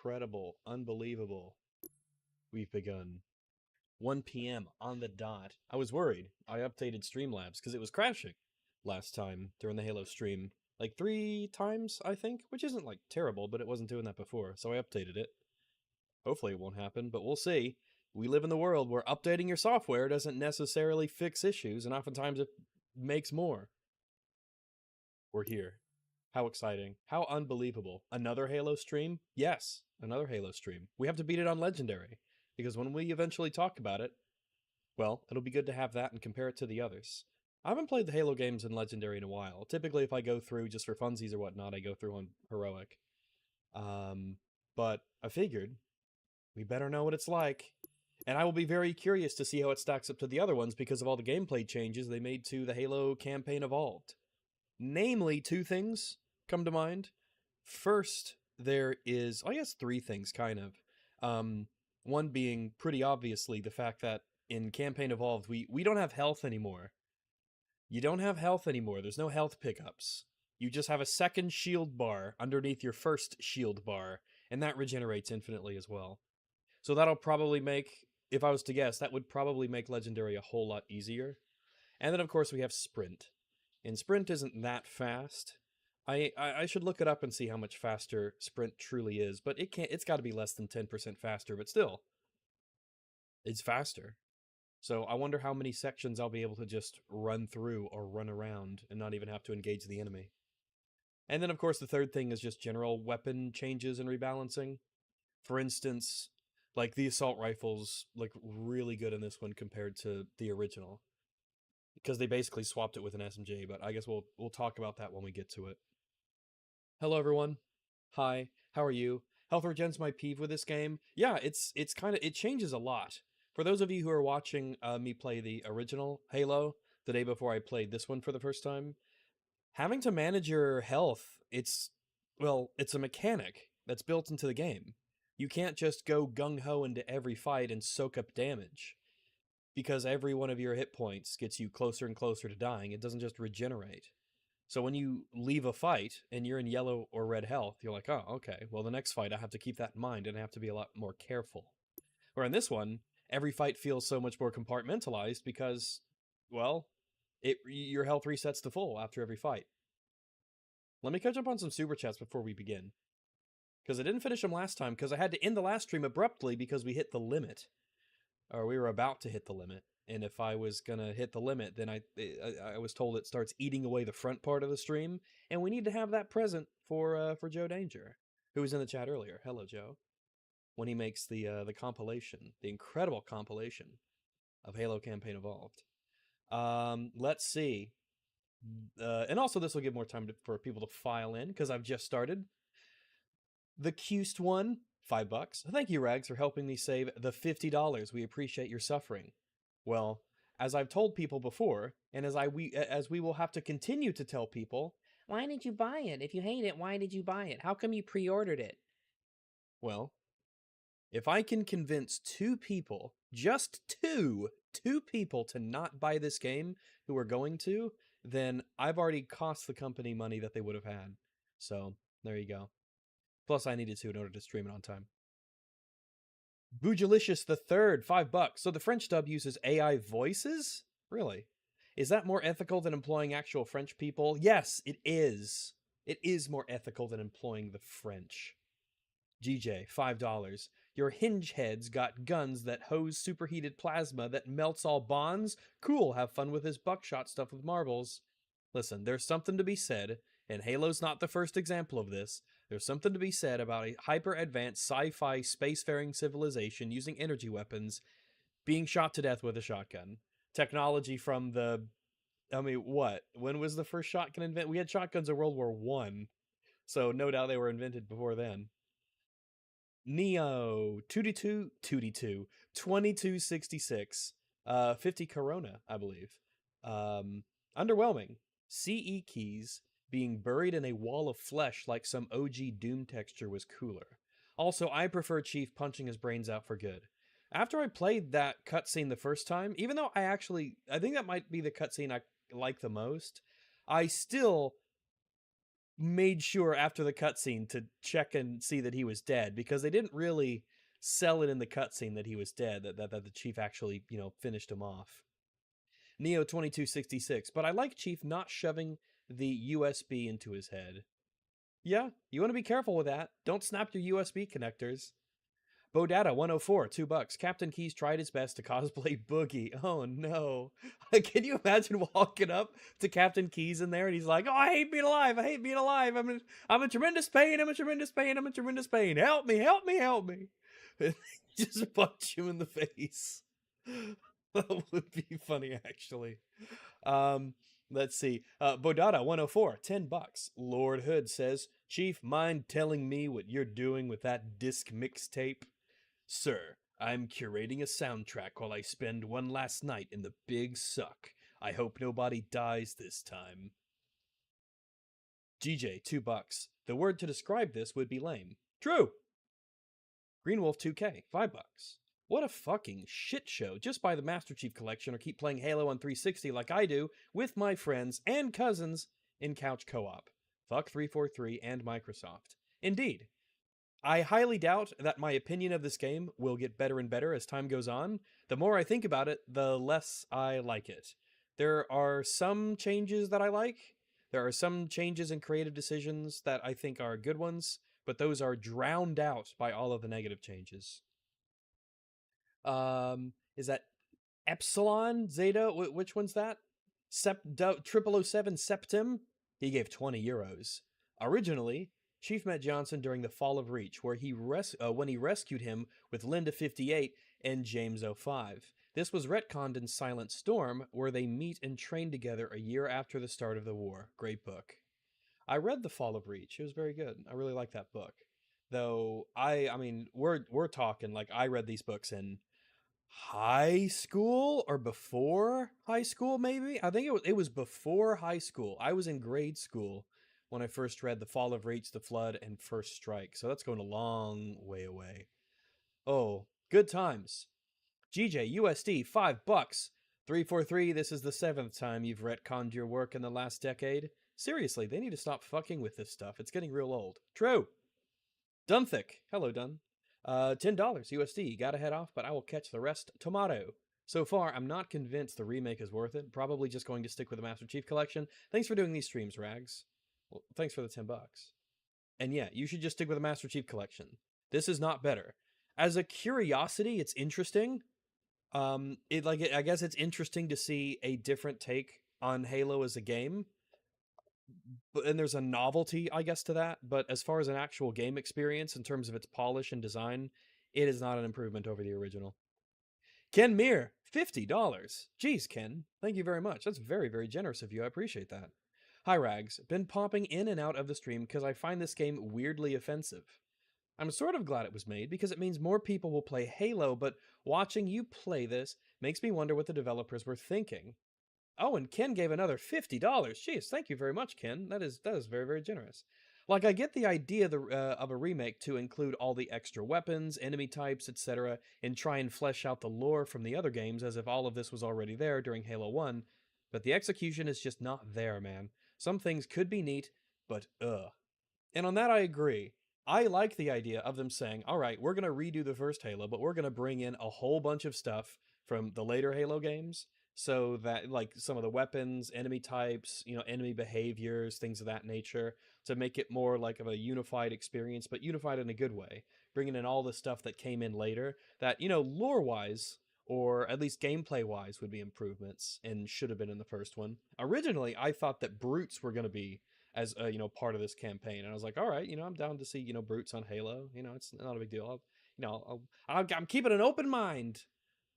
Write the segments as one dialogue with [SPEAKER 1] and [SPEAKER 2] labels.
[SPEAKER 1] incredible, unbelievable. We've begun. 1 p.m. on the dot. I was worried. I updated Streamlabs because it was crashing last time during the Halo stream. Like 3 times, I think, which isn't like terrible, but it wasn't doing that before, so I updated it. Hopefully it won't happen, but we'll see. We live in the world where updating your software doesn't necessarily fix issues, and oftentimes it makes more. We're here. How exciting. How unbelievable. Another Halo stream? Yes, another Halo stream. We have to beat it on Legendary, because when we eventually talk about it, well, it'll be good to have that and compare it to the others. I haven't played the Halo games in Legendary in a while. Typically, if I go through just for funsies or whatnot, I go through on Heroic. But I figured we better know what it's like. And I will be very curious to see how it stacks up to the other ones because of all the gameplay changes they made to the Halo campaign Evolved. Namely, 2 things come to mind. First, there is, I guess 3 things, kind of. One being pretty obviously the fact that in Campaign Evolved, we don't have health anymore. You don't have health anymore. There's no health pickups. You just have a second shield bar underneath your first shield bar, and that regenerates infinitely as well. So that'll probably make, if I was to guess, that would probably make Legendary a whole lot easier. And then, of course, we have Sprint. And Sprint isn't that fast. I should look it up and see how much faster Sprint truly is, but it's got to be less than 10% faster, but still, it's faster. So I wonder how many sections I'll be able to just run through or run around and not even have to engage the enemy. And then, of course, the third thing is just general weapon changes and rebalancing. For instance, like the assault rifles look really good in this one compared to the original, because they basically swapped it with an SMG, but I guess we'll talk about that when we get to it. Hello, everyone. Hi, how are you? Health regen's my peeve with this game. Yeah, it's kind of, it changes a lot. For those of you who are watching me play the original Halo the day before I played this one for the first time, having to manage your health, it's a mechanic that's built into the game. You can't just go gung-ho into every fight and soak up damage, because every one of your hit points gets you closer and closer to dying. It doesn't just regenerate. So when you leave a fight and you're in yellow or red health, you're like, oh, okay, well, the next fight I have to keep that in mind and I have to be a lot more careful. Where in this one, every fight feels so much more compartmentalized because, well, your health resets to full after every fight. Let me catch up on some super chats before we begin, because I didn't finish them last time because I had to end the last stream abruptly because we hit the limit, or we were about to hit the limit. And if I was gonna hit the limit, then I was told it starts eating away the front part of the stream, and we need to have that present for Joe Danger, who was in the chat earlier. Hello, Joe. When he makes the compilation, the incredible compilation of Halo Campaign Evolved. Let's see. And also this will give more time for people to file in, because I've just started. The Cused one, $5. Thank you, Rags, for helping me save the $50. We appreciate your suffering. Well, as I've told people before, and as we will have to continue to tell people, why did you buy it? If you hate it, why did you buy it? How come you pre-ordered it? Well, if I can convince 2 people, just two people to not buy this game who are going to, then I've already cost the company money that they would have had. So, there you go. Plus, I needed to in order to stream it on time. Boojalicious the Third, $5. So the French dub uses AI voices? Really? Is that more ethical than employing actual French people? Yes, it is. It is more ethical than employing the French. GJ, $5. Your hinge heads got guns that hose superheated plasma that melts all bonds? Cool, have fun with this buckshot stuff with marbles. Listen, there's something to be said, and Halo's not the first example of this. There's something to be said about a hyper-advanced sci-fi spacefaring civilization using energy weapons being shot to death with a shotgun. Technology from the... I mean, what? When was the first shotgun invented? We had shotguns in World War I, so no doubt they were invented before then. Neo, 2266, 50 Corona, I believe. Underwhelming. CE keys being buried in a wall of flesh like some OG Doom texture was cooler. Also, I prefer Chief punching his brains out for good. After I played that cutscene the first time, even though I think that might be the cutscene I like the most, I still made sure after the cutscene to check and see that he was dead, because they didn't really sell it in the cutscene that he was dead, that the chief actually, finished him off. Neo 2266, but I like Chief not shoving the USB into his head. Yeah, you want to be careful with that. Don't snap your USB connectors. Bodata 104, $2. Captain Keys tried his best to cosplay Boogie. Oh no. Can you imagine walking up to Captain Keys in there and he's like, "Oh, I hate being alive. I hate being alive. I'm in tremendous pain. I'm in tremendous pain. I'm in tremendous pain. Help me, help me, help me." Just punch you in the face. That would be funny, actually. Let's see. Bodata 104, $10. Lord Hood says, "Chief, mind telling me what you're doing with that disc mixtape?" "Sir, I'm curating a soundtrack while I spend one last night in the big suck. I hope nobody dies this time." GJ, $2. The word to describe this would be lame. True. Greenwolf 2K, $5. What a fucking shit show. Just buy the Master Chief Collection or keep playing Halo on 360 like I do with my friends and cousins in couch co-op. Fuck 343 and Microsoft. Indeed. I highly doubt that my opinion of this game will get better and better as time goes on. The more I think about it, the less I like it. There are some changes that I like. There are some changes in creative decisions that I think are good ones, but those are drowned out by all of the negative changes. Is that Epsilon Zeta? Which one's that? 0007 Septim? He gave €20. Originally, Chief met Johnson during the Fall of Reach, where when he rescued him with Linda 58 and James 05. This was retconned in Silent Storm, where they meet and train together a year after the start of the war. Great book. I read The Fall of Reach. It was very good. I really like that book. Though I mean, we're talking like I read these books in high school or before high school, maybe. I think it was before high school. I was in grade school when I first read The Fall of Reach, The Flood, and First Strike. So that's going a long way away. Oh, good times. GJ USD $5. 343. This is the 7th time you've retconned your work in the last decade. Seriously, they need to stop fucking with this stuff. It's getting real old. True. Dunthick. Hello, Dun. $10 USD. Gotta head off, but I will catch the rest tomorrow. So far, I'm not convinced the remake is worth it. Probably just going to stick with the Master Chief Collection. Thanks for doing these streams, Rags. Well, thanks for the $10. And yeah, you should just stick with the Master Chief Collection. This is not better. As a curiosity, it's interesting. I guess it's interesting to see a different take on Halo as a game. And there's a novelty, I guess, to that. But as far as an actual game experience, in terms of its polish and design, it is not an improvement over the original. Ken Meir, $50. Jeez, Ken, thank you very much. That's very, very generous of you. I appreciate that. Hi, Rags. Been popping in and out of the stream because I find this game weirdly offensive. I'm sort of glad it was made because it means more people will play Halo, but watching you play this makes me wonder what the developers were thinking. Oh, and Ken gave another $50. Jeez, thank you very much, Ken. That is very, very generous. Like, I get the idea of a remake to include all the extra weapons, enemy types, etc., and try and flesh out the lore from the other games as if all of this was already there during Halo 1, but the execution is just not there, man. Some things could be neat, but ugh. And on that I agree. I like the idea of them saying, all right, we're going to redo the first Halo, but we're going to bring in a whole bunch of stuff from the later Halo games, so that, like, some of the weapons, enemy types, enemy behaviors, things of that nature, to make it more like of a unified experience, but unified in a good way, bringing in all the stuff that came in later that, lore-wise, or at least gameplay-wise, would be improvements and should have been in the first one. Originally, I thought that brutes were going to be as part of this campaign, and I was like, all right, I'm down to see brutes on Halo. It's not a big deal. I'm keeping an open mind.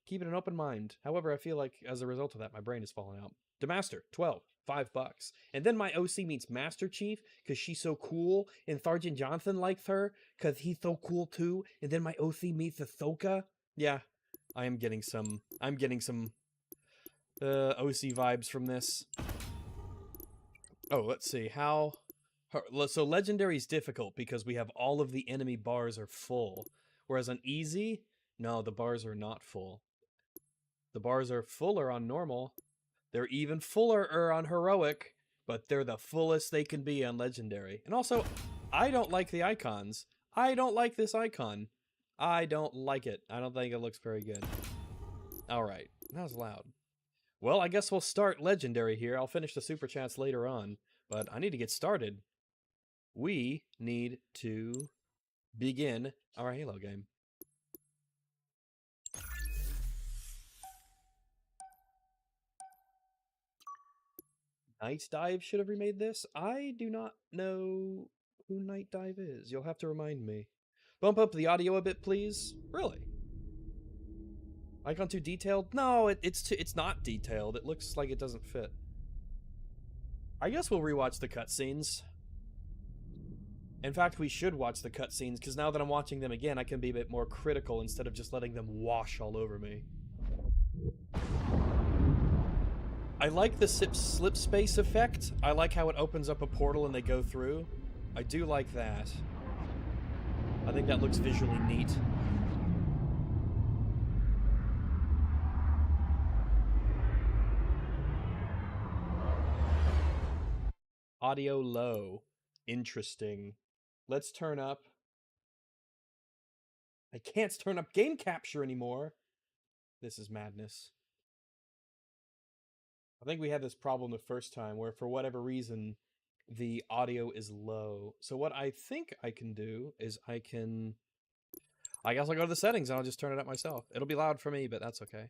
[SPEAKER 1] Keeping an open mind. However, I feel like as a result of that, my brain is falling out. Demaster, 12, $5. And then my OC meets Master Chief because she's so cool, and Sergeant Johnson likes her because he's so cool too. And then my OC meets Ahsoka. Yeah, I'm getting some OC vibes from this. Oh, let's see how. So legendary is difficult because we have all of the enemy bars are full, whereas on easy, no, the bars are not full. The bars are fuller on normal. They're even fuller on heroic. but they're the fullest they can be on Legendary. And also, I don't like the icons. I don't like this icon. I don't like it. I don't think it looks very good. Alright, that was loud. Well, I guess we'll start Legendary here. I'll finish the Super Chats later on, but I need to get started. We need to begin our Halo game. Night Dive should have remade this. I do not know who Night Dive is. You'll have to remind me. Bump up the audio a bit, please. Really? Icon too detailed? No, it's not detailed. It looks like it doesn't fit. I guess we'll rewatch the cutscenes. In fact, we should watch the cutscenes, because now that I'm watching them again, I can be a bit more critical instead of just letting them wash all over me. I like the slip space effect. I like how it opens up a portal and they go through. I do like that. I think that looks visually neat. Audio low. Interesting. Let's turn up. I can't turn up game capture anymore. This is madness. I think we had this problem the first time where for whatever reason the audio is low. So what I think I can do is I guess I'll go to the settings and I'll just turn it up myself. It'll be loud for me, but that's okay.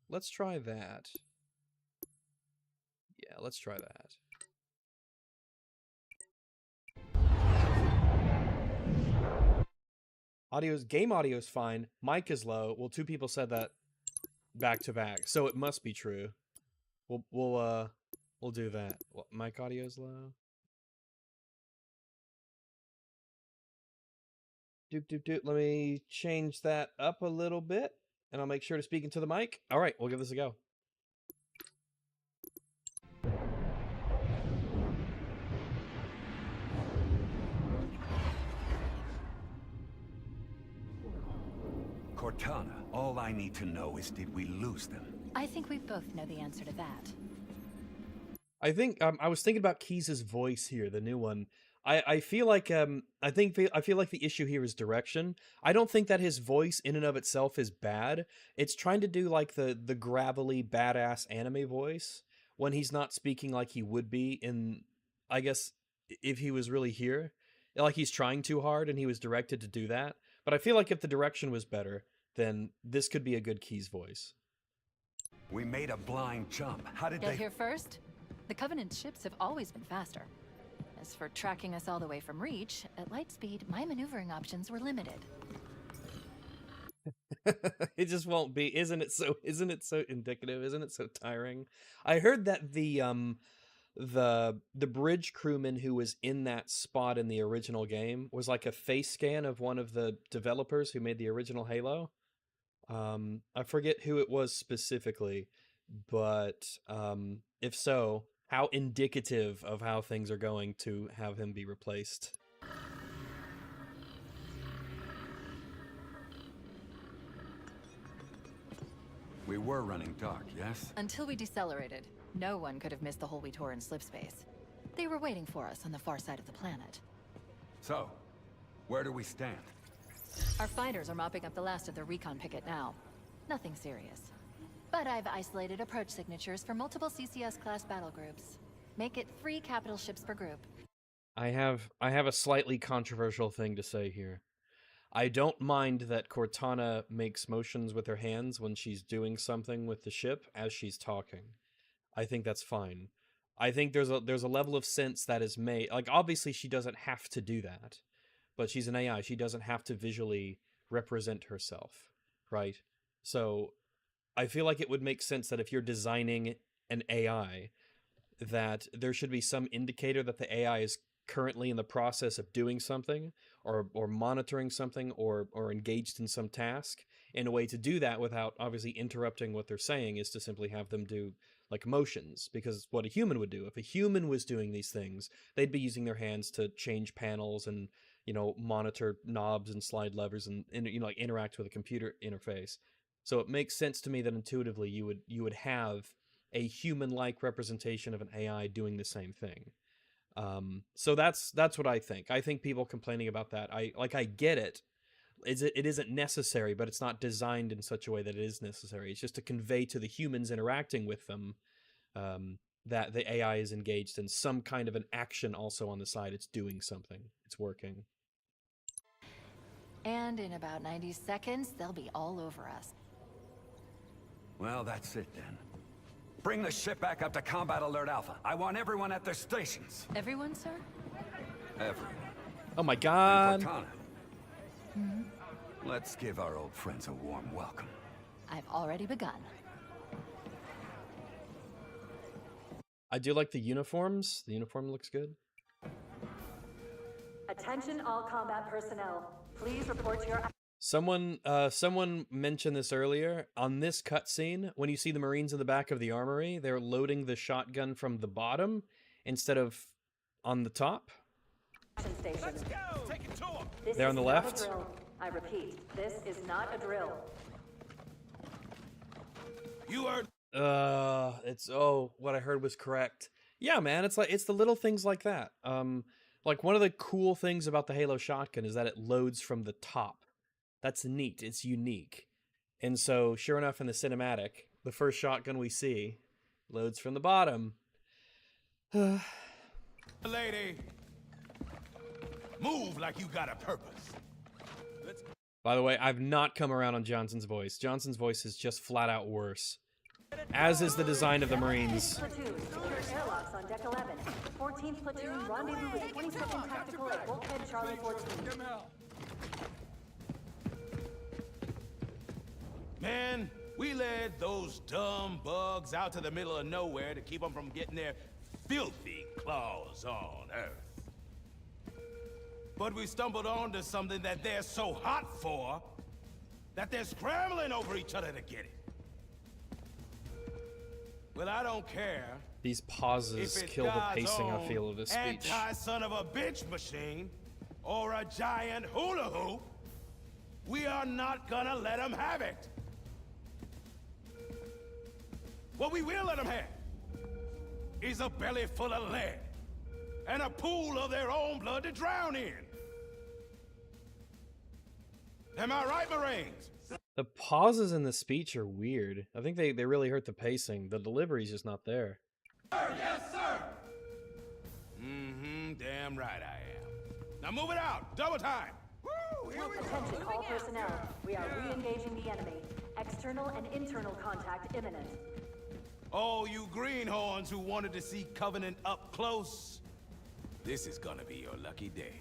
[SPEAKER 1] Let's try that. Yeah, let's try that. Game audio is fine. Mic is low. Well, two people said that back to back, so it must be true. We'll do that. Well, mic audio is low. Doop. Let me change that up a little bit, and I'll make sure to speak into the mic. All right, we'll give this a go.
[SPEAKER 2] Cortana, all I need to know is, did we lose them?
[SPEAKER 3] I think we both know the answer to that.
[SPEAKER 1] I think I was thinking about Keyes' voice here, the new one. I feel like I feel like the issue here is direction. I don't think that his voice in and of itself is bad. It's trying to do like the gravelly badass anime voice when he's not speaking like he would be in, I guess, if he was really here. Like he's trying too hard and he was directed to do that. But I feel like if the direction was better, then this could be a good Keyes voice.
[SPEAKER 2] We made a blind jump. How did
[SPEAKER 3] Get here first? The Covenant ships have always been faster. As for tracking us all the way from Reach, at light speed, my maneuvering options were limited.
[SPEAKER 1] It just won't be. Isn't it so indicative? Isn't it so tiring? I heard that the bridge crewman who was in that spot in the original game was like a face scan of one of the developers who made the original Halo. I forget who it was specifically, but if so, how indicative of how things are going to have him be replaced.
[SPEAKER 2] We were running dark, yes?
[SPEAKER 3] Until we decelerated, no one could have missed the hole we tore in slip space. They were waiting for us on the far side of the planet.
[SPEAKER 2] So, where do we stand?
[SPEAKER 3] Our fighters are mopping up the last of the recon picket now. Nothing serious. But I've isolated approach signatures for multiple CCS-class battle groups. Make it 3 capital ships per group.
[SPEAKER 1] I have a slightly controversial thing to say here. I don't mind that Cortana makes motions with her hands when she's doing something with the ship as she's talking. I think that's fine. I think there's a level of sense that is made. Like, obviously she doesn't have to do that, but she's an AI. She doesn't have to visually represent herself, right? So I feel like it would make sense that if you're designing an AI, that there should be some indicator that the AI is currently in the process of doing something or monitoring something or engaged in some task. And a way to do that without obviously interrupting what they're saying is to simply have them do like motions, because what a human would do. If a human was doing these things, they'd be using their hands to change panels and, you know, monitor knobs and slide levers and you know, like interact with a computer interface. So it makes sense to me that intuitively you would have a human-like representation of an AI doing the same thing. So that's what I think. I think people complaining about that, I get it. It isn't necessary, but it's not designed in such a way that it is necessary. It's just to convey to the humans interacting with them that the AI is engaged in some kind of an action also on the side. It's doing something. It's working.
[SPEAKER 3] And in about 90 seconds, they'll be all over us.
[SPEAKER 2] Well, that's it then. Bring the ship back up to Combat Alert Alpha. I want everyone at their stations.
[SPEAKER 3] Everyone, sir?
[SPEAKER 2] Everyone.
[SPEAKER 1] Oh my
[SPEAKER 2] And
[SPEAKER 1] god.
[SPEAKER 2] Cortana. Let's give our old friends a warm welcome.
[SPEAKER 3] I've already begun.
[SPEAKER 1] I do like the uniforms. The uniform looks good.
[SPEAKER 4] Attention all combat personnel. Please report to your...
[SPEAKER 1] Someone mentioned this earlier. On this cutscene, when you see the Marines in the back of the armory, they're loading the shotgun from the bottom instead of on the top.
[SPEAKER 4] action station.
[SPEAKER 5] Let's go! Take it to him!
[SPEAKER 4] This
[SPEAKER 1] There
[SPEAKER 4] is
[SPEAKER 1] on the
[SPEAKER 4] not
[SPEAKER 1] left.
[SPEAKER 4] a drill. I repeat, this is not a drill.
[SPEAKER 5] You heard...
[SPEAKER 1] It's what I heard was correct. Yeah, man, it's the little things like that. Like one of the cool things about the Halo shotgun is that it loads from the top. That's neat. It's unique. And so, sure enough, in the cinematic, the first shotgun we see loads from the bottom.
[SPEAKER 5] Lady, move like you got a purpose. Let's...
[SPEAKER 1] By the way, I've not come around on Johnson's voice. Johnson's voice is just flat out worse. As is the design of the Marines.
[SPEAKER 4] Platoon, secure airlocks on deck 11. 14th platoon, rendezvous with 22nd Tactical at Bulkhead Charlie 14.
[SPEAKER 5] Man, we led those dumb bugs out to the middle of nowhere to keep them from getting their filthy claws on Earth. But we stumbled onto something that they're so hot for that they're scrambling over each other to get it. Well, I don't care.
[SPEAKER 1] These pauses
[SPEAKER 5] If it's
[SPEAKER 1] kill the
[SPEAKER 5] God's
[SPEAKER 1] pacing, I
[SPEAKER 5] own
[SPEAKER 1] feel, of this speech.
[SPEAKER 5] Anti-son of a bitch machine or a giant hula hoop, we are not gonna let them have it. What we will let them have is a belly full of lead and a pool of their own blood to drown in. Am I right, Marines?
[SPEAKER 1] The pauses in the speech are weird. I think they really hurt the pacing. The delivery's just not there.
[SPEAKER 5] Yes, sir! Mm-hmm, damn right I am. Now move it out, double time! Woo, here we go!
[SPEAKER 4] Attention all personnel. We are re-engaging the enemy. External and internal contact imminent.
[SPEAKER 5] Oh, you greenhorns who wanted to see Covenant up close, this is gonna be your lucky day.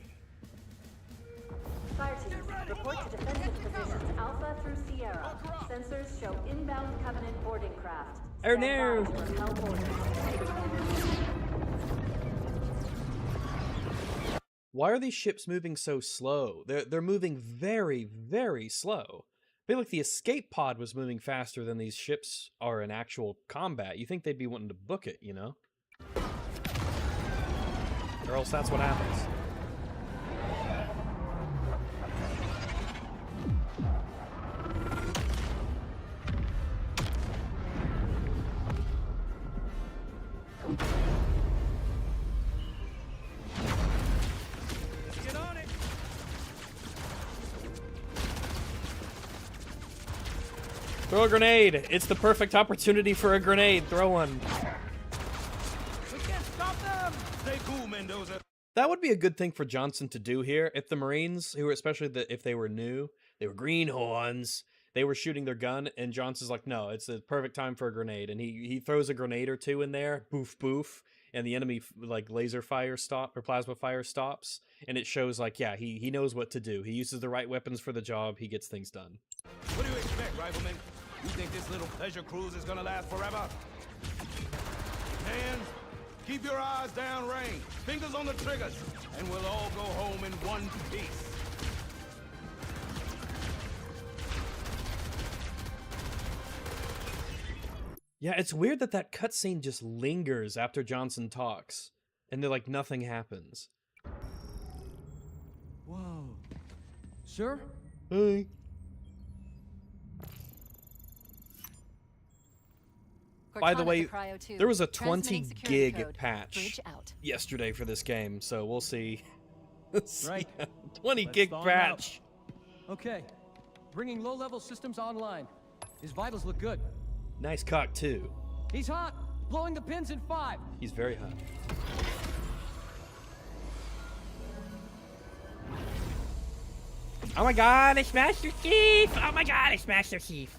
[SPEAKER 4] Fire teams, report to defensive positions Alpha through Sierra. Sensors show inbound Covenant boarding craft.
[SPEAKER 1] Oh,
[SPEAKER 4] Stand
[SPEAKER 1] no.
[SPEAKER 4] by to repel boarders.
[SPEAKER 1] Why are these ships moving so slow? They're moving very, very slow. I feel like the escape pod was moving faster than these ships are in actual combat. You think they'd be wanting to book it, you know? Or else that's what happens.
[SPEAKER 5] Get on it!
[SPEAKER 1] Throw a grenade! It's the perfect opportunity for a grenade. Throw one.
[SPEAKER 5] We can't stop them! Stay cool, Mendoza.
[SPEAKER 1] That would be a good thing for Johnson to do here. If the Marines, who were especially if they were new, they were greenhorns, they were shooting their gun, and Johnson's like, no, it's the perfect time for a grenade. And he throws a grenade or two in there, boof, boof, and the enemy, like, laser fire stop or plasma fire stops. And it shows, like, yeah, he knows what to do. He uses the right weapons for the job. He gets things done.
[SPEAKER 5] What do you expect, Rifleman? You think this little pleasure cruise is gonna last forever? Man, keep your eyes down range, fingers on the triggers, and we'll all go home in one piece.
[SPEAKER 1] Yeah, it's weird that cutscene just lingers after Johnson talks. And they're like, nothing happens.
[SPEAKER 6] Whoa. Sure?
[SPEAKER 1] Hey. By the
[SPEAKER 3] Cortana
[SPEAKER 1] way,
[SPEAKER 3] to Cryo 2,
[SPEAKER 1] there was a
[SPEAKER 3] transmitting
[SPEAKER 1] 20
[SPEAKER 3] security
[SPEAKER 1] gig
[SPEAKER 3] code.
[SPEAKER 1] patch
[SPEAKER 3] Bridge out.
[SPEAKER 1] yesterday for this game, so we'll see. Let's
[SPEAKER 6] Right.
[SPEAKER 1] see. 20
[SPEAKER 6] Let's
[SPEAKER 1] gig
[SPEAKER 6] thaw him out.
[SPEAKER 1] patch.
[SPEAKER 6] Okay. Bringing low-level systems online. His vitals look good.
[SPEAKER 1] Nice cock too.
[SPEAKER 6] He's hot. Blowing the pins in 5.
[SPEAKER 1] He's very hot. Oh my god, it's Master Chief! Oh my god, it's Master Chief!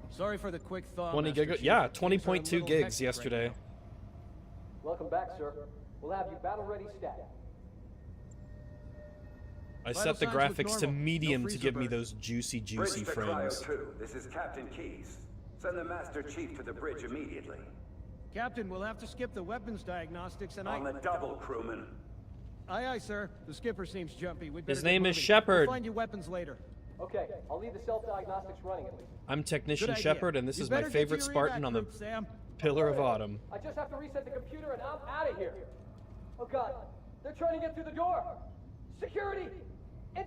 [SPEAKER 6] Sorry for the quick thaw.
[SPEAKER 1] 20
[SPEAKER 6] Master
[SPEAKER 1] gig,
[SPEAKER 6] Chief.
[SPEAKER 1] yeah,
[SPEAKER 6] Things are a
[SPEAKER 1] 20.2
[SPEAKER 6] little
[SPEAKER 1] gigs
[SPEAKER 6] hectic
[SPEAKER 1] yesterday.
[SPEAKER 6] right now.
[SPEAKER 7] Welcome back, sir. We'll have you battle-ready stat.
[SPEAKER 1] I
[SPEAKER 6] Vital
[SPEAKER 1] set the
[SPEAKER 6] signs look
[SPEAKER 1] graphics to
[SPEAKER 6] normal. No
[SPEAKER 1] medium to
[SPEAKER 6] freezer
[SPEAKER 1] give me
[SPEAKER 6] burn.
[SPEAKER 1] those juicy
[SPEAKER 2] Bridge to
[SPEAKER 1] frames.
[SPEAKER 2] Cryo 2. This is Captain Keys. Send the Master Chief to the bridge immediately.
[SPEAKER 6] Captain, we'll have to skip the weapons diagnostics and
[SPEAKER 2] On the double, crewman.
[SPEAKER 6] Aye, aye, sir. The skipper seems jumpy. We'd
[SPEAKER 1] His
[SPEAKER 6] better get
[SPEAKER 1] name is
[SPEAKER 6] moving.
[SPEAKER 1] Shepard.
[SPEAKER 6] We'll find you weapons later.
[SPEAKER 7] Okay, I'll leave the self-diagnostics running at least.
[SPEAKER 1] I'm
[SPEAKER 6] Good
[SPEAKER 1] Technician
[SPEAKER 6] idea.
[SPEAKER 1] Shepard, and this
[SPEAKER 6] You
[SPEAKER 1] is my
[SPEAKER 6] better get to
[SPEAKER 1] favorite
[SPEAKER 6] your
[SPEAKER 1] Spartan
[SPEAKER 6] evac
[SPEAKER 1] on the
[SPEAKER 6] group, Sam.
[SPEAKER 1] Pillar of Autumn.
[SPEAKER 7] I just have to reset the computer and I'm out of here. Oh god, they're trying to get through the door. Security!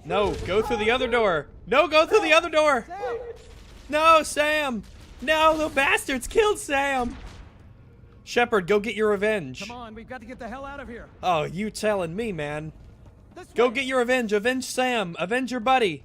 [SPEAKER 1] No,
[SPEAKER 7] Intruders!
[SPEAKER 1] go through the other door. No, go through the other door. No, Sam. No, the bastards killed Sam. Shepard, go get your revenge.
[SPEAKER 6] Come on, we've got to get the hell out of here.
[SPEAKER 1] Oh, you telling me, man.
[SPEAKER 6] This
[SPEAKER 1] Go
[SPEAKER 6] way.
[SPEAKER 1] get your revenge. Avenge Sam. Avenge your buddy.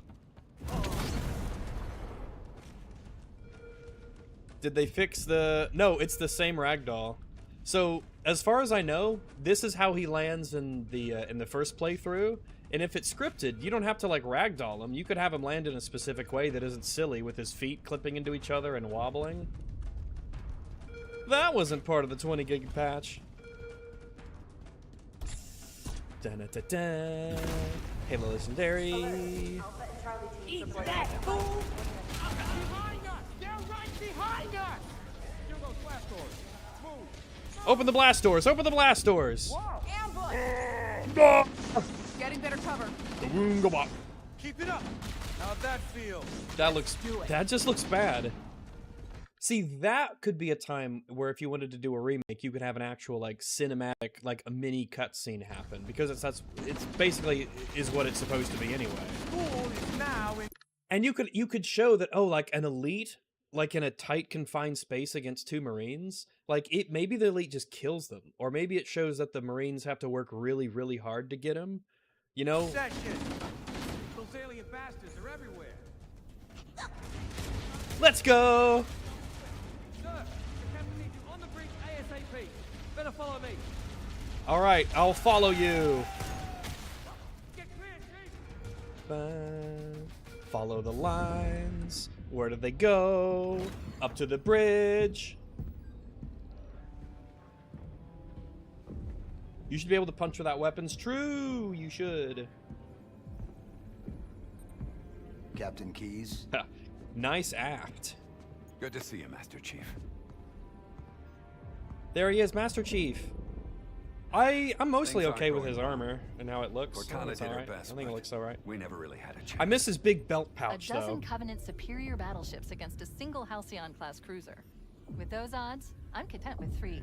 [SPEAKER 1] Did they fix the... No, it's the same ragdoll. So, as far as I know, this is how he lands in the first playthrough. And if it's scripted, you don't have to, like, ragdoll him. You could have him land in a specific way that isn't silly, with his feet clipping into each other and wobbling. That wasn't part of the 20 gig patch. Da-da-da-da. Halo Legendary.
[SPEAKER 4] Alpha and Charlie teams
[SPEAKER 5] Eat
[SPEAKER 4] report
[SPEAKER 5] that, fool!
[SPEAKER 6] Behind us! They're right behind us! Through those blast doors. Move.
[SPEAKER 1] Open the blast doors! Open the blast doors!
[SPEAKER 8] Ambush! Getting better cover.
[SPEAKER 5] Keep it up. How'd that feel?
[SPEAKER 1] That just looks bad. See, that could be a time where if you wanted to do a remake, you could have an actual, like, cinematic, like, a mini cutscene happen. Because it's basically is what it's supposed to be anyway.
[SPEAKER 5] School is now in...
[SPEAKER 1] And you could show that, oh, like, an elite, like, in a tight, confined space against 2 Marines, like, maybe the elite just kills them. Or maybe it shows that the Marines have to work really, really hard to get him. You know?
[SPEAKER 5] Section.
[SPEAKER 6] Those alien bastards are everywhere.
[SPEAKER 1] Let's go!
[SPEAKER 6] Sir, the captain needs you on the bridge ASAP. Better follow me.
[SPEAKER 1] Alright, I'll follow you.
[SPEAKER 6] Get clear, Chief.
[SPEAKER 1] Follow the lines. Where do they go? Up to the bridge. You should be able to punch without weapons. True, you should.
[SPEAKER 9] Captain Keys.
[SPEAKER 1] Nice act.
[SPEAKER 2] Good to see you, Master Chief.
[SPEAKER 1] There he is, Master Chief. I'm mostly
[SPEAKER 2] Things
[SPEAKER 1] okay
[SPEAKER 2] aren't
[SPEAKER 1] with his
[SPEAKER 2] going
[SPEAKER 1] armor and how it looks.
[SPEAKER 2] Cortana
[SPEAKER 1] It's
[SPEAKER 2] did her
[SPEAKER 1] alright.
[SPEAKER 2] best,
[SPEAKER 1] I think it
[SPEAKER 2] but
[SPEAKER 1] looks alright.
[SPEAKER 2] we never really had a chance.
[SPEAKER 1] I miss his big belt
[SPEAKER 3] A
[SPEAKER 1] pouch,
[SPEAKER 3] dozen
[SPEAKER 1] though.
[SPEAKER 3] Covenant superior battleships against a single Halcyon-class cruiser. With those odds, I'm content with 3.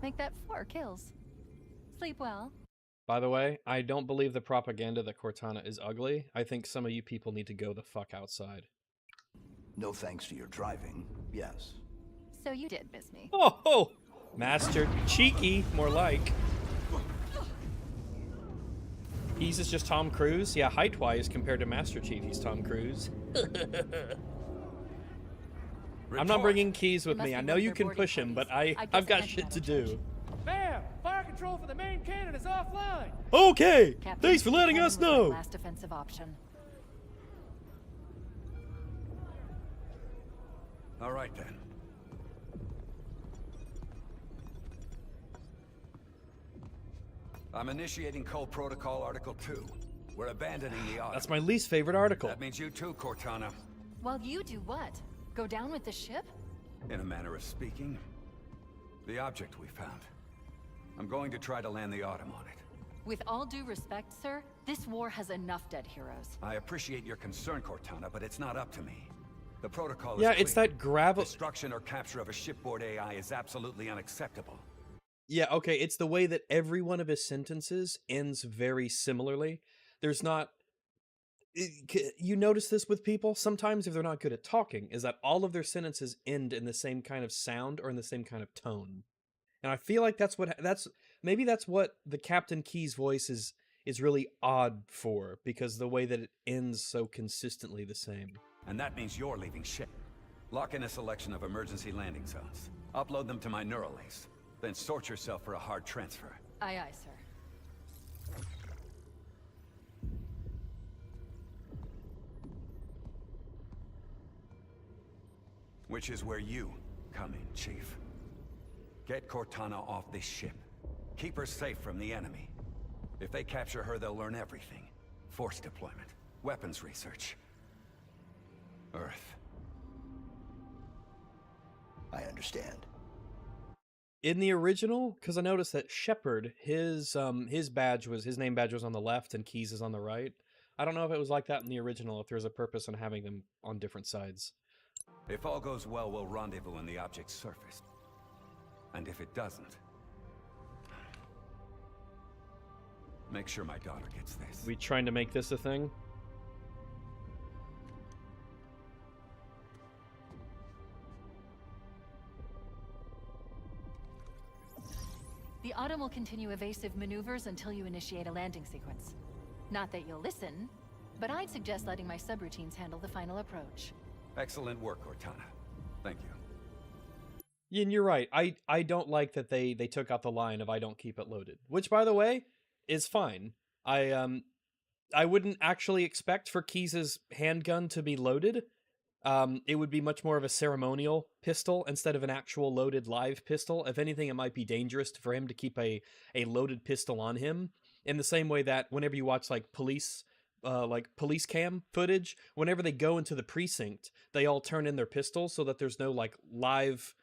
[SPEAKER 3] Make that 4 kills. Sleep well.
[SPEAKER 1] By the way, I don't believe the propaganda that Cortana is ugly. I think some of you people need to go the fuck outside.
[SPEAKER 9] No thanks to your driving. Yes.
[SPEAKER 3] So you did miss me.
[SPEAKER 1] Oh, Master Cheeky, more like. He's just Tom Cruise. Yeah, height-wise, compared to Master Chief, he's Tom Cruise. I'm not bringing Keys with
[SPEAKER 3] It must
[SPEAKER 1] me.
[SPEAKER 3] be
[SPEAKER 1] I
[SPEAKER 3] one
[SPEAKER 1] know
[SPEAKER 3] of
[SPEAKER 1] you
[SPEAKER 3] their
[SPEAKER 1] can
[SPEAKER 3] boarding
[SPEAKER 1] push him, but
[SPEAKER 3] parties. I guess
[SPEAKER 1] I've
[SPEAKER 3] I
[SPEAKER 1] got
[SPEAKER 3] had
[SPEAKER 1] shit to
[SPEAKER 3] another
[SPEAKER 1] do.
[SPEAKER 6] Bam! Fire control for the main cannon is offline.
[SPEAKER 1] Okay,
[SPEAKER 3] Captain,
[SPEAKER 1] thanks for letting
[SPEAKER 3] Cannon
[SPEAKER 1] us
[SPEAKER 3] was our
[SPEAKER 1] know.
[SPEAKER 3] last defensive option.
[SPEAKER 2] All right, then. I'm initiating Code Protocol Article 2. We're abandoning the Autumn.
[SPEAKER 1] That's my least favorite article.
[SPEAKER 2] That means you too, Cortana.
[SPEAKER 3] While you do what? Go down with the ship?
[SPEAKER 2] In a manner of speaking, the object we found. I'm going to try to land the Autumn on it.
[SPEAKER 3] With all due respect, sir, this war has enough dead heroes.
[SPEAKER 2] I appreciate your concern, Cortana, but it's not up to me. The protocol is
[SPEAKER 1] Yeah, it's
[SPEAKER 2] clear.
[SPEAKER 1] that gravel.
[SPEAKER 2] Destruction or capture of a shipboard AI is absolutely unacceptable.
[SPEAKER 1] Yeah, okay, it's the way that every one of his sentences ends very similarly. There's not... You notice this with people sometimes if they're not good at talking, is that all of their sentences end in the same kind of sound or in the same kind of tone. And I feel like that's what the Captain Key's voice is really odd for, because the way that it ends so consistently the same.
[SPEAKER 2] And that means you're leaving ship. Lock in a selection of emergency landing zones. Upload them to my Neuralase. Then sort yourself for a hard transfer.
[SPEAKER 3] Aye, aye, sir.
[SPEAKER 2] Which is where you come in, Chief. Get Cortana off this ship. Keep her safe from the enemy. If they capture her, they'll learn everything. Force deployment, weapons research. Earth.
[SPEAKER 9] I understand.
[SPEAKER 1] In the original, because I noticed that Shepard, his name badge was on the left and Keyes is on the right. I don't know if it was like that in the original, if there's a purpose in having them on different sides.
[SPEAKER 2] If all goes well, we'll rendezvous on the object's surface. And if it doesn't, make sure my daughter gets this.
[SPEAKER 1] We trying to make this a thing?
[SPEAKER 3] The Autumn will continue evasive maneuvers until you initiate a landing sequence. Not that you'll listen, but I'd suggest letting my subroutines handle the final approach.
[SPEAKER 2] Excellent work, Cortana. Thank you.
[SPEAKER 1] Yeah, and you're right. I don't like that they took out the line of "I don't keep it loaded," which, by the way, is fine. I wouldn't actually expect for Keyes' handgun to be loaded. It would be much more of a ceremonial pistol instead of an actual loaded live pistol. If anything, it might be dangerous for him to keep a loaded pistol on him. In the same way that whenever you watch police cam footage, whenever they go into the precinct, they all turn in their pistols so that there's no live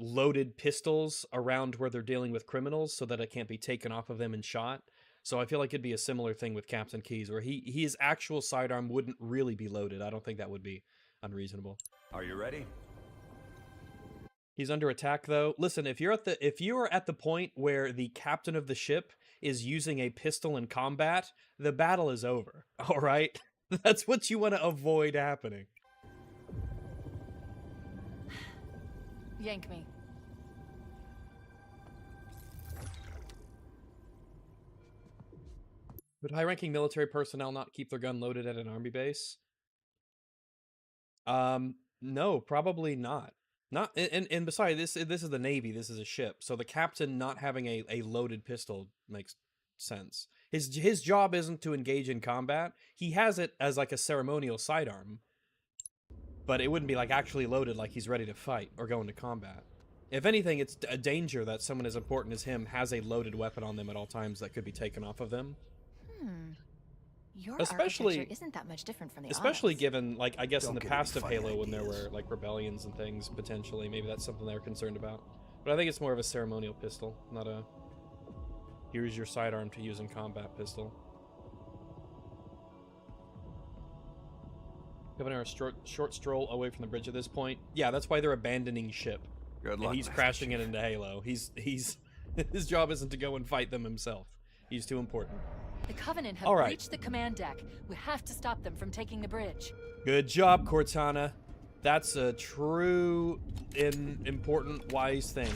[SPEAKER 1] loaded pistols around where they're dealing with criminals, so that it can't be taken off of them and shot. So I feel like it'd be a similar thing with Captain Keyes, where his actual sidearm wouldn't really be loaded. I don't think that would be unreasonable.
[SPEAKER 2] Are you ready?
[SPEAKER 1] He's under attack, though. Listen, if you are at the point where the captain of the ship is using a pistol in combat, the battle is over. All right? That's what you want to avoid happening.
[SPEAKER 3] Yank me.
[SPEAKER 1] Would high-ranking military personnel not keep their gun loaded at an army base? No, probably not. Not, and besides, this is the Navy. This is a ship, so the captain not having a loaded pistol makes sense. His job isn't to engage in combat. He has it as a ceremonial sidearm, but it wouldn't be actually loaded, like he's ready to fight or go into combat. If anything, it's a danger that someone as important as him has a loaded weapon on them at all times that could be taken off of them.
[SPEAKER 3] Your architecture isn't that much different from the
[SPEAKER 1] especially
[SPEAKER 3] Autumn's.
[SPEAKER 1] given, I guess
[SPEAKER 9] Don't
[SPEAKER 1] in the
[SPEAKER 9] get
[SPEAKER 1] past
[SPEAKER 9] any
[SPEAKER 1] of
[SPEAKER 9] funny
[SPEAKER 1] Halo when there
[SPEAKER 9] ideas.
[SPEAKER 1] were rebellions and things, potentially maybe that's something they were concerned about. But I think it's more of a ceremonial pistol, not a here's your sidearm to use in combat pistol. Having a short stroll away from the bridge at this point. Yeah, that's why they're abandoning ship.
[SPEAKER 2] Good luck,
[SPEAKER 1] And he's
[SPEAKER 2] Master
[SPEAKER 1] crashing
[SPEAKER 2] Chief.
[SPEAKER 1] it into Halo. He's his job isn't to go and fight them himself. He's too important.
[SPEAKER 3] The Covenant have
[SPEAKER 1] All right.
[SPEAKER 3] breached the command deck. We have to stop them from taking the bridge.
[SPEAKER 1] Good job, Cortana. That's a true, important, wise thing.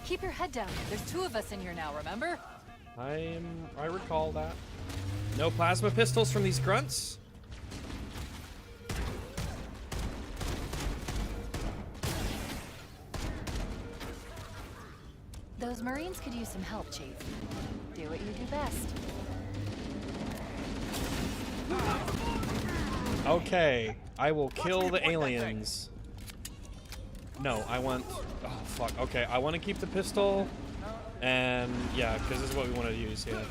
[SPEAKER 3] Keep your head down. There's 2 of us in here now, remember?
[SPEAKER 1] I recall that. No plasma pistols from these grunts?
[SPEAKER 3] Those Marines could use some help, Chief. Do what you do best.
[SPEAKER 1] Okay, I will kill the aliens. No, I want... Oh, fuck. Okay, I want to keep the pistol. And, yeah, because this is what we want to use here.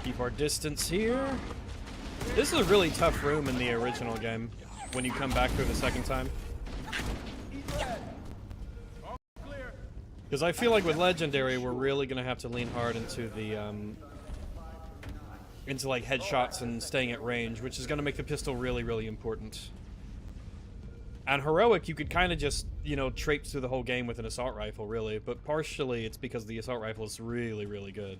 [SPEAKER 1] Keep our distance here. This is a really tough room in the original game when you come back through the second time. Because I feel like with Legendary, we're really going to have to lean hard into the, into like headshots and staying at range, which is going to make the pistol really, really important. And Heroic, you could kind of just, you know, traipse through the whole game with an assault rifle, really. But partially, it's because the assault rifle is really, really good.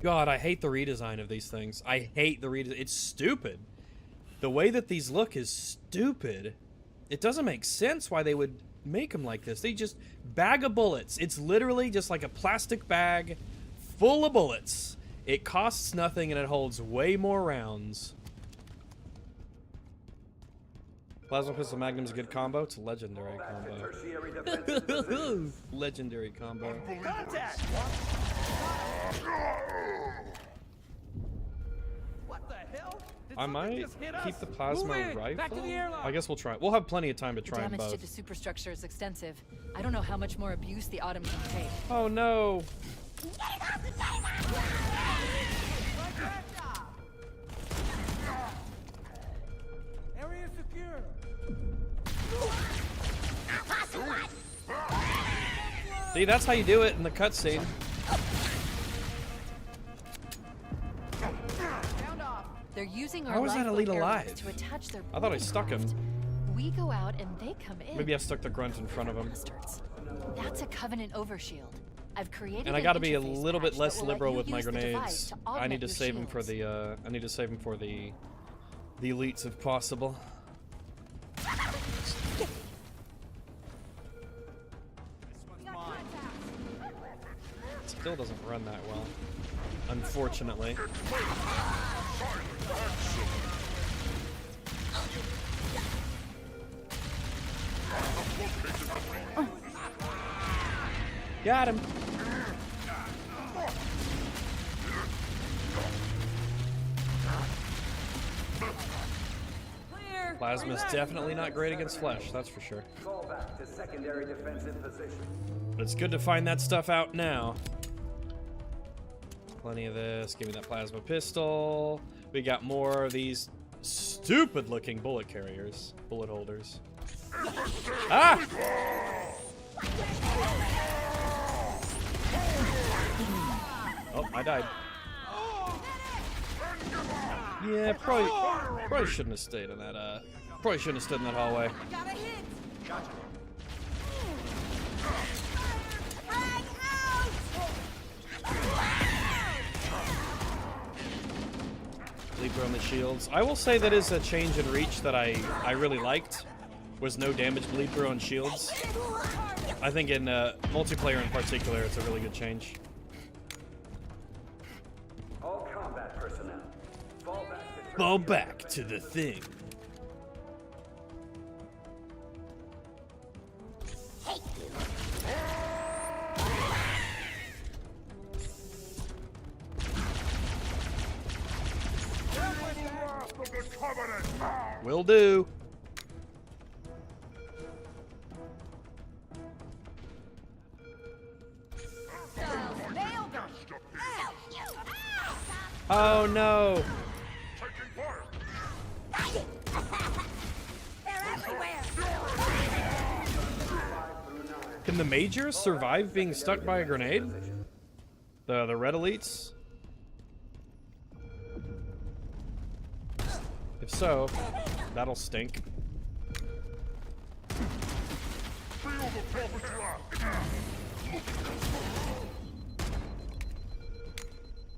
[SPEAKER 1] God, I hate the redesign of these things. I hate the redesign. It's stupid. The way that these look is stupid. It doesn't make sense why they would make them like this. They just bag of bullets. It's literally just like a plastic bag full of bullets. It costs nothing and it holds way more rounds. Plasma Pistol Magnum's a good combo. It's a legendary combo. Legendary combo.
[SPEAKER 6] Contact! What the hell? Did
[SPEAKER 1] I
[SPEAKER 6] something
[SPEAKER 1] might
[SPEAKER 6] just hit
[SPEAKER 1] keep
[SPEAKER 6] us?
[SPEAKER 1] the plasma
[SPEAKER 6] Move in!
[SPEAKER 1] rifle.
[SPEAKER 6] Back to the airlock!
[SPEAKER 1] I guess we'll try. We'll have plenty of time to
[SPEAKER 3] The
[SPEAKER 1] try them
[SPEAKER 3] damage to
[SPEAKER 1] both.
[SPEAKER 3] the superstructure is extensive. I don't know how much more abuse the Autumn can take.
[SPEAKER 1] Oh no!
[SPEAKER 6] Area secure.
[SPEAKER 1] See, that's how you do it in the cutscene.
[SPEAKER 3] They're using our
[SPEAKER 1] How is that
[SPEAKER 3] lifeboat
[SPEAKER 1] elite
[SPEAKER 3] airlocks
[SPEAKER 1] alive?
[SPEAKER 3] to attach their
[SPEAKER 1] I thought I
[SPEAKER 3] boarding
[SPEAKER 1] stuck him.
[SPEAKER 3] craft. We go out and they come in.
[SPEAKER 1] Maybe I stuck the grunt in front of him.
[SPEAKER 3] Bastards. That's a Covenant overshield. I've created
[SPEAKER 1] And I
[SPEAKER 3] an
[SPEAKER 1] gotta be a
[SPEAKER 3] interface
[SPEAKER 1] little bit
[SPEAKER 3] patch
[SPEAKER 1] less
[SPEAKER 3] that will let
[SPEAKER 1] liberal
[SPEAKER 3] you
[SPEAKER 1] with my
[SPEAKER 3] use the device
[SPEAKER 1] grenades.
[SPEAKER 3] to
[SPEAKER 1] I
[SPEAKER 3] augment
[SPEAKER 1] need to
[SPEAKER 3] your
[SPEAKER 1] save them for
[SPEAKER 3] shields.
[SPEAKER 1] the. I need to save them for the elites if possible. Still doesn't run that well, unfortunately. Got him. Plasma's definitely not great against flesh, that's for sure.
[SPEAKER 2] Fall back to secondary defensive position.
[SPEAKER 1] But it's good to find that stuff out now. Plenty of this. Give me that plasma pistol. We got more of these stupid-looking bullet carriers. Bullet holders. Ah! Oh, I died. Yeah, probably shouldn't have stayed in that, probably shouldn't have stood in that hallway. Leaper on the shields. I will say that is a change in reach that I really liked. Was no damage bleed on shields. I think in multiplayer in particular, it's a really good change.
[SPEAKER 2] All combat personnel,
[SPEAKER 1] Fall back to the thing. Will do. Oh no. Can the Majors survive being stuck by a grenade? The red elites? If so, that'll stink.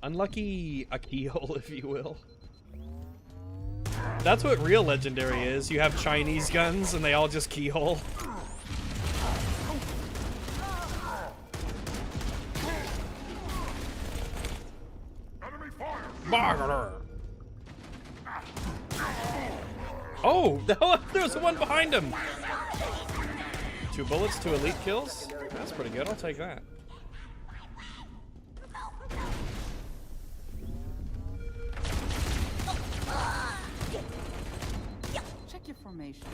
[SPEAKER 1] Unlucky a keyhole, if you will. That's what real Legendary is. You have Chinese guns and they all just keyhole. Oh, there's one behind him. 2 bullets, 2 elite kills. That's pretty good. I'll take that.
[SPEAKER 8] Check your formation.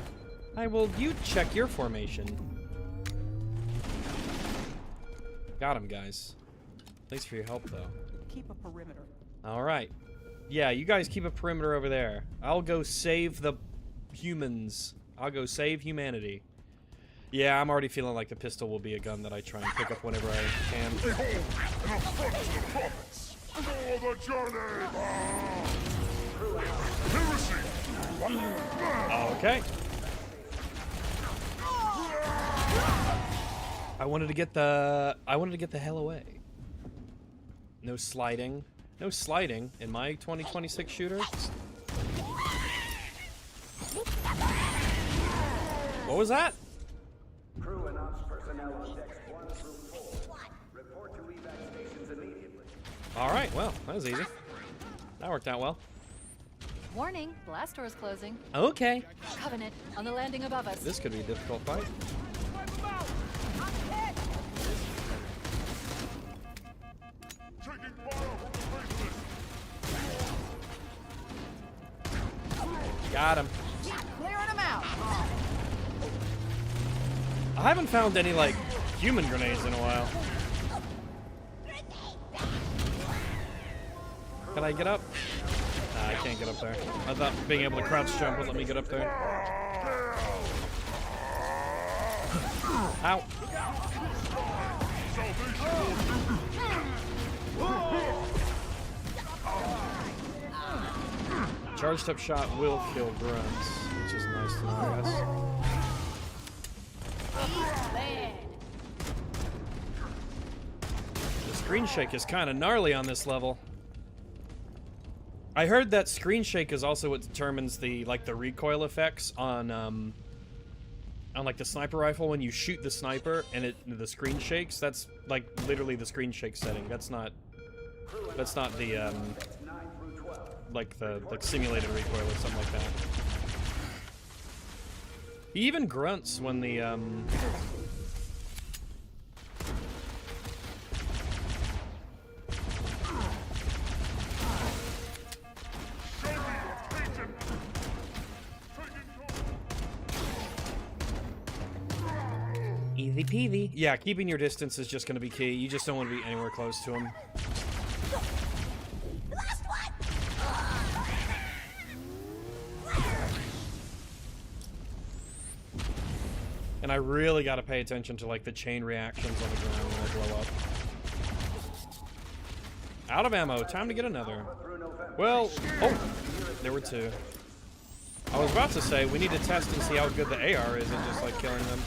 [SPEAKER 1] You check your formation. Got him, guys. Thanks for your help, though.
[SPEAKER 8] Keep a perimeter.
[SPEAKER 1] All right. Yeah, you guys keep a perimeter over there. I'll go save the humans. I'll go save humanity. Yeah, I'm already feeling like the pistol will be a gun that I try and pick up whenever I can.
[SPEAKER 6] For the journey! Heresy!
[SPEAKER 1] Okay. I wanted to get the hell away. No sliding. No sliding in my 2026 shooter. What was that?
[SPEAKER 2] Crew and ops personnel on decks 1 through 4. Report to evac stations immediately.
[SPEAKER 1] All right, well, that was easy. That worked out well.
[SPEAKER 3] Warning, blast door's closing.
[SPEAKER 1] Okay.
[SPEAKER 3] Covenant on the landing above us.
[SPEAKER 1] This could be a difficult fight.
[SPEAKER 6] Taking fire from the faceless!
[SPEAKER 1] Got him.
[SPEAKER 8] Clearing them out.
[SPEAKER 1] I haven't found any, like, human grenades in a while. Can I get up? Nah, I can't get up there. I thought being able to crouch jump would let me get up there. Ow. Charged up shot will kill grunts, which is nice to know, I guess. The screen shake is kind of gnarly on this level. I heard that screen shake is also what determines the recoil effects on like the sniper rifle. When you shoot the sniper and the screen shakes, that's like literally the screen shake setting. That's not the like the simulated recoil or something like that. He even grunts when the Easy peasy. Yeah, keeping your distance is just going to be key. You just don't want to be anywhere close to him. And I really got to pay attention to like the chain reactions on the ground when I blow up. Out of ammo. Time to get another. Well, oh, there were two. I was about to say we need to test and see how good the AR is at just like killing them.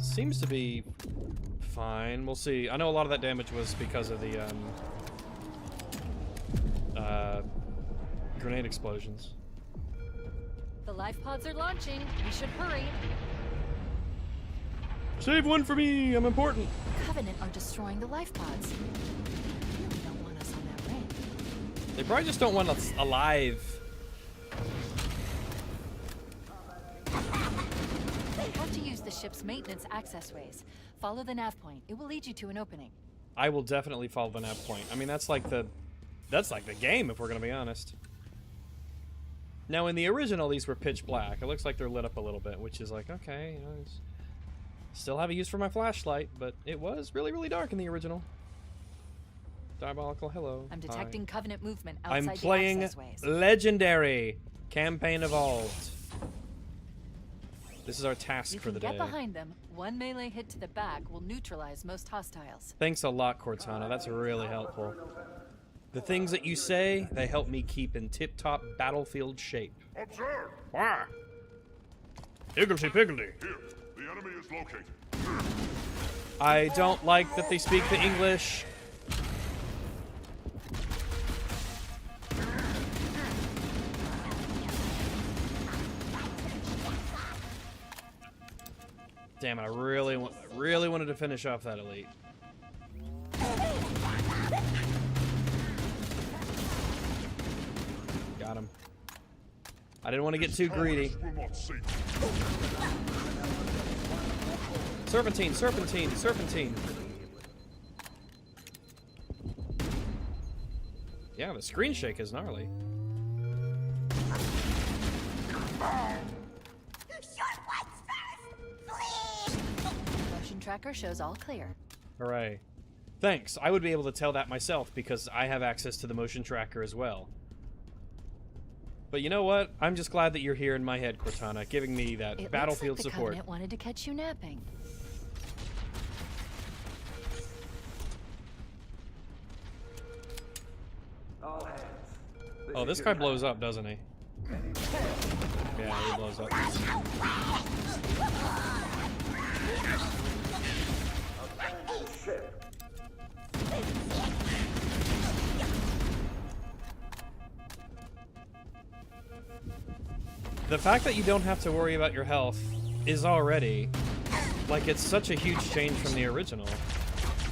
[SPEAKER 1] Seems to be fine. We'll see. I know a lot of that damage was because of the grenade explosions.
[SPEAKER 3] The life pods are launching. We should hurry.
[SPEAKER 1] Save one for me. I'm important.
[SPEAKER 3] Covenant are destroying the life pods. They really don't want us on that ring.
[SPEAKER 1] They probably just don't want us alive.
[SPEAKER 3] They have to use the ship's maintenance access ways. Follow the nav point. It will lead you to an opening.
[SPEAKER 1] I will definitely follow the nav point. I mean, that's like the game, if we're gonna be honest. Now, in the original, these were pitch black. It looks like they're lit up a little bit, which is like, okay, you know, still have a use for my flashlight, but it was really, really dark in the original. Diabolical, hello.
[SPEAKER 3] I'm detecting
[SPEAKER 1] Hi.
[SPEAKER 3] Covenant movement outside
[SPEAKER 1] I'm
[SPEAKER 3] the
[SPEAKER 1] playing
[SPEAKER 3] access ways.
[SPEAKER 1] Legendary Campaign Evolved. This is our task
[SPEAKER 3] You
[SPEAKER 1] for the
[SPEAKER 3] can
[SPEAKER 1] day.
[SPEAKER 3] get behind them. One melee hit to the back will neutralize most hostiles.
[SPEAKER 1] Thanks a lot, Cortana. That's really helpful. The things that you say, they help me keep in tip-top battlefield shape.
[SPEAKER 6] Observe!
[SPEAKER 1] Wah! Higgledy-piggledy.
[SPEAKER 6] Here, the enemy is located.
[SPEAKER 1] I don't like that they speak the English. Damn it, I really wanted to finish off that elite. Got him. I didn't want to get too greedy.
[SPEAKER 6] Will not save
[SPEAKER 1] Serpentine, serpentine, serpentine. Yeah, the screen shake is gnarly.
[SPEAKER 3] Motion tracker shows all clear.
[SPEAKER 1] Hooray. Thanks. I would be able to tell that myself because I have access to the motion tracker as well. But you know what? I'm just glad that you're here in my head, Cortana, giving me that
[SPEAKER 3] It
[SPEAKER 1] battlefield
[SPEAKER 3] looks like the
[SPEAKER 1] support.
[SPEAKER 3] Covenant wanted to catch you napping.
[SPEAKER 2] All hands.
[SPEAKER 1] Oh, this guy blows up, doesn't he? Yeah, he blows up.
[SPEAKER 2] Abandoned ship.
[SPEAKER 1] The fact that you don't have to worry about your health is already, like, it's such a huge change from the original.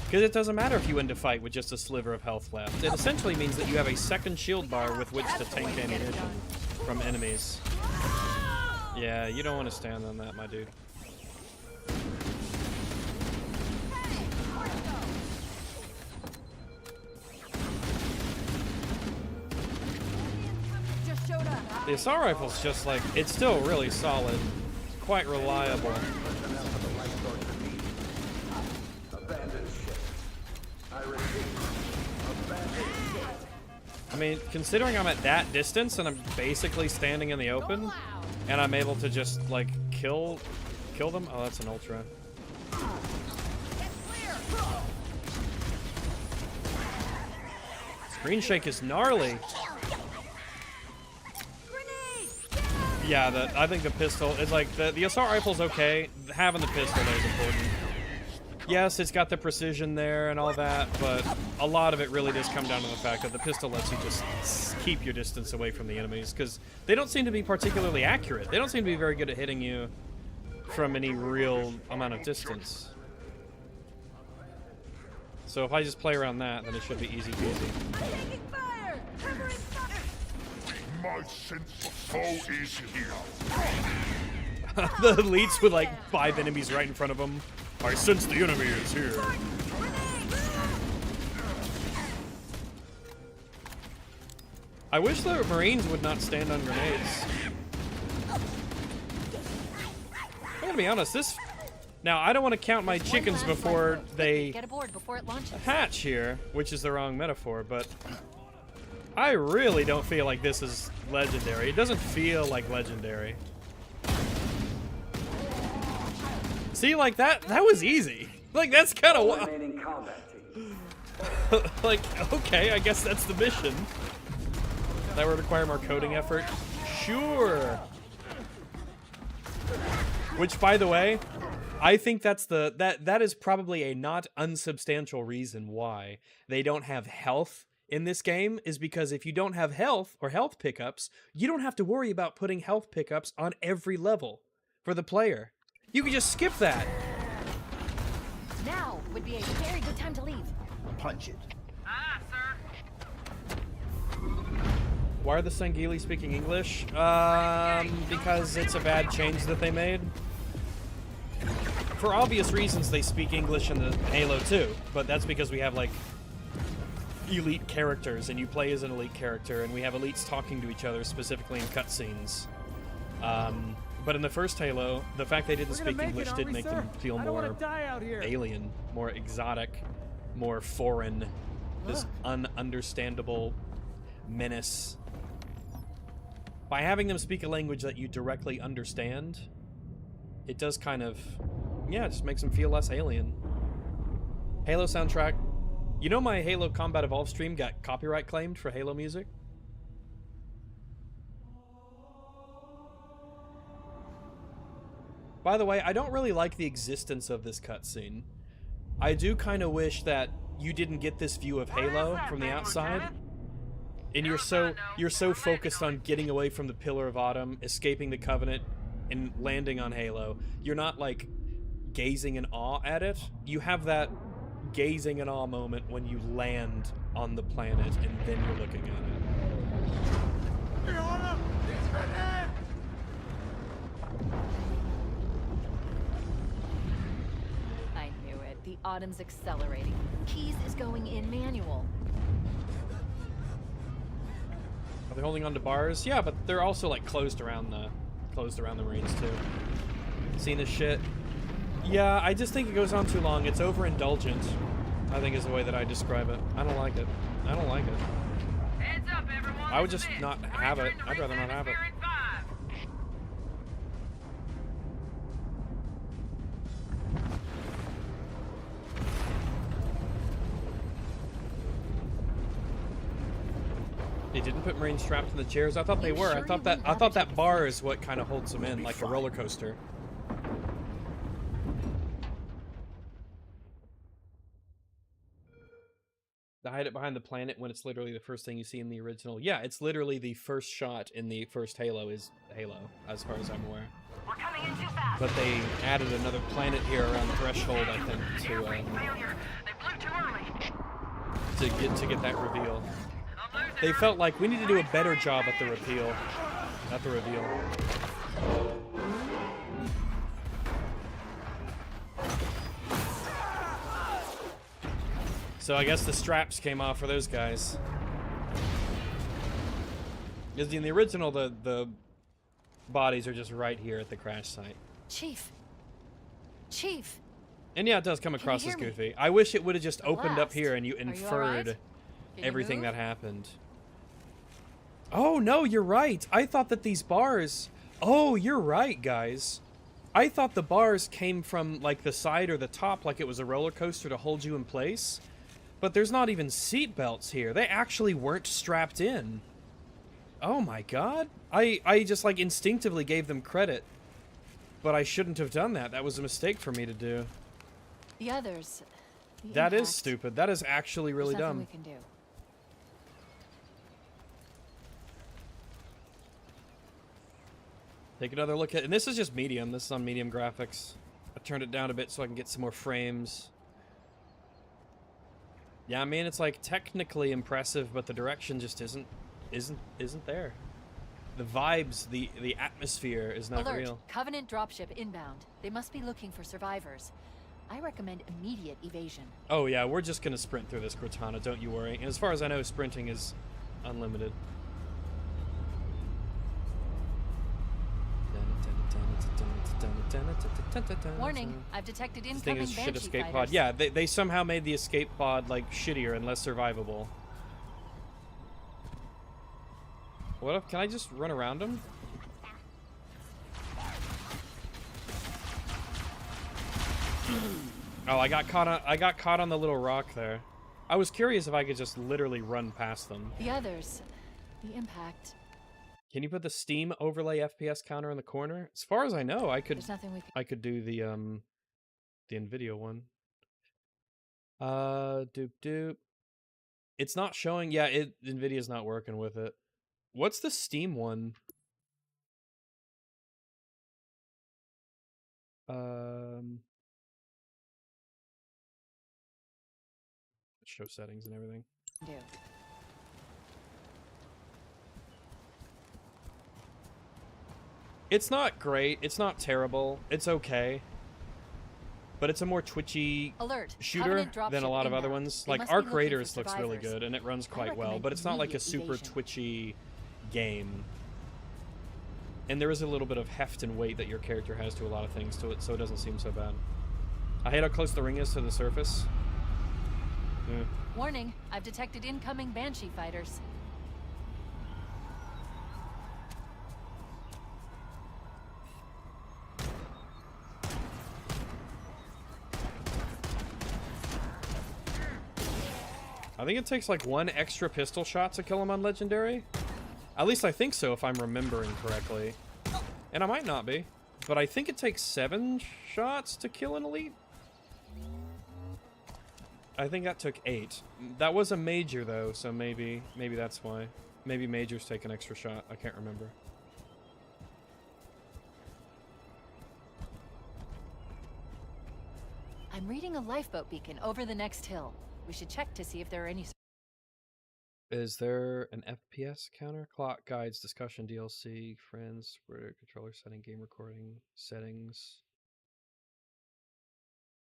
[SPEAKER 1] Because it doesn't matter if you end a fight with just a sliver of health left. It essentially means that you have a second shield bar with which to tank ammunition from enemies. Yeah, you don't want to stand on that, my dude. The assault rifle's just like, it's still really solid. Quite reliable.
[SPEAKER 2] Abandoned ship. I repeat, abandoned ship.
[SPEAKER 1] I mean, considering I'm at that distance and I'm basically standing in the open, and I'm able to just, like, kill them. Oh, that's an ultra. Screen shake is gnarly. Yeah, I think the pistol is like the assault rifle's okay. Having the pistol is important. Yes, it's got the precision there and all that, but a lot of it really does come down to the fact that the pistol lets you just keep your distance away from the enemies, because they don't seem to be particularly accurate. They don't seem to be very good at hitting you from any real amount of distance. So if I just play around that, then it should be easy peasy.
[SPEAKER 10] My sense of foe is here.
[SPEAKER 1] The elites with like 5 enemies right in front of them. I sense the enemy is here. I wish the Marines would not stand on grenades. I'm gonna be honest, this... Now, I don't want to count my chickens before they
[SPEAKER 3] Get aboard before it launches.
[SPEAKER 1] hatch here, which is the wrong metaphor, but I really don't feel like this is legendary. It doesn't feel like legendary. See, like that was easy. Like, that's kind of wild.
[SPEAKER 2] Remaining combat team.
[SPEAKER 1] Like, okay, I guess that's the mission. That would require more coding effort. Sure. Which, by the way, I think that's that is probably a not unsubstantial reason why they don't have health in this game, is because if you don't have health or health pickups, you don't have to worry about putting health pickups on every level for the player. You can just skip that.
[SPEAKER 3] Now would be a very good time to leave.
[SPEAKER 9] Punch it.
[SPEAKER 1] Why are the Sangheili speaking English? Because it's a bad change that they made. For obvious reasons, they speak English in the Halo 2, but that's because we have, like, elite characters, and you play as an elite character, and we have elites talking to each other, specifically in cutscenes. But in the first Halo, the fact they didn't speak English did make them feel more alien, more exotic, more foreign, this ununderstandable menace. By having them speak a language that you directly understand, it does kind of, yeah, it just makes them feel less alien. Halo soundtrack. You know my Halo Combat Evolved stream got copyright claimed for Halo music? By the way, I don't really like the existence of this cutscene. I do kind of wish that you didn't get this view of Halo from the outside, and you're so focused on getting away from the Pillar of Autumn, escaping the Covenant, and landing on Halo. You're not, like, gazing in awe at it. You have that gazing in awe moment when you land on the planet, and then you're looking at it.
[SPEAKER 3] I knew it. The Autumn's accelerating. Keys is going in manual.
[SPEAKER 1] Are they holding on to bars? Yeah, but they're also, like, closed around the Marines too. Seen this shit? Yeah, I just think it goes on too long. It's overindulgent, I think is the way that I describe it. I don't like it. I don't like it.
[SPEAKER 6] Hands up, everyone!
[SPEAKER 1] I would just not have it. I'd rather not have it. They didn't put Marines strapped in the chairs. I thought they were. I thought that bar is what kind of holds them in, like a roller coaster. They hide it behind the planet when it's literally the first thing you see in the original. Yeah, it's literally the first shot in the first Halo is Halo, as far as I'm aware.
[SPEAKER 6] We're coming in too fast.
[SPEAKER 1] But they added another planet here around the threshold, I think, to get that reveal. They felt like we need to do a better job at the reveal. So I guess the straps came off for those guys. Because in the original, the bodies are just right here at the crash site.
[SPEAKER 3] Chief.
[SPEAKER 1] And yeah, it does come across as goofy. I wish it would have just opened up here and you
[SPEAKER 3] Are you
[SPEAKER 1] inferred
[SPEAKER 3] alright?
[SPEAKER 1] everything that happened. Oh, no, you're right. I thought that these bars... Oh, you're right, guys. I thought the bars came from, like, the side or the top, like it was a roller coaster to hold you in place. But there's not even seat belts here. They actually weren't strapped in. Oh my god. I just, like, instinctively gave them credit. But I shouldn't have done that. That was a mistake for me to do.
[SPEAKER 3] The others.
[SPEAKER 1] That is stupid. That is actually really dumb.
[SPEAKER 3] We can do.
[SPEAKER 1] Take another look at, and this is just medium. This is on medium graphics. I turned it down a bit so I can get some more frames. Yeah, I mean, it's like technically impressive, but the direction just isn't there. The vibes, the atmosphere is not
[SPEAKER 3] Alert.
[SPEAKER 1] real.
[SPEAKER 3] Covenant dropship inbound. They must be looking for survivors. I recommend immediate evasion.
[SPEAKER 1] Oh yeah, we're just gonna sprint through this, Cortana, don't you worry. And as far as I know, sprinting is unlimited.
[SPEAKER 3] Warning, I've detected
[SPEAKER 1] This thing
[SPEAKER 3] incoming
[SPEAKER 1] is shit
[SPEAKER 3] Banshee
[SPEAKER 1] escape
[SPEAKER 3] fighters.
[SPEAKER 1] pod. Yeah, they somehow made the escape pod like shittier and less survivable. What if, can I just run around them? Oh, I got caught on the little rock there. I was curious if I could just literally run past them.
[SPEAKER 3] The others. The impact.
[SPEAKER 1] Can you put the Steam overlay FPS counter in the corner? As far as I know, I could
[SPEAKER 3] There's nothing we can...
[SPEAKER 1] I could do the NVIDIA one. Doop. It's not showing. Yeah, NVIDIA's not working with it. What's the Steam one? Show settings and everything.
[SPEAKER 3] do.
[SPEAKER 1] It's not great. It's not terrible. It's okay. But it's a more twitchy
[SPEAKER 3] Alert.
[SPEAKER 1] shooter
[SPEAKER 3] Covenant
[SPEAKER 1] than a
[SPEAKER 3] dropship
[SPEAKER 1] lot of
[SPEAKER 3] inbound.
[SPEAKER 1] other ones.
[SPEAKER 3] They
[SPEAKER 1] Like
[SPEAKER 3] must be
[SPEAKER 1] Arc
[SPEAKER 3] looking for
[SPEAKER 1] Raiders looks really
[SPEAKER 3] survivors.
[SPEAKER 1] good and it runs
[SPEAKER 3] I
[SPEAKER 1] quite well,
[SPEAKER 3] recommend
[SPEAKER 1] but it's not like a
[SPEAKER 3] immediate
[SPEAKER 1] super
[SPEAKER 3] evasion.
[SPEAKER 1] twitchy game. And there is a little bit of heft and weight that your character has to a lot of things to it, so it doesn't seem so bad. I hate how close the ring is to the surface. Yeah.
[SPEAKER 3] Warning, I've detected incoming Banshee fighters.
[SPEAKER 1] I think it takes like one extra pistol shot to kill him on Legendary. At least I think so, if I'm remembering correctly. And I might not be. But I think it takes 7 shots to kill an Elite. I think that took 8. That was a Major, though, so maybe that's why. Maybe Majors take an extra shot. I can't remember.
[SPEAKER 3] I'm reading a lifeboat beacon over the next hill. We should check to see if there are any...
[SPEAKER 1] Is there an FPS counter? Clock guides, discussion, DLC, friends, spreader, controller setting, game recording, settings.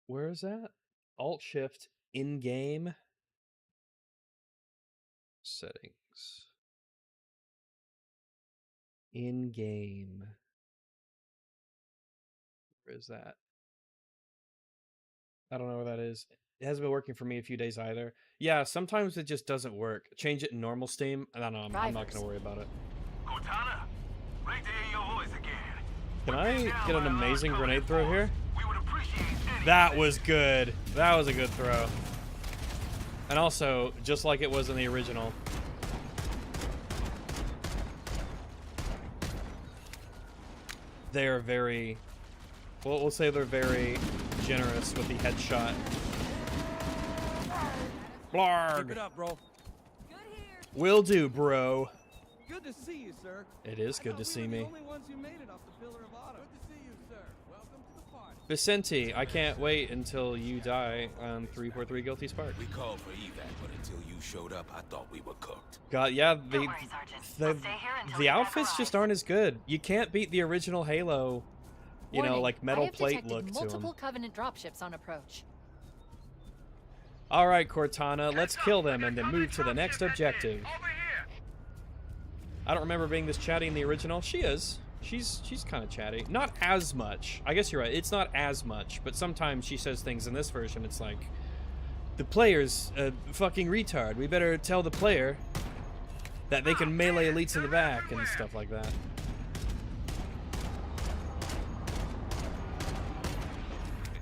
[SPEAKER 1] Where is that? Alt-Shift, in-game. Settings. In-game. Where is that? I don't know where that is. It hasn't been working for me a few days either. Yeah, sometimes it just doesn't work. Change it in normal Steam, and I'm not going to worry about it.
[SPEAKER 5] Cortana, great to hear your voice again.
[SPEAKER 1] Can I get an amazing grenade throw here?
[SPEAKER 5] We would appreciate any
[SPEAKER 1] That was good. That was a good throw. And also, just like it was in the original. They are very... Well, we'll say they're very generous with the headshot. Blarg!
[SPEAKER 6] Keep it up, bro.
[SPEAKER 1] Will do, bro.
[SPEAKER 6] Good to see you, sir.
[SPEAKER 1] It is good to see me.
[SPEAKER 6] The only ones who made it off the Pillar of Autumn. Good to see you, sir. Welcome to the party.
[SPEAKER 1] Vicente, I can't wait until you die on 343 Guilty Spark.
[SPEAKER 5] We called for evac, but until you showed up, I thought we were cooked.
[SPEAKER 1] God, yeah, the outfits just aren't as good. You can't beat the original Halo, you know, like metal plate look to them.
[SPEAKER 3] Multiple Covenant dropships on approach.
[SPEAKER 1] All right, Cortana, let's kill them and then move to the next objective. I don't remember being this chatty in the original. She is. She's kind of chatty. Not as much. I guess you're right. It's not as much, but sometimes she says things in this version. It's like, the player's a fucking retard. We better tell the player that they can melee elites in the back and stuff like that.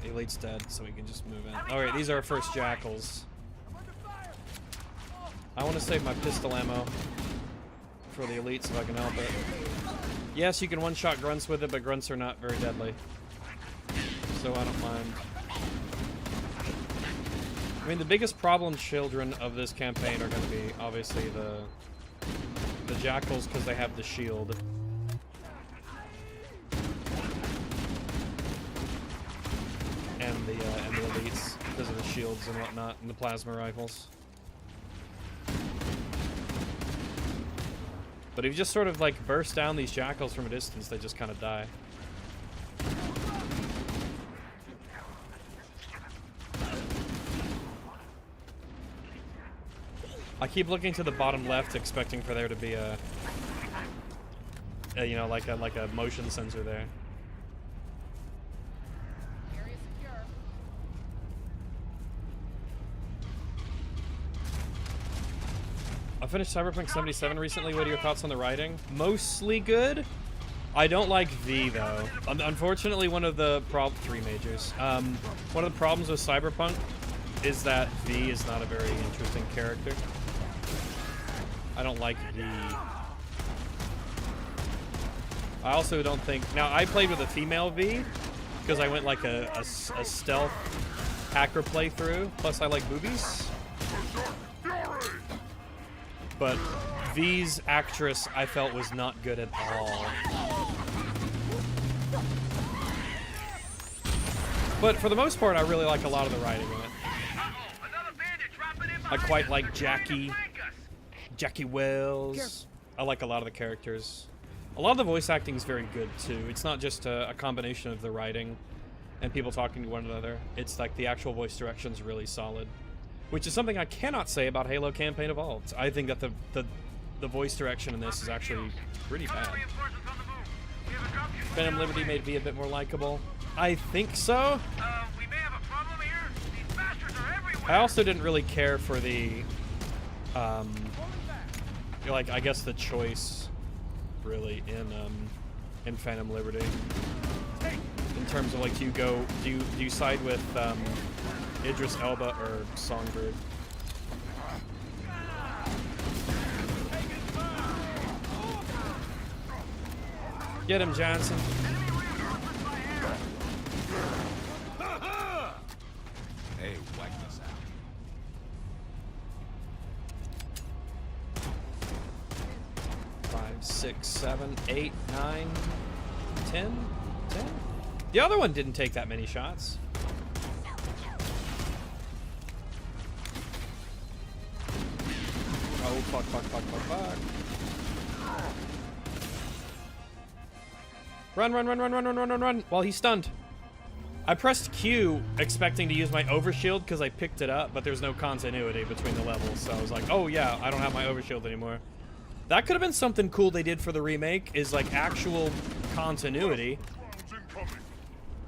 [SPEAKER 1] Elite's dead, so we can just move in. Alright, these are our first jackals. I want to save my pistol ammo for the elites if I can help it. Yes, you can one-shot grunts with it, but grunts are not very deadly. So I don't mind. I mean, the biggest problem children of this campaign are going to be, obviously, the jackals, because they have the shield. And the elites, because of the shields and whatnot, and the plasma rifles. But if you just sort of, like, burst down these jackals from a distance, they just kind of die. I keep looking to the bottom left, expecting for there to be a you know, like a motion sensor there. I finished Cyberpunk 77 recently. What are your thoughts on the writing? Mostly good. I don't like V, though. Unfortunately, one of the three majors. One of the problems with Cyberpunk is that V is not a very interesting character. I don't like V. I also don't think... Now, I played with a female V, because I went like a stealth hacker playthrough, plus I like boobies. But V's actress, I felt, was not good at all. But for the most part, I really like a lot of the writing in it. I quite like Jackie Wells. I like a lot of the characters. A lot of the voice acting is very good, too. It's not just a combination of the writing and people talking to one another. It's like the actual voice direction is really solid. Which is something I cannot say about Halo Campaign Evolved. I think that the voice direction in this is actually pretty bad. Phantom Liberty made V a bit more likable. I think so.
[SPEAKER 5] We may have a problem here. These bastards are everywhere.
[SPEAKER 1] I also didn't really care for the, like, I guess the choice, really, in Phantom Liberty. In terms of, like, do you side with, Idris Elba or Songbird? Get him, Johnson.
[SPEAKER 5] Hey, wipe us out.
[SPEAKER 1] 5, 6, 7, 8, 9, 10? 10? The other one didn't take that many shots. Oh, fuck. Run, while he's stunned. I pressed Q expecting to use my overshield because I picked it up, but there's no continuity between the levels, so I was like, oh yeah, I don't have my overshield anymore. That could have been something cool they did for the remake, is like actual continuity.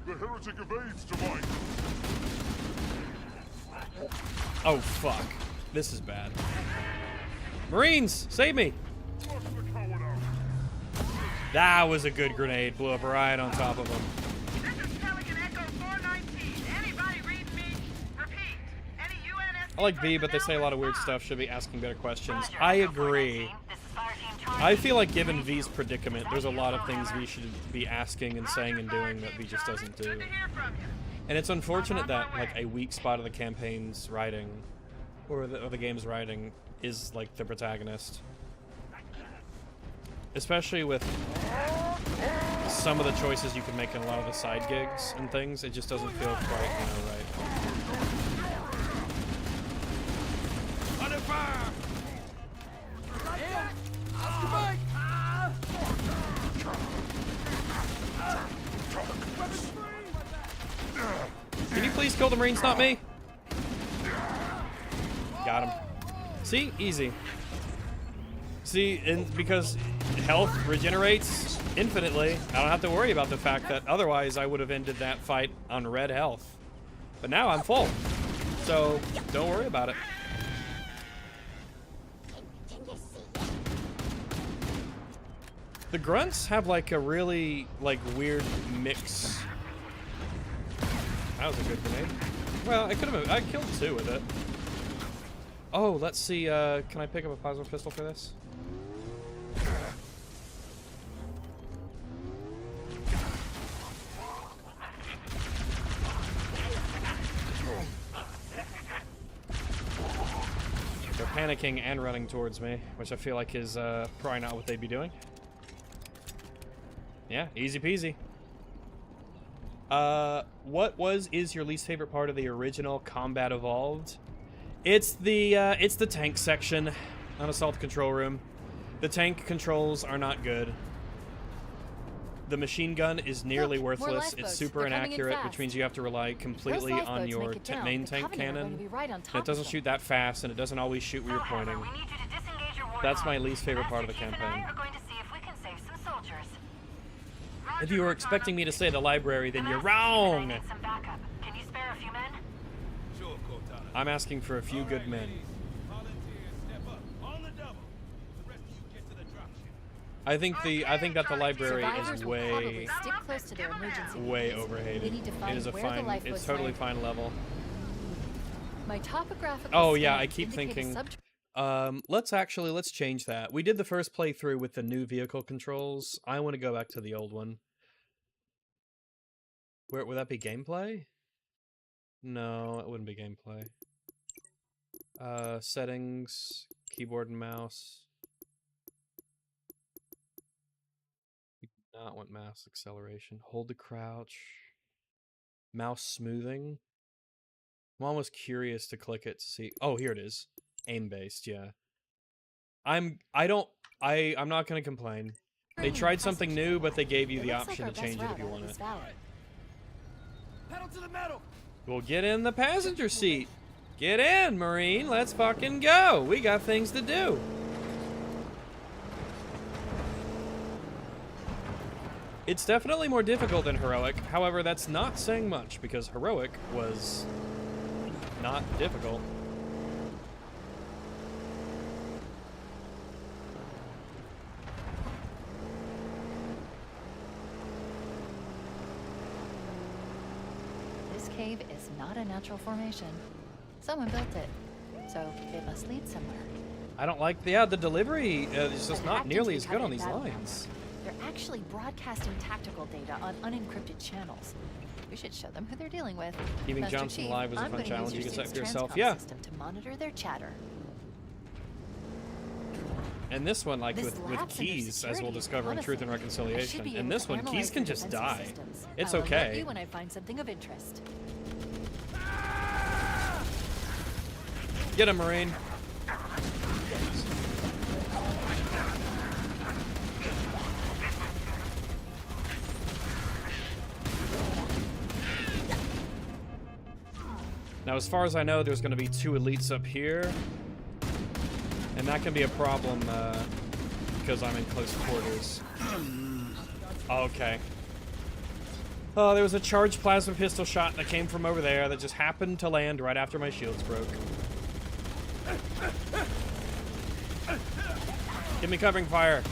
[SPEAKER 10] The heretic evades to mine.
[SPEAKER 1] Oh, fuck. This is bad. Marines, save me! That was a good grenade. Blew up right on top of him.
[SPEAKER 6] This is Pelican Echo 419. Anybody read me? Repeat. Any UNSC
[SPEAKER 1] I like V, but they say a lot of weird stuff. Should be asking better questions. I agree. I feel like given V's predicament, there's a lot of things V should be asking and saying and doing that V just doesn't do. And it's unfortunate that like a weak spot of the campaign's writing, or the game's writing, is like the protagonist. Especially with some of the choices you can make in a lot of the side gigs and things, it just doesn't feel quite, you know, right.
[SPEAKER 5] Under fire!
[SPEAKER 1] Can you please kill the Marines, not me? Got him. See? Easy. See, and because health regenerates infinitely, I don't have to worry about the fact that otherwise I would have ended that fight on red health. But now I'm full. So, don't worry about it. The grunts have like a really like weird mix. That was a good grenade. Well, I killed 2 with it. Oh, let's see, can I pick up a plasma pistol for this? They're panicking and running towards me, which I feel like is probably not what they'd be doing. Yeah, easy peasy. What is your least favorite part of the original Combat Evolved? It's the tank section on Assault Control Room. The tank controls are not good. The machine gun is nearly worthless. It's super inaccurate, which means you have to rely completely on your main tank cannon. And it doesn't shoot that fast, and it doesn't always shoot where you're pointing. That's my least favorite part of the campaign. If you were expecting me to say the library, then you're wrong! I'm asking for a few good men. I think that the library is way overhated. It is it's totally fine level.
[SPEAKER 3] My topographical
[SPEAKER 1] oh yeah, I keep thinking. Let's change that. We did the first playthrough with the new vehicle controls. I want to go back to the old one. Where would that be gameplay? No, it wouldn't be gameplay. Settings, keyboard and mouse. We do not want mouse acceleration. Hold to crouch. Mouse smoothing. I'm almost curious to click it to see. Oh, here it is. Aim based, yeah. I'm not gonna complain. They tried something new, but they gave you the option to change it if you want it.
[SPEAKER 6] Pedal to the metal.
[SPEAKER 1] We'll get in the passenger seat. Get in, Marine. Let's fucking go. We got things to do. It's definitely more difficult than Heroic. However, that's not saying much because Heroic was not difficult.
[SPEAKER 3] This cave is not a natural formation. Someone built it, so it must lead somewhere.
[SPEAKER 1] I don't like the delivery is just not nearly as good on these lines.
[SPEAKER 3] They're actually broadcasting tactical data on unencrypted channels. We should show them who they're dealing with.
[SPEAKER 1] Keeping
[SPEAKER 3] Master
[SPEAKER 1] Johnson
[SPEAKER 3] Chief,
[SPEAKER 1] alive was a
[SPEAKER 3] I'm
[SPEAKER 1] fun
[SPEAKER 3] gonna
[SPEAKER 1] challenge
[SPEAKER 3] use
[SPEAKER 1] you can
[SPEAKER 3] your
[SPEAKER 1] set for
[SPEAKER 3] suit's
[SPEAKER 1] yourself.
[SPEAKER 3] transcom
[SPEAKER 1] Yeah.
[SPEAKER 3] system to monitor their chatter.
[SPEAKER 1] And this one, like
[SPEAKER 3] This
[SPEAKER 1] with
[SPEAKER 3] lapse in their
[SPEAKER 1] keys, as we'll
[SPEAKER 3] security,
[SPEAKER 1] discover in Truth and
[SPEAKER 3] honestly, I should
[SPEAKER 1] Reconciliation.
[SPEAKER 3] be
[SPEAKER 1] And
[SPEAKER 3] able
[SPEAKER 1] this
[SPEAKER 3] to
[SPEAKER 1] one,
[SPEAKER 3] analyze
[SPEAKER 1] keys can
[SPEAKER 3] their
[SPEAKER 1] just
[SPEAKER 3] defensive
[SPEAKER 1] die.
[SPEAKER 3] systems.
[SPEAKER 1] It's
[SPEAKER 3] I'll alert
[SPEAKER 1] okay.
[SPEAKER 3] you when I find something of interest.
[SPEAKER 1] Get him, Marine. Now, as far as I know, there's going to be 2 elites up here. And that can be a problem because I'm in close quarters. Okay. Oh, there was a charged plasma pistol shot that came from over there that just happened to land right after my shields broke. Give me covering fire.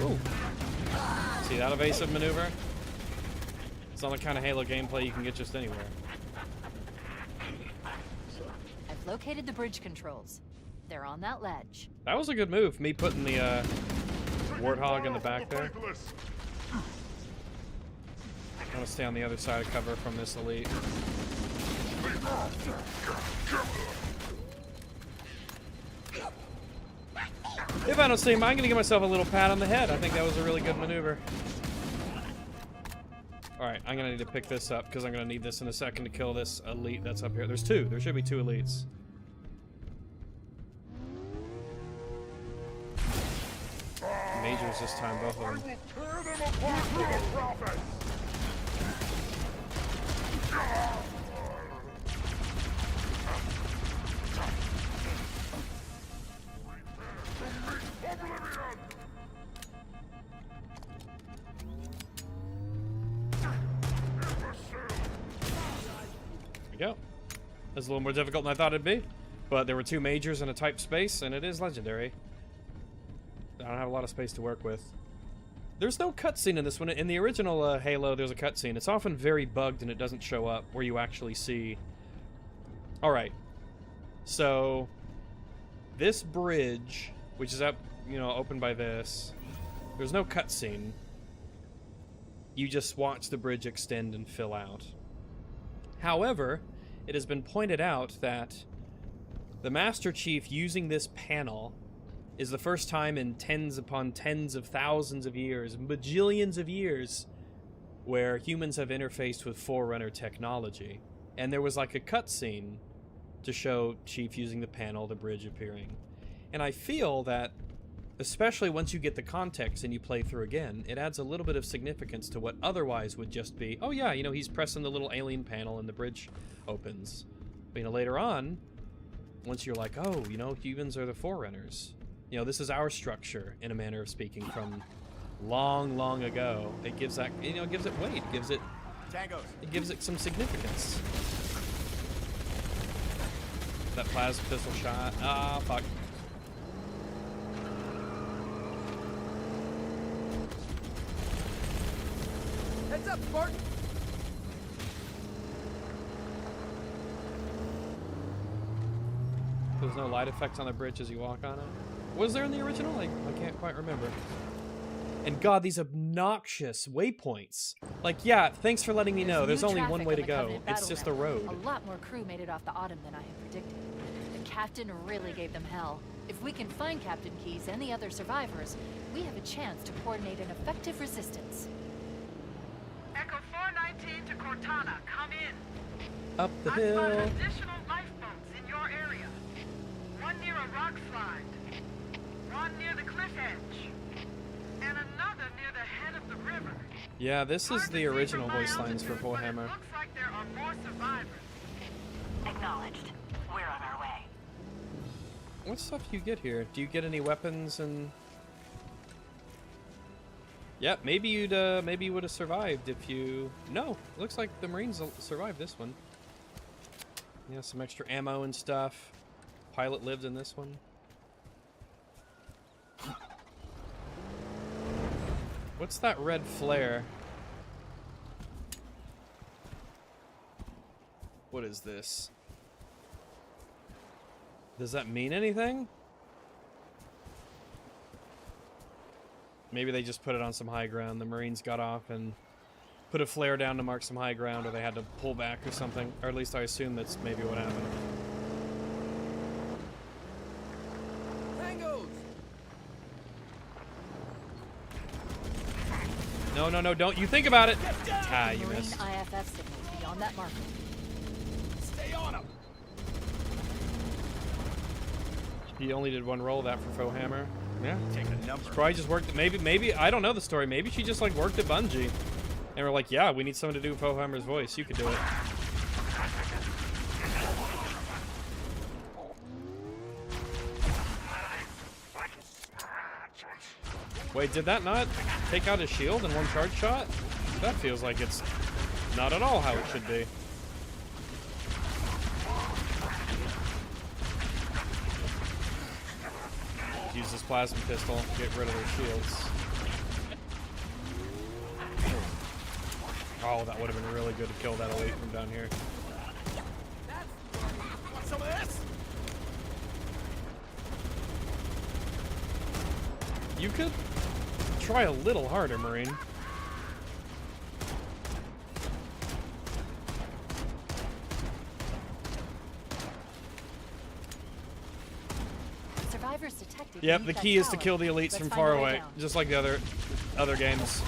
[SPEAKER 1] Ooh. See that evasive maneuver? It's not the kind of Halo gameplay you can get just anywhere.
[SPEAKER 3] I've located the bridge controls. They're on that ledge.
[SPEAKER 1] That was a good move, me putting the Warthog in the back there. I'm gonna stay on the other side of cover from this elite. If I don't see him, I'm gonna give myself a little pat on the head. I think that was a really good maneuver. Alright, I'm gonna need to pick this up because I'm gonna need this in a second to kill this elite that's up here. There's two. There should be two elites. Majors this time, both of them. There we go. That's a little more difficult than I thought it'd be, but there were two majors in a type space, and it is legendary. I don't have a lot of space to work with. There's no cutscene in this one. In the original Halo, there's a cutscene. It's often very bugged and it doesn't show up where you actually see... Alright. So, this bridge, which is up, you know, open by this, there's no cutscene. You just watch the bridge extend and fill out. However, it has been pointed out that the Master Chief using this panel is the first time in tens upon tens of thousands of years, bajillions of years, where humans have interfaced with Forerunner technology. And there was like a cutscene to show Chief using the panel, the bridge appearing. And I feel that, especially once you get the context and you play through again, it adds a little bit of significance to what otherwise would just be, oh yeah, you know, he's pressing the little alien panel and the bridge opens. But, you know, later on, once you're like, oh, you know, humans are the Forerunners. You know, this is our structure, in a manner of speaking, from long, long ago. It gives that, you know, it gives it weight, it gives it some significance. That plasma pistol shot. Ah, fuck.
[SPEAKER 6] Heads up, Spartan!
[SPEAKER 1] There's no light effect on the bridge as you walk on it. Was there in the original? I can't quite remember. And God, these obnoxious waypoints. Like, yeah, thanks for letting me know. There's only one way to go. It's just the road.
[SPEAKER 3] A lot more crew made it off the Autumn than I had predicted. The captain really gave them hell. If we can find Captain Keyes and the other survivors, we have a chance to coordinate an effective resistance.
[SPEAKER 11] Echo 419 to Cortana, come in.
[SPEAKER 1] Up the
[SPEAKER 11] I've spotted
[SPEAKER 1] hill.
[SPEAKER 11] additional lifeboats in your area. One near a rock slide. One near the cliff edge. And another near the head of the river.
[SPEAKER 1] Yeah, this is the original voice lines for Warhammer.
[SPEAKER 11] Looks like there are more survivors.
[SPEAKER 4] Acknowledged. We're on our way.
[SPEAKER 1] What stuff do you get here? Do you get any weapons and... Yeah, maybe you would have survived if you... No, looks like the Marines survived this one. Yeah, some extra ammo and stuff. Pilot lived in this one. What's that red flare? What is this? Does that mean anything? Maybe they just put it on some high ground. The Marines got off and put a flare down to mark some high ground, or they had to pull back or something. Or at least I assume that's maybe what happened.
[SPEAKER 6] Tangos!
[SPEAKER 1] No, no, no, don't you think about it! Ah, you
[SPEAKER 3] Marine
[SPEAKER 1] missed.
[SPEAKER 3] IFF signals beyond that marker.
[SPEAKER 6] Stay on him!
[SPEAKER 1] He only did one roll of that for Faux Hammer. Yeah.
[SPEAKER 5] Take a number.
[SPEAKER 1] Probably just worked. Maybe I don't know the story. Maybe she just like worked at Bungie, and we're like, yeah, we need someone to do Faux Hammer's voice. You could do it. Wait, did that not take out his shield in one charge shot? That feels like it's not at all how it should be. Use this plasma pistol, get rid of their shields. Oh, that would have been really good to kill that elite from down here.
[SPEAKER 6] Want some of this?
[SPEAKER 1] You could try a little harder, Marine.
[SPEAKER 3] Survivors detected.
[SPEAKER 1] Yep, the key is to kill the elites from far away, just like the other games.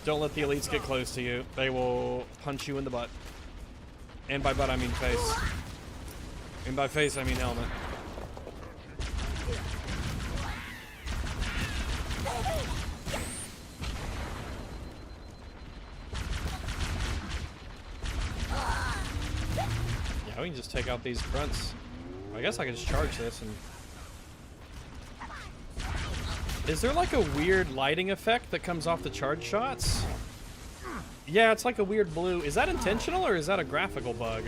[SPEAKER 1] Don't let the elites get close to you. They will punch you in the butt. And by butt, I mean face. And by face, I mean helmet. Yeah, we can just take out these grunts. I guess I can just charge this and... Is there like a weird lighting effect that comes off the charge shots? Yeah, it's like a weird blue. Is that intentional or is that a graphical bug?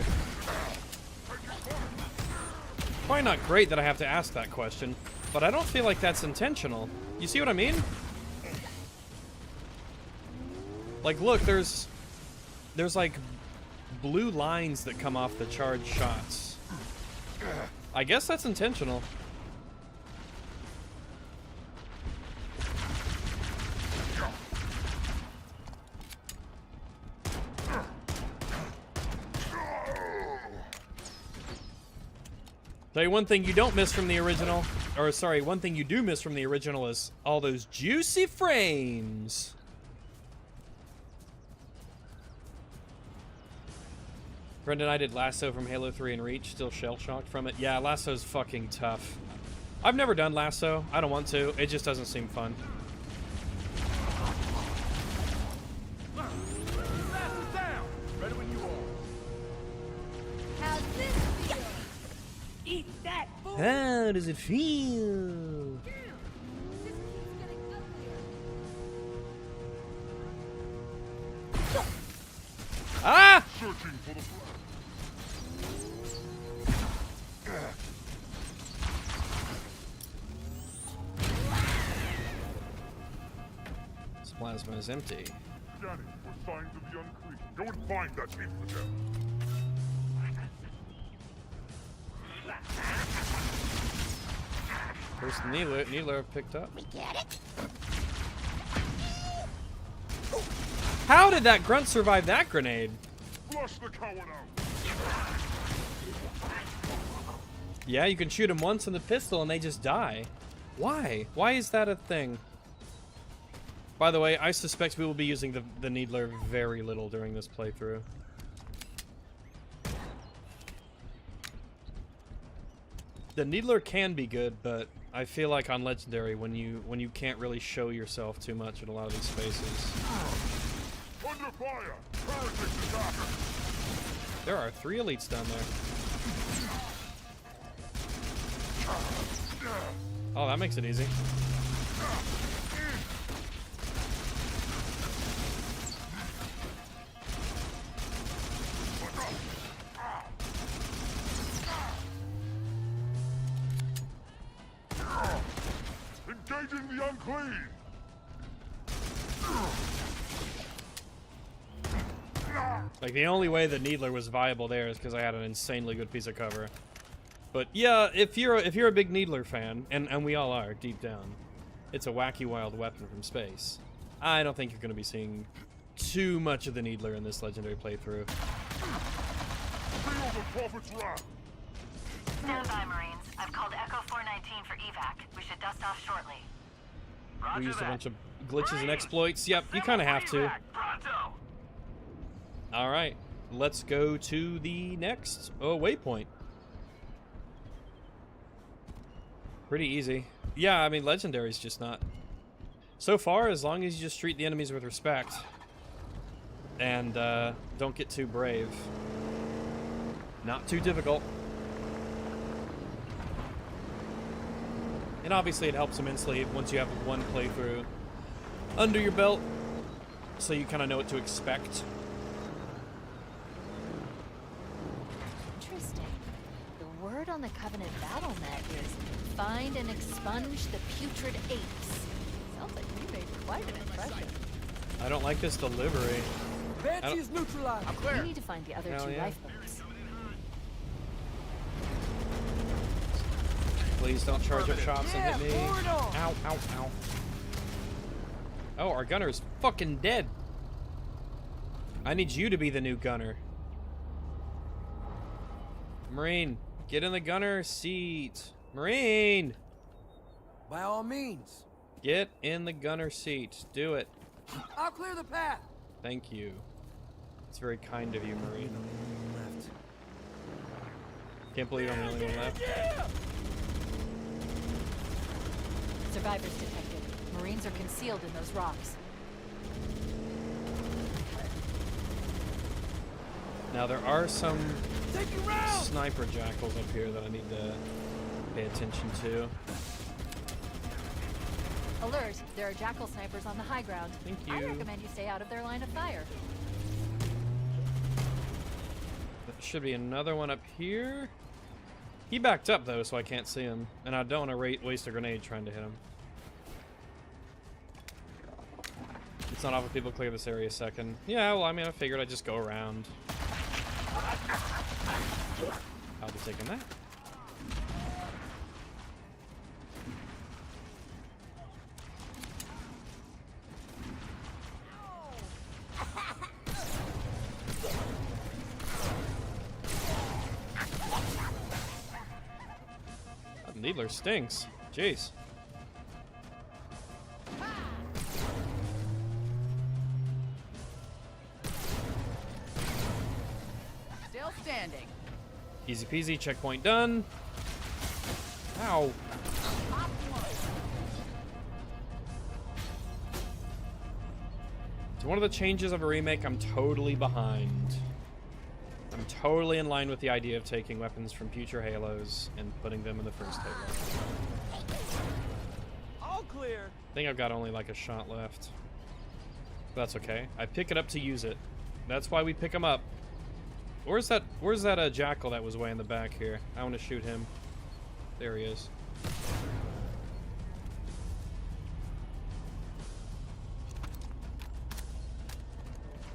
[SPEAKER 1] Probably not great that I have to ask that question, but I don't feel like that's intentional. You see what I mean? Like, look, there's like blue lines that come off the charge shots. I guess that's intentional. Tell you one thing you don't miss from the original, or sorry, one thing you do miss from the original is all those juicy frames. Brendan and I did Lasso from Halo 3 and Reach, still shell-shocked from it. Yeah, Lasso's fucking tough. I've never done Lasso. I don't want to. It just doesn't seem fun.
[SPEAKER 6] Ready when you are.
[SPEAKER 11] How's this feel? Eat that food.
[SPEAKER 1] How does it feel? Ah!
[SPEAKER 10] Searching for the
[SPEAKER 1] This plasma is empty.
[SPEAKER 10] Scanning for signs of the unclean. Go and find that infidel.
[SPEAKER 1] Where's the Needler picked up?
[SPEAKER 11] We get it?
[SPEAKER 1] How did that grunt survive that grenade?
[SPEAKER 10] Flush the coward out.
[SPEAKER 1] Yeah, you can shoot them once in the pistol and they just die. Why? Why is that a thing? By the way, I suspect we will be using the Needler very little during this playthrough. The Needler can be good, but I feel like on Legendary, when you can't really show yourself too much in a lot of these spaces.
[SPEAKER 10] Under fire! Heretics attack!
[SPEAKER 1] There are 3 elites down there. Oh, that makes it easy.
[SPEAKER 10] Engaging the unclean!
[SPEAKER 1] Like, the only way the Needler was viable there is because I had an insanely good piece of cover. But yeah, if you're a big Needler fan, and we all are deep down, it's a wacky wild weapon from space. I don't think you're going to be seeing too much of the Needler in this Legendary playthrough.
[SPEAKER 10] Feel the prophet's wrath!
[SPEAKER 4] Stand by, Marines. I've called Echo 419 for evac. We should dust off shortly.
[SPEAKER 1] We used a bunch of glitches and exploits. Yep, you kind of have to. Alright, let's go to the next waypoint. Pretty easy. Yeah, I mean, Legendary's just not... So far, as long as you just treat the enemies with respect and don't get too brave. Not too difficult. And obviously it helps immensely once you have one playthrough under your belt, so you kind of know what to expect.
[SPEAKER 3] Interesting. The word on the Covenant battle net is find and expunge the putrid apes. Sounds like you made quite an impression.
[SPEAKER 1] I don't like this delivery.
[SPEAKER 7] Banshee is neutralized. I'm clear.
[SPEAKER 3] We need to find the other
[SPEAKER 1] Hell
[SPEAKER 3] two
[SPEAKER 1] yeah.
[SPEAKER 3] lifeboats.
[SPEAKER 1] Please don't charge up shots and hit me.
[SPEAKER 7] forward on.
[SPEAKER 1] Ow, ow, ow. Oh, our gunner's fucking dead. I need you to be the new gunner. Marine, get in the gunner seat. Marine!
[SPEAKER 7] By all means.
[SPEAKER 1] Get in the gunner seat. Do it.
[SPEAKER 7] I'll clear the path.
[SPEAKER 1] Thank you. It's very kind of you, Marine.
[SPEAKER 7] Left.
[SPEAKER 1] Can't believe I'm the only one left.
[SPEAKER 3] Survivors detected. Marines are concealed in those rocks.
[SPEAKER 1] Now there are some
[SPEAKER 7] Take you round.
[SPEAKER 1] sniper jackals up here that I need to pay attention to.
[SPEAKER 3] Alert! There are jackal snipers on the high ground.
[SPEAKER 1] Thank
[SPEAKER 3] I
[SPEAKER 1] you.
[SPEAKER 3] recommend you stay out of their line of fire.
[SPEAKER 1] There should be another one up here. He backed up though, so I can't see him, and I don't want to waste a grenade trying to hit him. It's not often people clear this area a second. Yeah, well, I mean, I figured I'd just go around. I'll be taking that. That needler stinks. Jeez.
[SPEAKER 8] Still standing.
[SPEAKER 1] Easy peasy, checkpoint done. Ow. So one of the changes of a remake I'm totally behind. I'm totally in line with the idea of taking weapons from future Halos and putting them in the first Halo.
[SPEAKER 7] All clear.
[SPEAKER 1] I think I've got only like a shot left. But that's okay. I pick it up to use it. That's why we pick them up. Where's that jackal that was way in the back here? I want to shoot him. There he is.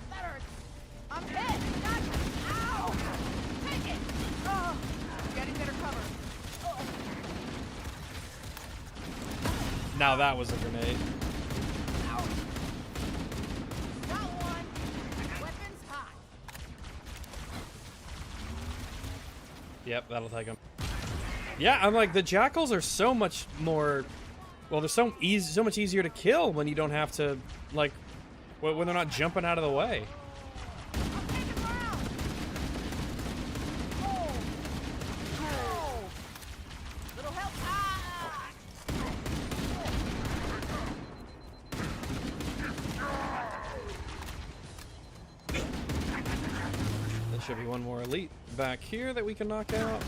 [SPEAKER 8] That hurts. I'm hit. Ow! Take it. Oh, getting better cover.
[SPEAKER 1] Now that was a grenade.
[SPEAKER 8] Ouch. Got one. Weapons hot.
[SPEAKER 1] Yep, that'll take him. Yeah, I'm like, the jackals are so much more... Well, they're so much easier to kill when you don't have to, like, when they're not jumping out of the way.
[SPEAKER 8] I'm taking ground. Oh. Oh. Little help. Ah.
[SPEAKER 1] There should be one more elite back here that we can knock out.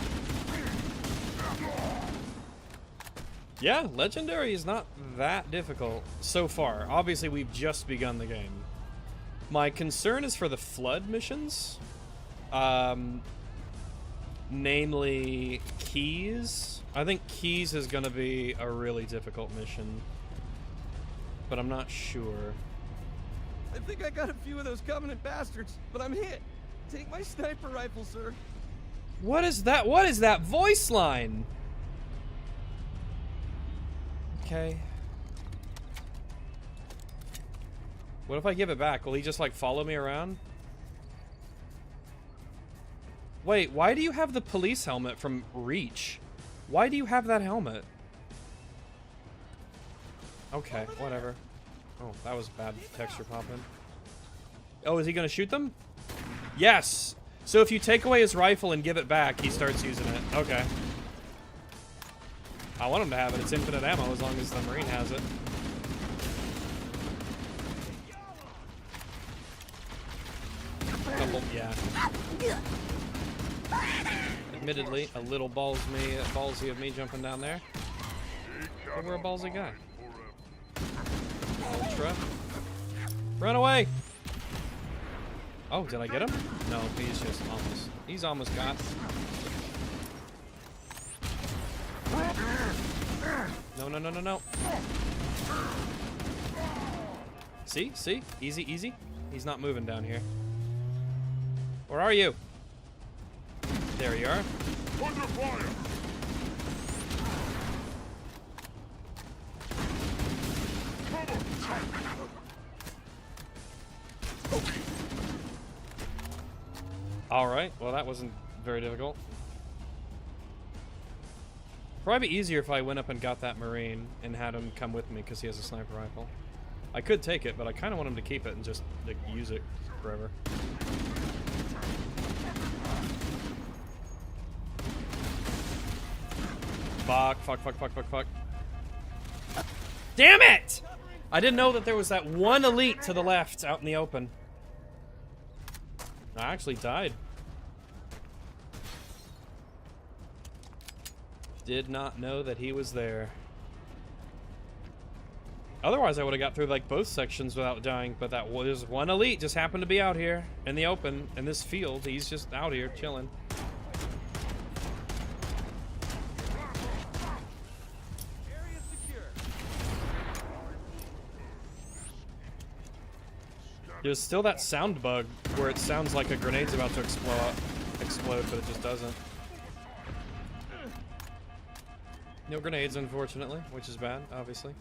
[SPEAKER 1] Yeah, Legendary is not that difficult so far. Obviously, we've just begun the game. My concern is for the Flood missions. Namely, Keys. I think Keys is going to be a really difficult mission. But I'm not sure.
[SPEAKER 7] I think I got a few of those Covenant bastards, but I'm hit. Take my sniper rifle, sir.
[SPEAKER 1] What is that? What is that voice line? Okay. What if I give it back? Will he just, like, follow me around? Wait, why do you have the police helmet from Reach? Why do you have that helmet? Okay, whatever. Oh, that was bad texture popping. Oh, is he gonna shoot them? Yes! So if you take away his rifle and give it back, he starts using it. Okay. I want him to have it. It's infinite ammo as long as the Marine has it. Couple, yeah. Admittedly, a little ballsy of me jumping down there. But we're a ballsy guy. Ultra. Run away! Oh, did I get him? No, he's just almost. He's almost got. No, no, no, no, no. See? See? Easy, easy. He's not moving down here. Where are you? There you are.
[SPEAKER 10] Under fire!
[SPEAKER 1] Alright, well that wasn't very difficult. Probably be easier if I went up and got that Marine and had him come with me because he has a sniper rifle. I could take it, but I kind of want him to keep it and just like, use it forever. Fuck, fuck, fuck, fuck, fuck, fuck. Damn it! I didn't know that there was that one elite to the left out in the open. I actually died. Did not know that he was there. Otherwise, I would have got through like both sections without dying, but that was one elite just happened to be out here in the open in this field. He's just out here chilling.
[SPEAKER 6] Area secure.
[SPEAKER 1] There's still that sound bug where it sounds like a grenade's about to explode, but it just doesn't. No grenades, unfortunately, which is bad, obviously.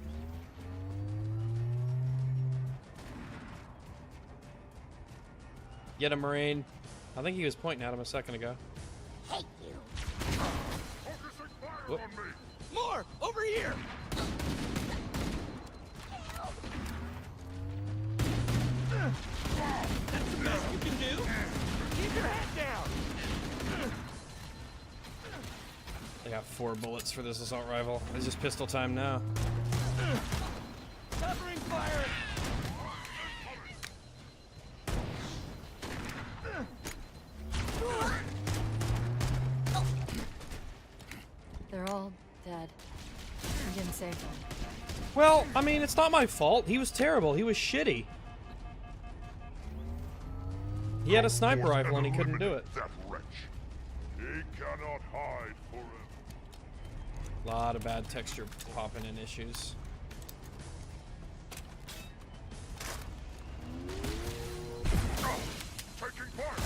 [SPEAKER 1] Get a Marine. I think he was pointing at him a second ago.
[SPEAKER 8] Hate you.
[SPEAKER 10] Focusing fire
[SPEAKER 1] Whoop.
[SPEAKER 10] on me!
[SPEAKER 6] More! Over here! That's the best you can do? Keep your head down!
[SPEAKER 1] I got 4 bullets for this assault rifle. It's just pistol time now.
[SPEAKER 6] Covering fire!
[SPEAKER 3] They're all dead. You didn't save them.
[SPEAKER 1] Well, I mean, it's not my fault. He was terrible. He was shitty. He had a sniper rifle and he couldn't do it.
[SPEAKER 10] That wretch. He cannot hide forever.
[SPEAKER 1] A lot of bad texture popping in issues.
[SPEAKER 10] Taking fire!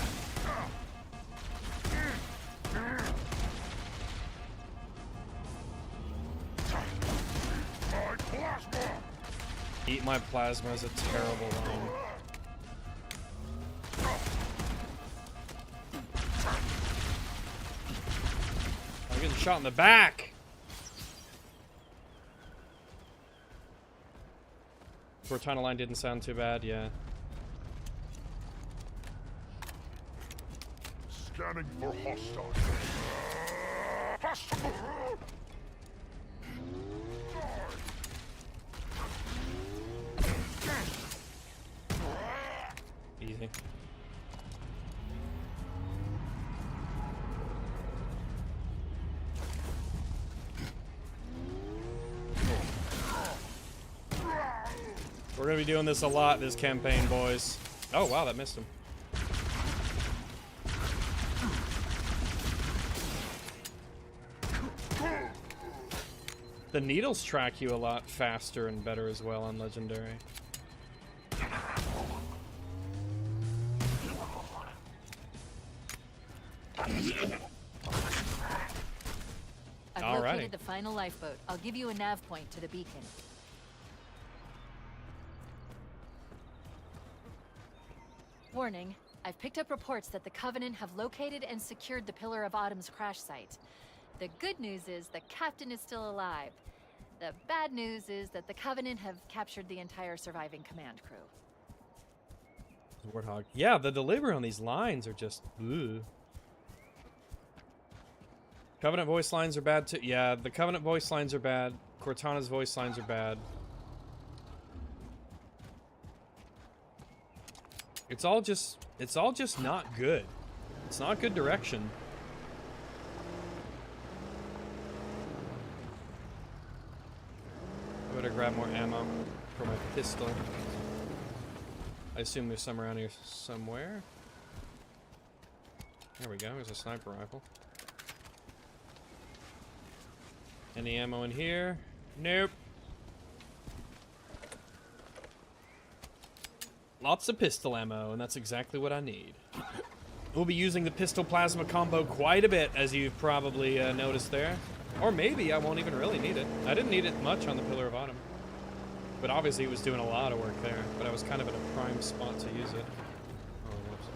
[SPEAKER 10] My plasma!
[SPEAKER 1] Eat my plasma is a terrible line. I'm getting shot in the back! Cortana line didn't sound too bad, yeah.
[SPEAKER 10] Scanning for hostiles. Hostile!
[SPEAKER 1] Easy. We're gonna be doing this a lot this campaign, boys. Oh wow, that missed him. The needles track you a lot faster and better as well on Legendary.
[SPEAKER 3] I've
[SPEAKER 1] Alrighty.
[SPEAKER 3] located the final lifeboat. I'll give you a nav point to the beacon. Warning, I've picked up reports that the Covenant have located and secured the Pillar of Autumn's crash site. The good news is the captain is still alive. The bad news is that the Covenant have captured the entire surviving command crew.
[SPEAKER 1] Warthog. Yeah, the delivery on these lines are just ooh. Covenant voice lines are bad too. Yeah, the Covenant voice lines are bad. Cortana's voice lines are bad. It's all just not good. It's not good direction. grab more ammo for my pistol. I assume there's some around here somewhere. There we go, there's a sniper rifle. Any ammo in here? Nope. Lots of pistol ammo, and that's exactly what I need. We'll be using the pistol plasma combo quite a bit, as you've probably noticed there. Or maybe I won't even really need it. I didn't need it much on the Pillar of Autumn. But obviously it was doing a lot of work there. But I was kind of in a prime spot to use it. Oh, whoops.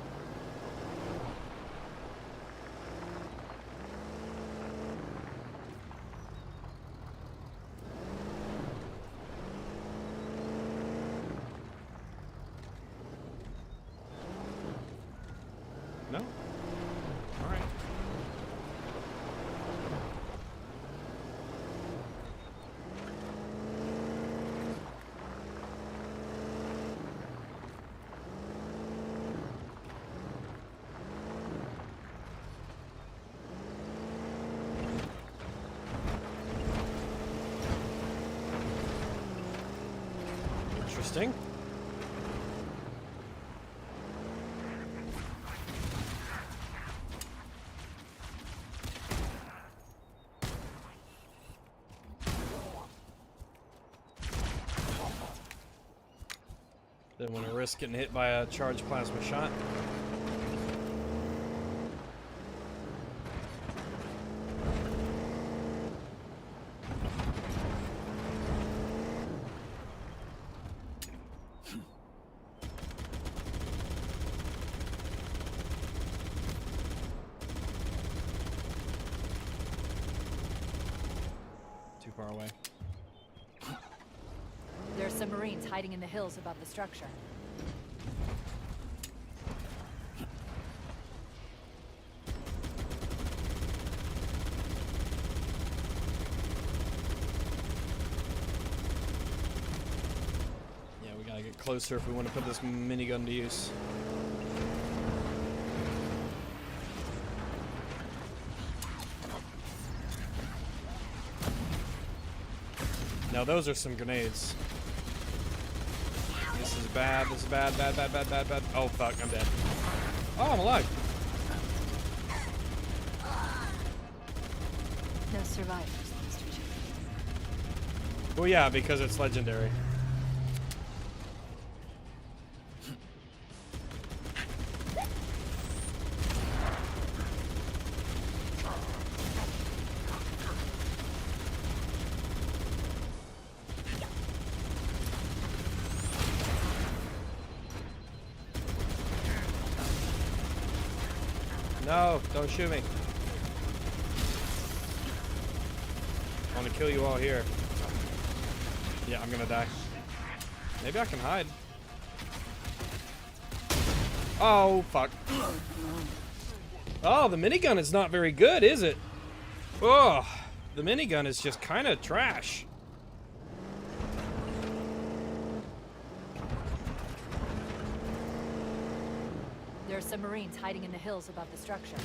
[SPEAKER 1] No? Alright. Interesting. Didn't want to risk getting hit by a charged plasma shot. Too far away.
[SPEAKER 3] There are some Marines hiding in the hills above the structure.
[SPEAKER 1] Yeah, we gotta get closer if we want to put this minigun to use. Now those are some grenades. This is bad, this is bad, bad, bad, bad, bad, bad. Oh fuck, I'm dead. Oh, I'm alive.
[SPEAKER 3] No survivors, Mr. Chief.
[SPEAKER 1] Well, yeah, because it's legendary. No, don't shoot me. I want to kill you all here. Yeah, I'm gonna die. Maybe I can hide. Oh, fuck. Oh, the minigun is not very good, is it? Oh, the minigun is just kind of trash.
[SPEAKER 3] There are some Marines hiding in the hills above the structure.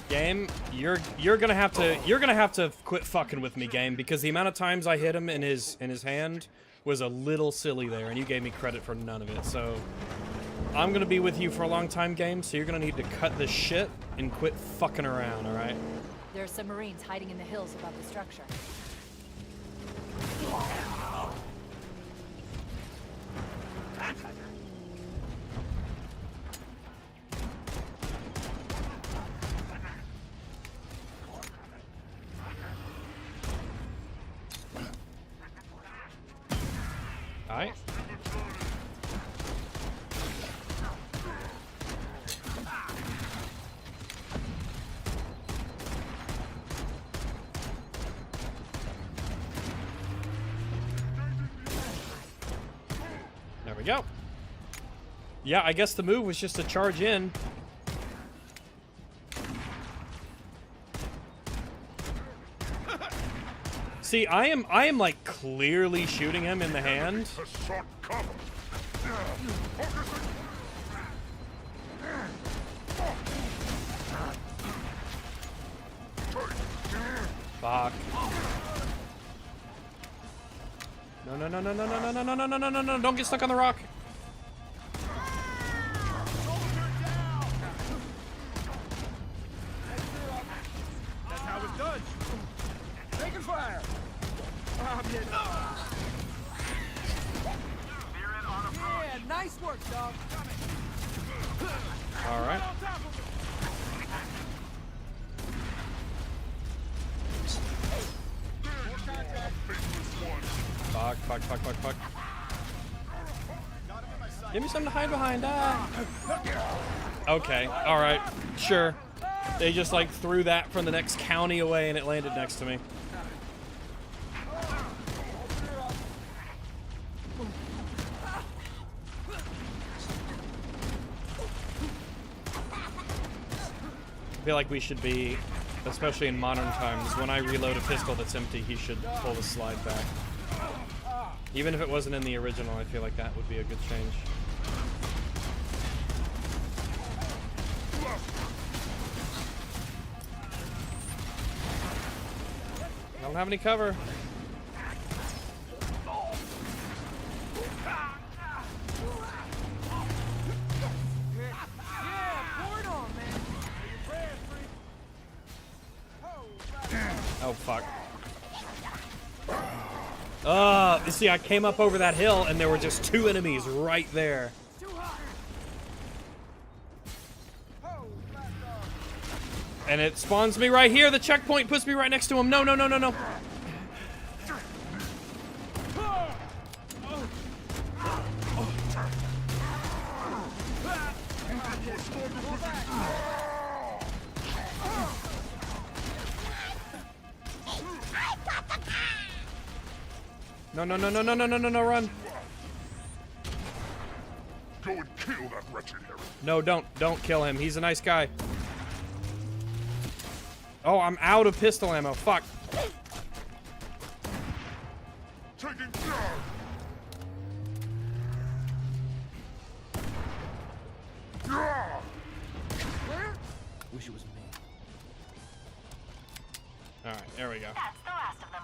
[SPEAKER 1] Game, you're gonna have to quit fucking with me, game, because the amount of times I hit him in his hand was a little silly there, and you gave me credit for none of it. So I'm gonna be with you for a long time, game. So you're gonna need to cut this shit and quit fucking around, all right?
[SPEAKER 3] There are some Marines hiding in the hills above the structure.
[SPEAKER 1] All right. There we go. Yeah, I guess the move was just to charge in. See, I am like clearly shooting him in the hand. Fuck. No, no, no, no, no, no, no, no, no, no, no, no, no, don't get stuck on the rock.
[SPEAKER 6] That's how it's done. Taking fire. Yeah, nice work, dog.
[SPEAKER 1] All right. Fuck, fuck, fuck, fuck, fuck. Give me something to hide behind. Okay, alright, sure. They just like threw that from the next county away and it landed next to me. I feel like we should be, especially in modern times, when I reload a pistol that's empty, he should pull the slide back. Even if it wasn't in the original, I feel like that would be a good change. I don't have any cover. Oh, fuck. You see, I came up over that hill and there were just 2 enemies right there. And it spawns me right here. The checkpoint puts me right next to him. No, no, no, no, no. No, no, no, no, no, no, no, no, no, run.
[SPEAKER 10] Go and kill that wretched Harry.
[SPEAKER 1] No, don't kill him. He's a nice guy. Oh, I'm out of pistol ammo. Fuck.
[SPEAKER 10] Taking fire.
[SPEAKER 6] Wish it was me.
[SPEAKER 1] Alright, there we go.
[SPEAKER 8] That's the last of them.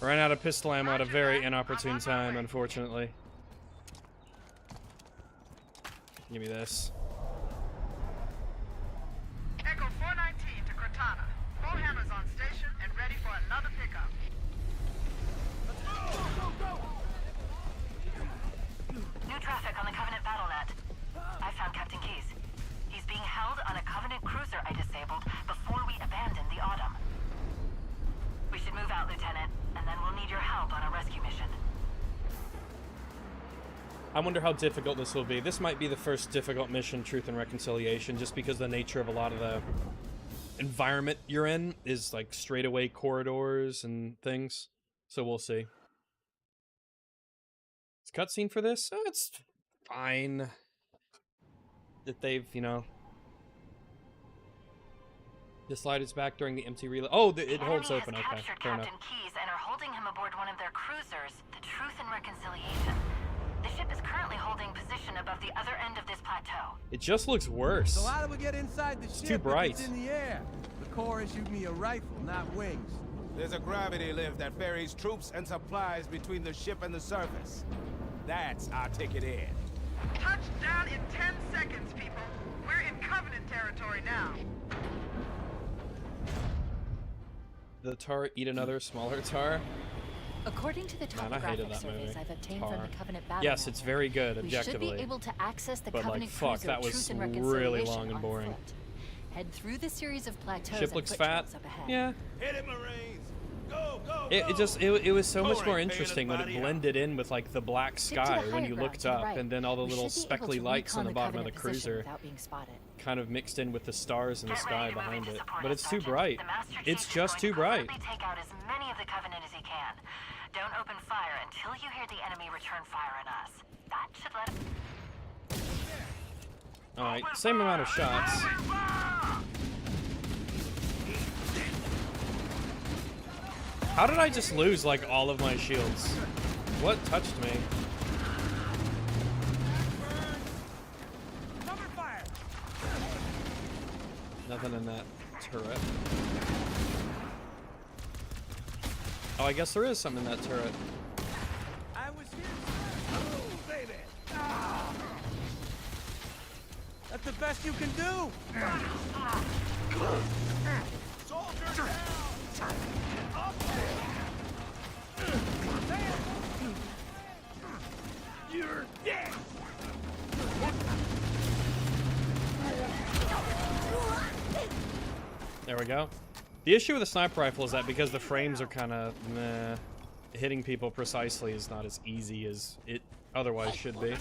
[SPEAKER 1] Ran out of pistol ammo at a very inopportune time, unfortunately. Give me this.
[SPEAKER 11] Echo 419 to Cortana. Bullhammer's on station and ready for another pickup.
[SPEAKER 8] New traffic on the Covenant BattleNet. I found Captain Keyes. He's being held on a Covenant cruiser I disabled before we abandoned the Autumn. We should move out, Lieutenant, and then we'll need your help on a rescue mission.
[SPEAKER 1] I wonder how difficult this will be. This might be the first difficult mission, Truth and Reconciliation, just because the nature of a lot of the environment you're in is like straightaway corridors and things. So we'll see. It's cutscene for this? Oh, it's fine. That they've, you know... The slide is back during the empty reload. Oh, it holds open. Okay,
[SPEAKER 8] captured
[SPEAKER 1] fair enough.
[SPEAKER 8] Captain Keyes and are holding him aboard one of their cruisers, the Truth and Reconciliation. The ship is currently holding position above the other end of this plateau.
[SPEAKER 1] It just looks worse.
[SPEAKER 6] So how do we get inside the
[SPEAKER 1] It's
[SPEAKER 6] ship?
[SPEAKER 1] too bright.
[SPEAKER 6] If it's in the air. The Corps issued me a rifle, not wings.
[SPEAKER 5] There's a gravity lift that ferries troops and supplies between the ship and the surface. That's our ticket in.
[SPEAKER 11] Touchdown in 10 seconds, people. We're in Covenant territory now.
[SPEAKER 1] The tar eat another smaller tar.
[SPEAKER 3] According to the
[SPEAKER 1] Man, I hated
[SPEAKER 3] topographic
[SPEAKER 1] that
[SPEAKER 3] surveys
[SPEAKER 1] movie.
[SPEAKER 3] I've obtained
[SPEAKER 1] Tar.
[SPEAKER 3] from the Covenant battle
[SPEAKER 1] Yes, it's very good
[SPEAKER 3] we should
[SPEAKER 1] objectively.
[SPEAKER 3] be able to access the
[SPEAKER 1] But, like,
[SPEAKER 3] Covenant
[SPEAKER 1] fuck,
[SPEAKER 3] cruiser
[SPEAKER 1] that was
[SPEAKER 3] Truth and
[SPEAKER 1] really
[SPEAKER 3] Reconciliation
[SPEAKER 1] long and
[SPEAKER 3] on
[SPEAKER 1] boring.
[SPEAKER 3] foot. Head through the series of plateaus
[SPEAKER 1] Ship
[SPEAKER 3] and
[SPEAKER 1] looks
[SPEAKER 3] foot
[SPEAKER 1] fat.
[SPEAKER 3] trails up ahead.
[SPEAKER 1] Yeah.
[SPEAKER 5] Hit it, Marines! Go, go,
[SPEAKER 1] It was so much
[SPEAKER 5] Tor
[SPEAKER 1] more
[SPEAKER 5] ain't paying
[SPEAKER 1] interesting when it
[SPEAKER 5] anybody out.
[SPEAKER 1] blended in with like the black
[SPEAKER 3] Stick to the
[SPEAKER 1] sky when
[SPEAKER 3] higher
[SPEAKER 1] you
[SPEAKER 3] ground
[SPEAKER 1] looked
[SPEAKER 3] to the
[SPEAKER 1] up,
[SPEAKER 3] right.
[SPEAKER 1] and then all the
[SPEAKER 3] We
[SPEAKER 1] little
[SPEAKER 3] should be able
[SPEAKER 1] speckly
[SPEAKER 3] to
[SPEAKER 1] lights on
[SPEAKER 3] recon
[SPEAKER 1] the bottom of the
[SPEAKER 3] Covenant position
[SPEAKER 1] cruiser
[SPEAKER 3] without being spotted.
[SPEAKER 1] kind of mixed in with the stars in the
[SPEAKER 8] Get
[SPEAKER 1] sky
[SPEAKER 8] ready to move
[SPEAKER 1] behind
[SPEAKER 8] into
[SPEAKER 1] it.
[SPEAKER 8] support
[SPEAKER 1] But
[SPEAKER 8] of
[SPEAKER 1] it's too
[SPEAKER 8] Sergeant.
[SPEAKER 1] bright.
[SPEAKER 8] The Master Chief
[SPEAKER 1] It's
[SPEAKER 8] is
[SPEAKER 1] just
[SPEAKER 8] going
[SPEAKER 1] too
[SPEAKER 8] to
[SPEAKER 1] bright.
[SPEAKER 8] hurriedly take out as many of the Covenant as he can. Don't open fire until you hear the enemy return fire on us. That should let him...
[SPEAKER 1] Alright, same amount of shots. How did I just lose, like, all of my shields? What touched me? Nothing in that turret. Oh, I guess there is something in that turret.
[SPEAKER 6] I was here. Oh, baby. Ah. That's the best you can do. Soldier down. Up there. You're dead.
[SPEAKER 1] There we go. The issue with the sniper rifle is that because the frames are kind of meh, hitting people precisely is not as easy as it otherwise should be.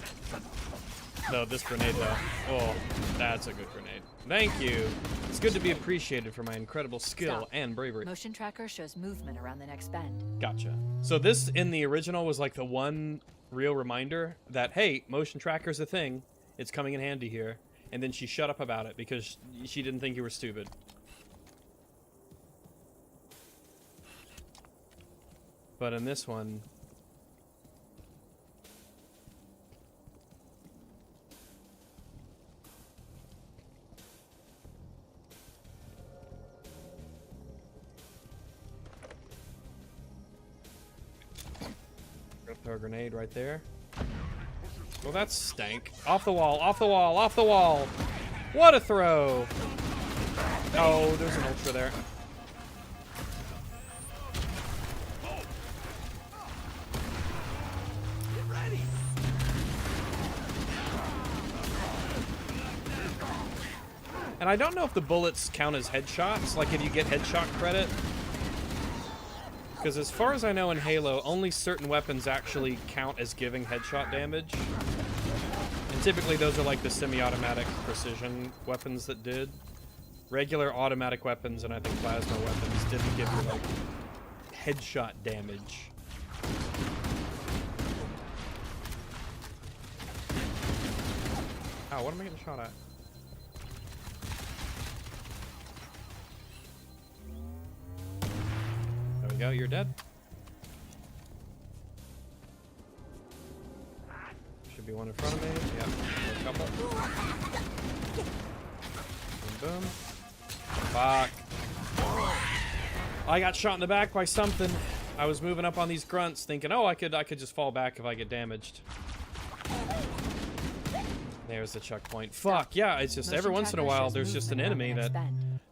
[SPEAKER 1] No, this grenade though. Oh, that's a good grenade. Thank you. It's good to be appreciated for my incredible skill and bravery.
[SPEAKER 3] Motion tracker shows movement around the next bend.
[SPEAKER 1] Gotcha. So this in the original was like the one real reminder that, hey, motion tracker's a thing. It's coming in handy here. And then she shut up about it because she didn't think you were stupid. But in this one... Throw a grenade right there. Well, that stank. Off the wall, off the wall, off the wall! What a throw! Oh, there's an ultra there. And I don't know if the bullets count as headshots, like if you get headshot credit. Because as far as I know in Halo, only certain weapons actually count as giving headshot damage. And typically those are like the semi-automatic precision weapons that did. Regular automatic weapons and I think plasma weapons didn't give you like headshot damage. Ow, what am I getting shot at? There we go, you're dead. Should be one in front of me. Yep, a couple. Boom, boom. Fuck. I got shot in the back by something. I was moving up on these grunts thinking, oh, I could just fall back if I get damaged. There's the checkpoint. Fuck, yeah, it's just every once in a while there's just an enemy that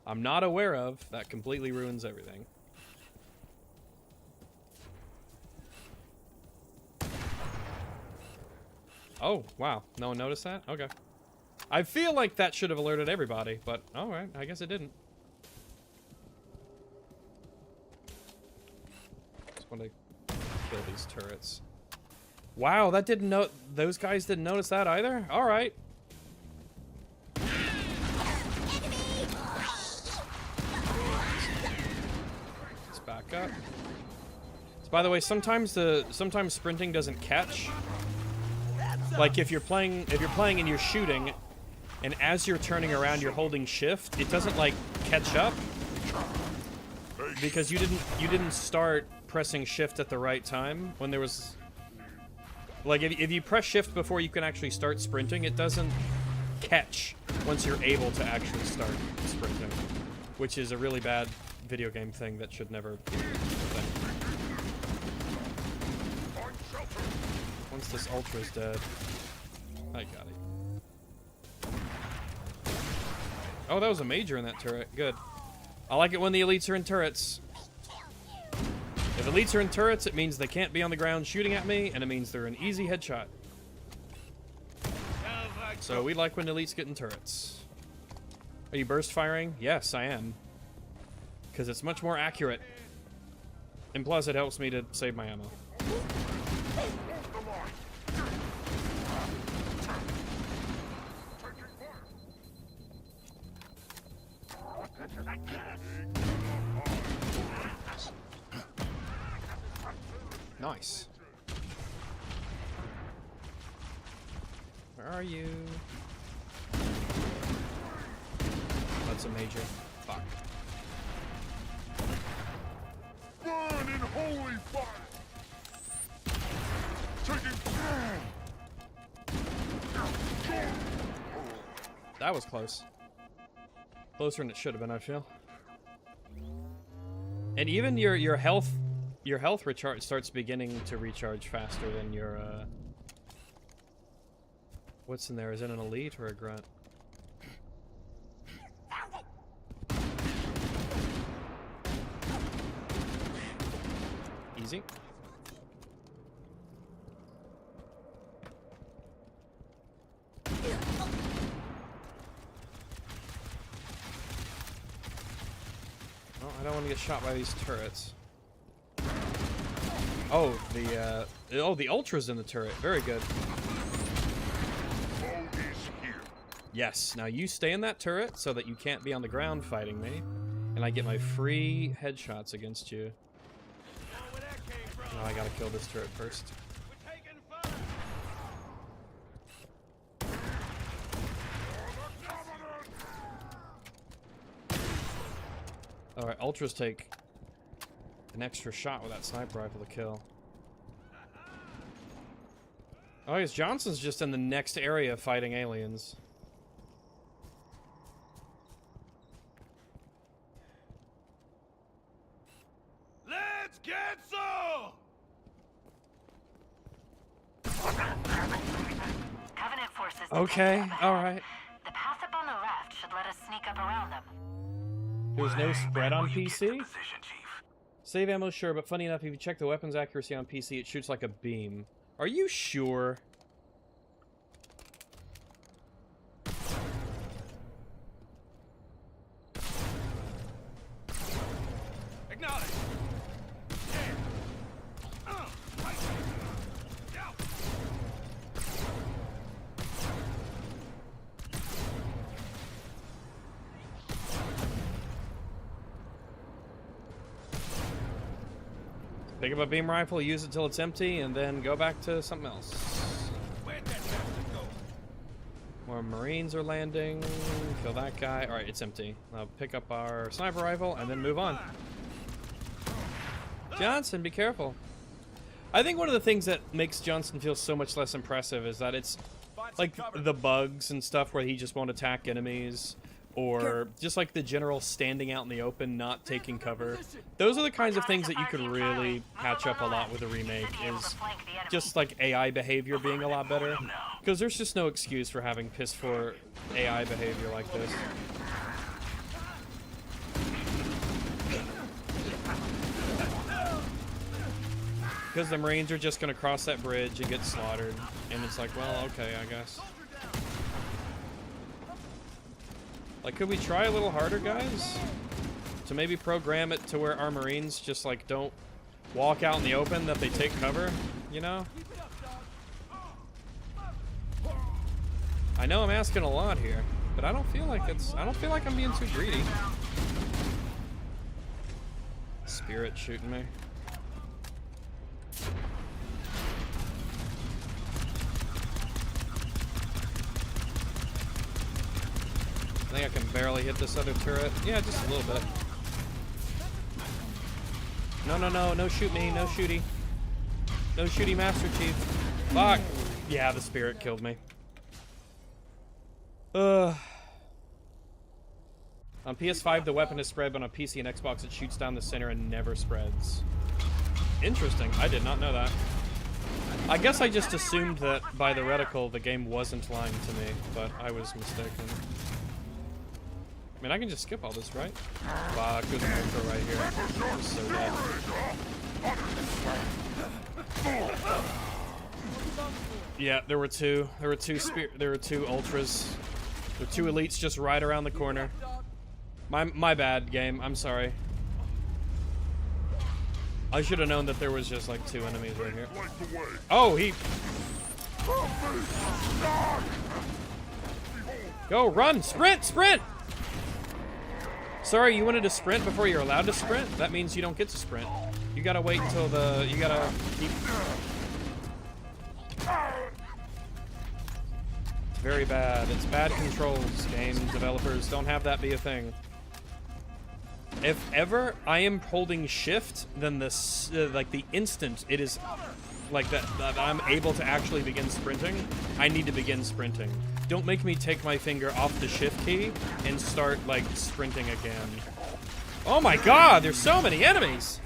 [SPEAKER 1] I'm not aware of that completely ruins everything. Oh, wow. No one noticed that? Okay. I feel like that should have alerted everybody, but alright, I guess it didn't. Just want to kill these turrets. Wow, that didn't know. Those guys didn't notice that either? Alright. Let's back up. So, by the way, sometimes sprinting doesn't catch. Like if you're playing and you're shooting, and as you're turning around you're holding shift, it doesn't like catch up because you didn't start pressing shift at the right time when there was like if you press shift before you can actually start sprinting, it doesn't catch once you're able to actually start sprinting, which is a really bad video game thing that should never be a thing. Once this ultra's dead, I got it. Oh, that was a major in that turret. Good. I like it when the elites are in turrets. If elites are in turrets, it means they can't be on the ground shooting at me, and it means they're an easy headshot. So we like when elites get in turrets. Are you burst firing? Yes, I am. Because it's much more accurate. And plus, it helps me to save my ammo. Nice. Where are you? That's a major. Fuck.
[SPEAKER 10] burn in holy fire. Taking.
[SPEAKER 1] That was close. Closer than it should have been, I feel. And even your health recharge starts beginning to recharge faster than your what's in there? Is it an elite or a grunt? Easy. Oh, I don't want to get shot by these turrets. Oh, the ultra's in the turret. Very good. Yes. Now you stay in that turret so that you can't be on the ground fighting me, and I get my free headshots against you. Oh, I gotta kill this turret first. Alright, ultras take an extra shot with that sniper rifle to kill. Oh, yes, Johnson's just in the next area fighting aliens.
[SPEAKER 5] Let's get some!
[SPEAKER 8] Covenant forces.
[SPEAKER 1] Okay, alright.
[SPEAKER 8] The path up on the left should let us sneak up around them.
[SPEAKER 1] There's no spread on PC? Save ammo, sure, but funny enough, if you check the weapon's accuracy on PC, it shoots like a beam. Are you sure?
[SPEAKER 5] Acknowledge.
[SPEAKER 1] Pick up a beam rifle, use it till it's empty, and then go back to something else.
[SPEAKER 5] Where'd that bastard go?
[SPEAKER 1] More Marines are landing. Kill that guy. Alright, it's empty. Now pick up our sniper rifle and then move on. Johnson, be careful. I think one of the things that makes Johnson feel so much less impressive is that it's like the bugs and stuff where he just won't attack enemies, or just like the general standing out in the open, not taking cover. Those are the kinds of things that you could really patch up a lot with a remake, is just like AI behavior being a lot better. Because there's just no excuse for having piss-poor AI behavior like this. Because the Marines are just going to cross that bridge and get slaughtered. And it's like, well, okay, I guess. Like, could we try a little harder, guys? To maybe program it to where our Marines just, like, don't walk out in the open, that they take cover, you know? I know I'm asking a lot here, but I don't feel like I'm being too greedy. Spirit shooting me. I think I can barely hit this other turret. Yeah, just a little bit. No, no, no, no shoot me, no shooty. No shooty, Master Chief. Fuck! Yeah, the Spirit killed me. On PS5, the weapon is spread, but on PC and Xbox, it shoots down the center and never spreads. Interesting. I did not know that. I guess I just assumed that by the reticle, the game wasn't lying to me, but I was mistaken. I mean, I can just skip all this, right? Fuck, there's an ultra right here. I'm so dead. Yeah, there were two. There were two ultras. There were two elites just right around the corner. My bad, game. I'm sorry. I should have known that there was just like two enemies right here. Oh, he... Go, run! Sprint! Sprint! Sorry, you wanted to sprint before you're allowed to sprint? That means you don't get to sprint. You gotta wait until the... You gotta keep... It's very bad. It's bad controls, game developers. Don't have that be a thing. If ever I am holding shift, then this like the instant it is like that I'm able to actually begin sprinting, I need to begin sprinting. Don't make me take my finger off the shift key and start like sprinting again. Oh my god, there's so many enemies!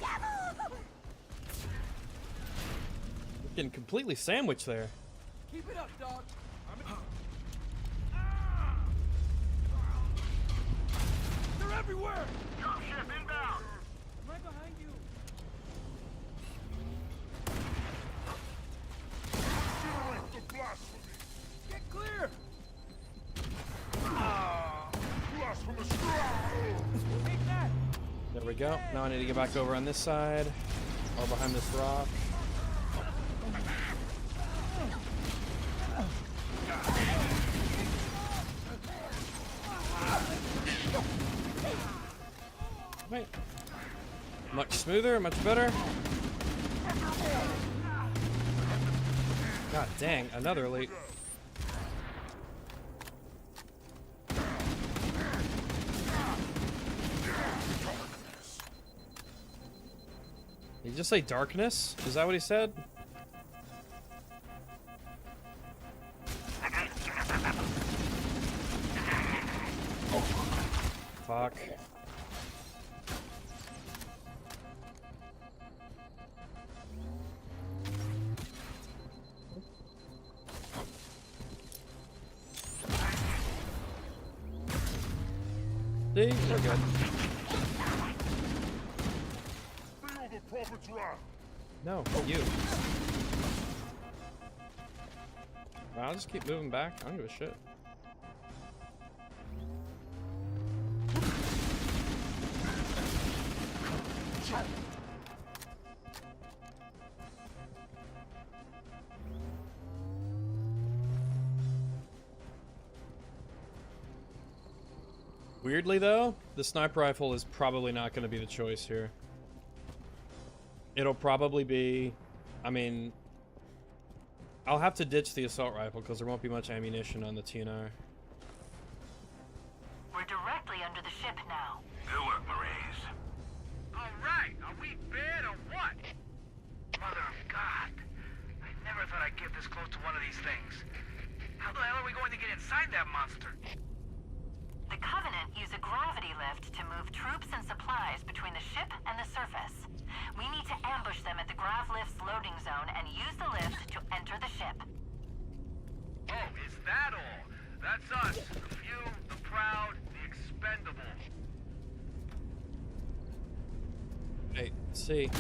[SPEAKER 1] Getting completely sandwiched there.
[SPEAKER 6] Keep it up, dog. They're everywhere.
[SPEAKER 10] Dropship inbound.
[SPEAKER 6] Right behind you.
[SPEAKER 10] Incinerate the blasphemy.
[SPEAKER 6] Get clear.
[SPEAKER 10] Blasphemous strike.
[SPEAKER 6] Take that.
[SPEAKER 1] There we go. Now I need to get back over on this side. Or behind this rock. Wait. Much smoother, much better. God dang, another elite. Did he just say darkness? Is that what he said? Fuck. See? We're good.
[SPEAKER 10] Feel the prophet's wrath.
[SPEAKER 1] No, you. I'll just keep moving back. I don't give a shit. Weirdly though, the sniper rifle is probably not going to be the choice here. It'll probably be, I mean, I'll have to ditch the assault rifle because there won't be much ammunition on the TNR.
[SPEAKER 8] We're directly under the ship now.
[SPEAKER 5] Good work, Marines.
[SPEAKER 11] All right, are we bad or what? Mother of God. I never thought I'd get this close to one of these things. How the hell are we going to get inside that monster?
[SPEAKER 8] The Covenant use a gravity lift to move troops and supplies between the ship and the surface. We need to ambush them at the grav lift's loading zone and use the lift to enter the ship.
[SPEAKER 11] Oh, is that all? That's us. The few, the proud, the expendable.
[SPEAKER 1] Hey, see.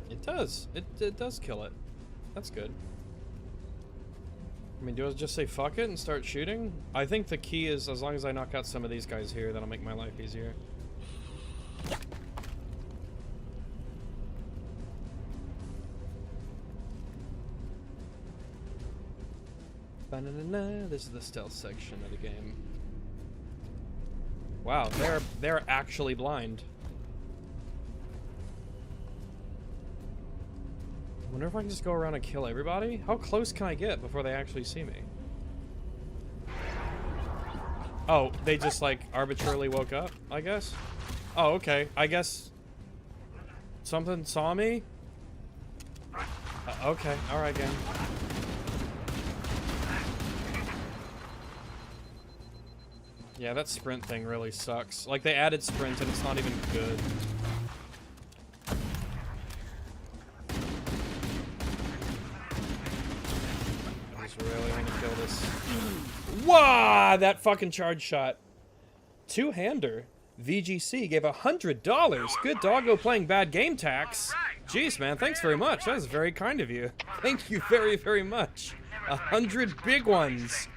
[SPEAKER 1] It does. It does kill it. That's good. I mean, do I just say fuck it and start shooting? I think the key is as long as I knock out some of these guys here, that'll make my life easier. Ba-na-na-na. This is the stealth section of the game. Wow, they're actually blind. I wonder if I can just go around and kill everybody? How close can I get before they actually see me? Oh, they just like arbitrarily woke up, I guess? Oh, okay. I guess something saw me? Okay, alright, game. Yeah, that sprint thing really sucks. Like, they added sprint and it's not even good. I just really want to kill this. Wow, that fucking charge shot. Two-hander. VGC gave $100. Good doggo playing bad game tax. Jeez, man, thanks very much. That was very kind of you. Thank you very, very much. 100 big ones.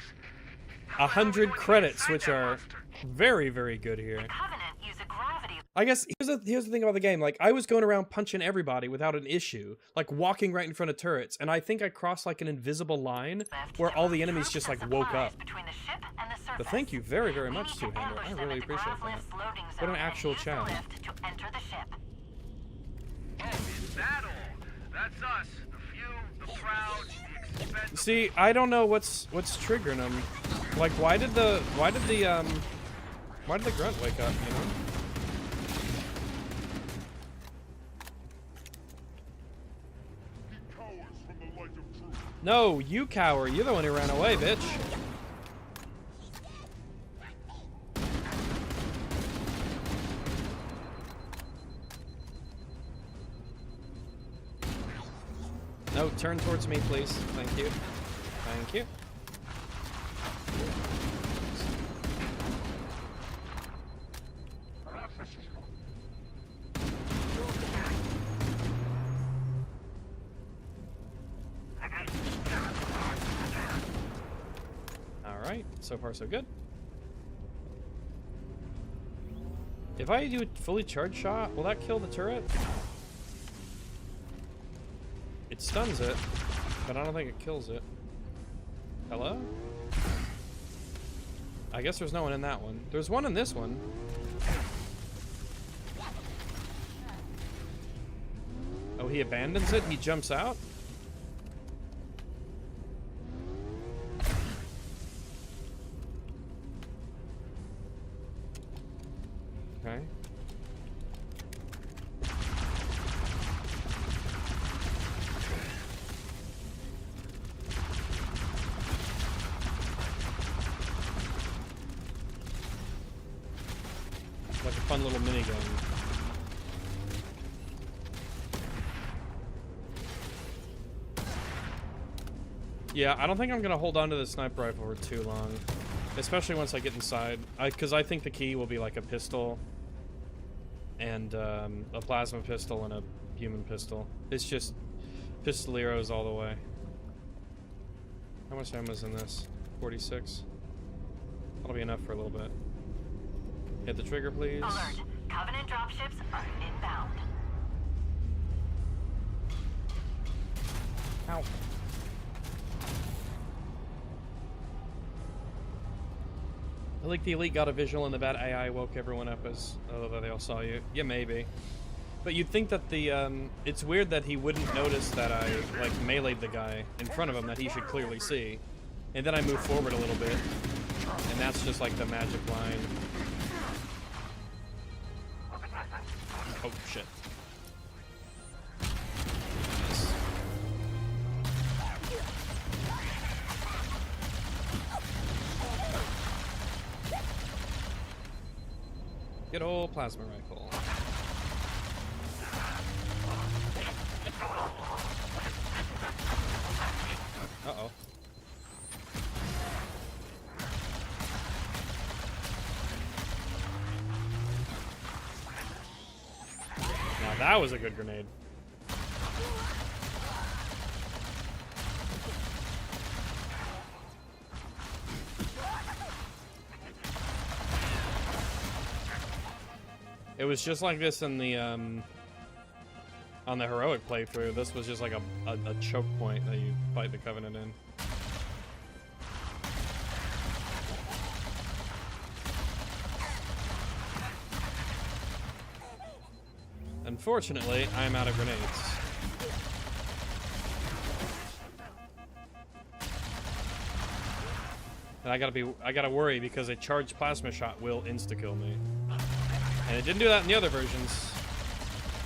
[SPEAKER 1] 100 credits, which are very, very good here. I guess here's the thing about the game. Like, I was going around punching everybody without an issue, like walking right in front of turrets, and I think I crossed like an invisible line where all the enemies just like woke up. But thank you very, very much, Two-Hander. I really appreciate that. What an actual chat.
[SPEAKER 11] Oh, is that all? That's us. The few, the proud, the expendable.
[SPEAKER 1] See, I don't know what's triggering them. Like, why did the Why did the grunt wake up, you know?
[SPEAKER 10] He cowers from the light of truth.
[SPEAKER 1] No, you cower. You're the one who ran away, bitch. No, turn towards me, please. Thank you. Thank you. Alright, so far so good. If I do a fully charged shot, will that kill the turret? It stuns it, but I don't think it kills it. Hello? I guess there's no one in that one. There's one in this one. Oh, he abandons it? He jumps out? Okay. Like a fun little minigun. Yeah, I don't think I'm gonna hold on to the sniper rifle for too long. Especially once I get inside. Because I think the key will be like a pistol. And a plasma pistol and a human pistol. It's just pistoleros all the way. How much ammo is in this? 46. That'll be enough for a little bit. Hit the trigger, please.
[SPEAKER 8] Alert. Covenant dropships are inbound.
[SPEAKER 1] Ow. I think the elite got a visual and the bad AI woke everyone up as although they all saw you. Yeah, maybe. But you'd think that the it's weird that he wouldn't notice that I like meleeed the guy in front of him that he should clearly see. And then I move forward a little bit. And that's just like the magic line. Oh shit. Nice. Good old plasma rifle. Uh-oh. Now that was a good grenade. It was just like this in the on the heroic playthrough. This was just like a choke point that you fight the Covenant in. Unfortunately, I'm out of grenades. And I gotta worry because a charged plasma shot will insta-kill me. And it didn't do that in the other versions.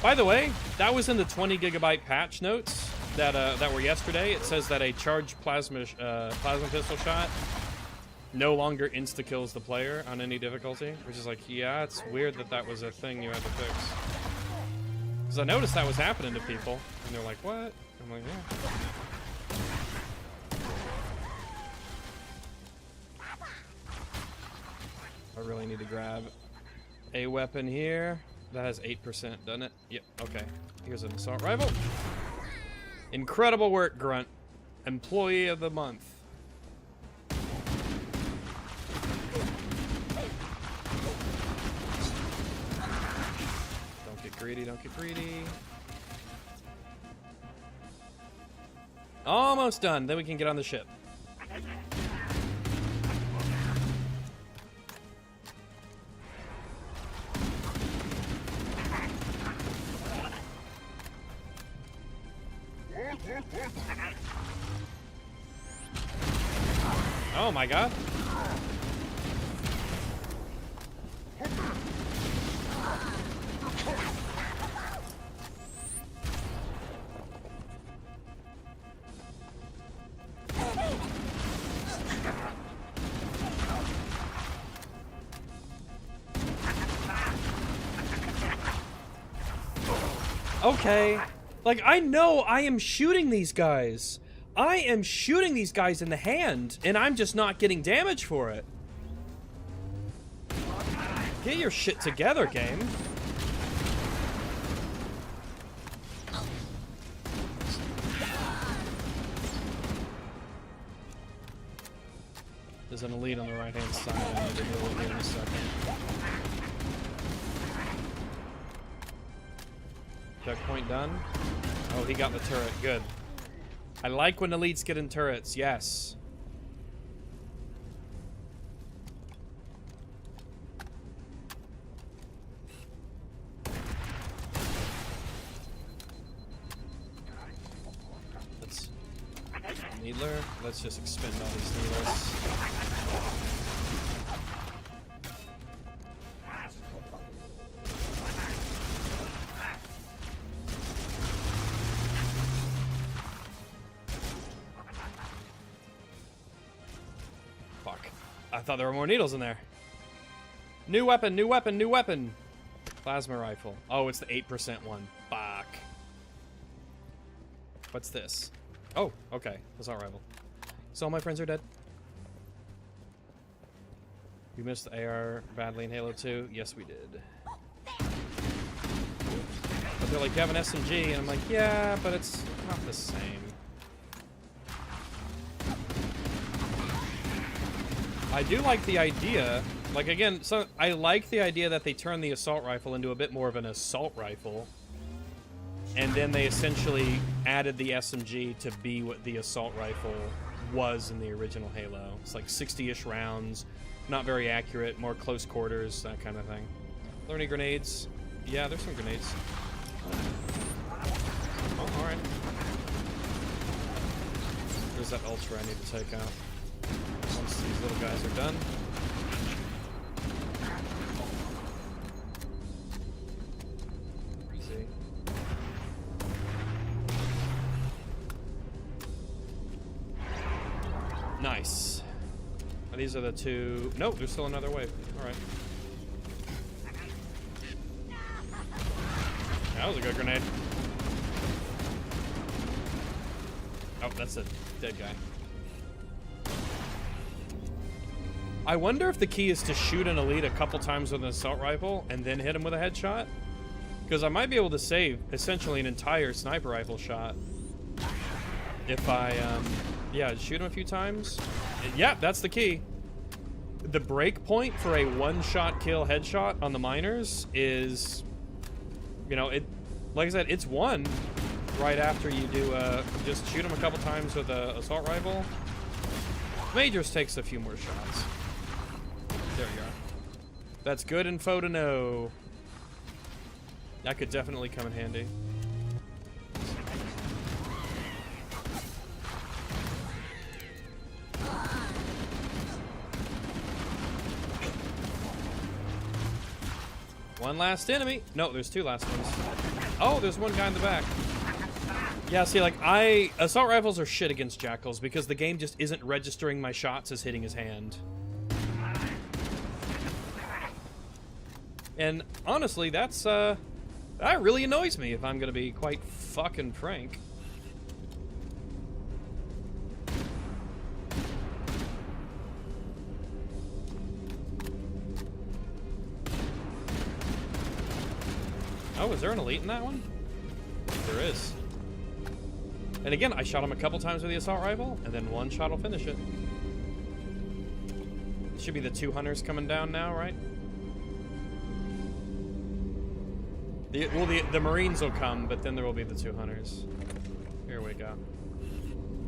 [SPEAKER 1] By the way, that was in the 20 gigabyte patch notes that that were yesterday. It says that a charged plasma pistol shot no longer insta-kills the player on any difficulty, which is like, yeah, it's weird that that was a thing you had to fix. Because I noticed that was happening to people, and they're like, what? I'm like, yeah. I really need to grab a weapon here. That has 8%, doesn't it? Yep, okay. Here's an assault rifle. Incredible work, Grunt. Employee of the month. Don't get greedy, don't get greedy. Almost done, then we can get on the ship. Oh my god. Okay. Like, I know I am shooting these guys. I am shooting these guys in the hand, and I'm just not getting damage for it. Get your shit together, game. There's an elite on the right-hand side. I need to deal with it in a second. Checkpoint done. Oh, he got the turret. Good. I like when elites get in turrets. Yes. Let's... Needler. Let's just expend all these needles. I thought there were more needles in there. New weapon, new weapon, new weapon. Plasma rifle. Oh, it's the 8% one. Fuck. What's this? Oh, okay. Assault rifle. So all my friends are dead. We missed the AR badly in Halo 2. Yes, we did. But they're like, you have an SMG, and I'm like, yeah, but it's not the same. I do like the idea, like again, so I like the idea that they turn the assault rifle into a bit more of an assault rifle, and then they essentially added the SMG to be what the assault rifle was in the original Halo. It's like 60-ish rounds, not very accurate, more close quarters, that kind of thing. Are there any grenades? Yeah, there's some grenades. Oh, alright. There's that ultra I need to take out. Once these little guys are done. Easy. Nice. These are the two... Nope, there's still another wave. Alright. That was a good grenade. Oh, that's a dead guy. I wonder if the key is to shoot an elite a couple times with an assault rifle and then hit him with a headshot. Because I might be able to save essentially an entire sniper rifle shot if I, yeah, shoot him a few times. Yeah, that's the key. The break point for a one-shot kill headshot on the miners is, you know, it, like I said, it's one right after you do, just shoot him a couple times with an assault rifle. Majors takes a few more shots. There you are. That's good info to know. That could definitely come in handy. One last enemy. No, there's two last ones. Oh, there's one guy in the back. Yeah, see, like, assault rifles are shit against jackals because the game just isn't registering my shots as hitting his hand. And honestly, that's, that really annoys me if I'm gonna be quite fucking frank. Oh, is there an elite in that one? There is. And again, I shot him a couple times with the assault rifle, and then one shot will finish it. It should be the two hunters coming down now, right? The Marines will come, but then there will be the two hunters. Here we go.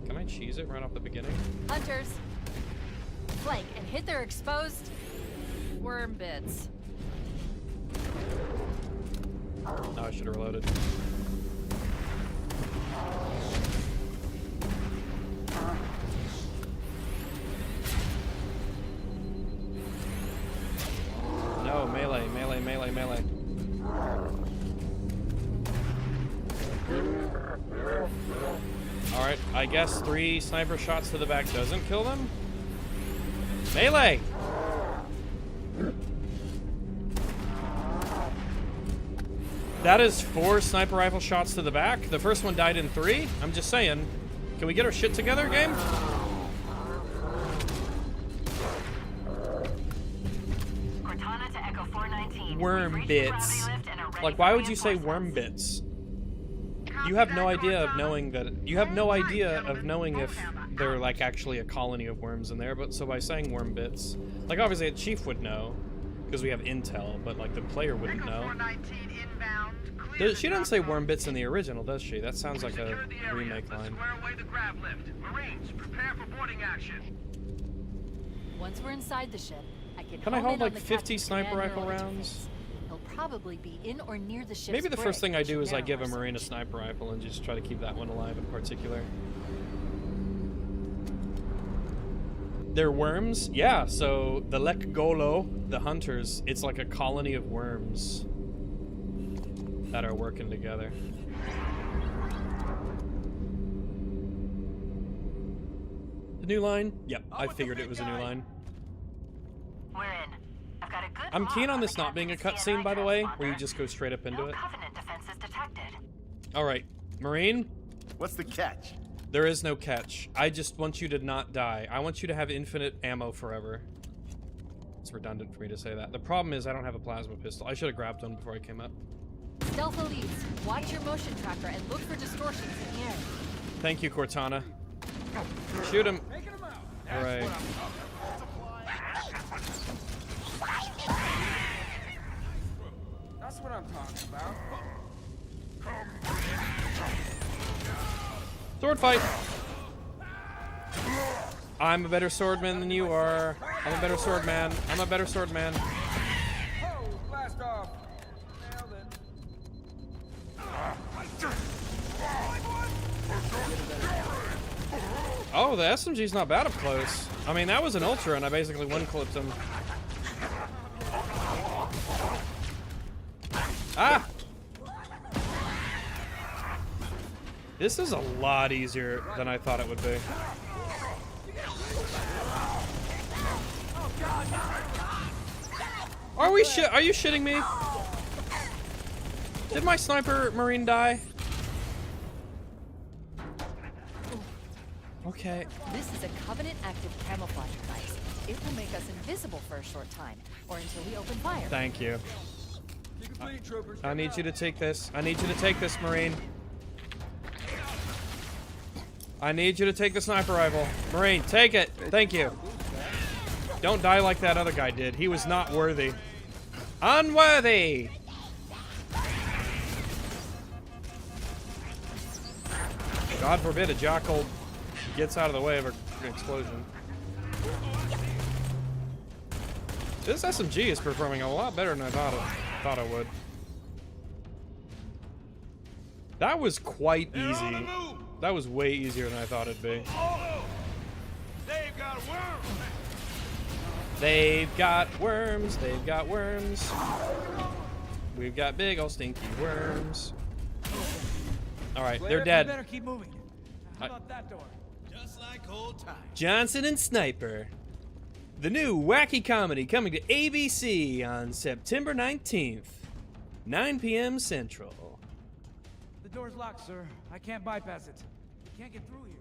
[SPEAKER 1] Can I cheese it right off the beginning?
[SPEAKER 3] Hunters, flank and hit their exposed worm bits.
[SPEAKER 1] Oh, I should have reloaded. No, melee, melee, melee, melee. Alright, I guess 3 sniper shots to the back doesn't kill them? Melee! That is 4 sniper rifle shots to the back. The first one died in 3. I'm just saying. Can we get our shit together, game?
[SPEAKER 8] Cortana to Echo 419.
[SPEAKER 1] Worm bits. Like, why would you say worm bits? You have no idea of knowing that. You have no idea of knowing if they're like actually a colony of worms in there. But so by saying worm bits, like obviously a chief would know because we have intel, but like the player wouldn't know. She doesn't say worm bits in the original, does she? That sounds like a remake line.
[SPEAKER 3] Once we're inside the ship,
[SPEAKER 1] Can I hold like 50 sniper rifle rounds?
[SPEAKER 3] He'll probably be in or near the ship's
[SPEAKER 1] Maybe the first thing I do is I give a
[SPEAKER 3] narrow
[SPEAKER 1] Marine a sniper rifle and just try to keep that one alive in particular. They're worms? Yeah, so the Lekgolo, the hunters, it's like a colony of worms that are working together. The new line? Yep, I figured it was a new line.
[SPEAKER 8] We're in. I've got a good
[SPEAKER 1] I'm keen on
[SPEAKER 8] log
[SPEAKER 1] this not being a cutscene, by the way, where you just go straight up into
[SPEAKER 8] No
[SPEAKER 1] it.
[SPEAKER 8] Covenant defenses detected.
[SPEAKER 1] Alright, Marine?
[SPEAKER 12] What's the catch?
[SPEAKER 1] There is no catch. I just want you to not die. I want you to have infinite ammo forever. It's redundant for me to say that. The problem is I don't have a plasma pistol. I should have grabbed one before I came up.
[SPEAKER 3] Stealth elites, watch your motion tracker and look for distortions in the air.
[SPEAKER 1] Thank you, Cortana. Shoot him. Alright.
[SPEAKER 6] That's what I'm talking about.
[SPEAKER 1] Sword fight! I'm a better swordman than you are. I'm a better swordman. I'm a better swordman.
[SPEAKER 6] Oh, blast off. Nailed it.
[SPEAKER 1] Oh, the SMG's not bad up close. I mean, that was an ultra and I basically one-clipped him. Ah! This is a lot easier than I thought it would be. Are you shitting me? Did my sniper Marine die? Okay.
[SPEAKER 3] This is a Covenant active camouflage device. It will make us invisible for a short time, or until we open fire.
[SPEAKER 1] Thank you. I need you to take this. I need you to take this, Marine. I need you to take the sniper rifle. Marine, take it. Thank you. Don't die like that other guy did. He was not worthy. Unworthy! God forbid a jackal gets out of the way of an explosion. This SMG is performing a lot better than I thought it would. That was quite easy. That was way easier than I thought it'd be.
[SPEAKER 5] They've got worms.
[SPEAKER 1] They've got worms. They've got worms. We've got big old stinky worms. All right, they're dead.
[SPEAKER 6] Better keep moving. How about that door?
[SPEAKER 5] Just like old times.
[SPEAKER 1] Johnson and Sniper. The new wacky comedy coming to ABC on September 19th, 9 p.m. Central.
[SPEAKER 6] The door's locked, sir. I can't bypass it. You can't get through here.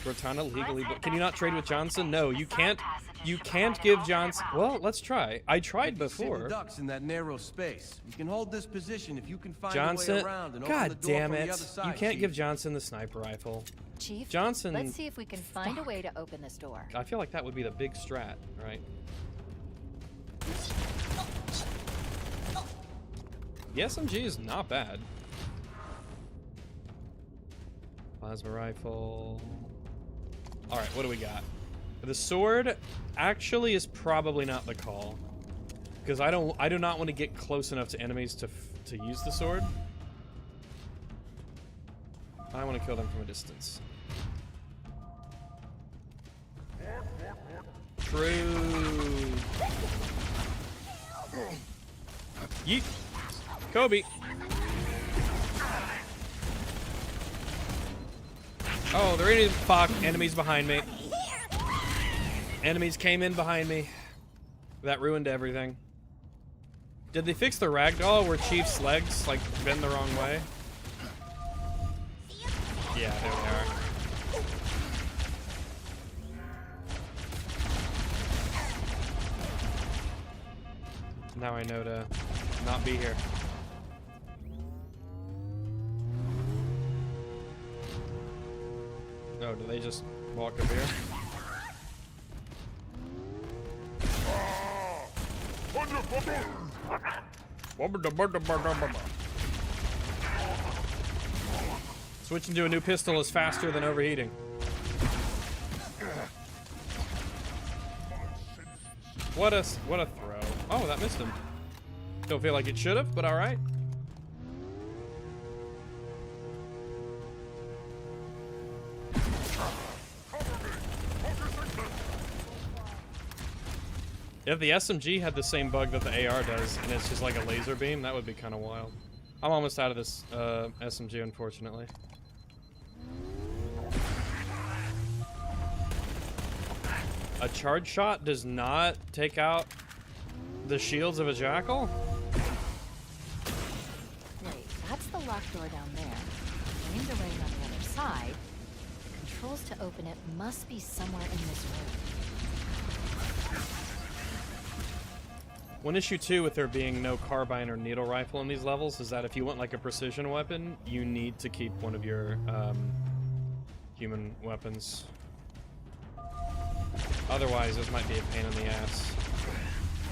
[SPEAKER 1] Cortana legally, but can you not trade with Johnson? No, you can't. You can't give Johnson. Well, let's try. I tried before.
[SPEAKER 12] Ducks in that narrow space. You can hold this position if you can find
[SPEAKER 1] Johnson.
[SPEAKER 12] a way around and open the
[SPEAKER 1] God
[SPEAKER 12] door
[SPEAKER 1] damn
[SPEAKER 12] from the
[SPEAKER 1] it!
[SPEAKER 12] other side,
[SPEAKER 1] You can't
[SPEAKER 12] Chief.
[SPEAKER 1] give Johnson the sniper rifle.
[SPEAKER 3] Chief,
[SPEAKER 1] Johnson.
[SPEAKER 3] let's see if we can find a way to open this door.
[SPEAKER 1] I feel like that would be the big strat, right? The SMG is not bad. Plasma rifle. All right, what do we got? The sword actually is probably not the call, because I do not want to get close enough to enemies to use the sword. I want to kill them from a distance. True. Yeet. Kobe. Oh, there ain't fuck. Enemies behind me. Enemies came in behind me. That ruined everything.
[SPEAKER 13] Did they fix the ragdoll where Chief's legs like bend the wrong way? Yeah, there they are. Now I know to not be here. Oh, do they just walk up here? Switching to a new pistol is faster than overheating. What a throw. Oh, that missed him. Don't feel like it should have, but all right. If the SMG had the same bug that the AR does, and it's just like a laser beam, that would be kind of wild. I'm almost out of this SMG, unfortunately. A charge shot does not take out the shields of a jackal?
[SPEAKER 3] Wait, that's the locked door down there. Aimed away on the other side. The controls to open it must be somewhere in this room.
[SPEAKER 13] One issue too with there being no carbine or needle rifle in these levels is that if you want like a precision weapon, you need to keep one of your human weapons. Otherwise, this might be a pain in the ass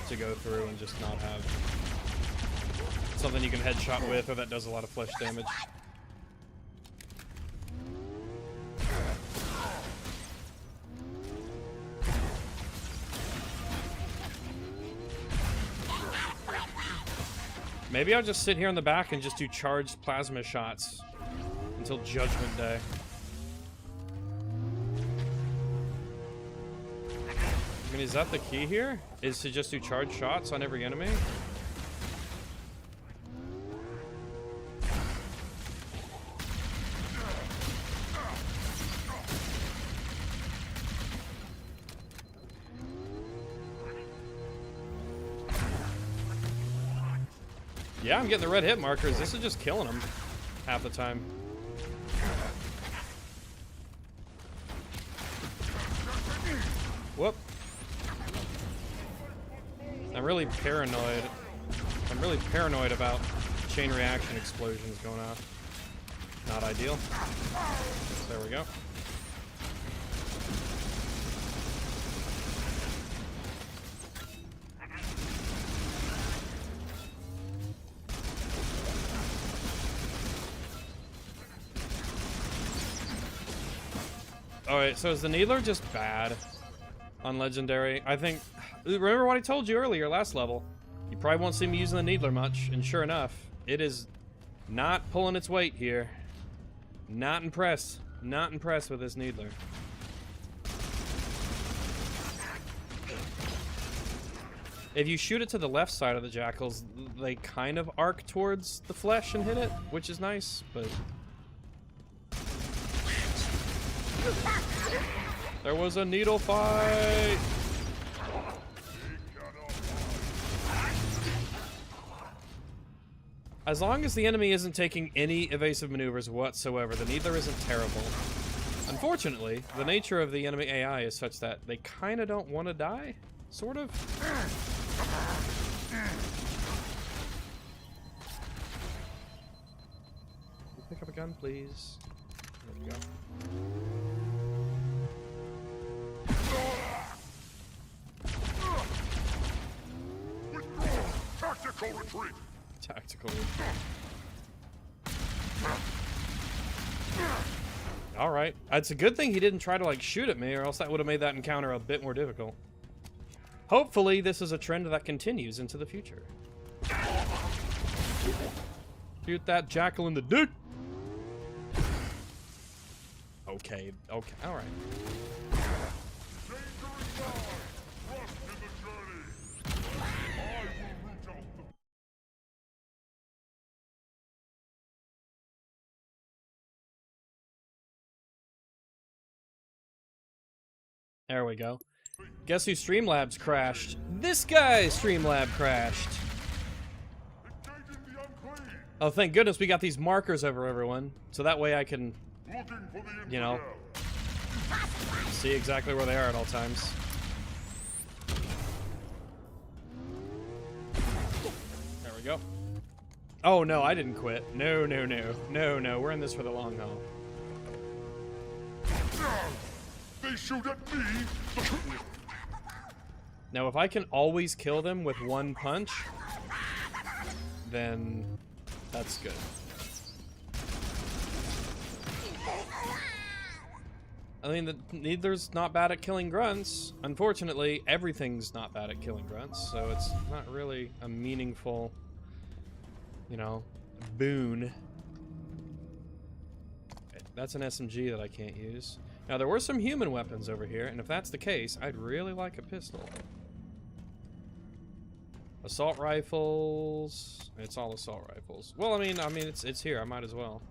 [SPEAKER 13] to go through and just not have something you can headshot with or that does a lot of flesh damage. Maybe I'll just sit here in the back and just do charged plasma shots until Judgment Day. I mean, is that the key here? Is to just do charged shots on every enemy? Yeah, I'm getting the red hit markers. This is just killing them half the time. Whoop. I'm really paranoid. I'm really paranoid about chain reaction explosions going off. Not ideal. There we go. Alright, so is the Needler just bad on Legendary? I think... Remember what I told you earlier, last level? You probably won't see me using the Needler much, and sure enough, it is not pulling its weight here. Not impressed. Not impressed with this Needler. If you shoot it to the left side of the Jackals, they kind of arc towards the flesh and hit it, which is nice, but... There was a needle fight! As long as the enemy isn't taking any evasive maneuvers whatsoever, the Needler isn't terrible. Unfortunately, the nature of the enemy AI is such that they kind of don't want to die, sort of. Pick up a gun, please. There we go.
[SPEAKER 10] Tactical retreat.
[SPEAKER 13] Tactical retreat. All right. It's a good thing he didn't try to like shoot at me, or else that would have made that encounter a bit more difficult. Hopefully, this is a trend that continues into the future. Shoot that jackal in the dick. Okay. Okay. All right. There we go. Guess who Streamlabs crashed? This guy Streamlab crashed. Oh, thank goodness we got these markers over everyone, so that way I can, you know, see exactly where they are at all times. There we go. Oh no, I didn't quit. No, no, no. No, no, we're in this for the long haul.
[SPEAKER 10] They shoot at me.
[SPEAKER 13] Now, if I can always kill them with one punch, then that's good. I mean, the Needler's not bad at killing grunts. Unfortunately, everything's not bad at killing grunts, so it's not really a meaningful, you know, boon. That's an SMG that I can't use. Now, there were some human weapons over here, and if that's the case, I'd really like a pistol. Assault rifles. It's all assault rifles. Well, I mean, it's here. I might as well.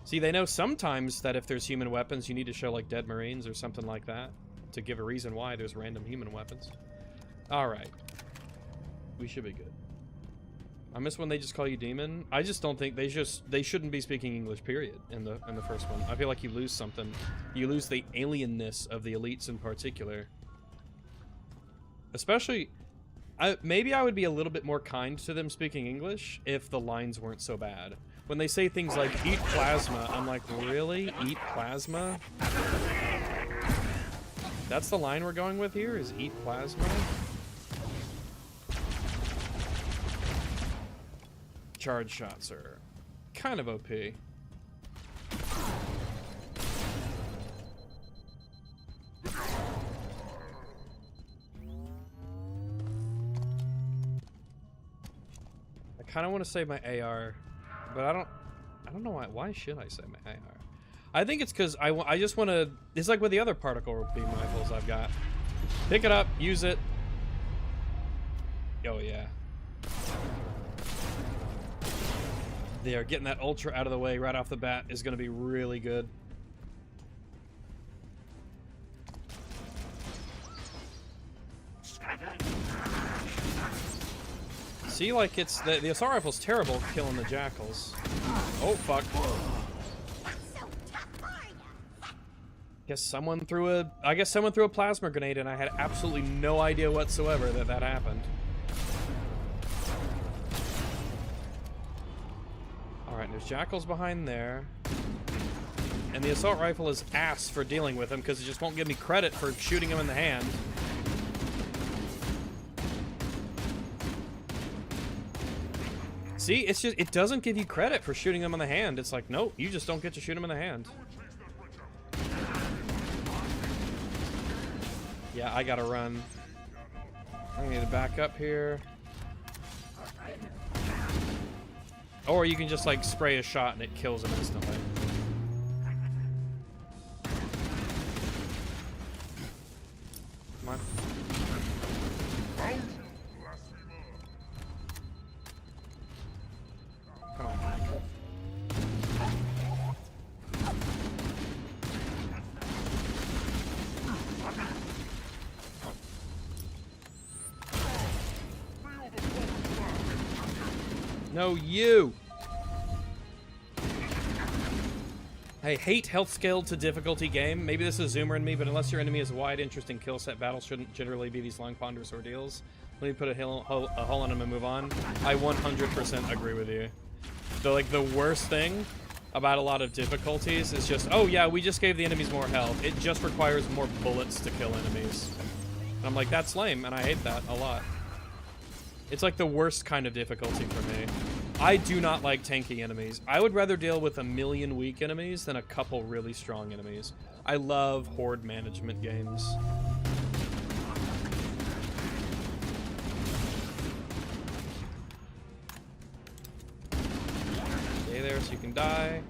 [SPEAKER 13] See, they know sometimes that if there's human weapons, you need to show like dead Marines or something like that to give a reason why there's random human weapons. All right, we should be good. I miss when they just call you demon. I just don't think they shouldn't be speaking English. Period. In the first one, I feel like you lose something. You lose the alienness of the elites in particular. Especially, maybe I would be a little bit more kind to them speaking English if the lines weren't so bad. When they say things like, eat plasma, I'm like, really? Eat plasma? That's the line we're going with here, is eat plasma? Charge shots are kind of OP. I kind of want to save my AR, but I don't know why should I save my AR? I think it's because I just want to, it's like with the other particle beam rifles I've got. Pick it up, use it. Oh yeah. There, getting that ultra out of the way right off the bat is going to be really good. See, like, it's the assault rifle's terrible killing the jackals. Oh fuck. I guess someone threw a plasma grenade and I had absolutely no idea whatsoever that happened. Alright, there's jackals behind there. And the assault rifle is ass for dealing with them because it just won't give me credit for shooting him in the hand. See, it's just, it doesn't give you credit for shooting them in the hand. It's like, nope, you just don't get to shoot them in the hand. Yeah, I gotta run. I need to back up here. Or you can just like spray a shot and it kills them instantly. Come on. Come on. No, you! I hate health scale to difficulty game. Maybe this is Zoomer in me, but unless your enemy is wide, interesting kill set, battles shouldn't generally be these long, ponderous ordeals. Let me put a hole in them and move on. I 100% agree with you. The worst thing about a lot of difficulties is just, oh yeah, we just gave the enemies more health. It just requires more bullets to kill enemies. And I'm like, that's lame, and I hate that a lot. It's like the worst kind of difficulty for me. I do not like tanky enemies. I would rather deal with a million weak enemies than a couple really strong enemies. I love horde management games. Stay there so you can die.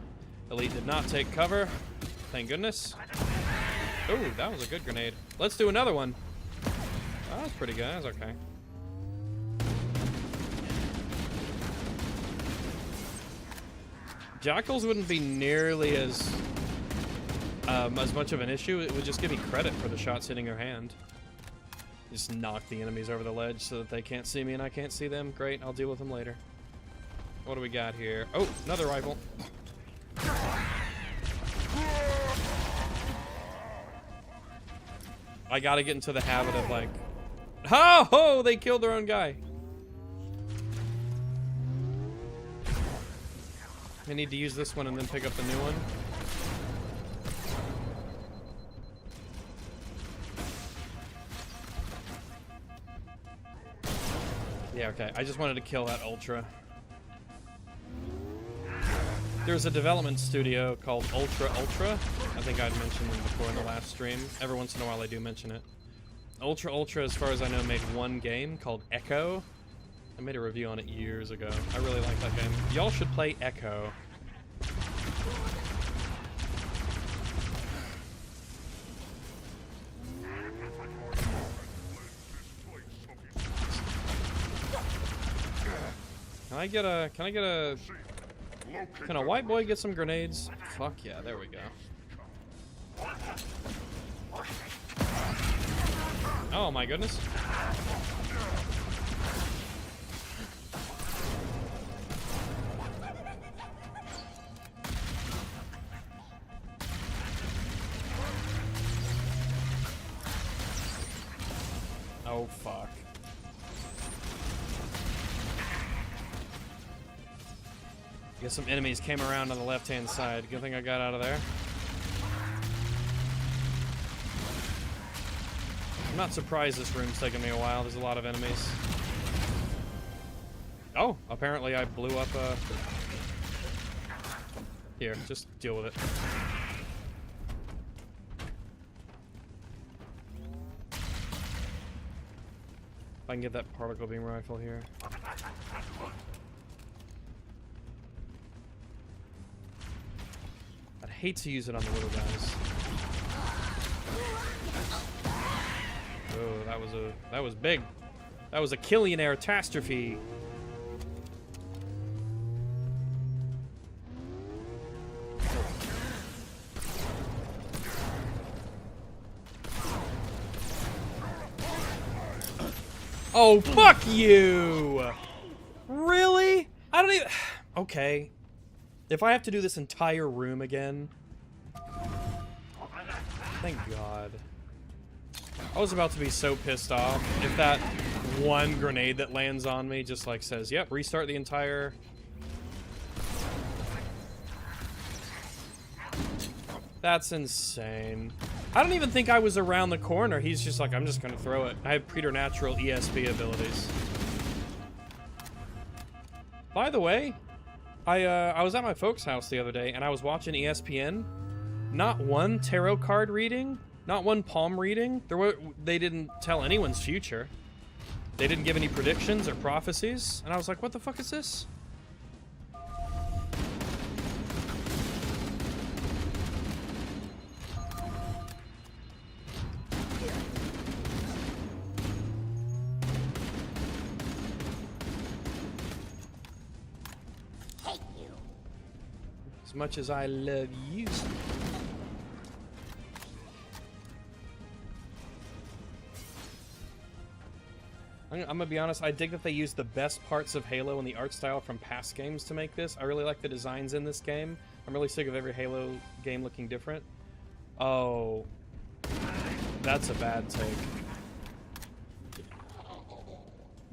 [SPEAKER 13] Elite did not take cover. Thank goodness. Oh, that was a good grenade. Let's do another one. Oh, that was pretty good. That was okay. Jackals wouldn't be nearly as much of an issue. It would just give me credit for the shots hitting your hand. Just knock the enemies over the ledge so that they can't see me and I can't see them. Great, I'll deal with them later. What do we got here? Oh, another rifle. I gotta get into the habit of like, oh, they killed their own guy. I need to use this one and then pick up the new one. Yeah, okay. I just wanted to kill that Ultra. There's a development studio called Ultra. I think I'd mentioned them before in the last stream. Every once in a while I do mention it. Ultra, as far as I know, made one game called Echo. I made a review on it years ago. I really like that game. Y'all should play Echo. Can a white boy get some grenades? Fuck yeah, there we go. Oh my goodness. Oh fuck. Guess some enemies came around on the left-hand side. Good thing I got out of there. I'm not surprised this room's taking me a while. There's a lot of enemies. Oh, apparently I blew up a... Here, just deal with it. If I can get that particle beam rifle here. I'd hate to use it on the little guys. Oh, that was big. That was a Killionaire catastrophe. Oh, fuck you! Really? I don't even... Okay. If I have to do this entire room again... Thank God. I was about to be so pissed off if that one grenade that lands on me just like says, yep, restart the entire... That's insane. I don't even think I was around the corner. He's just like, I'm just gonna throw it. I have preternatural ESP abilities. By the way, I was at my folks' house the other day and I was watching ESPN. Not one tarot card reading, not one palm reading. They didn't tell anyone's future. They didn't give any predictions or prophecies. And I was like, what the fuck is this? As much as I love you. I'm gonna be honest, I dig that they used the best parts of Halo and the art style from past games to make this. I really like the designs in this game. I'm really sick of every Halo game looking different. Oh. That's a bad take.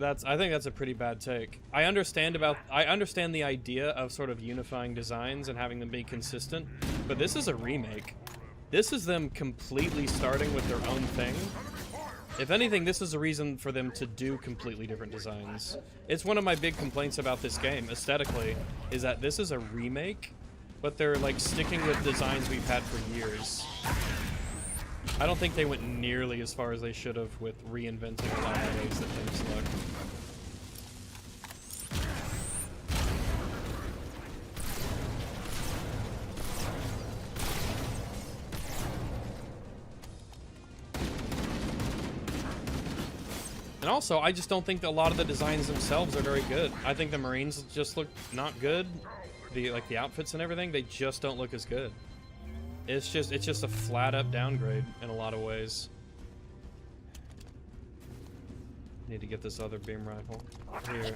[SPEAKER 13] I think that's a pretty bad take. I understand the idea of sort of unifying designs and having them be consistent, but this is a remake. This is them completely starting with their own thing. If anything, this is a reason for them to do completely different designs. It's one of my big complaints about this game, aesthetically, is that this is a remake, but they're like sticking with designs we've had for years. I don't think they went nearly as far as they should have with reinventing a lot of the ways that things look. And also, I just don't think that a lot of the designs themselves are very good. I think the Marines just look not good. The outfits and everything, they just don't look as good. It's just a flat up downgrade in a lot of ways. Need to get this other beam rifle. Here,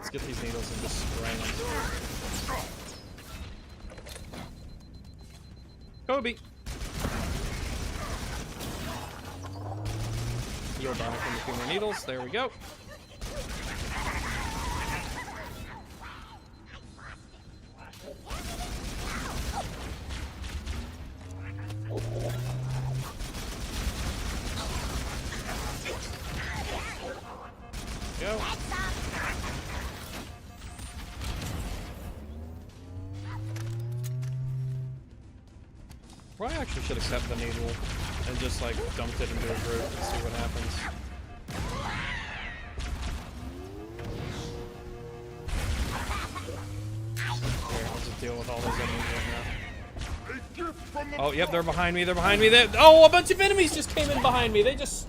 [SPEAKER 13] Let's get these needles and just spray them. Kobe! Heal back from a few more needles. There we go. Go. Probably actually should have kept the needle and just like dumped it into a group and see what happens. Here, I'll just deal with all those enemies right now. Oh, yep, they're behind me. They're behind me. Oh, a bunch of enemies just came in behind me. They just...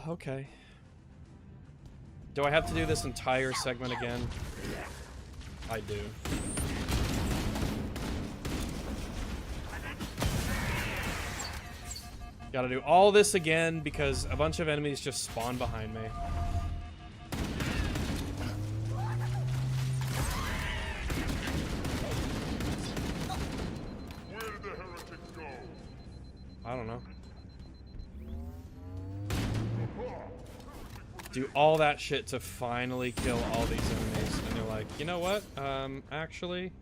[SPEAKER 13] okay. Do I have to do this entire segment again? I do. Gotta do all this again because a bunch of enemies just spawn behind me.
[SPEAKER 10] Where did the heretics go?
[SPEAKER 13] I don't know. Do all that shit to finally kill all these enemies. And they're like, you know what? Actually...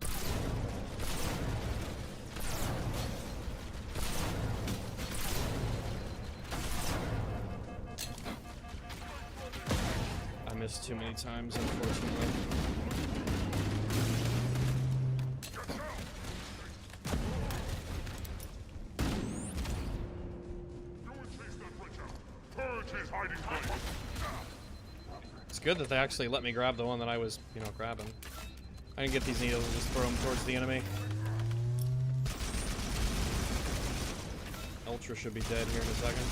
[SPEAKER 13] I missed too many times, unfortunately. It's good that they actually let me grab the one that I was, you know, grabbing. I can get these needles and just throw them towards the enemy. Ultra should be dead here in a second.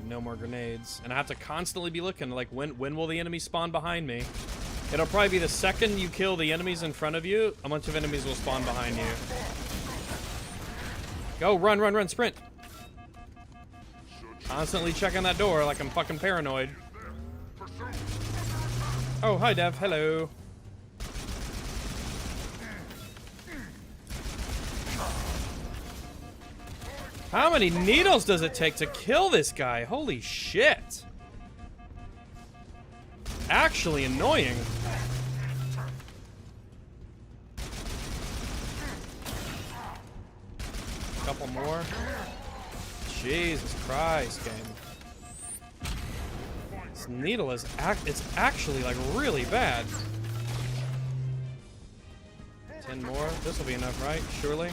[SPEAKER 13] No more grenades, and I have to constantly be looking like when will the enemy spawn behind me. It'll probably be the second you kill the enemies in front of you, a bunch of enemies will spawn behind you. Go, run, run, run, sprint. Constantly checking that door like I'm fucking paranoid. Oh, hi Dev, hello. How many needles does it take to kill this guy? Holy shit. Actually annoying. Couple more. Jesus Christ, game. This needle is it's actually like really bad. 10 more. This will be enough, right? Surely.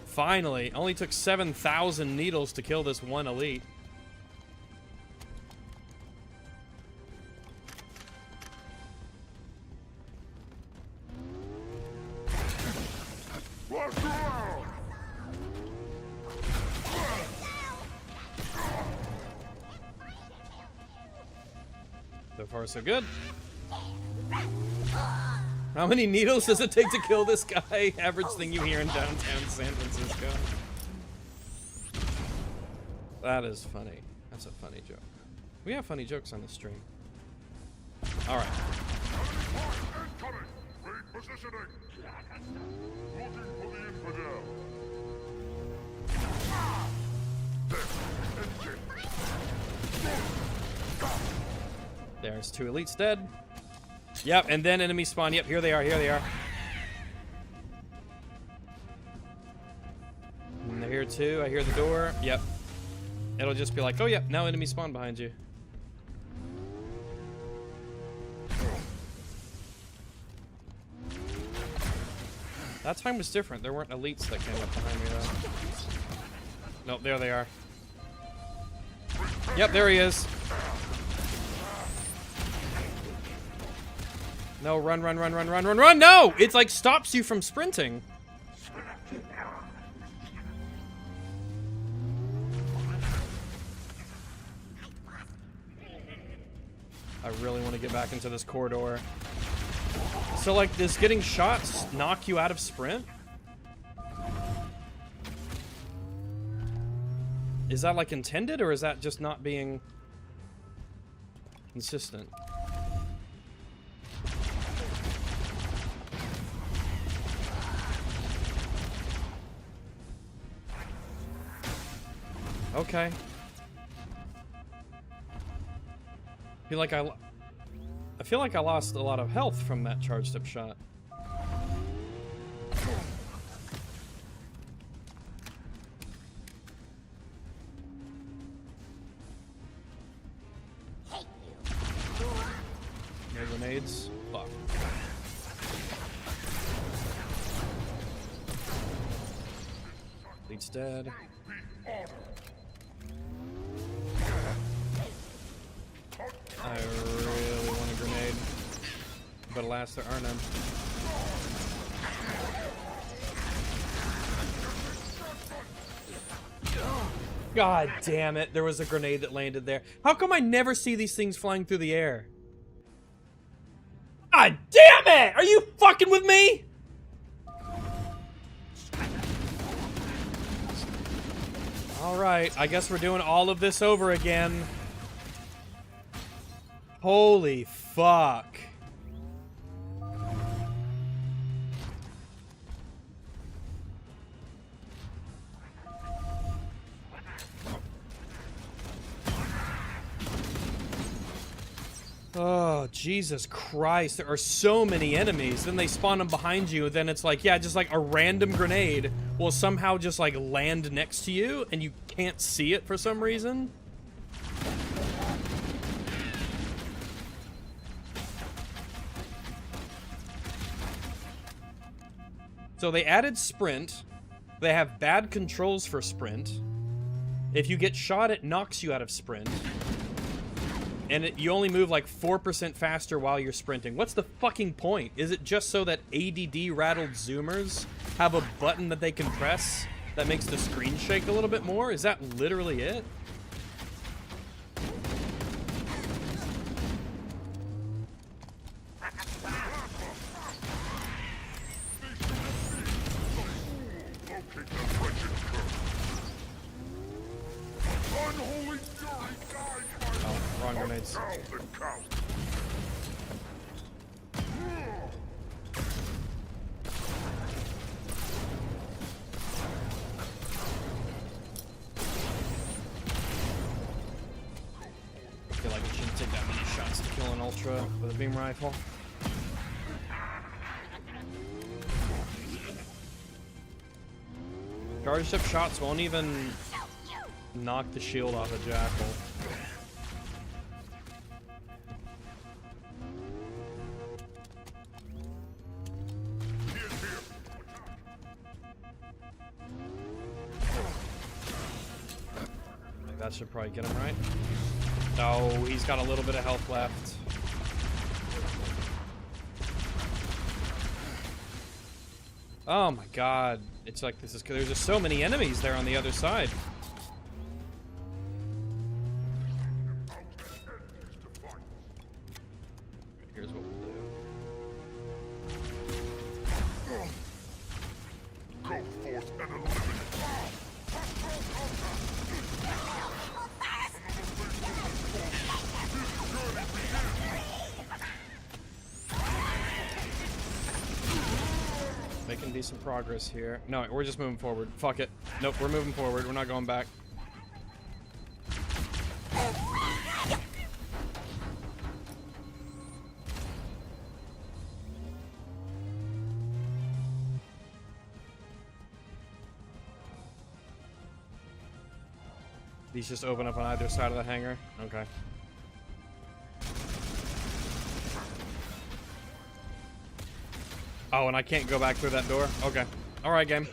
[SPEAKER 13] Finally, only took 7,000 needles to kill this one elite. So far, so good. How many needles does it take to kill this guy? Average thing you hear in downtown San Francisco. That is funny. That's a funny joke. We have funny jokes on the stream. Alright. There's 2 elites dead. Yep, and then enemy spawn. Yep, here they are, here they are. And they're here too. I hear the door. Yep. It'll just be like, oh yep, now enemy spawn behind you. That time was different. There weren't elites that came up behind me though. Nope, there they are. Yep, there he is. No, run, run, run, run, run, run, run! No! It's like stops you from sprinting. I really want to get back into this corridor. So, like, does getting shots knock you out of sprint? Is that, like, intended, or is that just not being consistent? Okay. I feel like I lost a lot of health from that charged up shot. No grenades. Fuck. Lead's dead. I really want a grenade, but alas, there are none. God damn it, there was a grenade that landed there. How come I never see these things flying through the air? God damn it! Are you fucking with me? Alright, I guess we're doing all of this over again. Holy fuck. Oh, Jesus Christ. There are so many enemies. Then they spawn them behind you. Then it's like, yeah, just like a random grenade will somehow just like land next to you and you can't see it for some reason. So they added sprint. They have bad controls for sprint. If you get shot, it knocks you out of sprint. And you only move like 4% faster while you're sprinting. What's the fucking point? Is it just so that ADD-rattled Zoomers have a button that they can press that makes the screen shake a little bit more? Is that literally it? Wrong grenades. I feel like it shouldn't take that many shots to kill an Ultra with a beam rifle. Charged up shots won't even knock the shield off a Jackal. That should probably get him right. No, he's got a little bit of health left. Oh my god. It's like this is, there's just so many enemies there on the other side. Here's what we'll do.
[SPEAKER 10] Go forth and eliminate.
[SPEAKER 13] Making decent progress here. No, we're just moving forward. Fuck it. Nope, we're moving forward. We're not going back. These just open up on either side of the hangar? Okay. Oh, and I can't go back through that door? Okay. Alright, game.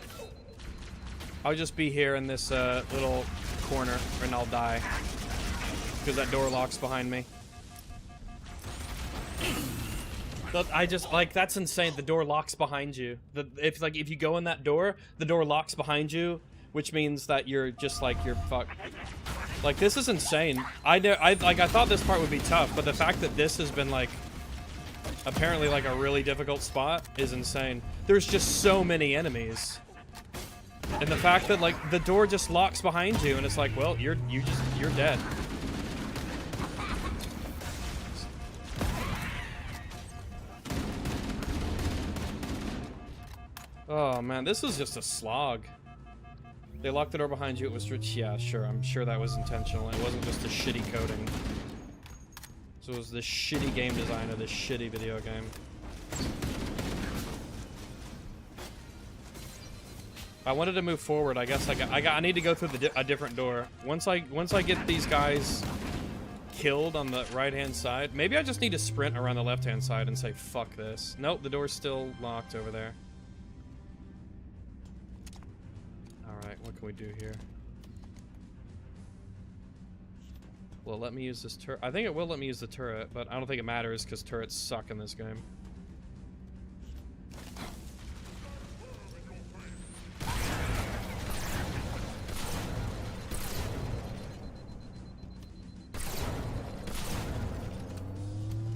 [SPEAKER 13] I'll just be here in this little corner, and I'll die. Because that door locks behind me. But I just, like, that's insane. The door locks behind you. If you go in that door, the door locks behind you, which means that you're just, like, you're fucked. Like, this is insane. I thought this part would be tough, but the fact that this has been, like, apparently, like, a really difficult spot is insane. There's just so many enemies. And the fact that, like, the door just locks behind you, and it's like, well, you're dead. Oh, man, this is just a slog. They locked the door behind you, it was... Yeah, sure, I'm sure that was intentional. It wasn't just a shitty coding. So it was the shitty game design of this shitty video game. If I wanted to move forward, I guess I need to go through a different door. Once I get these guys killed on the right-hand side, maybe I just need to sprint around the left-hand side and say, fuck this. Nope, the door's still locked over there. Alright, what can we do here? Will it let me use this turret? I think it will let me use the turret, but I don't think it matters because turrets suck in this game.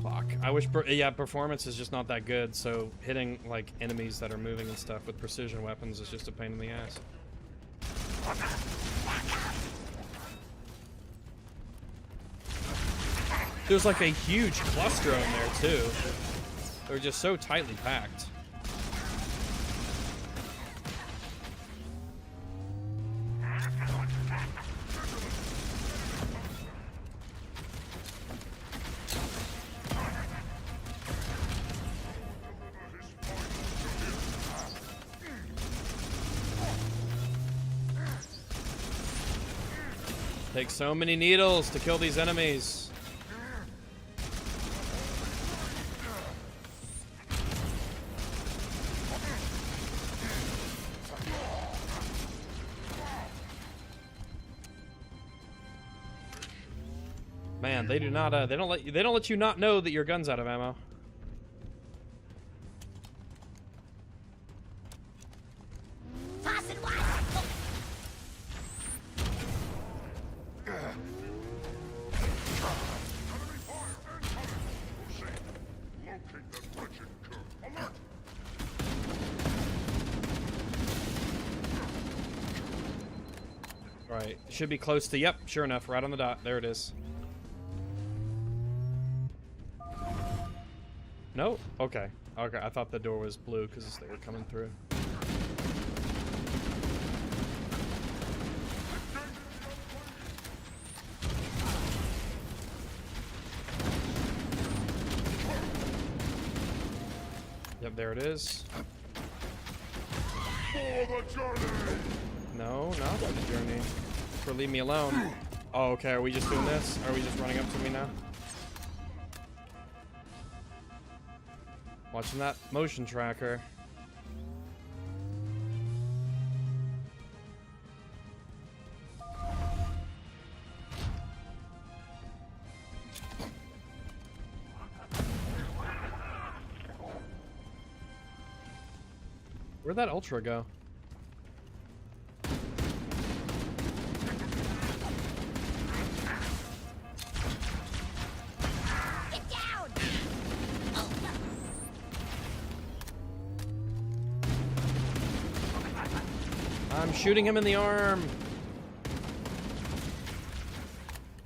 [SPEAKER 13] Fuck. I wish, yeah, performance is just not that good, so hitting, like, enemies that are moving and stuff with precision weapons is just a pain in the ass. There's like a huge cluster in there too. They're just so tightly packed. Takes so many needles to kill these enemies. Man, they do not. They don't let you not know that your gun's out of ammo. Right, should be close to. Yep, sure enough, right on the dot. There it is. No? Okay. Okay, I thought the door was blue because they were coming through. Yep, there it is.
[SPEAKER 10] For the journey!
[SPEAKER 13] No, not for the journey. For leave me alone. Oh, okay, are we just doing this? Are we just running up to me now? Watching that motion tracker. Where'd that Ultra go? I'm shooting him in the arm.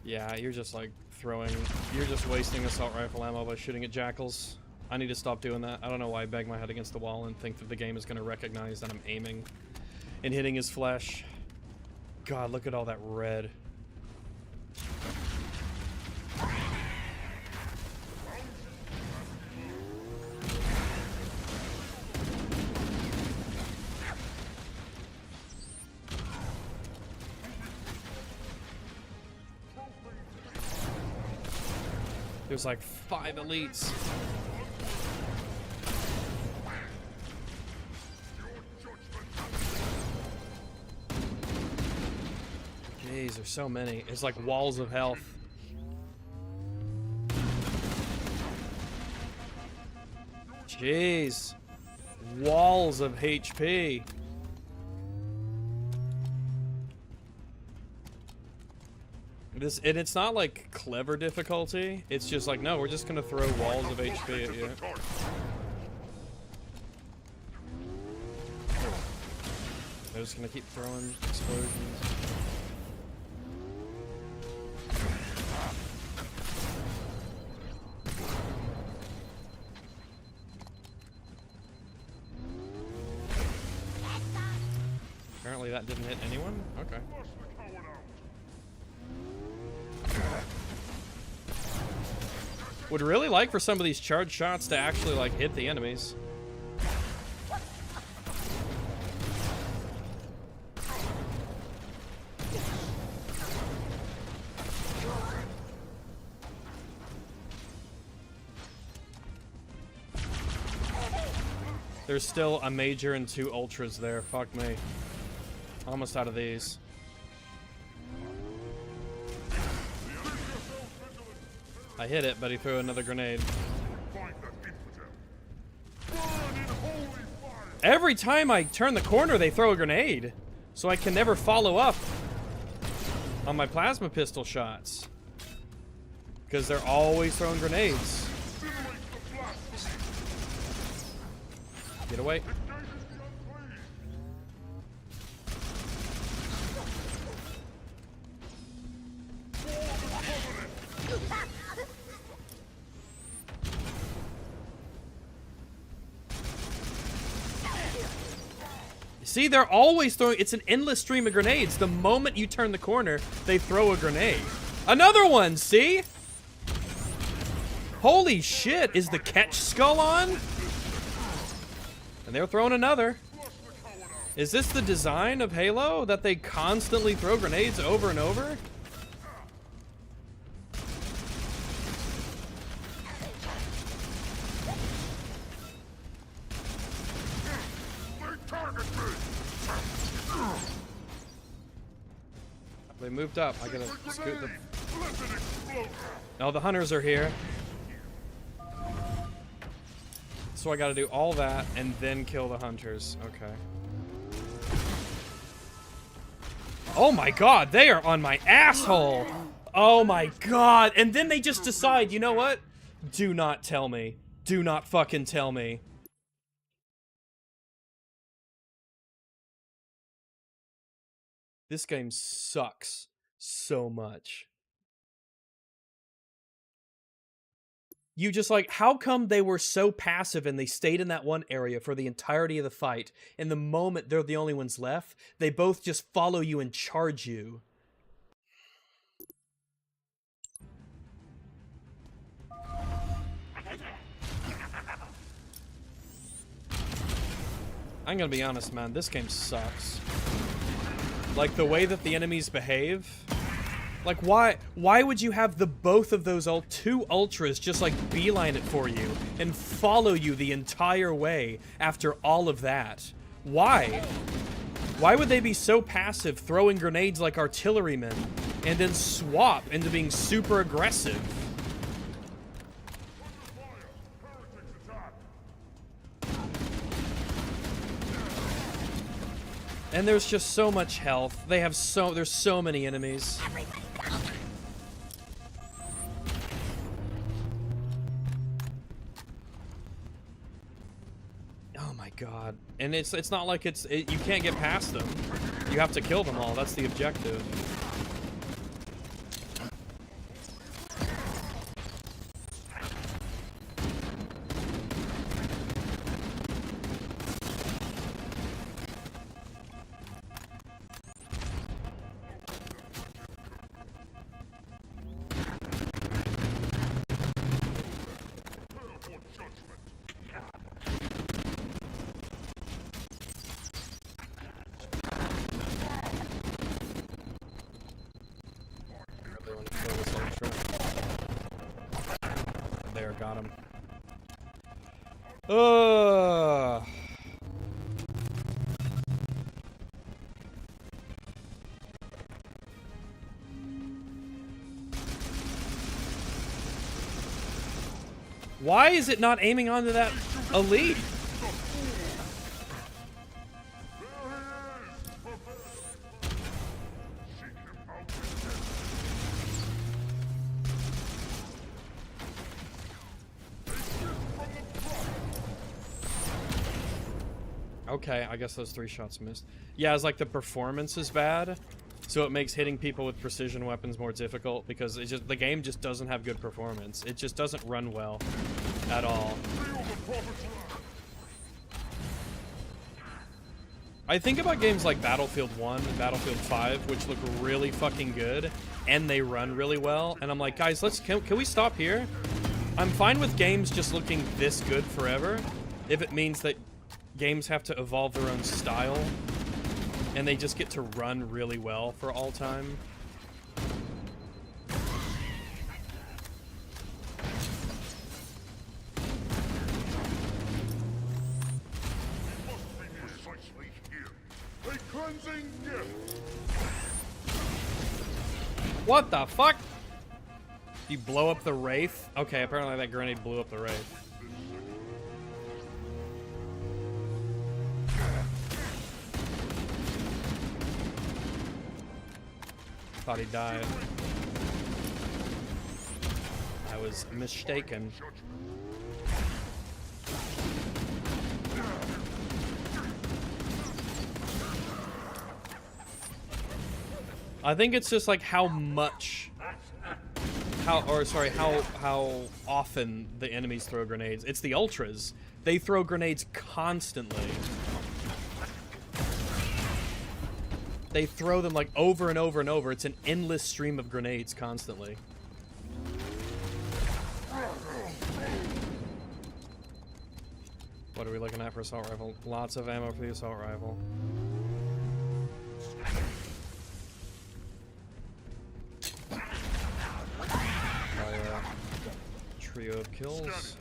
[SPEAKER 13] Yeah, you're just like you're just wasting assault rifle ammo by shooting at jackals. I need to stop doing that. I don't know why I bang my head against the wall and think that the game is going to recognize that I'm aiming and hitting his flesh. God, look at all that red. There's like 5 elites. Jeez, there's so many. It's like walls of health. Jeez. Walls of HP. And it's not like clever difficulty. It's just like, no, we're just gonna throw walls of HP at you. They're just gonna keep throwing explosions. Apparently that didn't hit anyone? Okay. Would really like for some of these charged shots to actually like hit the enemies. There's still a major and 2 ultras there. Fuck me. Almost out of these. I hit it, but he threw another grenade. Every time I turn the corner, they throw a grenade. So I can never follow up on my plasma pistol shots. Because they're always throwing grenades. Get away. See, they're always throwing. It's an endless stream of grenades. The moment you turn the corner, they throw a grenade. Another one, see? Holy shit, is the catch skull on? And they're throwing another. Is this the design of Halo? That they constantly throw grenades over and over? They moved up. I gotta scoot them. No, the hunters are here. So I gotta do all that and then kill the hunters. Okay. Oh my god, they are on my asshole! Oh my god, and then they just decide, you know what? Do not tell me. Do not fucking tell me. This game sucks so much. You just like, how come they were so passive and they stayed in that one area for the entirety of the fight, and the moment they're the only ones left, they both just follow you and charge you? I'm gonna be honest, man, this game sucks. Like, the way that the enemies behave. Like, why would you have the both of those 2 ultras just, like, beeline it for you and follow you the entire way after all of that? Why? Why would they be so passive, throwing grenades like artillerymen, and then swap into being super aggressive? And there's just so much health. There's so many enemies. Oh my god. And it's not like you can't get past them. You have to kill them all. That's the objective. There, got him. Why is it not aiming onto that elite? Okay, I guess those 3 shots missed. Yeah, it's like the performance is bad, so it makes hitting people with precision weapons more difficult because the game just doesn't have good performance. It just doesn't run well at all. I think about games like Battlefield 1 and Battlefield 5, which look really fucking good, and they run really well, and I'm like, guys, can we stop here? I'm fine with games just looking this good forever, if it means that games have to evolve their own style, and they just get to run really well for all time. What the fuck? You blow up the Wraith? Okay, apparently that grenade blew up the Wraith. Thought he died. I was mistaken. I think it's just like how often the enemies throw grenades. It's the ultras. They throw grenades constantly. They throw them like over and over and over. It's an endless stream of grenades constantly. What are we looking at for assault rifle? Lots of ammo for the assault rifle. Trio of kills.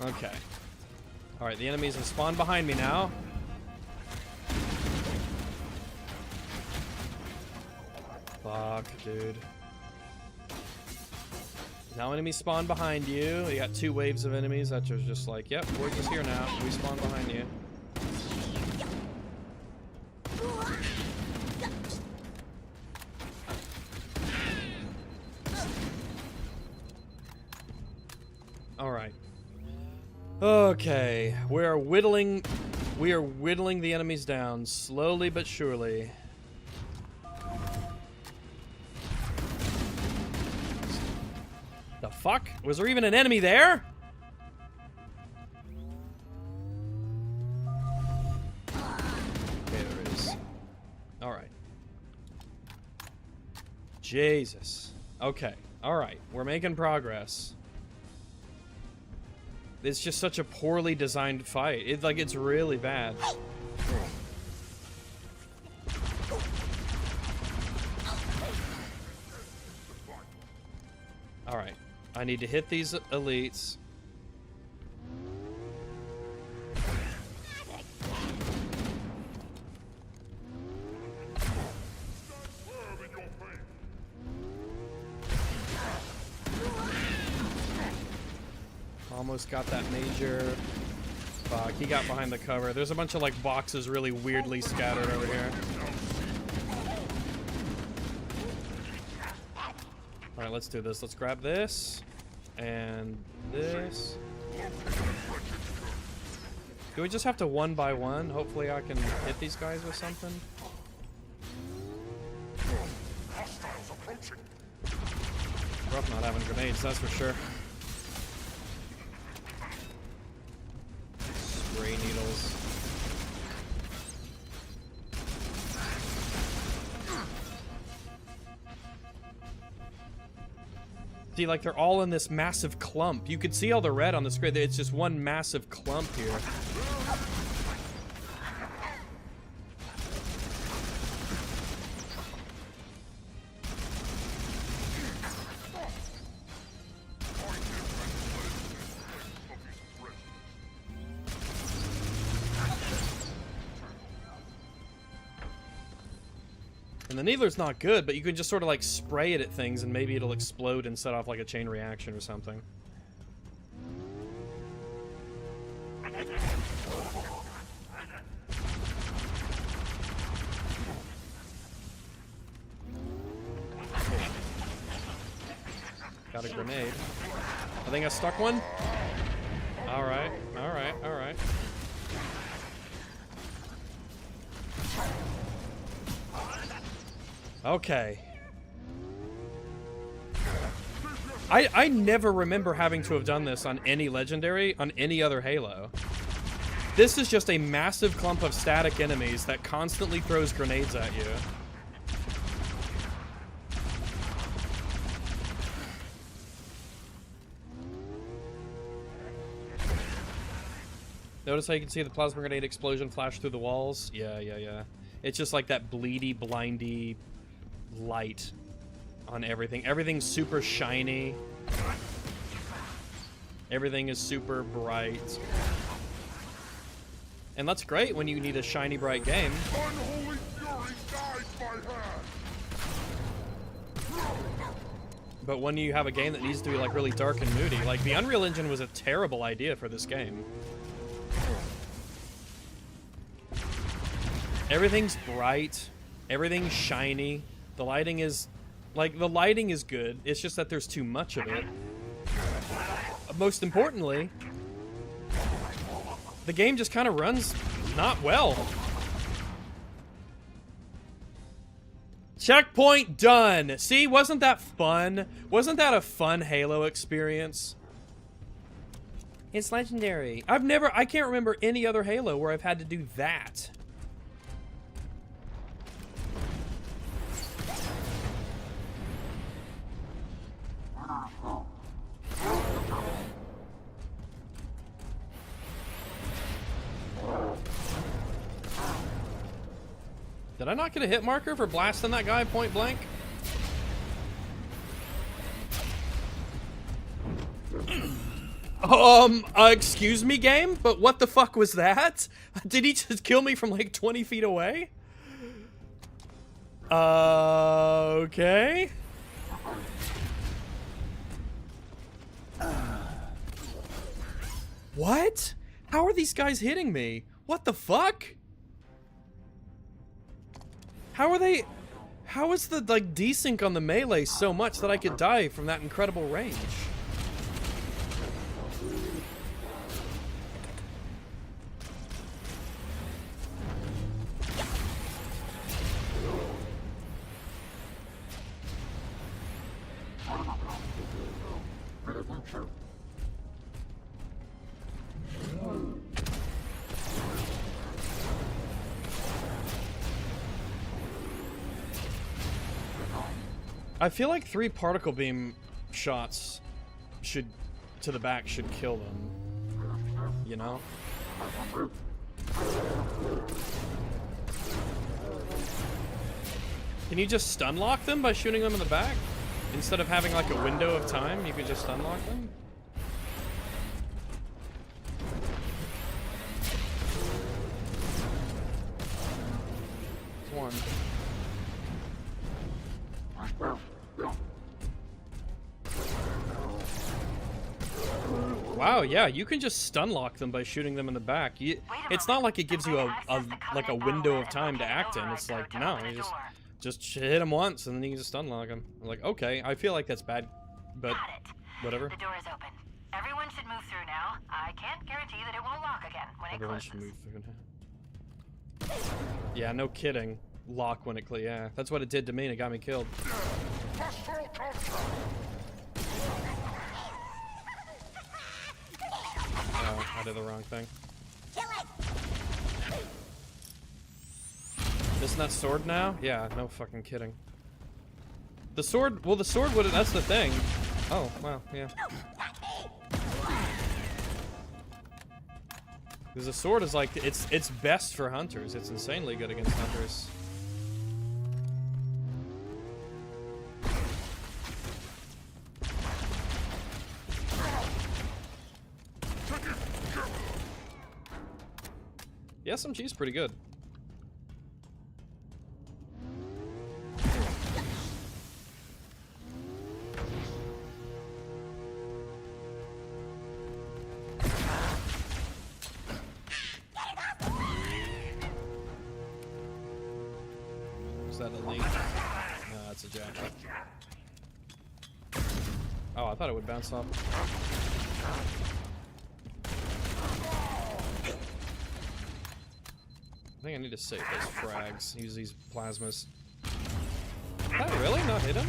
[SPEAKER 13] Okay. Alright, the enemies have spawned behind me now. Fuck, dude. Now enemies spawn behind you. You got 2 waves of enemies that are just like, yep, we're just here now. We spawn behind you. Alright. Okay. We are whittling the enemies down, slowly but surely. The fuck? Was there even an enemy there? Okay, there is. Alright. Jesus. Okay. Alright. We're making progress. It's just such a poorly designed fight. It's really bad. Alright. I need to hit these elites. Almost got that major. Fuck, he got behind the cover. There's a bunch of like boxes really weirdly scattered over here. Alright, let's do this. Let's grab this. And this. Do we just have to one by one? Hopefully I can hit these guys with something. Rough not having grenades, that's for sure. Spray needles. See, like, they're all in this massive clump. You could see all the red on the screen. It's just one massive clump here. And the needler's not good, but you can just sort of like spray it at things and maybe it'll explode and set off like a chain reaction or something. Got a grenade. I think I stuck one. Alright, alright, alright. Okay. I never remember having to have done this on any legendary, on any other Halo. This is just a massive clump of static enemies that constantly throws grenades at you. Notice how you can see the plasma grenade explosion flash through the walls? Yeah, yeah, yeah. It's just like that bleedy, blindy light on everything. Everything's super shiny. Everything is super bright. And that's great when you need a shiny, bright game.
[SPEAKER 10] Unholy fury guides my hand.
[SPEAKER 13] But when you have a game that needs to be like really dark and moody, like the Unreal Engine was a terrible idea for this game. Everything's bright, everything's shiny. The lighting is, like, the lighting is good. It's just that there's too much of it. Most importantly, the game just kind of runs not well. Checkpoint done. See, wasn't that fun? Wasn't that a fun Halo experience? It's legendary. I can't remember any other Halo where I've had to do that. Did I not get a hit marker for blasting that guy point blank? Excuse me, game? But what the fuck was that? Did he just kill me from like 20 feet away? Okay. What? How are these guys hitting me? What the fuck? How are they... How is the, like, desync on the melee so much that I could die from that incredible range? I feel like 3 particle beam shots to the back should kill them. You know? Can you just stun lock them by shooting them in the back? Instead of having like a window of time, you could just stun lock them? One. Wow, yeah, you can just stun lock them by shooting them in the back. It's not like it gives you a window of time to act in. It's like, no, you just hit them once and then you can just stun lock them. I'm like, okay, I feel like that's bad, but whatever.
[SPEAKER 8] The door is open. Everyone should move through now. I can't guarantee that it won't lock again when it closes.
[SPEAKER 13] Everyone should move through now. Yeah, no kidding. Lock when it yeah, that's what it did to me and it got me killed. Oh, I did the wrong thing. Isn't that sword now? Yeah, no fucking kidding. The sword, well, the sword would, that's the thing. Oh, wow, yeah. Because the sword is like, it's best for hunters. It's insanely good against hunters. The SMG's pretty good. Is that a link? No, that's a jacket. Oh, I thought it would bounce off. I think I need to save those frags. Use these plasmas. Did that really not hit him?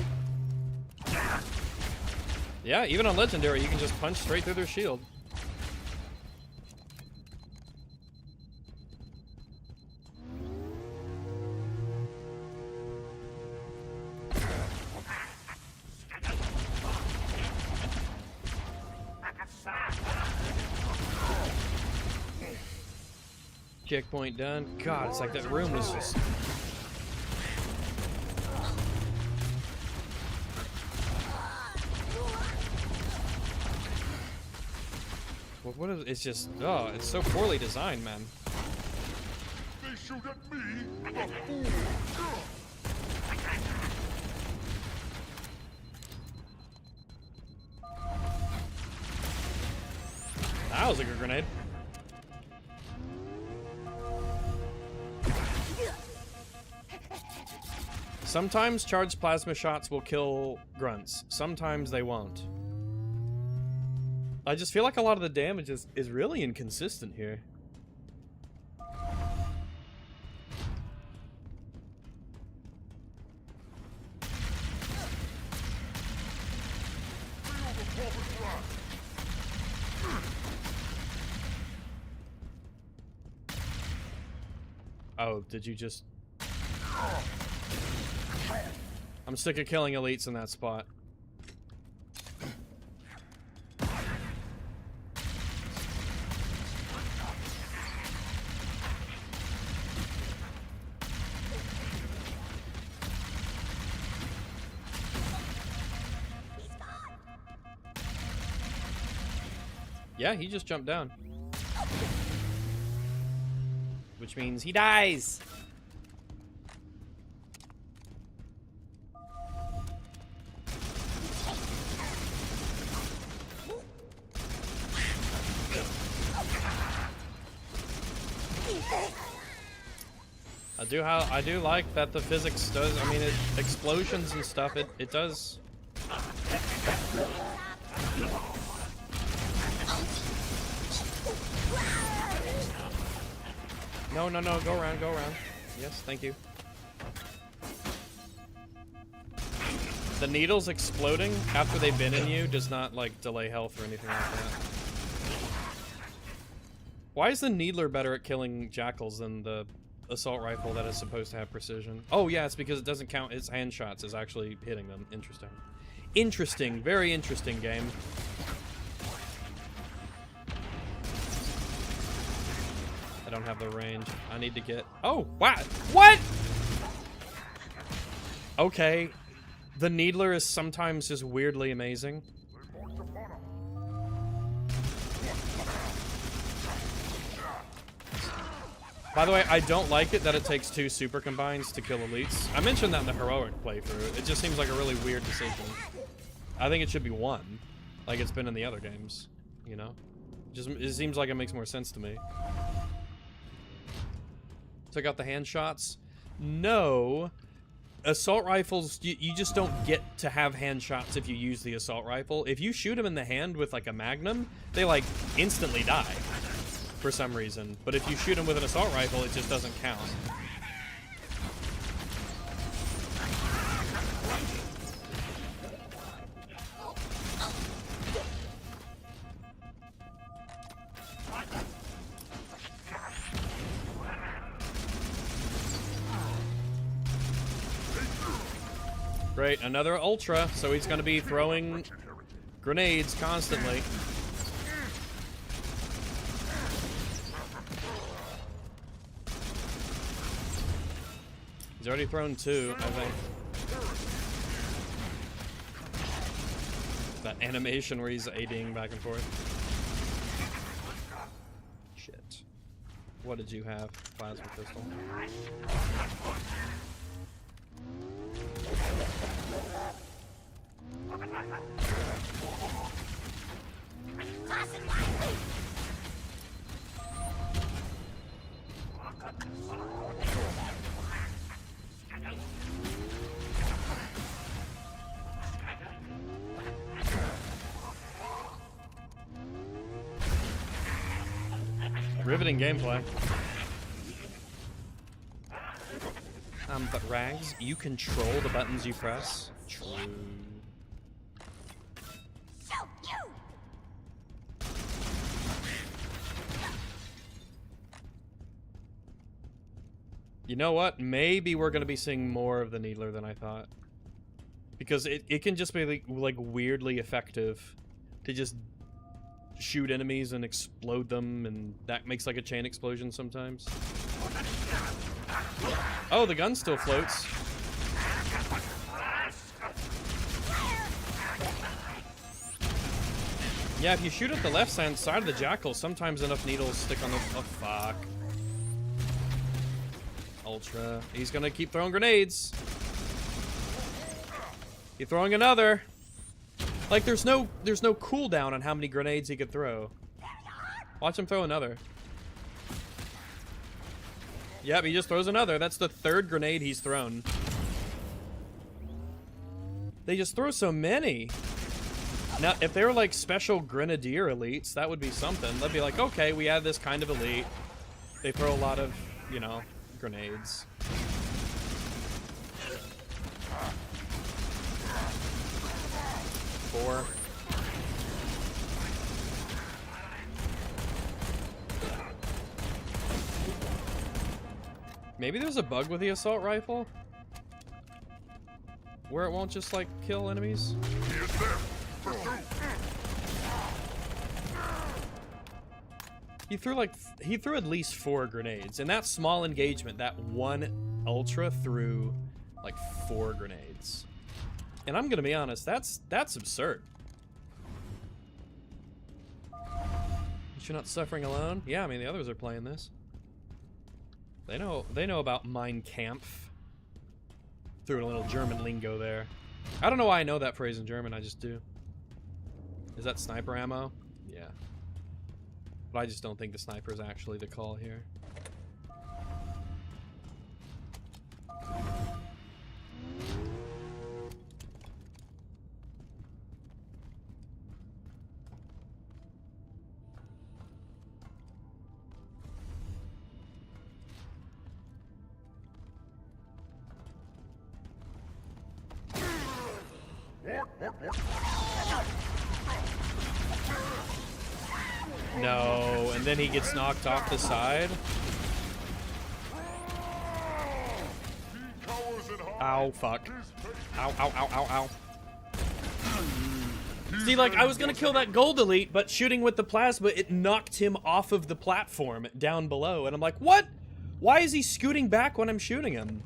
[SPEAKER 13] Yeah, even on Legendary, you can just punch straight through their shield. Checkpoint done. God, it's like that room was just... What is, it's just, oh, it's so poorly designed, man.
[SPEAKER 10] They shoot at me.
[SPEAKER 13] That was a good grenade. Sometimes charged plasma shots will kill grunts. Sometimes they won't. I just feel like a lot of the damage is really inconsistent here. Oh, did you just... I'm sick of killing elites in that spot. Yeah, he just jumped down. Which means he dies! I do like that the physics does, I mean, explosions and stuff, it does. No, go around. Yes, thank you. The needles exploding after they've been in you does not, like, delay health or anything like that. Why is the Needler better at killing jackals than the assault rifle that is supposed to have precision? Oh, yeah, it's because it doesn't count its hand shots as actually hitting them. Interesting. Interesting. Very interesting game. I don't have the range. I need to get... Oh, wow. What? Okay. The Needler is sometimes just weirdly amazing. By the way, I don't like it that it takes 2 super combines to kill elites. I mentioned that in the heroic playthrough. It just seems like a really weird decision. I think it should be 1, like it's been in the other games, you know? It seems like it makes more sense to me. Took out the hand shots? No. Assault rifles, you just don't get to have hand shots if you use the assault rifle. If you shoot them in the hand with like a magnum, they like instantly die for some reason. But if you shoot them with an assault rifle, it just doesn't count. Great, another Ultra, so he's going to be throwing grenades constantly. He's already thrown 2, I think. That animation where he's ADing back and forth. Shit. What did you have? Plasma pistol. Riveting gameplay. But Rags, you control the buttons you press. True. You know what? Maybe we're gonna be seeing more of the Needler than I thought. Because it can just be like weirdly effective to just shoot enemies and explode them, and that makes like a chain explosion sometimes. Oh, the gun still floats. Yeah, if you shoot at the left-hand side of the Jackal, sometimes enough needles stick on the... Oh, fuck. Ultra. He's gonna keep throwing grenades. He's throwing another. Like, there's no cooldown on how many grenades he could throw. Watch him throw another. Yep, he just throws another. That's the third grenade he's thrown. They just throw so many. Now, if they were like special grenadier elites, that would be something. They'd be like, okay, we have this kind of elite. They throw a lot of, you know, grenades. Four. Maybe there's a bug with the assault rifle? Where it won't just, like, kill enemies? He threw at least 4 grenades. In that small engagement, that one Ultra threw, like, 4 grenades. And I'm gonna be honest, that's absurd. You're not suffering alone? Yeah, I mean, the others are playing this. They know about Mein Kampf. Threw in a little German lingo there. I don't know why I know that phrase in German, I just do. Is that sniper ammo? Yeah. But I just don't think the sniper is actually the call here. No, and then he gets knocked off the side. Ow, fuck. Ow, ow, ow, ow, ow. See, like, I was gonna kill that gold elite, but shooting with the plasma, it knocked him off of the platform down below. And I'm like, what? Why is he scooting back when I'm shooting him?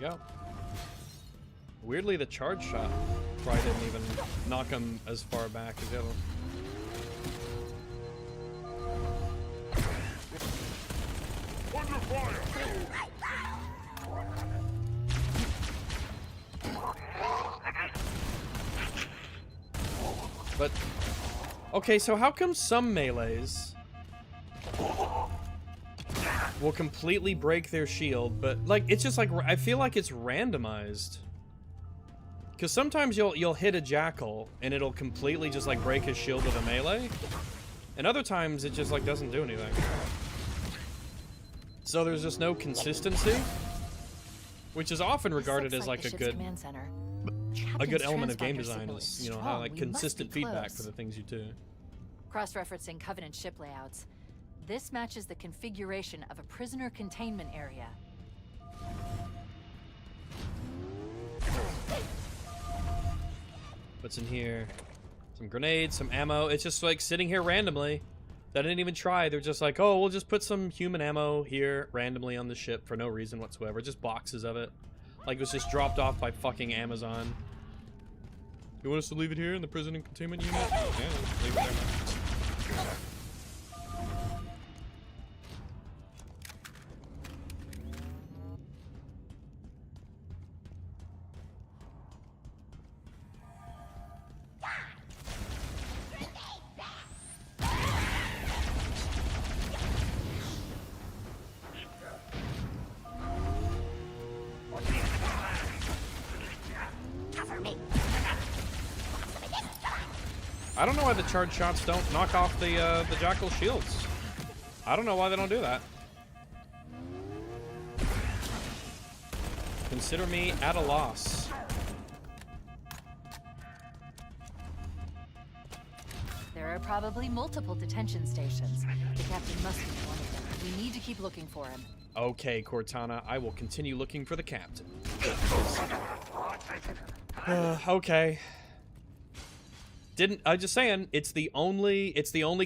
[SPEAKER 13] Go. Weirdly, the charge shot probably didn't even knock him as far back as the other one.
[SPEAKER 10] Under fire!
[SPEAKER 13] But okay, so how come some melees will completely break their shield, but like it's just like I feel like it's randomized. Because sometimes you'll hit a Jackal and it'll completely just like break his shield with a melee, and other times it just like doesn't do anything. So there's just no consistency, which is often regarded as like a good element of game design, is, you know, how like consistent feedback for the things you do.
[SPEAKER 3] Cross-referencing Covenant ship layouts. This matches the configuration of a prisoner containment area.
[SPEAKER 13] What's in here? Some grenades, some ammo. It's just like sitting here randomly. They didn't even try. They're just like, oh, we'll just put some human ammo here randomly on the ship for no reason whatsoever. Just boxes of it. Like it was just dropped off by fucking Amazon. You want us to leave it here in the prison and containment unit? Yeah, leave it there, man. I don't know why the charge shots don't knock off the Jackal shields. I don't know why they don't do that. Consider me at a loss.
[SPEAKER 3] There are probably multiple detention stations. The captain must be one of them. We need to keep looking for him.
[SPEAKER 13] Okay, Cortana, I will continue looking for the captain. Okay. I'm just saying, it's the only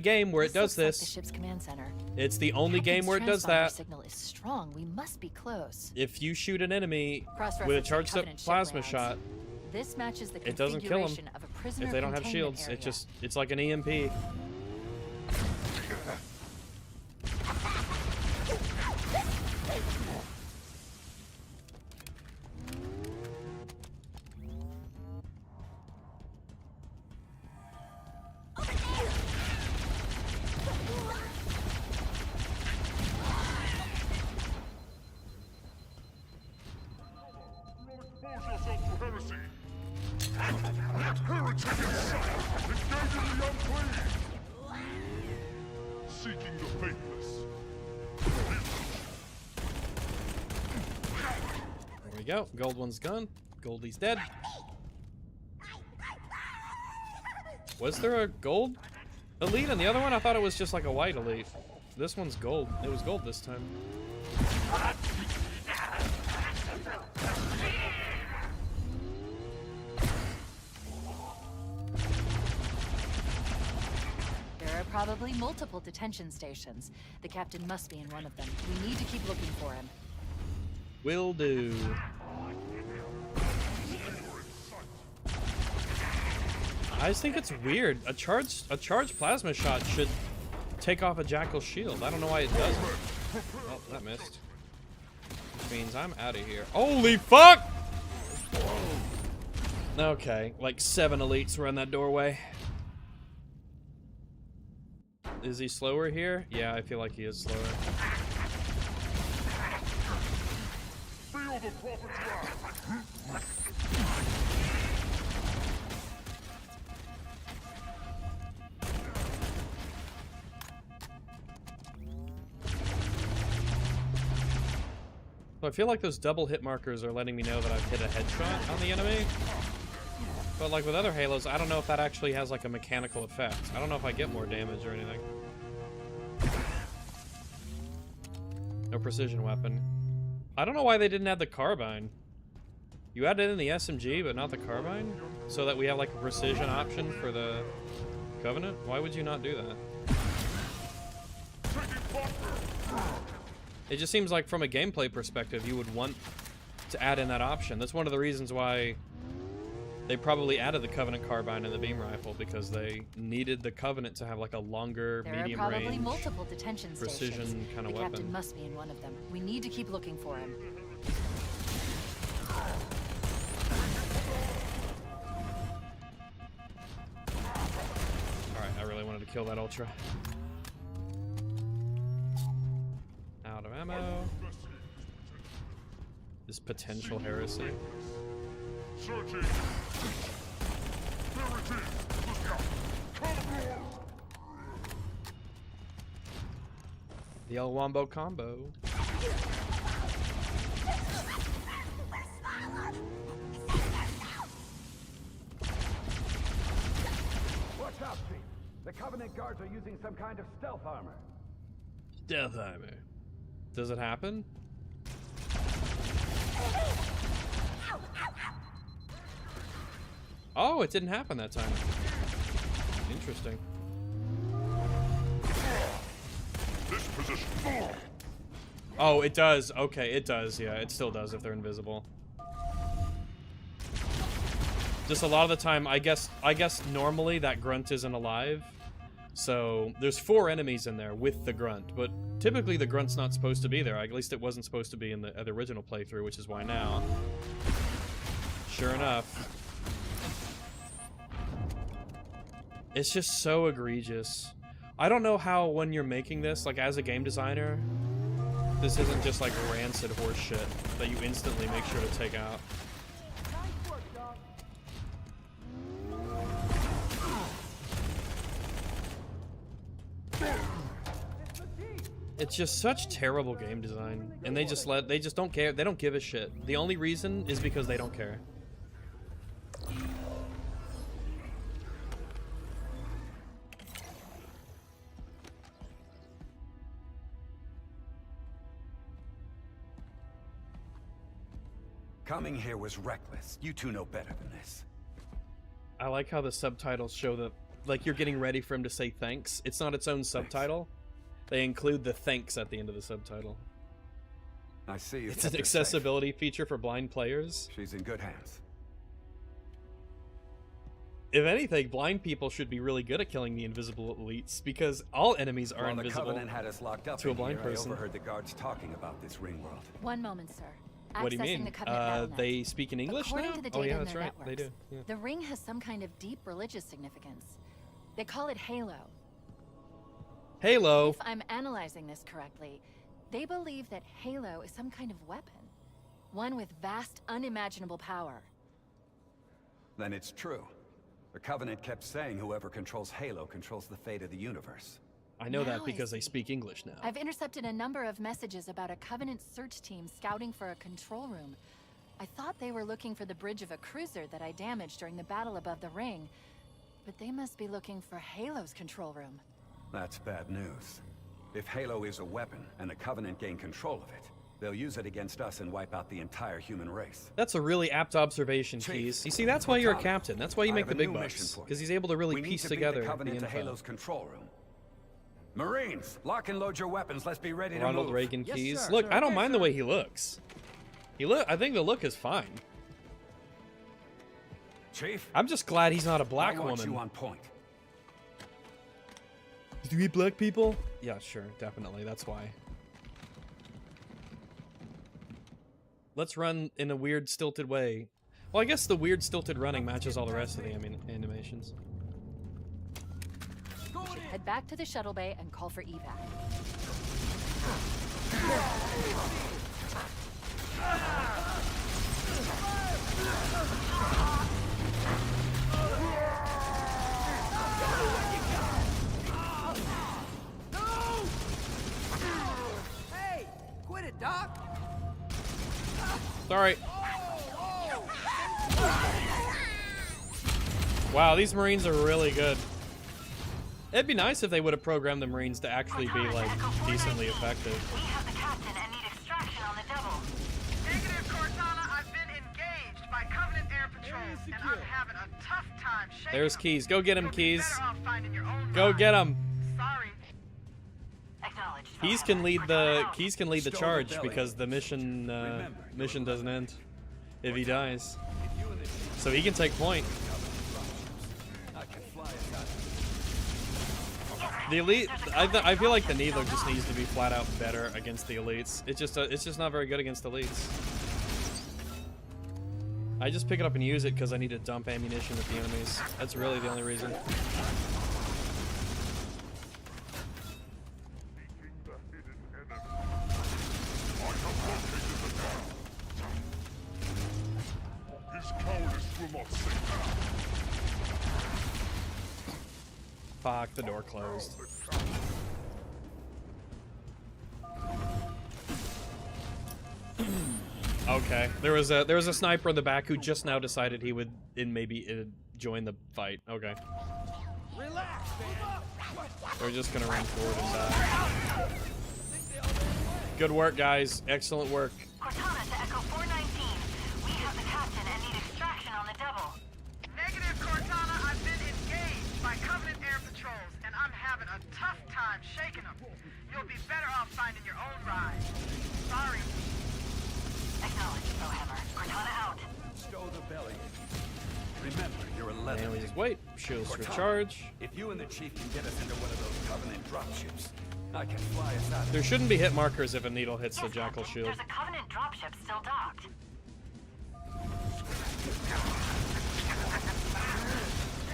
[SPEAKER 13] game where it does this.
[SPEAKER 3] Like the ship's command center.
[SPEAKER 13] It's the only game where it does that.
[SPEAKER 3] Signal is strong. We must be close.
[SPEAKER 13] If you shoot an enemy with a charged up plasma shot,
[SPEAKER 3] this matches the
[SPEAKER 13] it doesn't kill them
[SPEAKER 3] of a prisoner
[SPEAKER 13] if they don't have shields.
[SPEAKER 3] Area.
[SPEAKER 13] It's like an EMP. Go. Gold one's gone. Goldie's dead. Was there a gold elite on the other one? I thought it was just like a white elite. This one's gold. It was gold this time.
[SPEAKER 3] There are probably multiple detention stations. The captain must be in one of them. We need to keep looking for him.
[SPEAKER 13] Will do. I just think it's weird. A charged plasma shot should take off a Jackal shield. I don't know why it doesn't. Oh, that missed. Which means I'm out of here. Holy fuck! Okay, like 7 elites were in that doorway. Is he slower here? Yeah, I feel like he is slower.
[SPEAKER 10] Feel the prophet's wrath.
[SPEAKER 13] So I feel like those double hit markers are letting me know that I've hit a headshot on the enemy. But like with other Halos, I don't know if that actually has like a mechanical effect. I don't know if I get more damage or anything. No precision weapon. I don't know why they didn't add the carbine. You added in the SMG, but not the carbine? So that we have like a precision option for the Covenant? Why would you not do that? It just seems like from a gameplay perspective, you would want to add in that option. That's one of the reasons why they probably added the Covenant carbine and the beam rifle, because they needed the Covenant to have like a longer, medium range,
[SPEAKER 3] probably multiple detention
[SPEAKER 13] precision kind of
[SPEAKER 3] weapon. The captain
[SPEAKER 13] weapon.
[SPEAKER 3] must be in one of them. We need to keep looking for him.
[SPEAKER 13] Alright, I really wanted to kill that Ultra. Out of ammo. This potential heresy.
[SPEAKER 10] Searching.
[SPEAKER 13] The El Wombo combo.
[SPEAKER 2] Watch out, Chief. The Covenant guards are using some kind of stealth armor.
[SPEAKER 13] Stealth armor. Does it happen? Oh, it didn't happen that time. Interesting.
[SPEAKER 10] This position.
[SPEAKER 13] Oh, it does. Okay, it does. Yeah, it still does if they're invisible. Just a lot of the time, I guess normally that grunt isn't alive. So there's 4 enemies in there with the grunt, but typically the grunt's not supposed to be there. At least it wasn't supposed to be in the original playthrough, which is why now. Sure enough. It's just so egregious. I don't know how when you're making this, like as a game designer, this isn't just like rancid horse shit that you instantly make sure to take out. It's just such terrible game design, and they just don't care. They don't give a shit. The only reason is because they don't care.
[SPEAKER 2] Coming here was reckless. You two know better than this.
[SPEAKER 13] I like how the subtitles show that, like, you're getting ready for him to say thanks. It's not its own subtitle. They include the thanks at the end of the subtitle.
[SPEAKER 2] I see.
[SPEAKER 13] It's an accessibility feature for blind players.
[SPEAKER 2] She's in good hands.
[SPEAKER 13] If anything, blind people should be really good at killing the invisible elites, because all enemies are invisible.
[SPEAKER 2] While the Covenant had us locked up
[SPEAKER 13] to a blind
[SPEAKER 2] here,
[SPEAKER 13] person.
[SPEAKER 2] I overheard the guards talking about this ring world.
[SPEAKER 3] One moment, sir.
[SPEAKER 13] What do you mean?
[SPEAKER 3] Accessing the Covenant battle.net.
[SPEAKER 13] They speak in English
[SPEAKER 3] According
[SPEAKER 13] now?
[SPEAKER 3] to the
[SPEAKER 13] Oh
[SPEAKER 3] data
[SPEAKER 13] yeah,
[SPEAKER 3] in
[SPEAKER 13] that's
[SPEAKER 3] their
[SPEAKER 13] right.
[SPEAKER 3] networks,
[SPEAKER 13] They do. Yeah.
[SPEAKER 3] The ring has some kind of deep religious significance. They call it Halo.
[SPEAKER 13] Halo.
[SPEAKER 3] If I'm analyzing this correctly, they believe that Halo is some kind of weapon. One with vast, unimaginable power.
[SPEAKER 2] Then it's true. The Covenant kept saying whoever controls Halo controls the fate of the universe.
[SPEAKER 13] I know
[SPEAKER 3] Now
[SPEAKER 13] that
[SPEAKER 3] I
[SPEAKER 13] because they
[SPEAKER 3] see.
[SPEAKER 13] speak English now.
[SPEAKER 3] I've intercepted a number of messages about a Covenant search team scouting for a control room. I thought they were looking for the bridge of a cruiser that I damaged during the battle above the ring, but they must be looking for Halo's control room.
[SPEAKER 2] That's bad news. If Halo is a weapon and the Covenant gain control of it, they'll use it against us and wipe out the entire human race.
[SPEAKER 13] That's a really apt observation,
[SPEAKER 2] Chief,
[SPEAKER 13] Keys. You see, that's why you're a
[SPEAKER 2] Cortana,
[SPEAKER 13] captain. That's why you
[SPEAKER 2] I
[SPEAKER 13] make
[SPEAKER 2] have
[SPEAKER 13] the
[SPEAKER 2] a
[SPEAKER 13] big
[SPEAKER 2] new
[SPEAKER 13] bucks,
[SPEAKER 2] mission for you.
[SPEAKER 13] because he's able to really
[SPEAKER 2] We need
[SPEAKER 13] piece
[SPEAKER 2] to beat
[SPEAKER 13] together
[SPEAKER 2] the Covenant to
[SPEAKER 13] info.
[SPEAKER 2] Halo's control room. Marines, lock and load your weapons. Let's be ready to
[SPEAKER 13] Ronald
[SPEAKER 2] move.
[SPEAKER 13] Reagan
[SPEAKER 6] Yes,
[SPEAKER 13] Keys.
[SPEAKER 6] sir.
[SPEAKER 13] Look, I don't
[SPEAKER 6] Okay,
[SPEAKER 13] mind the
[SPEAKER 6] sir.
[SPEAKER 13] way he looks. I think the look is fine.
[SPEAKER 2] Chief,
[SPEAKER 13] I'm just glad he's not a black
[SPEAKER 2] I want
[SPEAKER 13] woman.
[SPEAKER 2] you on point.
[SPEAKER 13] Do you eat black people? Yeah, sure, definitely. That's why. Let's run in a weird, stilted way. Well, I guess the weird, stilted running matches all the rest of the animations.
[SPEAKER 3] We should head back to the shuttle bay and call for evac.
[SPEAKER 12] Hey, quit it, Doc.
[SPEAKER 13] Sorry. Wow, these Marines are really good. It'd be nice if they would have programmed the Marines to actually be, like, decently effective.
[SPEAKER 8] We have the captain and need extraction on the double.
[SPEAKER 11] Negative, Cortana. I've been engaged by Covenant air patrols, and I'm having a tough time shaking
[SPEAKER 13] There's
[SPEAKER 11] them.
[SPEAKER 13] Keys. Go get him,
[SPEAKER 11] You'll be
[SPEAKER 13] Keys.
[SPEAKER 11] better off finding your own
[SPEAKER 13] Go
[SPEAKER 11] ride.
[SPEAKER 13] get him.
[SPEAKER 11] Sorry.
[SPEAKER 8] Acknowledged.
[SPEAKER 13] Keys can lead the
[SPEAKER 2] Stole the
[SPEAKER 13] charge
[SPEAKER 2] belly.
[SPEAKER 13] because the mission mission doesn't end if he dies.
[SPEAKER 2] If you and the Chief
[SPEAKER 13] So he can take point.
[SPEAKER 2] I can fly us out.
[SPEAKER 13] The elite, I feel like the Needler just needs to be flat out better against the elites. It's just not very good against elites. I just pick it up and use it because I need to dump ammunition at the enemies. That's really the only reason.
[SPEAKER 10] Seeking the hidden enemy. I have located the town. His cowardice will not save him.
[SPEAKER 13] Fuck, the door closed. Okay, there was a sniper in the back who just now decided he would join the fight. Okay,
[SPEAKER 6] Relax, man.
[SPEAKER 13] they're just gonna run forward and die. Good work, guys. Excellent work.
[SPEAKER 8] Cortana to Echo 419. We have the captain and need extraction on the double.
[SPEAKER 11] Negative, Cortana. I've been engaged by Covenant air patrols, and I'm having a tough time shaking them. You'll be better off finding your own ride. Sorry.
[SPEAKER 8] Acknowledged, Bowhammer. Cortana out.
[SPEAKER 2] Stow the belly. Remember, you're a leather.
[SPEAKER 13] And we just wait. Shields
[SPEAKER 2] Cortana,
[SPEAKER 13] recharge.
[SPEAKER 2] If you and the Chief can get us into one of those Covenant dropships, I can fly us out.
[SPEAKER 13] There shouldn't be hit markers if a needle hits the
[SPEAKER 8] Yes,
[SPEAKER 13] Jackal
[SPEAKER 8] Captain.
[SPEAKER 13] shield.
[SPEAKER 8] There's a Covenant dropship still docked.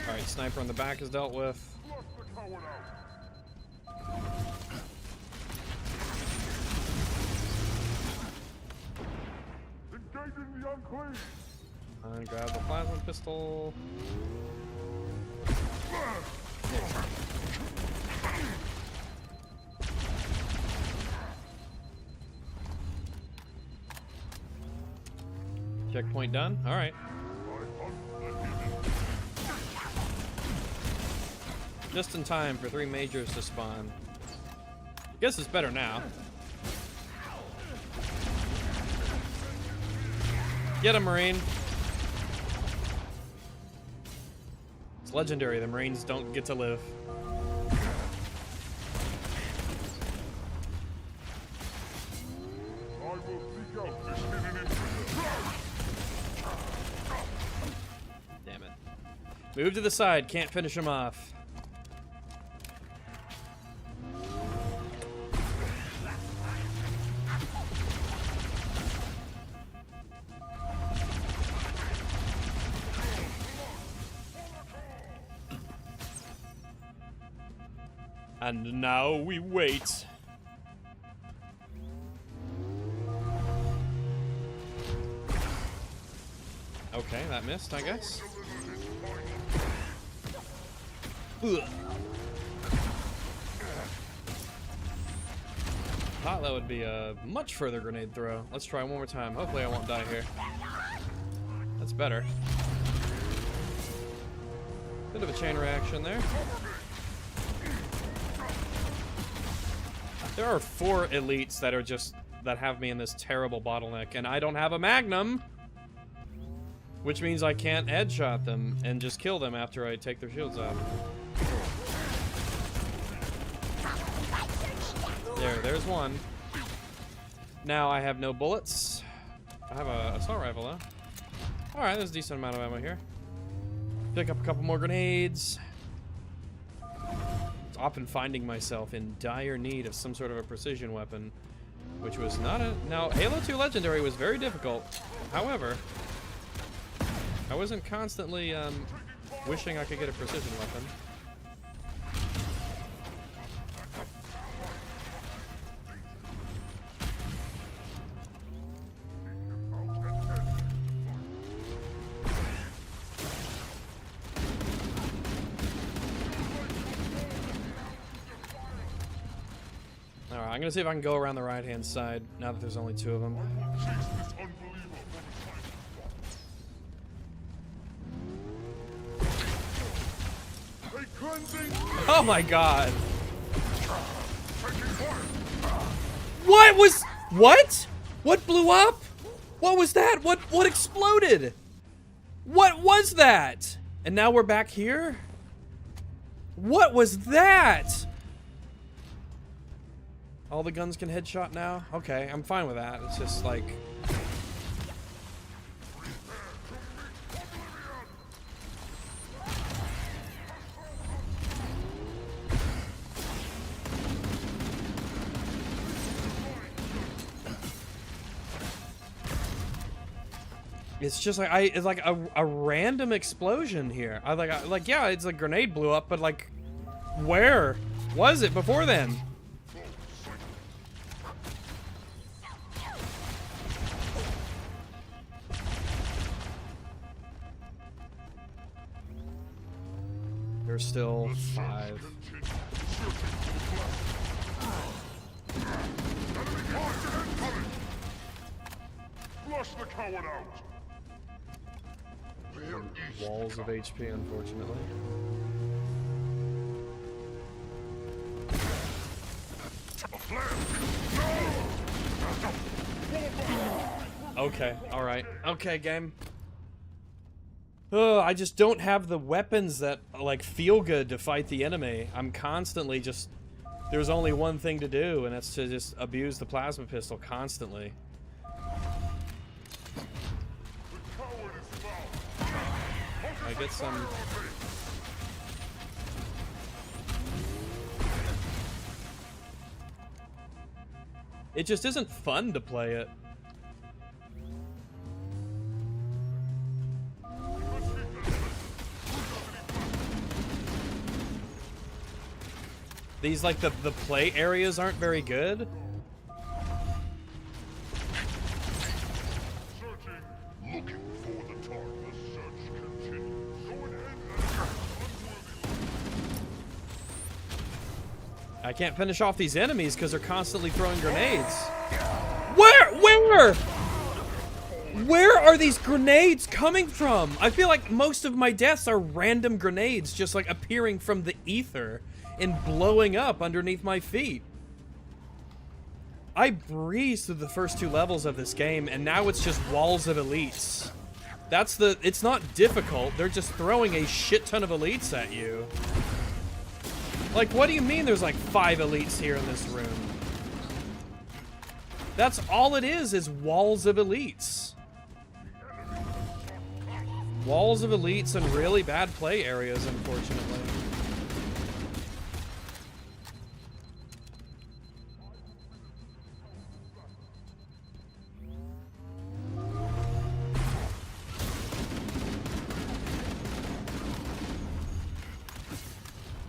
[SPEAKER 13] Alright, sniper on the back is dealt with.
[SPEAKER 10] Flush the coward out. Engaging the unclean.
[SPEAKER 13] And grab the plasma pistol. Checkpoint done. All right. Just in time for 3 majors to spawn. Guess it's better now. Get him, Marine. It's legendary. The Marines don't get to live. Damn it. Move to the side. Can't finish him off. And now we wait. Okay, that missed, I guess. Ugh. Thought that would be a much further grenade throw. Let's try one more time. Hopefully I won't die here. That's better. Bit of a chain reaction there. There are 4 elites that are just, that have me in this terrible bottleneck, and I don't have a magnum! Which means I can't headshot them and just kill them after I take their shields off. There's one. Now I have no bullets. I have a assault rifle though. Alright, there's a decent amount of ammo here. Pick up a couple more grenades. Often finding myself in dire need of some sort of a precision weapon, which was not a... Now, Halo 2 Legendary was very difficult. However, I wasn't constantly wishing I could get a precision weapon. I'm gonna see if I can go around the right-hand side now that there's only 2 of them. Oh my god! What was... What? What blew up? What was that? What exploded? What was that? And now we're back here? What was that? All the guns can headshot now? Okay, I'm fine with that. It's just like... It's just like it's like a random explosion here. Like yeah, it's a grenade blew up, but like where was it before then? There's still 5.
[SPEAKER 10] Flush the coward out.
[SPEAKER 13] Walls of HP, unfortunately. Okay, alright. Okay, game. Ugh, I just don't have the weapons that, like, feel good to fight the enemy. I'm constantly just... There's only one thing to do, and that's to just abuse the plasma pistol constantly. I get some... It just isn't fun to play it. These, like, the play areas aren't very good.
[SPEAKER 10] Looking for the target. The search continues. Go ahead.
[SPEAKER 13] I can't finish off these enemies because they're constantly throwing grenades. Where? Where are these grenades coming from? I feel like most of my deaths are random grenades just like appearing from the ether and blowing up underneath my feet. I breezed through the first 2 levels of this game and now it's just walls of elites. It's not difficult, they're just throwing a shit ton of elites at you. Like, what do you mean there's like 5 elites here in this room? That's all it is walls of elites. Walls of elites and really bad play areas, unfortunately.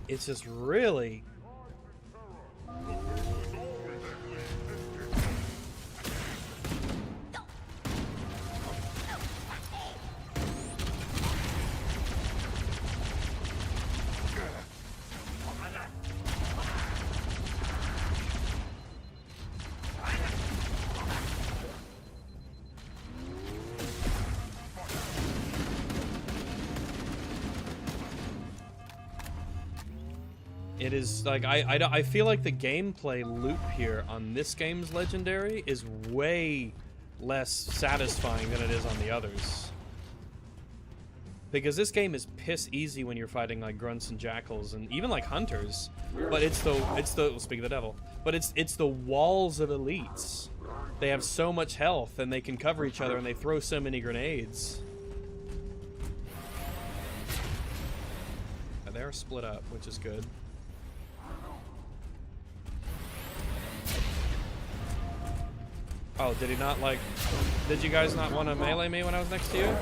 [SPEAKER 13] It's just really... It is like I feel like the gameplay loop here on this game's Legendary is way less satisfying than it is on the others. Because this game is piss easy when you're fighting like grunts and jackals and even like hunters, but it's the speak of the devil. But it's the walls of elites. They have so much health and they can cover each other and they throw so many grenades. And they're split up, which is good. Oh, did he not like... Did you guys not want to melee me when I was next to you? I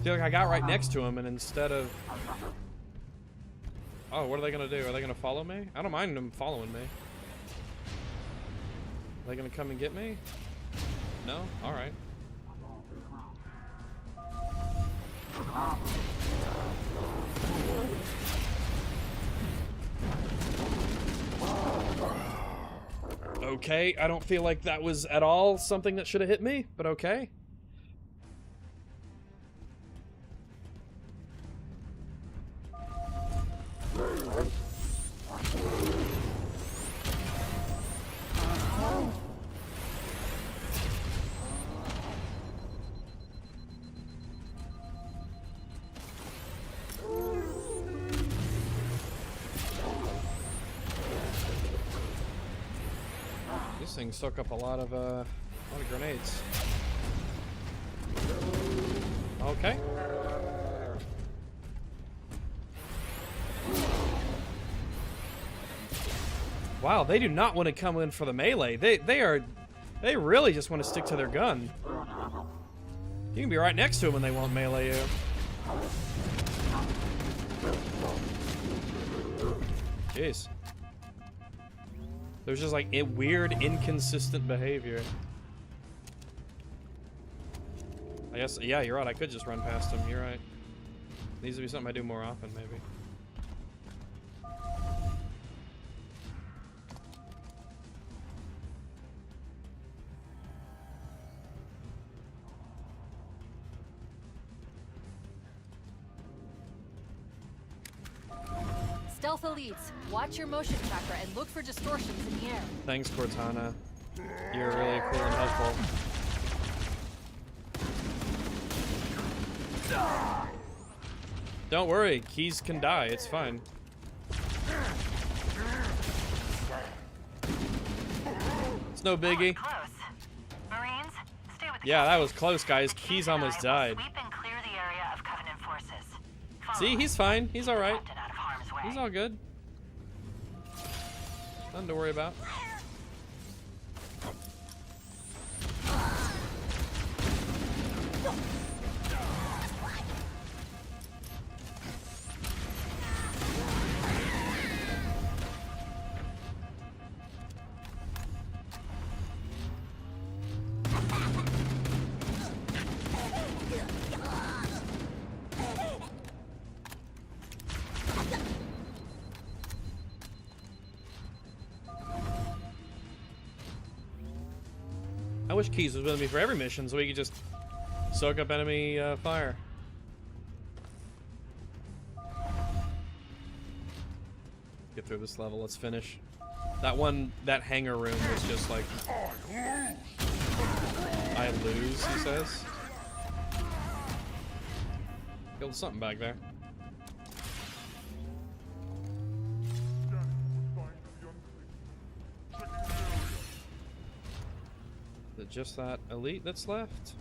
[SPEAKER 13] feel like I got right next to him and instead of... Oh, what are they going to do? Are they going to follow me? I don't mind them following me. Are they going to come and get me? No? Alright. Okay, I don't feel like that was at all something that should have hit me, but okay. Things soak up a lot of grenades. Okay. Wow, they do not want to come in for the melee. They really just want to stick to their gun. You can be right next to them and they won't melee you. Jeez. There's just like a weird, inconsistent behavior. I guess, yeah, you're right. I could just run past him. You're right. Needs to be something I do more often, maybe.
[SPEAKER 3] Stealth elites, watch your motion tracker and look for distortions in the air.
[SPEAKER 13] Thanks, Cortana. You're really cool and helpful. Don't worry, Keys can die. It's fine. It's no biggie.
[SPEAKER 8] Marines, stay with the
[SPEAKER 13] yeah, that was close, guys. Keys almost died.
[SPEAKER 8] Sweep and clear the area of Covenant forces.
[SPEAKER 13] See, he's fine. He's all right. He's all good. Nothing to worry about. wish Keys was with me for every mission so we could just soak up enemy fire. Get through this level. Let's finish. That hangar room was just like... I lose, he says. Killed something back there. Is it just that elite that's left?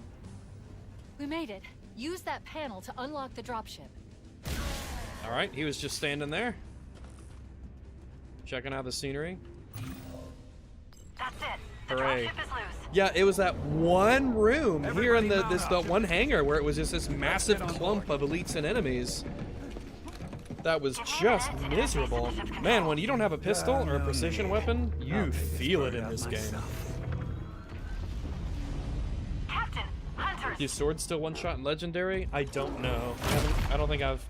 [SPEAKER 3] We made it. Use that panel to unlock the dropship.
[SPEAKER 13] Alright, he was just standing there. Checking out the scenery.
[SPEAKER 8] That's it. The
[SPEAKER 13] Hooray.
[SPEAKER 8] dropship is loose.
[SPEAKER 13] Yeah, it was that one room here in the one hangar where it was just this massive clump of elites and enemies. That was just miserable. Man, when you don't have a pistol or a precision weapon, you feel it in this game.
[SPEAKER 8] Captain, hunters.
[SPEAKER 13] Your sword still one shot in legendary? I don't know. I don't think I've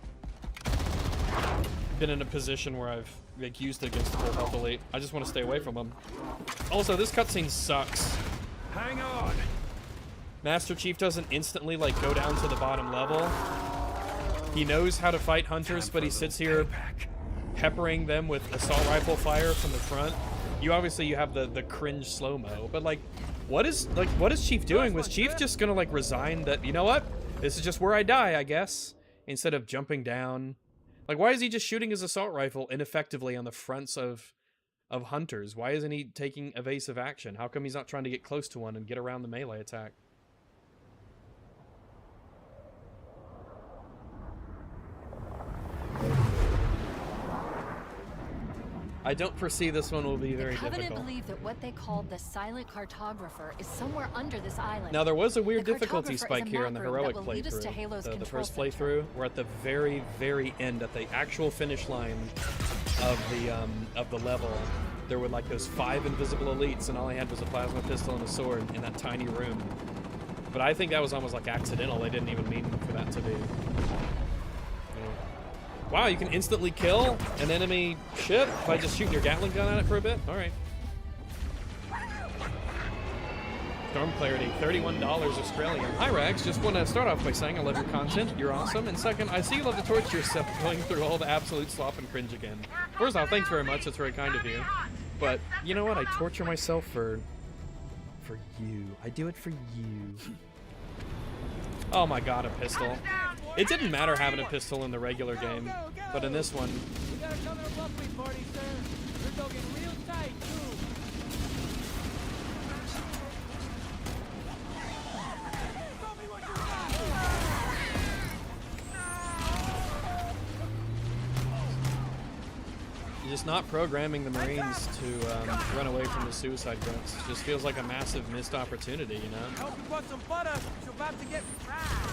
[SPEAKER 13] been in a position where I've like used it against the full health elite. I just want to stay away from them. Also, this cutscene sucks.
[SPEAKER 2] Hang on.
[SPEAKER 13] Master Chief doesn't instantly like go down to the bottom level. He knows how to fight hunters, but he sits here peppering them with assault rifle fire from the front. You have the cringe slow-mo, but like what is Chief doing? Was Chief just gonna like resign that, you know what? This is just where I die, I guess, instead of jumping down? Like, why is he just shooting his assault rifle ineffectively on the fronts of hunters? Why isn't he taking evasive action? How come he's not trying to get close to one and get around the melee attack? I don't foresee this one will be very difficult.
[SPEAKER 3] The Covenant believe that what they called the silent cartographer is somewhere under this island.
[SPEAKER 13] Now, there was a weird
[SPEAKER 3] The
[SPEAKER 13] difficulty
[SPEAKER 3] cartographer
[SPEAKER 13] spike
[SPEAKER 3] is a
[SPEAKER 13] here in the
[SPEAKER 3] map room
[SPEAKER 13] heroic
[SPEAKER 3] that will lead us to
[SPEAKER 13] playthrough.
[SPEAKER 3] Halo's
[SPEAKER 13] The
[SPEAKER 3] control
[SPEAKER 13] first
[SPEAKER 3] center.
[SPEAKER 13] playthrough, we're at the very, very end, at the actual finish line of the level. There were like those 5 invisible elites, and all I had was a plasma pistol and a sword in that tiny room. But I think that was almost like accidental. They didn't even mean for that to be. Wow, you can instantly kill an enemy ship by just shooting your Gatling gun at it for a bit? Alright. Storm Clarity, $31 Australian. Hi Rags, just want to start off by saying I love your content, you're awesome. And second, I see you love to torture yourself going through all the absolute slop and cringe again. First off, thanks very much, that's very kind of you. But, you know what, I torture myself for you. I do it for you. Oh my god, a pistol. It didn't matter having a pistol in the regular game, but in this one...
[SPEAKER 6] We got a coming up luxury party, sir. We're going real tight, too.
[SPEAKER 13] You're just not programming the Marines to run away from the suicide grunts. Just feels like a massive missed opportunity, you know?
[SPEAKER 6] Help you put some butter. You're about to get fried.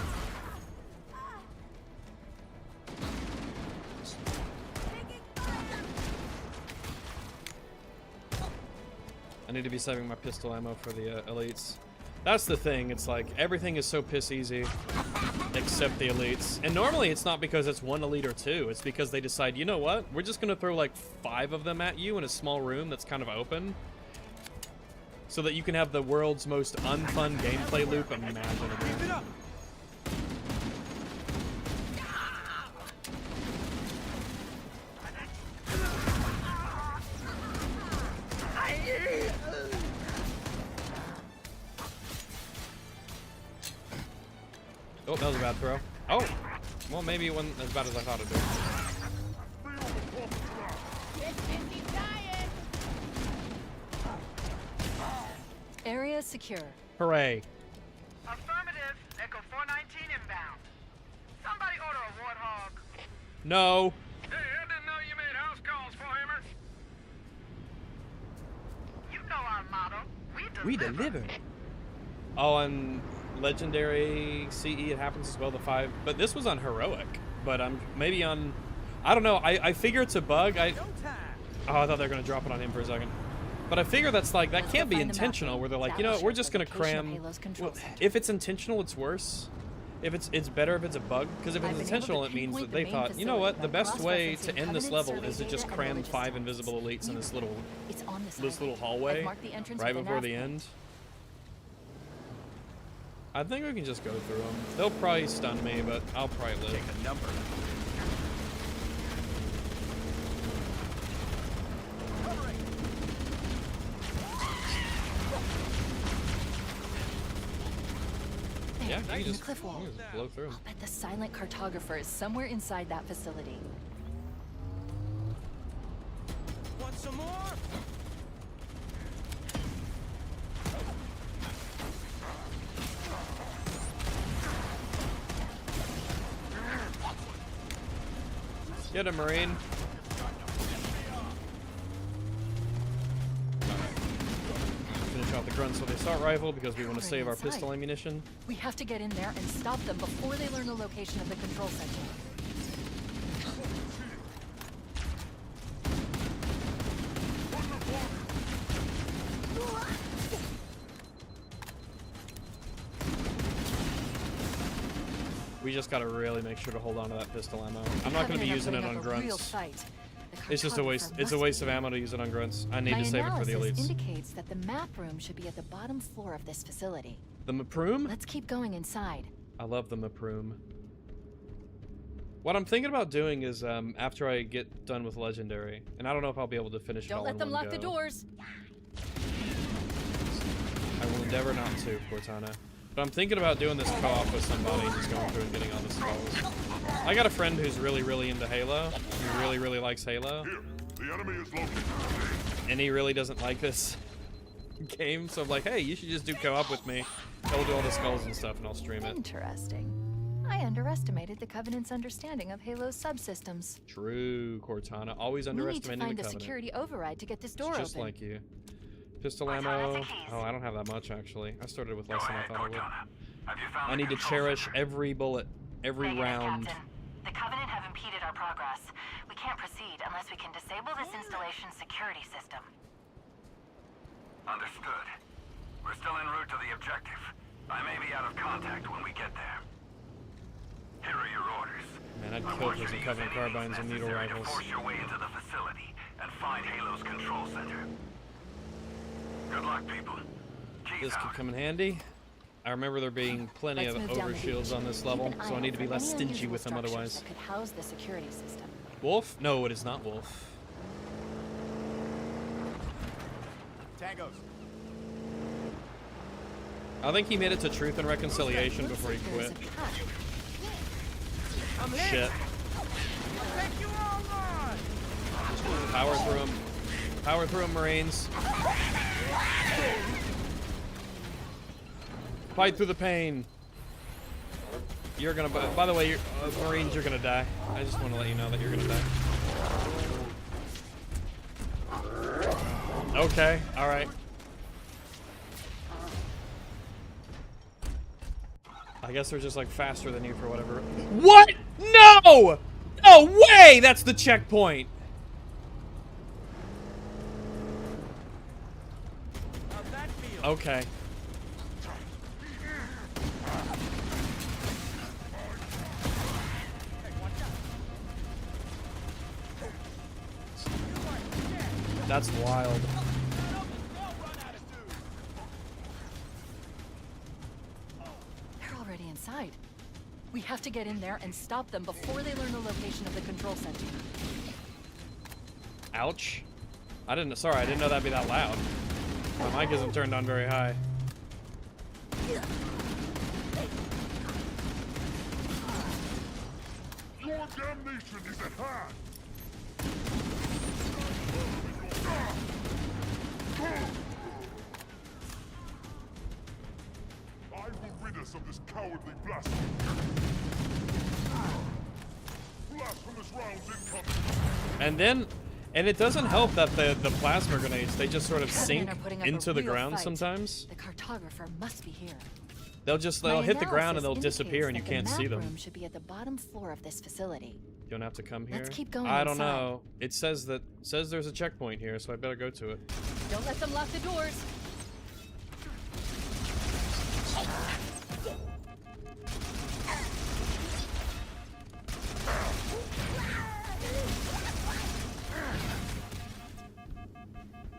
[SPEAKER 13] I need to be saving my pistol ammo for the elites. That's the thing, it's like, everything is so piss easy, except the elites. And normally it's not because it's one elite or two, it's because they decide, you know what, we're just gonna throw like 5 of them at you in a small room that's kind of open, so that you can have the world's most unfun gameplay loop imaginable. Oh, that was a bad throw. Oh! Well, maybe it wasn't as bad as I thought it'd be.
[SPEAKER 3] Area secure.
[SPEAKER 13] Hooray.
[SPEAKER 11] Affirmative. Echo 419 inbound. Somebody order a warthog.
[SPEAKER 13] No.
[SPEAKER 11] Hey, I didn't know you made house calls for him. You know our motto. We deliver.
[SPEAKER 13] Oh, and legendary CE, it happens as well, the 5. But this was on heroic. But maybe on... I don't know. I figure it's a bug. Oh, I thought they were going to drop it on him for a second. But I figure that's like, that can't be intentional, where they're like, you know, we're just going to cram... Well, if it's intentional, it's worse. If it's better if it's a bug, because if it's intentional, it means that they thought, you know what, the best way to end this level is to just cram 5 invisible elites in this little hallway right before the end. I think we can just go through them. They'll probably stun me, but I'll probably live.
[SPEAKER 5] Take a number.
[SPEAKER 13] Yeah,
[SPEAKER 3] There,
[SPEAKER 13] you
[SPEAKER 3] in
[SPEAKER 13] just,
[SPEAKER 3] the cliff wall.
[SPEAKER 13] you just blow through 'em.
[SPEAKER 3] I'll bet the silent cartographer is somewhere inside that facility.
[SPEAKER 6] Want some more?
[SPEAKER 13] Get him, Marine. Finish off the grunts with the assault rifle because we want to save our
[SPEAKER 3] Inside.
[SPEAKER 13] pistol ammunition.
[SPEAKER 3] We have to get in there and stop them before they learn the location of the control center.
[SPEAKER 13] We just gotta really make sure to hold on to that pistol ammo. I'm not gonna be using it on grunts. It's just a waste. It's a waste of ammo to use it on grunts. I need to save it for the elites.
[SPEAKER 3] Indicates that the map room should be at the bottom floor of this facility.
[SPEAKER 13] The map room?
[SPEAKER 3] Let's keep going inside.
[SPEAKER 13] I love the map room. What I'm thinking about doing is after I get done with Legendary, and I don't know if I'll be able to finish it all
[SPEAKER 3] Don't let
[SPEAKER 13] in
[SPEAKER 3] them
[SPEAKER 13] one
[SPEAKER 3] lock the
[SPEAKER 13] go.
[SPEAKER 3] doors.
[SPEAKER 13] I will endeavor not to, Cortana. But I'm thinking about doing this co-op with somebody and just going through and getting all the skulls. I got a friend who's really, really into Halo. He really, really likes Halo.
[SPEAKER 10] Here, the enemy is located.
[SPEAKER 13] And he really doesn't like this game, so I'm like, hey, you should just do co-op with me. I'll do all the skulls and stuff, and I'll stream it.
[SPEAKER 3] Interesting. I underestimated the Covenant's understanding of Halo's subsystems.
[SPEAKER 13] True, Cortana. Always
[SPEAKER 3] We need to
[SPEAKER 13] underestimating
[SPEAKER 3] find
[SPEAKER 13] the
[SPEAKER 3] the
[SPEAKER 13] Covenant.
[SPEAKER 3] security override to get this door
[SPEAKER 13] Just
[SPEAKER 3] open.
[SPEAKER 13] like you. Pistol ammo. Oh, I don't have that much, actually. I started with less than I thought I would. I need to cherish every bullet, every round.
[SPEAKER 8] Captain. The Covenant have impeded our progress. We can't proceed unless we can disable this installation's security system.
[SPEAKER 2] Understood. We're still en route to the objective. I may be out of contact when we get there. Here are your orders.
[SPEAKER 13] Man, I'd kill for some Covenant carbines and needle rifles.
[SPEAKER 2] Force your way into the facility and find Halo's control center. Good luck, people.
[SPEAKER 13] This could come in handy. I remember there being plenty
[SPEAKER 3] Let's
[SPEAKER 13] of
[SPEAKER 3] move down the
[SPEAKER 13] overshields
[SPEAKER 3] beach.
[SPEAKER 13] on this
[SPEAKER 3] Keep
[SPEAKER 13] level,
[SPEAKER 3] an eye
[SPEAKER 13] so I
[SPEAKER 3] out
[SPEAKER 13] need to be
[SPEAKER 3] for
[SPEAKER 13] less
[SPEAKER 3] any
[SPEAKER 13] stingy
[SPEAKER 3] unusual
[SPEAKER 13] with them
[SPEAKER 3] structures
[SPEAKER 13] otherwise.
[SPEAKER 3] that could house the security system.
[SPEAKER 13] Wolf? No, it is not Wolf.
[SPEAKER 5] Tangos.
[SPEAKER 13] I think he made it to Truth and Reconciliation before he
[SPEAKER 3] There's
[SPEAKER 13] quit.
[SPEAKER 3] a path.
[SPEAKER 13] Shit.
[SPEAKER 6] Take you all on!
[SPEAKER 13] Power through him. Power through him, Marines. Fight through the pain. You're gonna. By the way, you're, Marines, you're gonna die. I just want to let you know that you're gonna die. Okay. All right. I guess they're just like faster than you for whatever. What? No! No way! That's the checkpoint.
[SPEAKER 6] How's that feel?
[SPEAKER 13] Okay. That's wild.
[SPEAKER 3] They're already inside. We have to get in there and stop them before they learn the location of the control center.
[SPEAKER 13] Ouch. I didn't know that'd be that loud. My mic isn't turned on very high.
[SPEAKER 10] Your damnation is at hand. I will rid us of this cowardly blasphemy. Blasphemous rounds incoming.
[SPEAKER 13] And it doesn't help that the plasma grenades, they just sort of
[SPEAKER 3] Covenant
[SPEAKER 13] sink
[SPEAKER 3] are putting up a
[SPEAKER 13] into the
[SPEAKER 3] real
[SPEAKER 13] ground
[SPEAKER 3] fight.
[SPEAKER 13] sometimes.
[SPEAKER 3] The cartographer must be here.
[SPEAKER 13] They'll
[SPEAKER 3] My
[SPEAKER 13] hit the ground and they'll
[SPEAKER 3] analysis
[SPEAKER 13] disappear and you
[SPEAKER 3] indicates
[SPEAKER 13] can't
[SPEAKER 3] that
[SPEAKER 13] see
[SPEAKER 3] the
[SPEAKER 13] them.
[SPEAKER 3] map room should be at the bottom floor of this facility.
[SPEAKER 13] You don't have to come here.
[SPEAKER 3] Let's keep going
[SPEAKER 13] I don't
[SPEAKER 3] inside.
[SPEAKER 13] know. It says there's a checkpoint here, so I better go to it.
[SPEAKER 3] Don't let them lock the doors.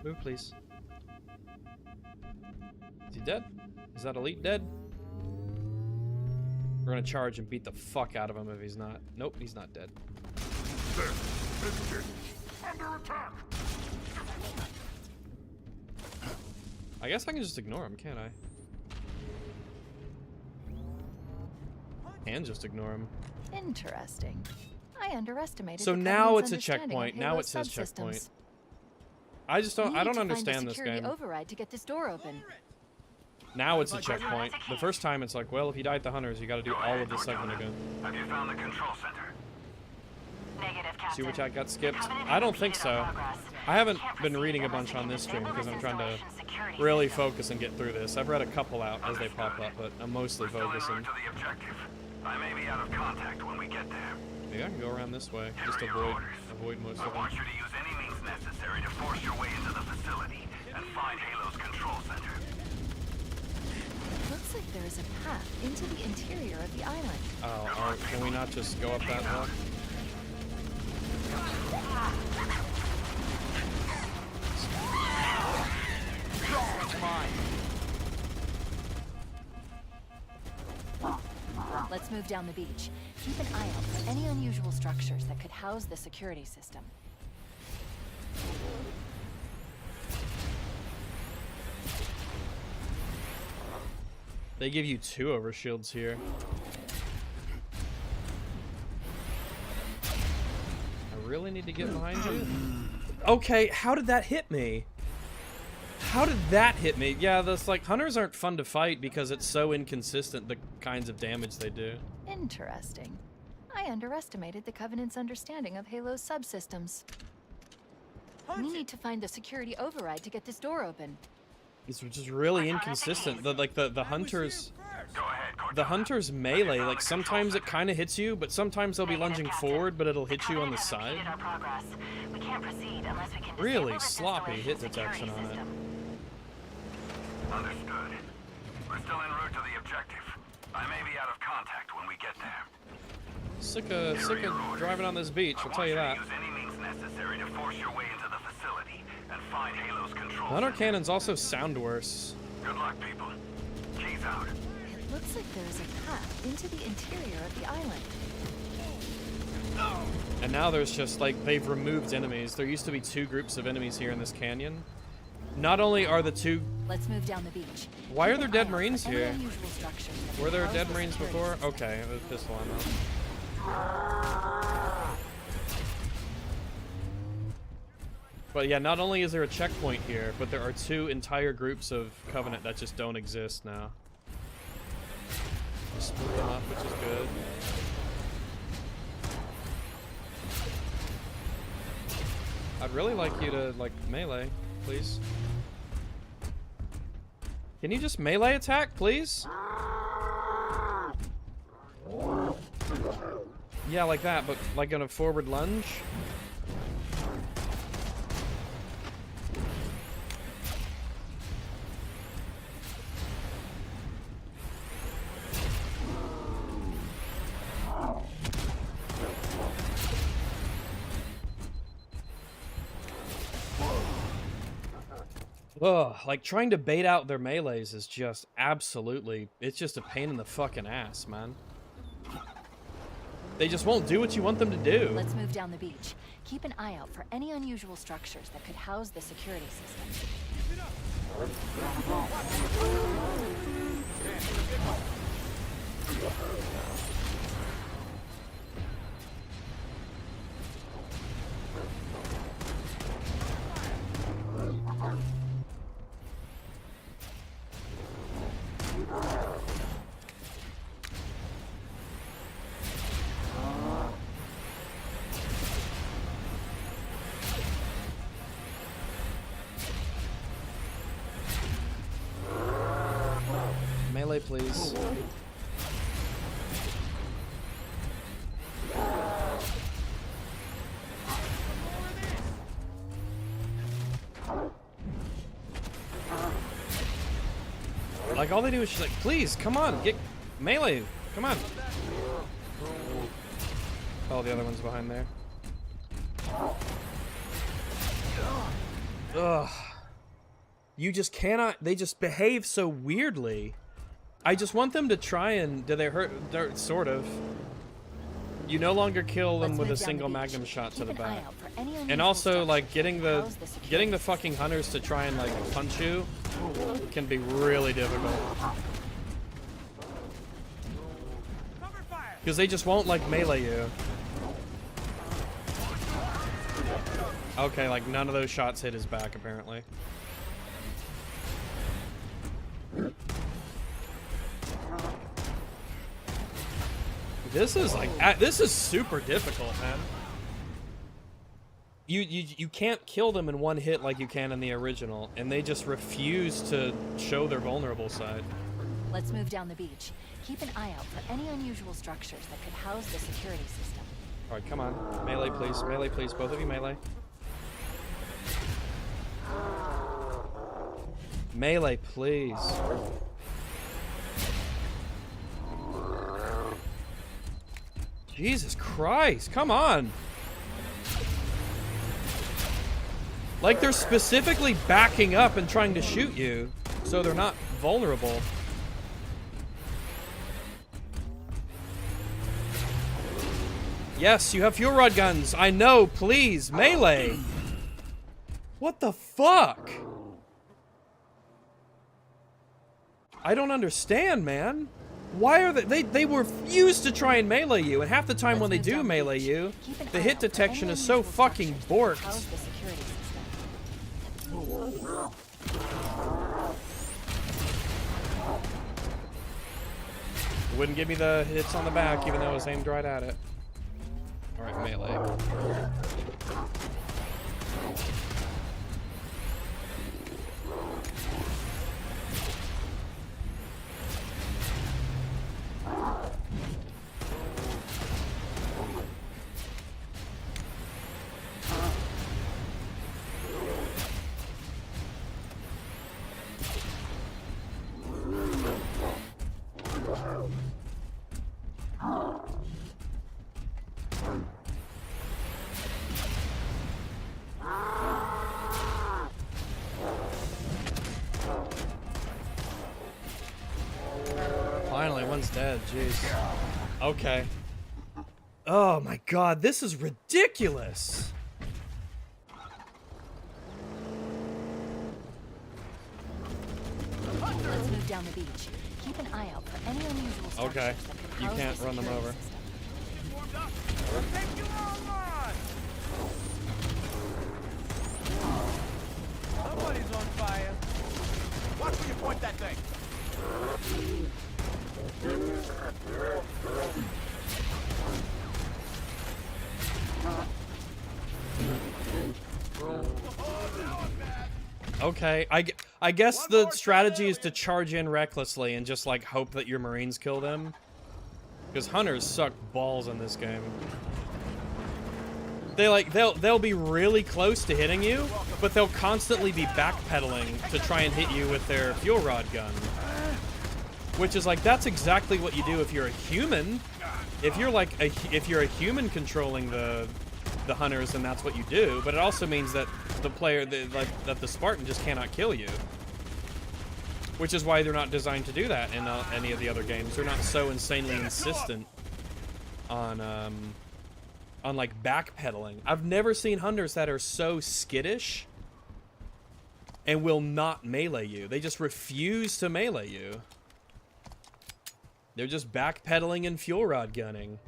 [SPEAKER 13] Move, please. Is he dead? Is that elite dead? We're gonna charge and beat the fuck out of him if he's not. Nope, he's not dead.
[SPEAKER 10] There, biscuit, under attack.
[SPEAKER 13] I guess I can just ignore him, can't I? And just ignore him.
[SPEAKER 3] Interesting. I underestimated.
[SPEAKER 13] So
[SPEAKER 3] the
[SPEAKER 13] now
[SPEAKER 3] Covenant's
[SPEAKER 13] it's a
[SPEAKER 3] understanding
[SPEAKER 13] checkpoint.
[SPEAKER 3] of
[SPEAKER 13] Now
[SPEAKER 3] Halo's
[SPEAKER 13] it's his checkpoint.
[SPEAKER 3] subsystems.
[SPEAKER 13] I just don't.
[SPEAKER 3] We
[SPEAKER 13] I
[SPEAKER 3] need
[SPEAKER 13] don't
[SPEAKER 3] to find
[SPEAKER 13] understand
[SPEAKER 3] the
[SPEAKER 13] this
[SPEAKER 3] security
[SPEAKER 13] game.
[SPEAKER 3] override to get this door open.
[SPEAKER 13] Now it's a checkpoint. The first time it's like, well, if you die at the hunters, you got to do all of this segment again.
[SPEAKER 2] Have you found the control center?
[SPEAKER 8] Negative, Captain.
[SPEAKER 13] Super chat got skipped.
[SPEAKER 8] Covenant
[SPEAKER 13] I don't
[SPEAKER 8] has
[SPEAKER 13] think
[SPEAKER 8] completed
[SPEAKER 13] so.
[SPEAKER 8] our progress.
[SPEAKER 13] I haven't
[SPEAKER 8] Can't
[SPEAKER 13] been
[SPEAKER 8] proceed
[SPEAKER 13] reading a
[SPEAKER 8] unless
[SPEAKER 13] bunch
[SPEAKER 8] we
[SPEAKER 13] on
[SPEAKER 8] can
[SPEAKER 13] this stream
[SPEAKER 8] disable
[SPEAKER 13] because
[SPEAKER 8] this
[SPEAKER 13] I'm trying to
[SPEAKER 8] installation's security
[SPEAKER 13] really
[SPEAKER 8] system.
[SPEAKER 13] focus and get through this. I've read a couple out as they pop up, but I'm mostly
[SPEAKER 2] Still en
[SPEAKER 13] focusing.
[SPEAKER 2] route to the objective. I may be out of contact when we get there.
[SPEAKER 13] Maybe I can go around this way.
[SPEAKER 2] Here
[SPEAKER 13] Just
[SPEAKER 2] are your
[SPEAKER 13] avoid
[SPEAKER 2] orders.
[SPEAKER 13] most
[SPEAKER 2] I
[SPEAKER 13] of them.
[SPEAKER 2] want you to use any means necessary to force your way into the facility and find Halo's control center.
[SPEAKER 3] Looks like there is a path into the interior of the island.
[SPEAKER 13] Oh, can we not just go up that walk?
[SPEAKER 3] Let's move down the beach. Keep an eye out for any unusual structures that could house the security system.
[SPEAKER 13] They give you 2 overshields here. I really need to get behind you. Okay, how did that hit me? How did that hit me? Yeah, that's like, hunters aren't fun to fight because it's so inconsistent, the kinds of damage they do.
[SPEAKER 3] Interesting. I underestimated the Covenant's understanding of Halo's subsystems. We need to find the security override to get this door open.
[SPEAKER 13] It's just really inconsistent. The hunters... The hunters melee, like sometimes it kind of hits you, but sometimes they'll be lunging forward, but it'll hit you on the side.
[SPEAKER 8] We can't proceed unless we can
[SPEAKER 13] Really
[SPEAKER 8] disable this
[SPEAKER 13] sloppy hit
[SPEAKER 8] installation's
[SPEAKER 13] detection on
[SPEAKER 8] security
[SPEAKER 13] it.
[SPEAKER 8] system.
[SPEAKER 2] Understood. We're still en route to the objective. I may be out of contact when we get there.
[SPEAKER 13] Sick of driving on this beach, I'll tell you that.
[SPEAKER 2] Use any means necessary to force your way into the facility and find Halo's control
[SPEAKER 13] Hunter
[SPEAKER 2] center.
[SPEAKER 13] cannons also sound worse.
[SPEAKER 2] Good luck, people. Keys out.
[SPEAKER 3] It looks like there is a path into the interior of the island.
[SPEAKER 13] And now there's just like, they've removed enemies. There used to be 2 groups of enemies here in this canyon. Not only are the 2...
[SPEAKER 3] Let's move down the beach.
[SPEAKER 13] Why are there
[SPEAKER 3] Keep an
[SPEAKER 13] dead
[SPEAKER 3] eye out
[SPEAKER 13] Marines
[SPEAKER 3] for any
[SPEAKER 13] here?
[SPEAKER 3] unusual structures that
[SPEAKER 13] Were
[SPEAKER 3] could
[SPEAKER 13] there
[SPEAKER 3] house
[SPEAKER 13] dead
[SPEAKER 3] the
[SPEAKER 13] Marines
[SPEAKER 3] security
[SPEAKER 13] before?
[SPEAKER 3] system.
[SPEAKER 13] Okay, it was pistol ammo. But yeah, not only is there a checkpoint here, but there are 2 entire groups of Covenant that just don't exist now. Split them up, which is good. I'd really like you to, like, melee, please. Can you just melee attack, please? Yeah, like that, but like in a forward lunge. Ugh, like trying to bait out their melees is just absolutely, it's just a pain in the fucking ass, man. They just won't do what you want them to do.
[SPEAKER 3] Let's move down the beach. Keep an eye out for any unusual structures that could house the security system.
[SPEAKER 13] Melee, please. Like, all they do is just like, please, come on, get melee, come on. Oh, the other one's behind there. Ugh. You just cannot, they just behave so weirdly. I just want them to try and... Do they hurt? They're sort of. You no longer kill them with a single magnum shot to the back. And also, like, getting the fucking hunters to try and, like, punch you can be really difficult. Because they just won't, like, melee you. Okay, like, none of those shots hit his back, apparently. This is, like, this is super difficult, man. You can't kill them in one hit like you can in the original, and they just refuse to show their vulnerable side.
[SPEAKER 3] Let's move down the beach. Keep an eye out for any unusual structures that could house the security system.
[SPEAKER 13] Alright, come on. Melee, please. Melee, please. Both of you melee. Melee, please. Jesus Christ, come on! Like, they're specifically backing up and trying to shoot you, so they're not vulnerable. Yes, you have fuel rod guns. I know, please, melee. What the fuck? I don't understand, man. Why are they refuse to try and melee you, and half the time when they do melee you, the hit detection is so fucking borked. It wouldn't give me the hits on the back, even though I was aimed right at it. Alright, melee. Finally, one's dead. Jeez. Okay. Oh my god, this is ridiculous.
[SPEAKER 3] Let's move down the beach. Keep an eye out for any unusual structures
[SPEAKER 13] Okay.
[SPEAKER 3] that could
[SPEAKER 13] You
[SPEAKER 3] house
[SPEAKER 13] can't
[SPEAKER 3] the
[SPEAKER 13] run them
[SPEAKER 3] security
[SPEAKER 13] over.
[SPEAKER 3] system.
[SPEAKER 6] Take you online! Somebody's on fire. Watch where you point that thing.
[SPEAKER 13] Okay, I guess the strategy is to charge in recklessly and just like hope that your Marines kill them. Because hunters suck balls in this game. They'll be really close to hitting you, but they'll constantly be backpedaling to try and hit you with their fuel rod gun. Which is like, that's exactly what you do if you're a human. If you're like if you're a human controlling the hunters, then that's what you do. But it also means that the player, that the Spartan just cannot kill you. Which is why they're not designed to do that in any of the other games. They're not so insanely insistent on like backpedaling. I've never seen hunters that are so skittish and will not melee you. They just refuse to melee you. They're just backpedaling and fuel rod gunning.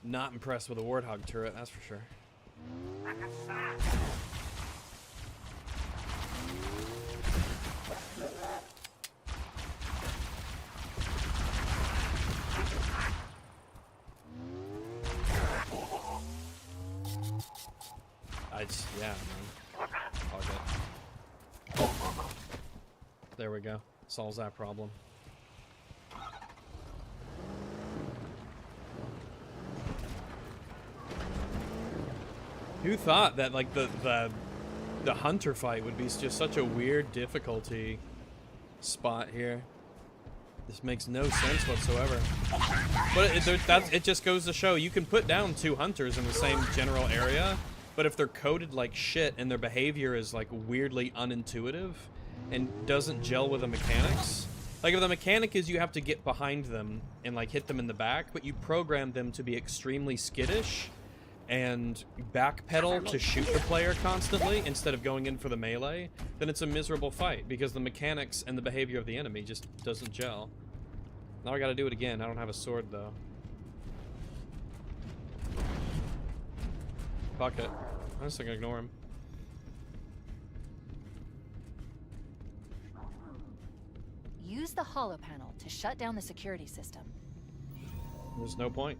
[SPEAKER 13] Not impressed with a Warthog turret, that's for sure. It's, yeah, man. Fuck it. There we go. Solves that problem. Who thought that, like, the hunter fight would be just such a weird difficulty spot here? This makes no sense whatsoever. But it just goes to show you can put down 2 hunters in the same general area, but if they're coded like shit and their behavior is like weirdly unintuitive and doesn't gel with the mechanics, like if the mechanic is you have to get behind them and like hit them in the back, but you program them to be extremely skittish and backpedal to shoot the player constantly instead of going in for the melee, then it's a miserable fight because the mechanics and the behavior of the enemy just doesn't gel. Now I gotta do it again. I don't have a sword though. Fuck it. I'm just gonna ignore him.
[SPEAKER 3] Use the holo panel to shut down the security system.
[SPEAKER 13] There's no point.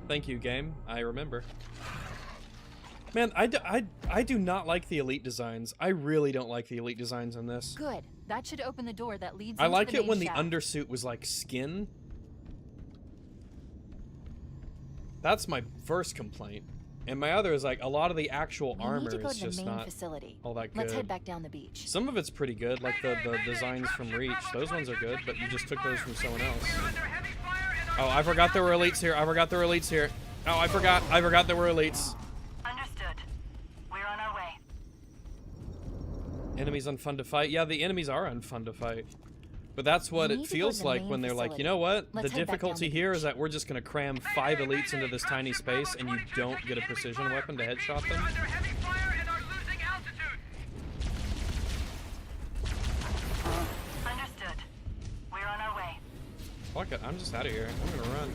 [SPEAKER 13] Thank you, game. I remember. Man, I do not like the elite designs. I really don't like the elite designs in this.
[SPEAKER 3] Good. That should open the door that leads
[SPEAKER 13] I
[SPEAKER 3] into
[SPEAKER 13] like
[SPEAKER 3] the
[SPEAKER 13] it
[SPEAKER 3] main
[SPEAKER 13] when the
[SPEAKER 3] shaft.
[SPEAKER 13] undersuit was like skin. That's my first complaint. And my other is like a lot of the actual armor is just not all that good.
[SPEAKER 3] Let's head back down the beach.
[SPEAKER 13] Some of it's pretty good, like the designs from Reach. Those ones are good, but you just took those from someone else. Oh, I forgot there were elites here. I forgot there were elites here. Oh, I forgot there were elites.
[SPEAKER 8] Understood. We're on our way.
[SPEAKER 13] Enemies unfun to fight. Yeah, the enemies are unfun to fight. But that's what it feels like when they're like, you know what? The difficulty here is that we're just going to cram 5 elites into this tiny space and you don't get a precision weapon to headshot them.
[SPEAKER 8] Understood. We're on our way.
[SPEAKER 13] Fuck it, I'm just out of here. I'm gonna run.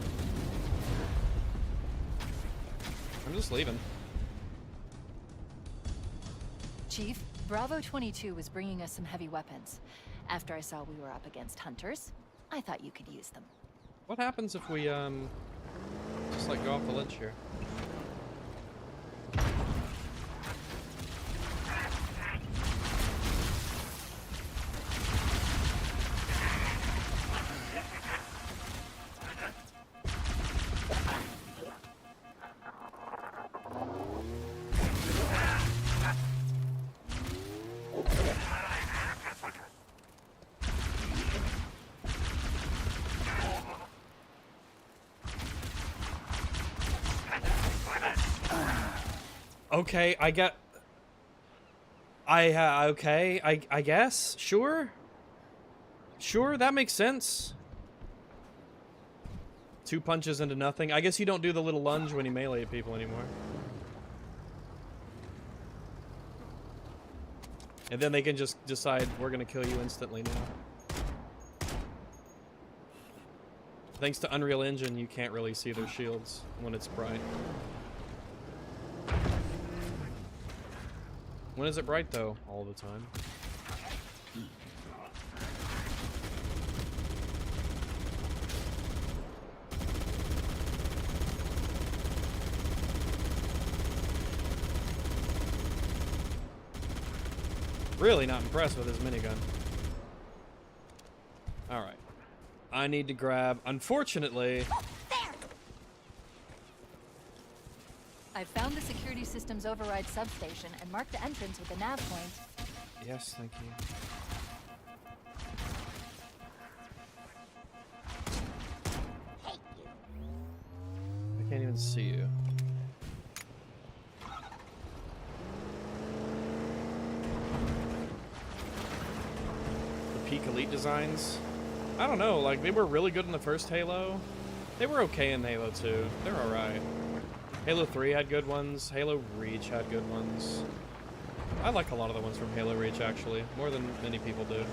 [SPEAKER 13] I'm just leaving.
[SPEAKER 3] Chief, Bravo 22 was bringing us some heavy weapons. After I saw we were up against hunters, I thought you could use them.
[SPEAKER 13] What happens if we, just like go off the ledge here? Okay, I guess, sure, that makes sense. 2 punches into nothing. I guess you don't do the little lunge when you melee people anymore. And then they can just decide we're gonna kill you instantly now. Thanks to Unreal Engine, you can't really see their shields when it's bright. When is it bright, though? All the time. Really not impressed with his minigun. Alright. I need to grab... Unfortunately...
[SPEAKER 3] I've found the security system's override substation and marked the entrance with a nav point.
[SPEAKER 13] Yes, thank you. I can't even see you. The peak elite designs? I don't know, like, they were really good in the first Halo. They were okay in Halo 2. They're alright. Halo 3 had good ones. Halo Reach had good ones. I like a lot of the ones from Halo Reach, actually. More than many people do.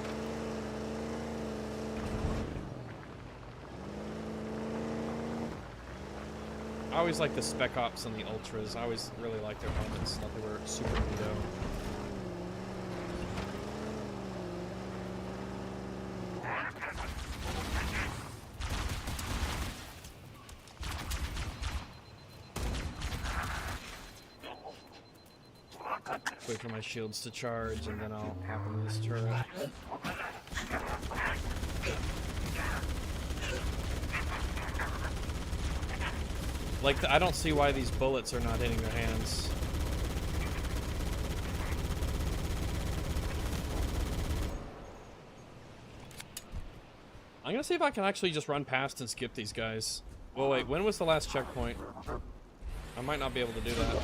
[SPEAKER 13] I always liked the Spec Ops and the Ultras. I always really liked their helmets. Thought they were super neato. Wait for my shields to charge, and then I'll hop into this turret. Like, I don't see why these bullets are not hitting their hands. I'm gonna see if I can actually just run past and skip these guys. Well, wait, when was the last checkpoint? I might not be able to do that.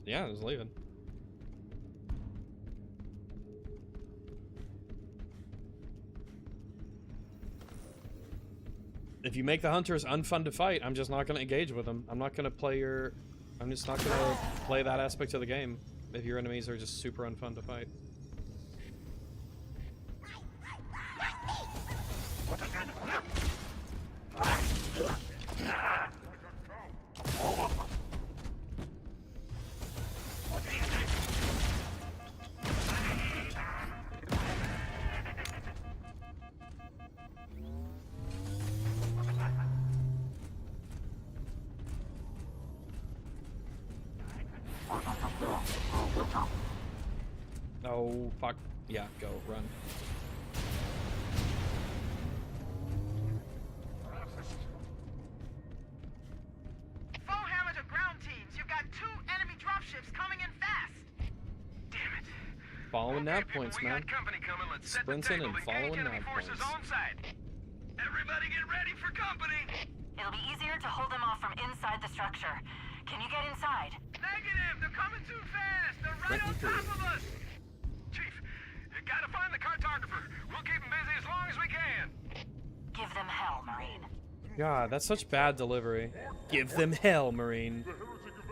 [SPEAKER 13] Yeah, I was leaving. If you make the hunters unfun to fight, I'm just not going to engage with them. I'm not going to play your... I'm just not going to play that aspect of the game if your enemies are just super unfun to fight. Oh, fuck. Yeah, go, run.
[SPEAKER 11] Foe hammer to ground teams. You've got 2 enemy dropships coming in fast. Damn it.
[SPEAKER 13] Following nav points, man. Sprinting and following nav points.
[SPEAKER 11] Everybody get ready for company.
[SPEAKER 8] It'll be easier to hold them off from inside the structure. Can you get inside?
[SPEAKER 11] Negative. They're coming too fast. They're right on top of us. Chief, you gotta find the cartographer. We'll keep them busy as long as we can.
[SPEAKER 8] Give them hell, Marine.
[SPEAKER 13] God, that's such bad delivery. Give them hell, Marine.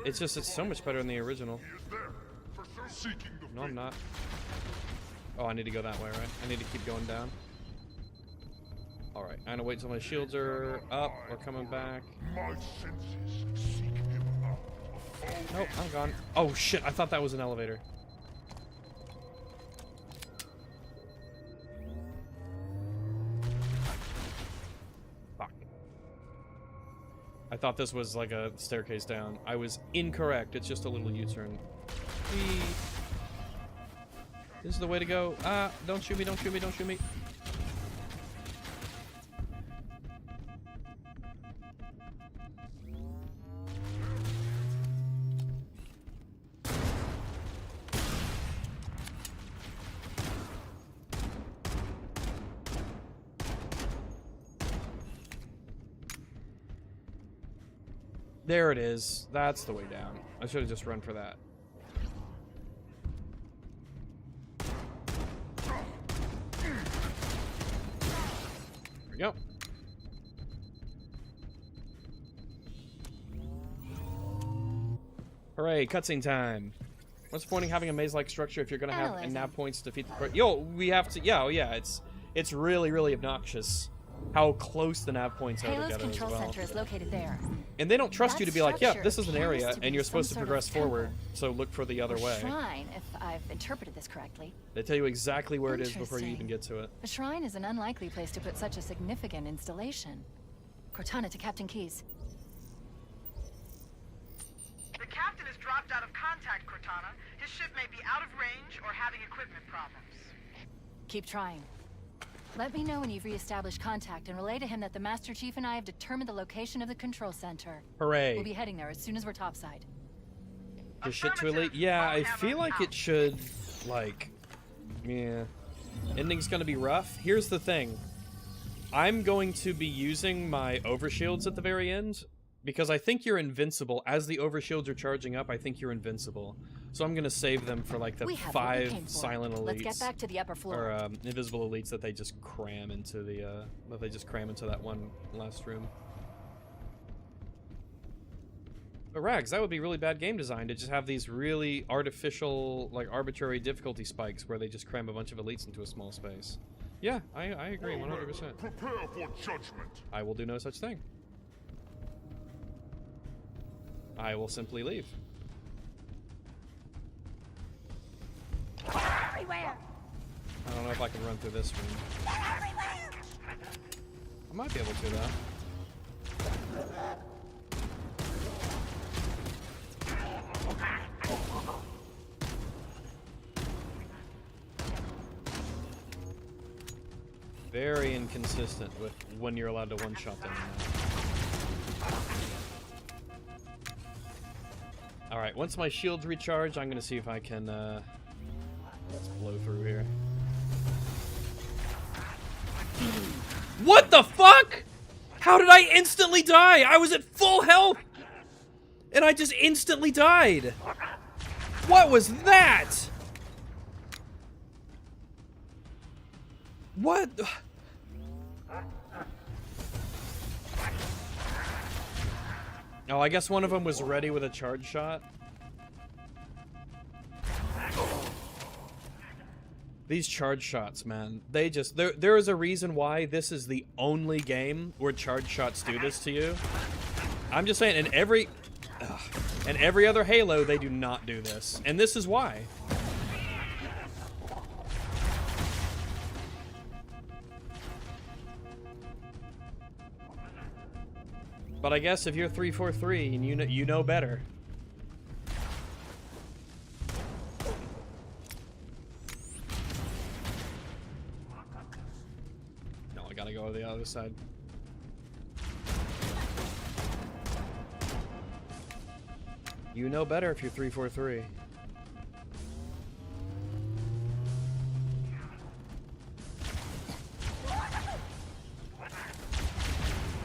[SPEAKER 13] It's just, it's so much better than the original. No, I'm not. Oh, I need to go that way, right? I need to keep going down. Alright, I'm gonna wait till my shields are up or coming back. Nope, I'm gone. Oh shit, I thought that was an elevator. Fuck. I thought this was like a staircase down. I was incorrect. It's just a little U-turn. This is the way to go. Ah, don't shoot me, don't shoot me, don't shoot me. There it is. That's the way down. I should have just run for that. There we go. Hooray, cutscene time. What's the point of having a maze-like structure if you're gonna have nav points to defeat the... Yo, we have to... Yeah, oh yeah, it's really, really obnoxious how close the nav points are
[SPEAKER 3] Halo's
[SPEAKER 13] together
[SPEAKER 3] control
[SPEAKER 13] as well.
[SPEAKER 3] center is located there.
[SPEAKER 13] And they don't trust you to be like, yeah, this is an
[SPEAKER 3] appears
[SPEAKER 13] area,
[SPEAKER 3] to be
[SPEAKER 13] and you're
[SPEAKER 3] some
[SPEAKER 13] supposed to
[SPEAKER 3] sort of
[SPEAKER 13] progress
[SPEAKER 3] temple.
[SPEAKER 13] forward, so look for the other
[SPEAKER 3] Or
[SPEAKER 13] way.
[SPEAKER 3] shrine, if I've interpreted this correctly.
[SPEAKER 13] They tell you exactly where it is before you even
[SPEAKER 3] Interesting.
[SPEAKER 13] get to it.
[SPEAKER 3] A shrine is an unlikely place to put such a significant installation. Cortana to Captain Keyes.
[SPEAKER 11] The captain has dropped out of contact, Cortana. His ship may be out of range or having equipment problems.
[SPEAKER 3] Keep trying. Let me know when you've reestablished contact and relay to him that the Master Chief and I have determined the location of the control center.
[SPEAKER 13] Hooray.
[SPEAKER 3] We'll be heading there as soon as we're topside.
[SPEAKER 13] The shit too late? Yeah, I feel like it should, like, yeah. Ending's gonna be rough. Here's the thing. I'm going to be using my overshields at the very end, because I think you're invincible. As the overshields are charging up, I think you're invincible. So I'm gonna save them for like the
[SPEAKER 3] We have what we
[SPEAKER 13] 5
[SPEAKER 3] came for.
[SPEAKER 13] silent elites.
[SPEAKER 3] Let's get back to the upper floor.
[SPEAKER 13] Or invisible elites that they just cram into the that one last room. But Rags, that would be really bad game design to just have these really artificial, like arbitrary difficulty spikes where they just cram a bunch of elites into a small space. Yeah, I agree 100%.
[SPEAKER 10] Prepare for judgment.
[SPEAKER 13] I will do no such thing. I will simply leave.
[SPEAKER 3] Everywhere!
[SPEAKER 13] I don't know if I can run through this room. I might be able to, though. Very inconsistent with when you're allowed to one-shot them. Alright, once my shields recharge, I'm gonna see if I can, let's blow through here. What the fuck?! How did I instantly die?! I was at full health! And I just instantly died! What was that?! What? Oh, I guess one of them was ready with a charge shot. These charge shots, man. They just... There is a reason why this is the only game where charge shots do this to you. I'm just saying, in every other Halo, they do not do this. And this is why. But I guess if you're 343 and you know better. No, I gotta go to the other side. You know better if you're 343.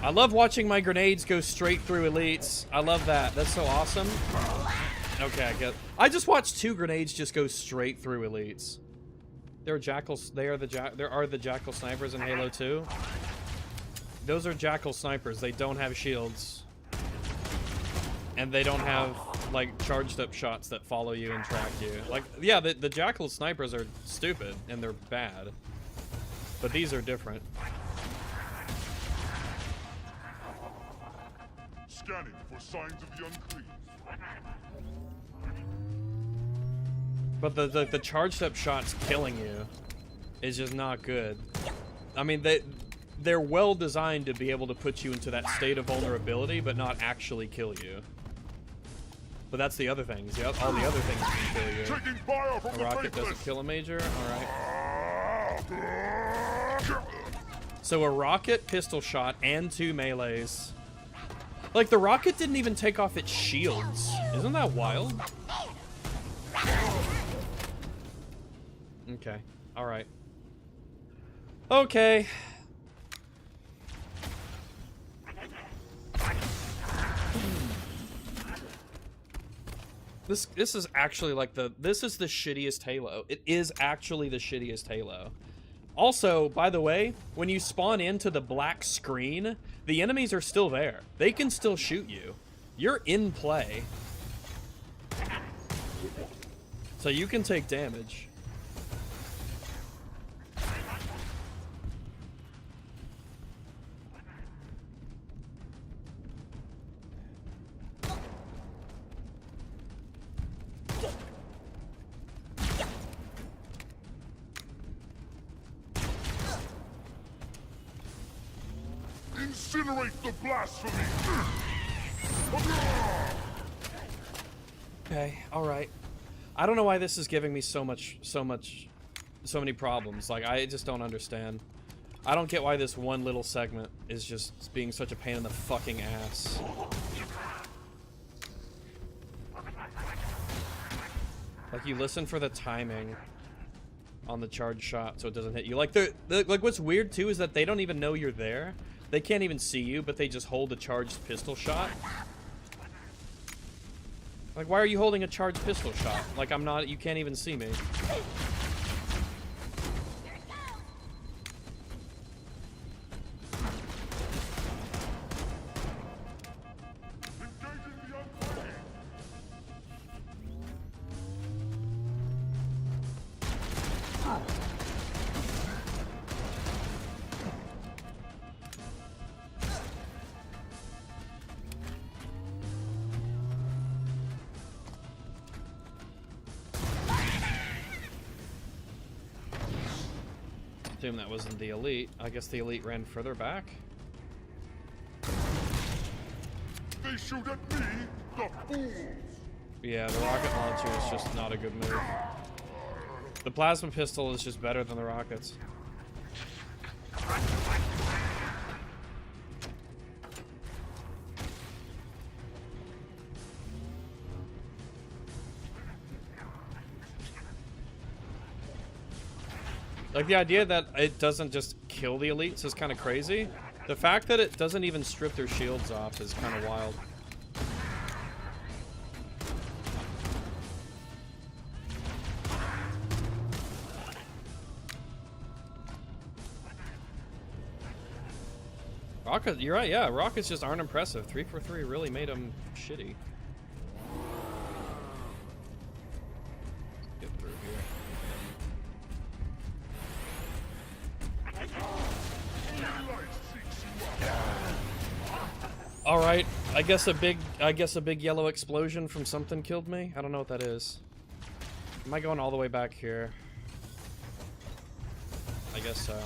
[SPEAKER 13] I love watching my grenades go straight through elites. I love that. That's so awesome. Okay, I just watched 2 grenades just go straight through elites. There are jackals. There are the jackal snipers in Halo 2. Those are jackal snipers. They don't have shields, and they don't have like charged up shots that follow you and track you. Like, yeah, the jackal snipers are stupid and they're bad, but these are different.
[SPEAKER 10] Scanning for signs of the unclean.
[SPEAKER 13] But the charged up shots killing you is just not good. I mean, they're well designed to be able to put you into that state of vulnerability, but not actually kill you. But that's the other things. All the other things can kill you. A rocket doesn't kill a major. All right. So a rocket, pistol shot, and 2 melees. Like, the rocket didn't even take off its shields. Isn't that wild? Okay. Alright. Okay. This is actually like this is the shittiest Halo. It is actually the shittiest Halo. Also, by the way, when you spawn into the black screen, the enemies are still there. They can still shoot you. You're in play. So you can take damage.
[SPEAKER 10] Incinerate the blasphemy!
[SPEAKER 13] Okay, alright. I don't know why this is giving me so many problems. Like, I just don't understand. I don't get why this one little segment is just being such a pain in the fucking ass. Like, you listen for the timing on the charge shot so it doesn't hit you. Like, like, what's weird too is that they don't even know you're there. They can't even see you, but they just hold a charged pistol shot. Like, why are you holding a charged pistol shot? Like, I'm not, you can't even see me. assume that wasn't the elite. I guess the elite ran further back.
[SPEAKER 10] They shoot at me, the fools!
[SPEAKER 13] Yeah, the rocket launcher is just not a good move. The plasma pistol is just better than the rockets. Like, the idea that it doesn't just kill the elites is kind of crazy. The fact that it doesn't even strip their shields off is kind of wild. Rocket, you're right, yeah, rockets just aren't impressive. 343 really made them shitty. Get through here. All right, I guess a big yellow explosion from something killed me. I don't know what that is. Am I going all the way back here? I guess so.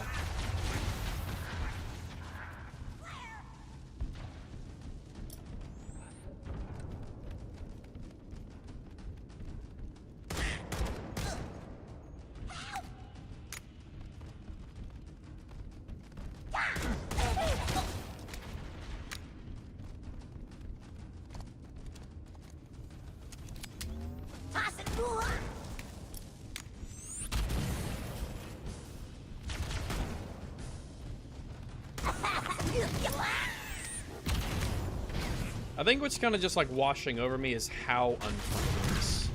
[SPEAKER 13] I think what's kind of just like washing over me is how unfun it is.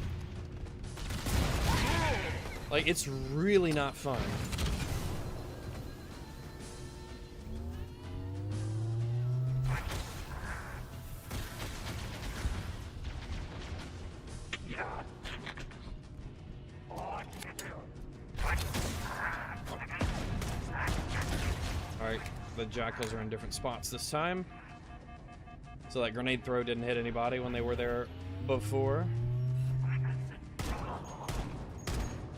[SPEAKER 13] Like, it's really not fun. Alright, the jackals are in different spots this time. So that grenade throw didn't hit anybody when they were there before.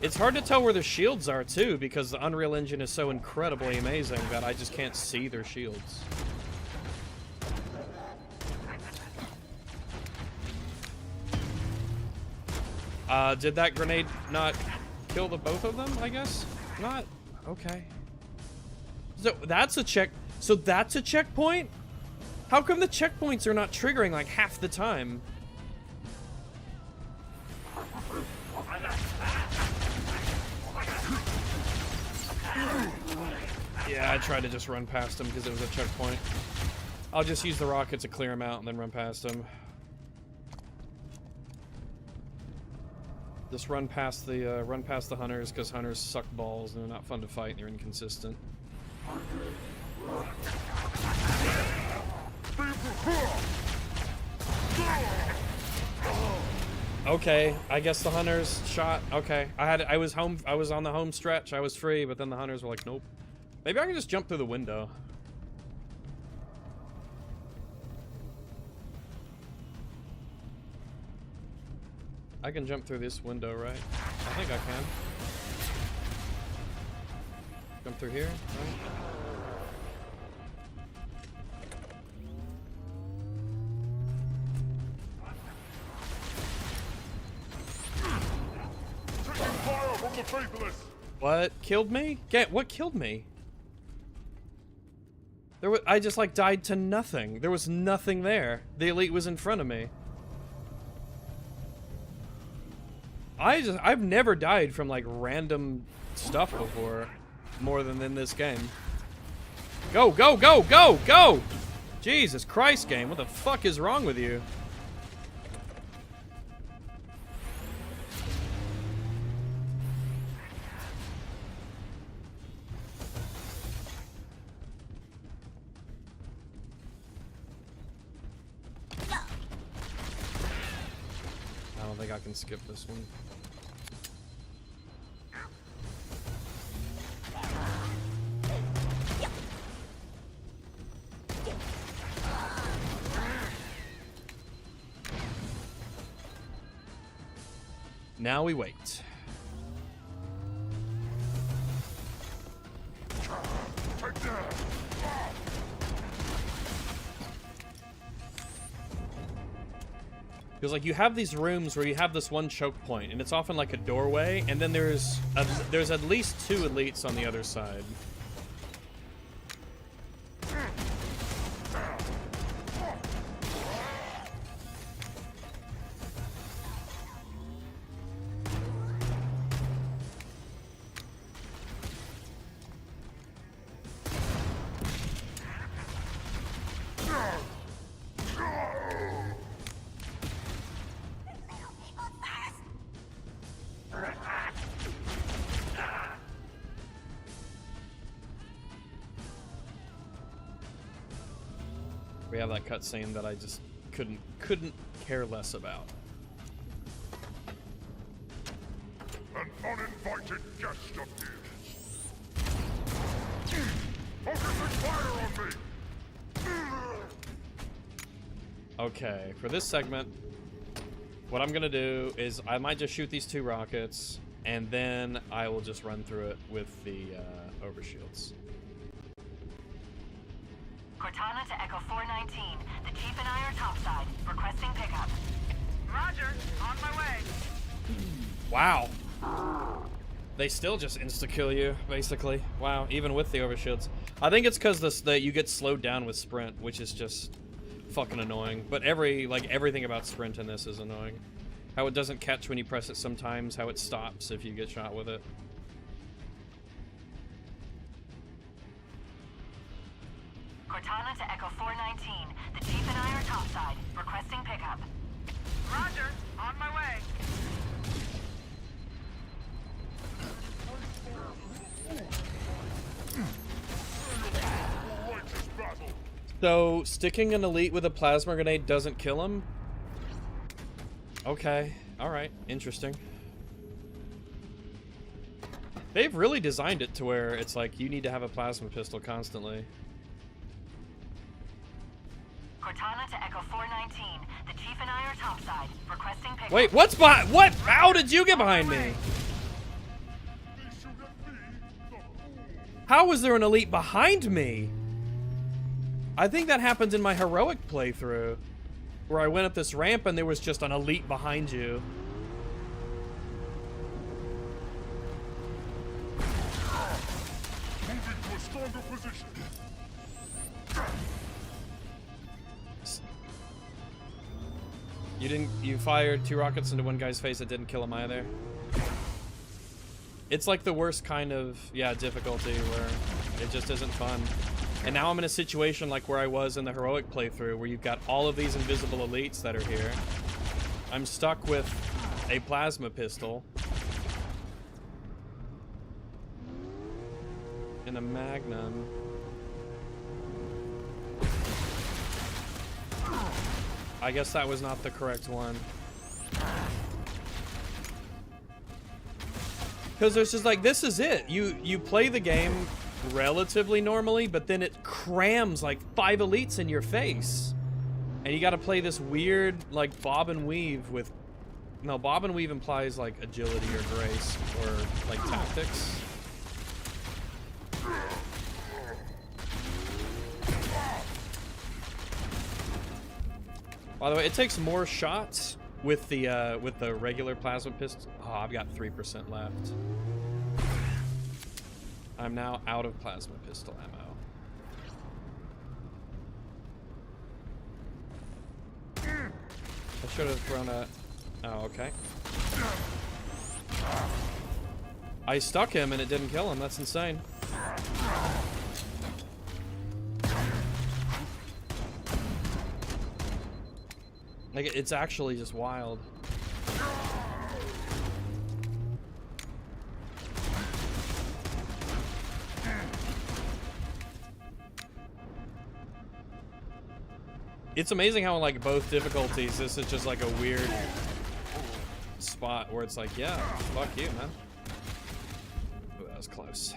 [SPEAKER 13] It's hard to tell where their shields are too, because the Unreal Engine is so incredibly amazing that I just can't see their shields. Did that grenade not kill the both of them, I guess? Not? Okay. So that's a check. So that's a checkpoint? How come the checkpoints are not triggering like half the time? Yeah, I tried to just run past him because it was a checkpoint. I'll just use the rocket to clear him out and then run past him. Just run past the hunters because hunters suck balls and they're not fun to fight and they're inconsistent. Okay, I guess the hunters shot. Okay, I was on the home stretch. I was free, but then the hunters were like, nope. Maybe I can just jump through the window. I can jump through this window, right? I think I can. Jump through here, right? What killed me? What killed me? I just like died to nothing. There was nothing there. The elite was in front of me. I've never died from like random stuff before, more than in this game. Go, go, go, go, go! Jesus Christ, game, what the fuck is wrong with you? I don't think I can skip this one. Now we wait. Because like you have these rooms where you have this one choke point, and it's often like a doorway, and then there's at least 2 elites on the other side. We have that cutscene that I just couldn't care less about.
[SPEAKER 10] An uninvited guest appears. Focusing fire on me!
[SPEAKER 13] Okay, for this segment, what I'm gonna do is I might just shoot these 2 rockets, and then I will just run through it with the overshields.
[SPEAKER 8] Cortana to Echo 419. The Chief and I are topside. Requesting pickup.
[SPEAKER 11] Roger, on my way.
[SPEAKER 13] Wow. They still just insta-kill you, basically. Wow, even with the overshields. I think it's because that you get slowed down with sprint, which is just fucking annoying. But everything about sprint in this is annoying. How it doesn't catch when you press it sometimes, how it stops if you get shot with it.
[SPEAKER 8] Cortana to Echo 419. The Chief and I are topside. Requesting pickup.
[SPEAKER 11] Roger, on my way.
[SPEAKER 13] So, sticking an elite with a plasma grenade doesn't kill him? Okay. Alright. Interesting. They've really designed it to where it's like you need to have a plasma pistol constantly.
[SPEAKER 8] Cortana to Echo 419. The Chief and I are topside. Requesting pickup.
[SPEAKER 13] Wait, what's behind? What? How did you get behind me? How was there an elite behind me? I think that happened in my heroic playthrough, where I went up this ramp and there was just an elite behind you.
[SPEAKER 10] Moving to a stronger position.
[SPEAKER 13] You fired 2 rockets into one guy's face that didn't kill him either. It's like the worst kind of, difficulty where it just isn't fun. And now I'm in a situation like where I was in the heroic playthrough, where you've got all of these invisible elites that are here. I'm stuck with a plasma pistol. And a magnum. I guess that was not the correct one. Because there's just like, this is it. You play the game relatively normally, but then it crams like 5 elites in your face. And you gotta play this weird, like, bob and weave with... No, bob and weave implies, like, agility or grace, or, like, tactics. By the way, it takes more shots with the regular plasma pistol. Oh, I've got 3% left. I'm now out of plasma pistol ammo. I should have thrown a... Oh, okay. I stuck him and it didn't kill him. That's insane. Like, it's actually just wild. It's amazing how, like, both difficulties, this is just like a weird spot where it's like, yeah, fuck you, man. Ooh, that was close.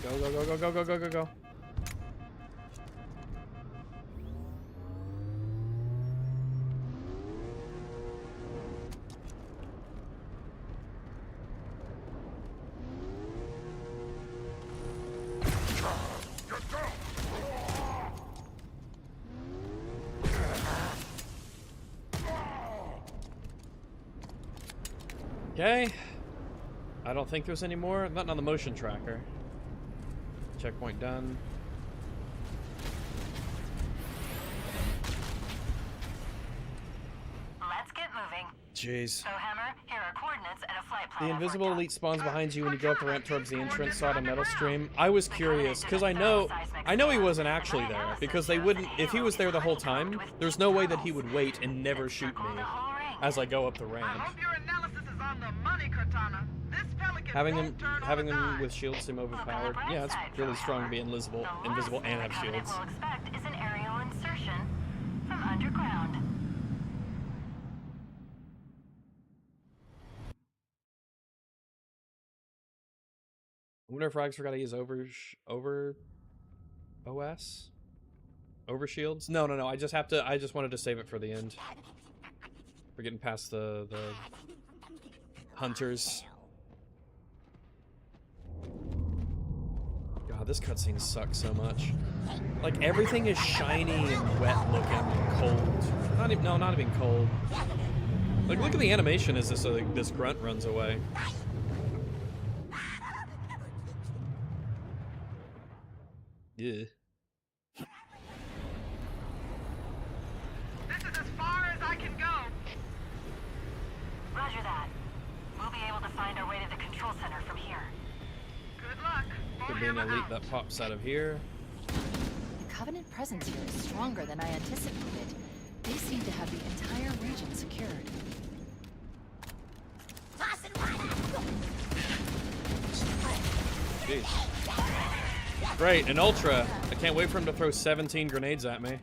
[SPEAKER 13] Go, go, go, go, go, go, go, go, go. Okay. I don't think there's any more. Nothing on the motion tracker. Checkpoint done.
[SPEAKER 8] Let's get moving.
[SPEAKER 13] Jeez.
[SPEAKER 8] So, Hammer, here are coordinates and a flight plan.
[SPEAKER 13] The invisible elite spawns behind you when you go up the ramp towards the entrance. Saw it on Metal Stream. I was curious because I know he wasn't actually there, because they wouldn't. If he was there the whole time, there's no way that he would wait and never shoot me as I go up the ramp. Having them with shields seem overpowered. Yeah, it's really strong to be invisible and have shields.
[SPEAKER 8] Expect is an aerial insertion from underground.
[SPEAKER 13] I wonder if Rags forgot to use over OS? Over shields? No. I just wanted to save it for the end. We're getting past the hunters. God, this cutscene sucks so much. Like, everything is shiny and wet looking and cold. Not even cold. Like, look at the animation as this grunt runs away. Yeah.
[SPEAKER 11] This is as far as I can go.
[SPEAKER 8] Roger that. We'll be able to find our way to the control center from here.
[SPEAKER 11] Good luck.
[SPEAKER 13] Could be an elite that pops out of here.
[SPEAKER 3] The Covenant presence here is stronger than I anticipated. They seem to have the entire region secured.
[SPEAKER 13] Jeez. Great, an Ultra. I can't wait for him to throw 17 grenades at me.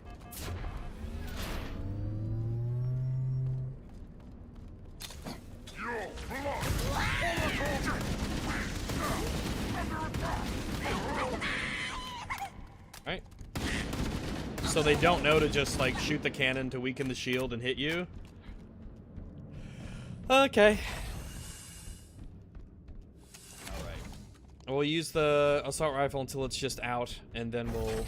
[SPEAKER 13] Right. So they don't know to just, like, shoot the cannon to weaken the shield and hit you? Okay. We'll use the assault rifle until it's just out, and then we'll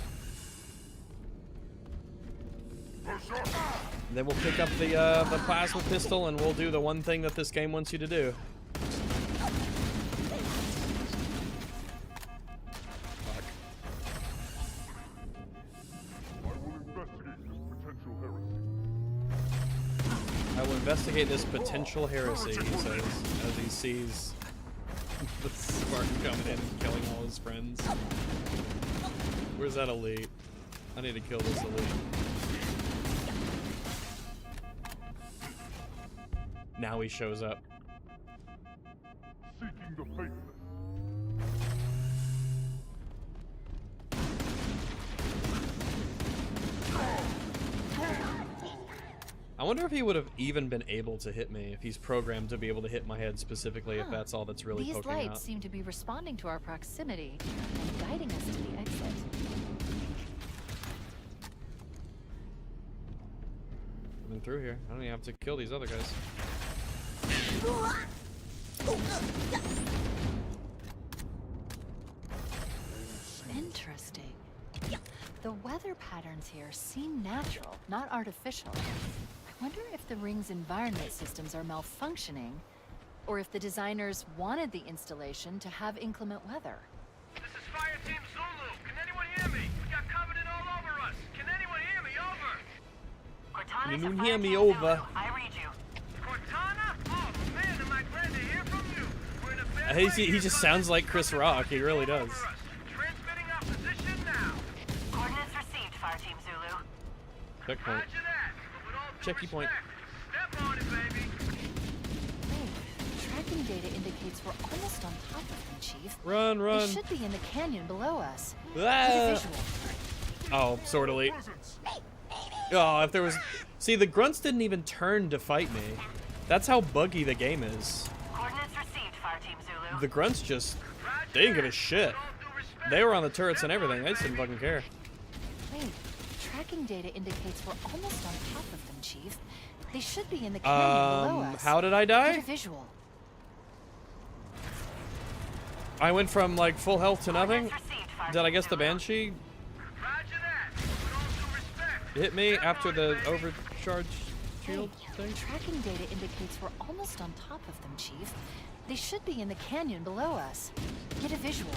[SPEAKER 13] pick up the plasma pistol, and we'll do the one thing that this game wants you to do. Fuck. I will investigate this potential heresy, he says, as he sees the Spartan coming in and killing all his friends. Where's that elite? I need to kill this elite. Now he shows up.
[SPEAKER 10] Seeking the faithless.
[SPEAKER 13] I wonder if he would have even been able to hit me if he's programmed to be able to hit my head specifically, if that's all that's really
[SPEAKER 3] These
[SPEAKER 13] poking
[SPEAKER 3] lights
[SPEAKER 13] out.
[SPEAKER 3] seem to be responding to our proximity and guiding us to the exit.
[SPEAKER 13] Coming through here. I don't even have to kill these other guys.
[SPEAKER 3] Interesting. The weather patterns here seem natural, not artificial. I wonder if the ring's environment systems are malfunctioning, or if the designers wanted the installation to have inclement weather.
[SPEAKER 11] This is Fire Team Zulu. Can anyone hear me? We got Covenant all over us. Can anyone hear me? Over.
[SPEAKER 8] Cortana
[SPEAKER 13] Can
[SPEAKER 8] to
[SPEAKER 13] you
[SPEAKER 8] Fire
[SPEAKER 13] hear me?
[SPEAKER 8] Team
[SPEAKER 13] Over.
[SPEAKER 8] Zulu. I read you.
[SPEAKER 11] Cortana? Oh man, am I glad to hear from you. We're in a bad way
[SPEAKER 13] He
[SPEAKER 11] here,
[SPEAKER 13] just
[SPEAKER 11] Covenant.
[SPEAKER 13] sounds like Chris Rock. He really does.
[SPEAKER 11] Transmitting our position now.
[SPEAKER 8] Coordinates received, Fire Team Zulu.
[SPEAKER 13] Checkpoint.
[SPEAKER 11] Roger that. But with all due
[SPEAKER 13] Checky point.
[SPEAKER 11] respect, step on it, baby.
[SPEAKER 3] Hey, tracking data indicates we're almost on top of them, Chief.
[SPEAKER 13] Run, run.
[SPEAKER 3] They should be in the canyon below us.
[SPEAKER 13] Ah.
[SPEAKER 3] Get a visual.
[SPEAKER 13] Oh, sword elite. Oh, if there was... See, the grunts didn't even turn to fight me. That's how buggy the game is.
[SPEAKER 8] Coordinates received, Fire Team Zulu.
[SPEAKER 13] The grunts just... They didn't give a shit.
[SPEAKER 11] With all due respect,
[SPEAKER 13] They were on the turrets and everything. They just didn't fucking care.
[SPEAKER 3] Wait, tracking data indicates we're almost on top of them, Chief. They should be in the canyon below us.
[SPEAKER 13] How did I die?
[SPEAKER 3] Get a visual.
[SPEAKER 13] I went from like full health to nothing. Did I guess the Banshee hit me after the overcharge shield thing?
[SPEAKER 3] Tracking data indicates we're almost on top of them, Chief. They should be in the canyon below us. Get a visual.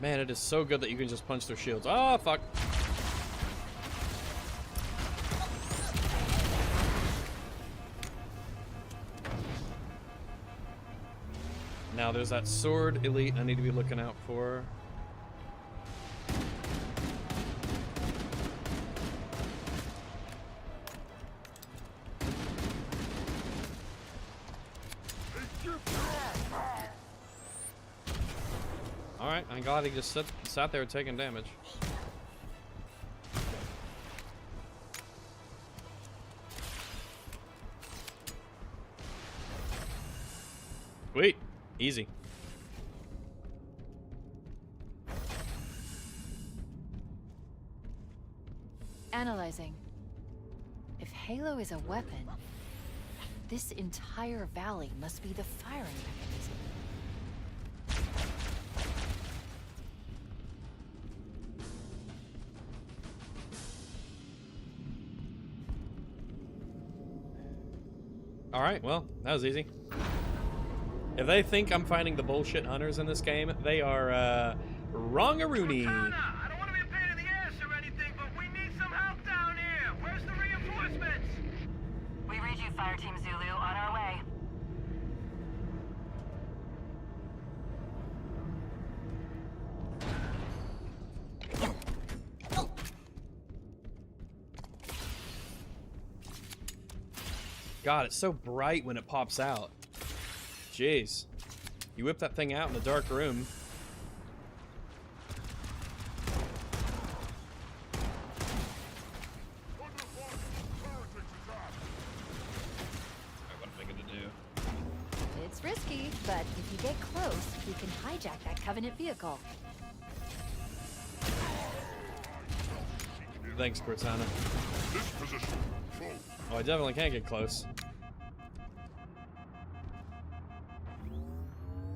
[SPEAKER 13] Man, it is so good that you can just punch their shields. Oh, fuck. Now there's that sword elite I need to be looking out for. Alright, I'm glad he just sat there taking damage. Sweet. Easy.
[SPEAKER 3] Analyzing. If Halo is a weapon, this entire valley must be the firing mechanism.
[SPEAKER 13] Alright, well, that was easy. If they think I'm finding the bullshit hunters in this game, they are, wrong-a-rooney.
[SPEAKER 11] I don't want to be a pain in the ass or anything, but we need some help down here. Where's the reinforcements?
[SPEAKER 8] We read you, Fire Team Zulu. On our way.
[SPEAKER 13] God, it's so bright when it pops out. Jeez. You whip that thing out in a dark room. What am I gonna do?
[SPEAKER 3] It's risky, but if you get close, we can hijack that Covenant vehicle.
[SPEAKER 13] Thanks, Cortana. Oh, I definitely can't get close.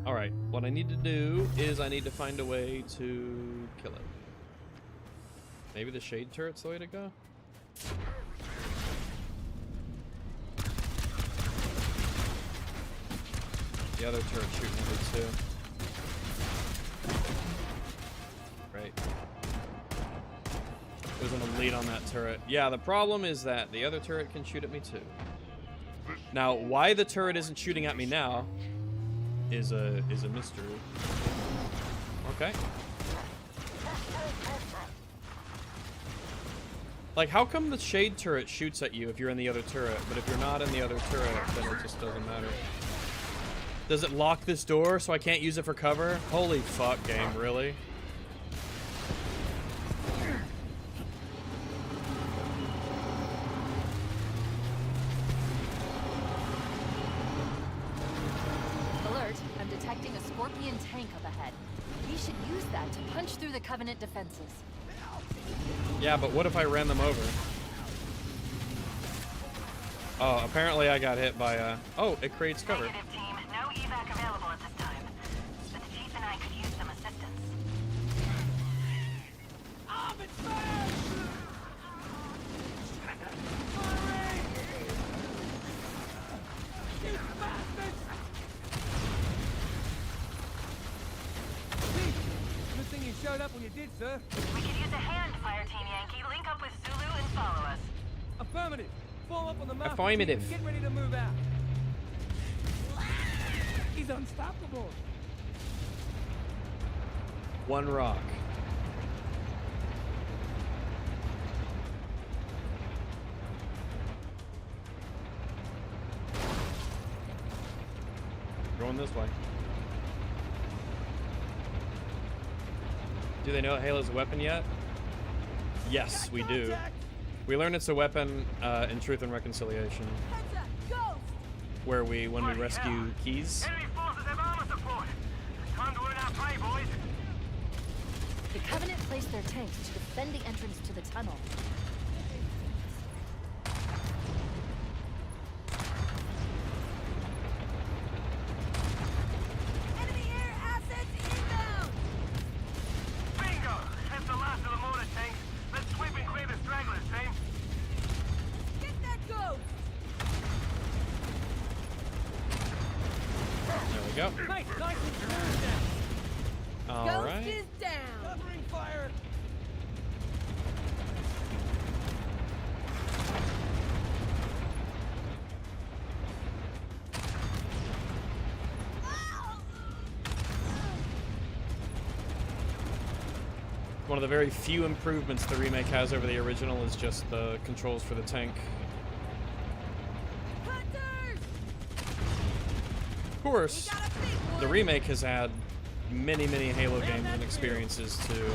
[SPEAKER 13] Alright, what I need to do is I need to find a way to kill it. Maybe the shade turret's the way to go? The other turret shooting at me too. Right. There's an elite on that turret. Yeah, the problem is that the other turret can shoot at me too. Now, why the turret isn't shooting at me now is a mystery. Okay. Like, how come the shade turret shoots at you if you're in the other turret, but if you're not in the other turret, then it just doesn't matter? Does it lock this door so I can't use it for cover? Holy fuck, game, really?
[SPEAKER 3] Tank up ahead. We should use that to punch through the Covenant defenses.
[SPEAKER 13] Yeah, but what if I ran them over? Oh, apparently I got hit by oh, it creates cover.
[SPEAKER 8] Negative, team. No evac available at this time. But the chief and I could use some assistance.
[SPEAKER 6] Showed up when you did, sir.
[SPEAKER 8] We could use a hand, Fire Team Yankee. Link up with Zulu and follow us.
[SPEAKER 6] Affirmative. Form up on the map.
[SPEAKER 13] Affirmative.
[SPEAKER 6] Get ready to move out. He's unstoppable.
[SPEAKER 13] One rock. Going this way. Do they know Halo's a weapon yet? Yes, we do. We learned it's a weapon in Truth and Reconciliation.
[SPEAKER 4] Heads up, go!
[SPEAKER 13] when we rescue Keys.
[SPEAKER 11] Enemy forces have armor support. Time to earn our pay, boys.
[SPEAKER 3] The Covenant placed their tanks to defend the entrance to the tunnel.
[SPEAKER 6] Enemy air assets inbound!
[SPEAKER 11] Bingo! That's the last of the mortar tanks. Let's sweep and clear the stragglers, team.
[SPEAKER 6] Get that ghost!
[SPEAKER 13] There we go.
[SPEAKER 6] Nice and smooth now.
[SPEAKER 13] All
[SPEAKER 6] Ghost
[SPEAKER 13] right.
[SPEAKER 6] is down. Covering fire.
[SPEAKER 13] One of the very few improvements the remake has over the original is just the controls for the tank.
[SPEAKER 6] Hunters!
[SPEAKER 13] Of course, the remake has had many Halo games and experiences to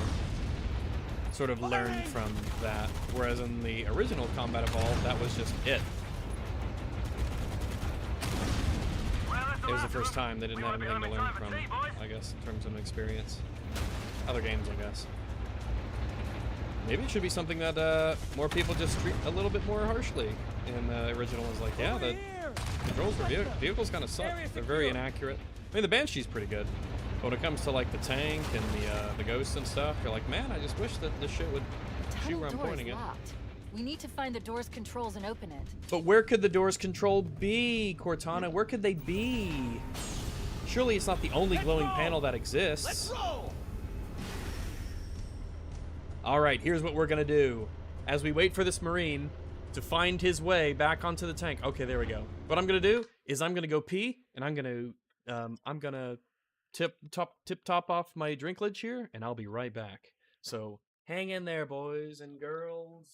[SPEAKER 13] sort of learn from that, whereas in the original Combat Evolved, that was just it. It was the first time they didn't have anything to learn from, I guess, in terms of an experience. Other games, I guess. Maybe it should be something that more people just treat a little bit more harshly. In the original is like, yeah, the controls for vehicles kind of suck. They're very inaccurate. I mean, the Banshee's pretty good. But when it comes to like the tank and the ghosts and stuff, you're like, man, I just wish that this shit would shoot where I'm pointing it.
[SPEAKER 3] We need to find the door's controls and open it.
[SPEAKER 13] But where could the door's control be, Cortana? Where could they be? Surely it's not the only glowing panel that exists.
[SPEAKER 6] Let's roll!
[SPEAKER 13] All right, here's what we're gonna do. As we wait for this Marine to find his way back onto the tank. Okay, there we go. What I'm gonna do is I'm gonna go pee, and I'm gonna tip top off my drink lid here, and I'll be right back. So hang in there, boys and girls.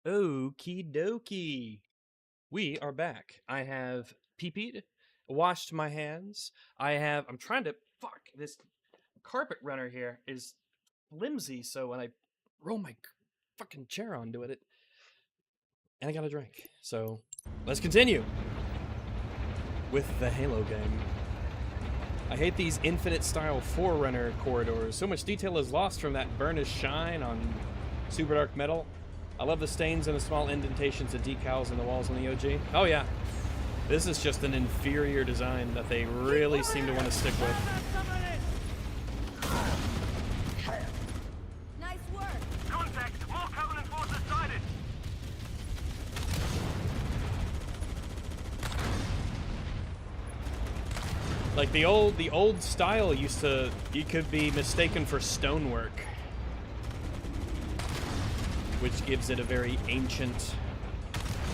[SPEAKER 13] Okie dokie. We are back. I have pee-peed, washed my hands. I'm trying to, this carpet runner here is flimsy, so when I roll my fucking chair onto it, and I got a drink. So, let's continue with the Halo game. I hate these infinite-style Forerunner corridors. So much detail is lost from that burnished shine on super dark metal. I love the stains and the small indentations of decals in the walls on the OG. Oh yeah, this is just an inferior design that they really seem to want to stick with.
[SPEAKER 6] Nice work.
[SPEAKER 11] Contact! More Covenant forces sighted!
[SPEAKER 13] Like the old style you could be mistaken for stonework. which gives it a very ancient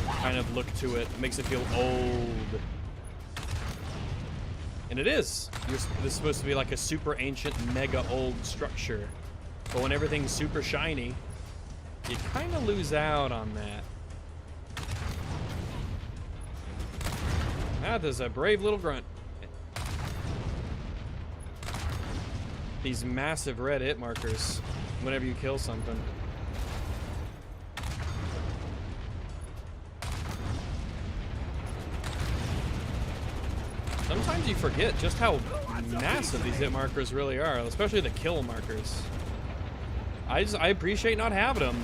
[SPEAKER 13] kind of look to it. It makes it feel old. And it is. This is supposed to be like a super ancient, mega old structure. But when everything's super shiny, you kind of lose out on that. That is a brave little grunt. These massive red hit markers whenever you kill something. Sometimes you forget just how massive these hit markers really are, especially the kill markers. I appreciate not having them.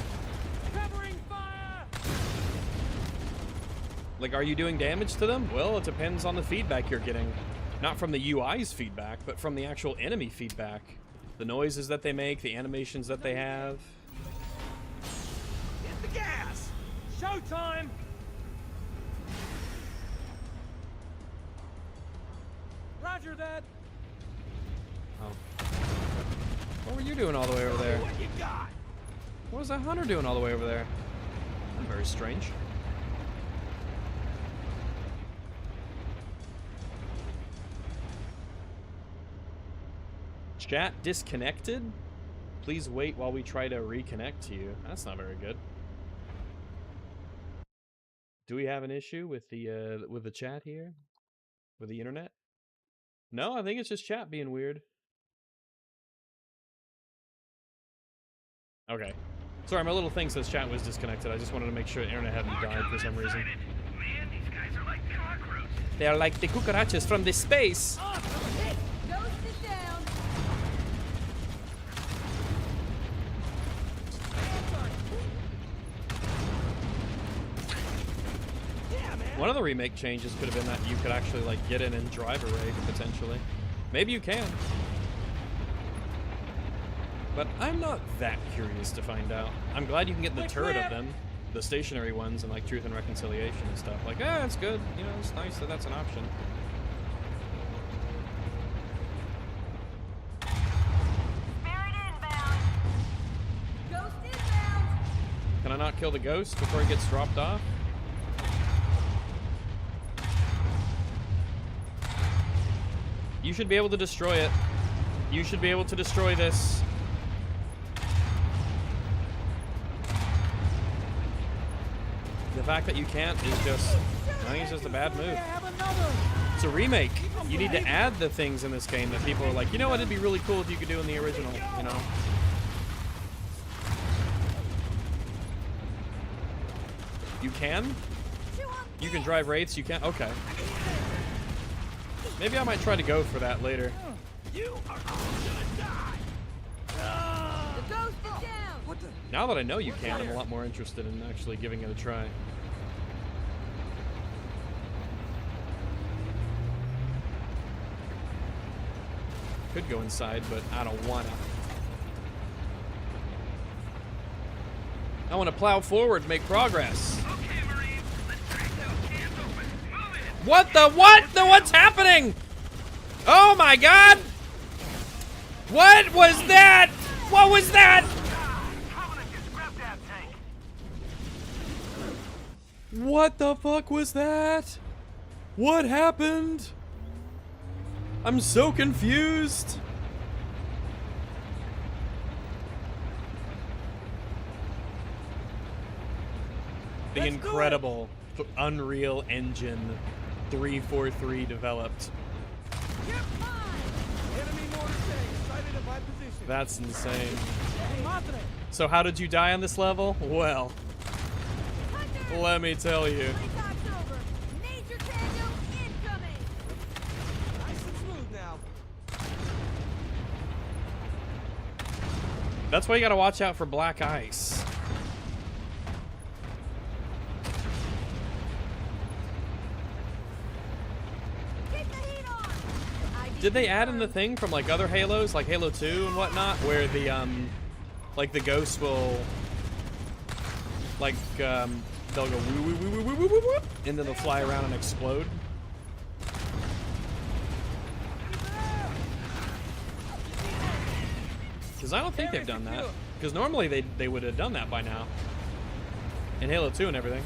[SPEAKER 13] Like, are you doing damage to them? Well, it depends on the feedback you're getting. Not from the UI's feedback, but from the actual enemy feedback. The noises that they make, the animations that they have.
[SPEAKER 6] Hit the gas! Showtime! Roger that.
[SPEAKER 13] Oh. What were you doing all the way over there?
[SPEAKER 6] What you got?
[SPEAKER 13] What was that hunter doing all the way over there? That's very strange. Chat disconnected? Please wait while we try to reconnect to you. That's not very good. Do we have an issue with the chat here? With the internet? No, I think it's just chat being weird. Okay. Sorry, my little thing says chat was disconnected. I just wanted to make sure the internet hadn't died for some reason.
[SPEAKER 11] Man, these guys are like cockroaches.
[SPEAKER 13] They are like the cucarachas from this space. One of the remake changes could have been that you could actually like get in and drive a raid potentially. Maybe you can. But I'm not that curious to find out. I'm glad you can get the turret of them, the stationary ones, and like Truth and Reconciliation and stuff. Like, yeah, it's good. You know, it's nice that that's an option.
[SPEAKER 8] Spirit inbound.
[SPEAKER 4] Ghost inbound.
[SPEAKER 13] Can I not kill the ghost before he gets dropped off? You should be able to destroy it. You should be able to destroy this. The fact that you can't is just, I think it's just a bad move. It's a remake. You need to add the things in this game that people are like, you know what, it'd be really cool if you could do in the original, you know? You can? You can drive wraiths, you can? Okay. Maybe I might try to go for that later.
[SPEAKER 6] You are all gonna die.
[SPEAKER 4] The ghost is down.
[SPEAKER 6] What the?
[SPEAKER 13] Now that I know you can, I'm a lot more interested in actually giving it a try. Could go inside, but I don't wanna. I wanna plow forward, make progress.
[SPEAKER 11] Okay, Marine, let's crack those cans open. Move it.
[SPEAKER 13] What the what? What's happening? Oh my god! What was that? What was that?
[SPEAKER 11] Covenant just grabbed that tank.
[SPEAKER 13] What the fuck was that? What happened? I'm so confused. The incredible Unreal Engine 343 developed.
[SPEAKER 6] Enemy mortar sighted at my position.
[SPEAKER 13] That's insane. So how did you die on this level? Well, let me tell you.
[SPEAKER 4] Major Daniel incoming.
[SPEAKER 6] Nice and smooth now.
[SPEAKER 13] That's why you gotta watch out for black ice. Did they add in the thing from like other Halos, like Halo 2 and whatnot, where the like the ghosts will like they'll go woo woo woo woo woo woo woo woo, and then they'll fly around and explode? Because I don't think they've done that. Because normally they would have done that by now. in Halo 2 and everything.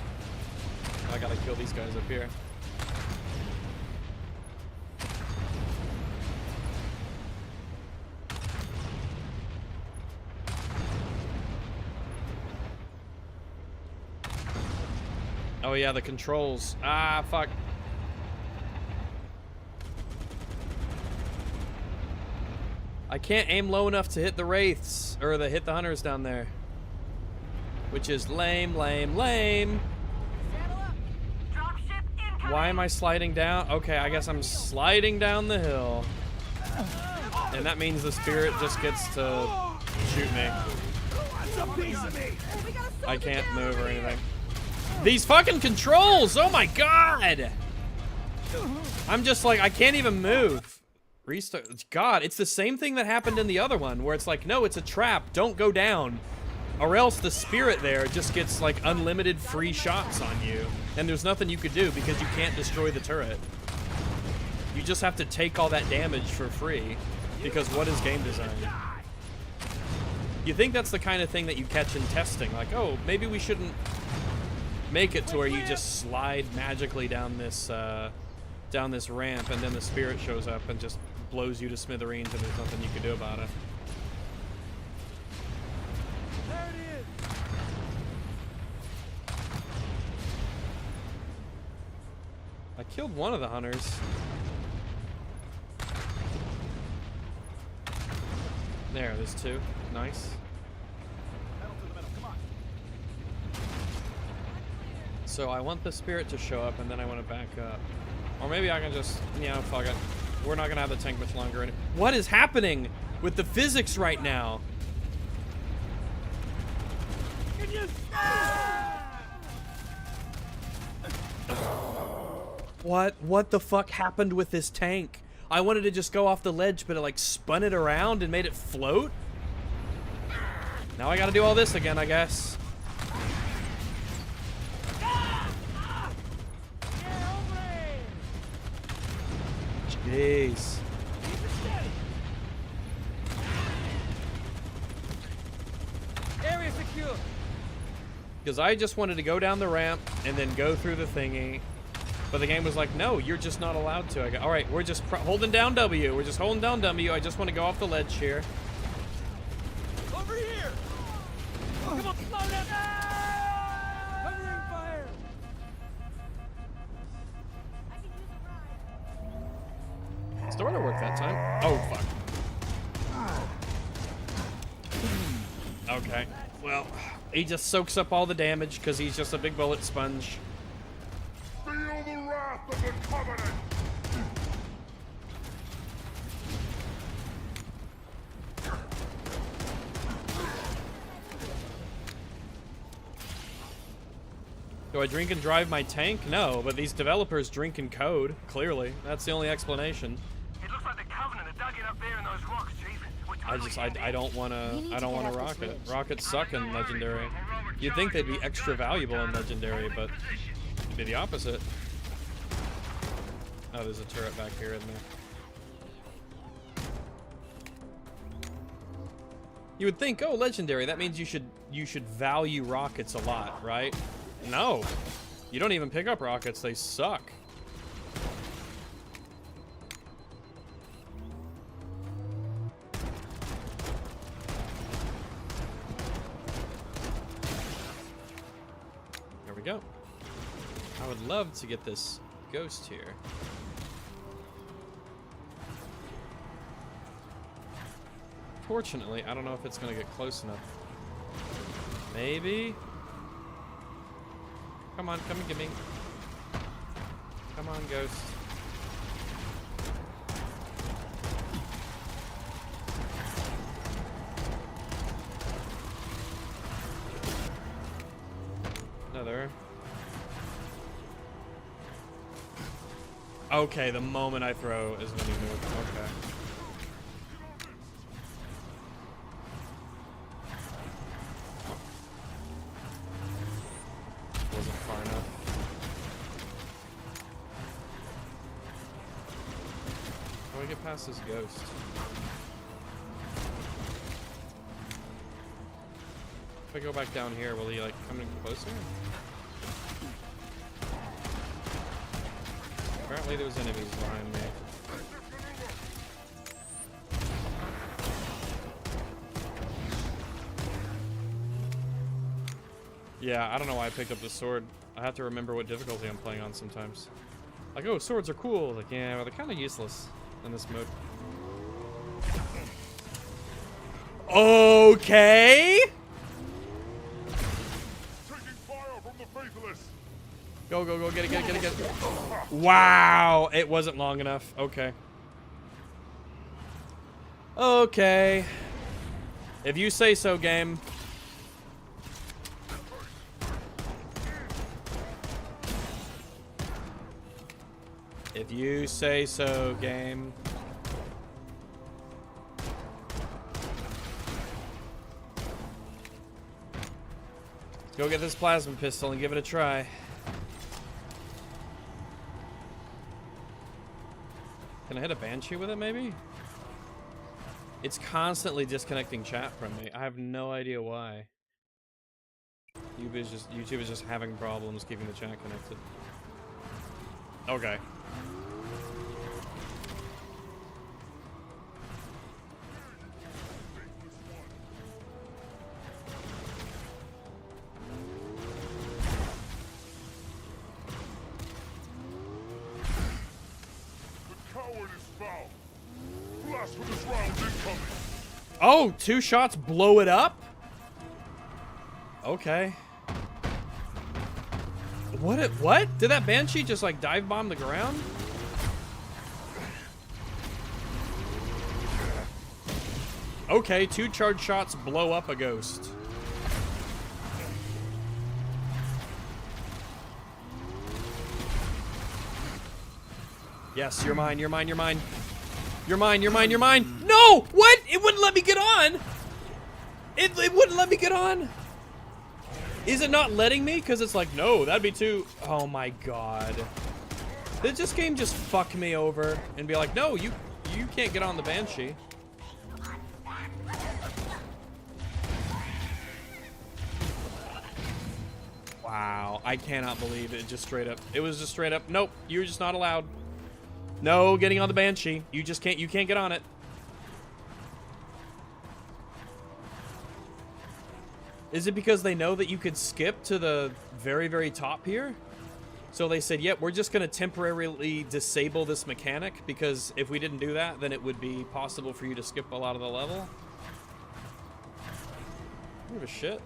[SPEAKER 13] I gotta kill these guys up here. Oh yeah, the controls. Ah, fuck. I can't aim low enough to hit the wraiths, or hit the hunters down there. Which is lame, lame, lame. Why am I sliding down? Okay, I guess I'm sliding down the hill. And that means the spirit just gets to shoot me. I can't move or anything. These fucking controls! Oh my god! I'm just like, I can't even move. Restart. God, it's the same thing that happened in the other one, where it's like, no, it's a trap. Don't go down. Or else the spirit there just gets like unlimited free shots on you. And there's nothing you could do because you can't destroy the turret. You just have to take all that damage for free. Because what is game design? You think that's the kind of thing that you catch in testing. Like, oh, maybe we shouldn't make it to where you just slide magically down this ramp and then the spirit shows up and just blows you to smithereens and there's nothing you can do about it.
[SPEAKER 6] There it is.
[SPEAKER 13] I killed one of the hunters. There's two. Nice. So I want the spirit to show up and then I want to back up. Or maybe I can just, fuck it. We're not gonna have the tank much longer. What is happening with the physics right now? What the fuck happened with this tank? I wanted to just go off the ledge, but it like spun it around and made it float. Now I gotta do all this again, I guess. Jeez.
[SPEAKER 6] Area secure.
[SPEAKER 13] Because I just wanted to go down the ramp and then go through the thingy. But the game was like, no, you're just not allowed to. I go, all right, we're just holding down W. We're just holding down W. I just want to go off the ledge here.
[SPEAKER 6] Over here. Come on, slow down. Covering fire.
[SPEAKER 13] Sort of worked that time. Oh, fuck. Okay. Well, he just soaks up all the damage because he's just a big bullet sponge.
[SPEAKER 10] Feel the wrath of the Covenant!
[SPEAKER 13] Do I drink and drive my tank? No, but these developers drink and code, clearly. That's the only explanation.
[SPEAKER 11] It looks like the Covenant are dug in up there in those rocks, Chief.
[SPEAKER 13] I don't wanna rocket. Rockets suck in Legendary. You'd think they'd be extra valuable in Legendary, but it'd be the opposite. Oh, there's a turret back here, isn't there? You would think, oh, Legendary, that means you should value rockets a lot, right? No. You don't even pick up rockets, they suck. There we go. I would love to get this ghost here. Fortunately, I don't know if it's gonna get close enough. Maybe? Come on, come and get me. Come on, ghost. Another. Okay, the moment I throw is when you move. Okay. Wasn't far enough. How do I get past this ghost? If I go back down here, will he like come in closer? Apparently there's enemies behind me. Yeah, I don't know why I picked up the sword. I have to remember what difficulty I'm playing on sometimes. Like, oh, swords are cool. Like, yeah, well, they're kind of useless in this mode. Okay. Go, go, go, get it, get it, get it, get it. Wow, it wasn't long enough. Okay. Okay. If you say so, game. If you say so, game. Let's go get this plasma pistol and give it a try. Can I hit a banshee with it, maybe? It's constantly disconnecting chat from me. I have no idea why. YouTube is just having problems keeping the chat connected. Okay. Oh, 2 shots blow it up? Okay. What? Did that banshee just like dive bomb the ground? Okay, 2 charge shots blow up a ghost. Yes, you're mine, you're mine, you're mine. You're mine, you're mine, you're mine. No! What? It wouldn't let me get on! It wouldn't let me get on! Is it not letting me? Because it's like, no, that'd be too... Oh my god. Did this game just fuck me over and be like, no, you can't get on the Banshee. Wow, I cannot believe it just straight up. It was just straight up, nope, you're just not allowed. No getting on the Banshee. You can't get on it. Is it because they know that you could skip to the very, very top here? So they said, yep, we're just going to temporarily disable this mechanic because if we didn't do that, then it would be possible for you to skip a lot of the level. What a shit.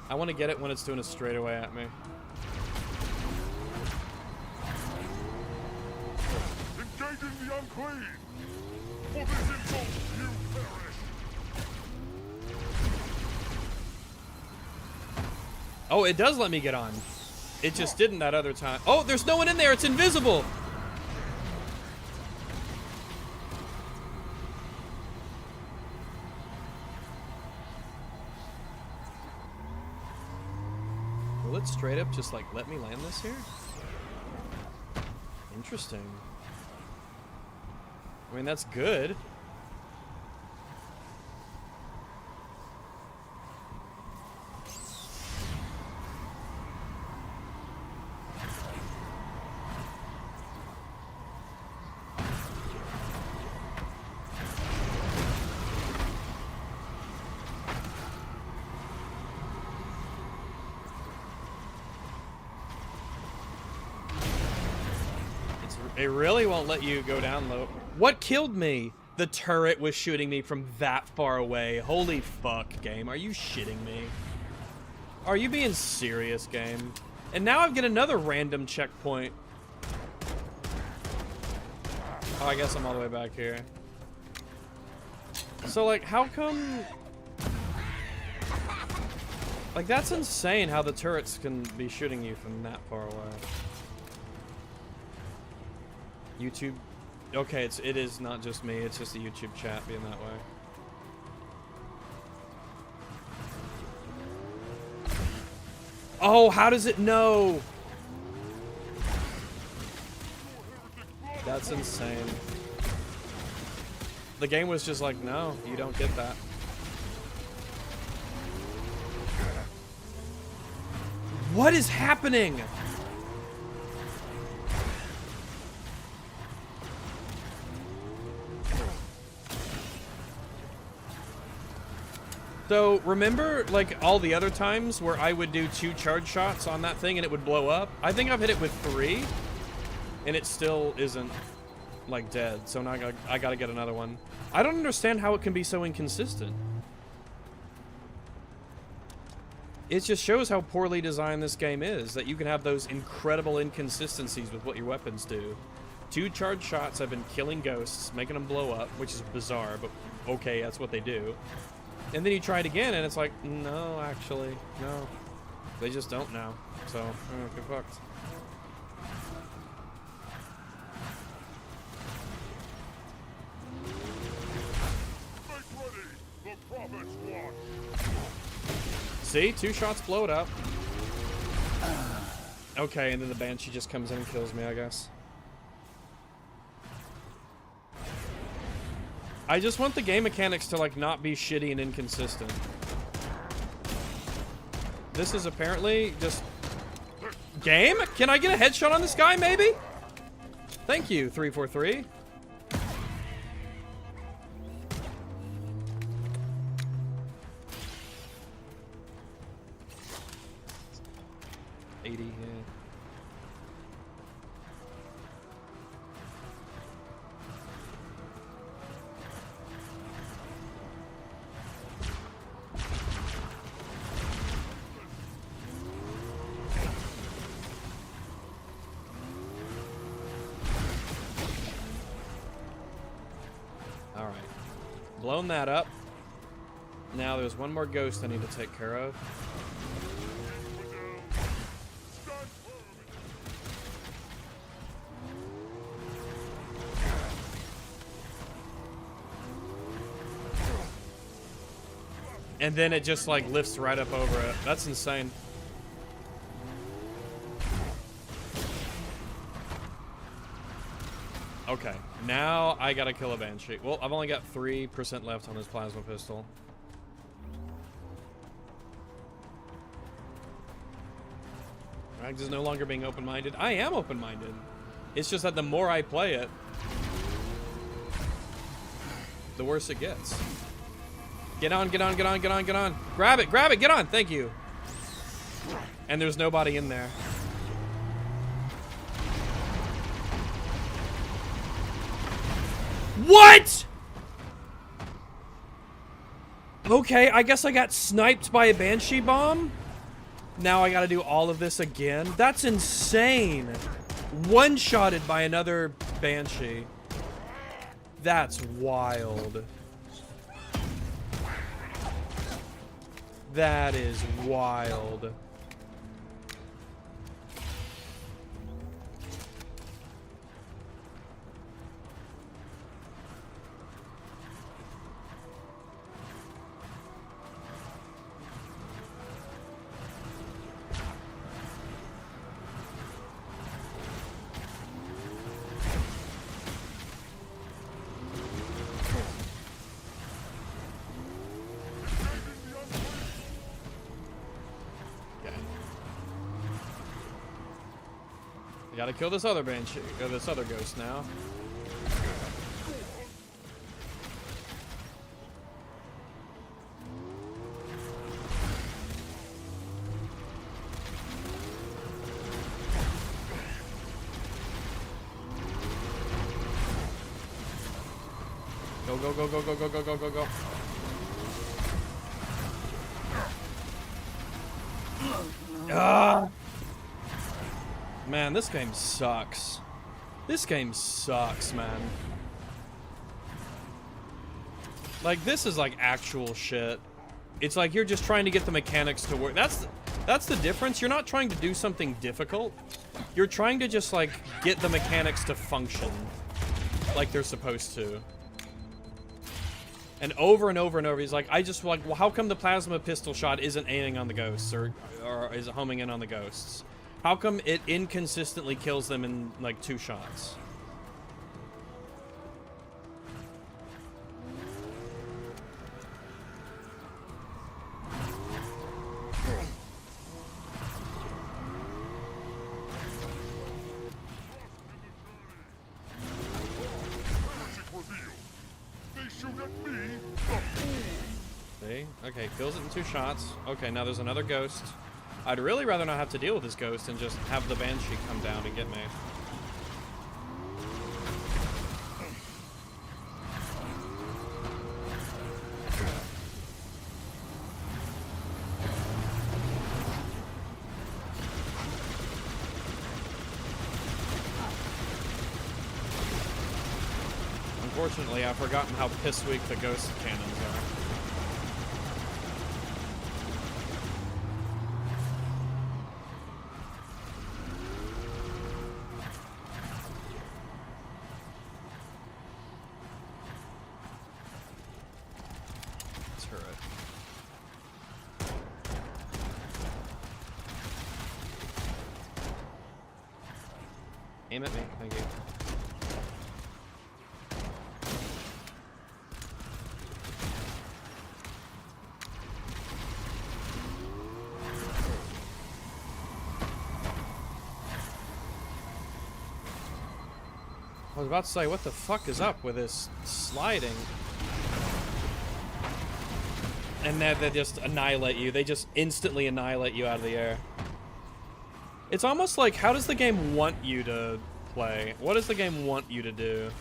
[SPEAKER 13] I want to get it when it's doing a straightaway at me.
[SPEAKER 10] Engaging the unclean! For this insult, you perish!
[SPEAKER 13] Oh, it does let me get on. It just didn't that other time. Oh, there's no one in there. It's invisible. Will it straight up just like let me land this here? Interesting. I mean, that's good. It really won't let you go down low. What killed me? The turret was shooting me from that far away. Holy fuck, game. Are you shitting me? Are you being serious, game? And now I've got another random checkpoint. Oh, I guess I'm all the way back here. So, like, how come... Like, that's insane how the turrets can be shooting you from that far away. YouTube, okay, it is not just me, it's just the YouTube chat being that way. Oh, how does it know? That's insane. The game was just like, no, you don't get that. What is happening? So, remember, like, all the other times where I would do 2 charge shots on that thing and it would blow up? I think I've hit it with 3, and it still isn't, like, dead. So now I gotta get another one. I don't understand how it can be so inconsistent. It just shows how poorly designed this game is, that you can have those incredible inconsistencies with what your weapons do. 2 charge shots have been killing ghosts, making them blow up, which is bizarre, but okay, that's what they do. And then you try it again, and it's like, no, actually, no. They just don't now. So, get fucked.
[SPEAKER 10] Make ready! The promised one!
[SPEAKER 13] See? 2 shots blow it up. Okay, and then the Banshee just comes in and kills me, I guess. I just want the game mechanics to, like, not be shitty and inconsistent. This is apparently just... Game? Can I get a headshot on this guy, maybe? Thank you, 343. Yeah. All right, blown that up. Now there's one more ghost I need to take care of. And then it just, like, lifts right up over it. That's insane. Okay, now I gotta kill a Banshee. Well, I've only got 3% left on this plasma pistol. Rags is no longer being open-minded. I am open-minded. It's just that the more I play it, the worse it gets. Get on, get on, get on, get on, get on. Grab it, get on, thank you. And there's nobody in there. What? Okay, I guess I got sniped by a Banshee bomb. Now I gotta do all of this again. That's insane. One-shotted by another Banshee. That's wild. That is wild. Gotta kill this other Banshee, or this other ghost now. Go, go, go, go, go, go, go, go, go, go. Ah! Man, this game sucks. This game sucks, man. Like, this is like actual shit. It's like you're just trying to get the mechanics to work. That's the difference. You're not trying to do something difficult. You're trying to just like get the mechanics to function like they're supposed to. And over and over and over, he's like, I just like, well, how come the plasma pistol shot isn't aiming on the ghosts or is homing in on the ghosts? How come it inconsistently kills them in, like, 2 shots?
[SPEAKER 10] me the fool.
[SPEAKER 13] See? Okay, kills it in 2 shots. Okay, now there's another ghost. I'd really rather not have to deal with this ghost and just have the Banshee come down and get me. Unfortunately, I've forgotten how piss weak the ghost cannons are. Turret. Aim at me, thank you. I was about to say, what the fuck is up with this sliding? And then they just annihilate you. They just instantly annihilate you out of the air. It's almost like, how does the game want you to play? What does the game want you to do?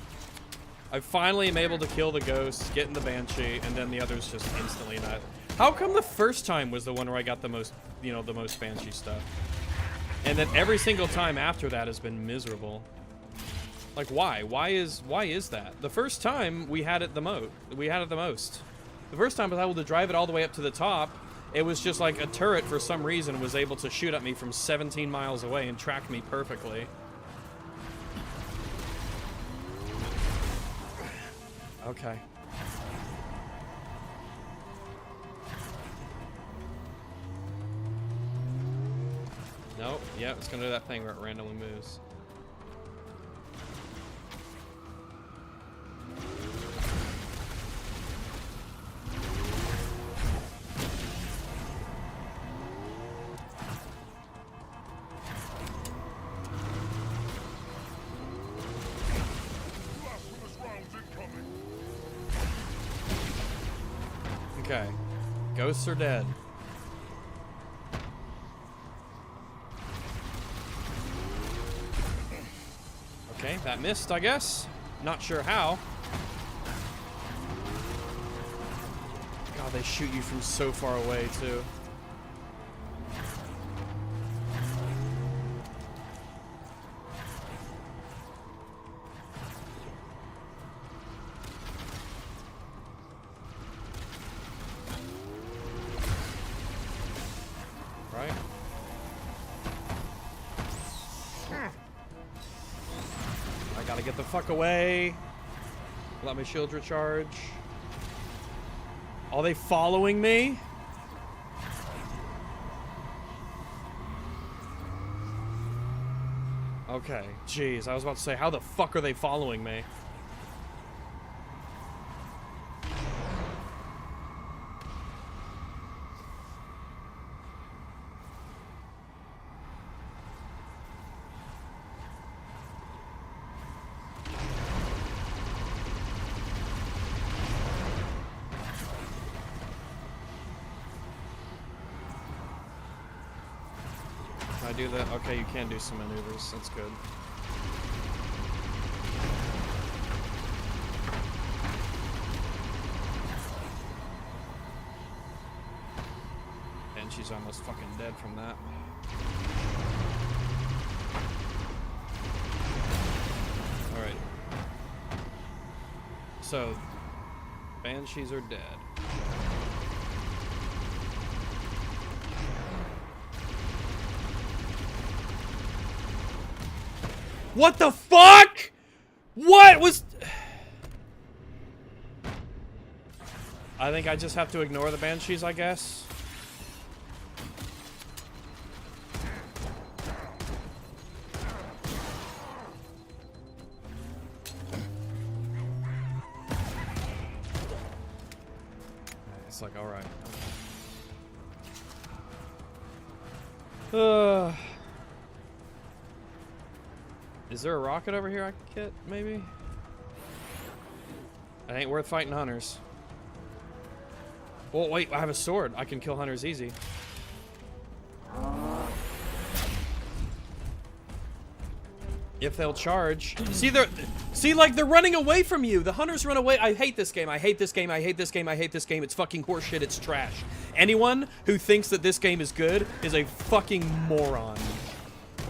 [SPEAKER 13] I finally am able to kill the ghost, get in the Banshee, and then the others just instantly annihilate. How come the first time was the one where I got the most, you know, the most Banshee stuff? And then every single time after that has been miserable. Like, why? Why is that? The first time we had it the most. The first time I was able to drive it all the way up to the top. It was just like a turret for some reason was able to shoot at me from 17 miles away and track me perfectly. Okay. Nope. Yeah, it's gonna do that thing where it randomly moves. Okay. Ghosts are dead. Okay, that missed, I guess. Not sure how. God, they shoot you from so far away, too. Right? I gotta get the fuck away. Let my shield recharge. Are they following me? Okay, jeez, I was about to say, how the fuck are they following me? I do that? Okay, you can do some maneuvers. That's good. And she's almost fucking dead from that. Alright. So, Banshees are dead. What the fuck? What was... I think I just have to ignore the Banshees, I guess. It's like, alright. Is there a rocket over here I can get, maybe? It ain't worth fighting hunters. Well, wait, I have a sword. I can kill hunters easy. If they'll charge. See, like, they're running away from you. The hunters run away. I hate this game. I hate this game. I hate this game. I hate this game. It's fucking horseshit. It's trash. Anyone who thinks that this game is good is a fucking moron.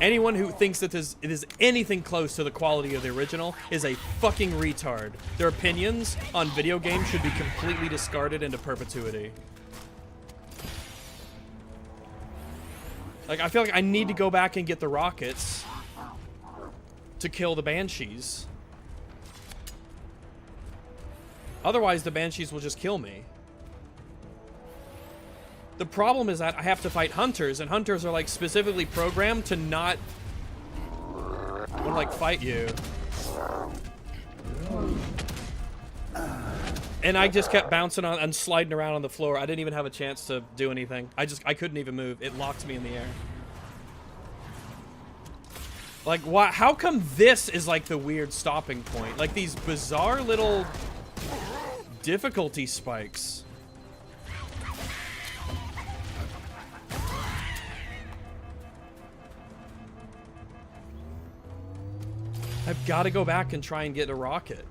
[SPEAKER 13] Anyone who thinks that it is anything close to the quality of the original is a fucking retard. Their opinions on video games should be completely discarded into perpetuity. Like, I feel like I need to go back and get the rockets to kill the banshees. Otherwise, the banshees will just kill me. The problem is that I have to fight hunters, and hunters are like specifically programmed to not want to like fight you. And I just kept bouncing on and sliding around on the floor. I didn't even have a chance to do anything. I couldn't even move. It locked me in the air. Like, why? How come this is like the weird stopping point? Like these bizarre little difficulty spikes. I've got to go back and try and get a rocket.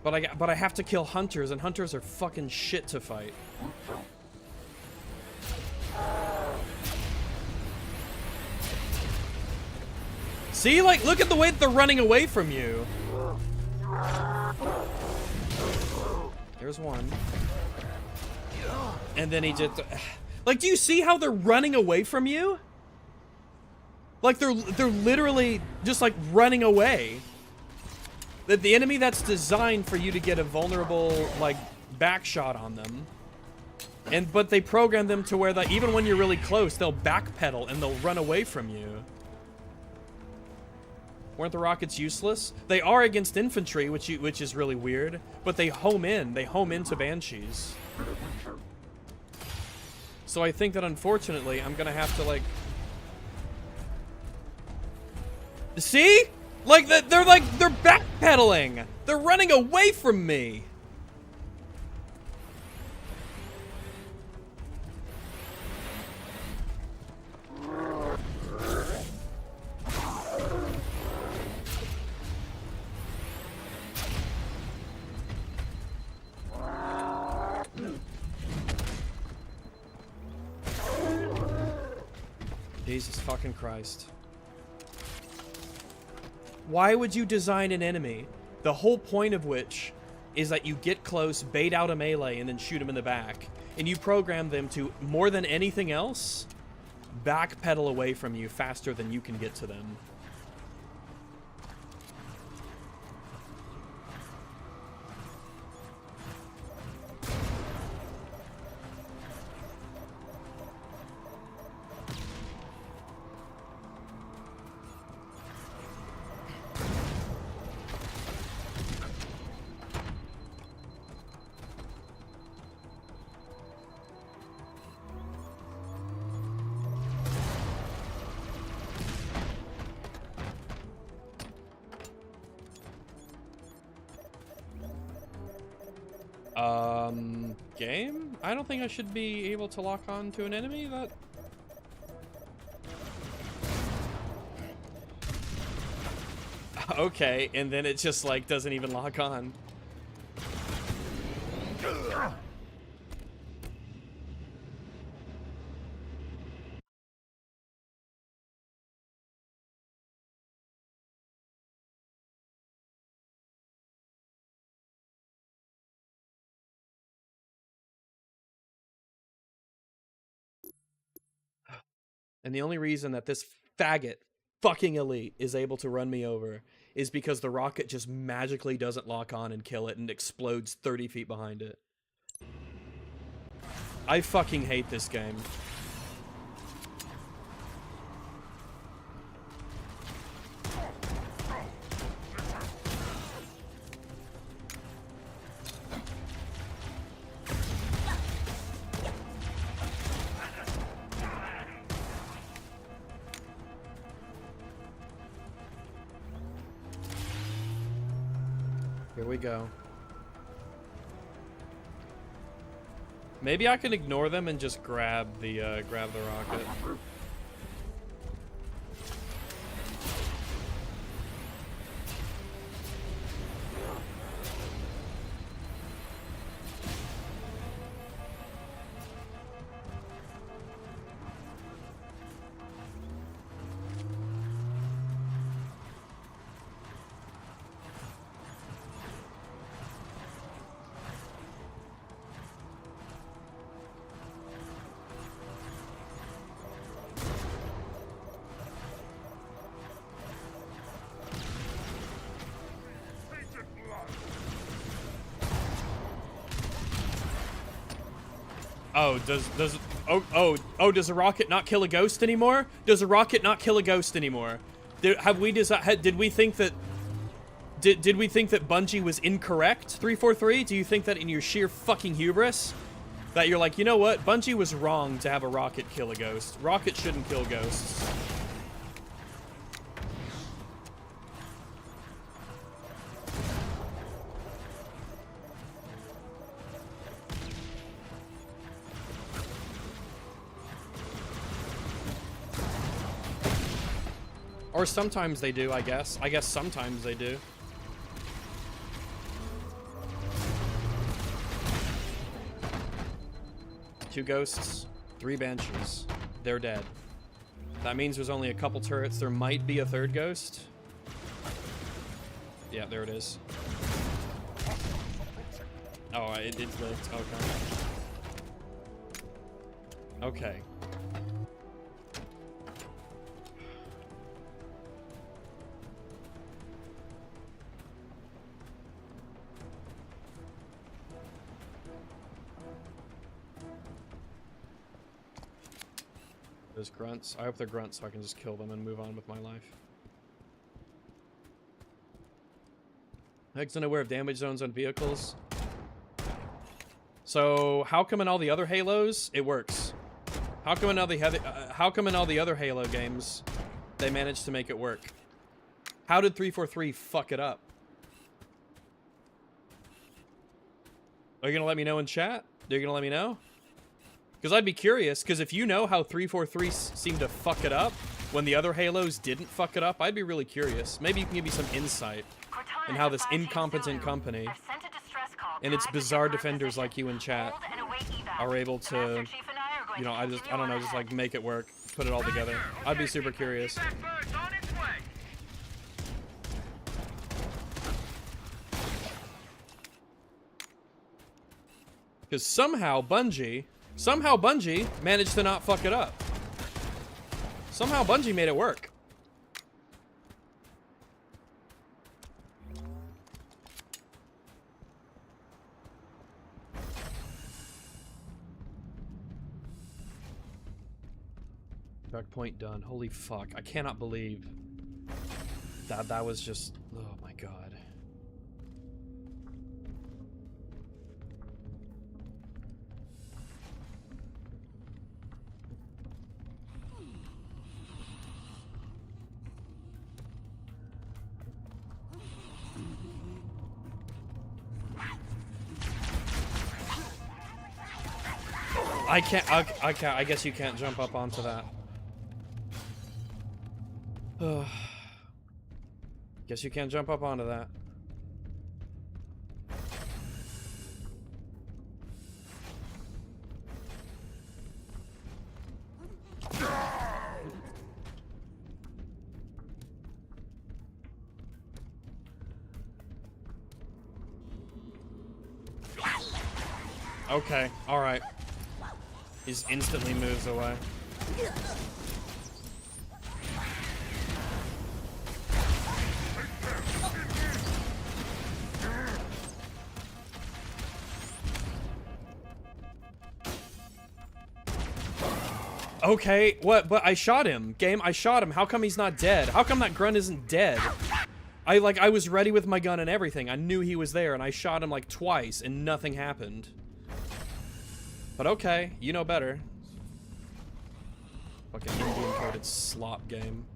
[SPEAKER 13] But I have to kill hunters, and hunters are fucking shit to fight. See, like, look at the way that they're running away from you. There's one. And then he just... Like, do you see how they're running away from you? Like, they're literally just, like, running away. That the enemy that's designed for you to get a vulnerable, like, back shot on them. But they program them to where that even when you're really close, they'll backpedal and they'll run away from you. Weren't the rockets useless? They are against infantry, which is really weird. But they home in. They home into banshees. So I think that unfortunately, I'm gonna have to, like... See? Like, they're backpedaling. They're running away from me. Jesus fucking Christ. Why would you design an enemy, the whole point of which is that you get close, bait out a melee, and then shoot them in the back, and you program them to, more than anything else, backpedal away from you faster than you can get to them? Game? I don't think I should be able to lock on to an enemy that... Okay, and then it just, like, doesn't even lock on. And the only reason that this faggot fucking elite is able to run me over is because the rocket just magically doesn't lock on and kill it and explodes 30 feet behind it. I fucking hate this game. we go. Maybe I can ignore them and just grab the rocket. Oh, does a rocket not kill a ghost anymore? Does a rocket not kill a ghost anymore? Did we think that Bungie was incorrect, 343? Do you think that in your sheer fucking hubris that you're like, you know what? Bungie was wrong to have a rocket kill a ghost. Rocket shouldn't kill ghosts. Or sometimes they do, I guess. I guess sometimes they do. Two ghosts, 3 banshees. They're dead. That means there's only a couple turrets. There might be a third ghost. Yeah, there it is. Oh, it's lit. Okay. Okay. Those grunts. I hope they're grunts so I can just kill them and move on with my life. Heck's unaware of damage zones on vehicles. So how come in all the other Halos it works? How come in all the other Halo games they managed to make it work? How did 343 fuck it up? Are you gonna let me know in chat? Are you gonna let me know? Because I'd be curious, because if you know how 343 seemed to fuck it up when the other Halos didn't fuck it up, I'd be really curious. Maybe you can give me some insight in how this incompetent company and its bizarre defenders like you in chat are able to, you know, I don't know, just like make it work, put it all together. I'd be super curious. Because somehow Bungie managed to not fuck it up. Somehow Bungie made it work. Dark point done. Holy fuck. I cannot believe that was just... Oh my god. I can't, I guess you can't jump up onto that. Guess you can't jump up onto that. Okay, alright. He just instantly moves away. Okay, what? But I shot him. Game, I shot him. How come he's not dead? How come that grunt isn't dead? I was ready with my gun and everything. I knew he was there and I shot him like twice and nothing happened. But okay, you know better. Fucking Indian-coded slop game.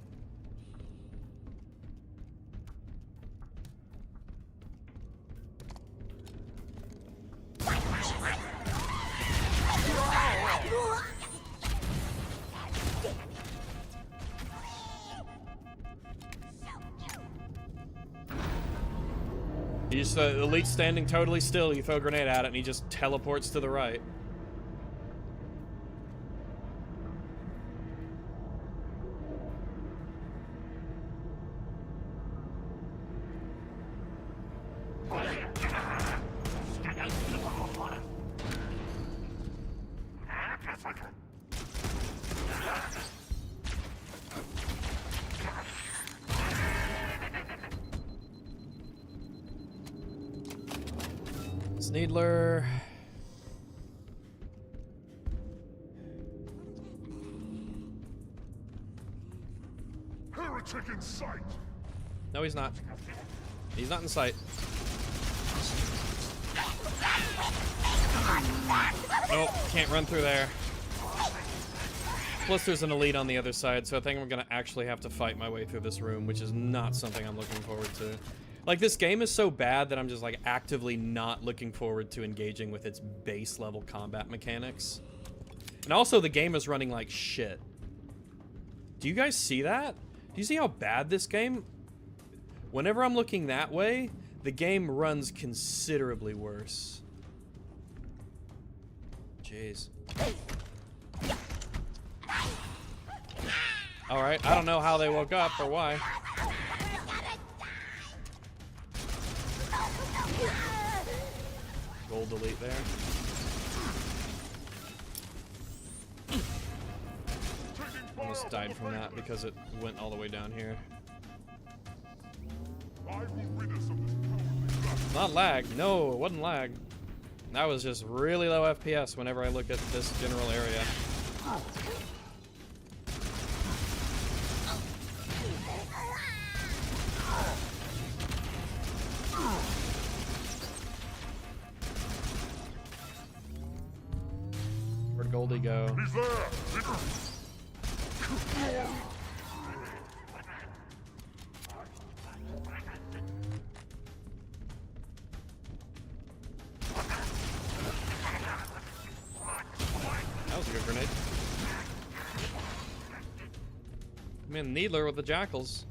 [SPEAKER 13] works. Elite's standing totally still. You throw a grenade at it, and he just teleports to the right. Needler.
[SPEAKER 10] Heretic in sight.
[SPEAKER 13] No, he's not. He's not in sight. Nope, can't run through there. Plus, there's an elite on the other side, so I think I'm gonna actually have to fight my way through this room, which is not something I'm looking forward to. Like, this game is so bad that I'm just, like, actively not looking forward to engaging with its base level combat mechanics. And also, the game is running like shit. Do you guys see that? Do you see how bad this game? Whenever I'm looking that way, the game runs considerably worse. Jeez. Alright, I don't know how they woke up or why. Gold elite there. Almost died from that because it went all the way down here. Not lag. No, it wasn't lag. That was just really low FPS whenever I look at this general area. Where'd Goldie go?
[SPEAKER 10] He's there.
[SPEAKER 13] That was a good grenade. Man, Needler with the jackals.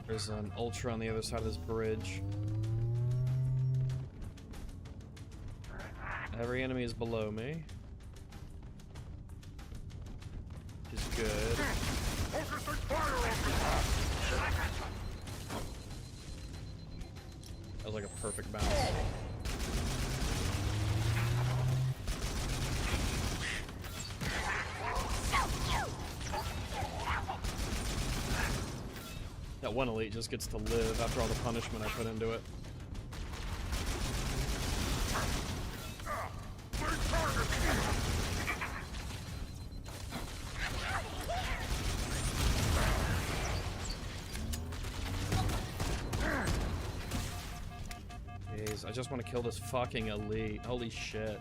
[SPEAKER 13] There's an ultra on the other side of this bridge. Every enemy is below me. Which is good. That was like a perfect bounce. That one elite just gets to live after all the punishment I put into it. Jeez, I just want to kill this fucking elite. Holy shit.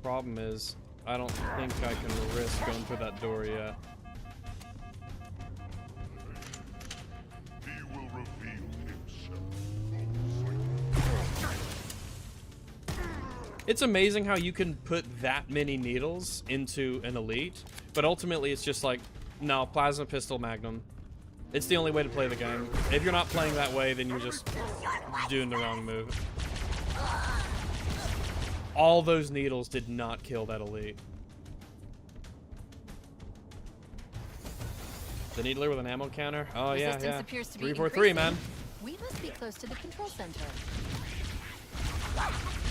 [SPEAKER 13] Problem is, I don't think I can risk going through that door yet.
[SPEAKER 10] He will reveal himself.
[SPEAKER 13] It's amazing how you can put that many needles into an elite, but ultimately it's just like, no, plasma pistol magnum. It's the only way to play the game. If you're not playing that way, then you're just doing the wrong move. All those needles did not kill that elite. The Needler with an ammo counter? Oh, yeah,
[SPEAKER 3] Resistance
[SPEAKER 13] yeah.
[SPEAKER 3] appears to be
[SPEAKER 13] 343, man.
[SPEAKER 3] We must be close to the control center.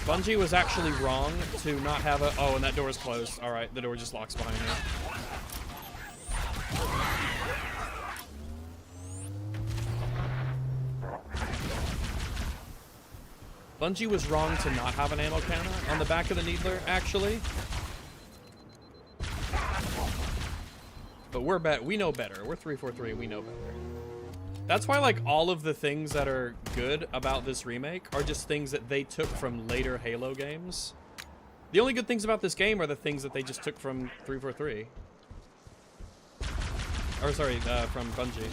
[SPEAKER 13] Bungie was actually wrong to not have a... Oh, and that door is closed. All right, the door just locks behind me. Bungie was wrong to not have an ammo counter on the back of the Needler, actually. But we know better. We're 343, we know better. That's why, like, all of the things that are good about this remake are just things that they took from later Halo games. The only good things about this game are the things that they just took from 343. Or sorry, from Bungie.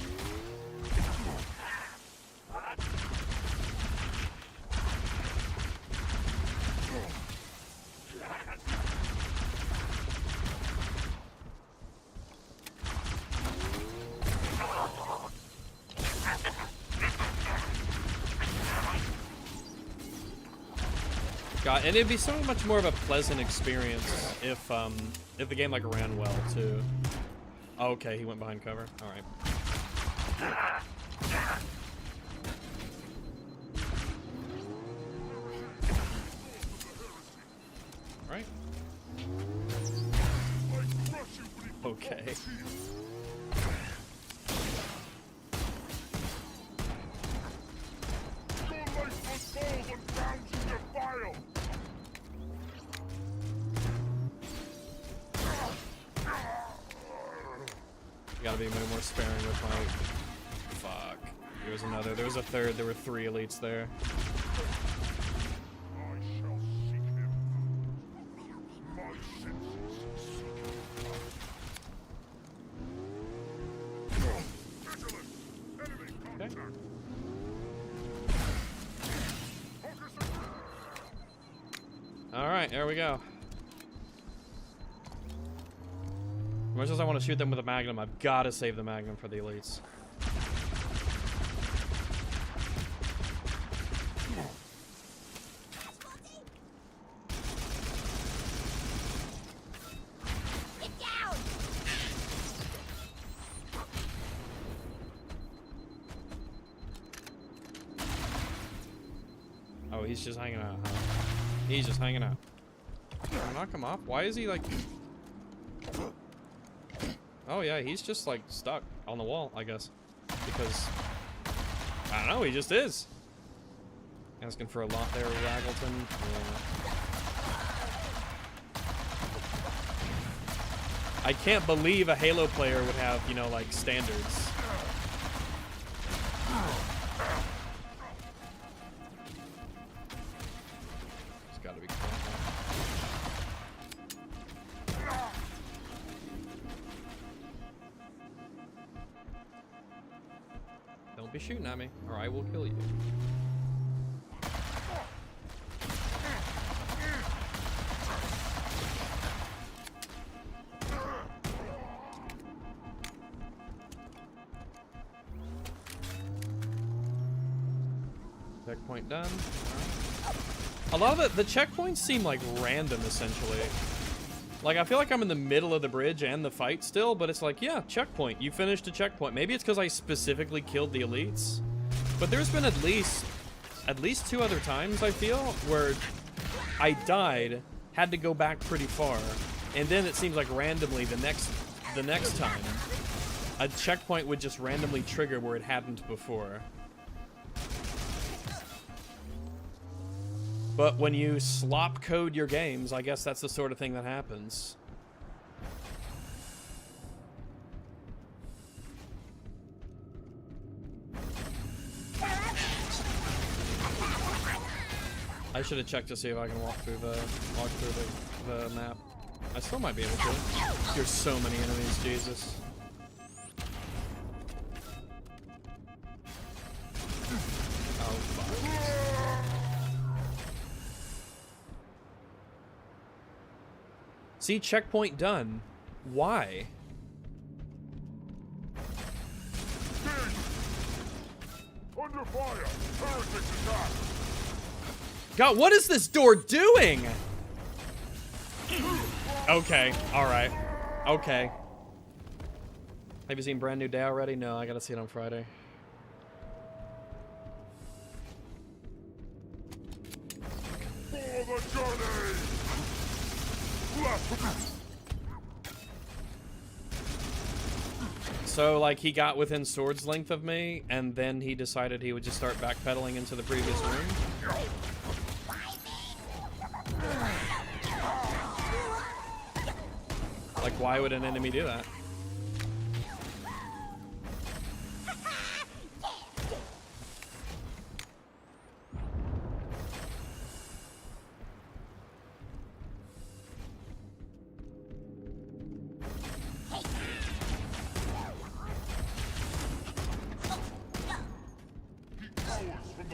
[SPEAKER 13] God, and it'd be so much more of a pleasant experience if the game like ran well too. Oh, okay, he went behind cover. All right. Right. Okay. Gotta be more sparing with my... Fuck. There was another. There was a third. There were 3 elites there. Okay. Alright, there we go. As much as I want to shoot them with a magnum, I've got to save the magnum for the elites.
[SPEAKER 6] Get down!
[SPEAKER 13] Oh, he's just hanging out, huh? He's just hanging out. Can I knock him off? Why is he like... Oh yeah, he's just like stuck on the wall, I guess. Because, I don't know, he just is. Asking for a lot there, Raggleton. Yeah. I can't believe a Halo player would have, you know, like, standards. It's gotta be cool. Don't be shooting at me, or I will kill you. Checkpoint done. A lot of the checkpoints seem like random, essentially. Like, I feel like I'm in the middle of the bridge and the fight still, but it's like, yeah, checkpoint. You finished a checkpoint. Maybe it's because I specifically killed the elites. But there's been at least 2 other times, I feel, where I died, had to go back pretty far, and then it seems like randomly the next time, a checkpoint would just randomly trigger where it hadn't before. But when you slop code your games, I guess that's the sort of thing that happens. I should have checked to see if I can walk through the map. I still might be able to. There's so many enemies, Jesus. Oh fuck. See, checkpoint done. Why?
[SPEAKER 10] Under fire! Heretics attack!
[SPEAKER 13] God, what is this door doing? Okay, alright. Okay. Have you seen Brand New Day already? No, I gotta see it on Friday.
[SPEAKER 10] For the journey!
[SPEAKER 13] So, like, he got within sword's length of me, and then he decided he would just start backpedaling into the previous room? Like, why would an enemy do that?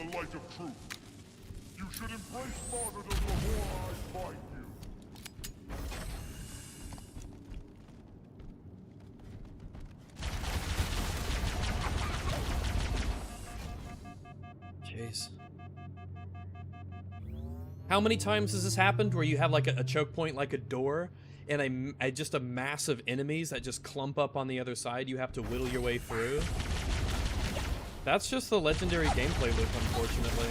[SPEAKER 10] the light of truth. You should embrace martyrdom before I find you.
[SPEAKER 13] Jeez. How many times has this happened where you have like a choke point, like a door, and just a mass of enemies that just clump up on the other side? You have to whittle your way through. That's just the legendary gameplay loop, unfortunately.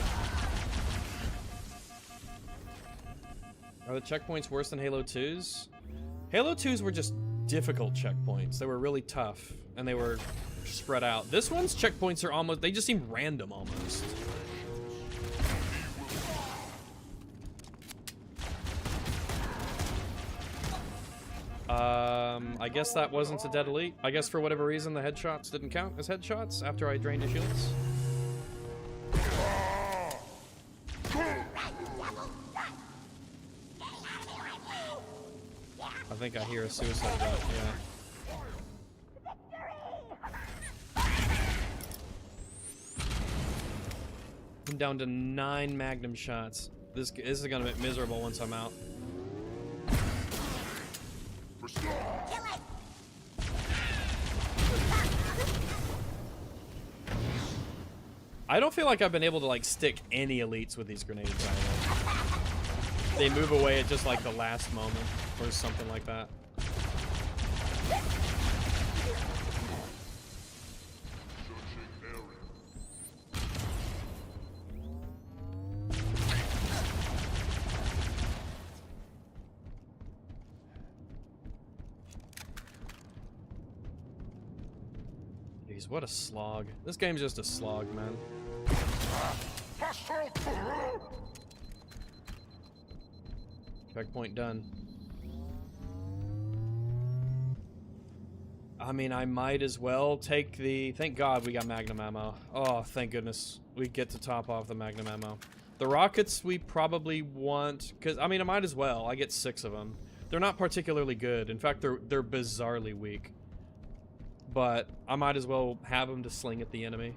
[SPEAKER 13] Are the checkpoints worse than Halo 2's? Halo 2's were just difficult checkpoints. They were really tough, and they were spread out. This one's checkpoints are almost, they just seem random almost. I guess that wasn't a dead elite. I guess for whatever reason the headshots didn't count as headshots after I drained his shields. I think I hear a suicide bot, yeah. I'm down to 9 magnum shots. This is gonna be miserable once I'm out. I don't feel like I've been able to like stick any elites with these grenades either. They move away at just like the last moment or something like that. Jeez, what a slog. This game's just a slog, man. Checkpoint done. I mean, I might as well take the... Thank God we got magnum ammo. Oh, thank goodness. We get to top off the magnum ammo. The rockets we probably want... Because, I mean, I might as well. I get 6 of them. They're not particularly good. In fact, they're bizarrely weak. But I might as well have them to sling at the enemy.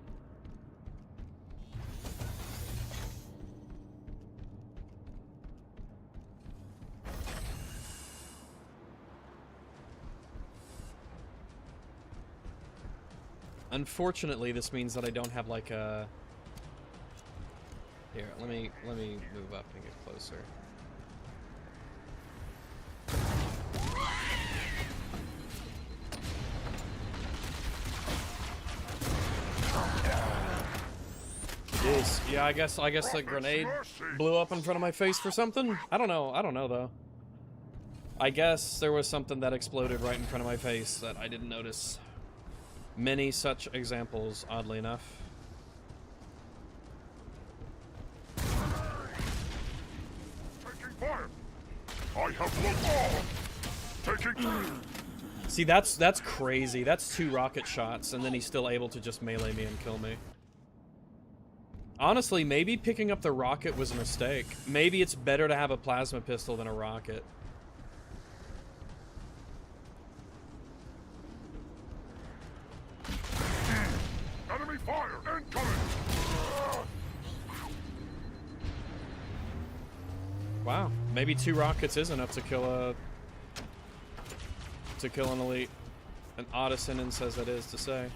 [SPEAKER 13] Unfortunately, this means that I don't have like a... Here, let me move up and get closer. Jeez. Yeah, I guess the grenade blew up in front of my face for something. I don't know though. I guess there was something that exploded right in front of my face that I didn't notice. Many such examples, oddly enough.
[SPEAKER 10] Taking fire. I have looked. Taking.
[SPEAKER 13] See, that's crazy. That's 2 rocket shots, and then he's still able to just melee me and kill me. Honestly, maybe picking up the rocket was a mistake. Maybe it's better to have a plasma pistol than a rocket.
[SPEAKER 10] Enemy fire incoming.
[SPEAKER 13] Wow, maybe 2 rockets is enough to kill an elite. And Odyssean says that is to say.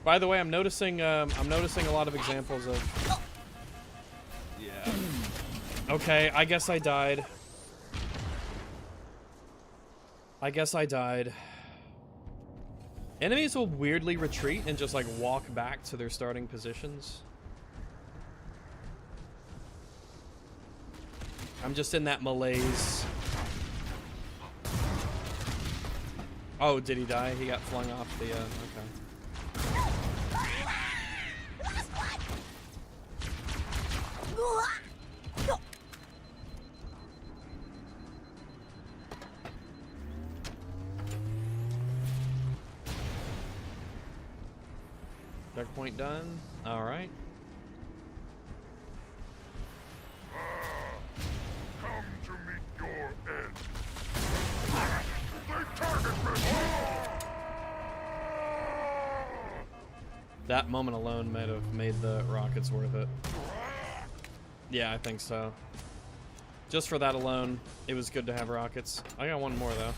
[SPEAKER 13] By the way, I'm noticing a lot of examples of... Yeah. Okay, I guess I died. Enemies will weirdly retreat and just like walk back to their starting positions. I'm just in that malaise. Oh, did he die? He got flung off the, okay. Checkpoint done. All right.
[SPEAKER 10] Come to meet your end.
[SPEAKER 13] That moment alone might have made the rockets worth it. Yeah, I think so. Just for that alone, it was good to have rockets. I got one more, though.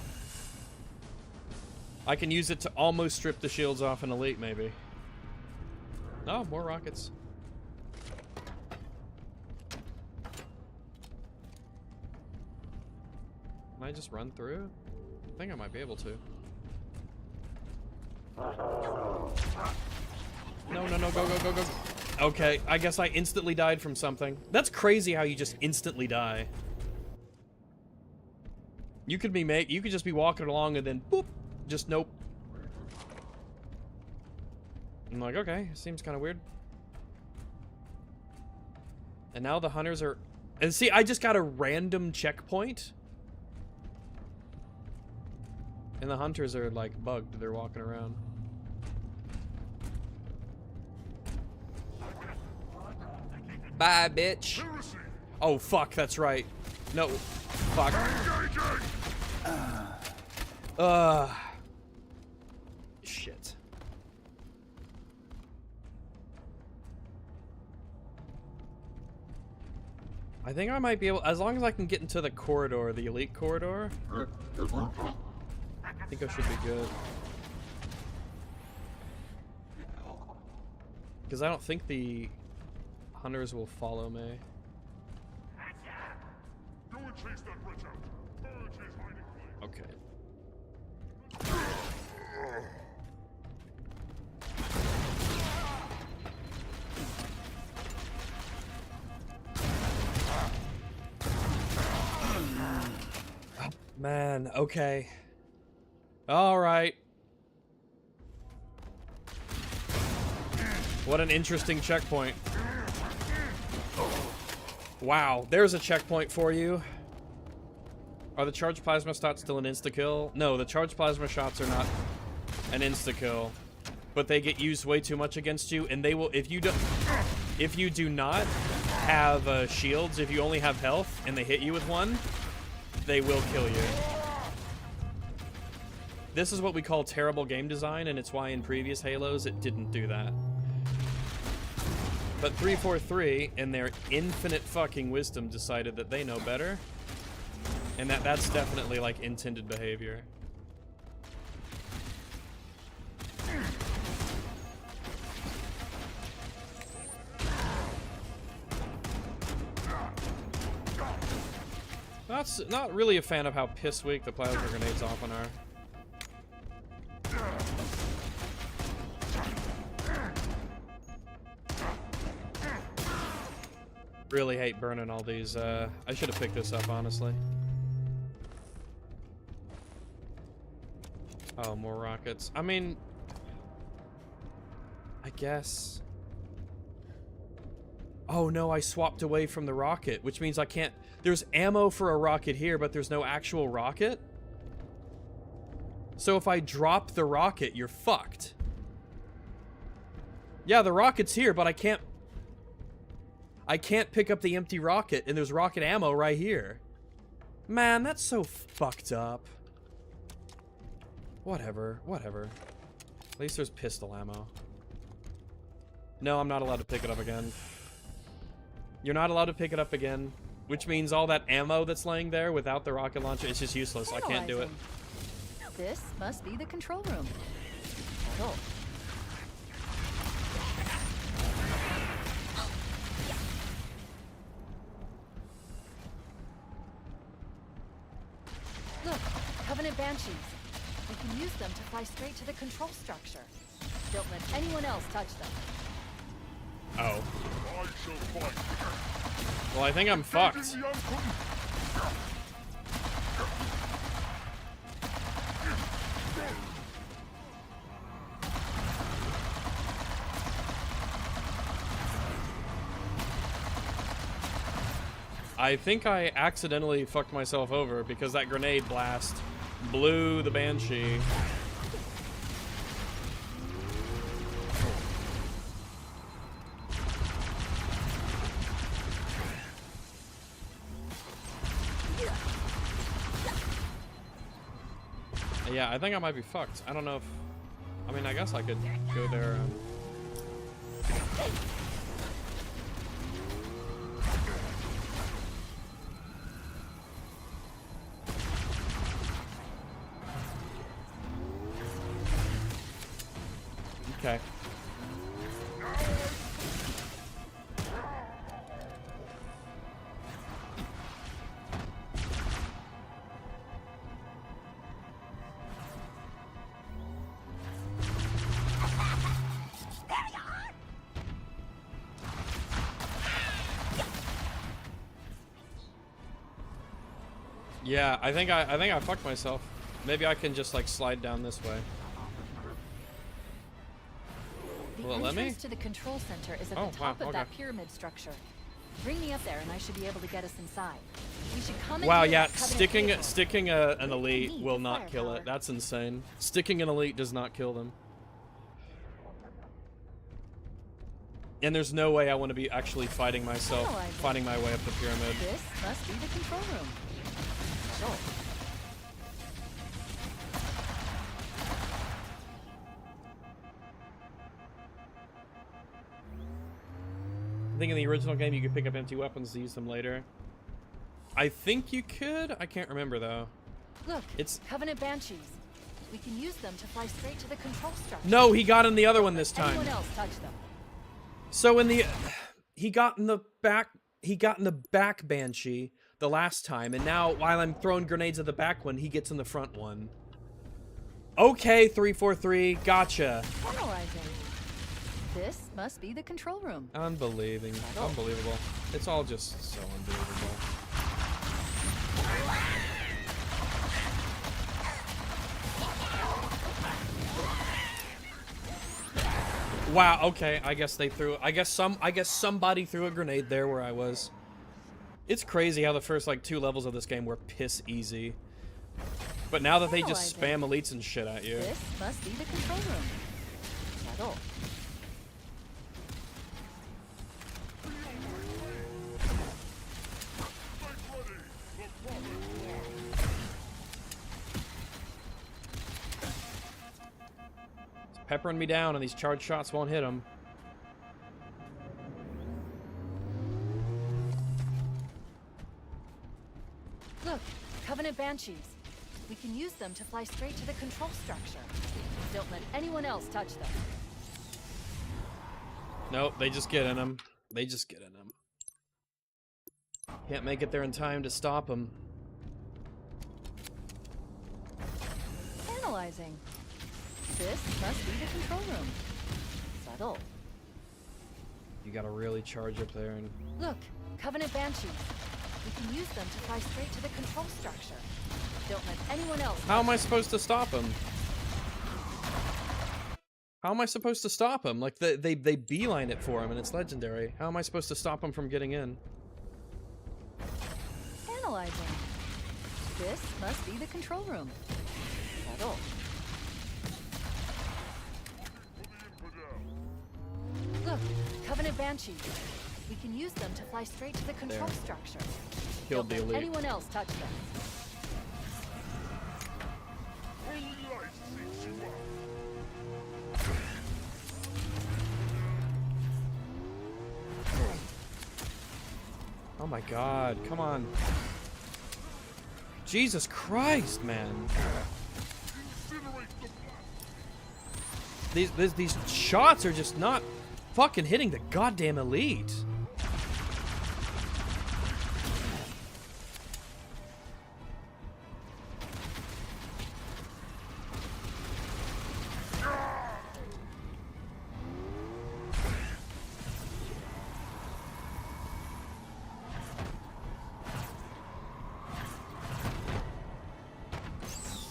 [SPEAKER 13] I can use it to almost strip the shields off an elite, maybe. Oh, more rockets. Can I just run through? I think I might be able to. No, no, no, go, go, go, go. Okay, I guess I instantly died from something. That's crazy how you just instantly die. You could just be walking along and then boop, just nope. I'm like, okay, seems kind of weird. And now the hunters are, and see, I just got a random checkpoint. And the hunters are like bugged, they're walking around. Bye, bitch. Oh, fuck, that's right. No, fuck. Shit. I think I might be able, as long as I can get into the corridor, the elite corridor, I think I should be good. Because I don't think the hunters will follow me. Okay. Man, okay. All right. What an interesting checkpoint. Wow, there's a checkpoint for you. Are the charged plasma shots still an insta-kill? No, the charged plasma shots are not an insta-kill. But they get used way too much against you, and they will, if you do not have shields, if you only have health, and they hit you with one, they will kill you. This is what we call terrible game design, and it's why in previous Halos it didn't do that. But 343, in their infinite fucking wisdom, decided that they know better. And that's definitely, like, intended behavior. That's not really a fan of how piss weak the plasma grenades often are. Really hate burning all these. I should have picked this up, honestly. Oh, more rockets. I mean, I guess. Oh no, I swapped away from the rocket, which means I can't. There's ammo for a rocket here, but there's no actual rocket. So if I drop the rocket, you're fucked. Yeah, the rocket's here, but I can't pick up the empty rocket, and there's rocket ammo right here. Man, that's so fucked up. Whatever, whatever. At least there's pistol ammo. No, I'm not allowed to pick it up again. You're not allowed to pick it up again, which means all that ammo that's laying there without the rocket launcher, it's just useless. I can't do it.
[SPEAKER 3] This must be the control room. Oh. Look, Covenant Banshees. We can use them to fly straight to the control structure. Don't let anyone else touch them.
[SPEAKER 13] Oh. Well, I think I'm fucked. I think I accidentally fucked myself over because that grenade blast blew the Banshee. Yeah, I think I might be fucked. I don't know if... I mean, I guess I could go there. Okay. Yeah, I think I fucked myself. Maybe I can just like slide down this way. Will it let me?
[SPEAKER 3] To the control center is at
[SPEAKER 13] Oh,
[SPEAKER 3] the top
[SPEAKER 13] wow,
[SPEAKER 3] of
[SPEAKER 13] okay.
[SPEAKER 3] that pyramid structure. Bring me up there, and I should be able to get us inside. We should come.
[SPEAKER 13] Wow,
[SPEAKER 3] in
[SPEAKER 13] yeah,
[SPEAKER 3] that Covenant
[SPEAKER 13] sticking an elite
[SPEAKER 3] need
[SPEAKER 13] will not kill
[SPEAKER 3] firepower.
[SPEAKER 13] it. That's insane. Sticking an elite does not kill them. And there's no way I want to be actually fighting myself, fighting my way up the pyramid.
[SPEAKER 3] This must be the control room. Oh.
[SPEAKER 13] I think in the original game you could pick up empty weapons to use them later. I think you could. I can't remember though.
[SPEAKER 3] Look,
[SPEAKER 13] it's
[SPEAKER 3] Covenant Banshees. We can use them to fly straight to the control structure.
[SPEAKER 13] No, he got in the other one this time.
[SPEAKER 3] Anyone else touch them?
[SPEAKER 13] So in the he got in the back Banshee the last time, and now while I'm throwing grenades at the back one, he gets in the front one. Okay, 343, gotcha.
[SPEAKER 3] Analyzing. This must be the control room.
[SPEAKER 13] Unbelievable. It's all just so unbelievable. Wow, okay, I guess somebody threw a grenade there where I was. It's crazy how the first like 2 levels of this game were piss easy. But now that they just spam elites and shit at you.
[SPEAKER 3] This must be the control room. Settle.
[SPEAKER 13] It's peppering me down and these charged shots won't hit him.
[SPEAKER 3] Look, Covenant Banshees. We can use them to fly straight to the control structure. Don't let anyone else touch them.
[SPEAKER 13] Nope, they just get in him. They just get in him. Can't make it there in time to stop him.
[SPEAKER 3] Analyzing. This must be the control room. Subtle.
[SPEAKER 13] You gotta really charge up there and...
[SPEAKER 3] Look, Covenant Banshees. We can use them to fly straight to the control structure. Don't let anyone else...
[SPEAKER 13] How am I supposed to stop him? How am I supposed to stop him? Like, they beeline it for him and it's legendary. How am I supposed to stop him from getting in?
[SPEAKER 3] Analyzing. This must be the control room. Subtle. Look, Covenant Banshees. We can use them to fly straight to the control structure.
[SPEAKER 13] Killed the
[SPEAKER 3] Don't let
[SPEAKER 13] elite.
[SPEAKER 3] anyone else touch them.
[SPEAKER 13] Oh my god, come on. Jesus Christ, man. These shots are just not fucking hitting the goddamn elite.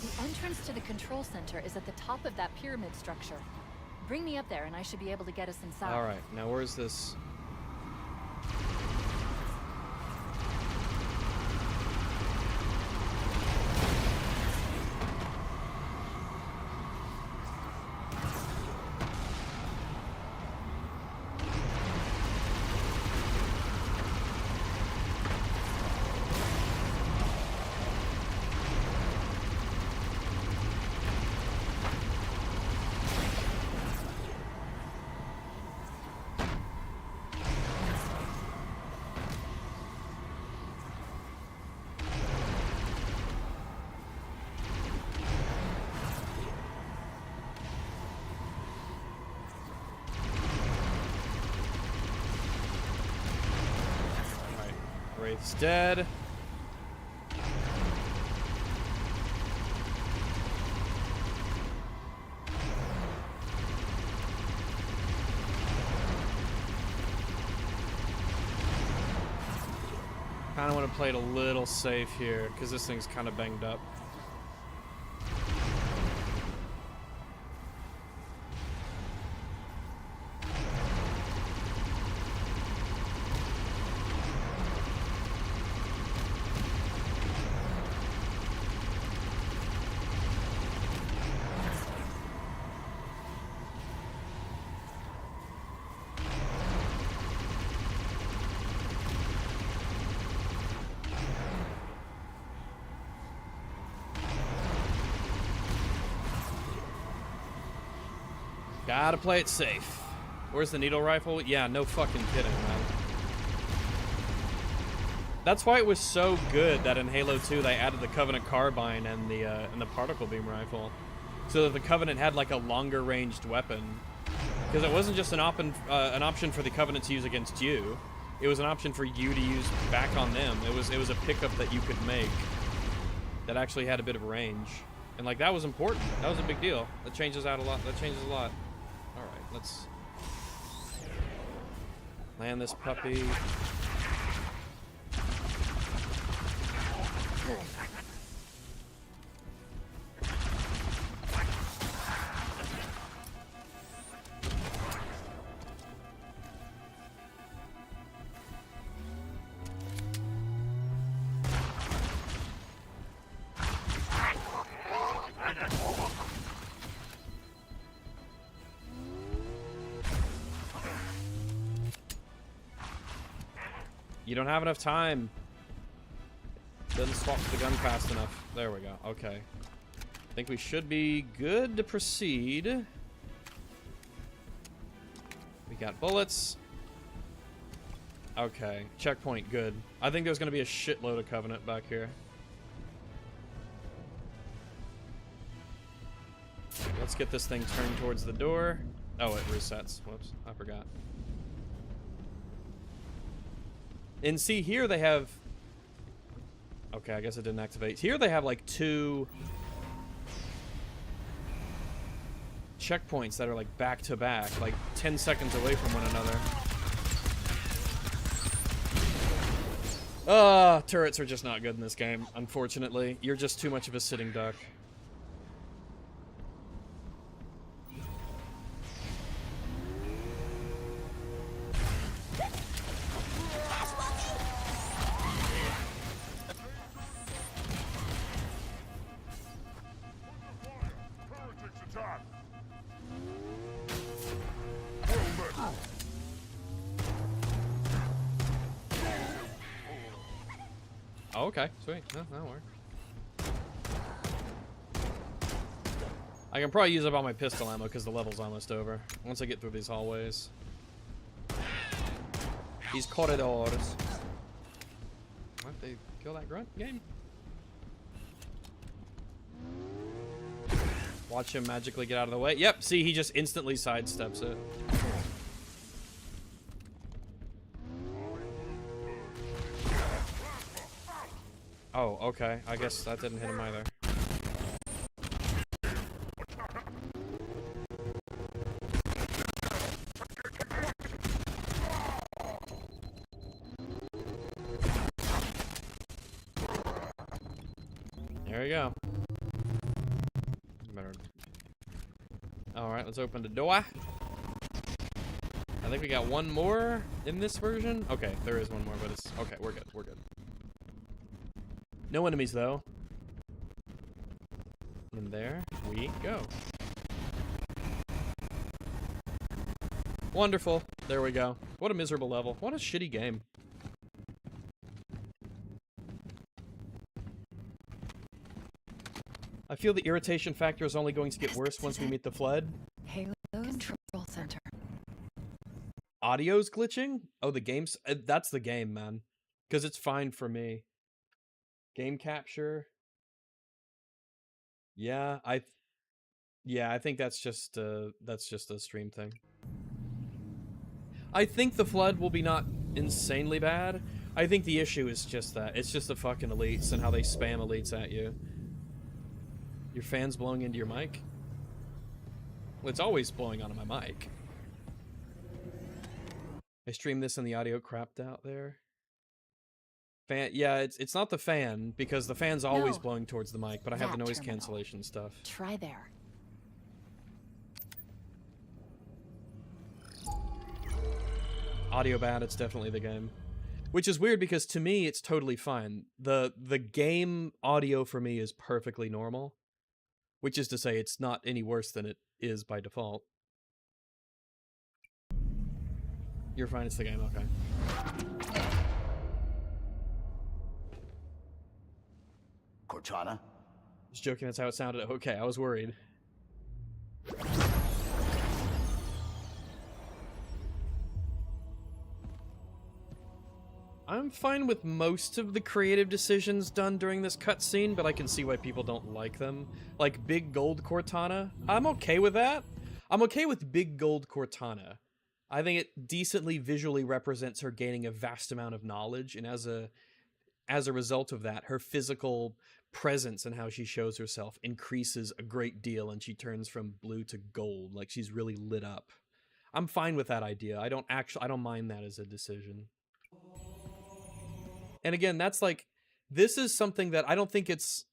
[SPEAKER 3] The entrance to the control center is at the top of that pyramid structure. Bring me up there and I should be able to get us inside.
[SPEAKER 13] Alright, now where's this? Wraith's dead. Kind of want to play it a little safe here because this thing's kind of banged up. Gotta play it safe. Where's the needle rifle? Yeah, no fucking kidding, man. That's why it was so good that in Halo 2 they added the Covenant carbine and the particle beam rifle, so that the Covenant had like a longer ranged weapon. Because it wasn't just an option for the Covenant to use against you; it was an option for you to use back on them. It was a pickup that you could make that actually had a bit of range, and like that was important. That was a big deal. That changes out a lot. That changes a lot. All right, let's land this puppy. You don't have enough time. Doesn't swap the gun fast enough. There we go. Okay. I think we should be good to proceed. We got bullets. Okay. Checkpoint, good. I think there's going to be a shitload of Covenant back here. Let's get this thing turned towards the door. Oh, it resets. Whoops. I forgot. And see, here they have... Okay, I guess it didn't activate. Here they have like 2 checkpoints that are like back to back, like 10 seconds away from one another. Turrets are just not good in this game, unfortunately. You're just too much of a sitting duck. Oh, okay, sweet. No, that'll work. I can probably use up all my pistol ammo because the level's almost over. Once I get through these hallways. These corridors. What, they kill that grunt game? Watch him magically get out of the way. Yep, see, he just instantly sidesteps it. Oh, okay. I guess that didn't hit him either. There we go. Better. Alright, let's open the door. I think we got one more in this version. Okay, there is one more, but it's... Okay, we're good. We're good. No enemies, though. And there we go. Wonderful. There we go. What a miserable level. What a shitty game. I feel the irritation factor is only going to get worse once we meet the Flood.
[SPEAKER 3] Halo Control Center.
[SPEAKER 13] Audio's glitching? Oh, the game's... that's the game, man. Because it's fine for me. Game capture. Yeah, I think that's just a stream thing. I think the Flood will be not insanely bad. I think the issue is just that. It's just the fucking elites and how they spam elites at you. Your fan's blowing into your mic? Well, it's always blowing onto my mic. I streamed this and the audio crapped out there. Fan, yeah, it's not the fan, because the fan's always blowing towards the mic, but I have the noise cancellation stuff.
[SPEAKER 3] Try there.
[SPEAKER 13] Audio bad, it's definitely the game. Which is weird because to me it's totally fine. The game audio for me is perfectly normal. Which is to say it's not any worse than it is by default. You're fine, it's the game, okay.
[SPEAKER 9] Cortana?
[SPEAKER 13] Just joking, that's how it sounded. Okay, I was worried. I'm fine with most of the creative decisions done during this cutscene, but I can see why people don't like them. Like Big Gold Cortana, I'm okay with that. I'm okay with Big Gold Cortana. I think it decently visually represents her gaining a vast amount of knowledge, and as a result of that, her physical presence and how she shows herself increases a great deal, and she turns from blue to gold, like she's really lit up. I'm fine with that idea. I don't mind that as a decision. And again, that's like, this is something that I don't think it's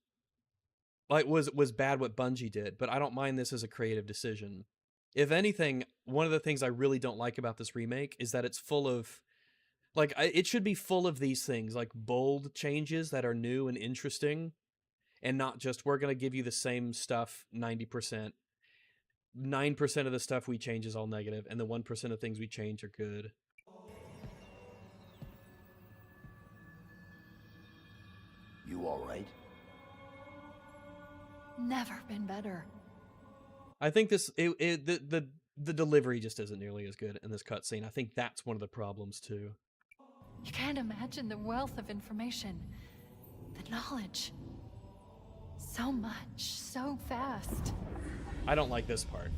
[SPEAKER 13] like was bad what Bungie did, but I don't mind this as a creative decision. If anything, one of the things I really don't like about this remake is that it's full of, like, it should be full of these things, like bold changes that are new and interesting, and not just, we're going to give you the same stuff 90%. 9% of the stuff we change is all negative, and the 1% of things we change are good.
[SPEAKER 9] You all right?
[SPEAKER 3] Never been better.
[SPEAKER 13] I think the delivery just isn't nearly as good in this cutscene. I think that's one of the problems too.
[SPEAKER 3] You can't imagine the wealth of information, the knowledge. So much, so fast.
[SPEAKER 13] I don't like this part,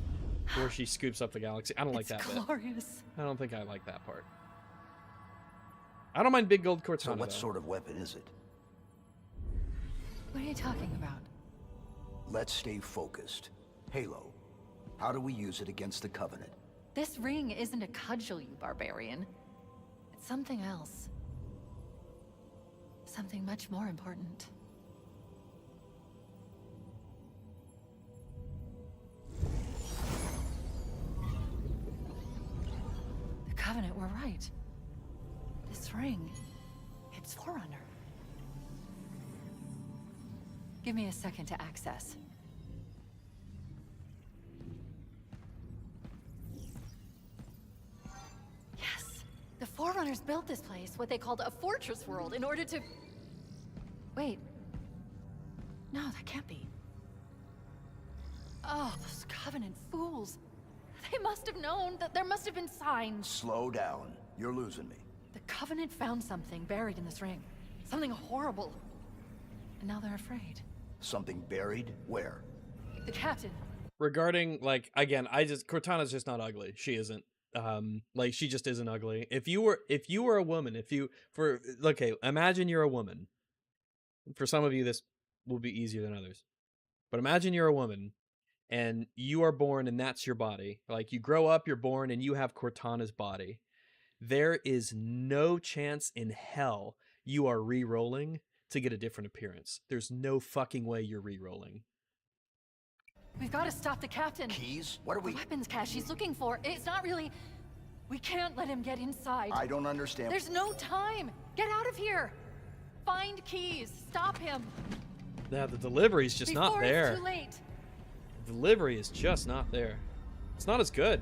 [SPEAKER 13] where she scoops up the galaxy. I don't like that bit.
[SPEAKER 3] It's glorious.
[SPEAKER 13] I don't think I like that part. I don't mind Big Gold Cortana.
[SPEAKER 9] So what sort of weapon is it?
[SPEAKER 3] What are you talking about?
[SPEAKER 9] Let's stay focused. Halo. How do we use it against the Covenant?
[SPEAKER 3] This ring isn't a cudgel, you barbarian. It's something else. Something much more important. The Covenant were right. This ring, it's Forerunner. Give me a second to access. Yes! The Forerunners built this place, what they called a fortress world, in order to... Wait. No, that can't be. Oh, those Covenant fools. They must have known that there must have been signs.
[SPEAKER 9] Slow down. You're losing me.
[SPEAKER 3] The Covenant found something buried in this ring. Something horrible. And now they're afraid.
[SPEAKER 9] Something buried? Where?
[SPEAKER 3] The captain.
[SPEAKER 13] Regarding, like, again, Cortana's just not ugly. She isn't. Like, she just isn't ugly. If you were a woman, okay, imagine you're a woman. For some of you, this will be easier than others. But imagine you're a woman, and you are born, and that's your body. Like, you grow up, you're born, and you have Cortana's body. There is no chance in hell you are re-rolling to get a different appearance. There's no fucking way you're re-rolling.
[SPEAKER 3] We've got to stop the captain.
[SPEAKER 9] Keys? What are we...
[SPEAKER 3] The weapons cache he's looking for. It's not really... We can't let him get inside.
[SPEAKER 9] I don't understand.
[SPEAKER 3] There's no time. Get out of here. Find keys. Stop him.
[SPEAKER 13] Yeah, the delivery's just not there.
[SPEAKER 3] Before it's too late.
[SPEAKER 13] The delivery is just not there. It's not as good.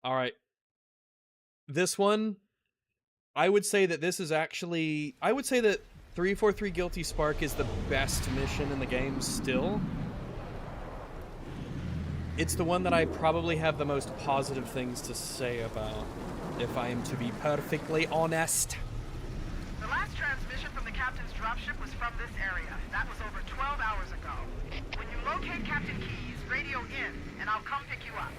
[SPEAKER 13] All right. This one, I would say that this is actually... I would say that 343 Guilty Spark is the best mission in the game still. It's the one that I probably have the most positive things to say about, if I am to be perfectly honest.
[SPEAKER 11] The last transmission from the captain's dropship was from this area. That was over 12 hours ago. When you locate Captain Keyes, radio in, and I'll come pick you up.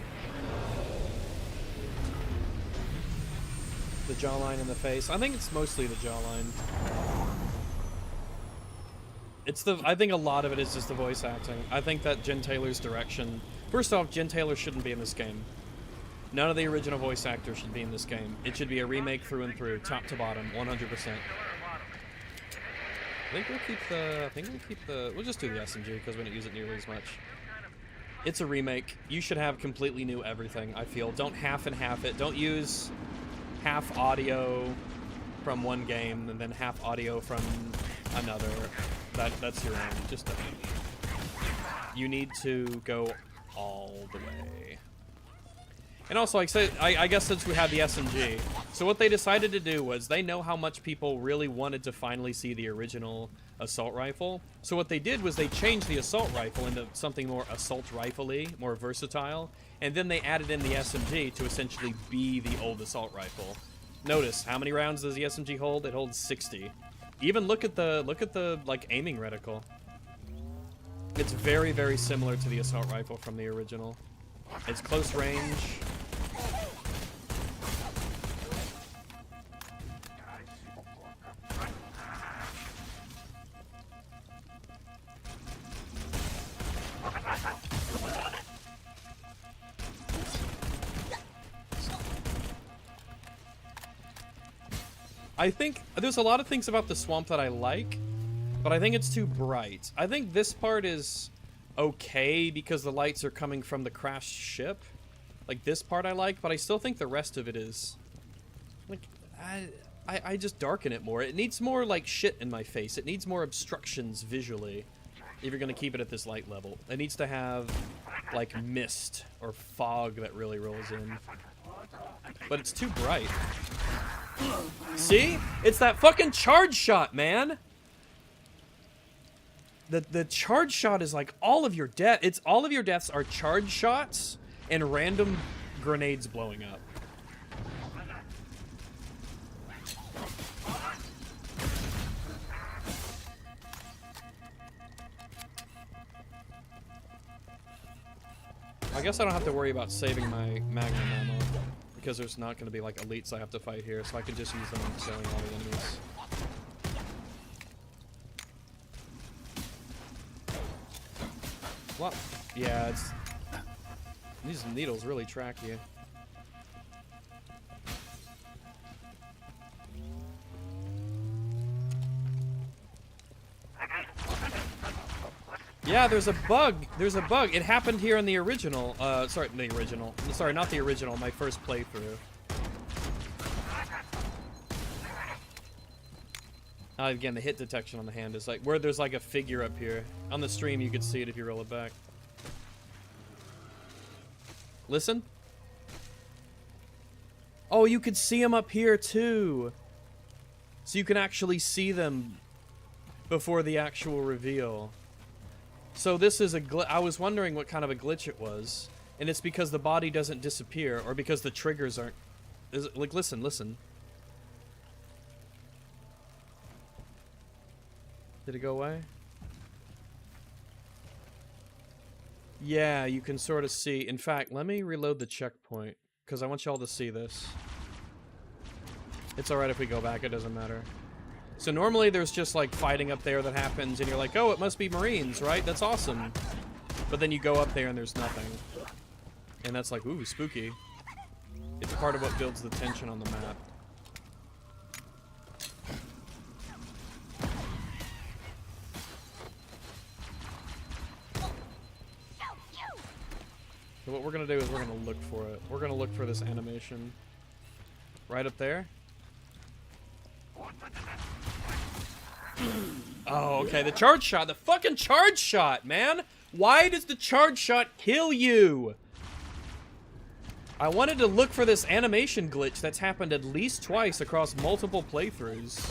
[SPEAKER 13] The jawline in the face. I think it's mostly the jawline. I think a lot of it is just the voice acting. I think that Jen Taylor's direction... First off, Jen Taylor shouldn't be in this game. None of the original voice actors should be in this game. It should be a remake through and through, top to bottom, 100%. I think we'll keep the... We'll just do the SMG because we don't use it nearly as much. It's a remake. You should have completely new everything, I feel. Don't half and half it. Don't use half audio from one game and then half audio from another. That's your own. Just don't. You need to go all the way. And also, like I said, I guess since we had the SMG, so what they decided to do was they know how much people really wanted to finally see the original assault rifle. So what they did was they changed the assault rifle into something more assault rifle-y, more versatile, and then they added in the SMG to essentially be the old assault rifle. Notice how many rounds does the SMG hold? It holds 60. Even look at the like aiming reticle. It's very, very similar to the assault rifle from the original. It's close range. I think there's a lot of things about the swamp that I like, but I think it's too bright. I think this part is okay because the lights are coming from the crashed ship. Like, this part I like, but I still think the rest of it is... Like, I just darken it more. It needs more, like, shit in my face. It needs more obstructions visually if you're going to keep it at this light level. It needs to have, like, mist or fog that really rolls in. But it's too bright. See? It's that fucking charge shot, man! The charge shot is like all of your death. All of your deaths are charge shots and random grenades blowing up. I guess I don't have to worry about saving my magnum ammo because there's not going to be like elites I have to fight here, so I can just use them on killing all the enemies. What? Yeah, it's... These needles really track you. Yeah, there's a bug. There's a bug. It happened here in the original. Sorry, the original. Sorry, not the original. My first playthrough. Again, the hit detection on the hand is like where there's like a figure up here. On the stream, you could see it if you roll it back. Listen. Oh, you could see them up here too. So you can actually see them before the actual reveal. So this is a glitch. I was wondering what kind of a glitch it was. And it's because the body doesn't disappear or because the triggers aren't... Like, listen, listen. Did it go away? Yeah, you can sort of see. In fact, let me reload the checkpoint because I want y'all to see this. It's alright if we go back, it doesn't matter. So normally there's just like fighting up there that happens and you're like, oh, it must be Marines, right? That's awesome. But then you go up there and there's nothing. And that's like, ooh, spooky. It's part of what builds the tension on the map. So what we're gonna do is we're gonna look for it. We're gonna look for this animation. Right up there. Oh, okay, the charge shot. The fucking charge shot, man! Why does the charge shot kill you? I wanted to look for this animation glitch that's happened at least twice across multiple playthroughs.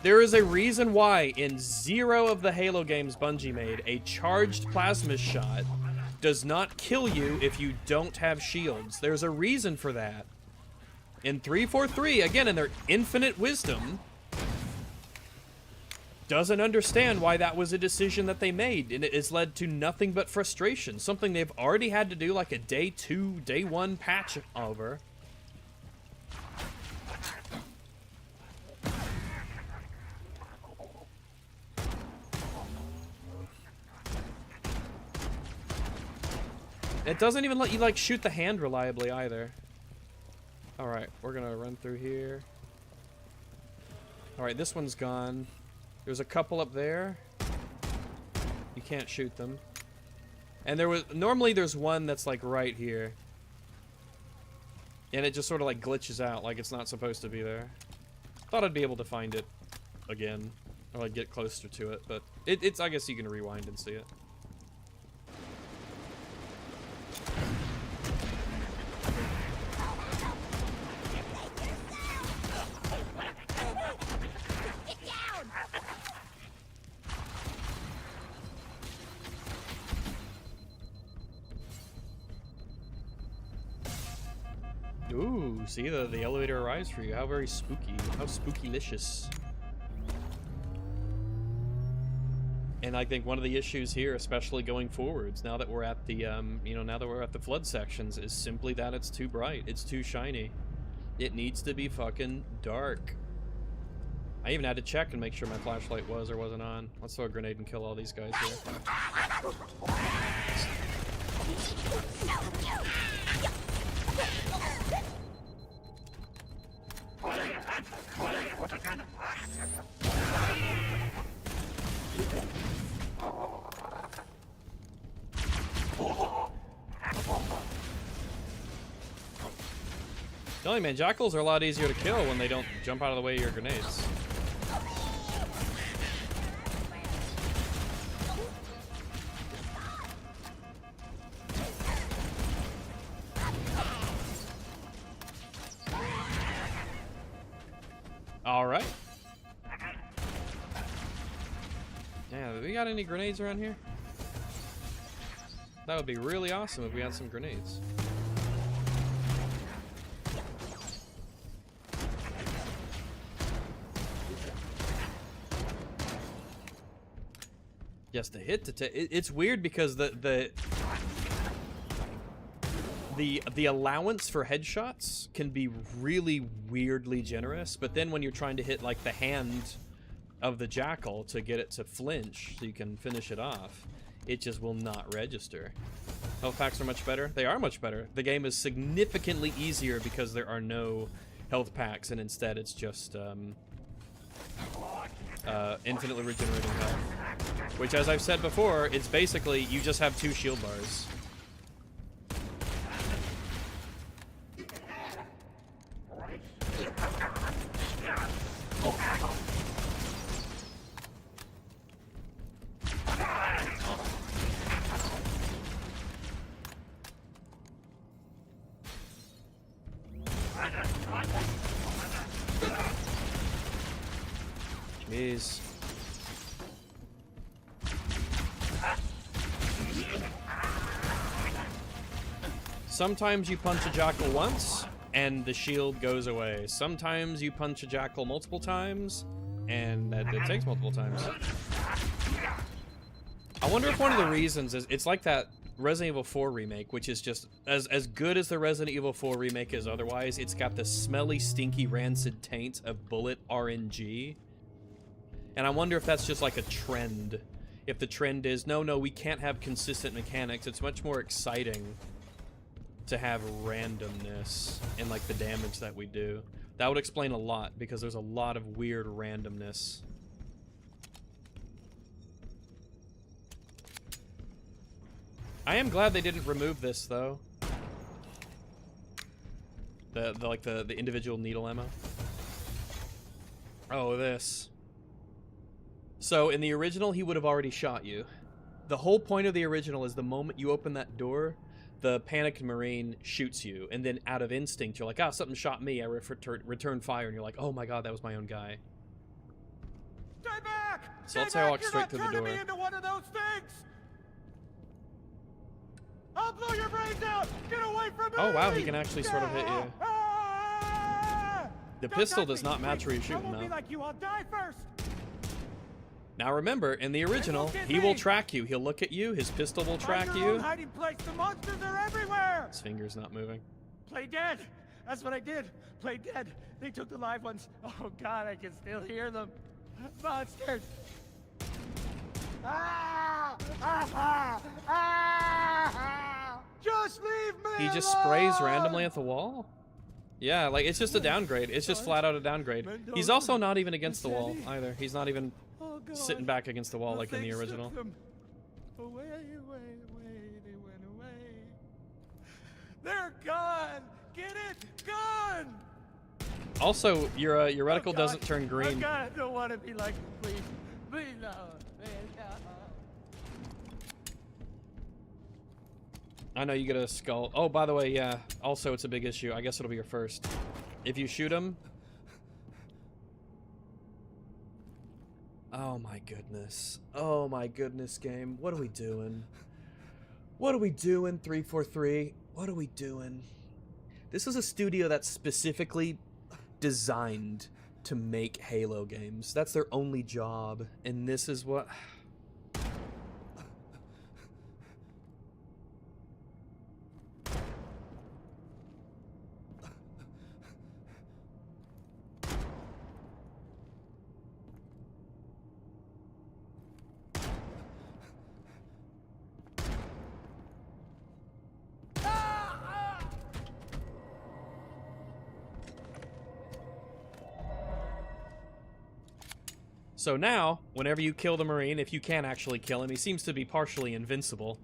[SPEAKER 13] There is a reason why in 0 of the Halo games Bungie made, a charged plasma shot does not kill you if you don't have shields. There's a reason for that. In 343, again, in their infinite wisdom, doesn't understand why that was a decision that they made, and it has led to nothing but frustration. Something they've already had to do like a day 2, day 1 patch over. It doesn't even let you, like, shoot the hand reliably, either. Alright, we're gonna run through here. Alright, this one's gone. There's a couple up there. You can't shoot them. And there was... Normally, there's one that's, like, right here. And it just sort of, like, glitches out, like it's not supposed to be there. Thought I'd be able to find it again. Or, like, get closer to it, but... It's... I guess you can rewind and see it. Ooh, see the elevator arrives for you. How very spooky. How spooky-licious. And I think one of the issues here, especially going forwards, now that we're at the, now that we're at the flood sections, is simply that it's too bright. It's too shiny. It needs to be fucking dark. I even had to check and make sure my flashlight was or wasn't on. Let's throw a grenade and kill all these guys here. Telling you, man, jackals are a lot easier to kill when they don't jump out of the way of your grenades. All right. Yeah, do we got any grenades around here? That would be really awesome if we had some grenades. Yes, the hit to it's weird because the allowance for headshots can be really weirdly generous, but then when you're trying to hit like the hand of the jackal to get it to flinch so you can finish it off, it just will not register. Health packs are much better. They are much better. The game is significantly easier because there are no health packs, and instead it's just infinitely regenerating health. Which, as I've said before, it's basically you just have 2 shield bars. Jeez. Sometimes you punch a jackal once, and the shield goes away. Sometimes you punch a jackal multiple times, and it takes multiple times. I wonder if one of the reasons is it's like that Resident Evil 4 remake, which is just as good as the Resident Evil 4 remake is otherwise. It's got the smelly, stinky, rancid taint of bullet RNG. And I wonder if that's just like a trend. If the trend is, no, we can't have consistent mechanics. It's much more exciting to have randomness in like the damage that we do. That would explain a lot, because there's a lot of weird randomness. I am glad they didn't remove this though. The individual needle ammo. Oh, this. So in the original, he would have already shot you. The whole point of the original is the moment you open that door, the panicked Marine shoots you, and then out of instinct, you're like, ah, something shot me, I return fire, and you're like, oh my god, that was my own guy.
[SPEAKER 6] Stay back!
[SPEAKER 13] So let's say I walk straight through the door.
[SPEAKER 6] Me into one of those things! I'll blow your brains out! Get away from me!
[SPEAKER 13] Oh wow, he can actually sort of hit you. The pistol does not match where you're shooting
[SPEAKER 6] I won't
[SPEAKER 13] though.
[SPEAKER 6] be like you, I'll die first!
[SPEAKER 13] Now remember, in the original, he will track you. He'll look at you. His pistol will track
[SPEAKER 6] Find your own
[SPEAKER 13] you.
[SPEAKER 6] hiding place. The monsters are everywhere.
[SPEAKER 13] His finger's not moving.
[SPEAKER 6] Play dead. That's what I did. Play dead. They took the live ones. Oh God, I can still hear them. Monsters. Ah! Ah! Ah! Just leave me.
[SPEAKER 13] He just sprays randomly at the wall? Yeah, like, it's just a downgrade. It's just flat out a downgrade. He's also not even against the wall, either. He's not even sitting back against the wall like in the original.
[SPEAKER 6] Away, away, away, they went away. They're gone! Get it? Gone!
[SPEAKER 13] Also, your reticle doesn't turn green.
[SPEAKER 6] Oh God, I don't want to be like them, please. Please, no. Please, no.
[SPEAKER 13] I know you get a skull. Oh, by the way, yeah. Also, it's a big issue. I guess it'll be your first. If you shoot him... Oh my goodness. Oh my goodness, game. What are we doing? What are we doing, 343? What are we doing? This is a studio that's specifically designed to make Halo games. That's their only job. And this is what... So now, whenever you kill the Marine, if you can actually kill him, he seems to be partially invincible.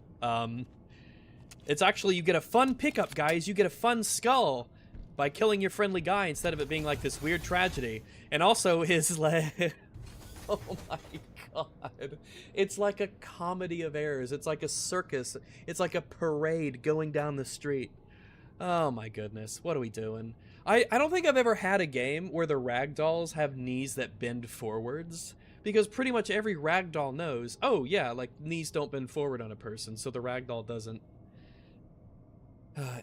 [SPEAKER 13] It's actually, you get a fun pickup, guys. You get a fun skull by killing your friendly guy instead of it being like this weird tragedy. And also his leg... Oh my god. It's like a comedy of errors. It's like a circus. It's like a parade going down the street. Oh my goodness. What are we doing? I don't think I've ever had a game where the ragdolls have knees that bend forwards, because pretty much every ragdoll knows, oh yeah, like knees don't bend forward on a person, so the ragdoll doesn't.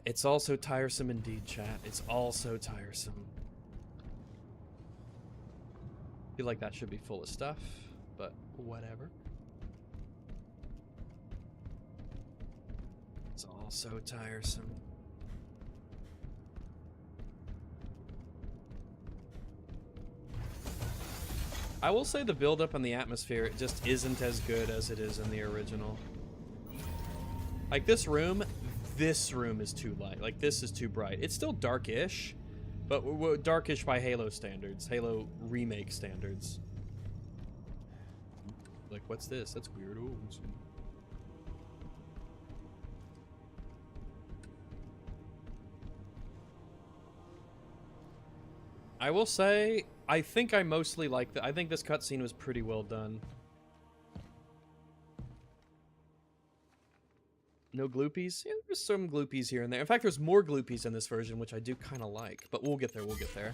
[SPEAKER 13] It's all so tiresome indeed, chat. It's all so tiresome. I feel like that should be full of stuff, but whatever. It's all so tiresome. I will say the build-up and the atmosphere, it just isn't as good as it is in the original. Like, this room is too light. Like, this is too bright. It's still dark-ish, but dark-ish by Halo standards. Halo Remake standards. Like, what's this? That's weird. Ooh. I will say... I think I mostly like I think this cutscene was pretty well done. No gloopies? Yeah, there's some gloopies here and there. In fact, there's more gloopies in this version, which I do kind of like. But we'll get there, we'll get there.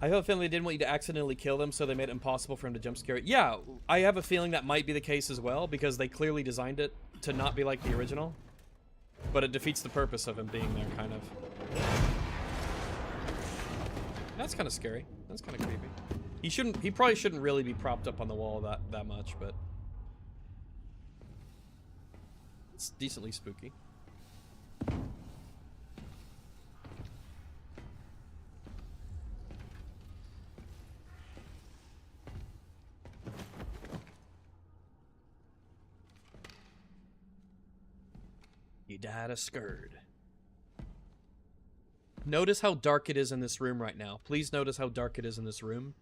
[SPEAKER 13] I have a feeling they didn't want you to accidentally kill them, so they made it impossible for him to jump scare it. Yeah, I have a feeling that might be the case as well, because they clearly designed it to not be like the original. But it defeats the purpose of him being there, kind of. That's kind of scary. That's kind of creepy. He probably shouldn't really be propped up on the wall that much, but it's decently spooky. You died a scurd. Notice how dark it is in this room right now. Please notice how dark it is in this room.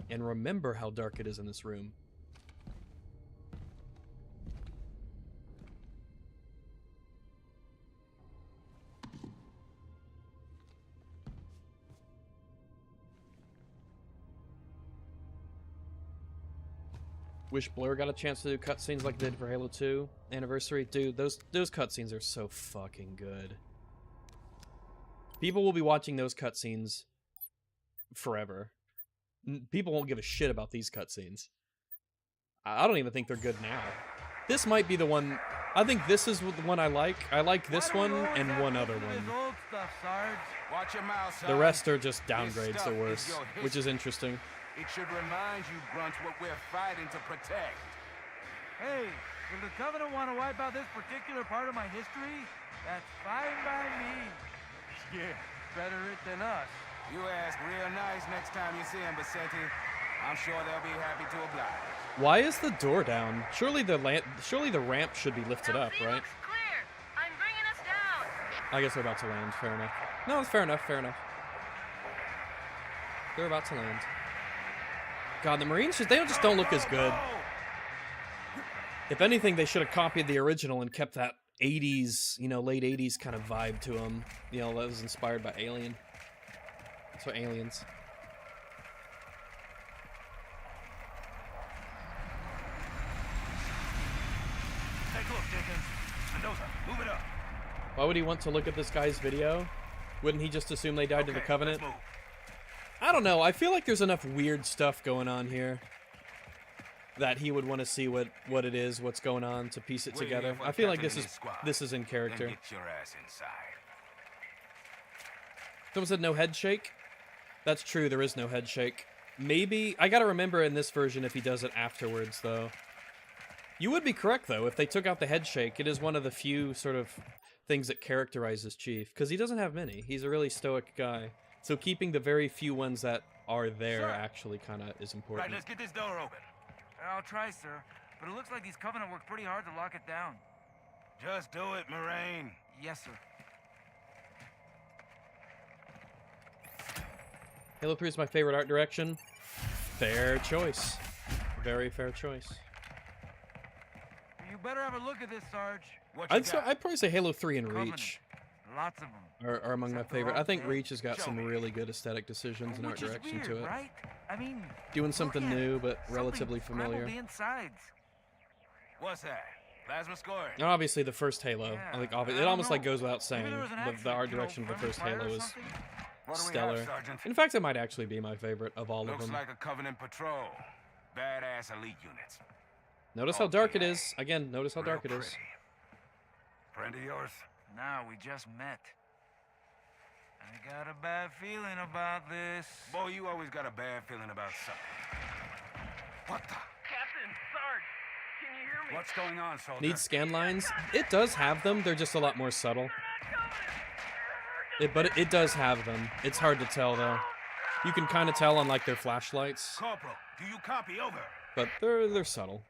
[SPEAKER 13] And remember how dark it is in this room. Wish Blur got a chance to do cutscenes like they did for Halo 2 Anniversary. Dude, those cutscenes are so fucking good. People will be watching those cutscenes forever. People won't give a shit about these cutscenes. I don't even think they're good now. This might be the one... I think this is the one I like. I like this one and one other one.
[SPEAKER 11] Old stuff, Sarge. Watch your mouth, son.
[SPEAKER 13] The rest are just
[SPEAKER 11] This
[SPEAKER 13] downgrades
[SPEAKER 11] stuff
[SPEAKER 13] or worse,
[SPEAKER 11] is your
[SPEAKER 13] which is
[SPEAKER 11] history.
[SPEAKER 13] interesting.
[SPEAKER 5] It should remind you, grunts, what we're fighting to protect.
[SPEAKER 11] Hey, if the Covenant want to wipe out this particular part of my history, that's fine by me. Yeah, better it than us.
[SPEAKER 5] You ask real nice next time you see him, Vicente. I'm sure they'll be happy to oblige.
[SPEAKER 13] Why is the door down? Surely the ramp should be lifted up, right?
[SPEAKER 8] Clear. I'm bringing us down.
[SPEAKER 13] I guess they're about to land. Fair enough. No, it's fair enough. Fair enough. They're about to land. God, the Marines they just don't look as good. If anything, they should have copied the original and kept that 80s, late 80s kind of vibe to them. That was inspired by Alien. That's what Aliens.
[SPEAKER 11] Take a look, Jenkins. Mendoza, move it up.
[SPEAKER 13] Why would he want to look at this guy's video? Wouldn't he just assume they died to the Covenant?
[SPEAKER 11] let's move.
[SPEAKER 13] I don't know. I feel like there's enough weird stuff going on here that he would want to see what it is, what's going on, to piece it
[SPEAKER 5] We're
[SPEAKER 13] together.
[SPEAKER 5] here for
[SPEAKER 13] I feel like
[SPEAKER 5] Captain
[SPEAKER 13] this
[SPEAKER 5] and his squad.
[SPEAKER 13] is in character.
[SPEAKER 5] Then get your ass inside.
[SPEAKER 13] Someone said no head shake. That's true. There is no head shake. Maybe I gotta remember in this version if he does it afterwards, though. You would be correct, though. If they took out the head shake, it is one of the few sort of things that characterizes Chief, because he doesn't have many. He's a really stoic guy. So keeping the very few ones that are there actually kind of is important.
[SPEAKER 11] Right, let's get this door open. I'll try, sir. But it looks like these Covenant worked pretty hard to lock it down.
[SPEAKER 5] Just do it, Moraine.
[SPEAKER 11] Yes, sir.
[SPEAKER 13] Halo 3 is my favorite art direction. Fair choice. Very fair choice.
[SPEAKER 11] You better have a look at this, Sarge.
[SPEAKER 13] I'd probably say Halo 3 and
[SPEAKER 11] Covenant.
[SPEAKER 13] Reach
[SPEAKER 11] Lots of them.
[SPEAKER 13] are among my
[SPEAKER 11] Except the
[SPEAKER 13] favorite. I
[SPEAKER 11] wrong
[SPEAKER 13] think
[SPEAKER 11] thing.
[SPEAKER 13] Reach has got
[SPEAKER 11] Show
[SPEAKER 13] some
[SPEAKER 11] me.
[SPEAKER 13] really good aesthetic decisions and art
[SPEAKER 11] Which is
[SPEAKER 13] direction
[SPEAKER 11] weird,
[SPEAKER 13] to it.
[SPEAKER 11] right? I mean,
[SPEAKER 13] Doing something
[SPEAKER 11] look at
[SPEAKER 13] new
[SPEAKER 11] it.
[SPEAKER 13] but
[SPEAKER 11] Something
[SPEAKER 13] relatively
[SPEAKER 11] scrambled
[SPEAKER 13] familiar.
[SPEAKER 11] the insides.
[SPEAKER 5] What's that? Plasma score.
[SPEAKER 13] And obviously the first Halo,
[SPEAKER 11] Yeah,
[SPEAKER 13] I think
[SPEAKER 11] I
[SPEAKER 13] it
[SPEAKER 11] don't
[SPEAKER 13] almost like
[SPEAKER 11] know.
[SPEAKER 13] goes without saying,
[SPEAKER 11] Maybe there was an
[SPEAKER 13] the
[SPEAKER 11] accident,
[SPEAKER 13] art
[SPEAKER 11] you know,
[SPEAKER 13] direction of the
[SPEAKER 11] friendly
[SPEAKER 13] first
[SPEAKER 11] fire
[SPEAKER 13] Halo
[SPEAKER 11] or
[SPEAKER 13] is
[SPEAKER 11] something?
[SPEAKER 5] What do we
[SPEAKER 13] stellar.
[SPEAKER 5] have, Sergeant?
[SPEAKER 13] In fact, it might actually be my favorite of all of
[SPEAKER 5] Looks
[SPEAKER 13] them.
[SPEAKER 5] like a Covenant patrol. Badass elite units.
[SPEAKER 13] Notice how dark it is. Again, notice how dark it is.
[SPEAKER 5] Pretty. Friend of yours?
[SPEAKER 11] Now we just met. I got a bad feeling about this.
[SPEAKER 5] Boy, you always got a bad feeling about something. What the?
[SPEAKER 11] Captain, Sarge, can you hear me?
[SPEAKER 5] What's going on, soldier?
[SPEAKER 13] Needs scan lines. It does have them. They're just a lot more subtle. But it does have them. It's hard to tell though. You can kind of tell on like their flashlights,
[SPEAKER 5] Corporal, do you copy? Over.
[SPEAKER 13] but they're subtle.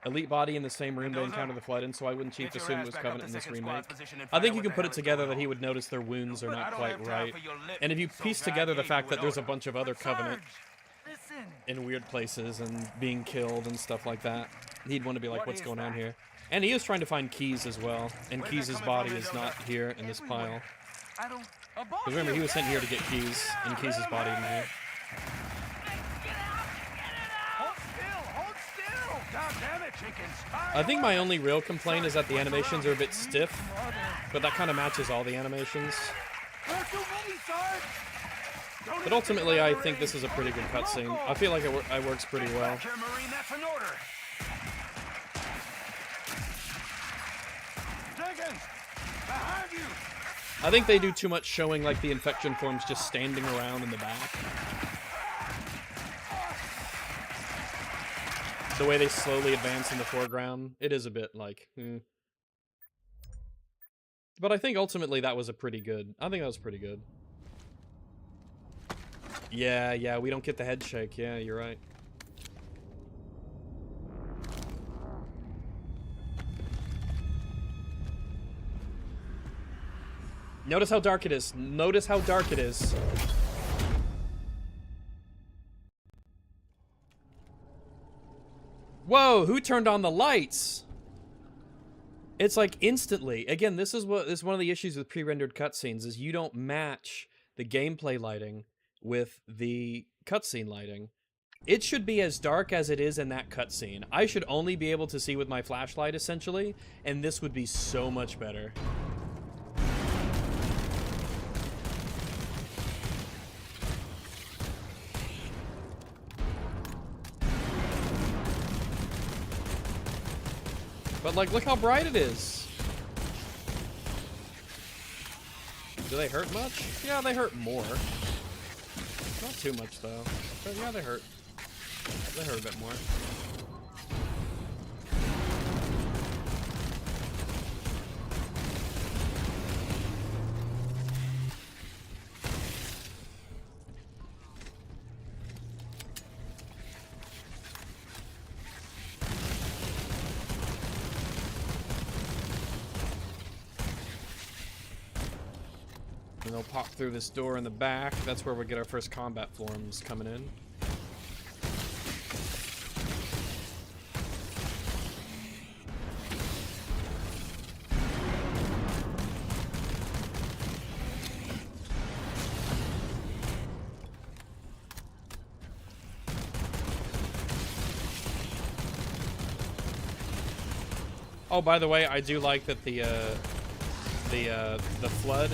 [SPEAKER 13] Elite body in the same room they encounter the Flood in, so I wouldn't Chief
[SPEAKER 5] Get your
[SPEAKER 13] assume
[SPEAKER 5] ass
[SPEAKER 13] it was
[SPEAKER 5] back up
[SPEAKER 13] Covenant
[SPEAKER 5] to
[SPEAKER 13] in this
[SPEAKER 5] second
[SPEAKER 13] remake.
[SPEAKER 5] squad's position and
[SPEAKER 13] I think
[SPEAKER 5] find
[SPEAKER 13] you
[SPEAKER 5] out
[SPEAKER 13] can
[SPEAKER 5] what
[SPEAKER 13] put
[SPEAKER 5] the
[SPEAKER 13] it
[SPEAKER 5] hell is
[SPEAKER 13] together
[SPEAKER 5] going
[SPEAKER 13] that he
[SPEAKER 5] on.
[SPEAKER 13] would notice their wounds are
[SPEAKER 5] I
[SPEAKER 13] not
[SPEAKER 5] don't
[SPEAKER 13] quite
[SPEAKER 5] have time
[SPEAKER 13] right.
[SPEAKER 5] for your lip,
[SPEAKER 13] And if you
[SPEAKER 5] so
[SPEAKER 13] piece
[SPEAKER 5] guide
[SPEAKER 13] together the
[SPEAKER 5] me
[SPEAKER 13] fact
[SPEAKER 5] with
[SPEAKER 13] that there's a
[SPEAKER 5] order.
[SPEAKER 13] bunch of other Covenant
[SPEAKER 11] Listen.
[SPEAKER 13] in weird places and being killed and stuff like that, he'd want to be like,
[SPEAKER 5] What
[SPEAKER 13] what's
[SPEAKER 5] is
[SPEAKER 13] going on
[SPEAKER 5] that?
[SPEAKER 13] here? And he is trying to find Keys as well, and
[SPEAKER 5] Where's
[SPEAKER 13] Keys'
[SPEAKER 5] that coming
[SPEAKER 13] body
[SPEAKER 5] from,
[SPEAKER 13] is
[SPEAKER 5] Mendoza?
[SPEAKER 13] not here in this pile.
[SPEAKER 11] I don't.
[SPEAKER 13] Because remember, he was sent here to get Keys, and Keys' body in here.
[SPEAKER 11] Hold still. Hold still.
[SPEAKER 5] God damn it, chickens!
[SPEAKER 13] I think my only real complaint is that the animations are a bit stiff, but that kind of matches all the animations.
[SPEAKER 11] There are too many, Sarge.
[SPEAKER 13] But ultimately, I think this is a pretty good cutscene. I feel like it works pretty well.
[SPEAKER 5] Back here, Marine, that's an order. Jenkins, behind you.
[SPEAKER 13] I think they do too much showing like the infection forms just standing around in the back. The way they slowly advance in the foreground, it is a bit like, But I think ultimately that was I think that was pretty good. Yeah, we don't get the head shake. Yeah, you're right. Notice how dark it is. Notice how dark it is. Whoa, who turned on the lights? It's like instantly. Again, this is one of the issues with pre-rendered cutscenes is you don't match the gameplay lighting with the cutscene lighting. It should be as dark as it is in that cutscene. I should only be able to see with my flashlight essentially, and this would be so much better. But, like, look how bright it is. Do they hurt much? Yeah, they hurt more. Not too much, though. But, yeah, they hurt. They hurt a bit more. And they'll pop through this door in the back. That's where we get our first combat forms coming in. Oh, by the way, I do like that the flood,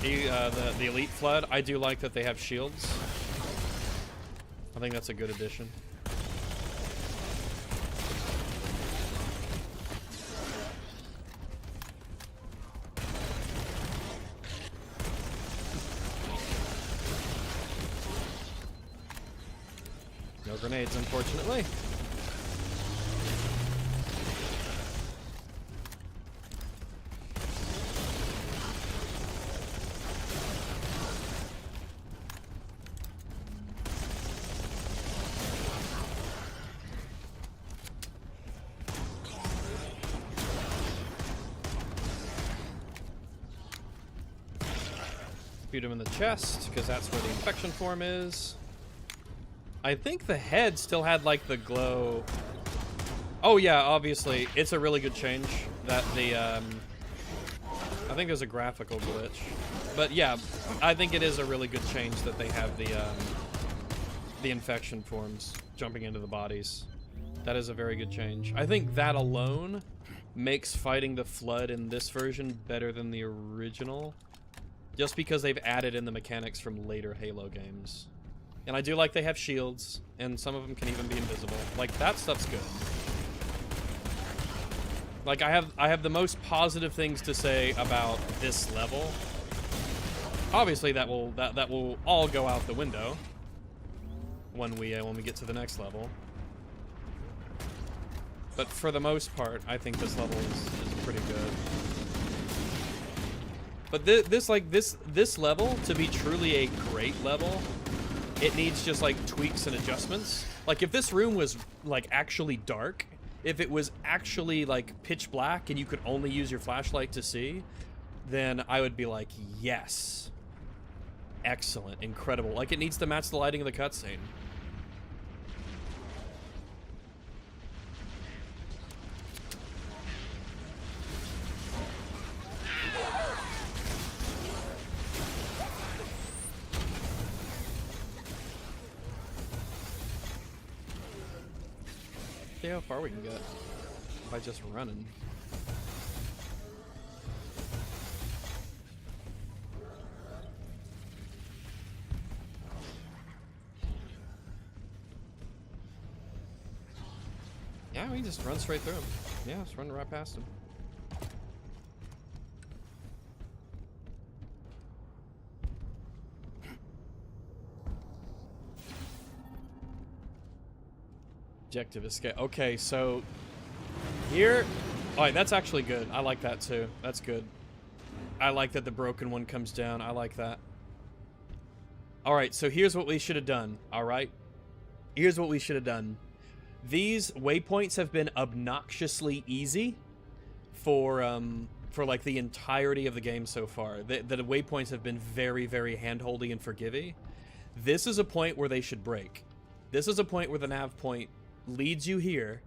[SPEAKER 13] the elite flood. I do like that they have shields. I think that's a good addition. No grenades, unfortunately. Shoot him in the chest, because that's where the infection form is. I think the head still had, like, the glow. Oh, yeah, obviously. It's a really good change that the, I think there's a graphical glitch. But, yeah, I think it is a really good change that they have the infection forms jumping into the bodies. That is a very good change. I think that alone makes fighting the Flood in this version better than the original. Just because they've added in the mechanics from later Halo games. And I do like they have shields, and some of them can even be invisible. Like, that stuff's good. Like, I have the most positive things to say about this level. Obviously, that will all go out the window when we get to the next level. But for the most part, I think this level is pretty good. But this level, to be truly a great level, it needs just, like, tweaks and adjustments. Like, if this room was, like, actually dark, if it was actually, like, pitch black and you could only use your flashlight to see, then I would be like, yes. Excellent. Incredible. Like, it needs to match the lighting of the cutscene. See how far we can get by just running. Yeah, we can just run straight through him. Yeah, just run right past him. Objective escape. Okay, so here, alright, that's actually good. I like that too. That's good. I like that the broken one comes down. I like that. Alright, so here's what we should have done. Alright, here's what we should have done. These waypoints have been obnoxiously easy for like the entirety of the game so far. The waypoints have been very, very handholdy and forgiving. This is a point where they should break. This is a point where the nav point leads you here,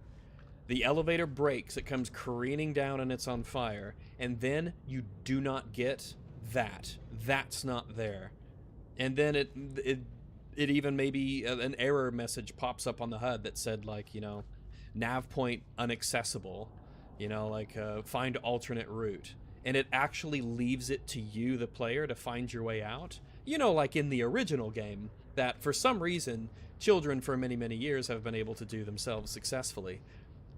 [SPEAKER 13] the elevator breaks, it comes careening down and it's on fire, and then you do not get that. That's not there. And then it even maybe an error message pops up on the HUD that said, like, you know, nav point inaccessible, you know, like find alternate route. And it actually leaves it to you, the player, to find your way out. You know, like in the original game, that for some reason children for many, many years have been able to do themselves successfully.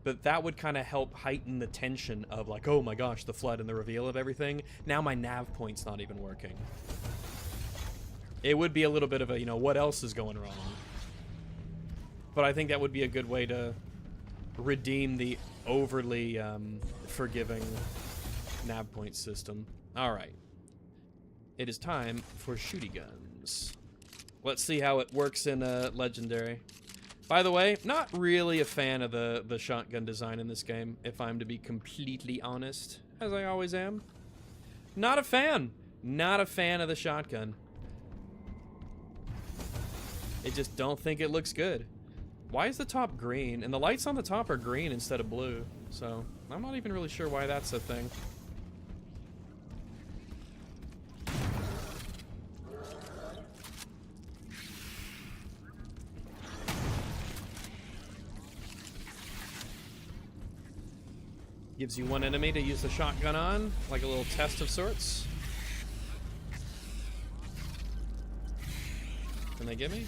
[SPEAKER 13] But that would kind of help heighten the tension of like, oh my gosh, the flood and the reveal of everything. Now my nav point's not even working. It would be a little bit of a, you know, what else is going wrong? But I think that would be a good way to redeem the overly forgiving nav point system. Alright. It is time for shooty guns. Let's see how it works in Legendary. By the way, not really a fan of the shotgun design in this game, if I'm to be completely honest, as I always am. Not a fan. Not a fan of the shotgun. I just don't think it looks good. Why is the top green? And the lights on the top are green instead of blue. So, I'm not even really sure why that's a thing. Gives you one enemy to use the shotgun on, like a little test of sorts. Can they get me?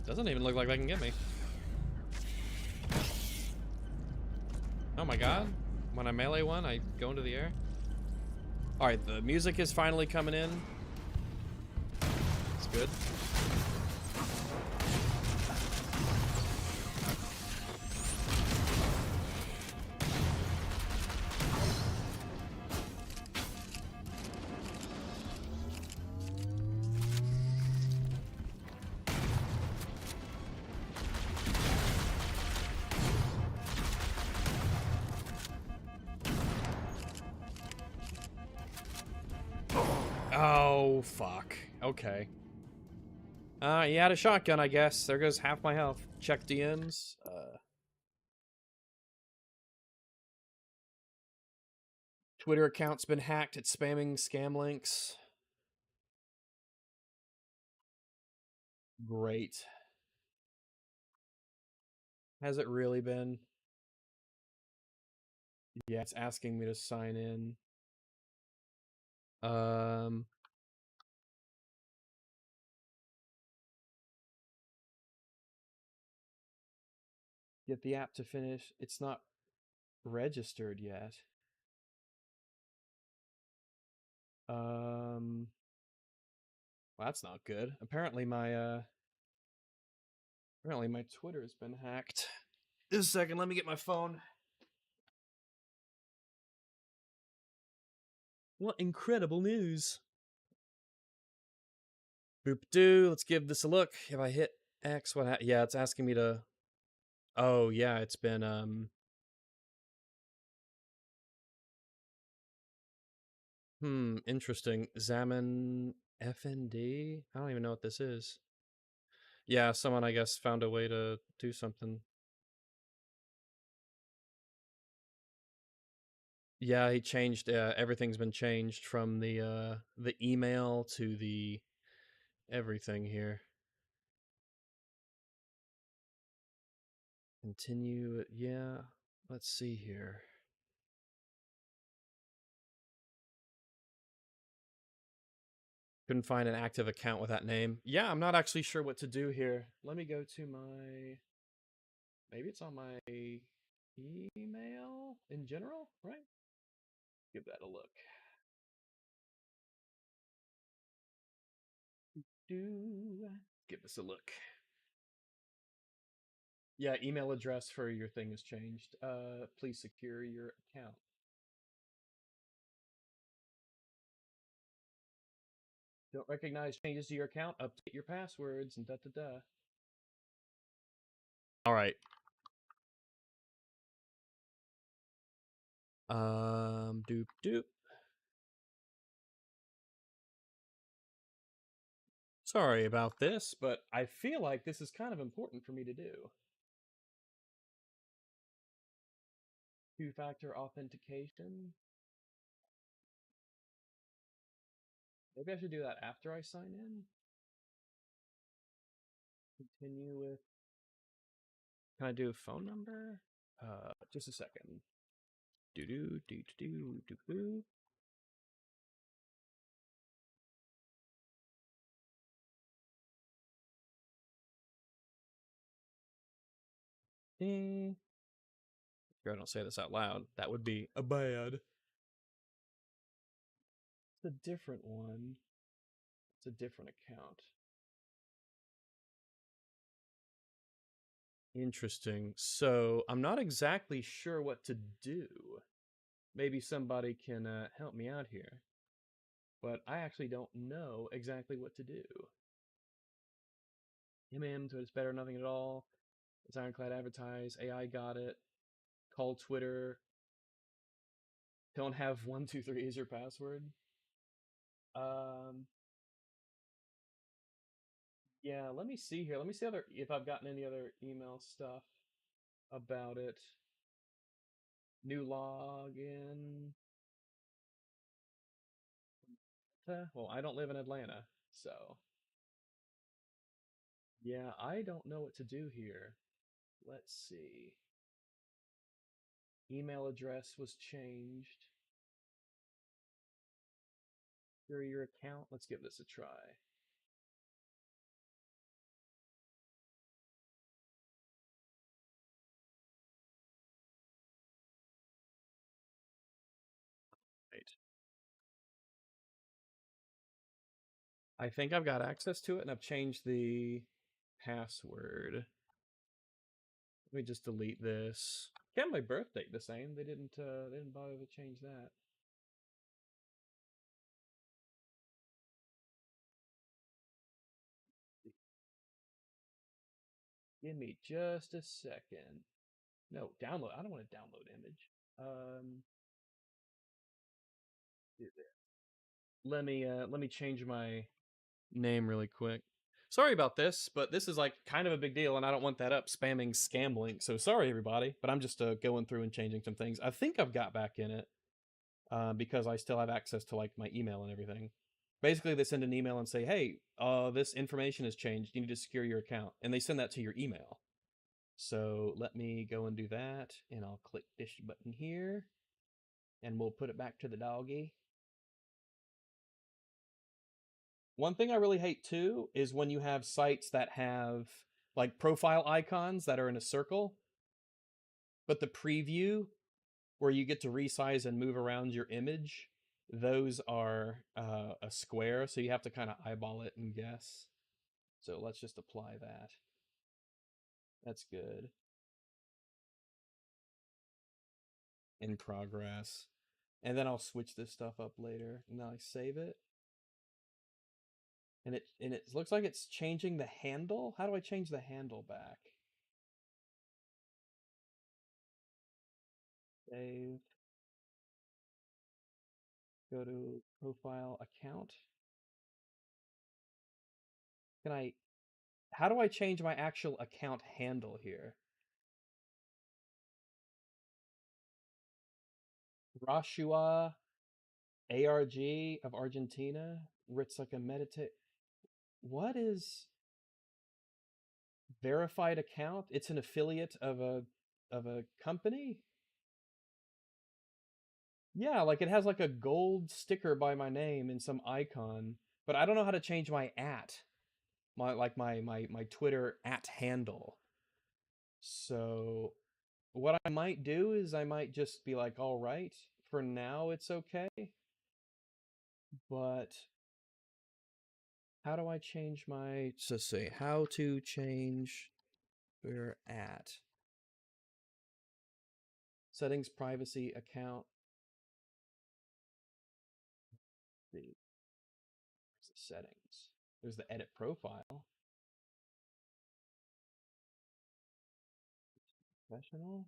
[SPEAKER 13] Doesn't even look like they can get me. Oh my god. When I melee one, I go into the air. Alright, the music is finally coming in. It's good. Oh, fuck. Okay. You had a shotgun, I guess. There goes half my health. Check DMs. Twitter account's been hacked. It's spamming scam links. Great. Has it really been? Yeah, it's asking me to sign in. Get the app to finish. It's not registered yet. Well, that's not good. Apparently my Twitter has been hacked. Just a second, let me get my phone. What incredible news. Boop doo. Let's give this a look. If I hit X, what yeah, it's asking me to. Oh yeah, it's been interesting. Zaman FND? I don't even know what this is. Yeah, someone I guess found a way to do something. Yeah, he changed everything's been changed from the email to the everything here. Continue, yeah. Let's see here. Couldn't find an active account with that name. Yeah, I'm not actually sure what to do here. Let me go to my... Maybe it's on my email in general, right? Give that a look. Give this a look. Yeah, email address for your thing has changed. Please secure your account. Don't recognize changes to your account. Update your passwords and da-da-da. All right. Doop doop. Sorry about this, but I feel like this is kind of important for me to do. Two-factor authentication. Maybe I should do that after I sign in. Continue with... Can I do a phone number? Just a second. Do-do, do-do, do-do. I don't say this out loud. That would be a bad. It's a different one. It's a different account. Interesting. So I'm not exactly sure what to do. Maybe somebody can help me out here. But I actually don't know exactly what to do. So it's better, nothing at all. It's ironclad advertise. AI got it. Call Twitter. Don't have 123 as your password. Yeah, let me see here. Let me see if I've gotten any other email stuff about it. New login. Well, I don't live in Atlanta, so yeah, I don't know what to do here. Let's see. Email address was changed. Here your account. Let's give this a try. Right. I think I've got access to it, and I've changed the password. Let me just delete this. Kept my birth date the same. They didn't bother to change that. Give me just a second. No, download. I don't want to download image. Do that. Let me change my name really quick. Sorry about this, but this is like kind of a big deal, and I don't want that up spamming scam link. So sorry, everybody, but I'm just going through and changing some things. I think I've got back in it because I still have access to like my email and everything. Basically, they send an email and say, "Hey, this information has changed. You need to secure your account," and they send that to your email. So let me go and do that, and I'll click this button here, and we'll put it back to the doggy. One thing I really hate too is when you have sites that have like profile icons that are in a circle, but the preview where you get to resize and move around your image, those are a square, so you have to kind of eyeball it and guess. So let's just apply that. That's good. In progress. And then I'll switch this stuff up later. And then I save it. And it looks like it's changing the handle. How do I change the handle back? Save. Go to profile account. How do I change my actual account handle here? Rashua ARG of Argentina. Ritzaka Meditate. What is verified account? It's an affiliate of a company? Yeah, like it has like a gold sticker by my name and some icon, but I don't know how to change my my Twitter handle. So what I might do is I might just be like, all right, for now it's okay. But how do I change my, let's see, how to change where at? Settings, privacy, account. There's the settings. There's the edit profile. Professional.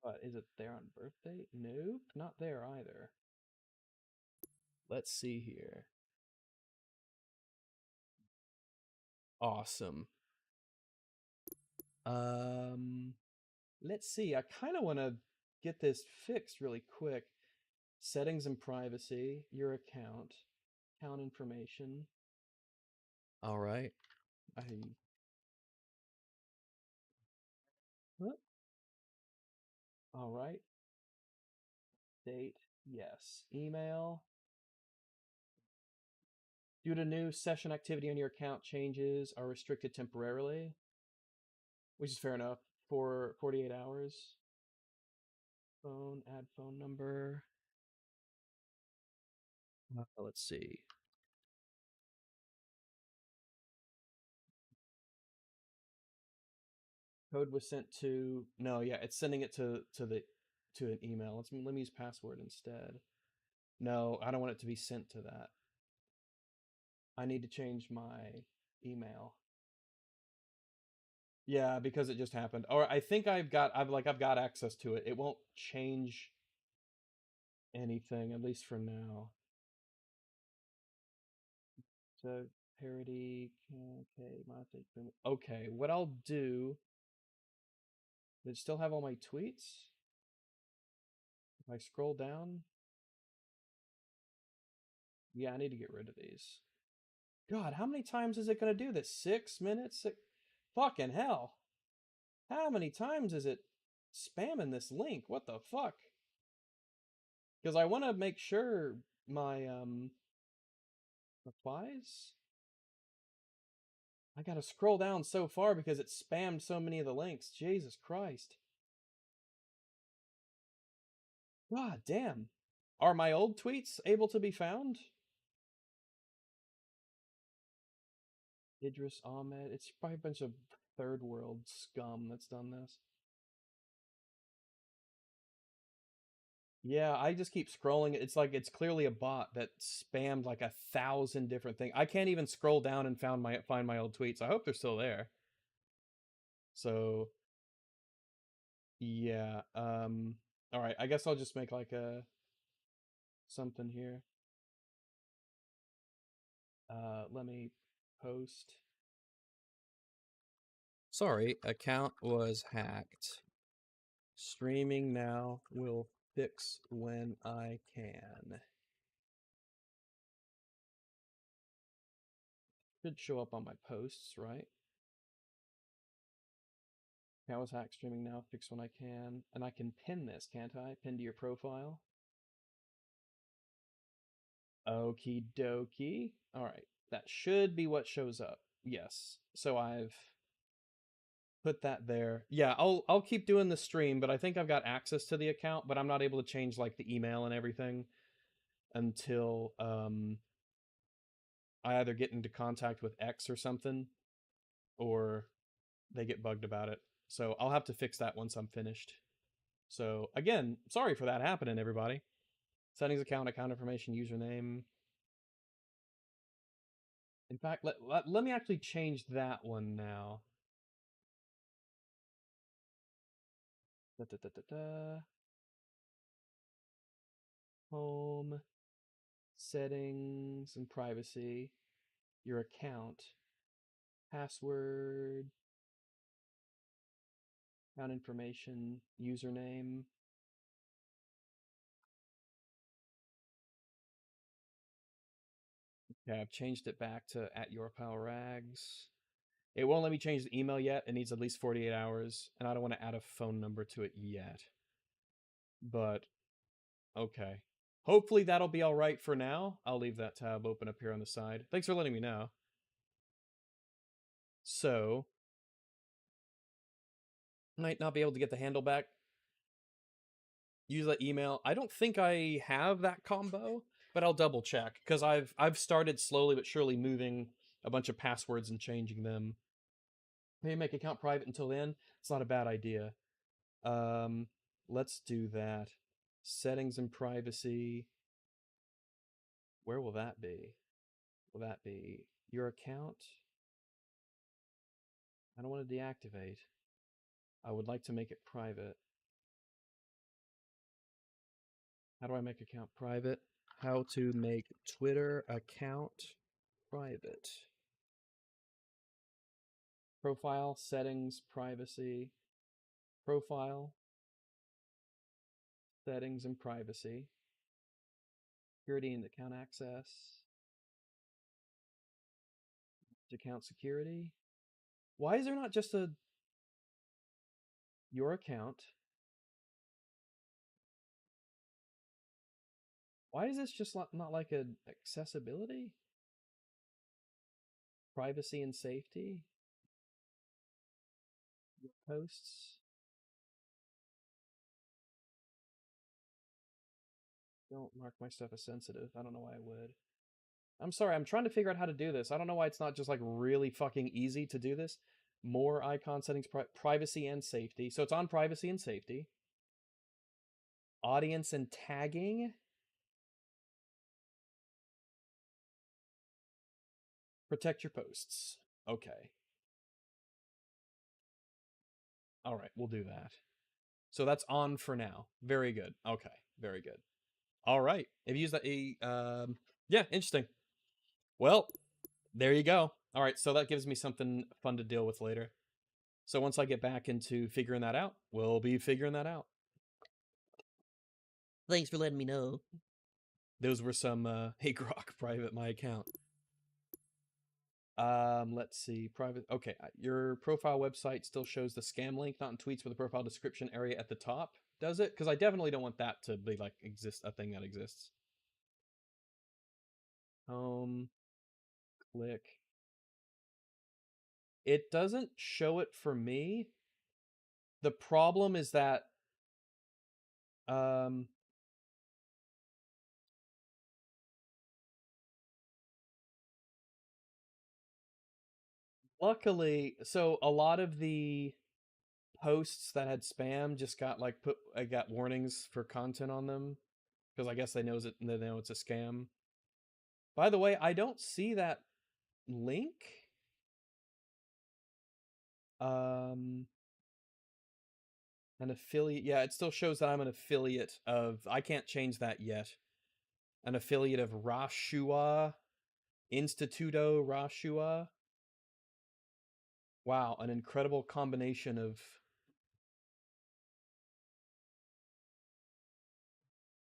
[SPEAKER 13] What, is it there on birthday? Nope, not there either. Let's see here. Awesome. Let's see. I kind of want to get this fixed really quick. Settings and privacy, your account information. All right. What? All right. Date, yes. Email. Due to new session activity on your account, changes are restricted temporarily, which is fair enough. for 48 hours. Phone, add phone number. Let's see. Code was sent to, no, yeah, it's sending it to an email. Let me use password instead. No, I don't want it to be sent to that. I need to change my email. Yeah, because it just happened. Or I think I've got access to it. It won't change anything, at least for now. So parody, okay, what I'll do, does it still have all my tweets? If I scroll down, yeah, I need to get rid of these. God, how many times is it going to do this? 6 minutes? Fucking hell. How many times is it spamming this link? What the fuck? Because I want to make sure my replies. I gotta scroll down so far because it spammed so many of the links. Jesus Christ. God damn. Are my old tweets able to be found? Idris Ahmed. It's probably a bunch of third world scum that's done this. Yeah, I just keep scrolling. It's like it's clearly a bot that spammed like 1,000 different things. I can't even scroll down and find my old tweets. I hope they're still there. So yeah, all right, I guess I'll just make like a something here. Let me post. Sorry, account was hacked. Streaming now, will fix when I can. Should show up on my posts, right? Account was hacked, streaming now, fix when I can. And I can pin this, can't I? Pin to your profile. Okie dokie. Alright, that should be what shows up. Yes. So I've put that there. Yeah, I'll keep doing the stream, but I think I've got access to the account, but I'm not able to change like the email and everything until I either get into contact with X or something, or they get bugged about it. So I'll have to fix that once I'm finished. So again, sorry for that happening, everybody. Settings, account information, username. In fact, let me actually change that one now. Home, settings and privacy, your account, password, account information, username. Okay, I've changed it back to @yourpalrags. It won't let me change the email yet. It needs at least 48 hours, and I don't want to add a phone number to it yet. But, okay. Hopefully that'll be all right for now. I'll leave that tab open up here on the side. Thanks for letting me know. So, might not be able to get the handle back. Use that email. I don't think I have that combo, but I'll double check because I've started slowly but surely moving a bunch of passwords and changing them. Maybe make account private until then. It's not a bad idea. Let's do that. Settings and privacy. Where will that be? Will that be your account? I don't want to deactivate. I would like to make it private. How do I make account private? How to make Twitter account private. Profile, settings, privacy. Profile, settings, and privacy. Security and account access. Account security. Why is there not just a your account? Why is this just not like an accessibility? Privacy and safety. Your posts. Don't mark my stuff as sensitive. I don't know why I would. I'm sorry, I'm trying to figure out how to do this. I don't know why it's not just like really fucking easy to do this. More icon settings, privacy and safety. So it's on privacy and safety. Audience and tagging. Protect your posts. Okay. All right, we'll do that. So that's on for now. Very good. Okay, very good. All right. Have you used that? Yeah, interesting. Well, there you go. All right, so that gives me something fun to deal with later. So once I get back into figuring that out, we'll be figuring that out. Thanks for letting me know. Those were some, hey Grok, private my account. Let's see, private, okay, your profile website still shows the scam link, not in tweets with the profile description area at the top, does it? Because I definitely don't want that to be, like, a thing that exists. Click. It doesn't show it for me. The problem is that, luckily, so a lot of the posts that had spam just got like I got warnings for content on them because I guess they know it's a scam. By the way, I don't see that link. An affiliate, yeah, it still shows that I'm an affiliate of, I can't change that yet. An affiliate of Rashua, Instituto Rashua. Wow, an incredible combination of...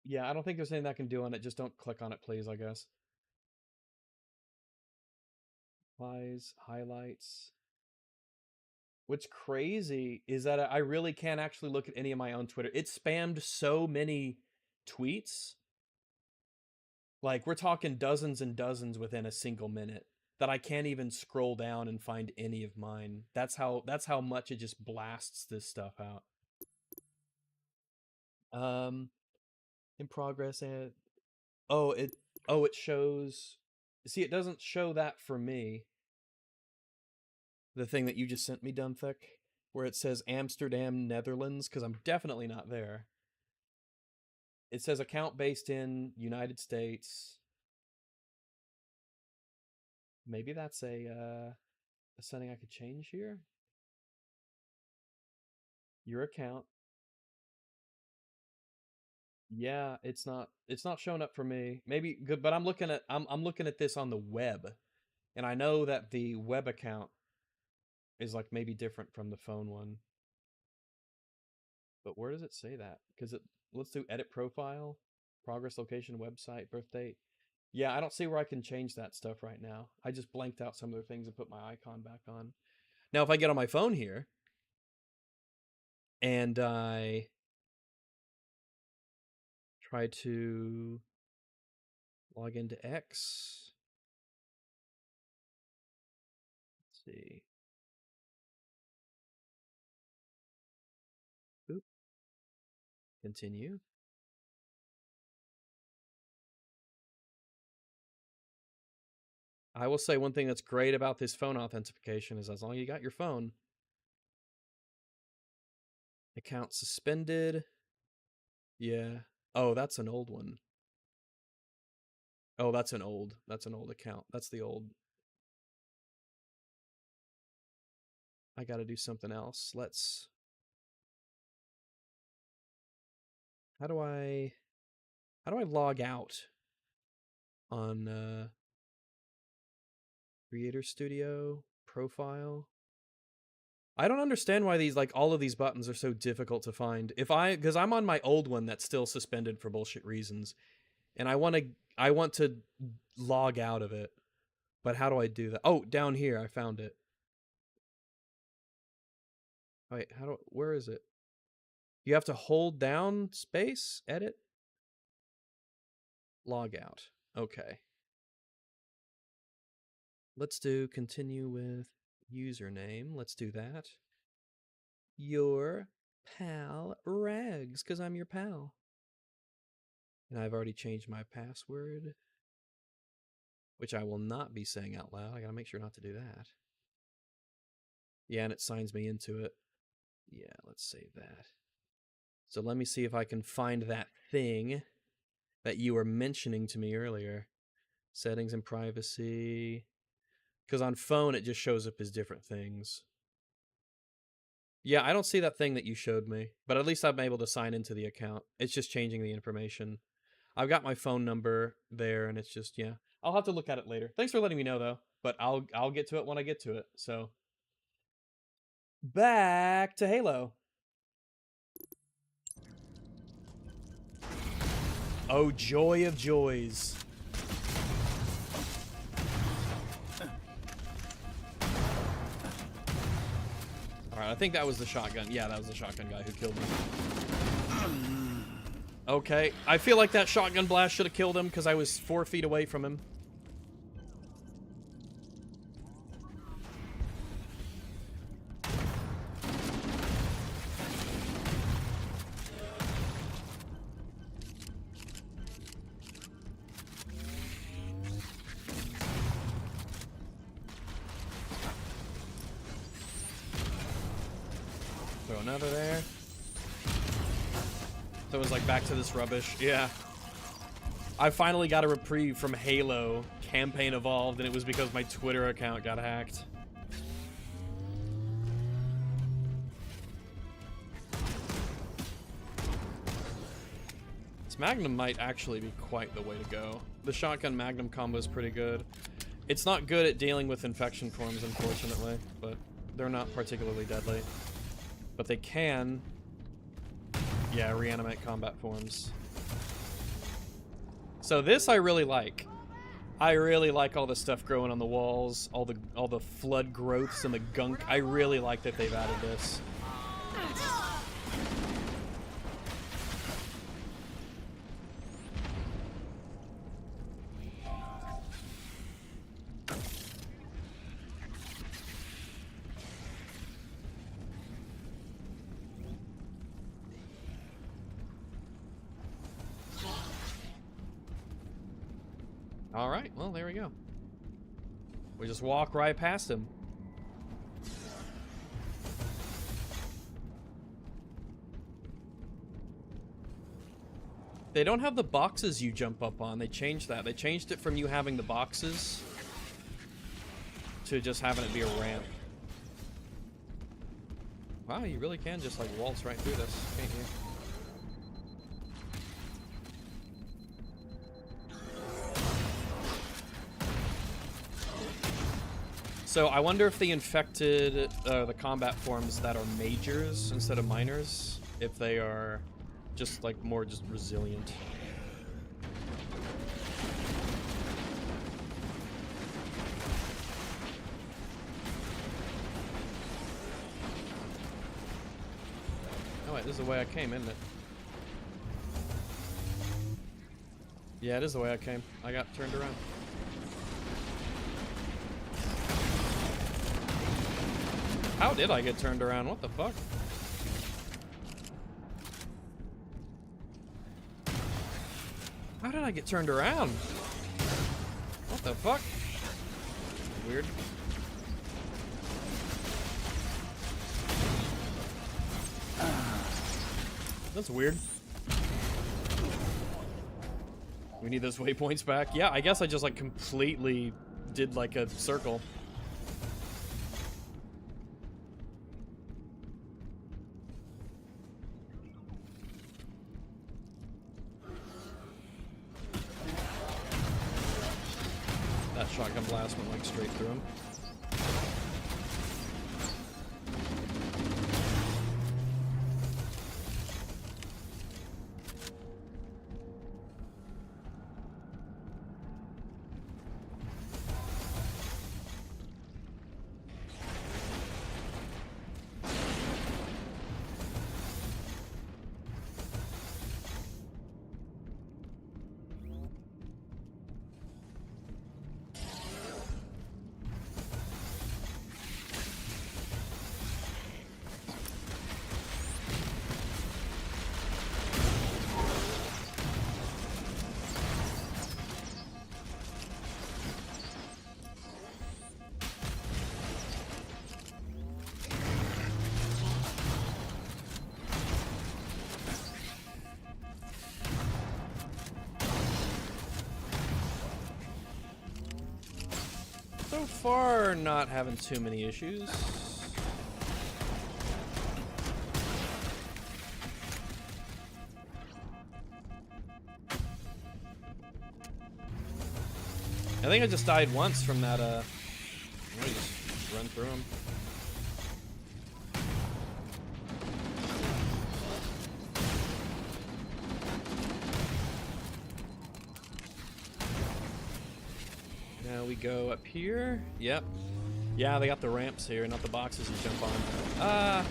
[SPEAKER 13] Yeah, I don't think there's anything I can do on it. Just don't click on it, please, I guess. Applies, highlights. What's crazy is that I really can't actually look at any of my own Twitter. It spammed so many tweets. Like, we're talking dozens and dozens within a single minute that I can't even scroll down and find any of mine. That's how much it just blasts this stuff out. In progress and it shows. See, it doesn't show that for me. The thing that you just sent me, Dumbthick, where it says Amsterdam, Netherlands, because I'm definitely not there. It says account based in United States. Maybe that's a setting I could change here. Your account. Yeah, it's not showing up for me. Maybe good, but I'm looking at this on the web, and I know that the web account is like maybe different from the phone one. But where does it say that? Because let's do edit profile, progress location, website, birth date. Yeah, I don't see where I can change that stuff right now. I just blanked out some of the things and put my icon back on. Now, if I get on my phone here and I try to log into X, let's see. Oop. Continue. I will say one thing that's great about this phone authentication is as long as you got your phone, account suspended. Yeah. Oh, that's an old one. Oh, that's an old account. That's the old. I got to do something else. How do I log out on Creator Studio profile? I don't understand why these, like, all of these buttons are so difficult to find. Because I'm on my old one that's still suspended for bullshit reasons, and I want to log out of it. But how do I do that? Oh, down here, I found it. Wait, where is it? You have to hold down space, edit, log out. Okay. Let's do continue with username. Let's do that. Your pal Rags, because I'm your pal. And I've already changed my password, which I will not be saying out loud. I gotta make sure not to do that. Yeah, and it signs me into it. Yeah, let's save that. So let me see if I can find that thing that you were mentioning to me earlier. Settings and privacy. Because on phone, it just shows up as different things. Yeah, I don't see that thing that you showed me, but at least I'm able to sign into the account. It's just changing the information. I've got my phone number there, and it's just, yeah. I'll have to look at it later. Thanks for letting me know, though. But I'll get to it when I get to it. So, back to Halo. Oh, joy of joys. Alright, I think that was the shotgun. Yeah, that was the shotgun guy who killed me. Okay, I feel like that shotgun blast should have killed him because I was 4 feet away from him. Throw another there. So it was like back to this rubbish. Yeah. I finally got a reprieve from Halo Campaign Evolved, and it was because my Twitter account got hacked. This Magnum might actually be quite the way to go. The shotgun Magnum combo is pretty good. It's not good at dealing with infection forms, unfortunately, but they're not particularly deadly. But they can, yeah, reanimate combat forms. So this I really like. I really like all the stuff growing on the walls, all the flood growths and the gunk. I really like that they've added this. All right, well, there we go. We just walk right past him. They don't have the boxes you jump up on. They changed that. They changed it from you having the boxes to just having it be a ramp. Wow, you really can just like waltz right through this, can't you? So I wonder if they infected the combat forms that are majors instead of minors, if they are just like more just resilient. Oh wait, this is the way I came, isn't it? Yeah, it is the way I came. I got turned around. How did I get turned around? What the fuck? How did I get turned around? What the fuck? Weird. That's weird. We need those waypoints back. Yeah, I guess I just like completely did like a circle. That shotgun blast went like straight through him. far, not having too many issues. I think I just died once from that, let me just run through them. Now we go up here. Yep. Yeah, they got the ramps here, not the boxes you jump on.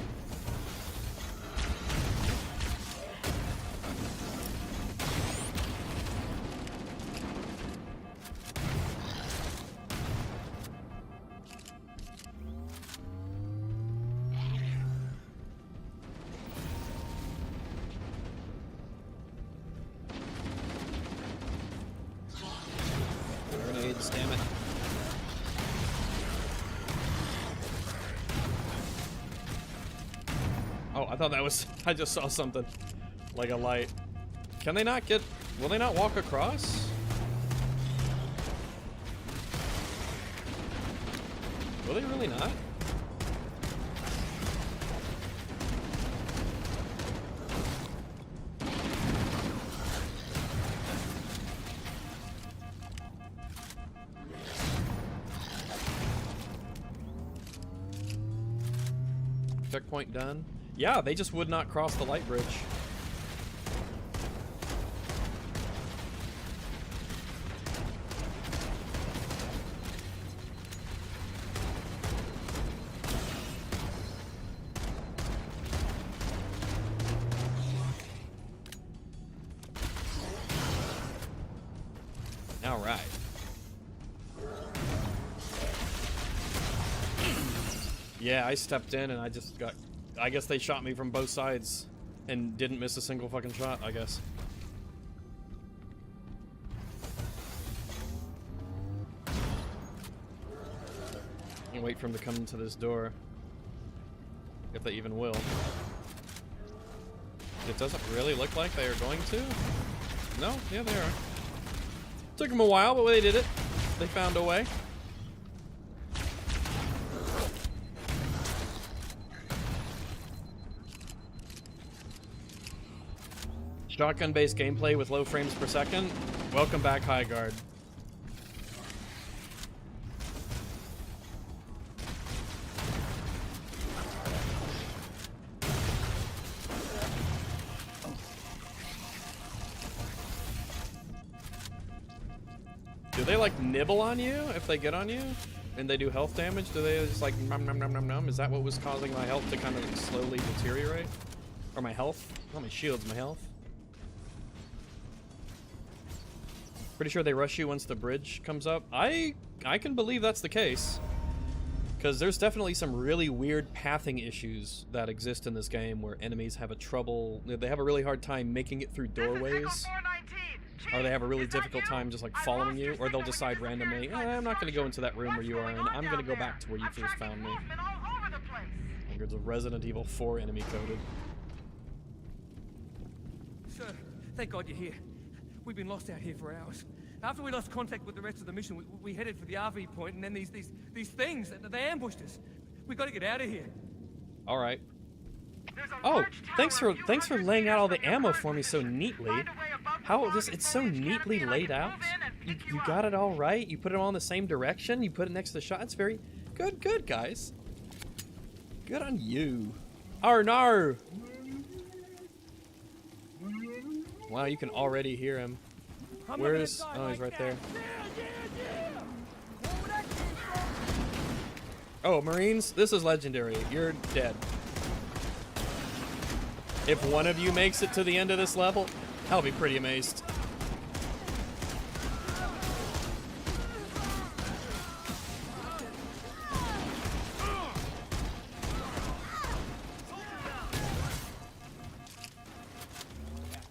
[SPEAKER 13] Grenades, damn it. Oh, I thought that was, I just saw something. Like a light. Can they not get, will they not walk across? Will they really not? Checkpoint done. Yeah, they just would not cross the light bridge. All right. Yeah, I stepped in and I just got, I guess they shot me from both sides and didn't miss a single fucking shot, I guess. And wait for them to come into this door. If they even will. It doesn't really look like they are going to. No, yeah, they are. Took them a while, but they did it. They found a way. Shotgun-based gameplay with low frames per second. Welcome back, High Guard. Do they like nibble on you if they get on you? And they do health damage? Do they just like nom nom nom nom nom? Is that what was causing my health to kind of like slowly deteriorate? Or my health? Not my shields, my health. Pretty sure they rush you once the bridge comes up. I can believe that's the case. Because there's definitely some really weird pathing issues that exist in this game where enemies have they have a really hard time making it through doorways. Or they have a really difficult time just like following you, or they'll decide randomly, I'm not going to go into that room where you are in, I'm going to go back to where you first found me. I think there's a Resident Evil 4 enemy coded.
[SPEAKER 6] Sir, thank God you're here. We've been lost out here for hours. After we lost contact with the rest of the mission, we headed for the RV point, and then these things, they ambushed us. We got to get out of here.
[SPEAKER 13] All right. Oh, thanks for laying out all the ammo for me so neatly. It's so neatly laid out. You got it all right. You put it all in the same direction. You put it next to the shot. It's very good, guys. Good on you. Arnar. Wow, you can already hear him. Where is? Oh, he's right there. Oh, Marines, this is legendary. You're dead. If one of you makes it to the end of this level, I'll be pretty amazed.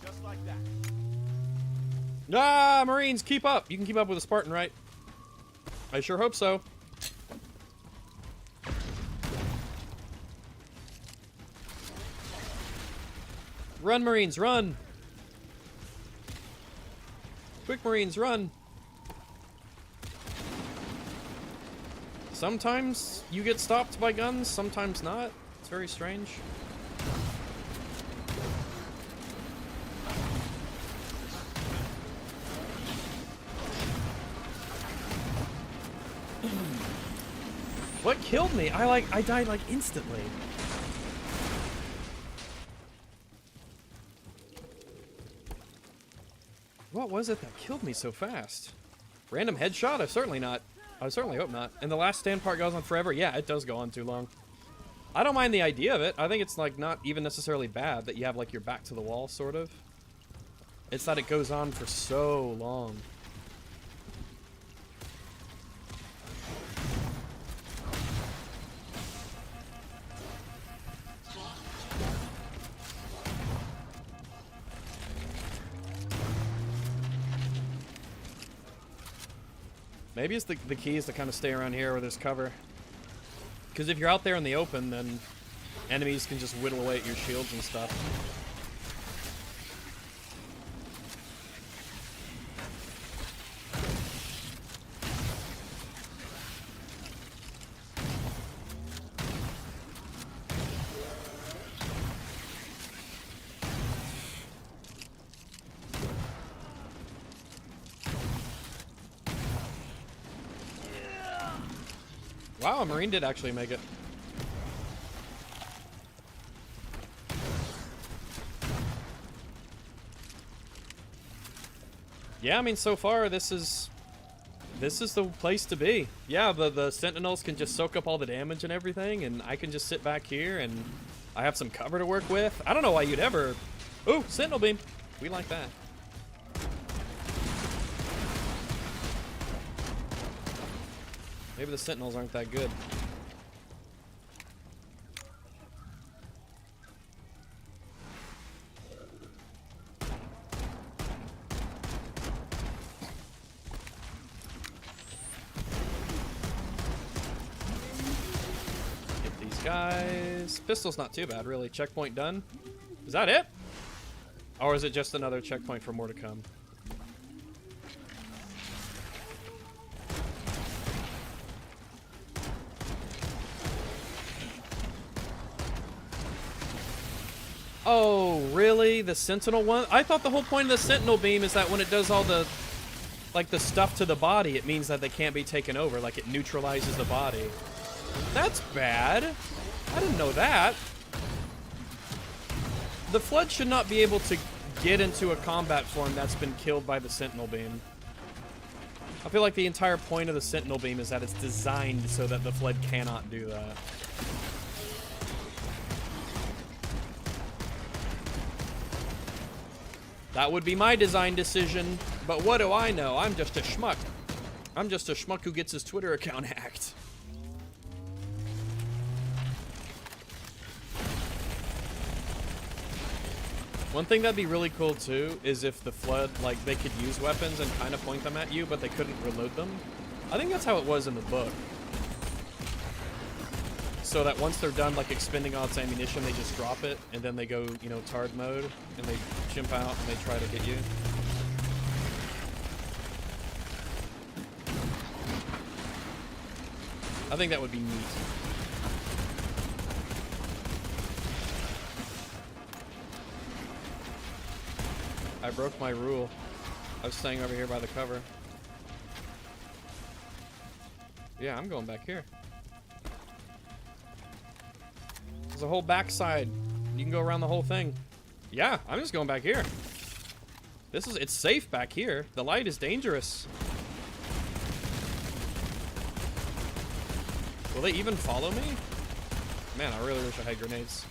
[SPEAKER 5] Just like that.
[SPEAKER 13] Ah, Marines, keep up. You can keep up with a Spartan, right? I sure hope so. Run, Marines, run! Quick, Marines, run! Sometimes you get stopped by guns, sometimes not. It's very strange. What killed me? I died like instantly. What was it that killed me so fast? Random headshot? I certainly hope not. And the last stand part goes on forever? Yeah, it does go on too long. I don't mind the idea of it. I think it's like not even necessarily bad that you have like your back to the wall, sort of. It's that it goes on for so long. Maybe it's the key is to kind of stay around here where there's cover. Because if you're out there in the open, then enemies can just whittle away at your shields and stuff. Wow, a Marine did actually make it. Yeah, I mean, so far, this is the place to be. Yeah, the Sentinels can just soak up all the damage and everything, and I can just sit back here, and I have some cover to work with. I don't know why you'd ever... Ooh, Sentinel Beam. We like that. Maybe the Sentinels aren't that good. Get these guys. Pistol's not too bad, really. Checkpoint done. Is that it? Or is it just another checkpoint for more to come? Oh, really? The Sentinel one? I thought the whole point of the Sentinel beam is that when it does all the, like, the stuff to the body, it means that they can't be taken over. Like, it neutralizes the body. That's bad. I didn't know that. The Flood should not be able to get into a combat form that's been killed by the Sentinel beam. I feel like the entire point of the Sentinel beam is that it's designed so that the Flood cannot do that. That would be my design decision, but what do I know? I'm just a schmuck. I'm just a schmuck who gets his Twitter account hacked. One thing that'd be really cool too is if the Flood, like, they could use weapons and kind of point them at you, but they couldn't reload them. I think that's how it was in the book. So that once they're done, like, expending all its ammunition, they just drop it, and then they go, you know, tard mode, and they chimp out, and they try to get you. I think that would be neat. I broke my rule. I was staying over here by the cover. Yeah, I'm going back here. There's a whole backside. You can go around the whole thing. Yeah, I'm just going back here. It's safe back here. The light is dangerous. Will they even follow me? Man, I really wish I had grenades.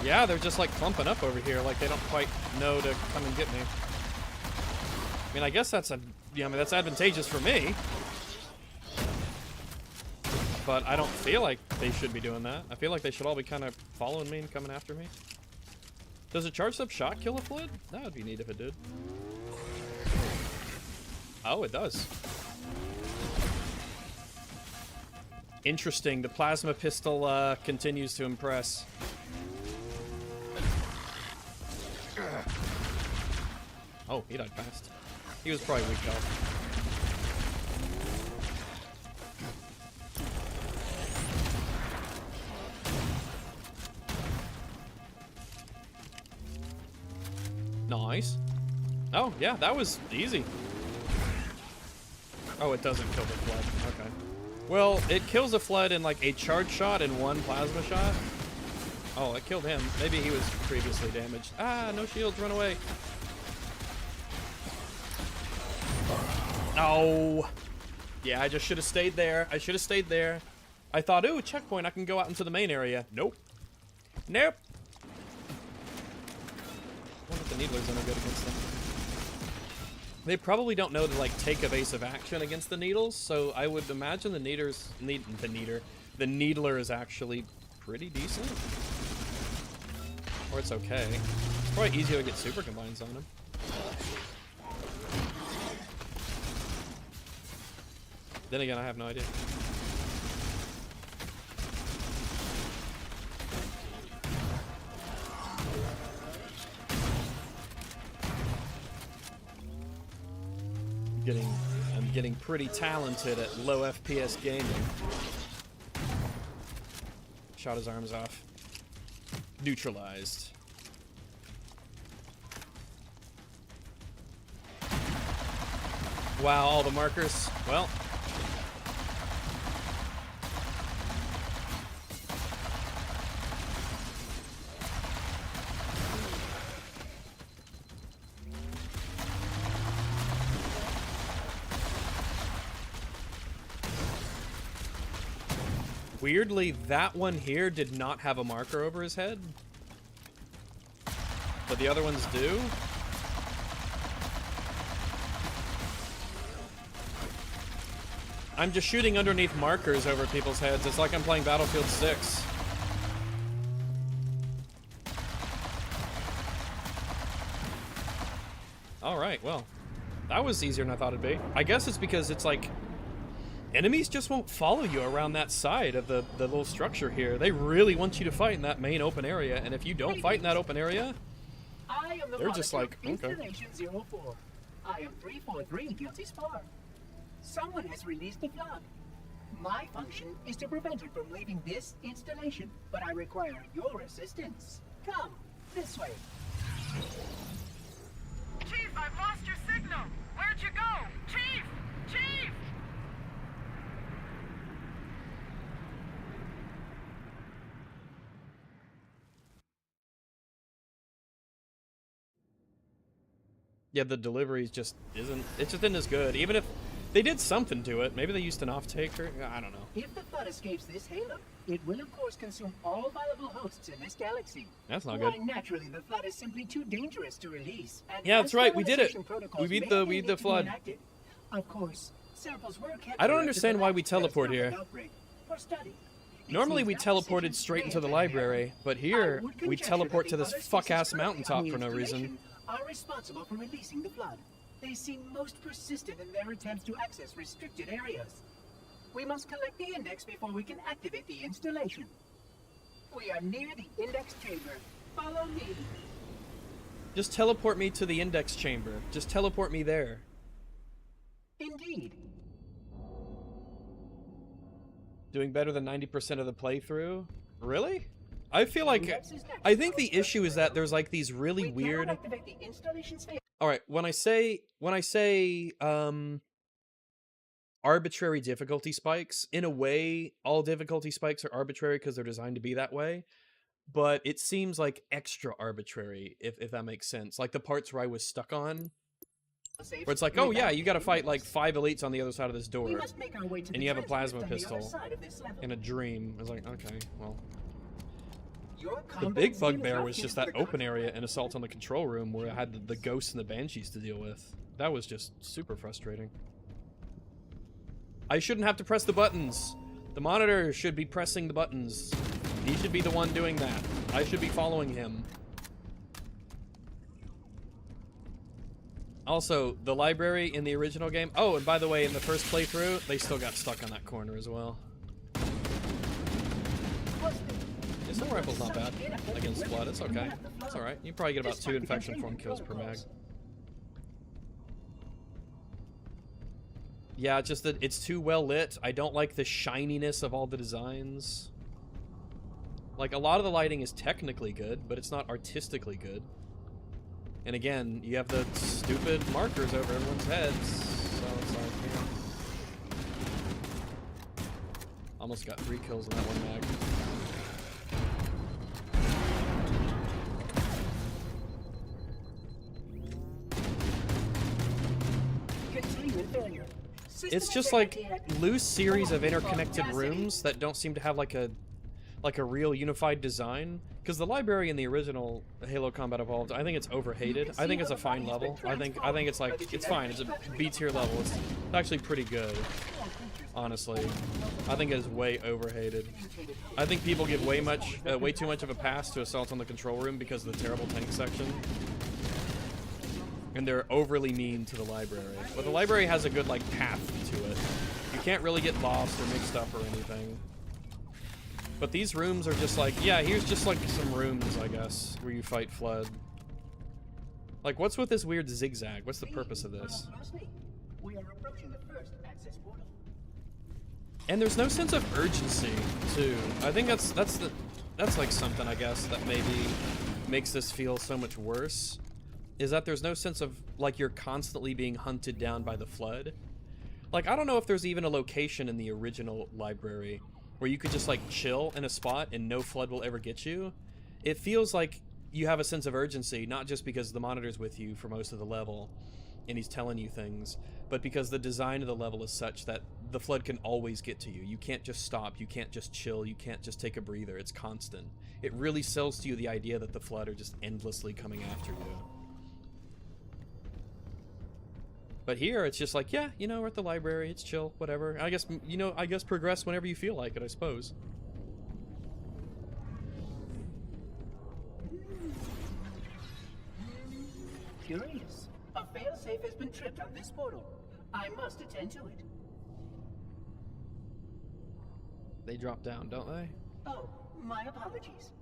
[SPEAKER 13] Yeah, they're just like clumping up over here, like they don't quite know to come and get me. I mean, I guess that's that's advantageous for me. but I don't feel like they should be doing that. I feel like they should all be kind of following me and coming after me. Does a charged up shot kill a flood? That would be neat if it did. Oh, it does. Interesting. The plasma pistol continues to impress. Oh, he died fast. He was probably weak health. Nice. Oh, yeah, that was easy. Oh, it doesn't kill the flood. Okay. Well, it kills a flood in like a charge shot and one plasma shot. Oh, it killed him. Maybe he was previously damaged. Ah, no shields, run away. No. Yeah, I just should have stayed there. I should have stayed there. I thought, ooh, checkpoint, I can go out into the main area. Nope. Nope. I wonder if the Needler's any good against them. They probably don't know to like take evasive action against the Needles, so I would imagine the Needler is actually pretty decent. Or it's okay. It's probably easier to get super combines on him. Then again, I have no idea. I'm getting pretty talented at low FPS gaming. Shot his arms off. Neutralized. Wow, all the markers. Well. Weirdly, that one here did not have a marker over his head. But the other ones do. I'm just shooting underneath markers over people's heads. It's like I'm playing Battlefield 6. Alright, well. That was easier than I thought it'd be. I guess it's because it's like... enemies just won't follow you around that side of the little structure here. They really want you to fight in that main open area, and if you don't fight in that open area, they're just like, okay.
[SPEAKER 14] I am 343 Guilty Spar. Someone has released the flood. My function is to prevent it from leaving this installation, but I require your assistance. Come, this way.
[SPEAKER 11] Chief, I've lost your signal. Where'd you go? Chief! Chief!
[SPEAKER 13] Yeah, the delivery just isn't as good. Even if they did something to it, maybe they used an off-taker. I don't know.
[SPEAKER 14] If the flood escapes this halo, it will of course consume all viable hosts in this galaxy.
[SPEAKER 13] That's not good.
[SPEAKER 14] Naturally, the flood is simply too dangerous to release. And
[SPEAKER 13] yeah, that's right. We did it. We beat the flood.
[SPEAKER 14] Of course, samples were kept.
[SPEAKER 13] I don't understand why we teleport here.
[SPEAKER 14] For study.
[SPEAKER 13] Normally we teleported straight into the library, but here we teleport to this fuck-ass mountaintop for no reason.
[SPEAKER 14] Are responsible for releasing the flood. They seem most persistent in their attempts to access restricted areas. We must collect the index before we can activate the installation. We are near the index chamber. Follow me.
[SPEAKER 13] Just teleport me to the index chamber. Just teleport me there.
[SPEAKER 14] Indeed.
[SPEAKER 13] Doing better than 90% of the playthrough? Really? I feel like... I think the issue is that there's like these really weird... Alright, when I say arbitrary difficulty spikes, in a way, all difficulty spikes are arbitrary because they're designed to be that way. But it seems like extra arbitrary, if that makes sense. Like the parts where I was stuck on. Where it's like, oh yeah, you gotta fight like 5 elites on the other side of this door. And you have a plasma pistol. In a dream. I was like, okay, well... The big bugbear was just that open area in Assault on the Control Room where I had the ghosts and the banshees to deal with. That was just super frustrating. I shouldn't have to press the buttons. The monitor should be pressing the buttons. He should be the one doing that. I should be following him. Also, the library in the original game... Oh, and by the way, in the first playthrough, they still got stuck on that corner as well. Yeah, Assault Rifle's not bad against Flood. It's okay. It's alright. You probably get about 2 infection form kills per mag. Yeah, it's just that it's too well lit. I don't like the shininess of all the designs. Like, a lot of the lighting is technically good, but it's not artistically good. And again, you have the stupid markers over everyone's heads, so it's like, yeah. Almost got 3 kills in that one mag. It's just like loose series of interconnected rooms that don't seem to have like a real unified design. Because the library in the original Halo Combat Evolved, I think it's overhated. I think it's a fine level. I think it's like, it's fine. It's a B tier level. It's actually pretty good, honestly. I think it is way overhated. I think people give way too much of a pass to Assault on the Control Room because of the terrible tank section. And they're overly mean to the library. But the library has a good, like, path to it. You can't really get lost or mixed up or anything. But these rooms are just like, yeah, here's just like some rooms, I guess, where you fight Flood. Like, what's with this weird zigzag? What's the purpose of this?
[SPEAKER 14] We are approaching the first access portal.
[SPEAKER 13] And there's no sense of urgency, too. I think that's like something, I guess, that maybe makes this feel so much worse. Is that there's no sense of, like, you're constantly being hunted down by the Flood. Like, I don't know if there's even a location in the original library where you could just, like, chill in a spot and no Flood will ever get you. It feels like you have a sense of urgency, not just because the monitor's with you for most of the level and he's telling you things, but because the design of the level is such that the Flood can always get to you. You can't just stop, you can't just chill, you can't just take a breather, it's constant. It really sells to you the idea that the Flood are just endlessly coming after you. But here, it's just like, yeah, you know, we're at the library, it's chill, whatever. I guess, you know, progress whenever you feel like it, I suppose.
[SPEAKER 14] Curious. A failsafe has been tripped on this portal. I must attend to it.
[SPEAKER 13] They drop down, don't they?
[SPEAKER 14] Oh, my apologies.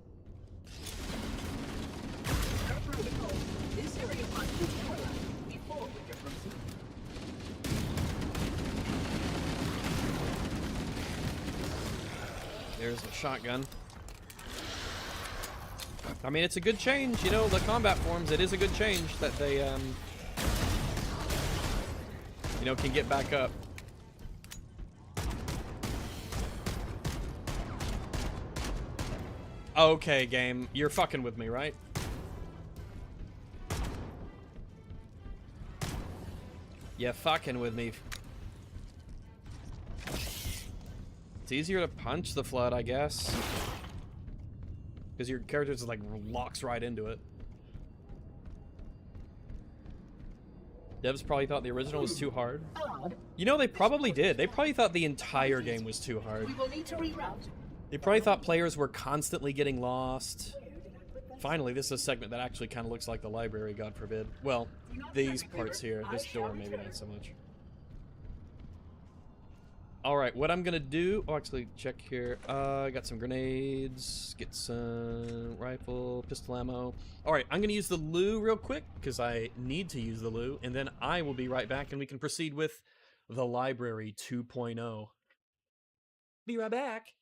[SPEAKER 14] Per protocol, this area must be sterilized before we can proceed.
[SPEAKER 13] There's a shotgun. I mean, it's a good change, you know, the combat forms, it is a good change that they, you know, can get back up. Okay, game, you're fucking with me, right? Yeah, fucking with me. It's easier to punch the Flood, I guess. Because your character just, like, locks right into it. Devs probably thought the original was too hard. You know, they probably did. They probably thought the entire game was too hard.
[SPEAKER 14] We will need to reroute.
[SPEAKER 13] They probably thought players were constantly getting lost. Finally, this is a segment that actually kind of looks like the library, God forbid. Well, these parts here, this door, maybe not so much. Alright, what I'm gonna do... Oh, actually, check here. I got some grenades, get some rifle, pistol ammo. Alright, I'm gonna use the loo real quick, because I need to use the loo, and then I will be right back, and we can proceed with the library 2.0. Be right back.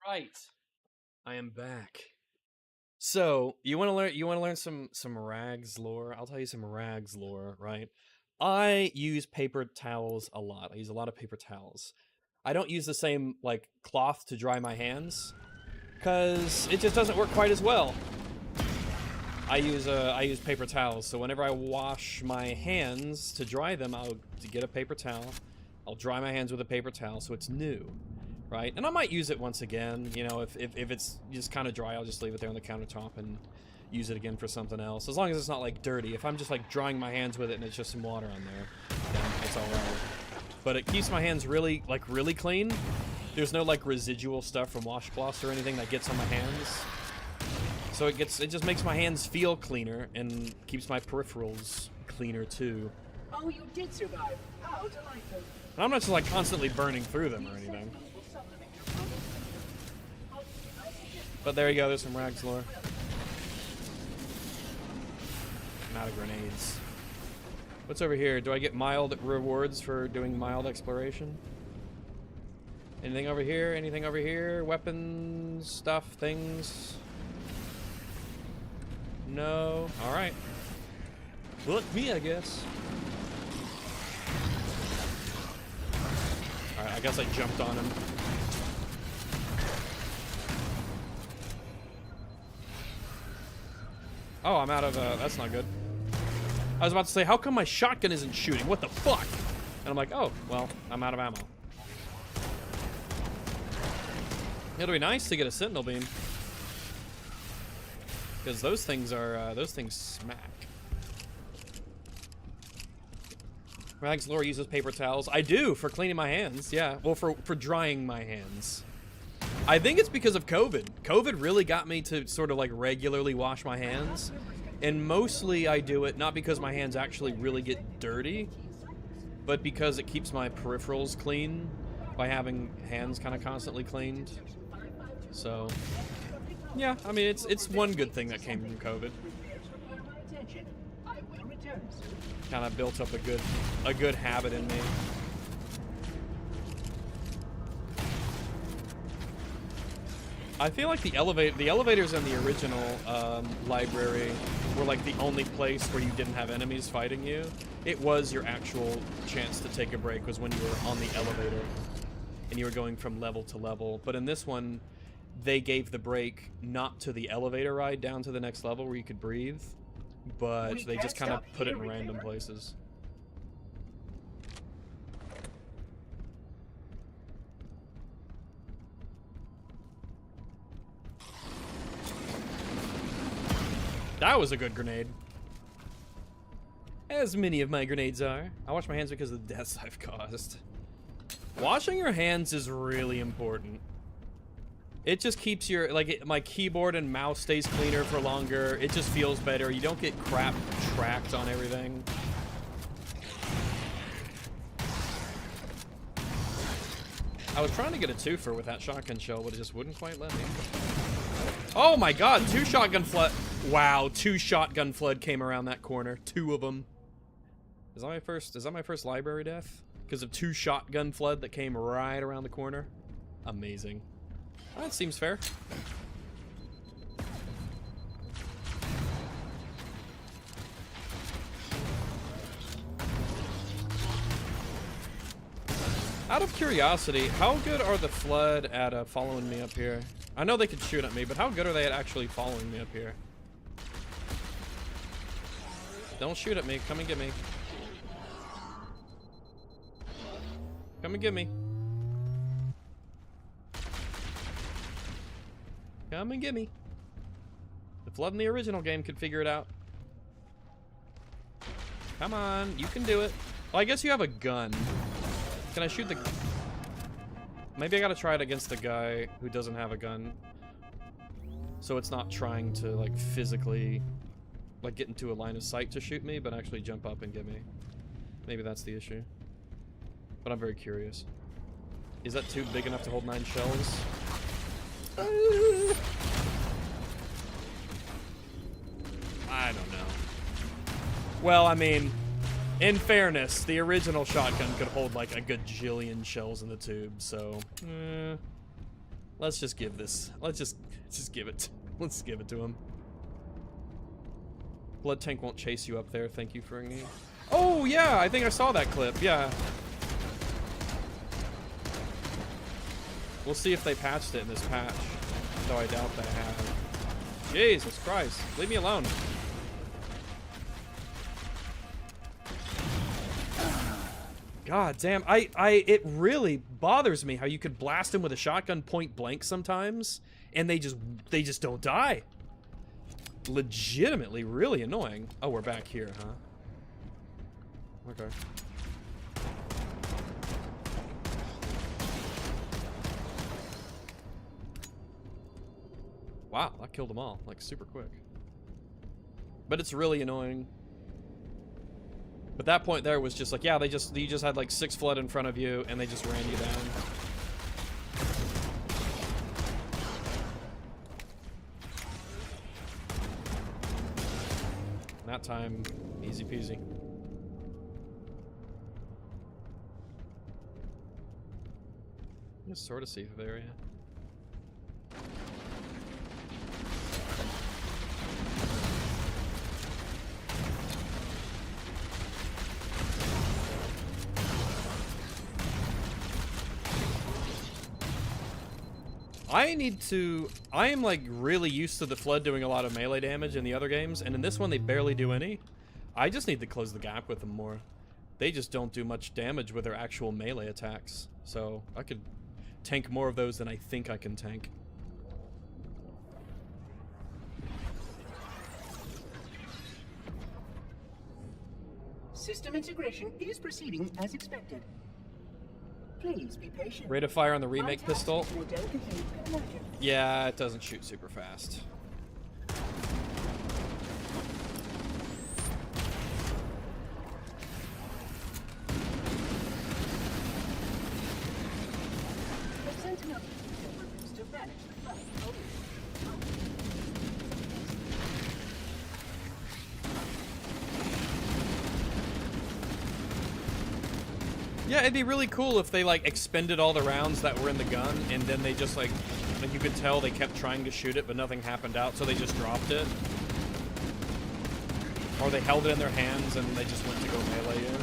[SPEAKER 1] Right. I am back. So, you want to learn some rags lore? I'll tell you some rags lore, right? I use paper towels a lot. I use a lot of paper towels. I don't use the same like cloth to dry my hands cuz it just doesn't work quite as well. I use paper towels. So whenever I wash my hands to dry them, I'll get a paper towel. I'll dry my hands with a paper towel so it's new. Right? And I might use it once again, you know, if it's just kind of dry, I'll just leave it there on the countertop and use it again for something else. As long as it's not, like, dirty. If I'm just, like, drying my hands with it and it's just some water on there, then it's alright. But it keeps my hands really, like, really clean. There's no, like, residual stuff from washcloths or anything that gets on my hands. So it just makes my hands feel cleaner and keeps my peripherals cleaner, too.
[SPEAKER 14] Oh, you did survive. How delightful.
[SPEAKER 1] And I'm not just, like, constantly burning through them or anything. But there you go, there's some rags lore. I'm out of grenades. What's over here? Do I get mild rewards for doing mild exploration? Anything over here? Anything over here? Weapons, stuff, things? No? Alright. Look me, I guess. Alright, I guess I jumped on him. Oh, I'm out of, that's not good. I was about to say, how come my shotgun isn't shooting? What the fuck? And I'm like, oh, well, I'm out of ammo. It'll be nice to get a sentinel beam. Because those things smack. Rags lore uses paper towels. I do, for cleaning my hands, yeah. Well, for drying my hands. I think it's because of COVID. COVID really got me to sort of like regularly wash my hands. And mostly I do it not because my hands actually really get dirty, but because it keeps my peripherals clean by having hands kind of constantly cleaned. So, yeah, I mean, it's one good thing that came from COVID. Kind of built up a good habit in me. I feel like the elevators in the original library were like the only place where you didn't have enemies fighting you. It was your actual chance to take a break was when you were on the elevator and you were going from level to level. But in this one, they gave the break not to the elevator ride down to the next level where you could breathe, but they just kind of put it in random places. That was a good grenade. As many of my grenades are. I wash my hands because of the deaths I've caused. Washing your hands is really important. It just keeps your, like, my keyboard and mouse stays cleaner for longer. It just feels better. You don't get crap tracked on everything. I was trying to get a twofer with that shotgun shell, but it just wouldn't quite let me. Oh my god, 2 shotgun flood. Wow, 2 shotgun flood came around that corner. 2 of them. Is that my first library death? Because of 2 shotgun flood that came right around the corner? Amazing. That seems fair. Out of curiosity, how good are the Flood at following me up here? I know they could shoot at me, but how good are they at actually following me up here? Don't shoot at me. Come and get me. Come and get me. Come and get me. The Flood in the original game could figure it out. Come on, you can do it. Well, I guess you have a gun. Can I shoot the... Maybe I gotta try it against the guy who doesn't have a gun. So it's not trying to, like, physically, like, get into a line of sight to shoot me, but actually jump up and get me. Maybe that's the issue. But I'm very curious. Is that tube big enough to hold 9 shells? I don't know. Well, I mean... In fairness, the original shotgun could hold like a gajillion shells in the tube, so...
[SPEAKER 13] Let's just give this. Let's just give it. Let's give it to him. Blood tank won't chase you up there. Thank you, Fringy. Oh yeah, I think I saw that clip. Yeah. We'll see if they patched it in this patch. Though I doubt they have. Jesus Christ. Leave me alone. God damn. It really bothers me how you could blast him with a shotgun point blank sometimes and they just don't die. Legitimately really annoying. Oh, we're back here, huh? Okay. Wow, that killed them all, like, super quick. But it's really annoying. But that point there was just like, yeah, you just had like 6 flood in front of you, and they just ran you down. That time, easy peasy. Just sort of safe area. I am like really used to the flood doing a lot of melee damage in the other games, and in this one they barely do any. I just need to close the gap with them more. They just don't do much damage with their actual melee attacks, so I could tank more of those than I think I can tank.
[SPEAKER 14] System integration is proceeding as expected. Please be patient.
[SPEAKER 13] Rate of fire on the remake pistol. Yeah, it doesn't shoot super fast. Yeah, it'd be really cool if they like expended all the rounds that were in the gun, and then they just like you could tell they kept trying to shoot it, but nothing happened out, so they just dropped it. Or they held it in their hands and they just went to go melee you.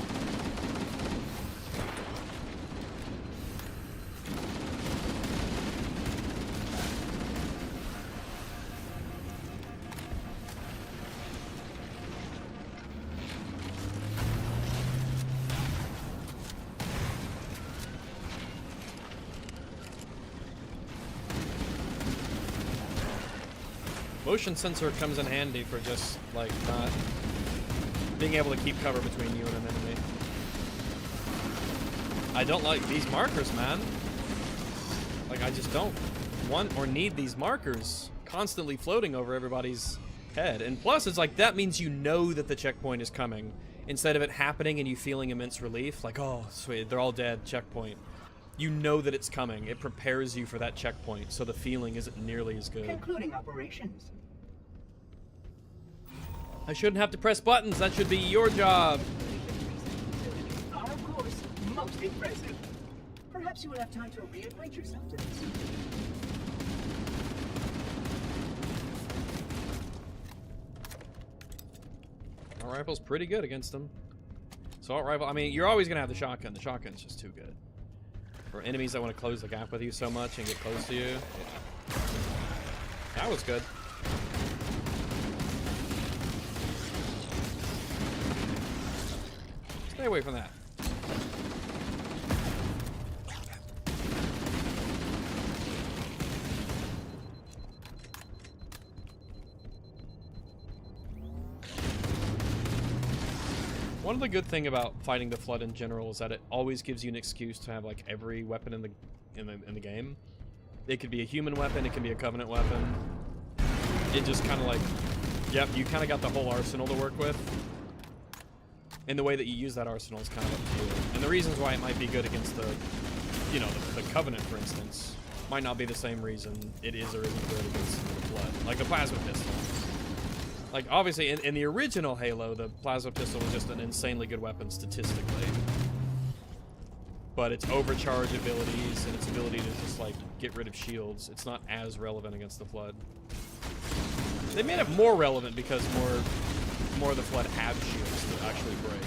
[SPEAKER 13] Motion sensor comes in handy for just, like, not being able to keep cover between you and an enemy. I don't like these markers, man. Like, I just don't want or need these markers constantly floating over everybody's head. And plus, it's like, that means you know that the checkpoint is coming, instead of it happening and you feeling immense relief. Like, oh, sweet, they're all dead, checkpoint. You know that it's coming. It prepares you for that checkpoint, so the feeling isn't nearly as good.
[SPEAKER 14] Concluding operations.
[SPEAKER 13] I shouldn't have to press buttons. That should be your job.
[SPEAKER 14] Of course, most impressive. Perhaps you will have time to reacquaint yourself to this.
[SPEAKER 13] Assault rifle's pretty good against them. Assault rifle, I mean, you're always going to have the shotgun. The shotgun's just too good. For enemies that want to close the gap with you so much and get close to you. Yeah. That was good. Stay away from that. One of the good thing about fighting the flood in general is that it always gives you an excuse to have like every weapon in the game. It could be a human weapon, it can be a covenant weapon. It just kind of like, yep, you kind of got the whole arsenal to work with. And the way that you use that arsenal is kind of up to you. And the reasons why it might be good against the, you know, the covenant, for instance, might not be the same reason it is or isn't good against the flood. Like the plasma pistol. Like, obviously, in the original Halo, the plasma pistol was just an insanely good weapon statistically. but its overcharge abilities and its ability to just like get rid of shields, it's not as relevant against the Flood. They made it more relevant because more of the Flood have shields that actually break.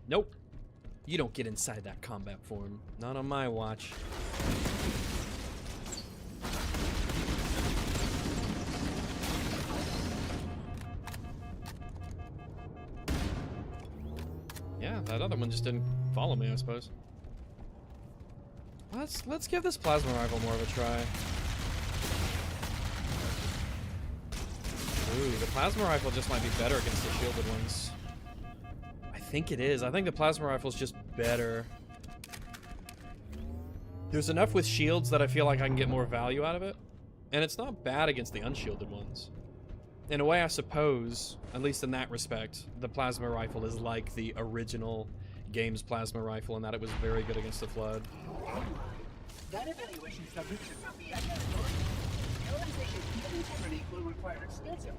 [SPEAKER 13] Nope. You don't get inside that combat form. Not on my watch. Yeah, that other one just didn't follow me, I suppose. Let's give this plasma rifle more of a try. Ooh, the plasma rifle just might be better against the shielded ones. I think it is. I think the plasma rifle is just better. There's enough with shields that I feel like I can get more value out of it. And it's not bad against the unshielded ones. In a way, I suppose, at least in that respect, the plasma rifle is like the original game's plasma rifle in that it was very good against the Flood.
[SPEAKER 14] That evaluation subject should not be identical. Realization of integrity will require extensive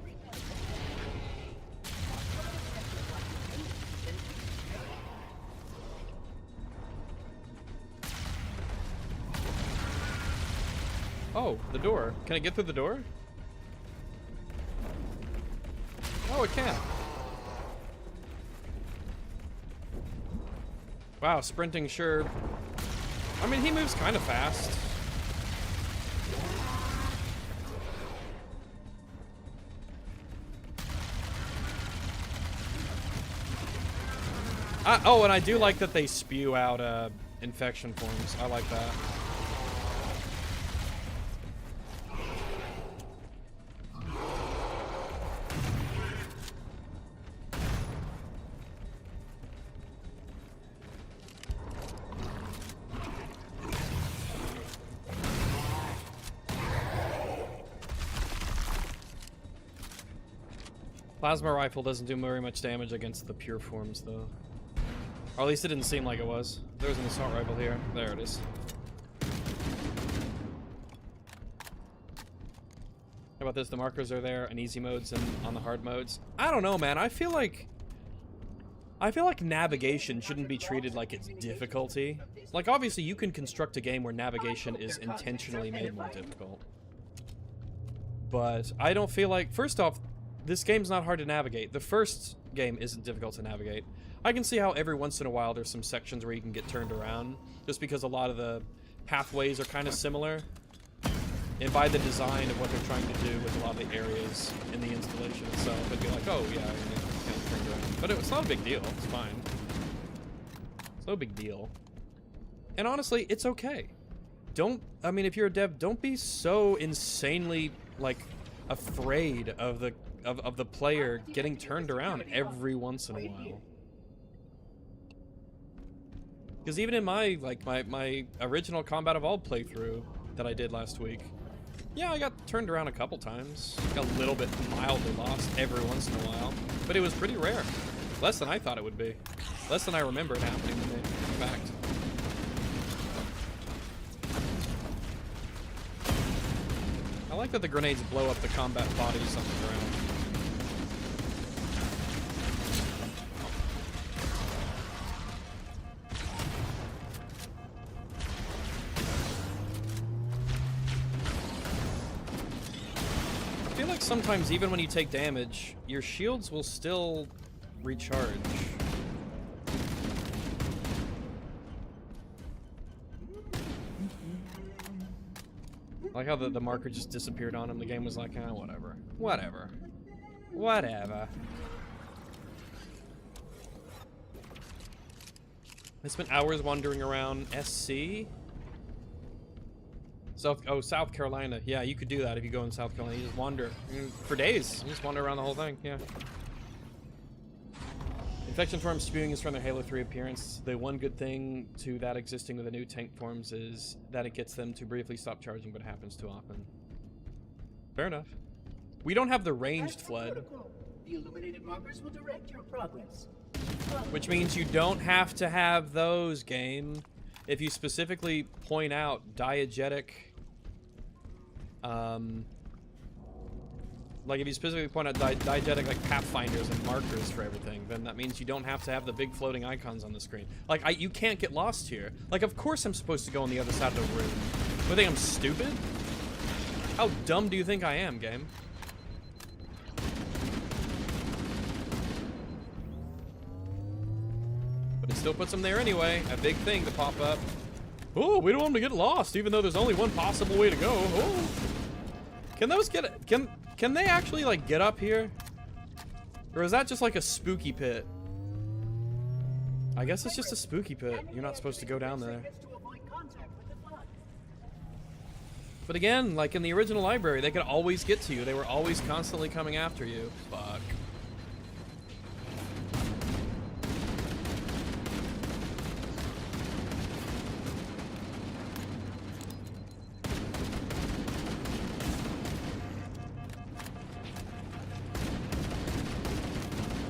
[SPEAKER 13] Oh, the door. Can I get through the door? Oh, it can. Wow, sprinting sure. I mean, he moves kind of fast. Oh, and I do like that they spew out infection forms. I like that. Plasma rifle doesn't do very much damage against the pure forms, though. Or at least it didn't seem like it was. There's an assault rifle here. There it is. How about this? The markers are there in easy modes and on the hard modes. I don't know, man. I feel like navigation shouldn't be treated like it's difficulty. Like, obviously, you can construct a game where navigation is intentionally made more difficult. But I don't feel like... First off, this game's not hard to navigate. The first game isn't difficult to navigate. I can see how every once in a while there's some sections where you can get turned around, just because a lot of the pathways are kind of similar. And by the design of what they're trying to do with a lot of the areas in the installation itself, it'd be like, oh yeah, kind of turned around. But it's not a big deal. It's fine. It's no big deal. And honestly, it's okay. I mean, if you're a dev, don't be so insanely, like, afraid of the player getting turned around every once in a while. Because even in my original Combat Evolved playthrough that I did last week, yeah, I got turned around a couple times. Got a little bit mildly lost every once in a while, but it was pretty rare. Less than I thought it would be. Less than I remember it happening to me, in fact. I like that the grenades blow up the combat bodies on the ground. I feel like sometimes even when you take damage, your shields will still recharge. I like how the marker just disappeared on him. The game was like, ah, whatever. Whatever. Whatever. I spent hours wandering around SC. South Carolina. Yeah, you could do that if you go in South Carolina. You just wander for days. You just wander around the whole thing. Yeah. Infection forms spewing is from their Halo 3 appearance. The one good thing to that existing with the new tank forms is that it gets them to briefly stop charging, but it happens too often. Fair enough. We don't have the ranged Flood.
[SPEAKER 14] The illuminated markers will direct your progress.
[SPEAKER 13] Which means you don't have to have those, game. If you specifically point out diegetic Like if you specifically point out diegetic like pathfinders and markers for everything, then that means you don't have to have the big floating icons on the screen. Like you can't get lost here. Like of course I'm supposed to go on the other side of the room. Do you think I'm stupid? How dumb do you think I am, game? But it still puts them there anyway. A big thing to pop up. Oh, we don't want them to get lost, even though there's only one possible way to go. Oh. Can those get... Can they actually, like, get up here? Or is that just, like, a spooky pit? I guess it's just a spooky pit. You're not supposed to go down there. But again, like in the original library, they could always get to you. They were always constantly coming after you. Fuck.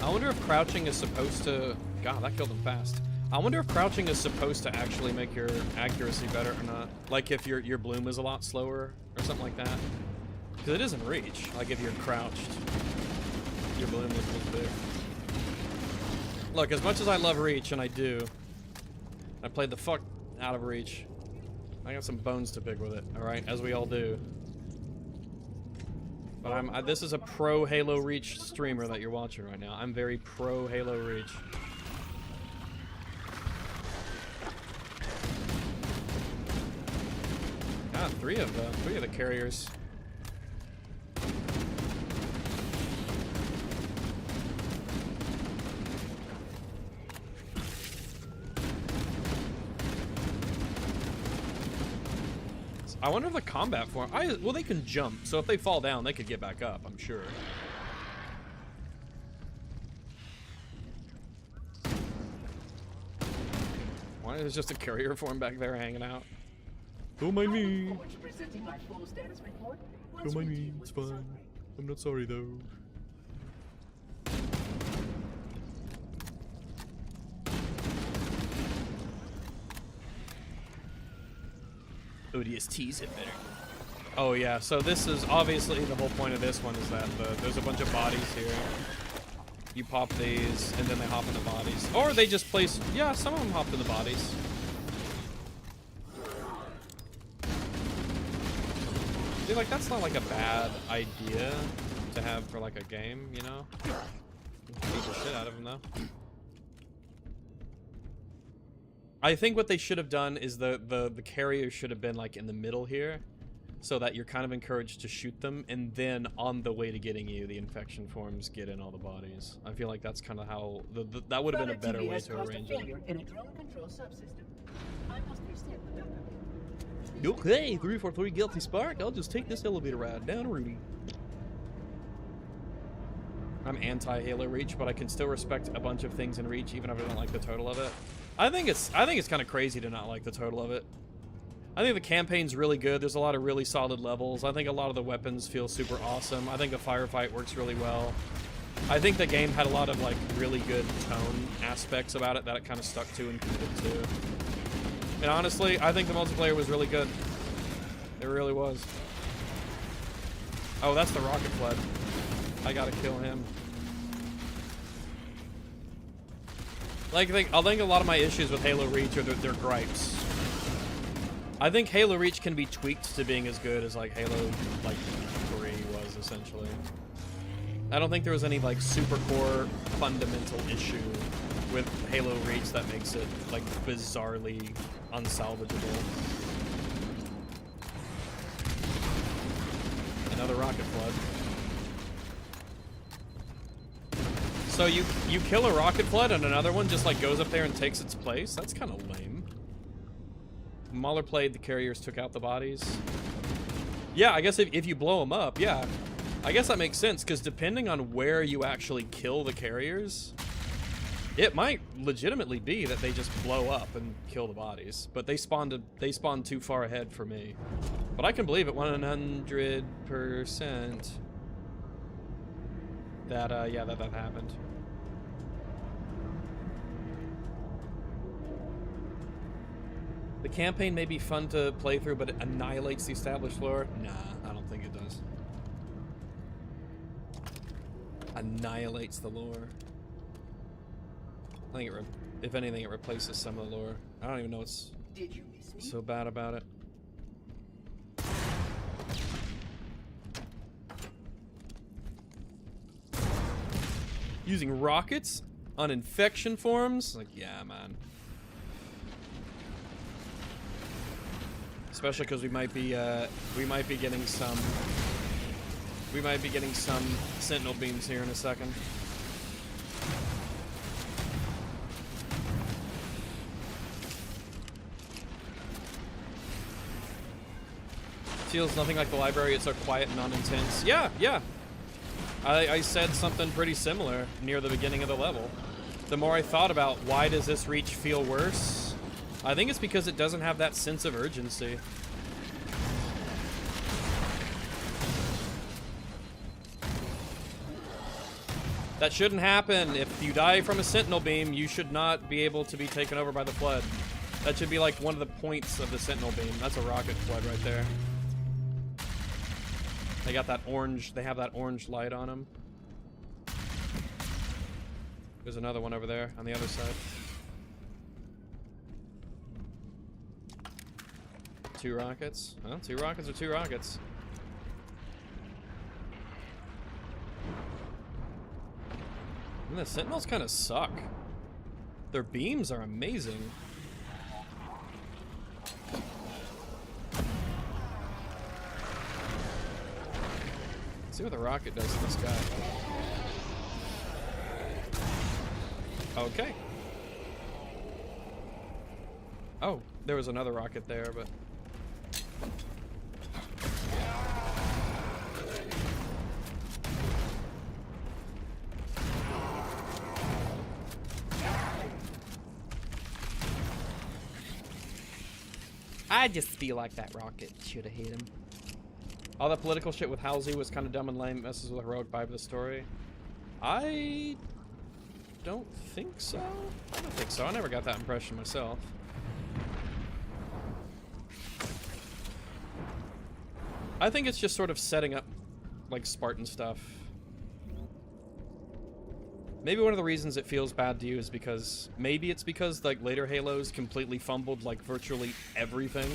[SPEAKER 13] I wonder if crouching is supposed to... God, that killed him fast. I wonder if crouching is supposed to actually make your accuracy better or not. Like if your bloom is a lot slower or something like that. Because it isn't reach. Like if you're crouched, your bloom looks big. Look, as much as I love reach, and I do, I played the fuck out of reach. I got some bones to pick with it, alright? As we all do. But this is a pro Halo Reach streamer that you're watching right now. I'm very pro Halo Reach. God, three of the carriers. I wonder if the combat form... well, they can jump, so if they fall down, they could get back up, I'm sure. Why is just a carrier form back there hanging out? Don't mind me. Don't mind me, it's fine. I'm not sorry, though. ODST's hit better. Oh yeah, so this is obviously the whole point of this one is that there's a bunch of bodies here. You pop these, and then they hop in the bodies. Or they just place... Yeah, some of them hop in the bodies. See, like, that's not like a bad idea to have for like a game, you know? Beat the shit out of them though. I think what they should have done is the carrier should have been like in the middle here, so that you're kind of encouraged to shoot them, and then on the way to getting you, the infection forms get in all the bodies. I feel like that's kind of how that would have been a better way to arrange it. Okay, 343 Guilty Spark. I'll just take this elevator ride down Rudy. I'm anti-Halo Reach, but I can still respect a bunch of things in Reach, even if I don't like the total of it. I think it's kind of crazy to not like the total of it. I think the campaign's really good. There's a lot of really solid levels. I think a lot of the weapons feel super awesome. I think the firefight works really well. I think the game had a lot of like really good tone aspects about it that it kind of stuck to and committed to. And honestly, I think the multiplayer was really good. It really was. Oh, that's the rocket flood. I gotta kill him. Like, I think a lot of my issues with Halo Reach are their gripes. I think Halo Reach can be tweaked to being as good as like Halo like 3 was essentially. I don't think there was any like super core fundamental issue with Halo Reach that makes it like bizarrely unsalvageable. Another rocket flood. So you kill a rocket flood and another one just like goes up there and takes its place? That's kind of lame. Mahler played, the carriers took out the bodies. Yeah, I guess if you blow them up, yeah. I guess that makes sense, because depending on where you actually kill the carriers, it might legitimately be that they just blow up and kill the bodies. But they spawned too far ahead for me. But I can believe it 100% that, yeah, that happened. The campaign may be fun to play through, but it annihilates the established lore. Nah, I don't think it does. Annihilates the lore. I think it, if anything, it replaces some of the lore. I don't even know what's so bad about it. Using rockets on infection forms? Like, yeah, man. Especially because we might be getting some sentinel beams here in a second. Feels nothing like the library. It's so quiet and non-intense. Yeah, yeah. I said something pretty similar near the beginning of the level. The more I thought about why does this reach feel worse, I think it's because it doesn't have that sense of urgency. That shouldn't happen. If you die from a sentinel beam, you should not be able to be taken over by the flood. That should be like one of the points of the sentinel beam. That's a rocket flood right there. They got that orange, they have that orange light on them. There's another one over there on the other side. 2 rockets. Well, 2 rockets are 2 rockets. And the sentinels kind of suck. Their beams are amazing. See what the rocket does to this guy. Okay. Oh, there was another rocket there, but... I just feel like that rocket should have hit him. All that political shit with Halsey was kind of dumb and lame. Messes with the heroic vibe of the story. I don't think so. I don't think so. I never got that impression myself. I think it's just sort of setting up like Spartan stuff. Maybe one of the reasons it feels bad to you is because maybe it's because like later Halos completely fumbled like virtually everything.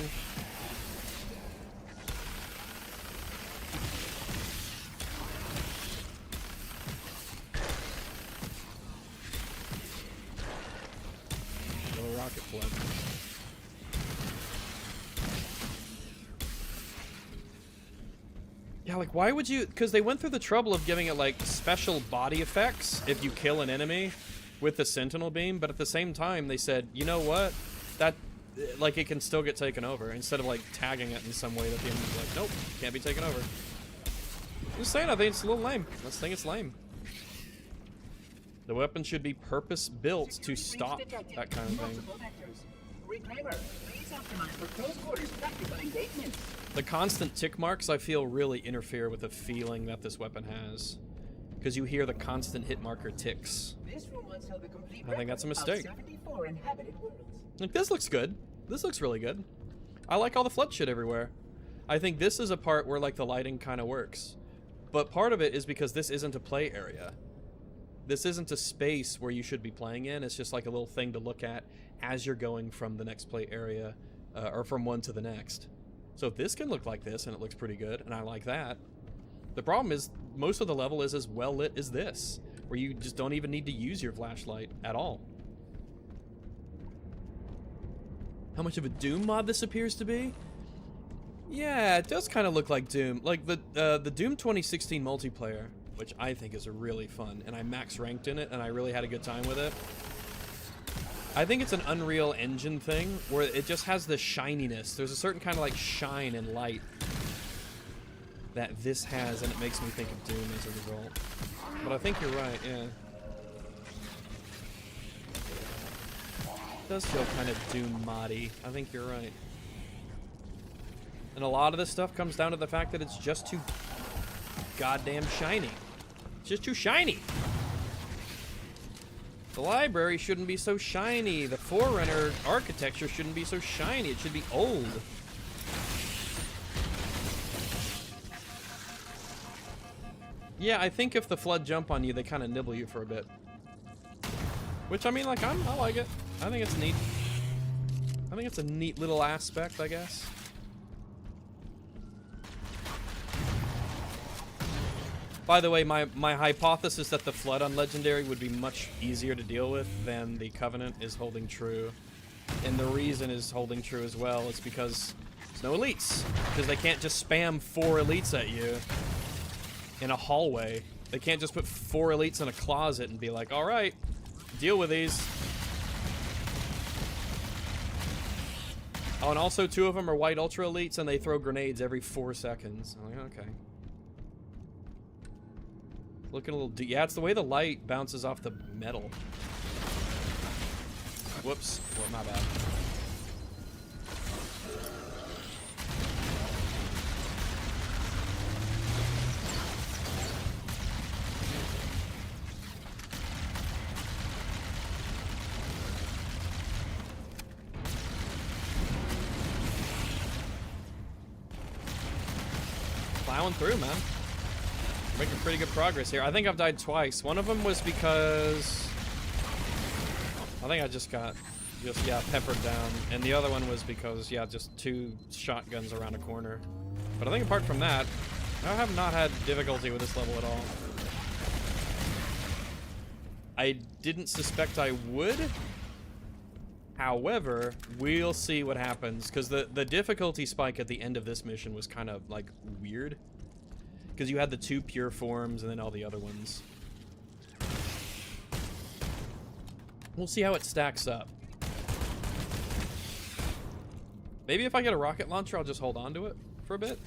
[SPEAKER 13] Rocket flood. Yeah, like why would you? Because they went through the trouble of giving it like special body effects if you kill an enemy with the sentinel beam, but at the same time they said, you know what, that like it can still get taken over instead of like tagging it in some way that the enemy's like, nope, can't be taken over. I'm just saying, I think it's a little lame. I just think it's lame. The weapon should be purpose-built to stop that kind of thing. The constant tick marks, I feel, really interfere with the feeling that this weapon has. Because you hear the constant hit marker ticks. I think that's a mistake. Like, this looks good. This looks really good. I like all the flood shit everywhere. I think this is a part where, like, the lighting kind of works. But part of it is because this isn't a play area. This isn't a space where you should be playing in. It's just like a little thing to look at as you're going from the next play area, or from one to the next. So this can look like this, and it looks pretty good, and I like that. The problem is, most of the level is as well lit as this, where you just don't even need to use your flashlight at all. How much of a Doom mod this appears to be? Yeah, it does kind of look like Doom. Like the Doom 2016 multiplayer, which I think is really fun, and I max ranked in it, and I really had a good time with it. I think it's an Unreal Engine thing, where it just has the shininess. There's a certain kind of like shine and light that this has, and it makes me think of Doom as a result. But I think you're right, yeah. It does feel kind of Doom moddy. I think you're right. And a lot of this stuff comes down to the fact that it's just too goddamn shiny. It's just too shiny. The library shouldn't be so shiny. The Forerunner architecture shouldn't be so shiny. It should be old. Yeah, I think if the Flood jump on you, they kind of nibble you for a bit. Which, I mean, like, I like it. I think it's neat. I think it's a neat little aspect, I guess. By the way, my hypothesis that the Flood on Legendary would be much easier to deal with than the Covenant is holding true. And the reason is holding true as well is because there's no elites. Because they can't just spam 4 elites at you in a hallway. They can't just put 4 elites in a closet and be like, alright, deal with these. Oh, and also 2 of them are white ultra elites and they throw grenades every 4 seconds. I'm like, okay. Looking a little yeah, it's the way the light bounces off the metal. Whoops. Well, my bad. Plowing through, man. Making pretty good progress here. I think I've died twice. One of them was because I think I just got peppered down, and the other one was because just 2 shotguns around a corner. But I think apart from that, I have not had difficulty with this level at all. I didn't suspect I would. However, we'll see what happens, because the difficulty spike at the end of this mission was kind of like weird. Because you had the 2 pure forms and then all the other ones. We'll see how it stacks up. Maybe if I get a rocket launcher, I'll just hold on to it for a bit.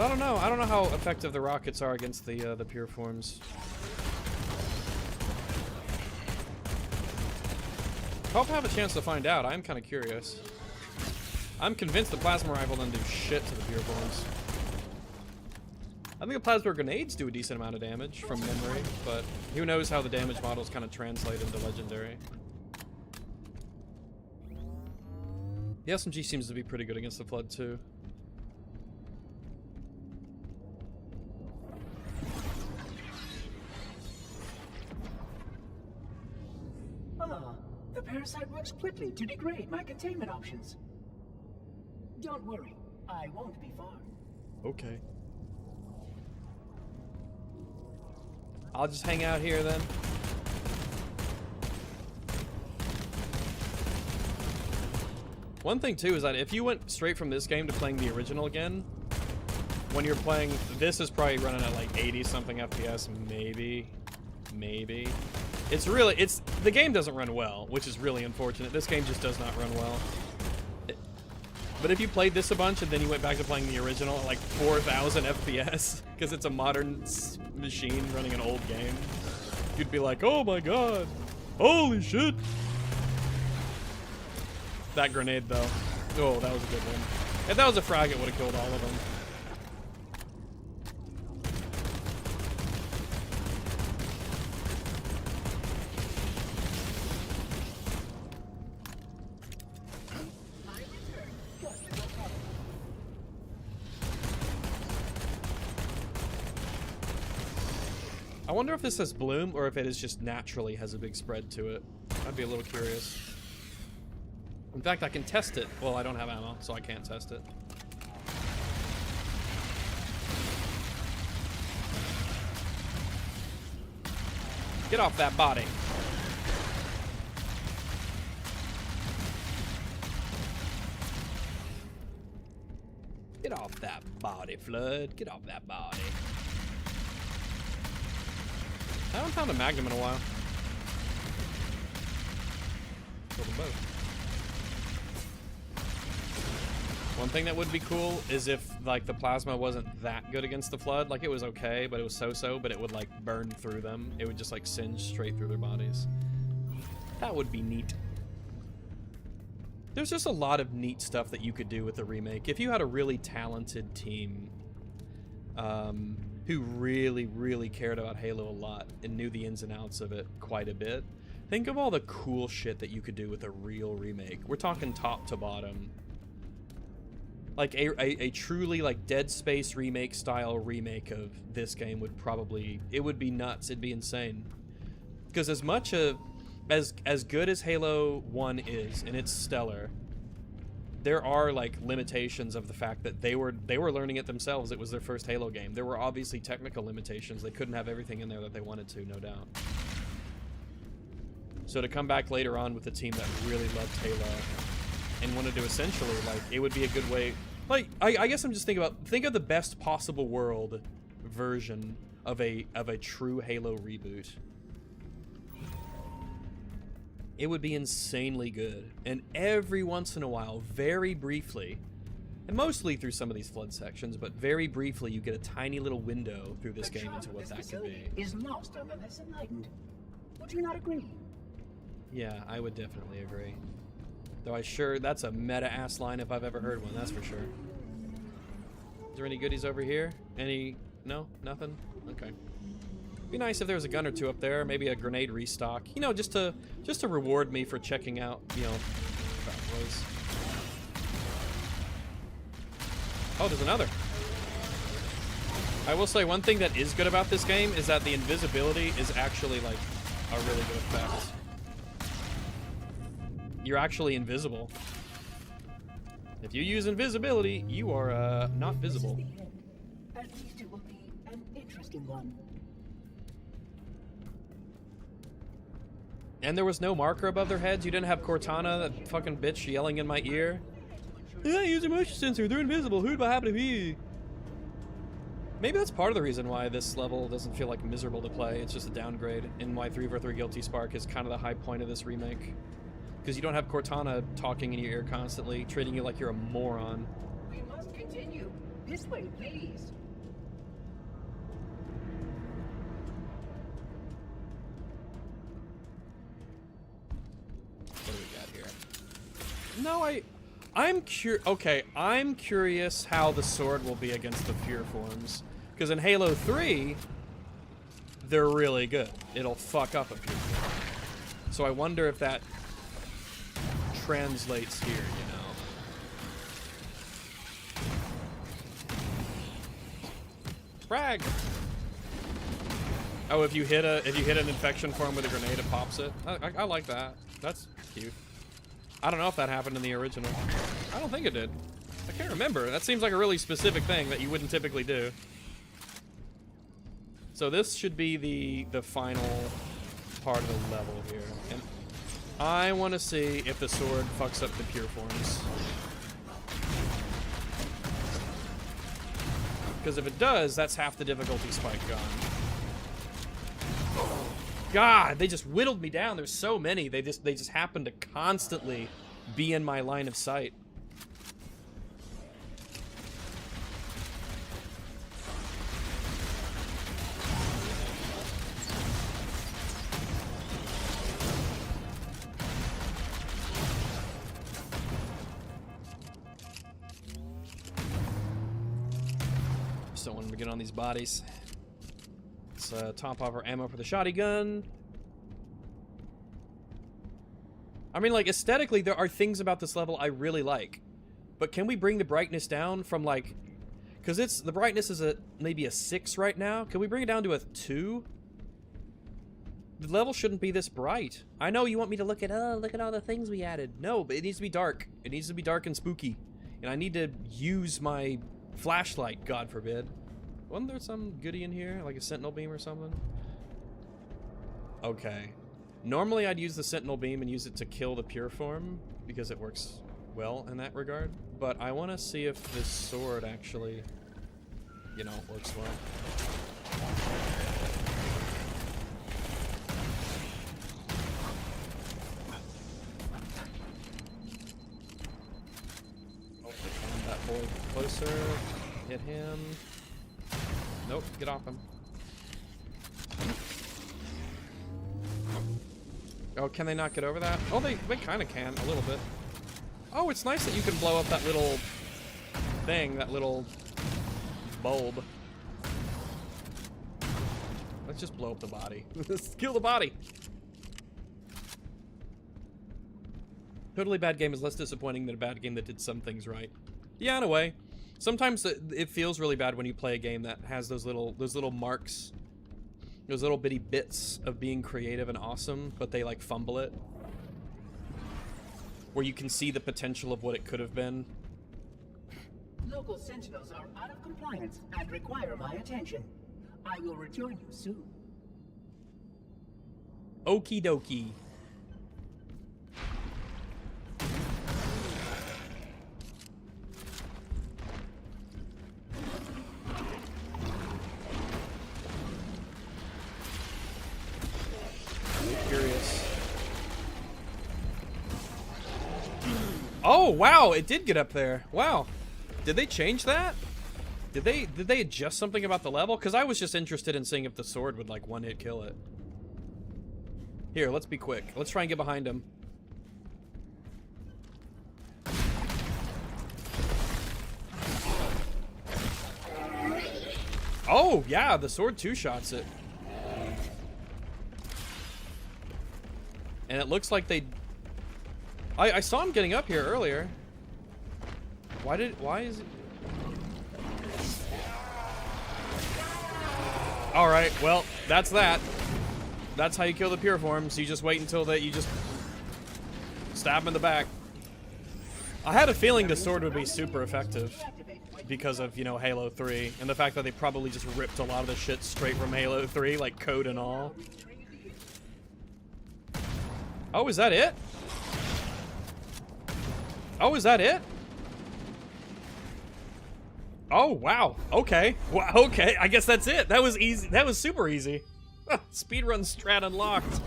[SPEAKER 13] I don't know. I don't know how effective the rockets are against the pure forms. Hope I have a chance to find out. I'm kind of curious. I'm convinced the plasma rifle doesn't do shit to the pure forms. I think the plasma grenades do a decent amount of damage from memory, but who knows how the damage models kind of translate into Legendary. The SMG seems to be pretty good against the Flood too.
[SPEAKER 14] The parasite works quickly to degrade my containment options. Don't worry, I won't be far.
[SPEAKER 13] Okay. I'll just hang out here then. One thing too is that if you went straight from this game to playing the original again, when you're playing, this is probably running at like 80 something FPS, maybe. The game doesn't run well, which is really unfortunate. This game just does not run well. But if you played this a bunch and then you went back to playing the original at like 4,000 FPS, because it's a modern machine running an old game, you'd be like, oh my god, holy shit. That grenade though, oh, that was a good one. If that was a frag, it would have killed all of them. I wonder if this has bloom or if it is just naturally has a big spread to it. I'd be a little curious. In fact, I can test it. Well, I don't have ammo, so I can't test it. Get off that body. Get off that body, Flood. Get off that body. I haven't found a Magnum in a while. Killed them both. One thing that would be cool is if, like, the plasma wasn't that good against the Flood. Like, it was okay, but it was so-so, but it would, like, burn through them. It would just, like, singe straight through their bodies. That would be neat. There's just a lot of neat stuff that you could do with the remake. If you had a really talented team who really, really cared about Halo a lot and knew the ins and outs of it quite a bit, think of all the cool shit that you could do with a real remake. We're talking top to bottom. Like a truly like Dead Space remake style remake of this game would probably, it would be nuts. It'd be insane. Because as much as good as Halo 1 is, and it's stellar, there are like limitations of the fact that they were learning it themselves. It was their first Halo game. There were obviously technical limitations. They couldn't have everything in there that they wanted to, no doubt. So to come back later on with a team that really loved Halo and wanted to essentially, like, it would be a good way. Like, I guess I'm just thinking about, think of the best possible world version of a true Halo reboot. It would be insanely good. And every once in a while, very briefly, and mostly through some of these flood sections, but very briefly, you get a tiny little window through this game into what that could be.
[SPEAKER 14] Is lost on the less enlightened. Would you not agree?
[SPEAKER 13] Yeah, I would definitely agree. Though that's a meta-ass line if I've ever heard one, that's for sure. Is there any goodies over here? No? Nothing? Okay. Be nice if there was a gun or two up there, maybe a grenade restock. You know, just to reward me for checking out, you know, that place. Oh, there's another. I will say one thing that is good about this game is that the invisibility is actually like a really good effect. You're actually invisible. If you use invisibility, you are not visible.
[SPEAKER 14] At least it will be an interesting one.
[SPEAKER 13] And there was no marker above their heads. You didn't have Cortana, that fucking bitch, yelling in my ear. Yeah, use a motion sensor. They're invisible. Who'd happen to be? Maybe that's part of the reason why this level doesn't feel like miserable to play. It's just a downgrade. And why 3v3 Guilty Spark is kind of the high point of this remake. Because you don't have Cortana talking in your ear constantly, treating you like you're a moron.
[SPEAKER 14] We must continue. This way, please.
[SPEAKER 13] What do we got here? No, I'm curious how the sword will be against the pure forms. Because in Halo 3, they're really good. It'll fuck up a pure form. So I wonder if that translates here, you know. Frag! Oh, if you hit an infection form with a grenade, it pops it. I like that. That's cute. I don't know if that happened in the original. I don't think it did. I can't remember. That seems like a really specific thing that you wouldn't typically do. So this should be the final part of the level here. And I want to see if the sword fucks up the pure forms. Because if it does, that's half the difficulty spike gone. God, they just whittled me down. There's so many. They just happen to constantly be in my line of sight. Just don't want them to get on these bodies. Let's top off our ammo for the shotgun. I mean, like, aesthetically, there are things about this level I really like. But can we bring the brightness down from, like... Because the brightness is maybe a 6 right now. Can we bring it down to a 2? The level shouldn't be this bright. I know you want me to look at all the things we added. No, but it needs to be dark. It needs to be dark and spooky. And I need to use my flashlight, God forbid. Wasn't there some goodie in here? Like a sentinel beam or something? Okay. Normally I'd use the sentinel beam and use it to kill the pure form, because it works well in that regard. But I want to see if this sword actually, you know, works well. Oh, found that boy closer. Hit him. Nope, get off him. Oh, can they not get over that? Oh, they kind of can, a little bit. Oh, it's nice that you can blow up that little thing, that little bulb. Let's just blow up the body. Let's kill the body. Totally Bad Game is less disappointing than a bad game that did some things right. Yeah, in a way. Sometimes it feels really bad when you play a game that has those little marks, those little bitty bits of being creative and awesome, but they like fumble it. Where you can see the potential of what it could have been.
[SPEAKER 14] Local sentinels are out of compliance and require my attention. I will rejoin you soon.
[SPEAKER 13] Okie dokie. I'm curious. Oh wow, it did get up there. Wow. Did they change that? Did they adjust something about the level? Because I was just interested in seeing if the sword would like one-hit kill it. Here, let's be quick. Let's try and get behind him. Oh, yeah, the sword two-shots it. And it looks like they... I saw him getting up here earlier. Why is it... Alright, well, that's that. That's how you kill the Puriforms. You just wait until you just stab them in the back. I had a feeling the sword would be super effective because of, you know, Halo 3 and the fact that they probably just ripped a lot of the shit straight from Halo 3, like code and all. Oh, is that it? Oh, is that it? Oh, wow. Okay. Well, okay. I guess that's it. That was easy. That was super easy. Speedrun strat unlocked.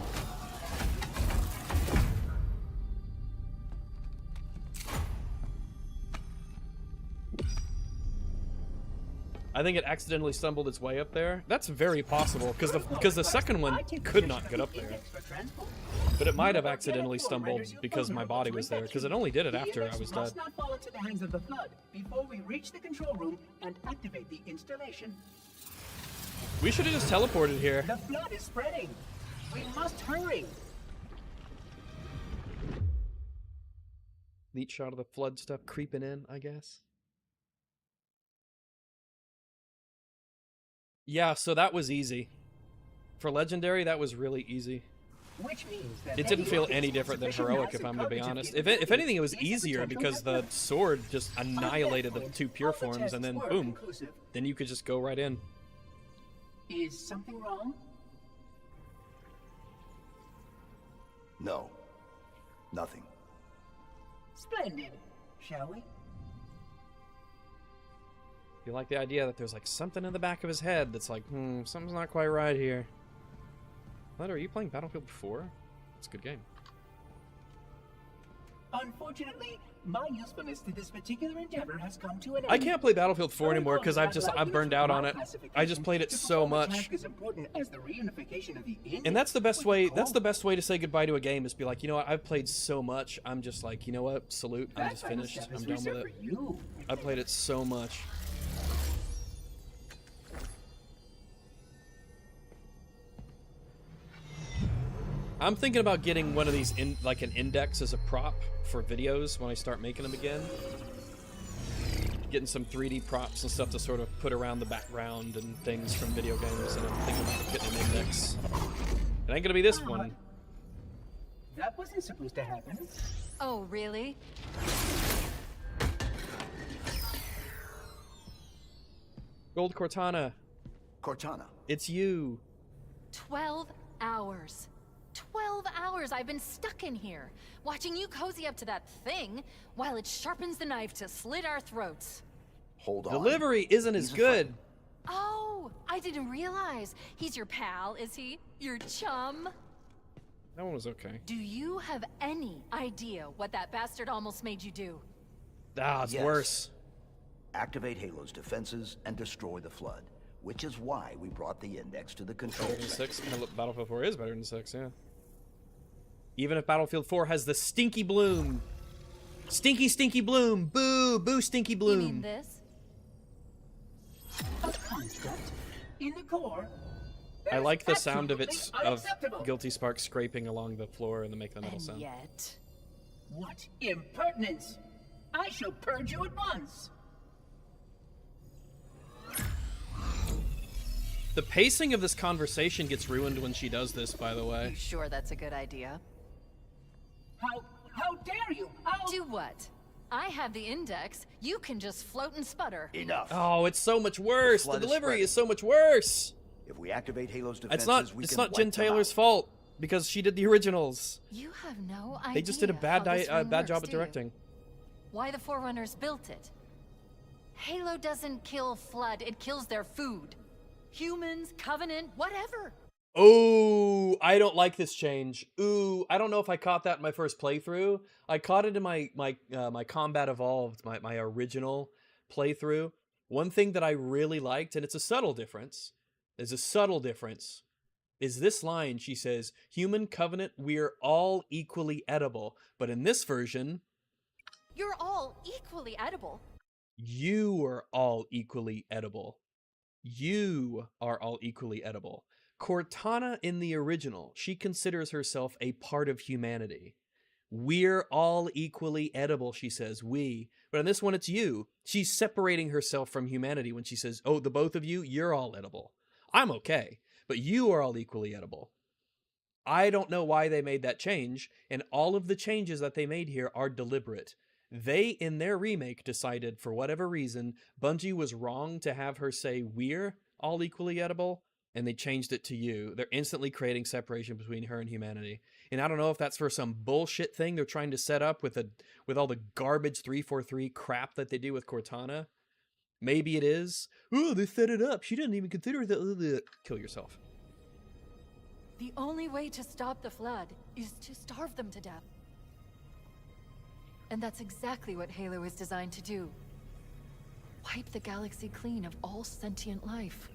[SPEAKER 13] I think it accidentally stumbled its way up there. That's very possible because the second one could not get up there. But it might have accidentally stumbled because my body was there, because it only did it after I was dead.
[SPEAKER 14] Must not fall into the hands of the flood before we reach the control room and activate the installation.
[SPEAKER 13] We should have just teleported here.
[SPEAKER 14] The flood is spreading. We must hurry.
[SPEAKER 13] Neat shot of the flood stuff creeping in, I guess. Yeah, so that was easy. For Legendary, that was really easy.
[SPEAKER 14] Which means that
[SPEAKER 13] it didn't feel any different than Heroic, if I'm going to be honest. If anything, it was easier because the sword just annihilated the two pure forms, and then boom, then you could just go right in.
[SPEAKER 14] Is something wrong?
[SPEAKER 9] No. Nothing.
[SPEAKER 14] Splendid. Shall we?
[SPEAKER 13] You like the idea that there's like something in the back of his head that's like, something's not quite right here. Letter, are you playing Battlefield 4? It's a good game.
[SPEAKER 14] Unfortunately, my usefulness to this particular endeavor has come to an end.
[SPEAKER 13] I can't play Battlefield 4 anymore because I've burned out on it. I just played it so much. And that's the best way. That's the best way to say goodbye to a game is be like, you know what? I've played so much. I'm just like, you know what? Salute. I'm just finished. I'm done with it. I played it so much. I'm thinking about getting one of these, like an index as a prop for videos when I start making them again. Getting some 3D props and stuff to sort of put around the background and things from video games, and I'm thinking about getting an index. It ain't gonna be this one.
[SPEAKER 14] That wasn't supposed to happen.
[SPEAKER 3] Oh, really?
[SPEAKER 13] Gold Cortana.
[SPEAKER 9] Cortana.
[SPEAKER 13] It's you.
[SPEAKER 3] 12 hours. 12 hours I've been stuck in here, watching you cozy up to that thing while it sharpens the knife to slit our throats.
[SPEAKER 9] Hold on.
[SPEAKER 13] Delivery isn't as good.
[SPEAKER 3] Oh, I didn't realize. He's your pal, is he? Your chum?
[SPEAKER 13] That one was okay.
[SPEAKER 3] Do you have any idea what that bastard almost made you do?
[SPEAKER 13] Ah, it's worse.
[SPEAKER 9] Activate Halo's defenses and destroy the flood, which is why we brought the index to the control
[SPEAKER 13] center. 6. Battlefield 4 is better than 6, yeah. Even if Battlefield 4 has the stinky bloom.
[SPEAKER 1] Stinky, stinky bloom. Boo, boo, stinky bloom.
[SPEAKER 3] You mean this?
[SPEAKER 14] A construct in the core.
[SPEAKER 13] I like the sound of
[SPEAKER 14] Unacceptable.
[SPEAKER 13] Guilty Spark scraping along the floor and make the metal
[SPEAKER 3] And
[SPEAKER 13] sound.
[SPEAKER 3] yet...
[SPEAKER 14] What impertinence! I shall purge you at once.
[SPEAKER 13] The pacing of this conversation gets ruined when she does this, by the way.
[SPEAKER 3] You sure that's a good idea?
[SPEAKER 14] How dare you?
[SPEAKER 3] Do what? I have the index. You can just float and sputter.
[SPEAKER 9] Enough.
[SPEAKER 1] Oh, it's so much worse. The
[SPEAKER 9] flood is
[SPEAKER 1] delivery
[SPEAKER 9] spreading.
[SPEAKER 1] is so much worse.
[SPEAKER 9] If we activate Halo's defenses,
[SPEAKER 1] It's not Jen Taylor's fault because she did the originals.
[SPEAKER 3] You have no idea.
[SPEAKER 1] They just did a bad
[SPEAKER 3] how this ring
[SPEAKER 1] bad
[SPEAKER 3] works,
[SPEAKER 1] job at
[SPEAKER 3] do you?
[SPEAKER 1] directing.
[SPEAKER 3] Why the Forerunners built it. Halo doesn't kill Flood, it kills their food. Humans, Covenant, whatever.
[SPEAKER 1] Oh, I don't like this change. Ooh, I don't know if I caught that in my first playthrough. I caught it in my Combat Evolved, my original playthrough. One thing that I really liked, and it's a subtle difference, is this line. She says, "Human Covenant, we're all equally edible." But in this version,
[SPEAKER 3] You're all equally edible.
[SPEAKER 1] you are all equally edible. You are all equally edible. Cortana in the original, she considers herself a part of humanity. We're all equally edible, she says, we. But in this one, it's you. She's separating herself from humanity when she says, oh, the both of you, you're all edible. I'm okay, but you are all equally edible. I don't know why they made that change, and all of the changes that they made here are deliberate. They, in their remake, decided, for whatever reason, Bungie was wrong to have her say, we're all equally edible, and they changed it to you. They're instantly creating separation between her and humanity. And I don't know if that's for some bullshit thing they're trying to set up with all the garbage 343 crap that they do with Cortana. Maybe it is. Oh, they set it up. She didn't even consider that. Kill yourself.
[SPEAKER 3] The only way to stop the Flood is to starve them to death. And that's exactly what Halo is designed to do. Wipe the galaxy clean of all sentient life.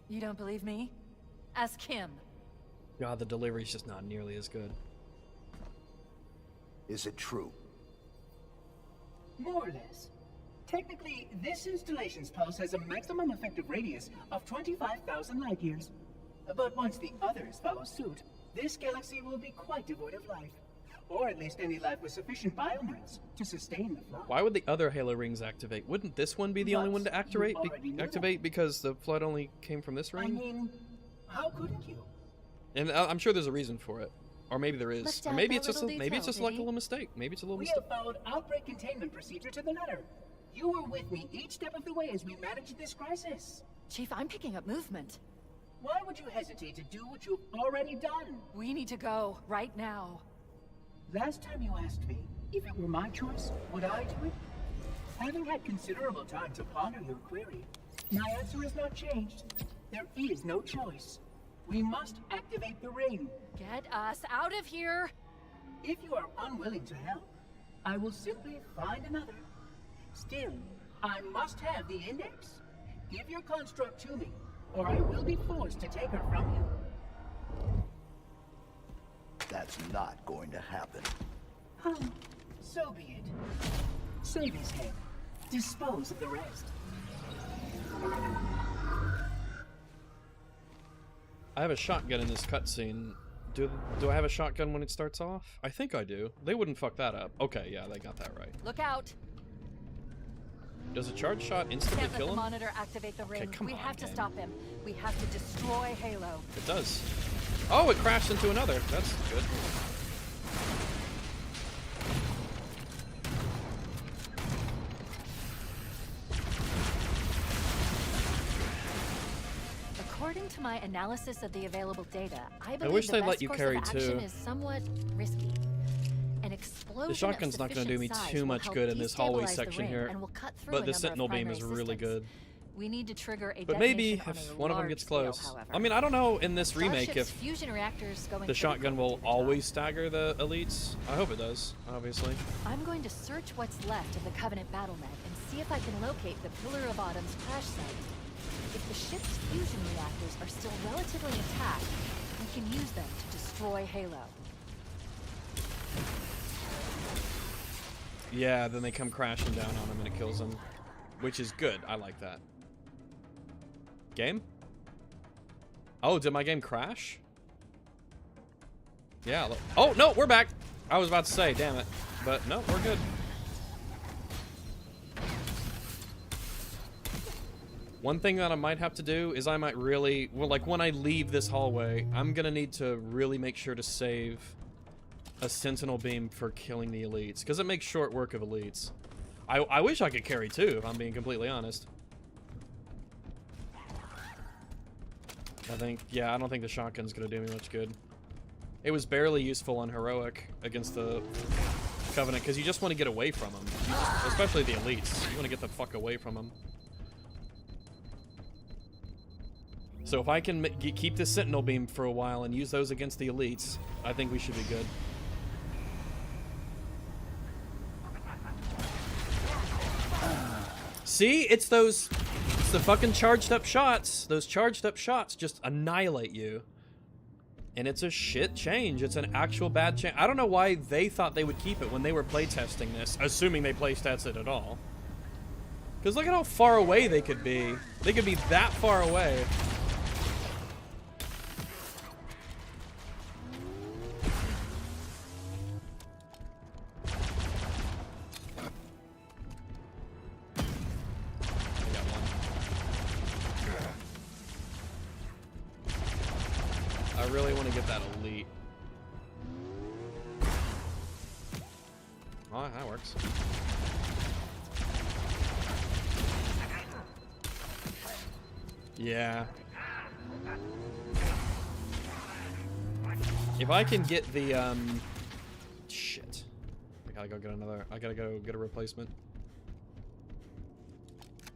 [SPEAKER 3] You don't believe me? Ask him.
[SPEAKER 1] God, the delivery's just not nearly as good.
[SPEAKER 9] Is it true?
[SPEAKER 14] More or less. Technically, this installation's pulse has a maximum effective radius of 25,000 light years. But once the others follow suit, this galaxy will be quite devoid of life. Or at least any life with sufficient biomass to sustain the flood.
[SPEAKER 1] Why would the other Halo rings activate? Wouldn't this one be the only one to activate? Because the flood only came from this ring?
[SPEAKER 14] I mean, how couldn't you?
[SPEAKER 1] And I'm sure there's a reason for it. Or maybe there is. Or maybe it's just like a little mistake. Maybe it's a little
[SPEAKER 14] We
[SPEAKER 1] mistake.
[SPEAKER 14] have followed outbreak containment procedure to the letter. You were with me each step of the way as we managed this crisis.
[SPEAKER 3] Chief, I'm picking up movement.
[SPEAKER 14] Why would you hesitate to do what you've already done?
[SPEAKER 3] We need to go, right now.
[SPEAKER 14] Last time you asked me if it were my choice, would I do it? Having had considerable time to ponder your query, my answer has not changed. There is no choice. We must activate the ring.
[SPEAKER 3] Get us out of here!
[SPEAKER 14] If you are unwilling to help, I will simply find another. Still, I must have the index. Give your construct to me, or I will be forced to take her from you.
[SPEAKER 9] That's not going to happen.
[SPEAKER 14] So be it. Save his head. Dispose of the rest.
[SPEAKER 1] I have a shotgun in this cutscene. Do I have a shotgun when it starts off? I think I do. They wouldn't fuck that up. Okay, yeah, they got that right.
[SPEAKER 3] Look out!
[SPEAKER 1] Does a charge shot instantly
[SPEAKER 3] Can't let
[SPEAKER 1] kill
[SPEAKER 3] the
[SPEAKER 1] him?
[SPEAKER 3] monitor activate the ring.
[SPEAKER 1] come
[SPEAKER 3] We
[SPEAKER 1] on,
[SPEAKER 3] have to
[SPEAKER 1] game.
[SPEAKER 3] stop him. We have to destroy Halo.
[SPEAKER 1] It does. Oh, it crashed into another. That's good.
[SPEAKER 3] According to my analysis of the available data, I believe
[SPEAKER 1] wish
[SPEAKER 3] the
[SPEAKER 1] they'd
[SPEAKER 3] best
[SPEAKER 1] let you
[SPEAKER 3] course
[SPEAKER 1] carry
[SPEAKER 3] of action
[SPEAKER 1] two.
[SPEAKER 3] is somewhat risky. An explosion
[SPEAKER 1] The shotgun's not going to do me too much good in this hallway section here, but the Sentinel beam is really good.
[SPEAKER 3] We need to trigger a
[SPEAKER 1] But maybe
[SPEAKER 3] detonation
[SPEAKER 1] if
[SPEAKER 3] on a
[SPEAKER 1] one of them
[SPEAKER 3] large
[SPEAKER 1] gets
[SPEAKER 3] scale,
[SPEAKER 1] close.
[SPEAKER 3] however.
[SPEAKER 1] I mean, I don't know in this remake
[SPEAKER 3] Starship's
[SPEAKER 1] if
[SPEAKER 3] fusion reactors going
[SPEAKER 1] the
[SPEAKER 3] pretty
[SPEAKER 1] shotgun
[SPEAKER 3] quick
[SPEAKER 1] will
[SPEAKER 3] to the top.
[SPEAKER 1] always stagger the elites. I hope it does, obviously.
[SPEAKER 3] I'm going to search what's left of the Covenant battlenet and see if I can locate the Pillar of Autumn's crash site. If the ship's fusion reactors are still relatively intact, we can use them to destroy Halo.
[SPEAKER 13] Yeah, then they come crashing down on him and it kills him. Which is good. I like that. Game? Oh, did my game crash? Yeah. Oh, no, we're back. I was about to say, damn it. But no, we're good. One thing that I might have to do is I might really, well, like when I leave this hallway, I'm gonna need to really make sure to save a sentinel beam for killing the elites, because it makes short work of elites. I wish I could carry two, if I'm being completely honest. Yeah, I don't think the shotgun's gonna do me much good. It was barely useful on heroic against the Covenant, because you just want to get away from them. Especially the elites. You want to get the fuck away from them. So if I can keep this sentinel beam for a while and use those against the elites, I think we should be good. See? It's the fucking charged up shots. Those charged up shots just annihilate you. And it's a shit change. It's an actual bad change. I don't know why they thought they would keep it when they were playtesting this, assuming they playtested it at all. Because look at how far away they could be. They could be that far away. I really want to get that elite. Oh, that works. Yeah. If I can get the, shit. I gotta go get a replacement.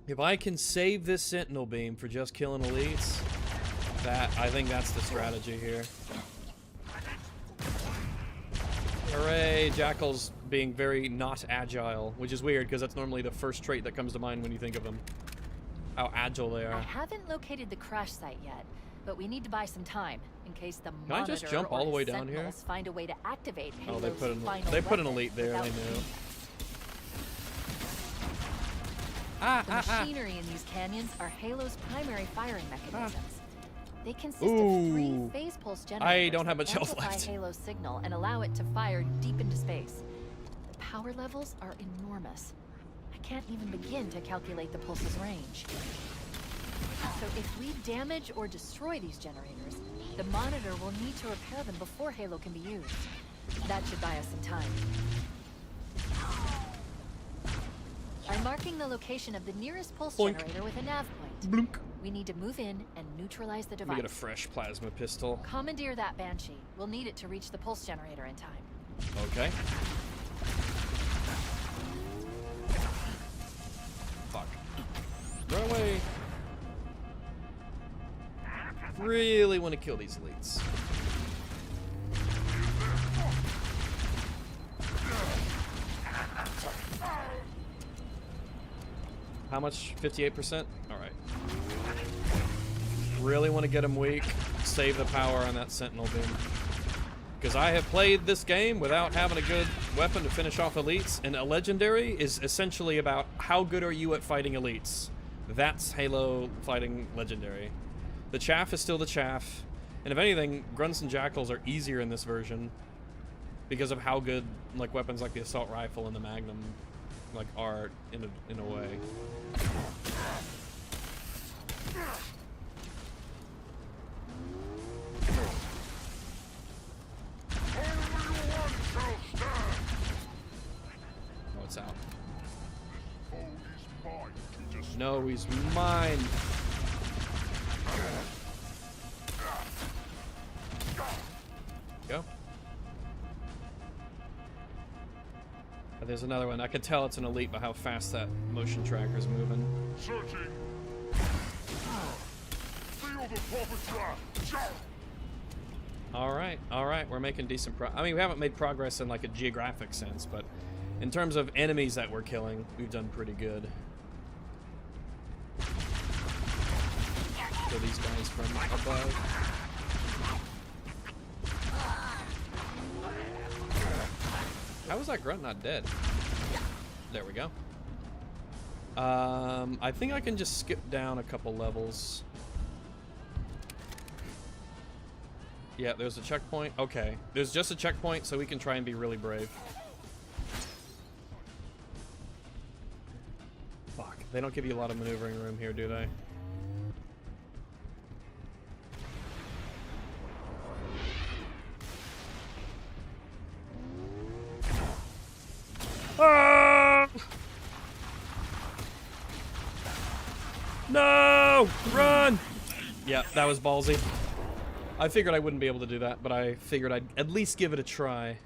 [SPEAKER 13] If I can save this sentinel beam for just killing elites, I think that's the strategy here. Hooray, Jackal's being very not agile, which is weird because that's normally the first trait that comes to mind when you think of them. How agile they are.
[SPEAKER 3] I haven't located the crash site yet, but we need to buy some time in case the
[SPEAKER 13] Can I just jump all the way down here?
[SPEAKER 3] Find a way to activate
[SPEAKER 13] Oh,
[SPEAKER 3] Halo's
[SPEAKER 13] they put an elite there, they knew.
[SPEAKER 3] The machinery in these canyons are Halo's primary firing mechanisms. They consist of 3 phase pulse generators.
[SPEAKER 13] I don't have much health left.
[SPEAKER 3] Halo's signal and allow it to fire deep into space. The power levels are enormous. I can't even begin to calculate the pulse's range. So if we damage or destroy these generators, the monitor will need to repair them before Halo can be used. That should buy us some time. I'm marking the location of the nearest pulse generator with a nav point.
[SPEAKER 13] Blunk.
[SPEAKER 3] We need to move in and neutralize the device.
[SPEAKER 13] We get a fresh plasma pistol.
[SPEAKER 3] Commandeer that Banshee. We'll need it to reach the pulse generator in time.
[SPEAKER 13] Okay. Fuck. Run away. Really want to kill these elites. How much? 58%? Alright. Really want to get him weak. Save the power on that sentinel beam. Because I have played this game without having a good weapon to finish off elites, and a legendary is essentially about how good are you at fighting elites. That's Halo fighting legendary. The chaff is still the chaff, and if anything, grunts and jackals are easier in this version because of how good like weapons like the assault rifle and the magnum like are in a way. Oh, it's out. No, he's mine. Go. Oh, there's another one. I can tell it's an elite by how fast that motion tracker's moving.
[SPEAKER 10] Searching. Feel the proper track.
[SPEAKER 13] All right, we're making decent I mean, we haven't made progress in like a geographic sense, but in terms of enemies that we're killing, we've done pretty good. Kill these guys from above. How was that grunt not dead? There we go. I think I can just skip down a couple levels. Yeah, there's a checkpoint. Okay, there's just a checkpoint, so we can try and be really brave. Fuck, they don't give you a lot of maneuvering room here, do they? Ah! No! Run! Yeah, that was ballsy. I figured I wouldn't be able to do that, but I figured I'd at least give it a try.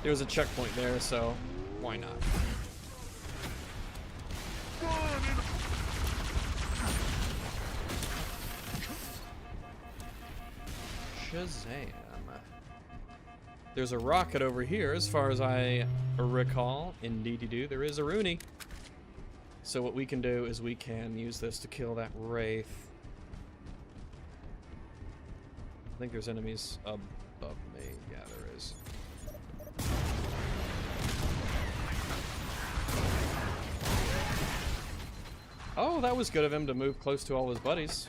[SPEAKER 13] There was a checkpoint there, so why not? Shazam. There's a rocket over here, as far as I recall. Indeedy-doo, there is a Rooney. So what we can do is we can use this to kill that Wraith. I think there's enemies above me. Yeah, there is. Oh, that was good of him to move close to all his buddies.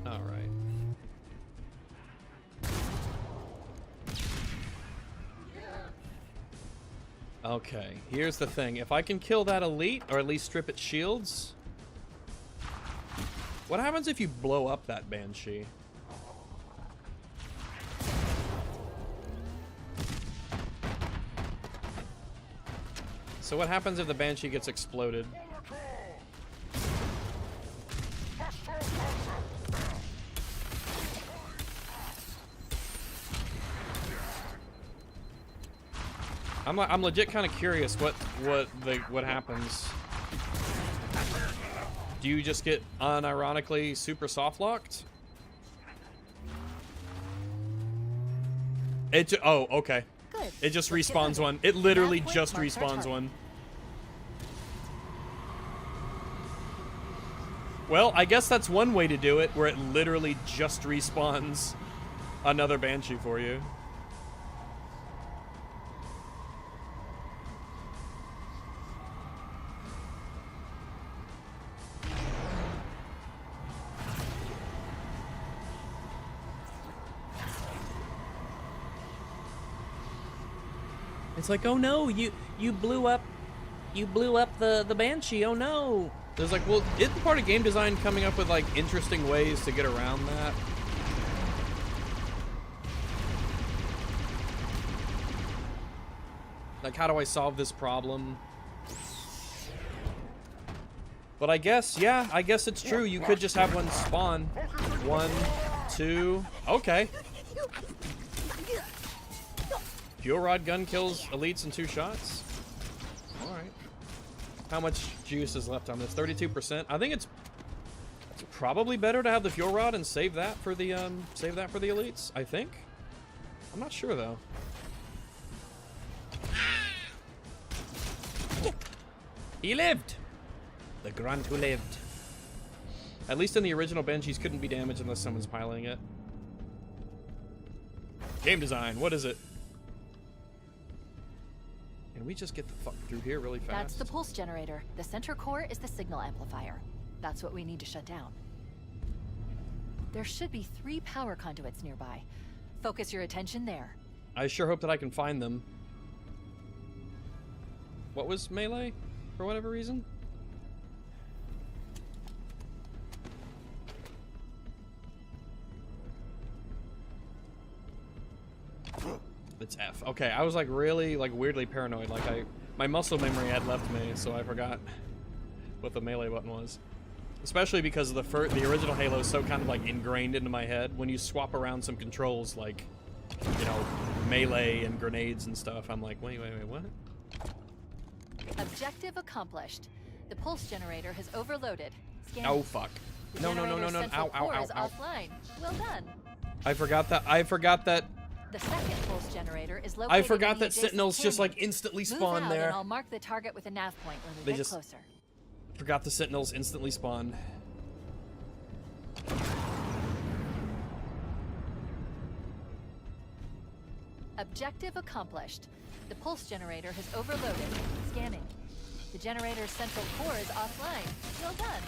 [SPEAKER 13] All right. Okay, here's the thing. If I can kill that elite, or at least strip its shields... What happens if you blow up that Banshee? So what happens if the Banshee gets exploded? I'm legit kind of curious what happens. Do you just get unironically super soft locked? Oh, okay.
[SPEAKER 3] Good.
[SPEAKER 13] It just respawns one. It literally just respawns one. Well, I guess that's one way to do it, where it literally just respawns another Banshee for you. It's like, oh no, you blew up the Banshee. Oh no. There's like, well, isn't part of game design coming up with like interesting ways to get around that? Like, how do I solve this problem? But I guess, yeah, I guess it's true. You could just have one spawn. 1, 2, okay. Fuel rod gun kills elites in 2 shots. All right. How much juice is left on this? 32%. I think it's probably better to have the fuel rod and save that for the elites. I think. I'm not sure though. He lived. The grunt who lived. At least in the original Banshees couldn't be damaged unless someone's piloting it. Game design. What is it? Can we just get the fuck through here really fast?
[SPEAKER 3] That's the pulse generator. The center core is the signal amplifier. That's what we need to shut down. There should be 3 power conduits nearby. Focus your attention there.
[SPEAKER 13] I sure hope that I can find them. What was melee? For whatever reason? It's F. Okay, I was like really weirdly paranoid. Like my muscle memory had left me, so I forgot what the melee button was. Especially because of the original Halo is so kind of like ingrained into my head. When you swap around some controls, like, you know, melee and grenades and stuff, I'm like, wait, what?
[SPEAKER 3] Objective accomplished. The pulse generator has overloaded. Scan.
[SPEAKER 13] Oh fuck! No! Ow!
[SPEAKER 3] Offline. Well done.
[SPEAKER 13] I forgot that.
[SPEAKER 3] The second pulse generator is located.
[SPEAKER 13] I forgot that Sentinels just like instantly spawn there.
[SPEAKER 3] And I'll mark the target with a nav point when we get closer.
[SPEAKER 13] Forgot the Sentinels instantly spawn.
[SPEAKER 3] Objective accomplished. The pulse generator has overloaded. Scanning. The generator's central core is offline. Well done.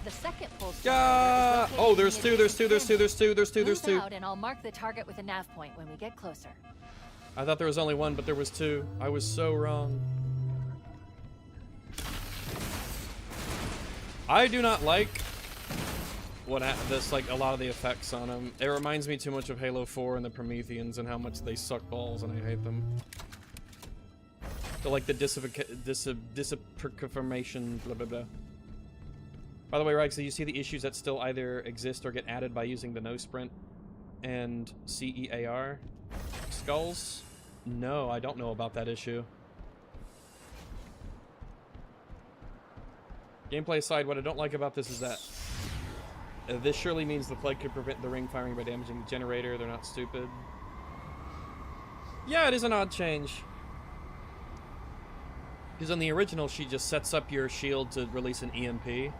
[SPEAKER 3] The second pulse generator is located
[SPEAKER 13] oh, there's
[SPEAKER 3] in
[SPEAKER 13] two,
[SPEAKER 3] the
[SPEAKER 13] there's two, there's two, there's two, there's two, there's
[SPEAKER 3] Move
[SPEAKER 13] two.
[SPEAKER 3] out and I'll mark the target with a nav point when we get closer.
[SPEAKER 13] I thought there was only one, but there was two. I was so wrong. I do not like this, like, a lot of the effects on them. It reminds me too much of Halo 4 and the Prometheans and how much they suck balls, and I hate them. So, like, the disapprofamation, blah, blah, blah. By the way, Rex, do you see the issues that still either exist or get added by using the no sprint and CEAR skulls? No, I don't know about that issue. Gameplay aside, what I don't like about this is that this surely means the Plague could prevent the ring firing by damaging the generator. They're not stupid. Yeah, it is an odd change. Because on the original, she just sets up your shield to release an EMP,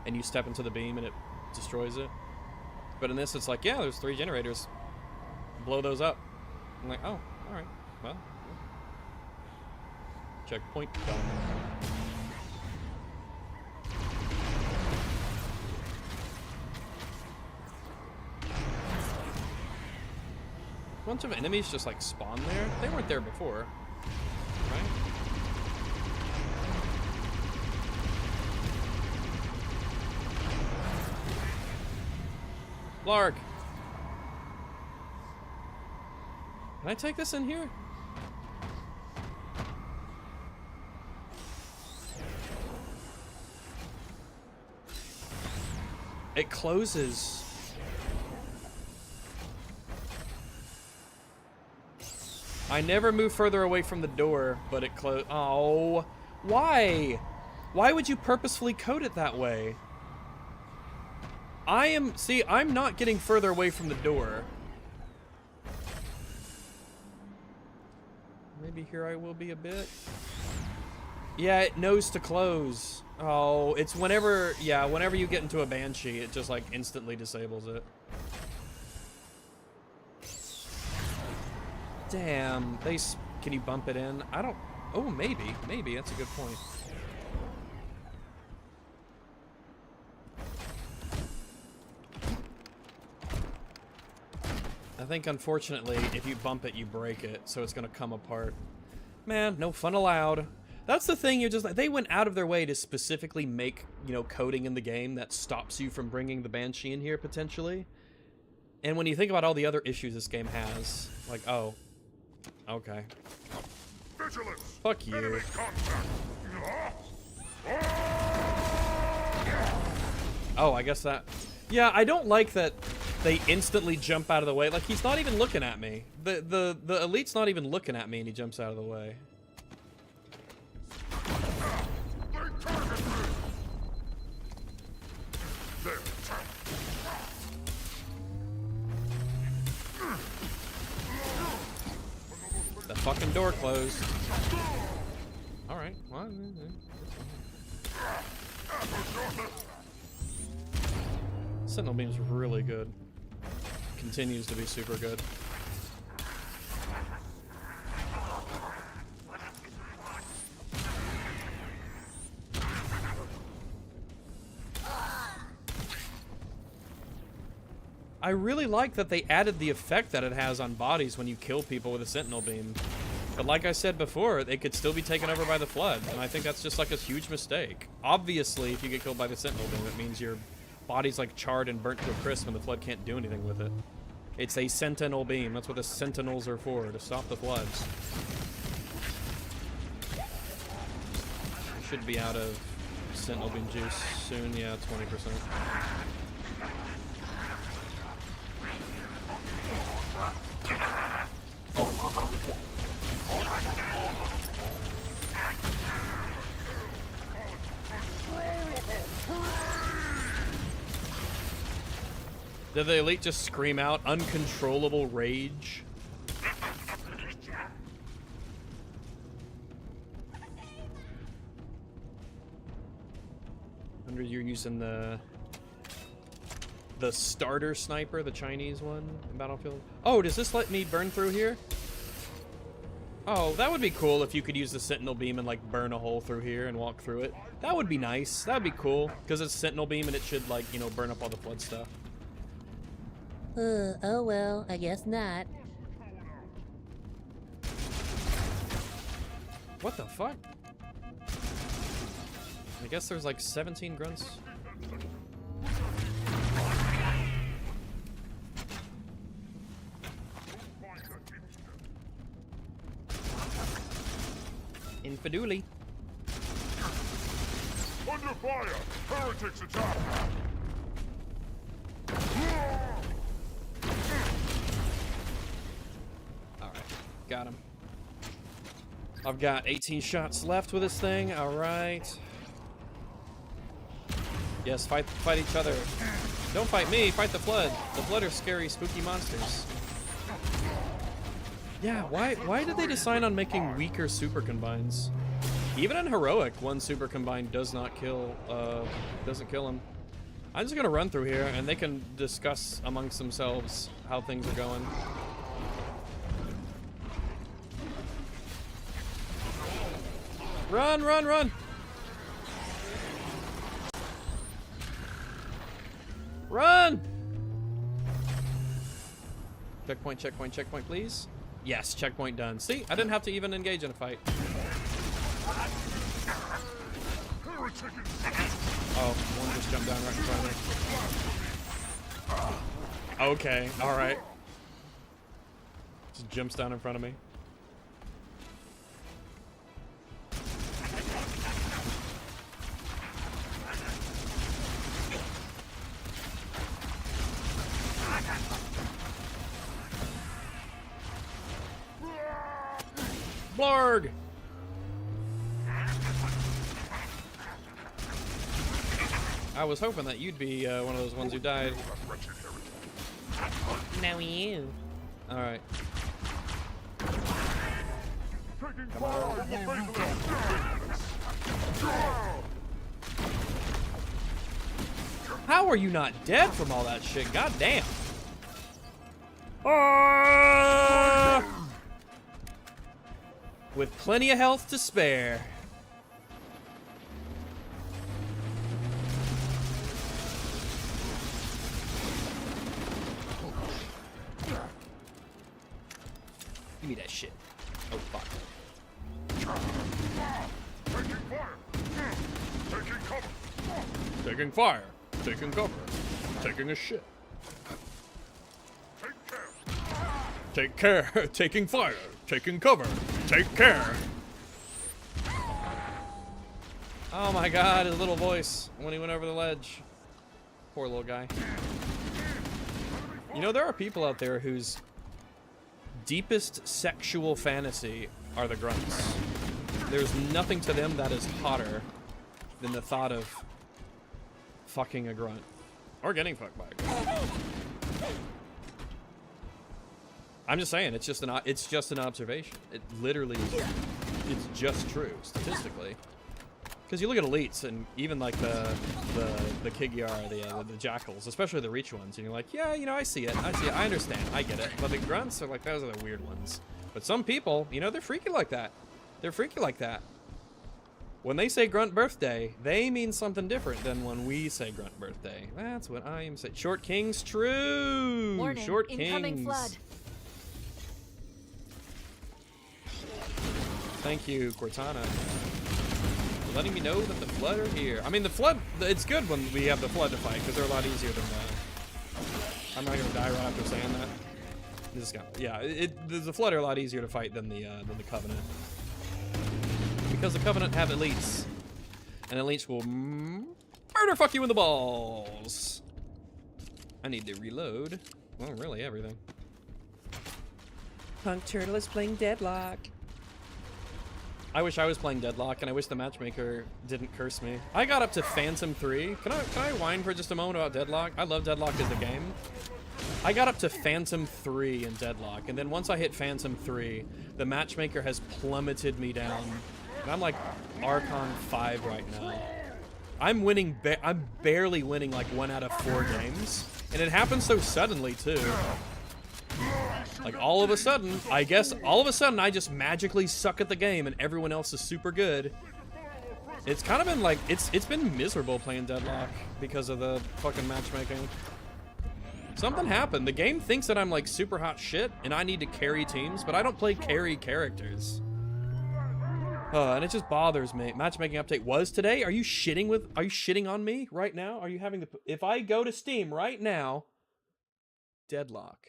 [SPEAKER 13] and you step into the beam and it destroys it. But in this, it's like, yeah, there's 3 generators. Blow those up. I'm like, oh, alright. Well, checkpoint done. A bunch of enemies just like spawn there. They weren't there before, right? Lark! Can I take this in here? It closes. I never move further away from the door, but it closed. Oh, why? Why would you purposefully code it that way? See, I'm not getting further away from the door. Maybe here I will be a bit. Yeah, it knows to close. Oh, it's whenever, yeah, whenever you get into a Banshee, it just like instantly disables it. Damn, can you bump it in? I don't, oh, maybe, that's a good point. I think, unfortunately, if you bump it, you break it, so it's gonna come apart. Man, no fun allowed. That's the thing, you're just like, they went out of their way to specifically make, you know, coding in the game that stops you from bringing the Banshee in here, potentially. And when you think about all the other issues this game has, like, oh, okay.
[SPEAKER 10] Vigilance.
[SPEAKER 13] Fuck you.
[SPEAKER 10] Enemy contact.
[SPEAKER 13] Oh, I guess that... Yeah, I don't like that they instantly jump out of the way. Like, he's not even looking at me. The elite's not even looking at me and he jumps out of the way. The fucking door closed. Alright, well, Sentinel Beam's really good. Continues to be super good. I really like that they added the effect that it has on bodies when you kill people with a Sentinel Beam. But like I said before, they could still be taken over by the Flood, and I think that's just like a huge mistake. Obviously, if you get killed by the Sentinel Beam, it means your body's like charred and burnt to a crisp and the Flood can't do anything with it. It's a Sentinel Beam. That's what the Sentinels are for, to stop the Floods. Should be out of Sentinel Beam juice soon. Yeah, 20%. Did the elite just scream out uncontrollable rage? You're using the the starter sniper, the Chinese one in Battlefield. Oh, does this let me burn through here? Oh, that would be cool if you could use the Sentinel beam and like burn a hole through here and walk through it. That would be nice. That would be cool because it's Sentinel beam and it should like, you know, burn up all the flood stuff.
[SPEAKER 15] Oh well, I guess not.
[SPEAKER 13] What the fuck? I guess there's like 17 grunts. Infiduli.
[SPEAKER 10] Under fire! Heretics attack!
[SPEAKER 13] Alright, got him. I've got 18 shots left with this thing, alright. Yes, fight each other. Don't fight me, fight the Flood. The Flood are scary, spooky monsters. Yeah, why did they decide on making weaker super combines? Even in Heroic, one super combine does not kill, doesn't kill him. I'm just gonna run through here and they can discuss amongst themselves how things are going. Run, run, run! Run! Checkpoint, checkpoint, checkpoint, please. Yes, checkpoint done. See, I didn't have to even engage in a fight. Oh, one just jumped down right in front of me. Okay, alright. Just jumps down in front of me. Blarg! I was hoping that you'd be one of those ones who died.
[SPEAKER 15] Now you.
[SPEAKER 13] Alright. How are you not dead from all that shit? God damn. With plenty of health to spare. Give me that shit. Oh, fuck. Taking fire. Taking cover. Taking a shit. Take care. Taking fire. Taking cover. Take care. Oh my god, his little voice when he went over the ledge. Poor little guy. You know, there are people out there whose deepest sexual fantasy are the grunts. There's nothing to them that is hotter than the thought of fucking a grunt. Or getting fucked by a grunt. I'm just saying, it's just an observation. It literally is, it's just true statistically. Because you look at elites and even like the Kigyar, the jackals, especially the reach ones, and you're like, yeah, you know, I see it, I understand, I get it. But the grunts are like, those are the weird ones. But some people, you know, they're freaky like that. They're freaky like that. When they say grunt birthday, they mean something different than when we say grunt birthday. That's what I am saying. Short King's true.
[SPEAKER 3] Warning,
[SPEAKER 13] Short
[SPEAKER 3] incoming
[SPEAKER 13] Kings.
[SPEAKER 3] flood.
[SPEAKER 13] Thank you, Cortana, for letting me know that the Flood are here. I mean, the Flood, it's good when we have the Flood to fight, because they're a lot easier than the... I'm not going to die right after saying that. This guy, yeah, the Flood are a lot easier to fight than the Covenant. Because the Covenant have elites. And elites will murder fuck you in the balls. I need to reload. Well, really, everything. Punk Turtle is playing Deadlock. I wish I was playing Deadlock, and I wish the matchmaker didn't curse me. I got up to Phantom 3. Can I whine for just a moment about Deadlock? I love Deadlock as a game. I got up to Phantom 3 in Deadlock, and then once I hit Phantom 3, the matchmaker has plummeted me down. And I'm like Archon 5 right now. I'm winning. I'm barely winning like 1 out of 4 games, and it happens so suddenly too. Like all of a sudden, I guess all of a sudden I just magically suck at the game, and everyone else is super good. It's kind of been like it's been miserable playing Deadlock because of the fucking matchmaking. Something happened. The game thinks that I'm like super hot shit, and I need to carry teams, but I don't play carry characters. And it just bothers me. Matchmaking update was today. Are you shitting on me right now? Are you having the, if I go to Steam right now, Deadlock.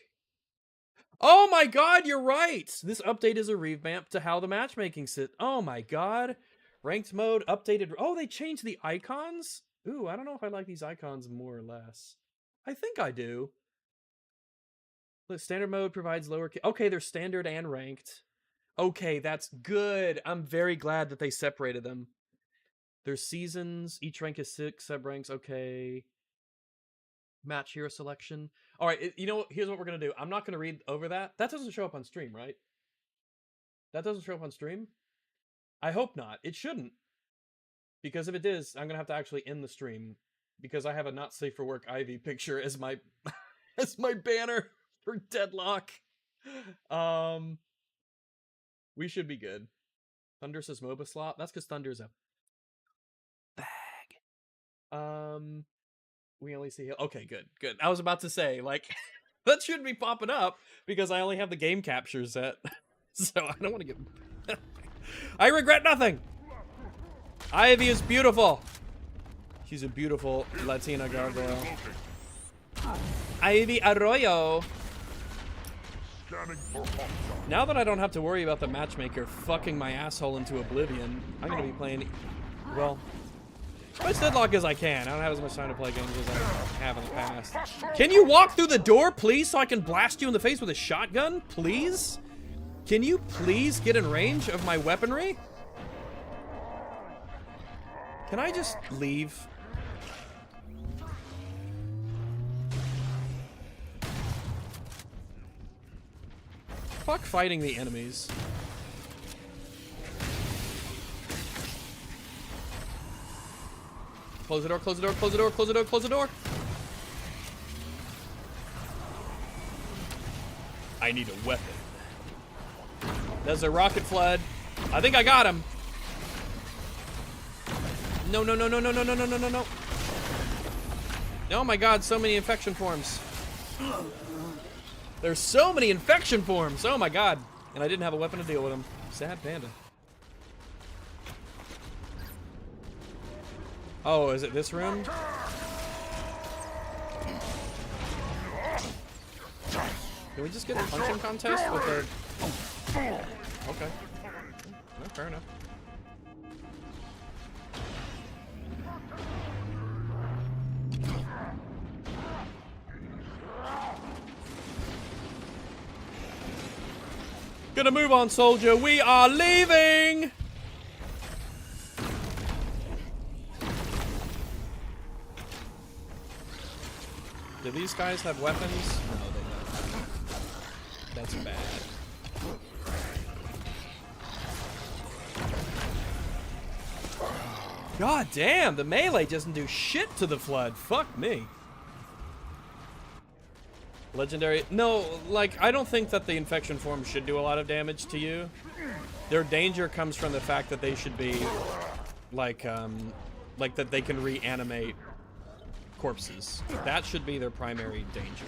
[SPEAKER 13] Oh my god, you're right. This update is a revamp to how the matchmaking sits. Oh my god. Ranked mode updated. Oh, they changed the icons? Ooh, I don't know if I like these icons more or less. I think I do. The standard mode provides lower. Okay, they're standard and ranked. Okay, that's good. I'm very glad that they separated them. There's seasons. Each rank is 6 sub-ranks. Okay. Match hero selection. All right, you know what? Here's what we're going to do. I'm not going to read over that. That doesn't show up on stream, right? That doesn't show up on stream? I hope not. It shouldn't. Because if it is, I'm going to have to actually end the stream. Because I have a not safe for work Ivy picture as my as my banner for Deadlock. We should be good. Thunder says MOBA slot. That's because Thunder's a bag. We only see... Okay, good, good. I was about to say, like, that should be popping up because I only have the game capture set. So I don't want to get... I regret nothing! Ivy is beautiful! She's a beautiful Latina gargoyle. Ivy Arroyo! Now that I don't have to worry about the matchmaker fucking my asshole into oblivion, I'm gonna be playing, well, as much Deadlock as I can. I don't have as much time to play games as I have in the past. Can you walk through the door, please, so I can blast you in the face with a shotgun? Please? Can you please get in range of my weaponry? Can I just leave? Fuck fighting the enemies. Close the door, close the door, close the door, close the door, close the door. I need a weapon. There's a rocket flood. I think I got him. No, no, no, no, no, no, no, no, no, no, no. Oh my god, so many infection forms. There's so many infection forms. Oh my god. And I didn't have a weapon to deal with them. Sad panda. Oh, is it this room? Can we just get a punching contest with the... Okay. No, fair enough. Gonna move on, soldier. We are leaving! Do these guys have weapons? No, they don't. That's bad. God damn, the melee doesn't do shit to the flood. Fuck me. Legendary. No, like, I don't think that the infection form should do a lot of damage to you. Their danger comes from the fact that they should be, like that they can reanimate corpses. That should be their primary danger.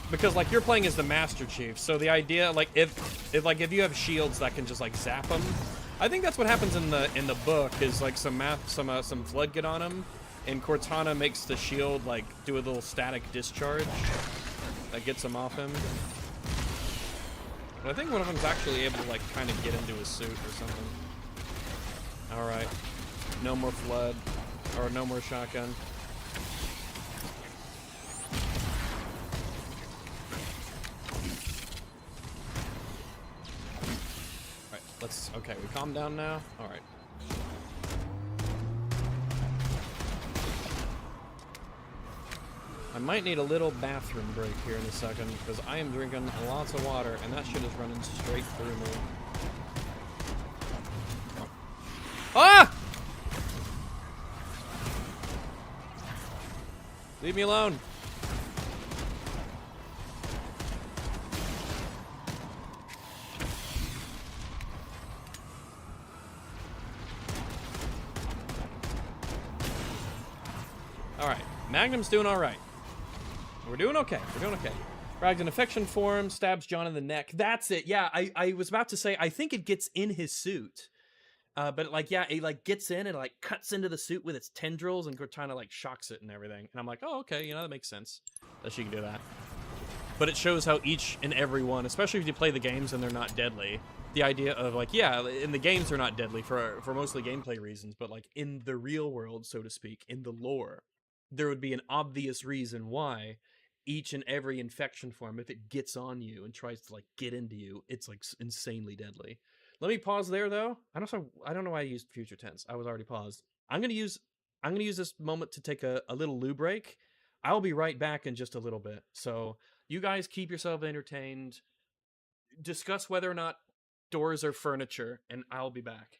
[SPEAKER 13] Because like you're playing as the Master Chief, so the idea like if you have shields that can just like zap them, I think that's what happens in the book is like some flood get on him, and Cortana makes the shield like do a little static discharge that gets him off him. But I think one of them's actually able to like kind of get into his suit or something. All right, no more flood or no more shotgun. Okay, we calm down now? Alright. I might need a little bathroom break here in a second, because I am drinking lots of water, and that shit is running straight through me. Ah! Leave me alone. Alright, Magnum's doing alright. We're doing okay. We're doing okay. Rags in affection form, stabs John in the neck. That's it. Yeah, I was about to say, I think it gets in his suit. But like, yeah, it like gets in and like cuts into the suit with its tendrils and Cortana like shocks it and everything. And I'm like, oh, okay, you know, that makes sense that she can do that. But it shows how each and every one, especially if you play the games and they're not deadly, the idea of like, yeah, in the games they're not deadly for mostly gameplay reasons, but like in the real world, so to speak, in the lore, there would be an obvious reason why each and every infection form, if it gets on you and tries to like get into you, it's like insanely deadly. Let me pause there though. I don't know why I used future tense. I was already paused. I'm gonna use this moment to take a little loo break. I'll be right back in just a little bit. So you guys keep yourself entertained. Discuss whether or not doors are furniture, and I'll be back.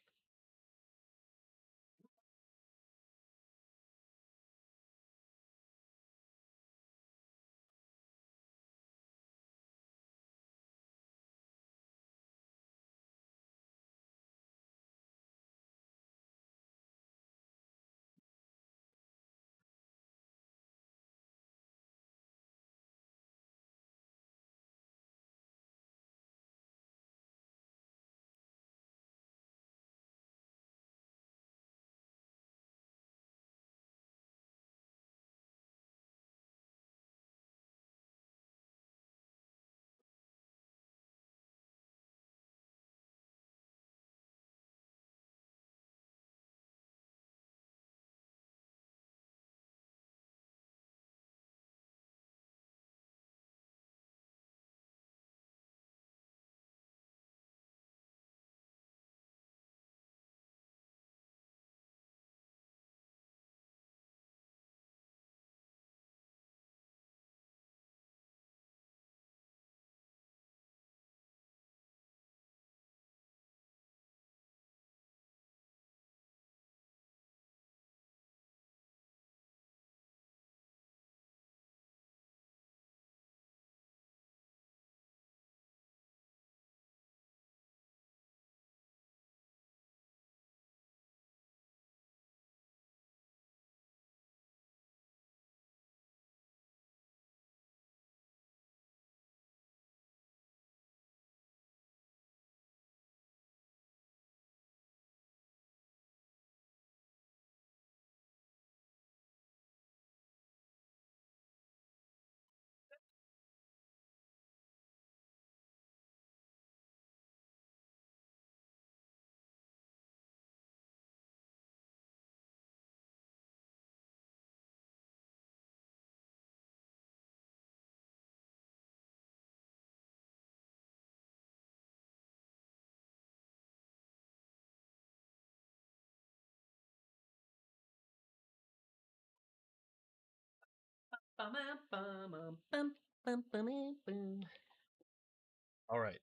[SPEAKER 13] All right.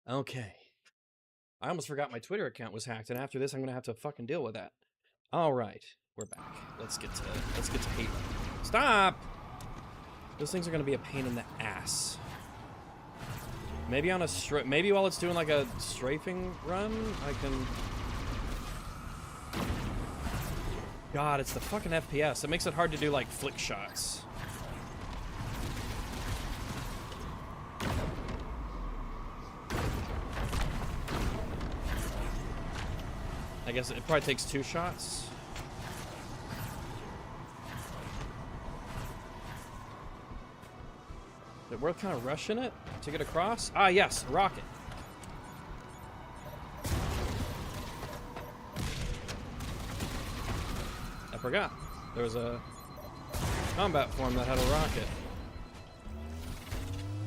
[SPEAKER 13] Okay. I almost forgot my Twitter account was hacked, and after this, I'm gonna have to fucking deal with that. All right, we're back. Let's get to Halo. Stop! Those things are gonna be a pain in the ass. Maybe on a maybe while it's doing like a strafing run, I can. God, it's the fucking FPS. It makes it hard to do like flick shots. I guess it probably takes 2 shots. Is it worth kind of rushing it to get across? Ah, yes, rocket. I forgot. There was a combat form that had a rocket.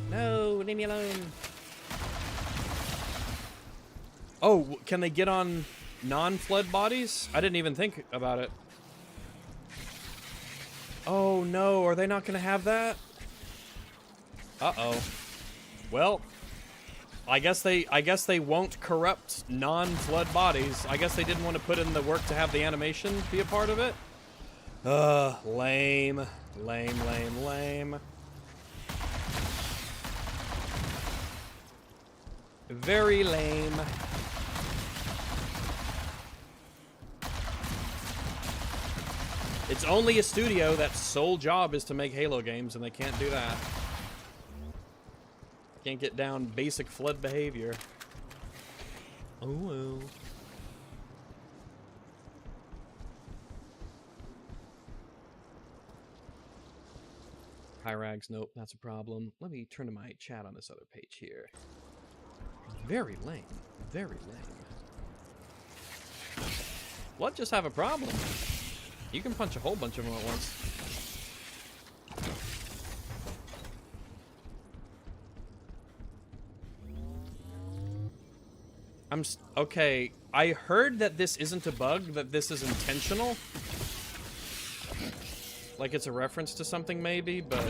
[SPEAKER 13] No, leave me alone. Oh, can they get on non-flood bodies? I didn't even think about it. Oh no, are they not gonna have that? Uh-oh. Well, I guess they won't corrupt non-flood bodies. I guess they didn't want to put in the work to have the animation be a part of it. Lame. Lame, lame, lame. Very lame. It's only a studio that's sole job is to make Halo games, and they can't do that. Can't get down basic flood behavior. Oh well. Hi Rags, nope, that's a problem. Let me turn to my chat on this other page here. Very lame. Very lame. What just have a problem? You can punch a whole bunch of them at once. Okay, I heard that this isn't a bug, that this is intentional. Like it's a reference to something maybe, but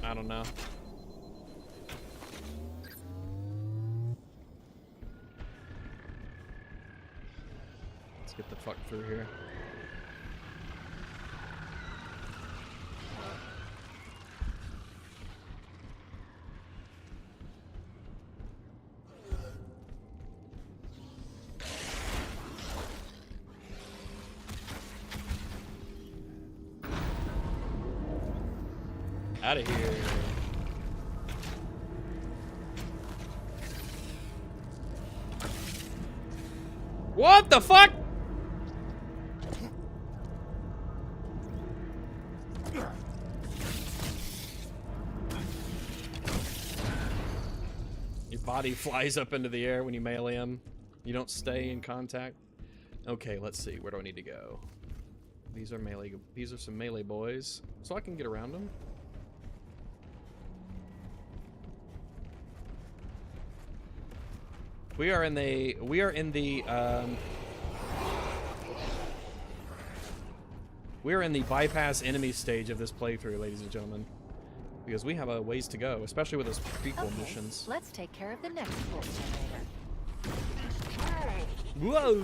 [SPEAKER 13] I don't know. Let's get the fuck through here. Out of here. What the fuck? Your body flies up into the air when you melee him. You don't stay in contact. Okay, let's see. Where do I need to go? These are melee. These are some melee boys, so I can get around them. We are in the bypass enemy stage of this playthrough, ladies and gentlemen, because we have a ways to go, especially with those prequel missions.
[SPEAKER 3] Let's take care of the next pulse generator.
[SPEAKER 13] Whoa!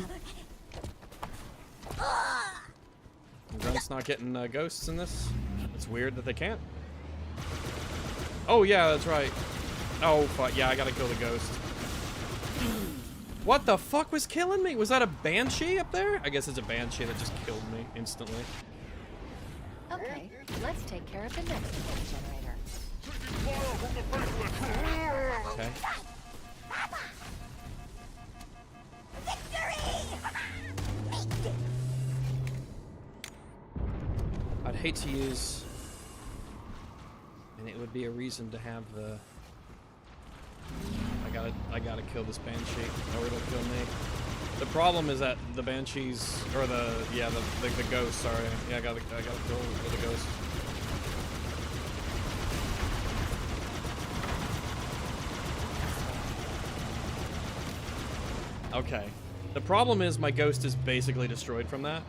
[SPEAKER 13] Grunt's not getting ghosts in this. It's weird that they can't. Oh yeah, that's right. Oh fuck yeah, I gotta kill the ghost. What the fuck was killing me? Was that a banshee up there? I guess it's a banshee that just killed me instantly.
[SPEAKER 3] Okay, let's take care of the next pulse generator.
[SPEAKER 13] Okay. I'd hate to use, and it would be a reason to have the. I gotta kill this banshee, or it'll kill me. The problem is that the banshees, or the ghost. Sorry, yeah, I gotta kill the ghost. Okay. The problem is my ghost is basically destroyed from that.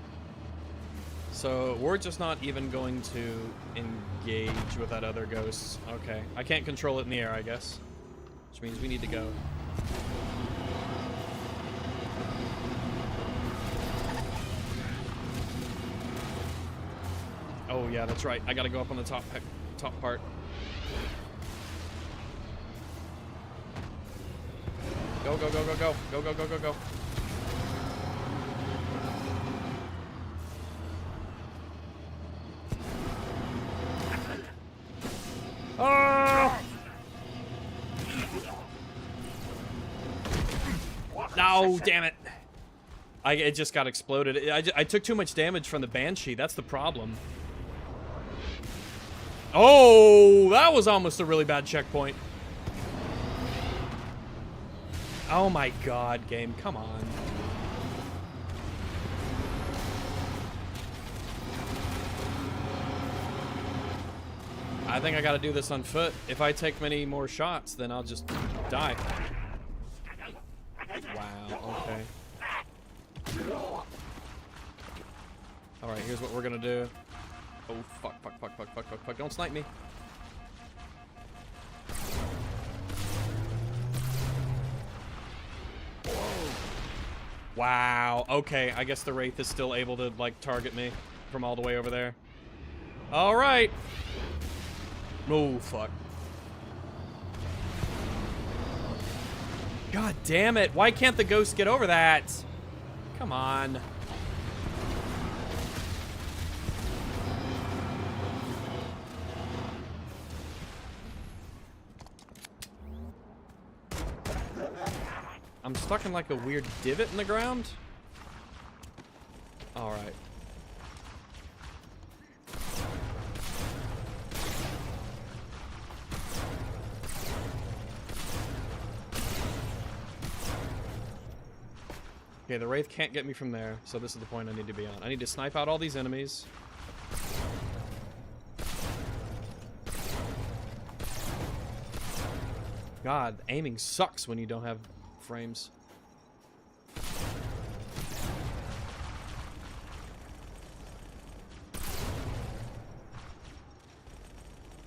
[SPEAKER 13] So we're just not even going to engage with that other ghost. Okay. I can't control it in the air, I guess. Which means we need to go. Oh yeah, that's right. I gotta go up on the top part. Go, go, go, go, go. Go, go, go, go, go. Oh! No, damn it. It just got exploded. I took too much damage from the Banshee. That's the problem. Oh, that was almost a really bad checkpoint. Oh my god, game. Come on. I think I gotta do this on foot. If I take many more shots, then I'll just die. Wow, okay. Alright, here's what we're gonna do. Oh, fuck, fuck, fuck, fuck, fuck, fuck, fuck. Don't snipe me. Wow. Okay, I guess the Wraith is still able to, like, target me from all the way over there. All right. Oh, fuck. God damn it. Why can't the ghost get over that? Come on. I'm stuck in like a weird divot in the ground. All right. Okay, the Wraith can't get me from there, so this is the point I need to be on. I need to snipe out all these enemies. God, aiming sucks when you don't have frames.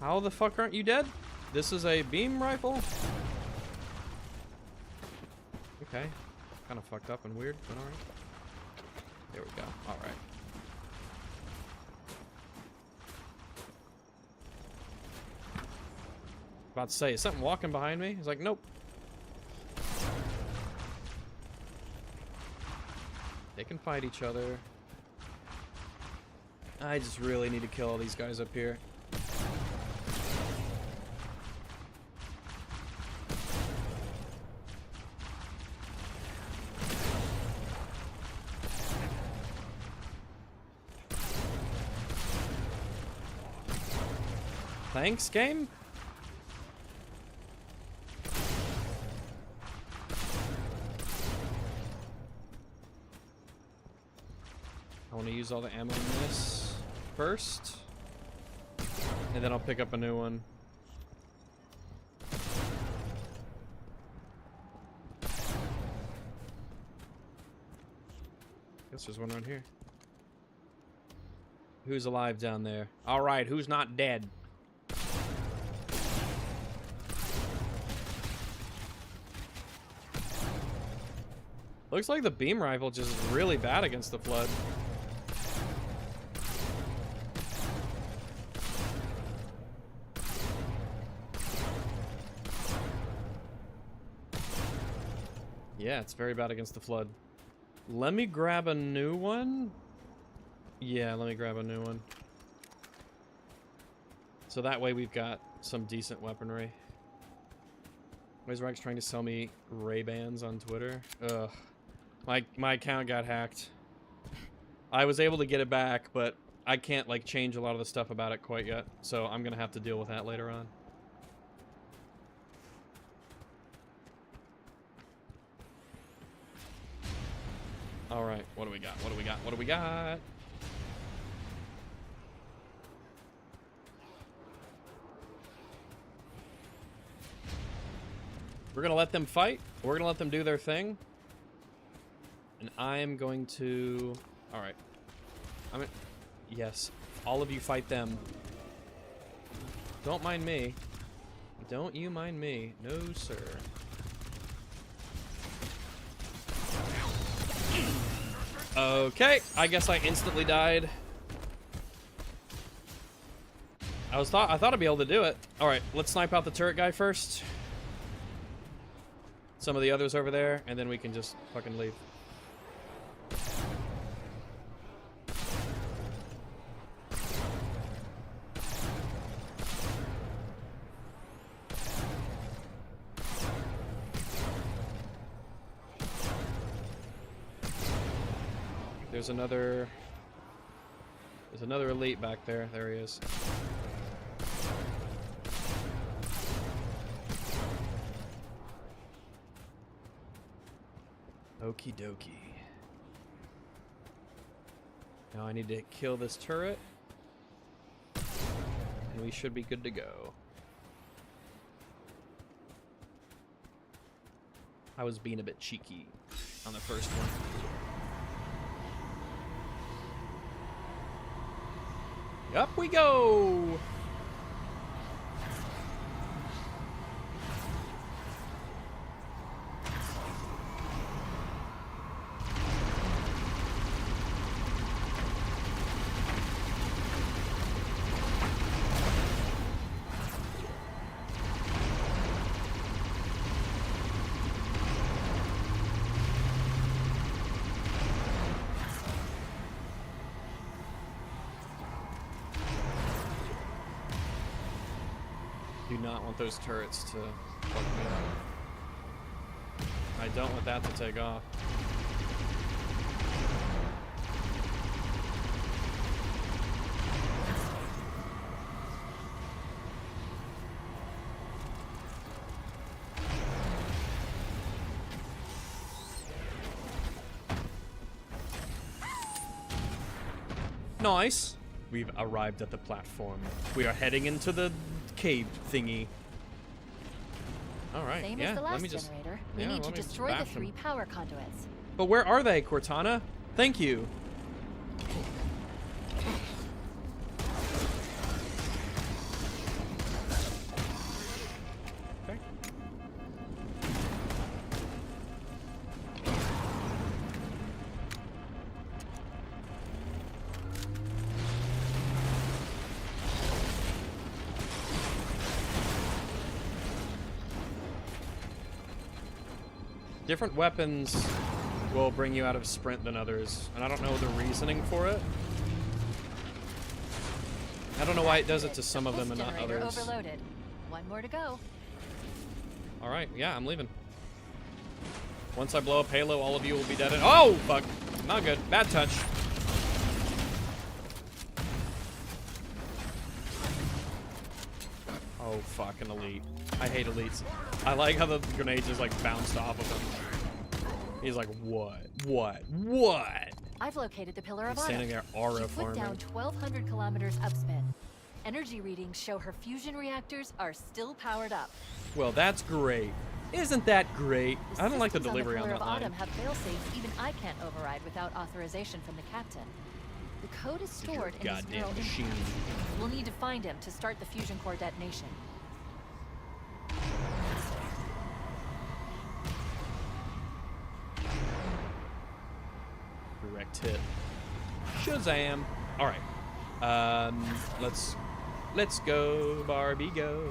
[SPEAKER 13] How the fuck aren't you dead? This is a beam rifle? Okay. Kind of fucked up and weird, but alright. There we go. Alright. About to say, is something walking behind me? He's like, nope. They can fight each other. I just really need to kill all these guys up here. Thanks, game? I want to use all the ammo in this first, and then I'll pick up a new one. Guess there's one around here. Who's alive down there? All right, who's not dead? Looks like the beam rifle just is really bad against the Flood. Yeah, it's very bad against the Flood. Let me grab a new one. Yeah, let me grab a new one. So that way we've got some decent weaponry. Wizrack's trying to sell me Ray-Bans on Twitter. Ugh. My account got hacked. I was able to get it back, but I can't like change a lot of the stuff about it quite yet. So I'm gonna have to deal with that later on. All right, what do we got? What do we got? What do we got? We're gonna let them fight. We're gonna let them do their thing. And I'm going to... Alright. Yes. All of you fight them. Don't mind me. Don't you mind me. No, sir. Okay. I guess I instantly died. I thought I'd be able to do it. Alright, let's snipe out the turret guy first. Some of the others over there, and then we can just fucking leave. There's another elite back there. There he is. Okie dokie. Now I need to kill this turret, and we should be good to go. I was being a bit cheeky on the first one. Up we go! Do not want those turrets to fuck me up. I don't want that to take off. Nice. We've arrived at the platform. We are heading into the cave thingy. All right.
[SPEAKER 3] Same
[SPEAKER 13] yeah.
[SPEAKER 3] as the last
[SPEAKER 13] let me just.
[SPEAKER 3] generator. We
[SPEAKER 13] Yeah,
[SPEAKER 3] need to
[SPEAKER 13] let me
[SPEAKER 3] destroy the
[SPEAKER 13] bash 'em.
[SPEAKER 3] 3 power conduits.
[SPEAKER 13] But where are they, Cortana? Thank you. Okay. Different weapons will bring you out of sprint than others, and I don't know the reasoning for it. I don't know why it does it to some of them and not
[SPEAKER 3] Generator
[SPEAKER 13] others.
[SPEAKER 3] overloaded. One more to go.
[SPEAKER 13] All right, yeah, I'm leaving. Once I blow up Halo, all of you will be dead. Oh, fuck. Not good. Bad touch. Oh, fucking elite. I hate elites. I like how the grenade just, like, bounced off of him. He's like, what? What? What?
[SPEAKER 3] I've located the pillar of
[SPEAKER 13] He's standing there aura
[SPEAKER 3] She put down
[SPEAKER 13] farming.
[SPEAKER 3] 1,200 kilometers upspin. Energy readings show her fusion reactors are still powered up.
[SPEAKER 13] Well, that's great. Isn't that great? I don't like the
[SPEAKER 3] Systems
[SPEAKER 13] delivery
[SPEAKER 3] on
[SPEAKER 13] on
[SPEAKER 3] the
[SPEAKER 13] that
[SPEAKER 3] Pillar of
[SPEAKER 13] line.
[SPEAKER 3] Autumn have failsafes even I can't override without authorization from the captain. The code is stored in his
[SPEAKER 13] Goddamn
[SPEAKER 3] neural
[SPEAKER 13] machine.
[SPEAKER 3] implants. We'll need to find him to start the fusion core detonation.
[SPEAKER 13] Direct hit. Shazam. All right. Let's go, Barbie, go.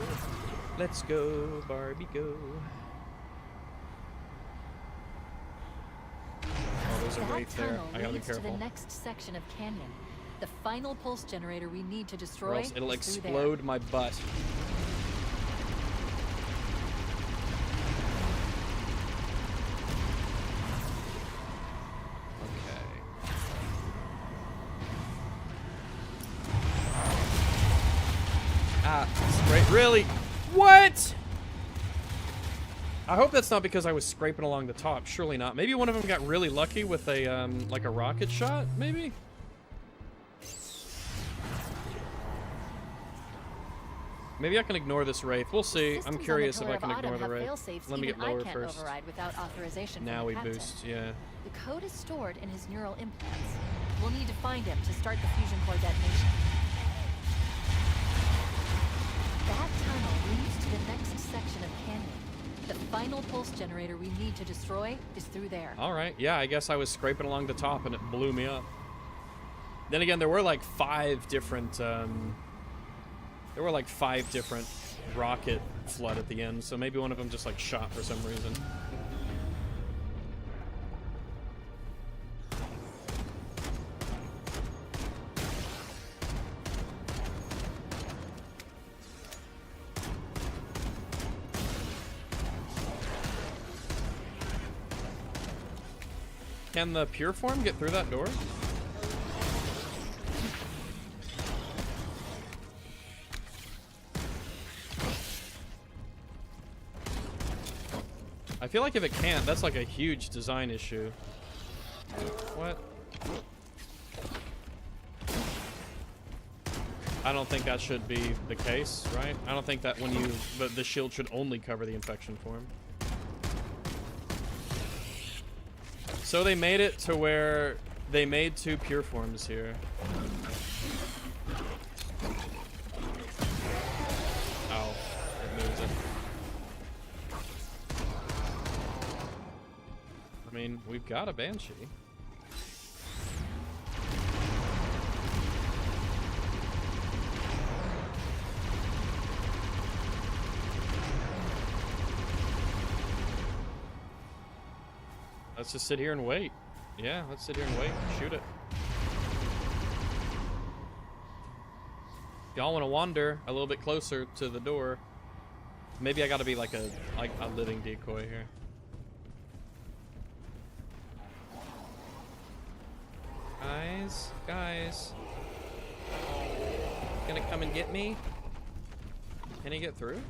[SPEAKER 13] Let's go, Barbie, go. Oh, there's a
[SPEAKER 3] That
[SPEAKER 13] wraith there.
[SPEAKER 3] tunnel
[SPEAKER 13] I gotta be
[SPEAKER 3] leads to the
[SPEAKER 13] careful.
[SPEAKER 3] next section of canyon. The final pulse generator we need to
[SPEAKER 13] Or
[SPEAKER 3] destroy
[SPEAKER 13] else it'll
[SPEAKER 3] is through there.
[SPEAKER 13] explode my butt. Ah, scrape. Really? What? I hope that's not because I was scraping along the top. Surely not. Maybe one of them got really lucky with a, like a rocket shot, maybe? Maybe I can ignore this wraith. We'll see. I'm
[SPEAKER 3] Systems
[SPEAKER 13] curious
[SPEAKER 3] on
[SPEAKER 13] if
[SPEAKER 3] the
[SPEAKER 13] I can
[SPEAKER 3] Pillar of
[SPEAKER 13] ignore the
[SPEAKER 3] Autumn have
[SPEAKER 13] wraith.
[SPEAKER 3] fail-safes
[SPEAKER 13] Let me
[SPEAKER 3] even
[SPEAKER 13] get lower
[SPEAKER 3] I can't
[SPEAKER 13] first.
[SPEAKER 3] override without authorization
[SPEAKER 13] Now
[SPEAKER 3] from
[SPEAKER 13] we
[SPEAKER 3] the captain.
[SPEAKER 13] boost, yeah.
[SPEAKER 3] The code is stored in his neural implants. We'll need to find him to start the fusion core detonation. That tunnel leads to the next section of canyon. The final pulse generator we need to destroy is through there.
[SPEAKER 13] All right. Yeah, I guess I was scraping along the top and it blew me up. Then again, there were like 5 different rocket flood at the end, so maybe one of them just like shot for some reason. Can the pure form get through that door? I feel like if it can't, that's like a huge design issue. What? I don't think that should be the case, right? I don't think that when you... the shield should only cover the infection form. So they made it to where they made 2 pure forms here. mean, we've got a Banshee. Let's just sit here and wait. Yeah, let's sit here and wait. Shoot it. Y'all want to wander a little bit closer to the door. Maybe I gotta be like a living decoy here. Guys. Gonna come and get me? Can he get through?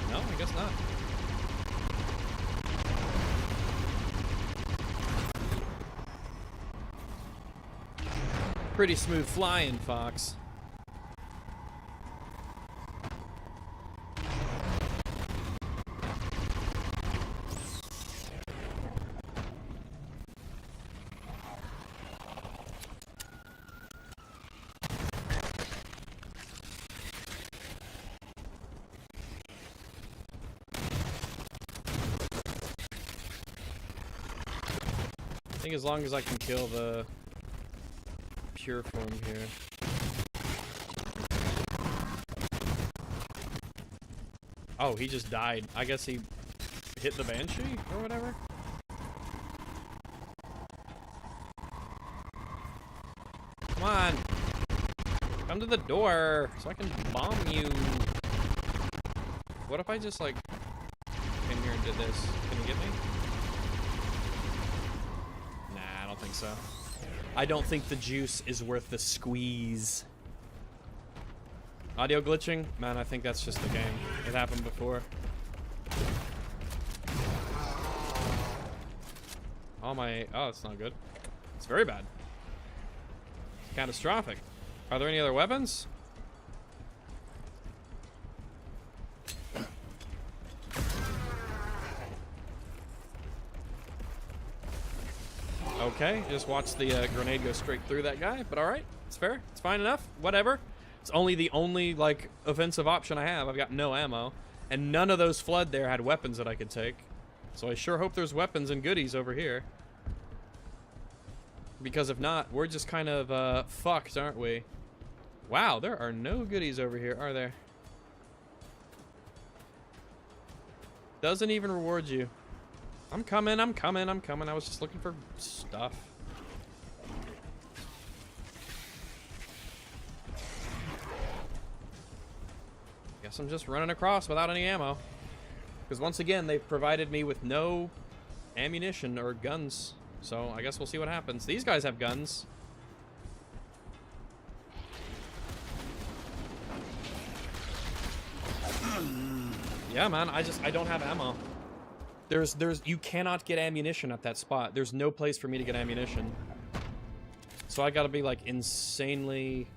[SPEAKER 13] No, I guess not. Pretty smooth flying, Fox. I think as long as I can kill the pure form here. Oh, he just died. I guess he hit the Banshee or whatever. Come on. Come to the door so I can bomb you. What if I just like came here and did this? Can you get me? Nah, I don't think so. I don't think the juice is worth the squeeze. Audio glitching? Man, I think that's just the game. It happened before. Oh, it's not good. It's very bad. It's catastrophic. Are there any other weapons? Okay, just watch the grenade go straight through that guy, but alright, it's fair, it's fine enough, whatever. It's the only, like, offensive option I have. I've got no ammo, and none of those flood there had weapons that I could take. So I sure hope there's weapons and goodies over here. Because if not, we're just kind of, fucked, aren't we? Wow, there are no goodies over here, are there? Doesn't even reward you. I'm coming. I was just looking for stuff. Guess I'm just running across without any ammo. Because once again, they've provided me with no ammunition or guns. So I guess we'll see what happens. These guys have guns. Yeah, man, I don't have ammo. You cannot get ammunition at that spot. There's no place for me to get ammunition. So I gotta be like insanely...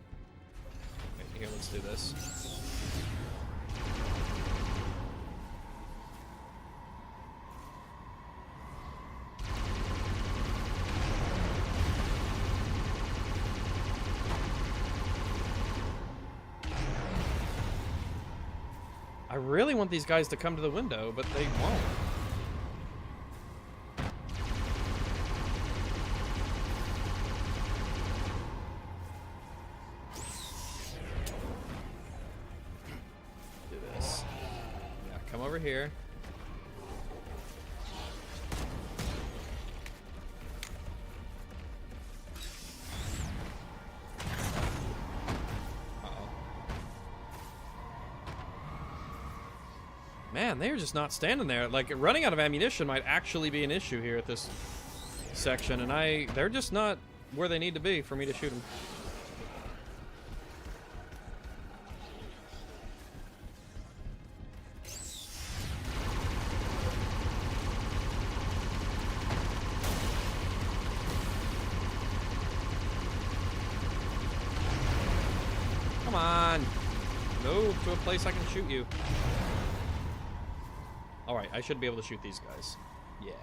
[SPEAKER 13] Okay, here, let's do this. I really want these guys to come to the window, but they won't. Here. Uh-oh. Man, they're just not standing there. Like, running out of ammunition might actually be an issue here at this section, and they're just not where they need to be for me to shoot them. Move to a place I can shoot you. Alright, I should be able to shoot these guys. Yeah.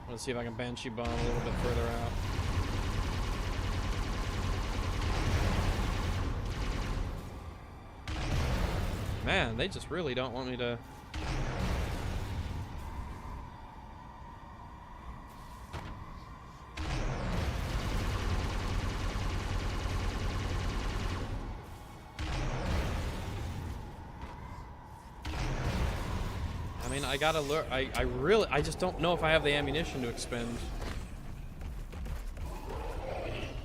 [SPEAKER 13] Let's see if I can Banshee bomb a little bit further out. Man, they just really don't want me to... I mean, I gotta lure. I just don't know if I have the ammunition to expend.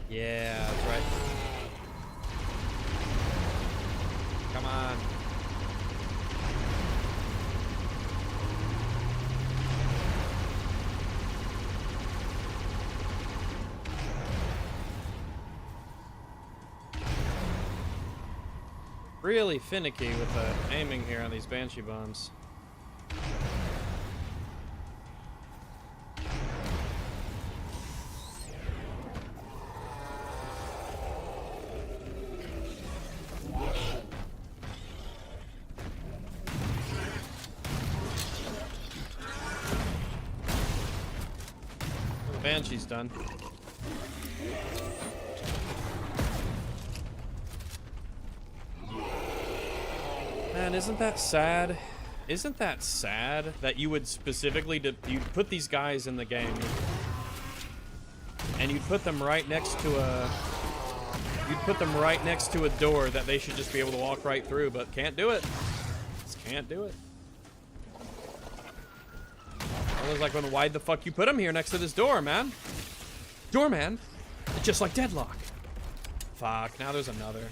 [SPEAKER 13] Yeah, that's right. Come on. Really finicky with the aiming here on these Banshee bombs. The Banshee's done. Man, isn't that sad? Isn't that sad that you would specifically you'd put these guys in the game and you'd put them right next to a door that they should just be able to walk right through, but can't do it. Just can't do it. I was like, well, why the fuck you put them here next to this door, man? Doorman, it's just like Deadlock. Fuck, now there's another.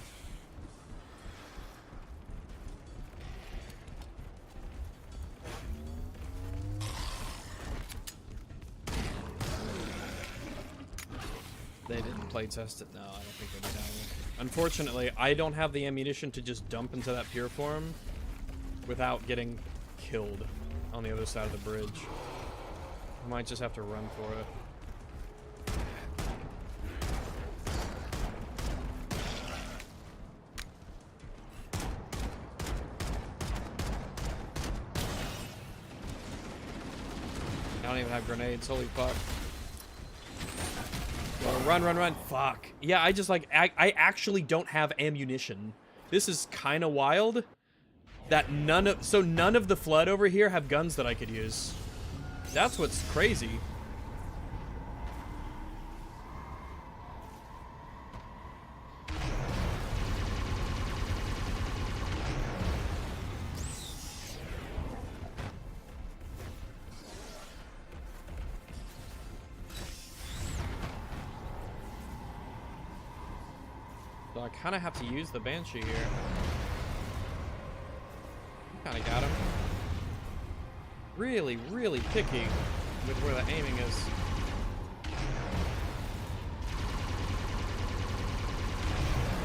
[SPEAKER 13] They didn't play test it. No, I don't think they did either. Unfortunately, I don't have the ammunition to just dump into that pure form without getting killed on the other side of the bridge. I might just have to run for it. I don't even have grenades. Holy fuck. Run. Fuck. Yeah, I just like, I actually don't have ammunition. This is kind of wild that none of the Flood over here have guns that I could use. That's what's crazy. So I kind of have to use the Banshee here. Kind of got him. Really, really picky with where the aiming is.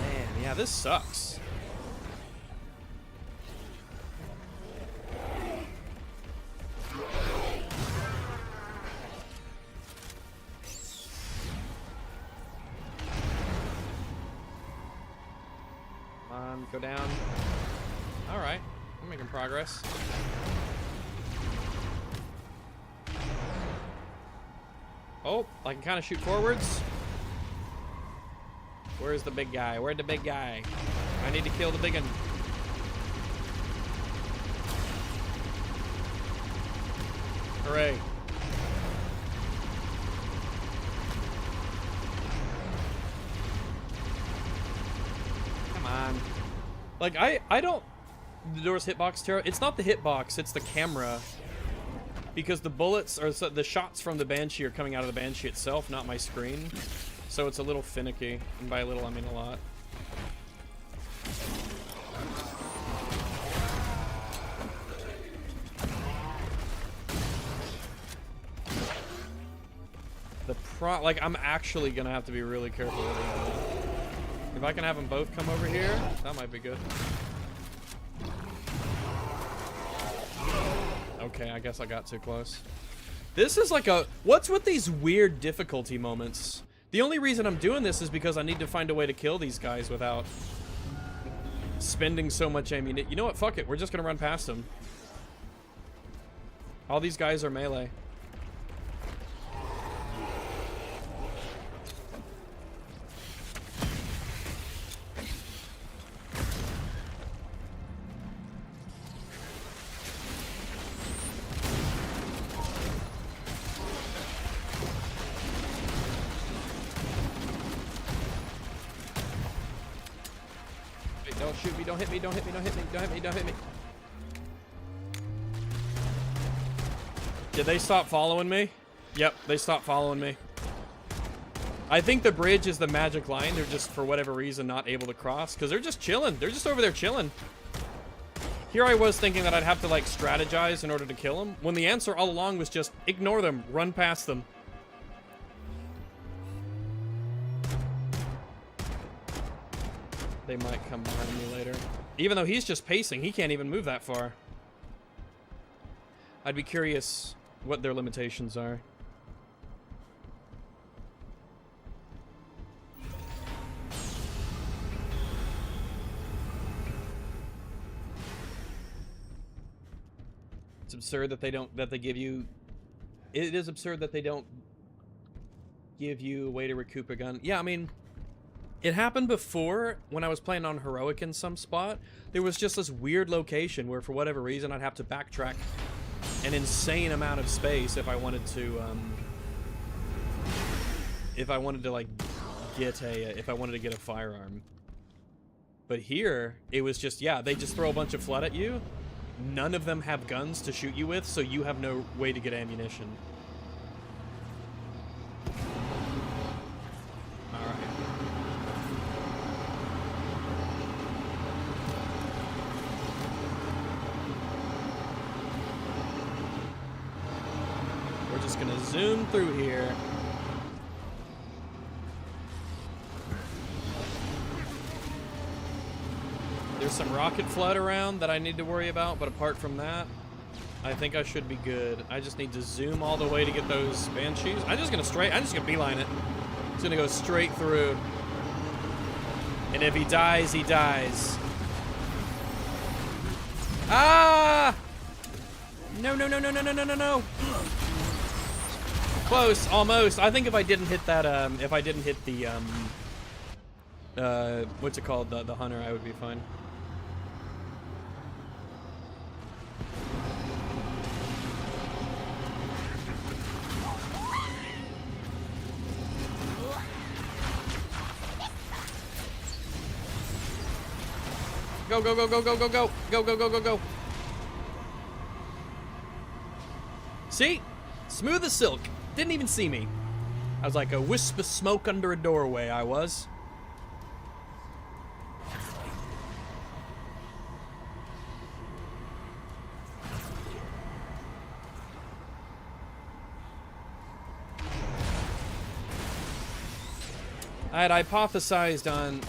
[SPEAKER 13] Man, yeah, this sucks. Go down. Alright, I'm making progress. Oh, I can kind of shoot forwards. Where's the big guy? Where'd the big guy? I need to kill the big one. Hooray. Come on. Like, I don't... The door's hitbox terror. It's not the hitbox, it's the camera. Because the bullets, or the shots from the Banshee are coming out of the Banshee itself, not my screen. So it's a little finicky. And by a little, I mean a lot. Like, I'm actually gonna have to be really careful with it. If I can have them both come over here, that might be good. Okay, I guess I got too close. This is like a... What's with these weird difficulty moments? The only reason I'm doing this is because I need to find a way to kill these guys without spending so much ammunition. You know what? Fuck it. We're just gonna run past them. All these guys are melee. Don't shoot me, don't hit me, don't hit me, don't hit me, don't hit me, don't hit me. Did they stop following me? Yep, they stopped following me. I think the bridge is the magic line. They're just, for whatever reason, not able to cross. Because they're just chilling. They're just over there chilling. Here I was thinking that I'd have to, like, strategize in order to kill them. When the answer all along was just, ignore them. Run past them. They might come behind me later. Even though he's just pacing. He can't even move that far. I'd be curious what their limitations are. It's absurd that it is absurd that they don't give you a way to recoup a gun. Yeah, I mean, it happened before when I was playing on Heroic in some spot. There was just this weird location where for whatever reason I'd have to backtrack an insane amount of space if I wanted to like get a firearm. But here it was just, yeah, they just throw a bunch of flood at you. None of them have guns to shoot you with, so you have no way to get ammunition. Alright. We're just gonna zoom through here. There's some rocket flood around that I need to worry about, but apart from that, I think I should be good. I just need to zoom all the way to get those Banshees. I'm just gonna beeline it. It's gonna go straight through. And if he dies, he dies. Ah! No, no, no, no, no, no, no, no, no. Close, almost. I think if I didn't hit that, if I didn't hit the, what's it called? The hunter, I would be fine. Go, go, go, go, go, go, go. Go, go, go, go, go. See? Smooth as silk. Didn't even see me. I was like a wisp of smoke under a doorway, I was. I had hypothesized on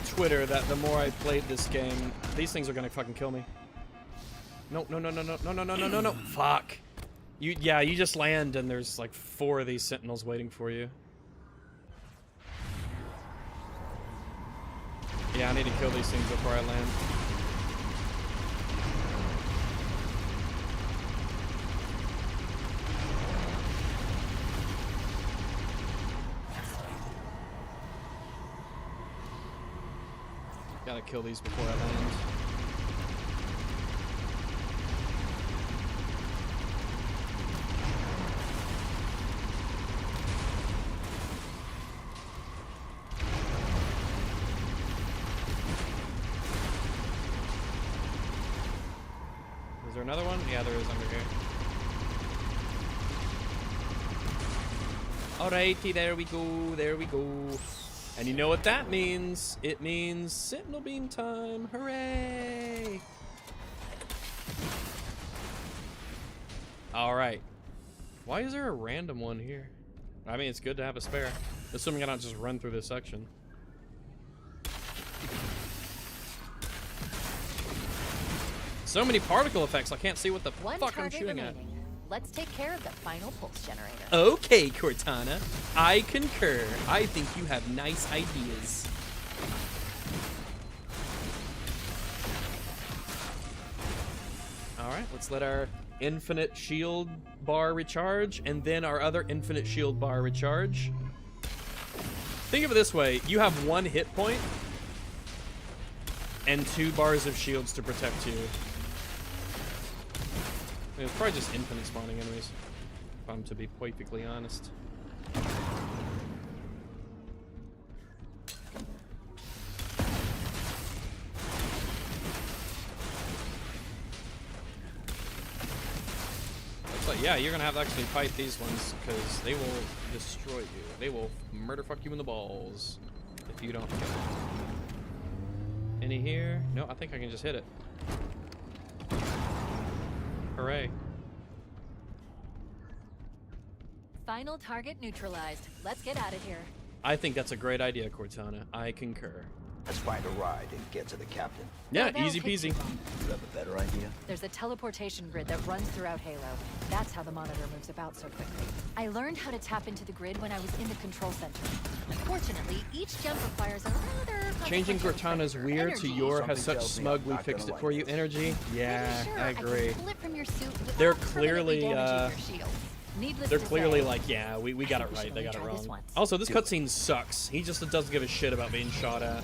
[SPEAKER 13] Twitter that the more I played this game, these things are gonna fucking kill me. No, no, no, no, no, no, no, no, no, no, no. Fuck. You just land and there's like 4 of these sentinels waiting for you. Yeah, I need to kill these things before I land. Gotta kill these before I land. Is there another one? Yeah, there is under here. Alrighty, there we go, there we go. And you know what that means? It means Sentinel Beam time. Hooray! Alright. Why is there a random one here? I mean, it's good to have a spare. Assuming I don't just run through this section. So many particle effects, I can't see what the fuck I'm shooting at.
[SPEAKER 3] Let's take care of the final pulse generator.
[SPEAKER 13] Okay, Cortana. I concur. I think you have nice ideas. Alright, let's let our infinite shield bar recharge, and then our other infinite shield bar recharge. Think of it this way. You have 1 hit point and 2 bars of shields to protect you. It's probably just infinite spawning enemies, if I'm to be perfectly honest. So yeah, you're gonna have to actually fight these ones because they will destroy you. They will murder fuck you in the balls if you don't. Any here? No, I think I can just hit it. Hooray.
[SPEAKER 3] Final target neutralized. Let's get out of here.
[SPEAKER 13] I think that's a great idea, Cortana. I concur.
[SPEAKER 9] Let's find a ride and get to the captain.
[SPEAKER 13] Yeah,
[SPEAKER 3] that'll
[SPEAKER 13] easy
[SPEAKER 3] take
[SPEAKER 13] peasy.
[SPEAKER 3] too long.
[SPEAKER 9] You have a better idea?
[SPEAKER 3] There's a teleportation grid that runs throughout Halo. That's how the monitor moves about so quickly. I learned how to tap into the grid when I was in the control center. Unfortunately, each jump requires a rather...
[SPEAKER 13] Changing Cortana's weird to your has such smug we fixed it for you energy. Yeah, I agree. They're clearly they're clearly like, yeah, we got it right. They got it wrong. Also, this cutscene sucks. He just doesn't give a shit about being shot at.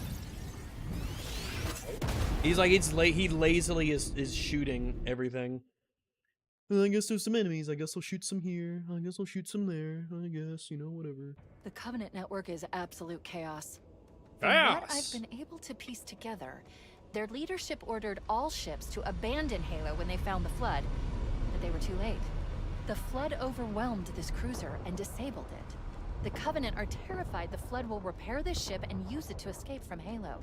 [SPEAKER 13] He's like, he lazily is shooting everything. I guess there's some enemies. I guess I'll shoot some here. I guess I'll shoot some there. I guess, you know, whatever.
[SPEAKER 3] The Covenant network is absolute chaos.
[SPEAKER 13] Chaos!
[SPEAKER 3] From what I've been able to piece together, their leadership ordered all ships to abandon Halo when they found the Flood, but they were too late. The Flood overwhelmed this cruiser and disabled it. The Covenant are terrified the Flood will repair this ship and use it to escape from Halo.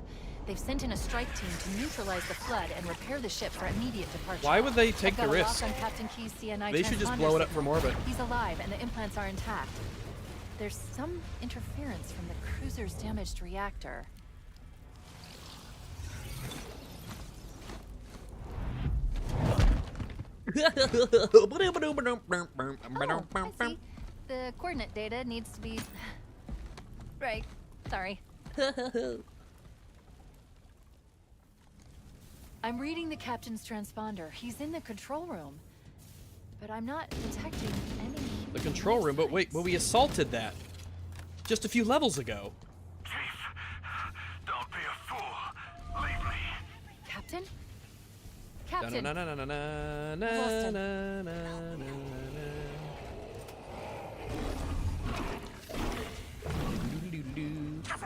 [SPEAKER 3] They've sent in a strike team to neutralize the Flood and repair the ship for immediate departure.
[SPEAKER 13] Why would they take the risk?
[SPEAKER 3] On Captain Key's CNI
[SPEAKER 13] They should just blow it up from orbit.
[SPEAKER 3] He's alive and the implants are intact. There's some interference from the cruiser's damaged reactor. I see. The coordinate data needs to be... Right. Sorry. I'm reading the captain's transponder. He's in the control room. But I'm not detecting any...
[SPEAKER 13] The control room? But wait, we assaulted that just a few levels ago.
[SPEAKER 11] Don't be a fool. Leave me.
[SPEAKER 3] Captain? Captain!
[SPEAKER 13] Na na na na na na
[SPEAKER 3] Lost him.
[SPEAKER 13] na na na.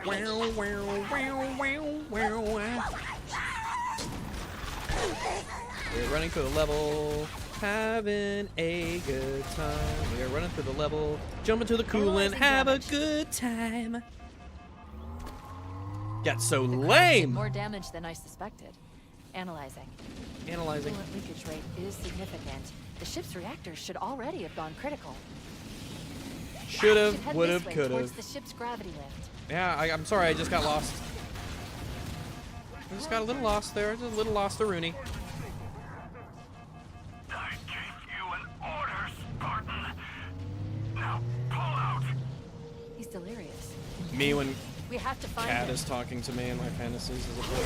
[SPEAKER 13] Wow, wow, wow, wow, wow. We're running through the level, having a good time. We are running through the level, jumping to the coolant, have a good time. Got so lame.
[SPEAKER 3] More damage than I suspected. Analyzing.
[SPEAKER 13] Analyzing.
[SPEAKER 3] Coolant leakage rate is significant. The ship's reactors should already have gone critical.
[SPEAKER 13] Should
[SPEAKER 3] Should
[SPEAKER 13] have,
[SPEAKER 3] head
[SPEAKER 13] would
[SPEAKER 3] this
[SPEAKER 13] have,
[SPEAKER 3] way
[SPEAKER 13] could
[SPEAKER 3] towards
[SPEAKER 13] have.
[SPEAKER 3] the ship's gravity lift.
[SPEAKER 13] Yeah, I'm sorry, I just got lost. I just got a little lost there, just a little lost to Rooney.
[SPEAKER 11] I gave you an order, Spartan. Now pull out.
[SPEAKER 3] He's delirious.
[SPEAKER 13] Me when
[SPEAKER 3] We have to find
[SPEAKER 13] Cat
[SPEAKER 3] him.
[SPEAKER 13] is talking to me in my fantasies as a boy.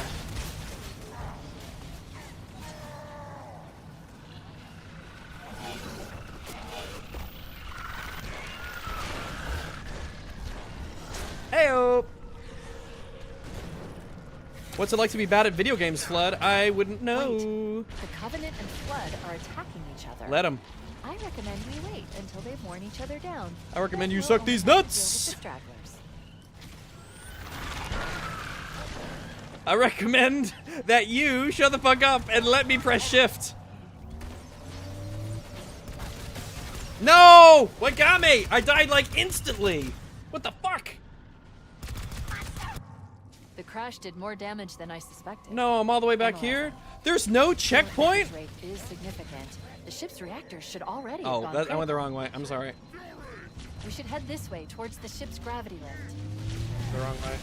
[SPEAKER 13] Heyo! What's it like to be bad at video games, Flood? I wouldn't know.
[SPEAKER 3] Wait. The Covenant and Flood are attacking each other.
[SPEAKER 13] Let 'em.
[SPEAKER 3] I recommend we wait until they've worn each other down.
[SPEAKER 13] I recommend
[SPEAKER 3] Then
[SPEAKER 13] you
[SPEAKER 3] we'll
[SPEAKER 13] suck
[SPEAKER 3] only
[SPEAKER 13] these
[SPEAKER 3] have to deal
[SPEAKER 13] nuts.
[SPEAKER 3] with the stragglers.
[SPEAKER 13] I recommend that you shut the fuck up and let me press shift. No! What got me? I died like instantly. What the fuck?
[SPEAKER 3] The crash did more damage than I suspected.
[SPEAKER 13] No, I'm all the way back here. There's no checkpoint?
[SPEAKER 3] The rate is significant. The ship's reactors should already
[SPEAKER 13] Oh,
[SPEAKER 3] have gone
[SPEAKER 13] I went the
[SPEAKER 3] critical.
[SPEAKER 13] wrong way. I'm sorry.
[SPEAKER 3] We should head this way towards the ship's gravity lift.
[SPEAKER 13] The wrong way.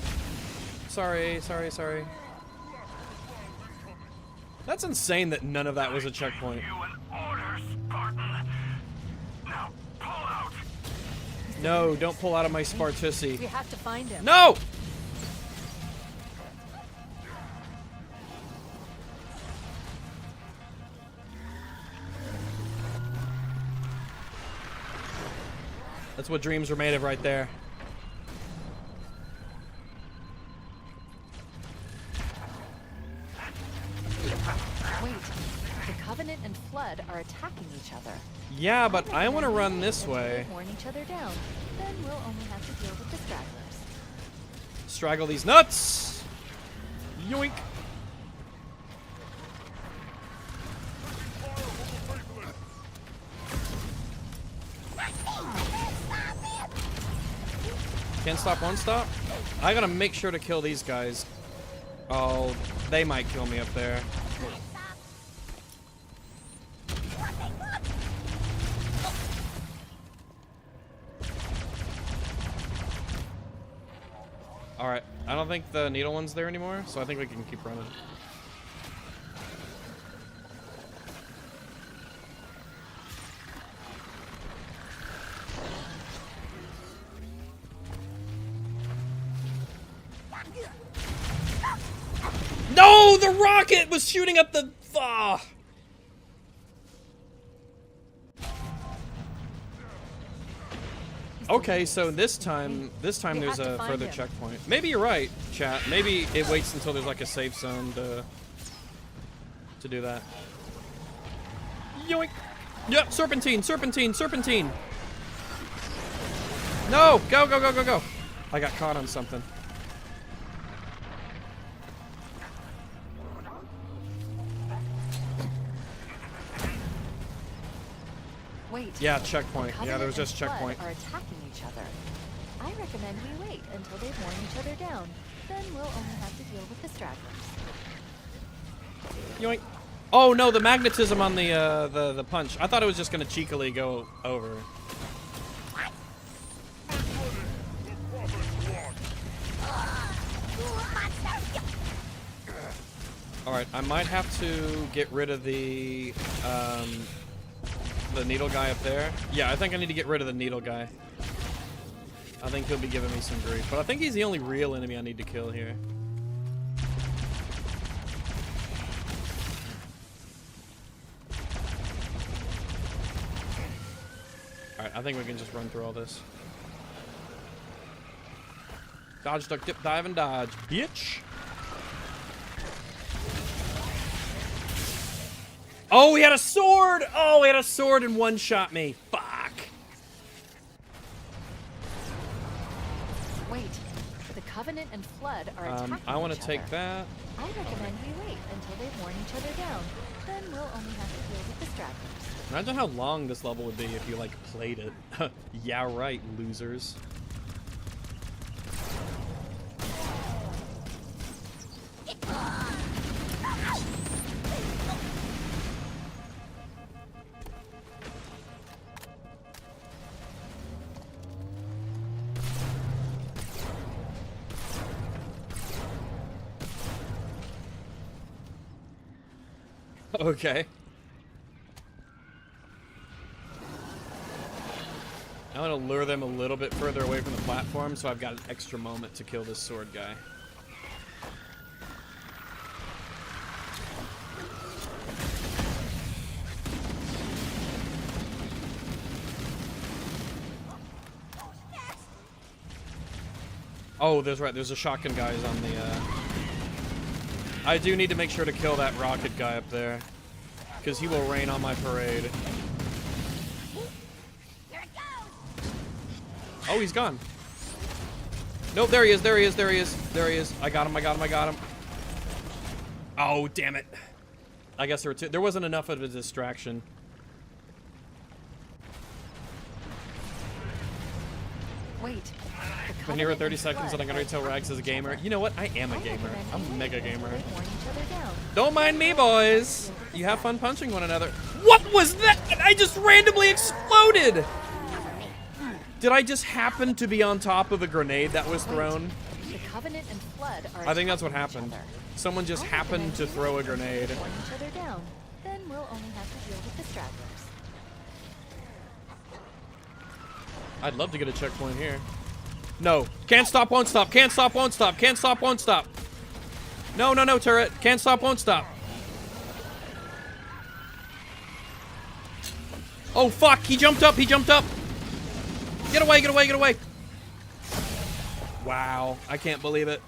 [SPEAKER 13] Sorry, sorry, sorry. That's insane that none of that was a checkpoint. No, don't pull out of my Spartussy.
[SPEAKER 3] We have to find him.
[SPEAKER 13] No! That's what dreams were made of right there.
[SPEAKER 3] Wait, the Covenant and Flood are attacking each other.
[SPEAKER 13] Yeah, but I want to run this way.
[SPEAKER 3] Worn each other down. Then we'll only have to deal with the stragglers.
[SPEAKER 13] Straggle these nuts! Yoink! Can't stop, won't stop? I gotta make sure to kill these guys. Oh, they might kill me up there. Alright, I don't think the needle one's there anymore, so I think we can keep running. No! The rocket was shooting up the... Okay, so this time there's a further checkpoint. Maybe you're right, chat. Maybe it waits until there's like a safe zone to do that. Yoink! Yep, serpentine, serpentine, serpentine! No! Go, go, go, go, go! I got caught on something.
[SPEAKER 3] Wait.
[SPEAKER 13] Yeah, checkpoint. Yeah, there was just checkpoint.
[SPEAKER 3] Are attacking each other. I recommend we wait until they've worn each other down. Then we'll only have to deal with the stragglers.
[SPEAKER 13] Yoink. Oh no, the magnetism on the punch. I thought it was just gonna cheekily go over. All right, I might have to get rid of the needle guy up there. Yeah, I think I need to get rid of the needle guy. I think he'll be giving me some grief, but I think he's the only real enemy I need to kill here. Alright, I think we can just run through all this. Dodge, duck, dip, dive, and dodge. Bitch! Oh, he had a sword! Oh, he had a sword and one-shot me. Fuck!
[SPEAKER 3] Wait, the Covenant and Flood are attacking
[SPEAKER 13] I want to
[SPEAKER 3] each
[SPEAKER 13] take
[SPEAKER 3] other.
[SPEAKER 13] that.
[SPEAKER 3] I recommend we wait until they've worn each other down. Then we'll only have to deal with the stragglers.
[SPEAKER 13] Imagine how long this level would be if you, like, played it. Yeah, right, losers. Okay. I'm gonna lure them a little bit further away from the platform so I've got an extra moment to kill this sword guy. Oh, there's right, there's a shotgun guys on the I do need to make sure to kill that rocket guy up there, because he will rain on my parade. Oh, he's gone. Nope, there he is, there he is, there he is, there he is. I got him, I got him, I got him. Oh, damn it. I guess there wasn't enough of a distraction.
[SPEAKER 3] Wait.
[SPEAKER 13] Been here for 30 seconds and I'm gonna tell Rags is a gamer. You know what? I am a gamer. I'm a mega gamer. Don't mind me, boys. You have fun punching one another. What was that? I just randomly exploded. Did I just happen to be on top of a grenade that was thrown?
[SPEAKER 3] The Covenant and Flood are
[SPEAKER 13] I think that's what happened. Someone just happened to throw a grenade.
[SPEAKER 3] worn each other down. Then we'll only have to deal with the stragglers.
[SPEAKER 13] I'd love to get a checkpoint here. No. Can't stop, won't stop. Can't stop, won't stop. Can't stop, won't stop. No, no, no, turret. Can't stop, won't stop. Oh, fuck. He jumped up. He jumped up. Get away, get away, get away. Wow. I can't believe it.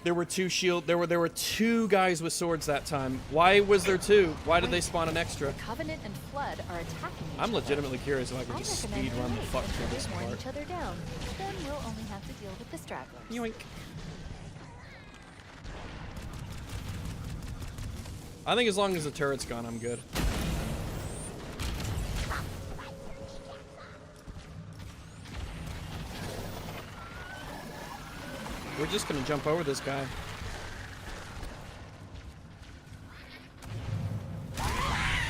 [SPEAKER 13] There were there were two guys with swords that time. Why was there two? Why did they spawn an extra?
[SPEAKER 3] The Covenant and Flood are attacking each
[SPEAKER 13] I'm
[SPEAKER 3] other.
[SPEAKER 13] legitimately curious if I can just speed run the fuck through this
[SPEAKER 3] worn
[SPEAKER 13] part.
[SPEAKER 3] each other down. Then we'll only have to deal with the stragglers.
[SPEAKER 13] Yoink. I think as long as the turret's gone, I'm good. We're just gonna jump over this guy.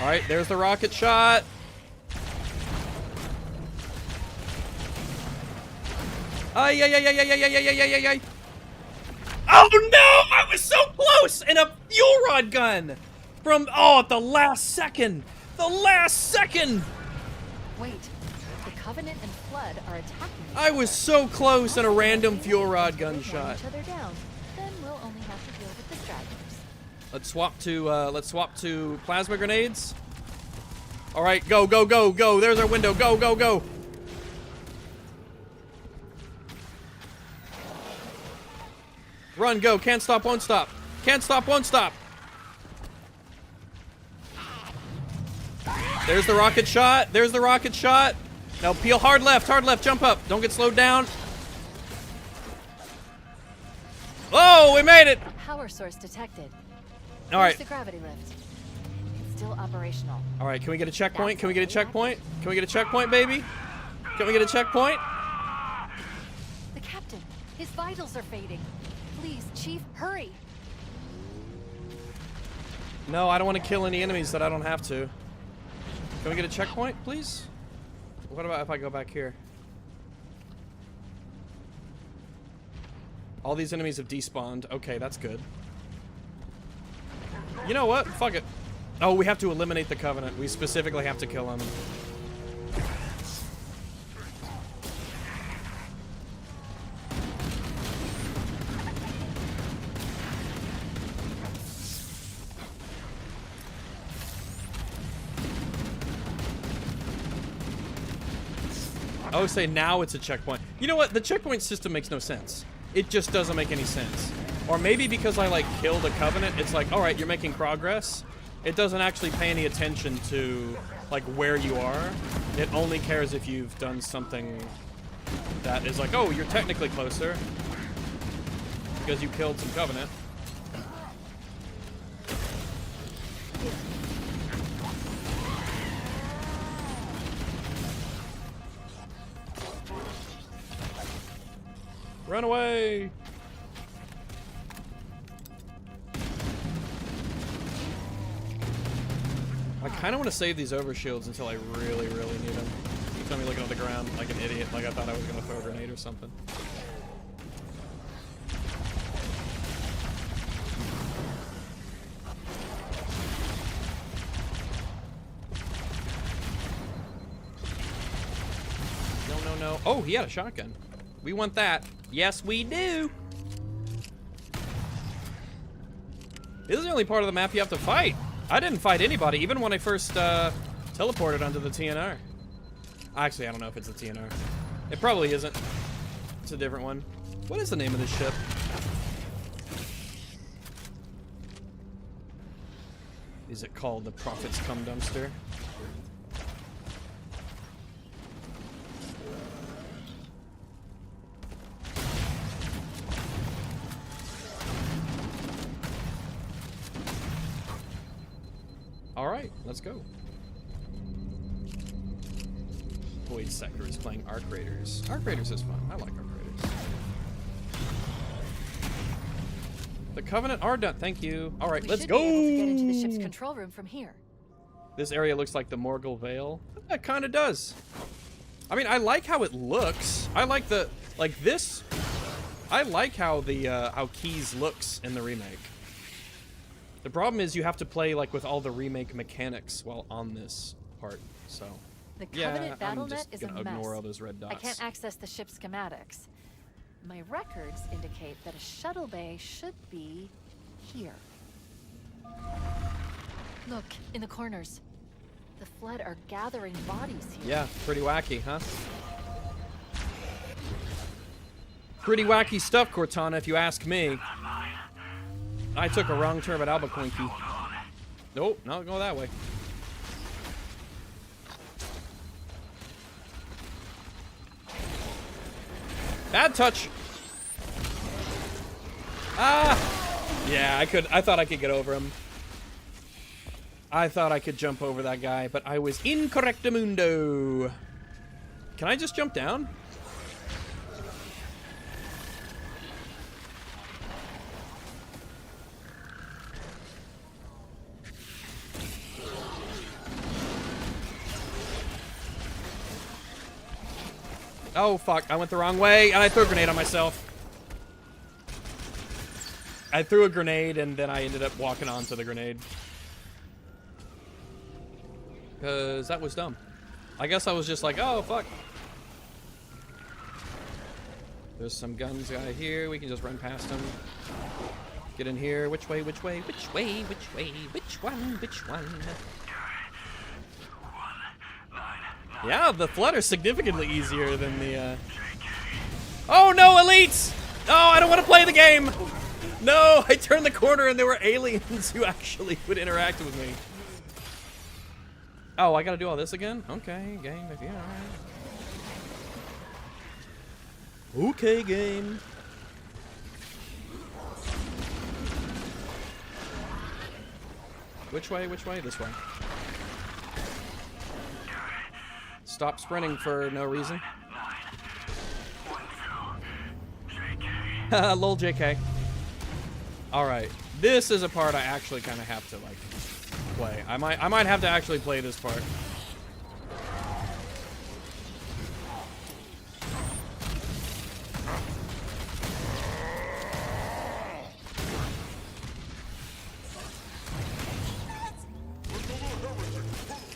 [SPEAKER 13] Alright, there's the rocket shot. Ay, ay, ay, ay, ay, ay, ay, ay, ay, ay, ay. Oh no! I was so close! And a fuel rod gun! From, oh, at the last second! The last second!
[SPEAKER 3] Wait, the Covenant and Flood are attacking each
[SPEAKER 13] I was so close and a random fuel rod gun
[SPEAKER 3] They
[SPEAKER 13] shot.
[SPEAKER 3] each other down. Then we'll only have to deal with the stragglers.
[SPEAKER 13] Let's swap to plasma grenades. All right, go, go, go, go. There's our window. Go, go, go. Run, go. Can't stop, won't stop. Can't stop, won't stop. There's the rocket shot. There's the rocket shot. Now peel hard left, jump up. Don't get slowed down. Oh, we made it.
[SPEAKER 3] Power source detected.
[SPEAKER 13] All right.
[SPEAKER 3] There's the gravity lift. It's still operational.
[SPEAKER 13] All right, can we get a checkpoint? Can we get a checkpoint? Can we get a checkpoint, baby? Can we get a checkpoint?
[SPEAKER 3] The captain, his vitals are fading. Please, Chief, hurry.
[SPEAKER 13] No, I don't want to kill any enemies that I don't have to. Can we get a checkpoint, please? What about if I go back here? All these enemies have despawned. Okay, that's good. You know what? Fuck it. Oh, we have to eliminate the Covenant. We specifically have to kill him. Oh, say now it's a checkpoint. You know what? The checkpoint system makes no sense. It just doesn't make any sense. Or maybe because I, like, killed a Covenant, it's like, alright, you're making progress. It doesn't actually pay any attention to, like, where you are. It only cares if you've done something that is like, oh, you're technically closer. Because you killed some Covenant. Run away! I kind of want to save these overshields until I really, really need them. You tell me looking at the ground like an idiot, like I thought I was going to throw a grenade or something. No, no, no. Oh, he had a shotgun. We want that. Yes, we do. This is the only part of the map you have to fight. I didn't fight anybody, even when I first teleported onto the TNR. Actually, I don't know if it's the TNR. It probably isn't. It's a different one. What is the name of this ship? Is it called the Prophet's Cum Dumpster? Alright, let's go. Void Sector is playing Arc Raiders. Arc Raiders is fun. I like Arc Raiders. The Covenant are done. Thank you. Alright, let's go!
[SPEAKER 3] We should be able to get into the ship's control room from here.
[SPEAKER 13] This area looks like the Morgul Vale. It kind of does. I mean, I like how it looks. I like the, like this. I like how the, how Keys looks in the remake. The problem is you have to play like with all the remake mechanics while on this part, so.
[SPEAKER 3] The Covenant
[SPEAKER 13] I'm
[SPEAKER 3] battle
[SPEAKER 13] just
[SPEAKER 3] net is a
[SPEAKER 13] gonna
[SPEAKER 3] mess.
[SPEAKER 13] ignore all those red dots.
[SPEAKER 3] I can't access the ship's schematics. My records indicate that a shuttle bay should be here. Look, in the corners. The Flood are gathering bodies here.
[SPEAKER 13] Yeah, pretty wacky, huh? Pretty wacky stuff, Cortana, if you ask me. I took a wrong turn at Albuquerque. Nope, not go that way. Bad touch. Ah! Yeah, I thought I could get over him. I thought I could jump over that guy, but I was incorrectamundo. Can I just jump down? Oh, fuck. I went the wrong way, and I threw a grenade on myself. I threw a grenade, and then I ended up walking onto the grenade. Because that was dumb. I guess I was just like, oh, fuck. There's some guns guy here. We can just run past him. Get in here. Which way, which way, which way, which way, which one, which one? Yeah, the flood are significantly easier than the, Oh, no, elites! Oh, I don't want to play the game! No, I turned the corner and there were aliens who actually would interact with me. Oh, I gotta do all this again? Okay, game, if you're alright. Okay, game. Which way, which way? This way. Stop sprinting for no reason. Lol JK. Alright. This is a part I actually kind of have to, like, play. I might have to actually play this part.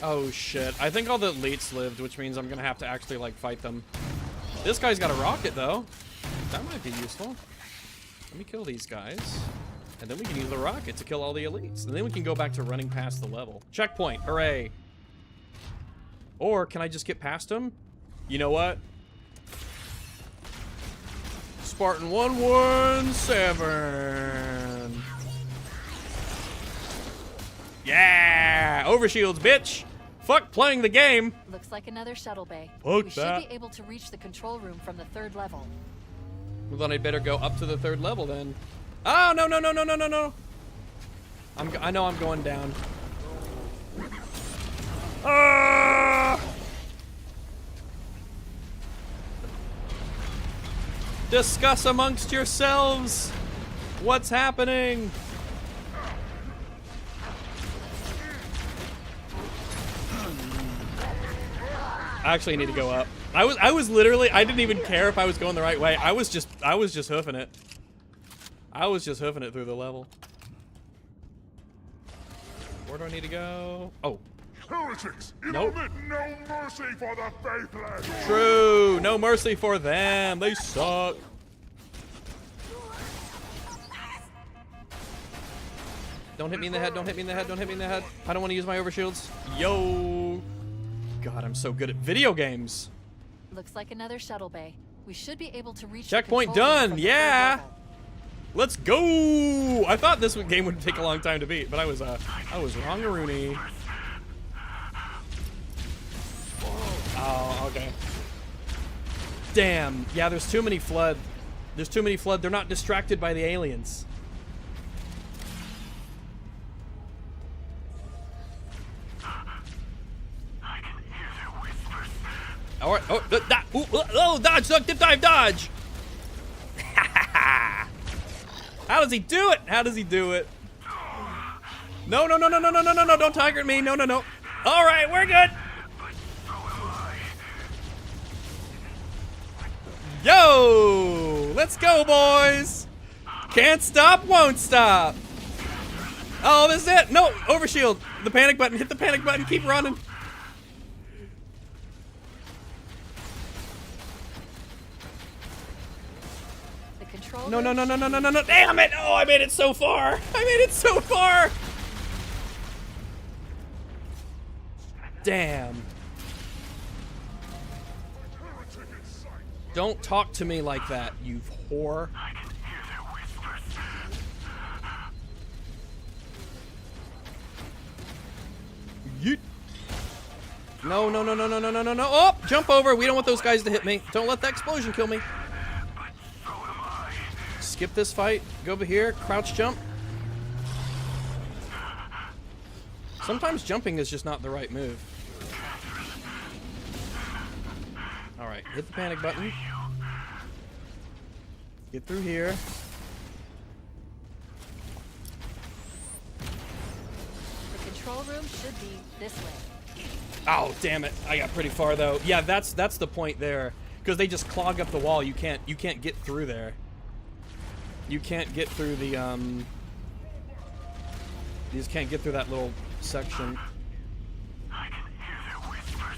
[SPEAKER 13] Oh shit. I think all the elites lived, which means I'm gonna have to actually, like, fight them. This guy's got a rocket, though. That might be useful. Let me kill these guys. And then we can use the rocket to kill all the elites. And then we can go back to running past the level. Checkpoint. Hooray. Or can I just get past him? You know what? Spartan 117. Yeah! Overshields, bitch! Fuck playing the game!
[SPEAKER 3] Looks like another shuttle bay.
[SPEAKER 13] Fuck
[SPEAKER 3] we
[SPEAKER 13] that.
[SPEAKER 3] should be able to reach the control room from the 3rd level.
[SPEAKER 13] Well, then I'd better go up to the 3rd level then. Oh, no, no, no, no, no, no, no. I know I'm going down. Discuss amongst yourselves what's happening. I actually need to go up. I was literally, I didn't even care if I was going the right way. I was just hoofing it. I was just hoofing it through the level. Where do I need to go? Oh.
[SPEAKER 10] Heretics!
[SPEAKER 13] Nope.
[SPEAKER 10] No mercy for the faithless!
[SPEAKER 13] True. No mercy for them. They suck. Don't hit me in the head. Don't hit me in the head. Don't hit me in the head. I don't want to use my overshields. Yo. God, I'm so good at video games.
[SPEAKER 3] Looks like another shuttle bay. We should be able to reach
[SPEAKER 13] Checkpoint
[SPEAKER 3] the control room
[SPEAKER 13] done.
[SPEAKER 3] from the
[SPEAKER 13] Yeah.
[SPEAKER 3] 3rd level.
[SPEAKER 13] Let's go. I thought this game would take a long time to beat, but I was wrong-a-rooney. Oh, okay. Damn. Yeah, there's too many flood. There's too many flood. They're not distracted by the aliens. All right. Oh, dodge, duck, dip, dive, dodge. How does he do it? How does he do it? No, no, no, no, no, no, no, no, no. Don't tiger me. No, no, no. All right, we're good. Yo, let's go, boys. Can't stop, won't stop. Oh, this is it. No, overshield. The panic button. Hit the panic button. Keep running. No, no, no, no, no, no, no, no. Damn it. Oh, I made it so far. I made it so far. Damn. Don't talk to me like that, you whore. Yeet. No, no, no, no, no, no, no, no, no. Oh, jump over. We don't want those guys to hit me. Don't let the explosion kill me. Skip this fight. Go over here. Crouch jump. Sometimes jumping is just not the right move. Alright, hit the panic button. Get through here.
[SPEAKER 3] The control room should be this way.
[SPEAKER 13] Oh, damn it. I got pretty far, though. Yeah, that's the point there. because they just clog up the wall. You can't get through there. You can't get through the you just can't get through that little section.
[SPEAKER 10] I can hear their whispers.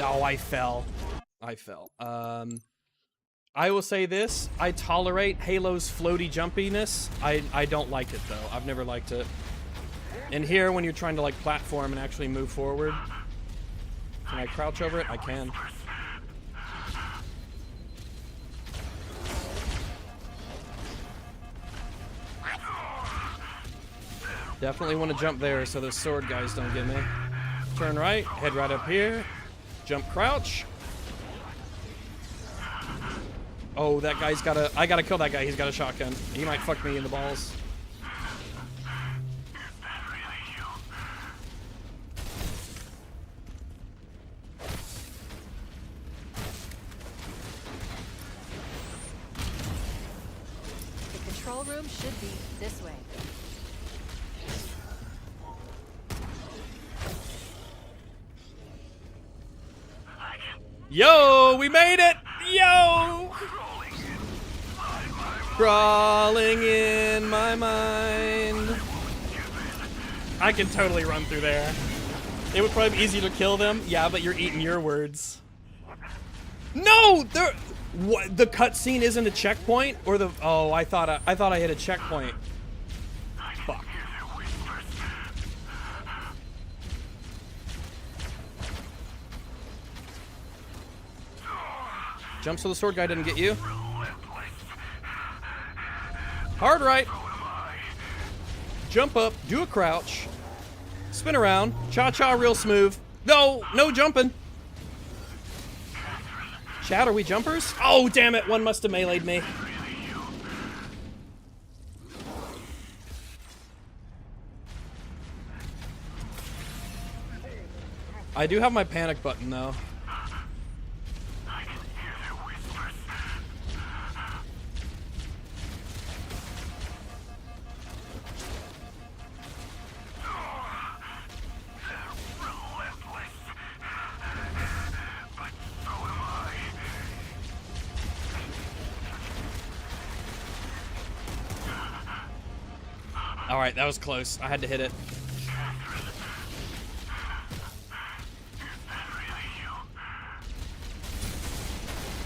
[SPEAKER 13] Oh, I fell. I will say this. I tolerate Halo's floaty jumpiness. I don't like it, though. I've never liked it. And here, when you're trying to, like, platform and actually move forward... Can I crouch over it? I can. Definitely want to jump there so those sword guys don't get me. Turn right, head right up here. Jump crouch. Oh, that guy's got a... I gotta kill that guy. He's got a shotgun. He might fuck me in the balls.
[SPEAKER 3] The control room should be this way.
[SPEAKER 13] Yo, we made it! Yo! Crawling in my mind. I can totally run through there. It would probably be easier to kill them. Yeah, but you're eating your words. No! What? The cutscene isn't a checkpoint? Or the... Oh, I thought I hit a checkpoint. Fuck. Jump so the sword guy didn't get you. Hard right. Jump up, do a crouch. Spin around. Cha-cha real smooth. No, no jumping. Chad, are we jumpers? Oh, damn it. One must have meleeed me. I do have my panic button, though. Alright, that was close. I had to hit it.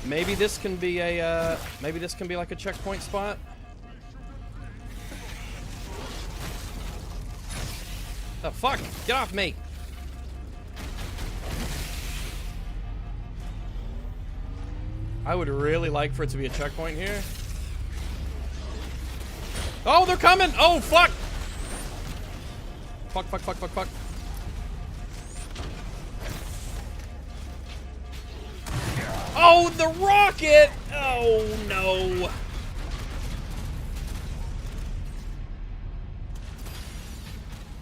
[SPEAKER 13] Maybe this can be a, maybe this can be like a checkpoint spot. The fuck? Get off me! I would really like for it to be a checkpoint here. Oh, they're coming! Oh, fuck! Fuck, fuck, fuck, fuck, fuck. Oh, the rocket! Oh, no.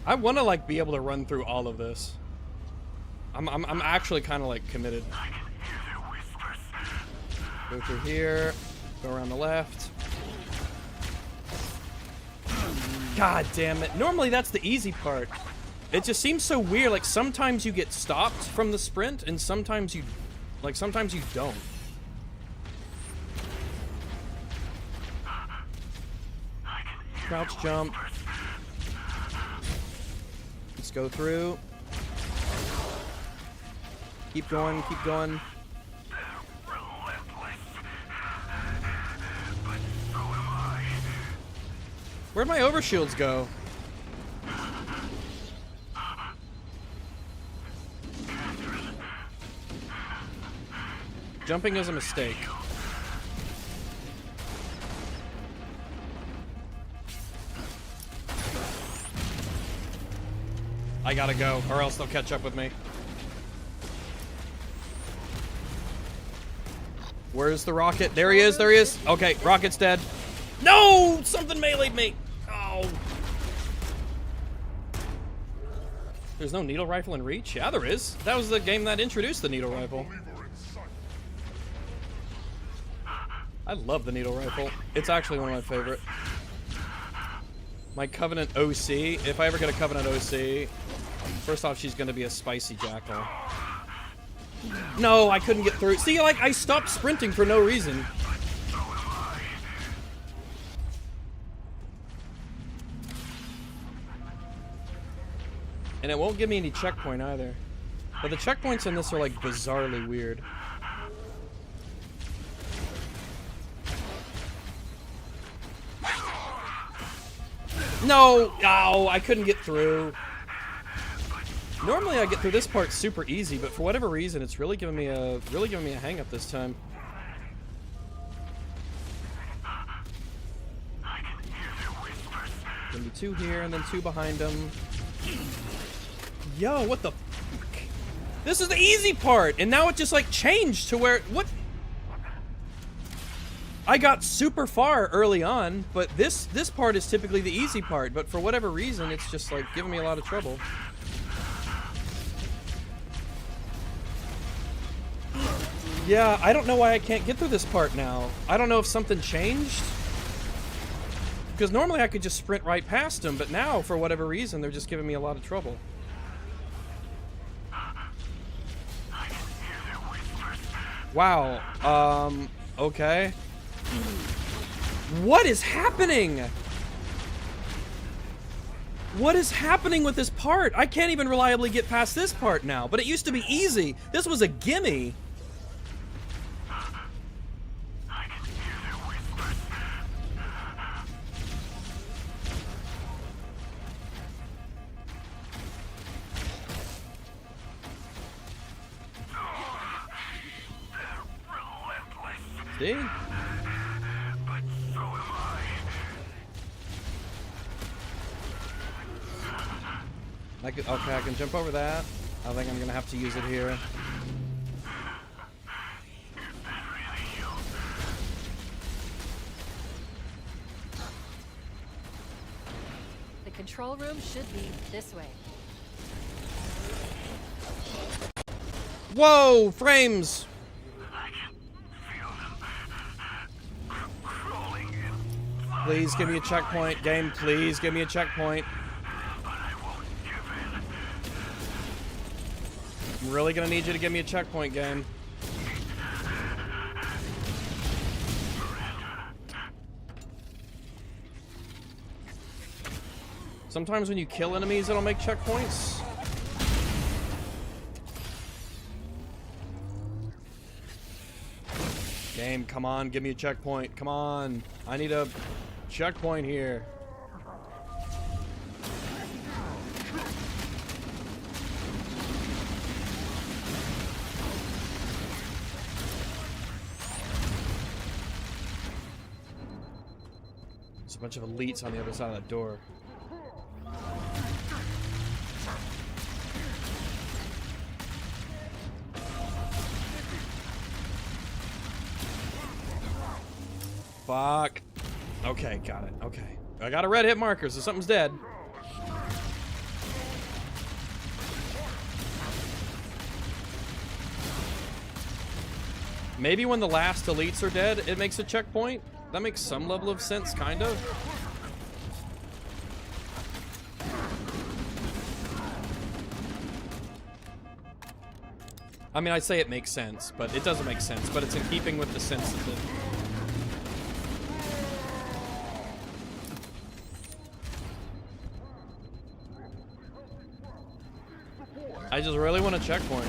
[SPEAKER 13] I want to, like, be able to run through all of this. I'm actually kind of, like, committed. Go through here. Go around the left. God damn it. Normally that's the easy part. It just seems so weird. Like sometimes you get stopped from the sprint and sometimes you don't. Crouch jump. Let's go through. Keep going, keep going. Where'd my overshields go? Jumping is a mistake. I gotta go, or else they'll catch up with me. Where's the rocket? There he is, there he is. Okay, rocket's dead. No! Something meleeed me! Oh. There's no needle rifle in Reach? Yeah, there is. That was the game that introduced the needle rifle. I love the needle rifle. It's actually one of my favorite. My Covenant OC. If I ever get a Covenant OC, first off, she's going to be a spicy jackal. No, I couldn't get through. See, like, I stopped sprinting for no reason. And it won't give me any checkpoint either. But the checkpoints in this are, like, bizarrely weird. No! Oh, I couldn't get through. Normally I get through this part super easy, but for whatever reason, it's really giving me a hang up this time. Gonna be 2 here and then 2 behind them. Yo, what the fuck? This is the easy part, and now it just like changed to where what? I got super far early on, but this part is typically the easy part, but for whatever reason, it's just like giving me a lot of trouble. Yeah, I don't know why I can't get through this part now. I don't know if something changed. Because normally I could just sprint right past them, but now, for whatever reason, they're just giving me a lot of trouble. Wow. Okay. What is happening? What is happening with this part? I can't even reliably get past this part now, but it used to be easy. This was a gimme. See?
[SPEAKER 10] But so am
[SPEAKER 13] Okay, I can jump over that. I think I'm gonna have to use it here.
[SPEAKER 3] The control room should be this way.
[SPEAKER 13] Whoa, frames! Please give me a checkpoint, game. Please give me a checkpoint. I'm really gonna need you to give me a checkpoint, game. Sometimes when you kill enemies, it'll make checkpoints. Game, come on, give me a checkpoint. Come on. I need a checkpoint here. There's a bunch of elites on the other side of that door. Fuck. Okay, got it. Okay. I got a red hit marker, so something's dead. Maybe when the last elites are dead, it makes a checkpoint? That makes some level of sense, kind of. I mean, I say it makes sense, but it doesn't make sense, but it's in keeping with the sense of the... I just really want a checkpoint.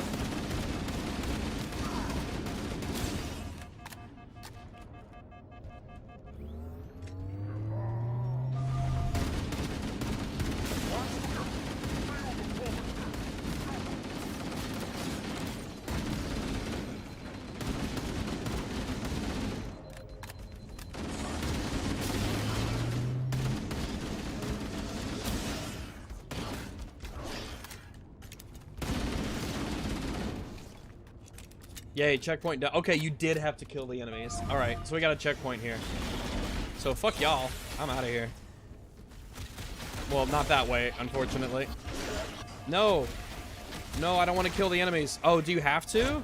[SPEAKER 13] Yay, checkpoint down. Okay, you did have to kill the enemies. Alright, so we got a checkpoint here. So fuck y'all. I'm out of here. Well, not that way, unfortunately. No. No, I don't want to kill the enemies. Oh, do you have to?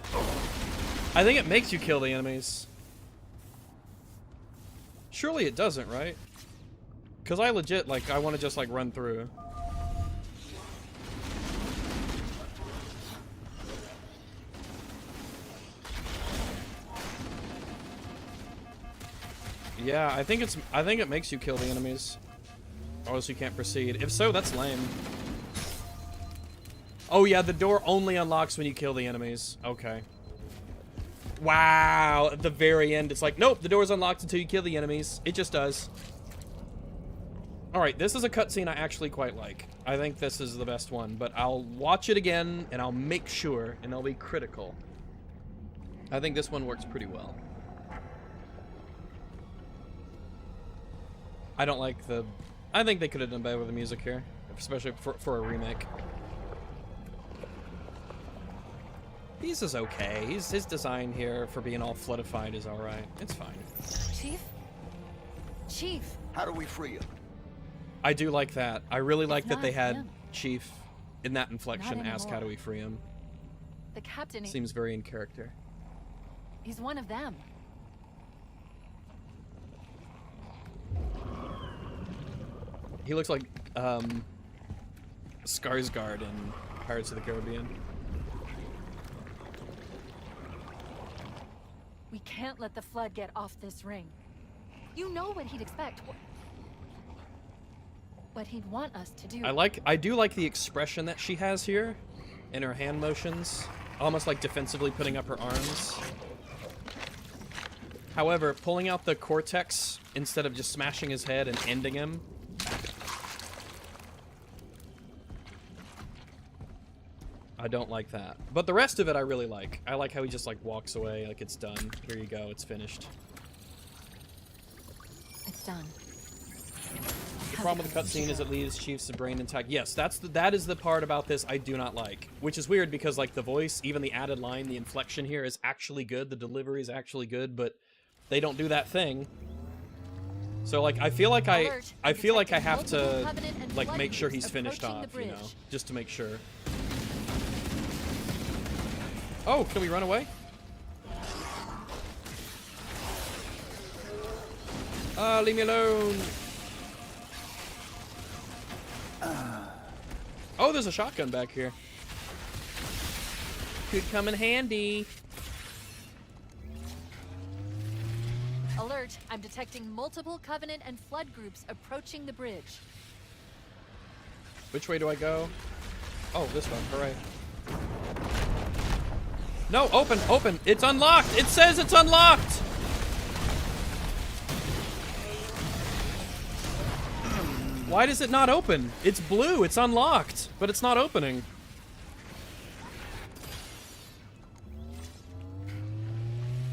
[SPEAKER 13] I think it makes you kill the enemies. Surely it doesn't, right? Because I legit, like, I want to just, like, run through. Yeah, I think it makes you kill the enemies. Or else you can't proceed. If so, that's lame. Oh yeah, the door only unlocks when you kill the enemies. Okay. Wow, at the very end, it's like, nope, the door's unlocked until you kill the enemies. It just does. Alright, this is a cutscene I actually quite like. I think this is the best one, but I'll watch it again, and I'll make sure, and I'll be critical. I think this one works pretty well. I don't like the... I think they could have done better with the music here, especially for a remake. He's is okay. His design here for being all floodified is alright. It's fine.
[SPEAKER 3] Chief? Chief!
[SPEAKER 9] How do we free him?
[SPEAKER 13] I do like that. I really like that
[SPEAKER 3] not
[SPEAKER 13] they had
[SPEAKER 3] him.
[SPEAKER 13] Chief in that inflection
[SPEAKER 3] Not
[SPEAKER 13] ask how
[SPEAKER 3] anymore.
[SPEAKER 13] do we free him.
[SPEAKER 3] The captain,
[SPEAKER 13] Seems very in character.
[SPEAKER 3] he's one of them.
[SPEAKER 13] He looks like Skarsgård in Pirates of the Caribbean.
[SPEAKER 3] We can't let the Flood get off this ring. You know what he'd expect. What he'd want us to do.
[SPEAKER 13] I do like the expression that she has here in her hand motions, almost like defensively putting up her arms. However, pulling out the cortex instead of just smashing his head and ending him, I don't like that. But the rest of it I really like. I like how he just like walks away like it's done. Here you go, it's finished.
[SPEAKER 3] It's done.
[SPEAKER 13] The problem with the cutscene is it leaves Chief's brain intact. Yes, that is the part about this I do not like. Which is weird because like the voice, even the added line, the inflection here is actually good. The delivery is actually good, but they don't do that thing. So like I feel like I have to like make sure he's finished off, you know, just to make sure. Oh, can we run away? Leave me alone. Oh, there's a shotgun back here. Could come in handy.
[SPEAKER 3] Alert, I'm detecting multiple Covenant and Flood groups approaching the bridge.
[SPEAKER 13] Which way do I go? Oh, this one, hooray. No, open, open. It's unlocked. It says it's unlocked. Why does it not open? It's blue. It's unlocked, but it's not opening.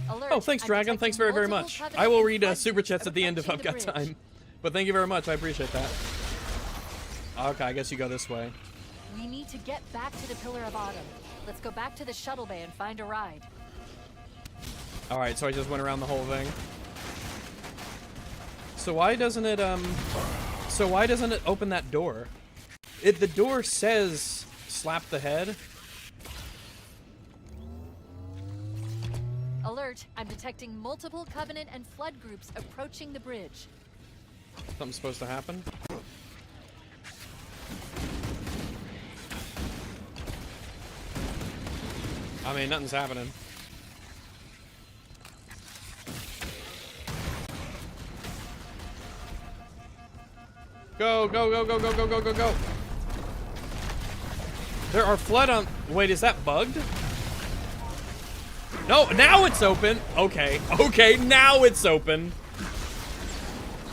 [SPEAKER 3] Alert,
[SPEAKER 13] Oh, thanks,
[SPEAKER 3] I'm
[SPEAKER 13] Dragon. Thanks very, very much.
[SPEAKER 3] detecting
[SPEAKER 13] I will
[SPEAKER 3] multiple
[SPEAKER 13] read
[SPEAKER 3] Covenant
[SPEAKER 13] super chats at the end if I've
[SPEAKER 3] approaching
[SPEAKER 13] got
[SPEAKER 3] the bridge.
[SPEAKER 13] time. But thank you very much. I appreciate that. Okay, I guess you go this way.
[SPEAKER 3] We need to get back to the Pillar of Autumn. Let's go back to the shuttle bay and find a ride.
[SPEAKER 13] All right, so I just went around the whole thing. So why doesn't it open that door? The door says slap the head.
[SPEAKER 3] Alert, I'm detecting multiple Covenant and Flood groups approaching the bridge.
[SPEAKER 13] Something's supposed to happen. I mean, nothing's happening. Go, go, go, go, go, go, go, go, go. There are flood on... Wait, is that bugged? No, now it's open. Okay, okay, now it's open.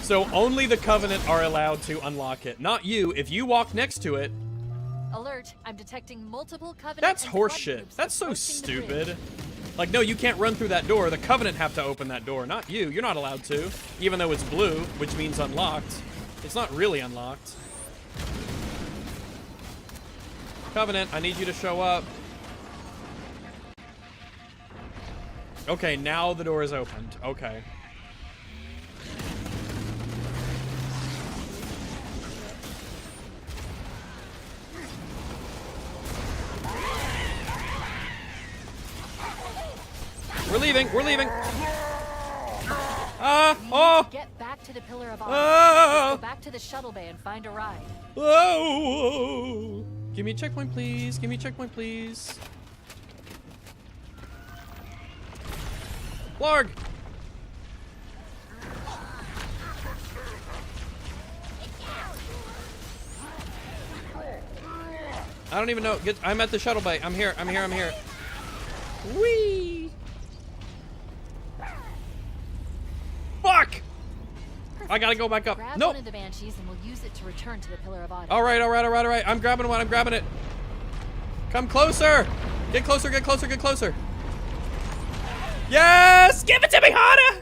[SPEAKER 13] So only the Covenant are allowed to unlock it. Not you. If you walk next to it...
[SPEAKER 3] Alert, I'm detecting multiple Covenant
[SPEAKER 13] That's
[SPEAKER 3] and Flood
[SPEAKER 13] horseshit.
[SPEAKER 3] groups
[SPEAKER 13] That's so
[SPEAKER 3] approaching the bridge.
[SPEAKER 13] stupid. Like, no, you can't run through that door. The Covenant have to open that door, not you. You're not allowed to, even though it's blue, which means unlocked. It's not really unlocked. Covenant, I need you to show up. Okay, now the door is opened. Okay. We're leaving. We're leaving. Oh!
[SPEAKER 3] Get back to the Pillar of Autumn.
[SPEAKER 13] Oh!
[SPEAKER 3] Let's go back to the shuttle bay and find a ride.
[SPEAKER 13] Oh! Give me a checkpoint, please. Give me a checkpoint, please. Blarg! I don't even know. I'm at the shuttle bay. I'm here. Whee! Fuck! I gotta go back up.
[SPEAKER 3] Grab
[SPEAKER 13] Nope.
[SPEAKER 3] one of the Banshees and we'll use it to return to the Pillar of Autumn.
[SPEAKER 13] All right. I'm grabbing one. I'm grabbing it. Come closer. Get closer. Yes! Give it to me, Hana!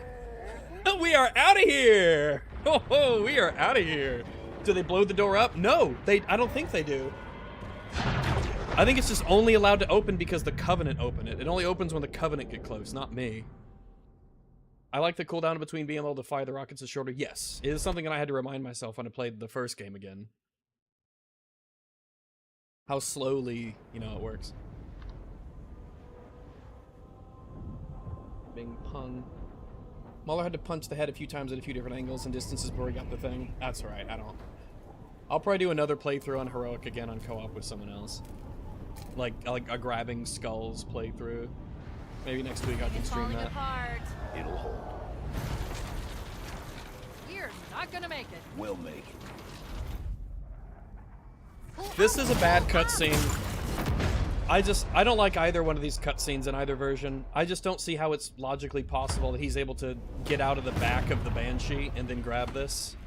[SPEAKER 13] We are out of here. Oh, we are out of here. Do they blow the door up? No, I don't think they do. I think it's just only allowed to open because the Covenant open it. It only opens when the Covenant get close, not me. I like the cooldown between being able to fire the rockets is shorter. Yes, it is something that I had to remind myself when I played the first game again. How slowly, it works. Bing pong. Muller had to punch the head a few times at a few different angles and distances before he got the thing. That's alright, I'll probably do another playthrough on Heroic again on co-op with someone else. Like a grabbing skulls playthrough. Maybe next week I can stream that.
[SPEAKER 9] It'll hold.
[SPEAKER 3] We're not gonna make it.
[SPEAKER 9] We'll make it.
[SPEAKER 13] This is a bad cutscene. I don't like either one of these cutscenes in either version. I just don't see how it's logically possible that he's able to get out of the back of the Banshee and then grab this.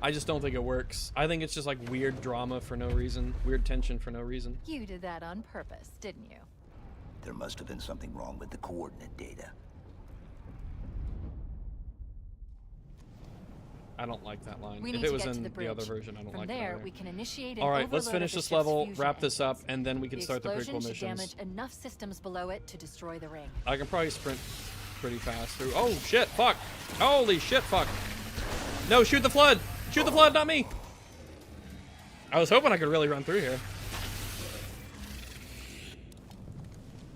[SPEAKER 13] I just don't think it works. I think it's just like weird drama for no reason. Weird tension for no reason.
[SPEAKER 3] You did that on purpose, didn't you?
[SPEAKER 9] There must have been something wrong with the coordinate data.
[SPEAKER 13] I don't like that line.
[SPEAKER 3] We
[SPEAKER 13] If
[SPEAKER 3] need
[SPEAKER 13] it
[SPEAKER 3] to
[SPEAKER 13] was
[SPEAKER 3] get to
[SPEAKER 13] in
[SPEAKER 3] the
[SPEAKER 13] the
[SPEAKER 3] bridge.
[SPEAKER 13] other version, I don't
[SPEAKER 3] From
[SPEAKER 13] like
[SPEAKER 3] there,
[SPEAKER 13] it either.
[SPEAKER 3] we can initiate an
[SPEAKER 13] All right, let's
[SPEAKER 3] overload
[SPEAKER 13] finish
[SPEAKER 3] of the
[SPEAKER 13] this
[SPEAKER 3] ship's
[SPEAKER 13] level,
[SPEAKER 3] fusion
[SPEAKER 13] wrap this up,
[SPEAKER 3] engines.
[SPEAKER 13] and then we can start the
[SPEAKER 3] explosion
[SPEAKER 13] prequel
[SPEAKER 3] should
[SPEAKER 13] missions.
[SPEAKER 3] damage enough systems below it to destroy the ring.
[SPEAKER 13] I can probably sprint pretty fast through. Oh shit! Fuck! Holy shit! Fuck! No! Shoot the flood! Shoot the flood! Not me! I was hoping I could really run through here.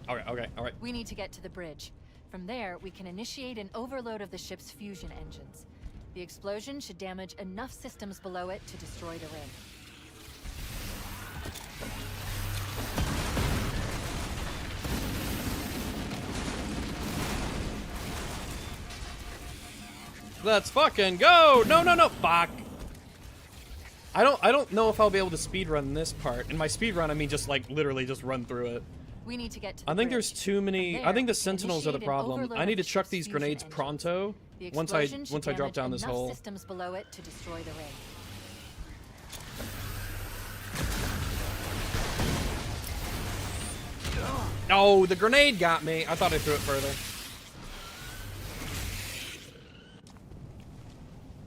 [SPEAKER 13] Okay. All right.
[SPEAKER 3] We need to get to the bridge. From there, we can initiate an overload of the ship's fusion engines. The explosion should damage enough systems below it to destroy the ring.
[SPEAKER 13] Let's fucking go! No! Fuck! I don't know if I'll be able to speedrun this part. In my speedrun, I mean just like literally just run through it.
[SPEAKER 3] We need to get to the
[SPEAKER 13] I think
[SPEAKER 3] bridge.
[SPEAKER 13] there's too many. I think the Sentinels are the problem. I need to chuck these grenades pronto
[SPEAKER 3] The
[SPEAKER 13] once I
[SPEAKER 3] explosion should
[SPEAKER 13] drop
[SPEAKER 3] damage
[SPEAKER 13] down this
[SPEAKER 3] enough
[SPEAKER 13] hole.
[SPEAKER 3] systems below it to destroy the ring.
[SPEAKER 13] No, the grenade got me. I thought I threw it further.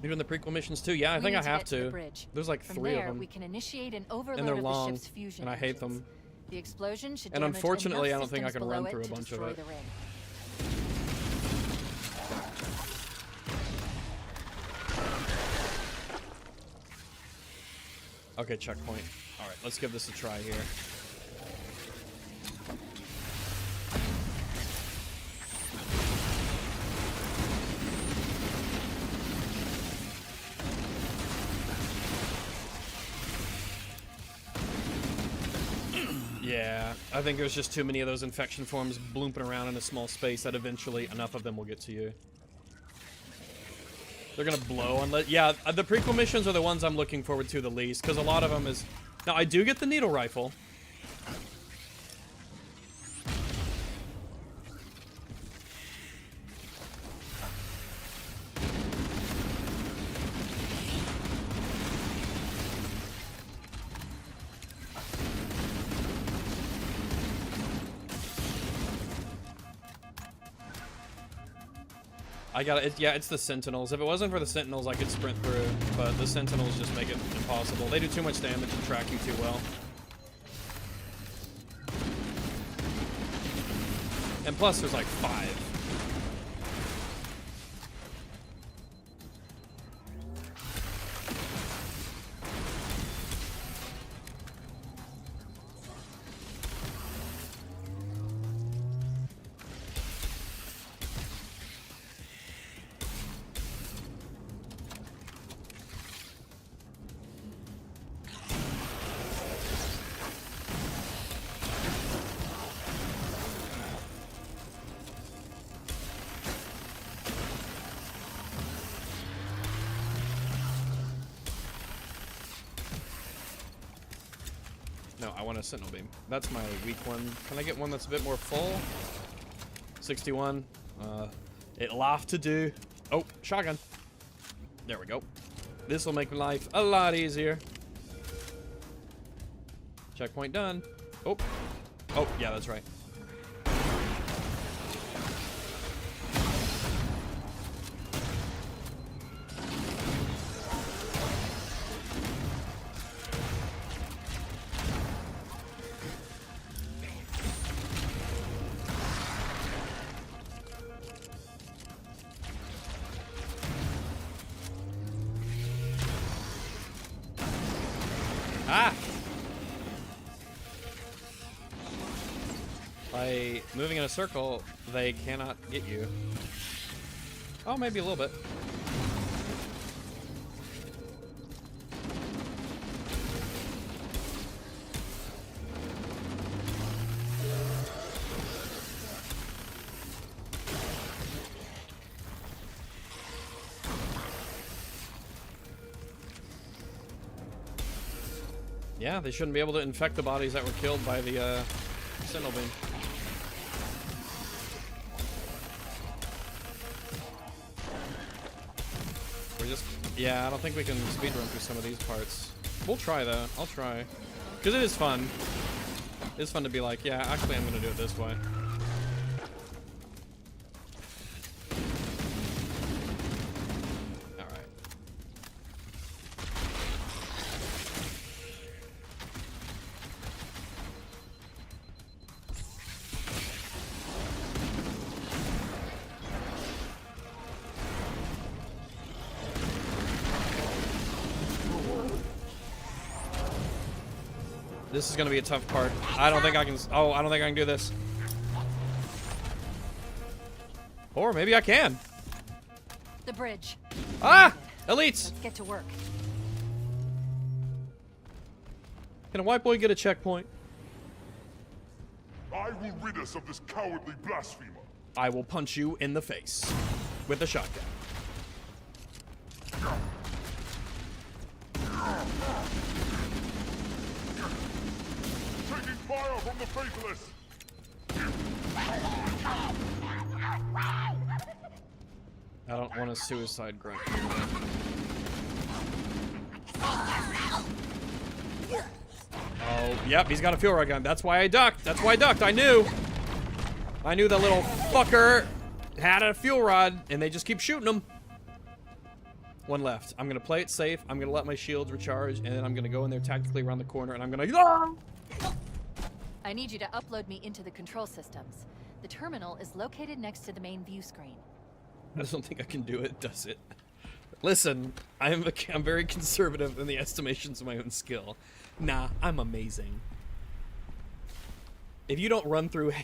[SPEAKER 13] You doing the prequel missions too? Yeah, I think I have to. There's like
[SPEAKER 3] From
[SPEAKER 13] 3
[SPEAKER 3] there,
[SPEAKER 13] of them.
[SPEAKER 3] we can initiate an overload
[SPEAKER 13] And they're
[SPEAKER 3] of
[SPEAKER 13] long,
[SPEAKER 3] the ship's fusion
[SPEAKER 13] and I hate
[SPEAKER 3] engines.
[SPEAKER 13] them.
[SPEAKER 3] The explosion should
[SPEAKER 13] And
[SPEAKER 3] damage
[SPEAKER 13] unfortunately,
[SPEAKER 3] enough
[SPEAKER 13] I don't think I
[SPEAKER 3] systems
[SPEAKER 13] can
[SPEAKER 3] below
[SPEAKER 13] run
[SPEAKER 3] it
[SPEAKER 13] through a
[SPEAKER 3] to
[SPEAKER 13] bunch of
[SPEAKER 3] destroy
[SPEAKER 13] it.
[SPEAKER 3] the ring.
[SPEAKER 13] Okay, checkpoint. All right, let's give this a try here. Yeah, I think there's just too many of those infection forms blooping around in a small space that eventually enough of them will get to you. They're gonna blow unless... Yeah, the prequel missions are the ones I'm looking forward to the least, because a lot of them is... Now, I do get the needle rifle. I got it. Yeah, it's the Sentinels. If it wasn't for the Sentinels, I could sprint through, but the Sentinels just make it impossible. They do too much damage and track you too well. And plus, there's like 5. No, I want a Sentinel Beam. That's my weak one. Can I get one that's a bit more full? 61. It'll have to do. Oh, shotgun. There we go. This will make life a lot easier. Checkpoint done. Oh. Oh, yeah, that's right. Ah! By moving in a circle, they cannot get you. Oh, maybe a little bit. Yeah, they shouldn't be able to infect the bodies that were killed by the Sentinel Beam. We're just... Yeah, I don't think we can speedrun through some of these parts. We'll try, though. I'll try. Because it is fun. It's fun to be like, yeah, actually I'm going to do it this way. This is gonna be a tough part. I don't think I can. Oh, I don't think I can do this. Or maybe I can.
[SPEAKER 3] The bridge.
[SPEAKER 13] Ah! Elites!
[SPEAKER 3] Let's get to work.
[SPEAKER 13] Can a white boy get a checkpoint?
[SPEAKER 10] I will rid us of this cowardly blasphemer.
[SPEAKER 13] I will punch you in the face with a shotgun.
[SPEAKER 10] Taking fire from the faithless.
[SPEAKER 13] I don't want a suicide grunt. Oh, yep, he's got a fuel rod gun. That's why I ducked. That's why I ducked. I knew. I knew that little fucker had a fuel rod, and they just keep shooting him. One left. I'm gonna play it safe. I'm gonna let my shields recharge, and then I'm gonna go in there tactically around the corner, and I'm gonna. Ah!
[SPEAKER 3] I need you to upload me into the control systems. The terminal is located next to the main view screen.
[SPEAKER 13] I don't think I can do it, does it? Listen, I'm very conservative in the estimations of my own skill. Nah, I'm amazing. If you don't run through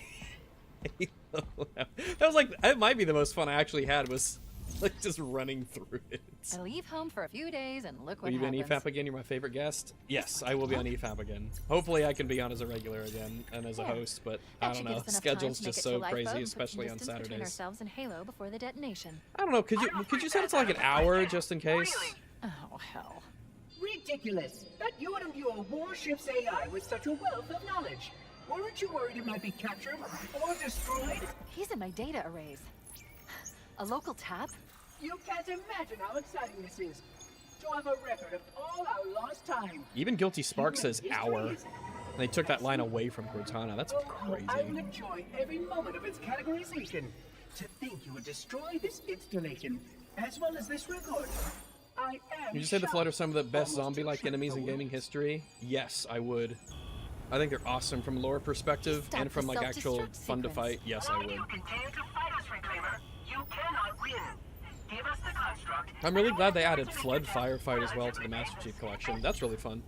[SPEAKER 13] Halo, that was like, that might be the most fun I actually had, was like just running through it.
[SPEAKER 3] I leave home for a few days and look what
[SPEAKER 13] Will you be on
[SPEAKER 3] happens.
[SPEAKER 13] EFAP again? You're my favorite guest. Yes, I will be on EFAP again. Hopefully I can be on as a regular again and as a host, but I don't know. Schedule's just so crazy, especially on
[SPEAKER 3] Between
[SPEAKER 13] Saturdays.
[SPEAKER 3] ourselves and Halo before the detonation.
[SPEAKER 13] I don't know. Could you set it to like an hour just in case?
[SPEAKER 3] Oh hell.
[SPEAKER 14] Ridiculous! That you would imbue a warship's AI with such a wealth of knowledge. Weren't you worried it might be captured or destroyed?
[SPEAKER 3] He's in my data arrays. A local tap?
[SPEAKER 14] You can't imagine how exciting this is. To have a record of all our lost time.
[SPEAKER 13] Even Guilty Spark says hour. And they took that line away from Cortana. That's
[SPEAKER 14] I
[SPEAKER 13] crazy.
[SPEAKER 14] will enjoy every moment of its categorization. To think you would destroy this installation, as well as this record. I am.
[SPEAKER 13] Would you say the Flood are some of the best zombie-like enemies in gaming history? Yes, I would. I think they're awesome from a lore perspective and from like actual fun to fight. Yes, I would.
[SPEAKER 11] You continue to fight us, Reclaimer, you cannot win. Give us the construct.
[SPEAKER 13] I'm really glad they added Flood Firefight as well to the Master Chief Collection. That's really fun.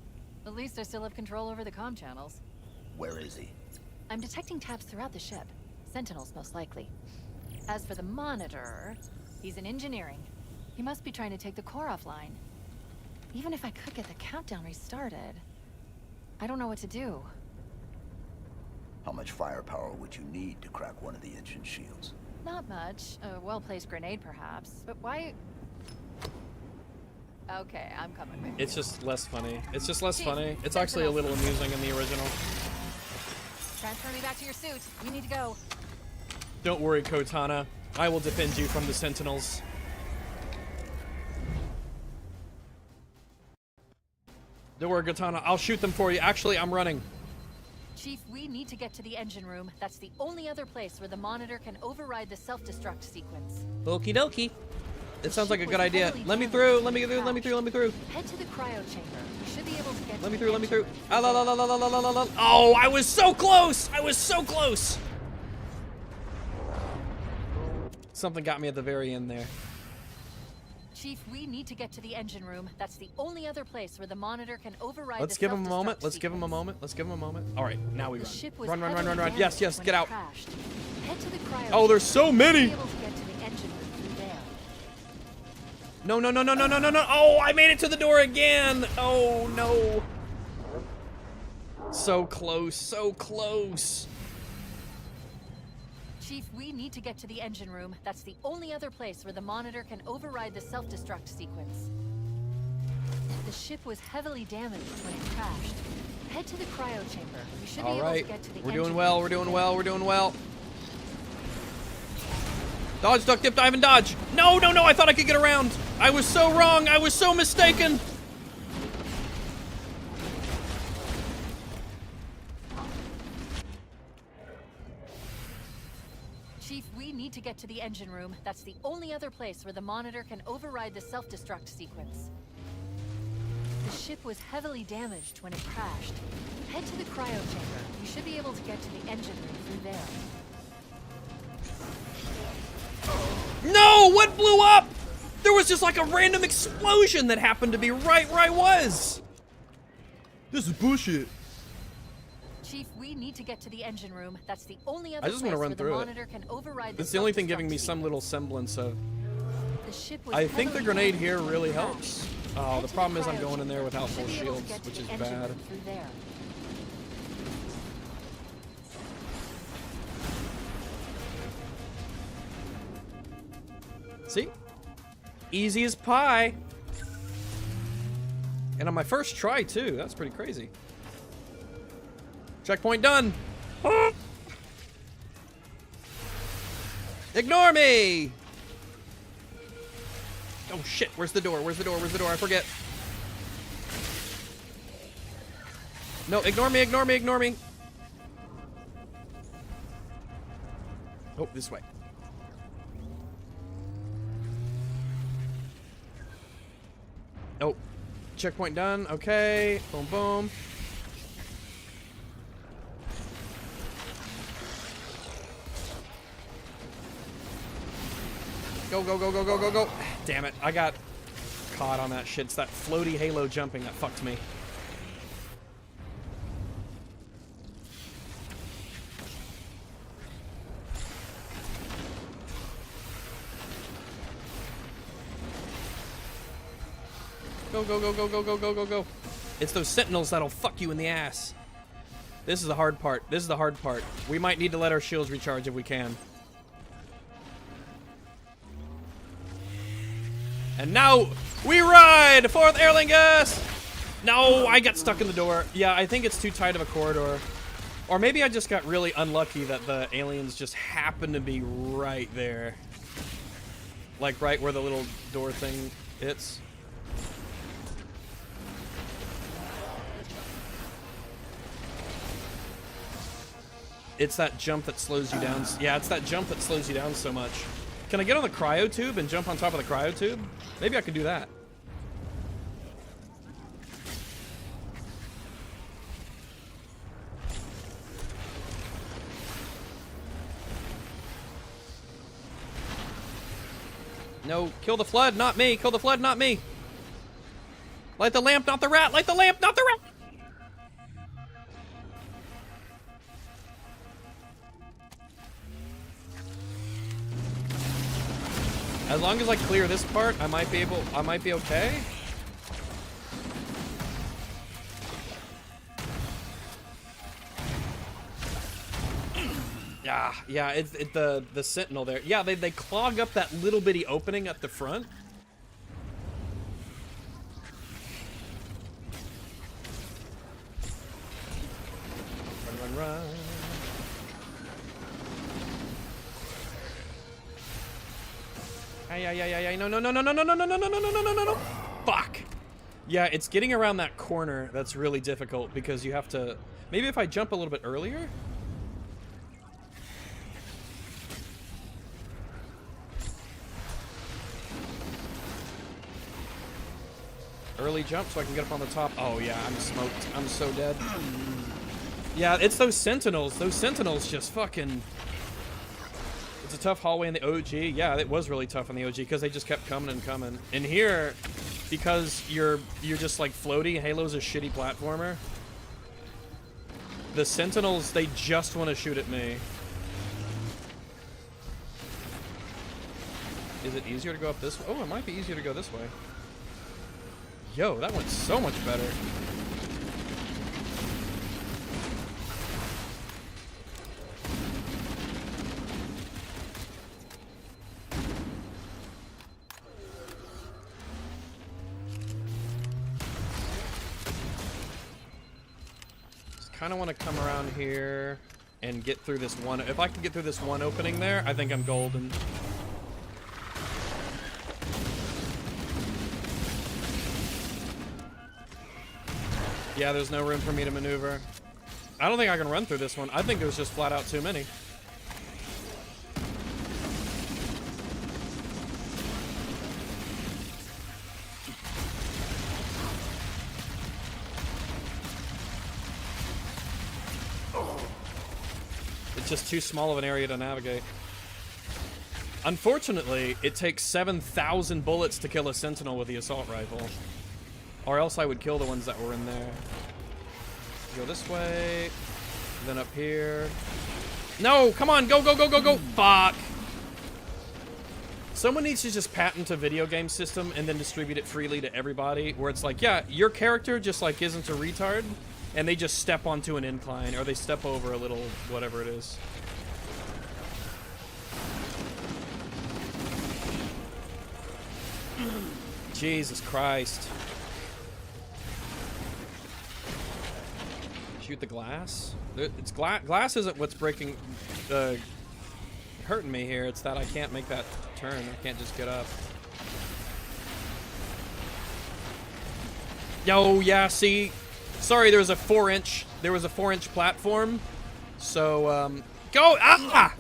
[SPEAKER 3] At least I still have control over the comm channels.
[SPEAKER 9] Where is he?
[SPEAKER 3] I'm detecting taps throughout the ship. Sentinels, most likely. As for the Monitor, he's in engineering. He must be trying to take the core offline. Even if I could get the countdown restarted, I don't know what to do.
[SPEAKER 9] How much firepower would you need to crack one of the engine shields?
[SPEAKER 3] Not much. A well-placed grenade, perhaps. But why... Okay, I'm coming with you.
[SPEAKER 13] It's just less funny. It's just less
[SPEAKER 3] Chief,
[SPEAKER 13] funny. It's actually a little amusing in the original.
[SPEAKER 3] Transfer me back to your suit. You need to go.
[SPEAKER 13] Don't worry, Cortana. I will defend you from the Sentinels. Don't worry, Cortana. I'll shoot them for you. Actually, I'm running.
[SPEAKER 3] Chief, we need to get to the engine room. That's the only other place where the monitor can override the self-destruct sequence.
[SPEAKER 13] Okie dokie. It sounds like a good idea. Let me through. Let me through. Let me through. Let me through.
[SPEAKER 3] Head to the cryo chamber. You should be able to get
[SPEAKER 13] Let me
[SPEAKER 3] to
[SPEAKER 13] through.
[SPEAKER 3] the
[SPEAKER 13] Let me through.
[SPEAKER 3] engine
[SPEAKER 13] Ah, la, la, la, la, la, la, la, la. Oh, I was so close. I was so close. Something got me at the very end there.
[SPEAKER 3] Chief, we need to get to the engine room. That's the only other place where the monitor can override
[SPEAKER 13] Let's
[SPEAKER 3] the
[SPEAKER 13] give him a
[SPEAKER 3] self-destruct
[SPEAKER 13] moment. Let's give him a
[SPEAKER 3] sequence.
[SPEAKER 13] moment. Let's give him a moment. All right, now we
[SPEAKER 3] The
[SPEAKER 13] run.
[SPEAKER 3] ship was
[SPEAKER 13] Run, run, run,
[SPEAKER 3] heavily
[SPEAKER 13] run, run. Yes,
[SPEAKER 3] damaged
[SPEAKER 13] yes,
[SPEAKER 3] when
[SPEAKER 13] get
[SPEAKER 3] it
[SPEAKER 13] out.
[SPEAKER 3] crashed. Head to the cryo
[SPEAKER 13] Oh, there's so
[SPEAKER 3] chamber.
[SPEAKER 13] many.
[SPEAKER 3] You should be able to get to the engine room through there.
[SPEAKER 13] No, no, no, no, no, no, no, no. Oh, I made it to the door again. Oh, no. So close, so close.
[SPEAKER 3] Chief, we need to get to the engine room. That's the only other place where the monitor can override the self-destruct sequence. The ship was heavily damaged when it crashed. Head to the cryo chamber. You should be
[SPEAKER 13] All
[SPEAKER 3] able
[SPEAKER 13] right,
[SPEAKER 3] to get to the
[SPEAKER 13] we're
[SPEAKER 3] engine
[SPEAKER 13] doing well,
[SPEAKER 3] room
[SPEAKER 13] we're doing
[SPEAKER 3] through
[SPEAKER 13] well,
[SPEAKER 3] there.
[SPEAKER 13] we're doing well. Dodge, duck, dip, dive, and dodge. No, no, no, I thought I could get around. I was so wrong, I was so mistaken.
[SPEAKER 3] Chief, we need to get to the engine room. That's the only other place where the monitor can override the self-destruct sequence. The ship was heavily damaged when it crashed. Head to the cryo chamber. You should be able to get to the engine room through there.
[SPEAKER 13] No, what blew up? There was just like a random explosion that happened to be right where I was. This is bullshit.
[SPEAKER 3] Chief, we need to get to the engine room. That's the only other
[SPEAKER 13] I just want
[SPEAKER 3] place
[SPEAKER 13] to run
[SPEAKER 3] where
[SPEAKER 13] through
[SPEAKER 3] the
[SPEAKER 13] it.
[SPEAKER 3] monitor can override the
[SPEAKER 13] That's the only thing
[SPEAKER 3] self-destruct
[SPEAKER 13] giving me some
[SPEAKER 3] sequence.
[SPEAKER 13] little semblance of.
[SPEAKER 3] The ship was
[SPEAKER 13] I think the
[SPEAKER 3] heavily
[SPEAKER 13] grenade
[SPEAKER 3] damaged
[SPEAKER 13] here
[SPEAKER 3] when it
[SPEAKER 13] really
[SPEAKER 3] crashed.
[SPEAKER 13] helps. Oh,
[SPEAKER 3] Head
[SPEAKER 13] the
[SPEAKER 3] to
[SPEAKER 13] problem is I'm
[SPEAKER 3] cryo
[SPEAKER 13] going in there
[SPEAKER 3] chamber.
[SPEAKER 13] without
[SPEAKER 3] You
[SPEAKER 13] full
[SPEAKER 3] should be able to
[SPEAKER 13] shields,
[SPEAKER 3] get to
[SPEAKER 13] which
[SPEAKER 3] the
[SPEAKER 13] is
[SPEAKER 3] engine
[SPEAKER 13] bad.
[SPEAKER 3] room through there.
[SPEAKER 13] See? Easy as pie. And on my first try, too. That's pretty crazy. Checkpoint done. Ah! Ignore me! Oh, shit. Where's the door? Where's the door? Where's the door? I forget. No, ignore me, ignore me, ignore me. Oh, this way. Oh, checkpoint done. Okay. Boom, boom. Go, go, go, go, go, go, go. Damn it. I got caught on that shit. It's that floaty halo jumping that fucked me. Go, go, go, go, go, go, go, go, go. It's those sentinels that'll fuck you in the ass. This is the hard part. This is the hard part. We might need to let our shields recharge if we can. And now we ride! 4th Airlingus! No, I got stuck in the door. Yeah, I think it's too tight of a corridor. Or maybe I just got really unlucky that the aliens just happened to be right there. Like right where the little door thing hits. It's that jump that slows you down. Yeah, it's that jump that slows you down so much. Can I get on the cryo tube and jump on top of the cryo tube? Maybe I could do that. No, kill the flood, not me. Kill the flood, not me. Light the lamp, not the rat. Light the lamp, not the rat. As long as I clear this part, I might be okay. Yeah, it's the sentinel there. Yeah, they clog up that little bitty opening at the front. run, run. Ay, no, no, no, no, no, no, no, no, no, no, no, no, no, no, no. Fuck. Yeah, it's getting around that corner that's really difficult because you have to... Maybe if I jump a little bit earlier? Early jump so I can get up on the top. Oh yeah, I'm smoked. I'm so dead. Yeah, it's those sentinels. Those sentinels just fucking... It's a tough hallway in the OG. Yeah, it was really tough in the OG because they just kept coming and coming. And here, because you're just like floaty, Halo's a shitty platformer. The sentinels, they just want to shoot at me. Is it easier to go up this way? Oh, it might be easier to go this way. Yo, that went so much better. Kind of want to come around here and get through this one. If I can get through this one opening there, I think I'm golden. Yeah, there's no room for me to maneuver. I don't think I can run through this one. I think there's just flat out too many. Just too small of an area to navigate. Unfortunately, it takes 7,000 bullets to kill a sentinel with the assault rifle. Or else I would kill the ones that were in there. Go this way. Then up here. No! Come on! Go, go, go, go, go! Fuck! Someone needs to just patent a video game system and then distribute it freely to everybody, where it's like, yeah, your character just like isn't a retard, and they just step onto an incline, or they step over a little whatever it is. Jesus Christ. Shoot the glass? It's glass isn't what's breaking, hurting me here. It's that I can't make that turn. I can't just get up. Yo, yeah, see? Sorry, there was a 4-inch platform. So, go! Ah!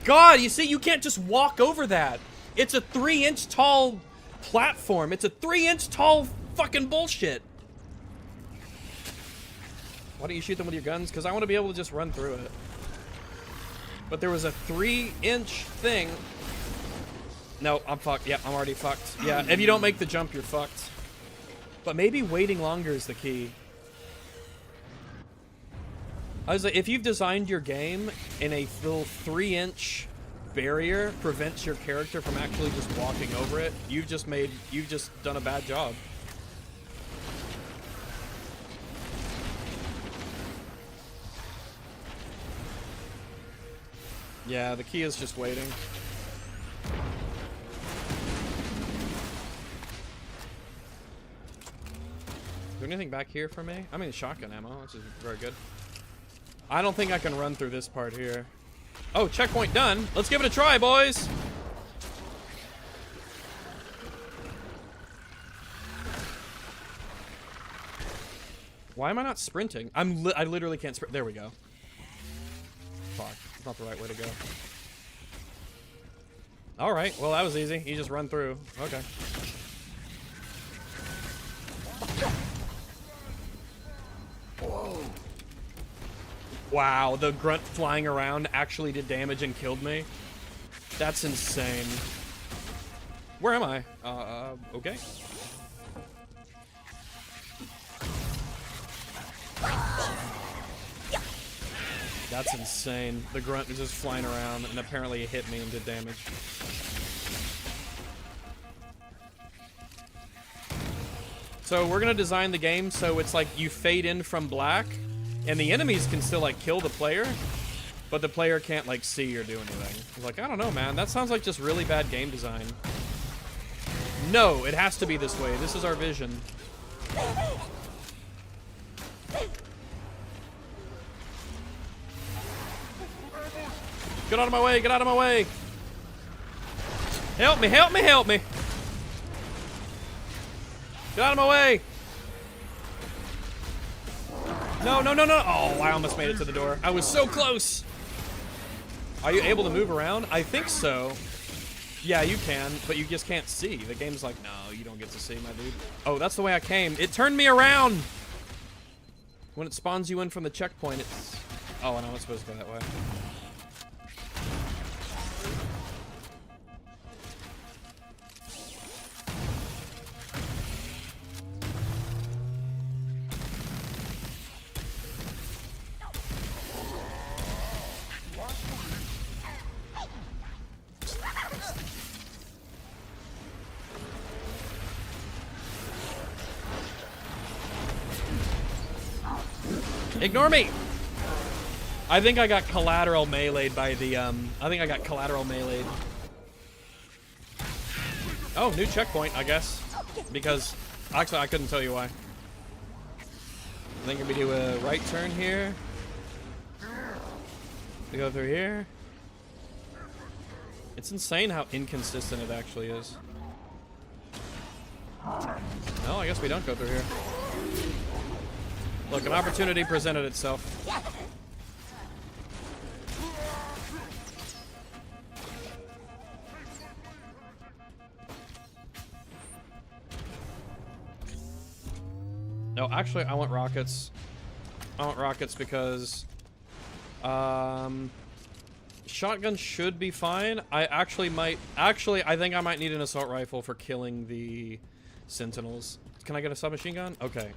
[SPEAKER 13] God, you see, you can't just walk over that. It's a 3-inch tall platform. It's a 3-inch tall fucking bullshit. Why don't you shoot them with your guns? Because I want to be able to just run through it. But there was a 3-inch thing. No, I'm fucked. Yeah, I'm already fucked. Yeah, if you don't make the jump, you're fucked. But maybe waiting longer is the key. I was like, if you've designed your game in a little 3-inch barrier prevents your character from actually just walking over it, you've just done a bad job. Yeah, the key is just waiting. Is there anything back here for me? I mean, shotgun ammo, which is very good. I don't think I can run through this part here. Oh, checkpoint done. Let's give it a try, boys. Why am I not sprinting? I literally can't sprint. There we go. Fuck. It's not the right way to go. Alright, well that was easy. You just run through. Okay. Whoa. Wow, the grunt flying around actually did damage and killed me. That's insane. Where am I? Okay. That's insane. The grunt was just flying around and apparently it hit me and did damage. So we're gonna design the game so it's like you fade in from black and the enemies can still like kill the player, but the player can't like see or do anything. I was like, I don't know, man. That sounds like just really bad game design. No, it has to be this way. This is our vision. Get out of my way, get out of my way. Help me, help me, help me. Get out of my way. No, no, no, no. Oh, I almost made it to the door. I was so close. Are you able to move around? I think so. Yeah, you can, but you just can't see. The game's like, no, you don't get to see, my dude. Oh, that's the way I came. It turned me around. When it spawns you in from the checkpoint, it's... Oh, and I'm not supposed to go that way. Ignore me! I think I got collateral meleeed by the, I think I got collateral meleeed. Oh, new checkpoint, I guess. Because, actually, I couldn't tell you why. I think we do a right turn here. We go through here. It's insane how inconsistent it actually is. No, I guess we don't go through here. Look, an opportunity presented itself. No, actually, I want rockets. I want rockets because... shotgun should be fine. I actually might... Actually, I think I might need an assault rifle for killing the sentinels. Can I get a submachine gun? Okay.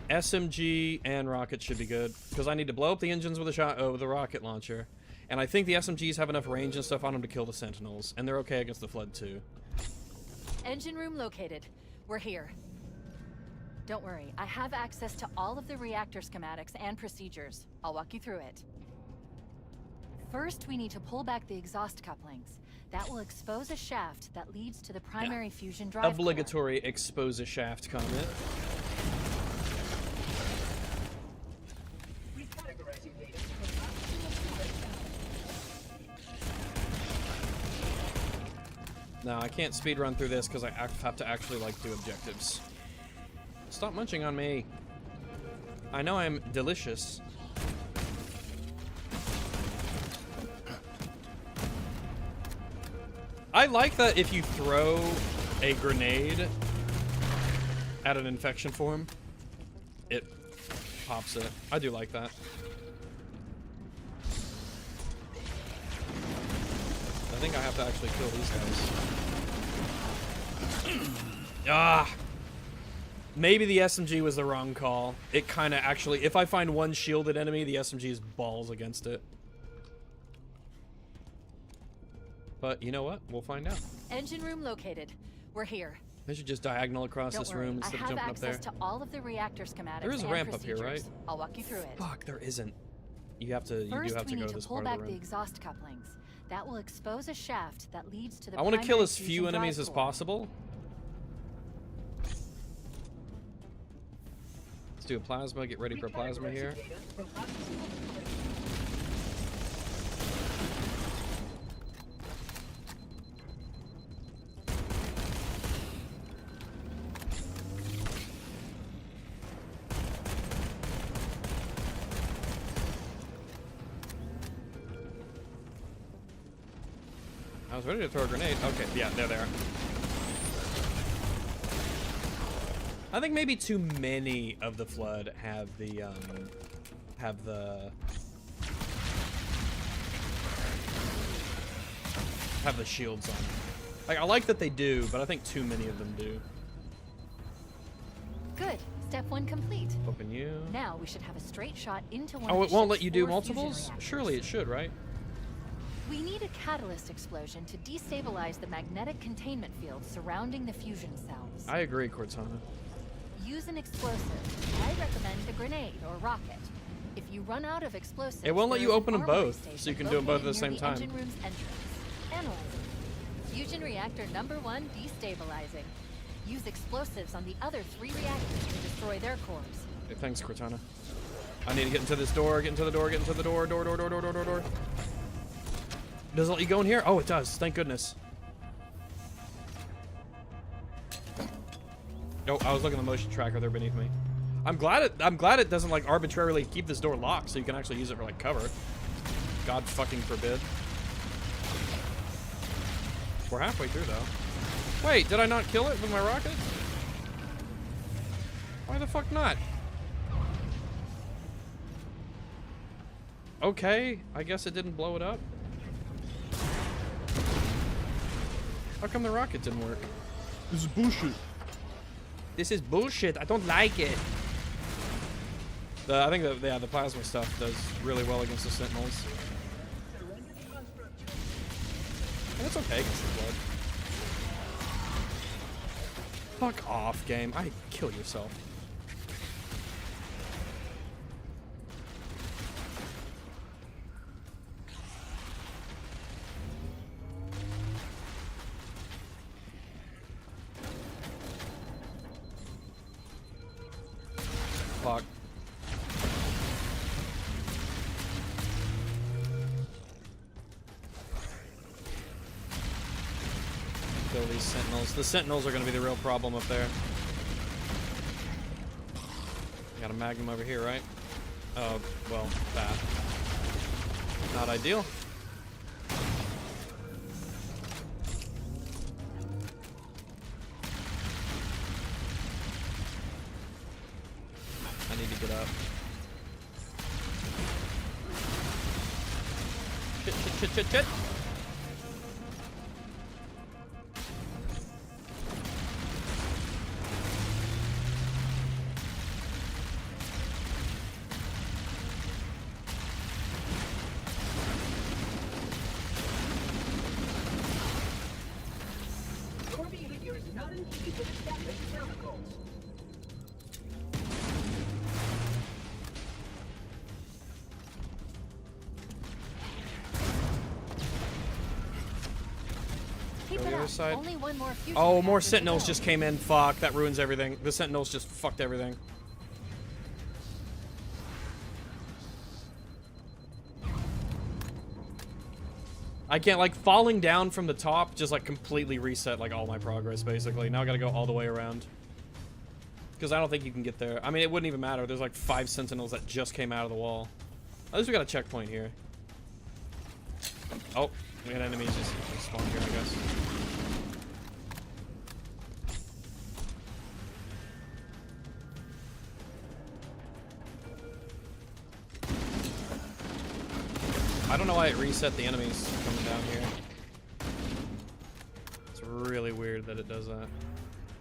[SPEAKER 13] SMG and rockets should be good because I need to blow up the engines with a rocket launcher, and I think the SMGs have enough range and stuff on them to kill the sentinels, and they're okay against the flood too.
[SPEAKER 3] Engine room located. We're here. Don't worry, I have access to all of the reactor schematics and procedures. I'll walk you through it. First, we need to pull back the exhaust couplings. That will expose a shaft that leads to the primary fusion drive
[SPEAKER 13] Obligatory core. Expose a shaft comment. No, I can't speedrun through this because I have to actually, like, do objectives. Stop munching on me. I know I'm delicious. I like that if you throw a grenade at an infection form, it pops it. I do like that. I think I have to actually kill these guys. Ah! Maybe the SMG was the wrong call. It kind of actually... If I find one shielded enemy, the SMG is balls against it. But you know what? We'll find out.
[SPEAKER 3] Engine room located. We're here.
[SPEAKER 13] I should just diagonal across this room instead of jumping up there.
[SPEAKER 3] I have access to all of the reactor schematics.
[SPEAKER 13] There is a ramp up here, right?
[SPEAKER 3] I'll walk you through it.
[SPEAKER 13] Fuck, there isn't. You have to. You do have to go to this part of the room. First, we need to pull back
[SPEAKER 3] the exhaust couplings. That will expose a shaft that leads to the.
[SPEAKER 13] I want to kill as few enemies as possible. Let's do a plasma. Get ready for plasma here. I was ready to throw a grenade. Okay, yeah, they're there. I think maybe too many of the flood have the shields on. Like, I like that they do, but I think too many of them do.
[SPEAKER 3] Good. Step 1 complete.
[SPEAKER 13] Open you.
[SPEAKER 3] Now we should have a straight shot into one.
[SPEAKER 13] Oh,
[SPEAKER 3] of
[SPEAKER 13] it
[SPEAKER 3] the
[SPEAKER 13] won't let you do
[SPEAKER 3] ship's
[SPEAKER 13] multiples? Surely it should, right?
[SPEAKER 3] We need a catalyst explosion to destabilize the magnetic containment field surrounding the fusion cells.
[SPEAKER 13] I agree, Cortana.
[SPEAKER 3] Use an explosive. I recommend a grenade or rocket. If you run out of explosives,
[SPEAKER 13] it won't let you open them both, so you can do them both at the same time.
[SPEAKER 3] Engine room's entrance. Analyzing. Fusion reactor number 1 destabilizing. Use explosives on the other 3 reactors to destroy their cores.
[SPEAKER 13] Okay, thanks, Cortana. I need to get into this door, get into the door, get into the door, door. Does it let you go in here? Oh, it does. Thank goodness. Oh, I was looking at the motion tracker there beneath me. I'm glad it doesn't like arbitrarily keep this door locked so you can actually use it for like cover. God fucking forbid. We're halfway through though. Wait, did I not kill it with my rocket? Why the fuck not? Okay, I guess it didn't blow it up. How come the rocket didn't work? This is bullshit. This is bullshit. I don't like it. I think that the plasma stuff does really well against the sentinels. And it's okay against the blood. Fuck off, game. I kill yourself. Fuck. Kill these sentinels. The sentinels are going to be the real problem up there. Got a magnum over here, right? Oh, well, bad. Not ideal. I need to get up. Shit.
[SPEAKER 14] Your behavior is not in keeping with established protocols.
[SPEAKER 3] Keep
[SPEAKER 13] Go
[SPEAKER 3] it
[SPEAKER 13] the other
[SPEAKER 3] up.
[SPEAKER 13] side.
[SPEAKER 3] Only one more fusion
[SPEAKER 13] Oh, more
[SPEAKER 3] reactor to
[SPEAKER 13] sentinels
[SPEAKER 3] go.
[SPEAKER 13] just came in. Fuck, that ruins everything. The sentinels just fucked everything. I can't, like, falling down from the top just, like, completely reset, like, all my progress, basically. Now I gotta go all the way around. Because I don't think you can get there. I mean, it wouldn't even matter. There's, like, 5 sentinels that just came out of the wall. At least we got a checkpoint here. Oh, we got enemies just spawn here, I guess. I don't know why it reset the enemies coming down here. It's really weird that it does that.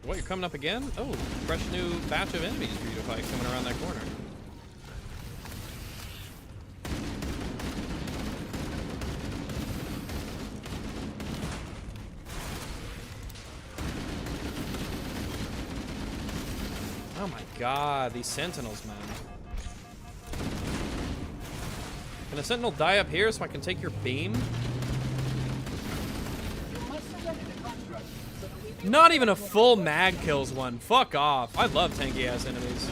[SPEAKER 13] What, you're coming up again? Oh, fresh new batch of enemies for you to fight coming around that corner. Oh my god, these sentinels, man. Can a sentinel die up here so I can take your beam? Not even a full mag kills one. Fuck off. I love tanky ass enemies.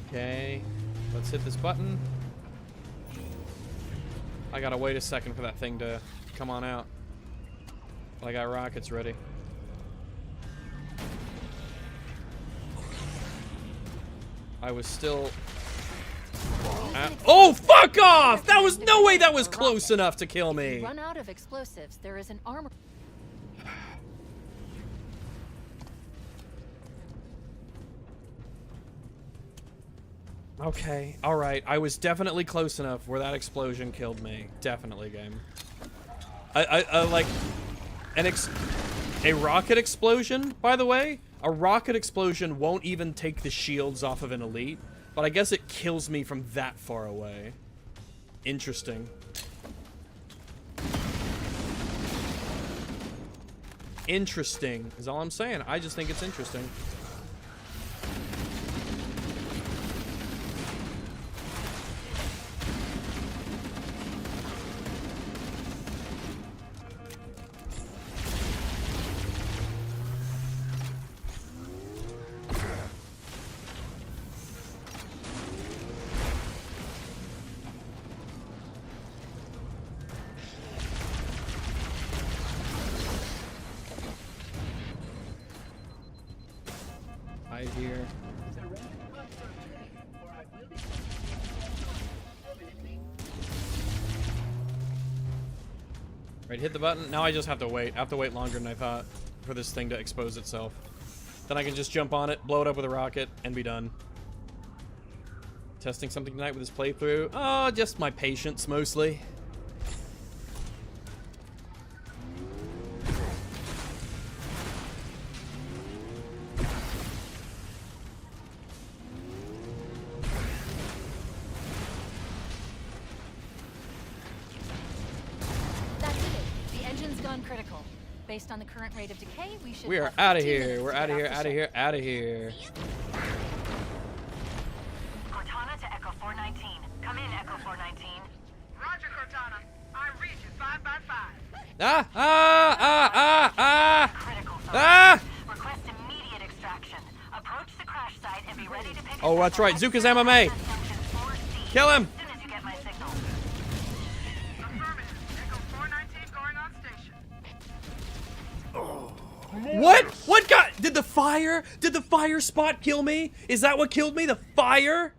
[SPEAKER 13] Okay, let's hit this button. I gotta wait a second for that thing to come on out. But I got rockets ready. I was still... Oh, fuck off! That was no way that was close enough to kill me.
[SPEAKER 3] Run out of explosives. There is an armor.
[SPEAKER 13] Okay, alright. I was definitely close enough where that explosion killed me. Definitely, game. I like... A rocket explosion, by the way? A rocket explosion won't even take the shields off of an elite, but I guess it kills me from that far away. Interesting. Interesting is all I'm saying. I just think it's interesting. right here. Right, hit the button. Now I just have to wait. I have to wait longer than I thought for this thing to expose itself. Then I can just jump on it, blow it up with a rocket, and be done. Testing something tonight with this playthrough. Oh, just my patience, mostly.
[SPEAKER 3] Critical. Based on the current rate of decay, we should.
[SPEAKER 13] We are out of here. We're out of here. Out of here. Out of here.
[SPEAKER 8] Cortana to Echo 419. Come in, Echo 419.
[SPEAKER 11] Roger, Cortana. I read you 5 by 5.
[SPEAKER 13] Ah! Ah! Ah! Ah! Ah!
[SPEAKER 8] Critical.
[SPEAKER 13] Ah!
[SPEAKER 8] Request immediate extraction. Approach the crash site and be ready to pick.
[SPEAKER 13] Oh, that's right. Zuka's MMA. Kill him.
[SPEAKER 8] As soon as you get my signal.
[SPEAKER 13] What? What got? Did the fire spot kill me? Is that what killed me? The fire?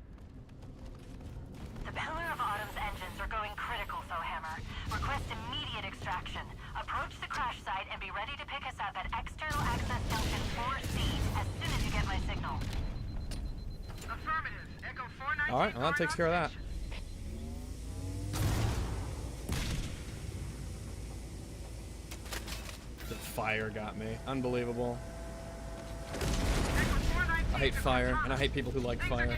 [SPEAKER 8] The Pillar of Autumn's engines are going critical, Fohammer. Request immediate extraction. Approach the crash site and be ready to pick us up at external access junction 4C as soon as you get my signal.
[SPEAKER 11] Affirmative. Echo 419.
[SPEAKER 13] All right, well, that takes care of that. The fire got me. Unbelievable. I hate fire, and I hate people who like fire.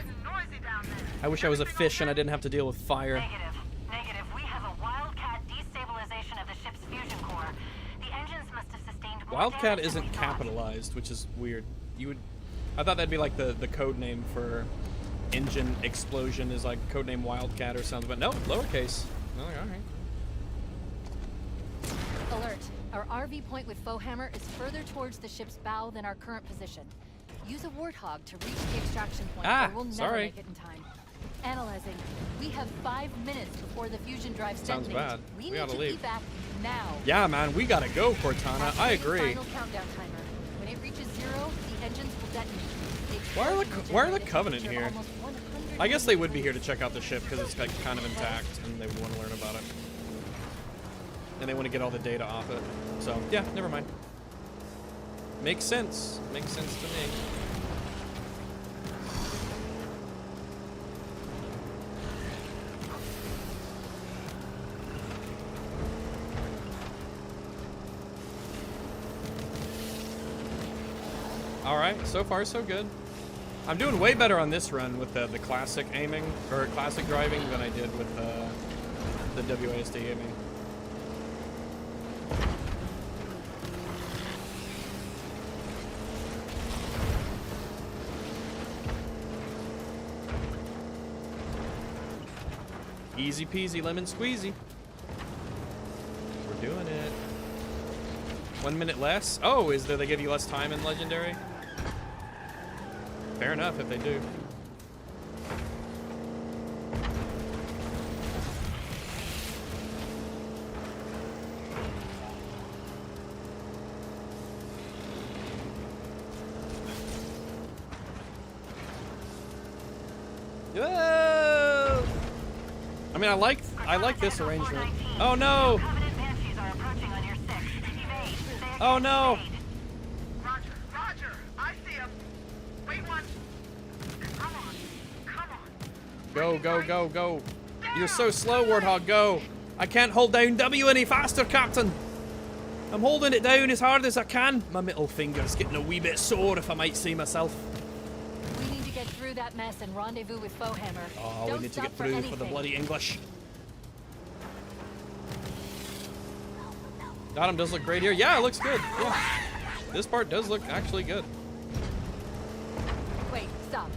[SPEAKER 13] I wish I was a fish and I didn't have to deal with fire.
[SPEAKER 8] Negative. We have a Wildcat destabilization of the ship's fusion core. The engines must have sustained more
[SPEAKER 13] Wildcat
[SPEAKER 8] damage than
[SPEAKER 13] isn't
[SPEAKER 8] we thought.
[SPEAKER 13] capitalized, which is weird. I thought that'd be like the code name for engine explosion is like codename Wildcat or something, but no, lowercase. Oh, all right.
[SPEAKER 3] Alert. Our RV point with Fohammer is further towards the ship's bow than our current position. Use a warthog to reach the extraction point, or we'll never make it in time. Analyzing. We have 5 minutes before the fusion drive
[SPEAKER 13] Sounds
[SPEAKER 3] detonate.
[SPEAKER 13] bad.
[SPEAKER 3] We
[SPEAKER 13] We
[SPEAKER 3] need
[SPEAKER 13] gotta
[SPEAKER 3] to
[SPEAKER 13] leave.
[SPEAKER 3] EFAP now.
[SPEAKER 13] Yeah, man, we gotta go, Cortana. I agree.
[SPEAKER 3] Final countdown timer. When it reaches 0, the engines will detonate.
[SPEAKER 13] Why are the Covenant here? I guess they would be here to check out the ship because it's like kind of intact, and they would want to learn about it. And they want to get all the data off it. So, yeah, never mind. Makes sense. Makes sense to me. Alright, so far so good. I'm doing way better on this run with the classic aiming, or classic driving than I did with the WASD aiming. Easy peasy lemon squeezy. We're doing it. 1 minute less? Oh, is there they give you less time in Legendary? Fair enough if they do. Whoa! I mean, I like this arrangement. Oh no! Oh no!
[SPEAKER 11] Roger, I see him. Wait one. Come on.
[SPEAKER 13] Go, go, go, go. You're so slow, Warthog, go. I can't hold down W any faster, Captain. I'm holding it down as hard as I can. My middle finger's getting a wee bit sore, if I might say myself.
[SPEAKER 3] We need to get through that mess and rendezvous with Fohammer.
[SPEAKER 13] Oh,
[SPEAKER 3] Don't
[SPEAKER 13] we need to
[SPEAKER 3] stop
[SPEAKER 13] get through for the
[SPEAKER 3] anything.
[SPEAKER 13] bloody English. Adam does look great here. Yeah, it looks good. Yeah. This part does look actually good.
[SPEAKER 3] Wait, stop.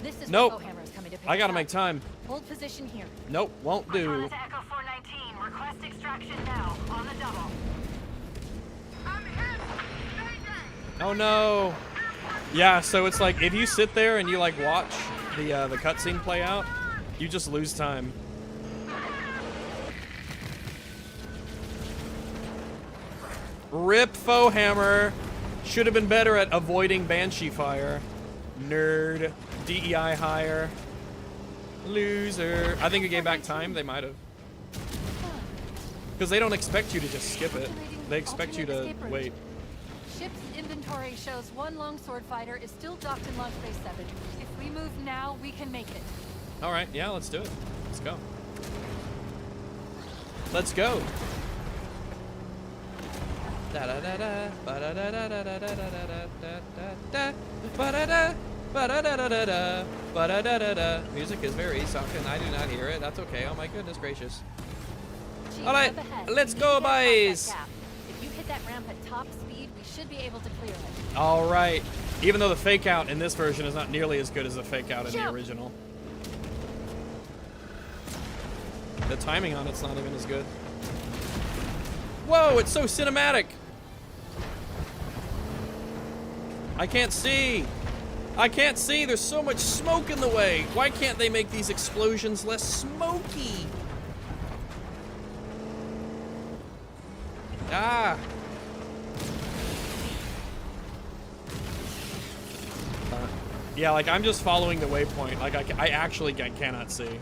[SPEAKER 3] This is
[SPEAKER 13] Nope.
[SPEAKER 3] where Fohammer is coming to pick
[SPEAKER 13] I gotta
[SPEAKER 3] us
[SPEAKER 13] make
[SPEAKER 3] up.
[SPEAKER 13] time.
[SPEAKER 3] Hold position here.
[SPEAKER 13] Nope, won't do.
[SPEAKER 8] Cortana to Echo 419. Request extraction now. On the double.
[SPEAKER 13] Oh no. Yeah, so it's like if you sit there and you like watch the cutscene play out, you just lose time. Rip Fohammer. Should have been better at avoiding Banshee fire. Nerd. DEI hire. Loser. I think it gave back time. They might have. Because they don't expect you to just skip it. They expect you to wait.
[SPEAKER 3] Ship's inventory shows one longsword fighter is still docked in Launch Base 7. If we move now, we can make it.
[SPEAKER 13] All right, yeah, let's do it. Let's go. Let's go. Da da da da ba da da da da da da da da ba da da ba da da da da da ba da da da da. Music is very sucking. I do not hear it. That's okay. Oh my goodness gracious. All right, let's go, boys.
[SPEAKER 3] If you hit that ramp at top speed, we should be able to clear it.
[SPEAKER 13] All right. Even though the fake out in this version is not nearly as good as the fake out in the original. The timing on it's not even as good. Whoa, it's so cinematic. I can't see. I can't see. There's so much smoke in the way. Why can't they make these explosions less smoky? Ah. Yeah, like I'm just following the waypoint. Like I actually cannot see.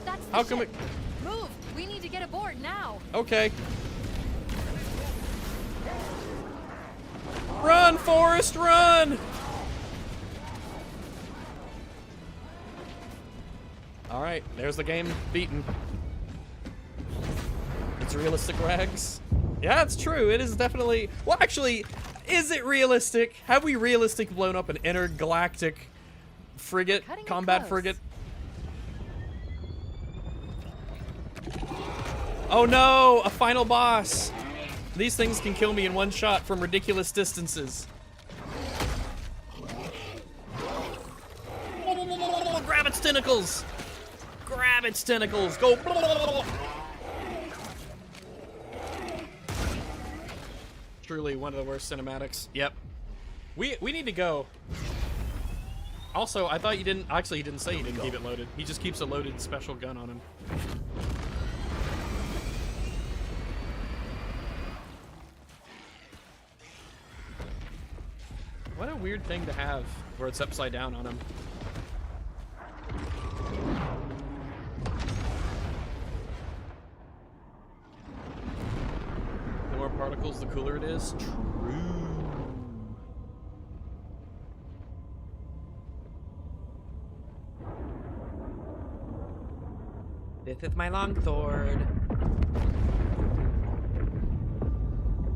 [SPEAKER 3] That's the
[SPEAKER 13] How come
[SPEAKER 3] ship. Move! We need to get aboard now.
[SPEAKER 13] Okay. Run, Forrest, run! All right, there's the game beaten. It's realistic rags. Yeah, it's true. It is definitely. Well, actually, is it realistic? Have we realistic blown up an intergalactic frigate, combat frigate? Oh no, a final boss. These things can kill me in one shot from ridiculous distances. Grab its tentacles. Grab its tentacles. Go. Truly one of the worst cinematics. Yep. We need to go. Also, I thought you didn't. Actually, he didn't say he didn't keep it loaded. He just keeps a loaded special gun on him. What a weird thing to have where it's upside down on him. The more particles, the cooler it is. True. This is my longsword.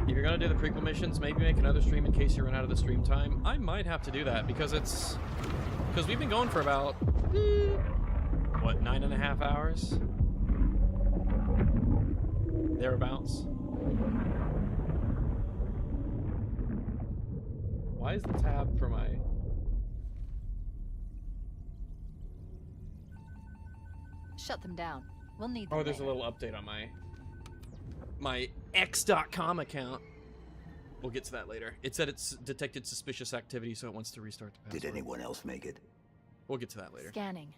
[SPEAKER 13] If you're gonna do the prequel missions, maybe make another stream in case you run out of the stream time. I might have to do that because we've been going for about what, 9.5 hours? Thereabouts. Why is the tab for my...
[SPEAKER 3] Shut them down. We'll need them.
[SPEAKER 13] Oh, there's a little update on my X.com account. We'll get to that later. It said it's detected suspicious activity, so it wants to restart the password.
[SPEAKER 9] Did anyone else make it?
[SPEAKER 13] We'll get to that later.
[SPEAKER 3] Scanning.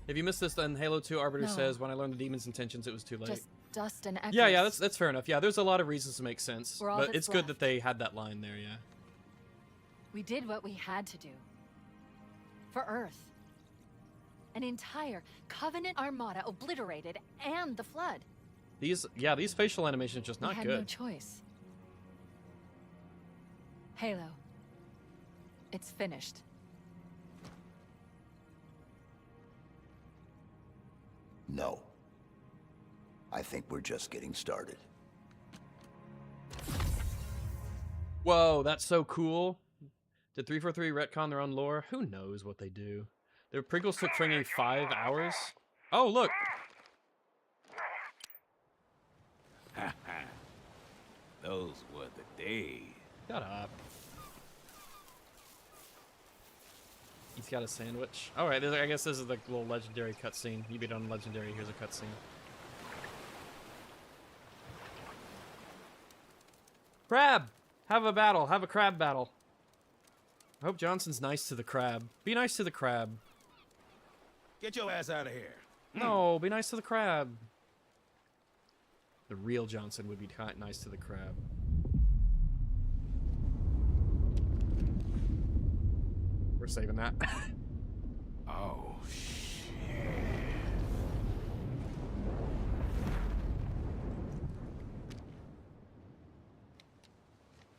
[SPEAKER 13] If you missed this, then Halo 2 Arbiter says, when I learned the demon's intentions, it was too late.
[SPEAKER 3] Just dust and echoes.
[SPEAKER 13] Yeah, that's fair enough. Yeah, there's a lot of reasons to make sense.
[SPEAKER 3] We're all
[SPEAKER 13] But
[SPEAKER 3] that's
[SPEAKER 13] it's good that they had that line there, yeah.
[SPEAKER 3] We did what we had to do. For Earth. An entire Covenant armada obliterated, and the Flood.
[SPEAKER 13] These facial animations just not
[SPEAKER 3] we had
[SPEAKER 13] good.
[SPEAKER 3] No choice. Halo. It's finished.
[SPEAKER 9] No. I think we're just getting started.
[SPEAKER 13] Whoa, that's so cool. Did 343 retcon their own lore? Who knows what they do? Their prequels took freaking 5 hours. Oh, look.
[SPEAKER 5] Those were the days.
[SPEAKER 13] Shut up. He's got a sandwich. All right, I guess this is the little legendary cutscene. You beat on legendary. Here's a cutscene. Crab! Have a battle. Have a crab battle. I hope Johnson's nice to the crab. Be nice to the crab.
[SPEAKER 5] Get your ass out of here.
[SPEAKER 13] No, be nice to the crab. The real Johnson would be nice to the crab. We're saving that.
[SPEAKER 5] Oh, shit.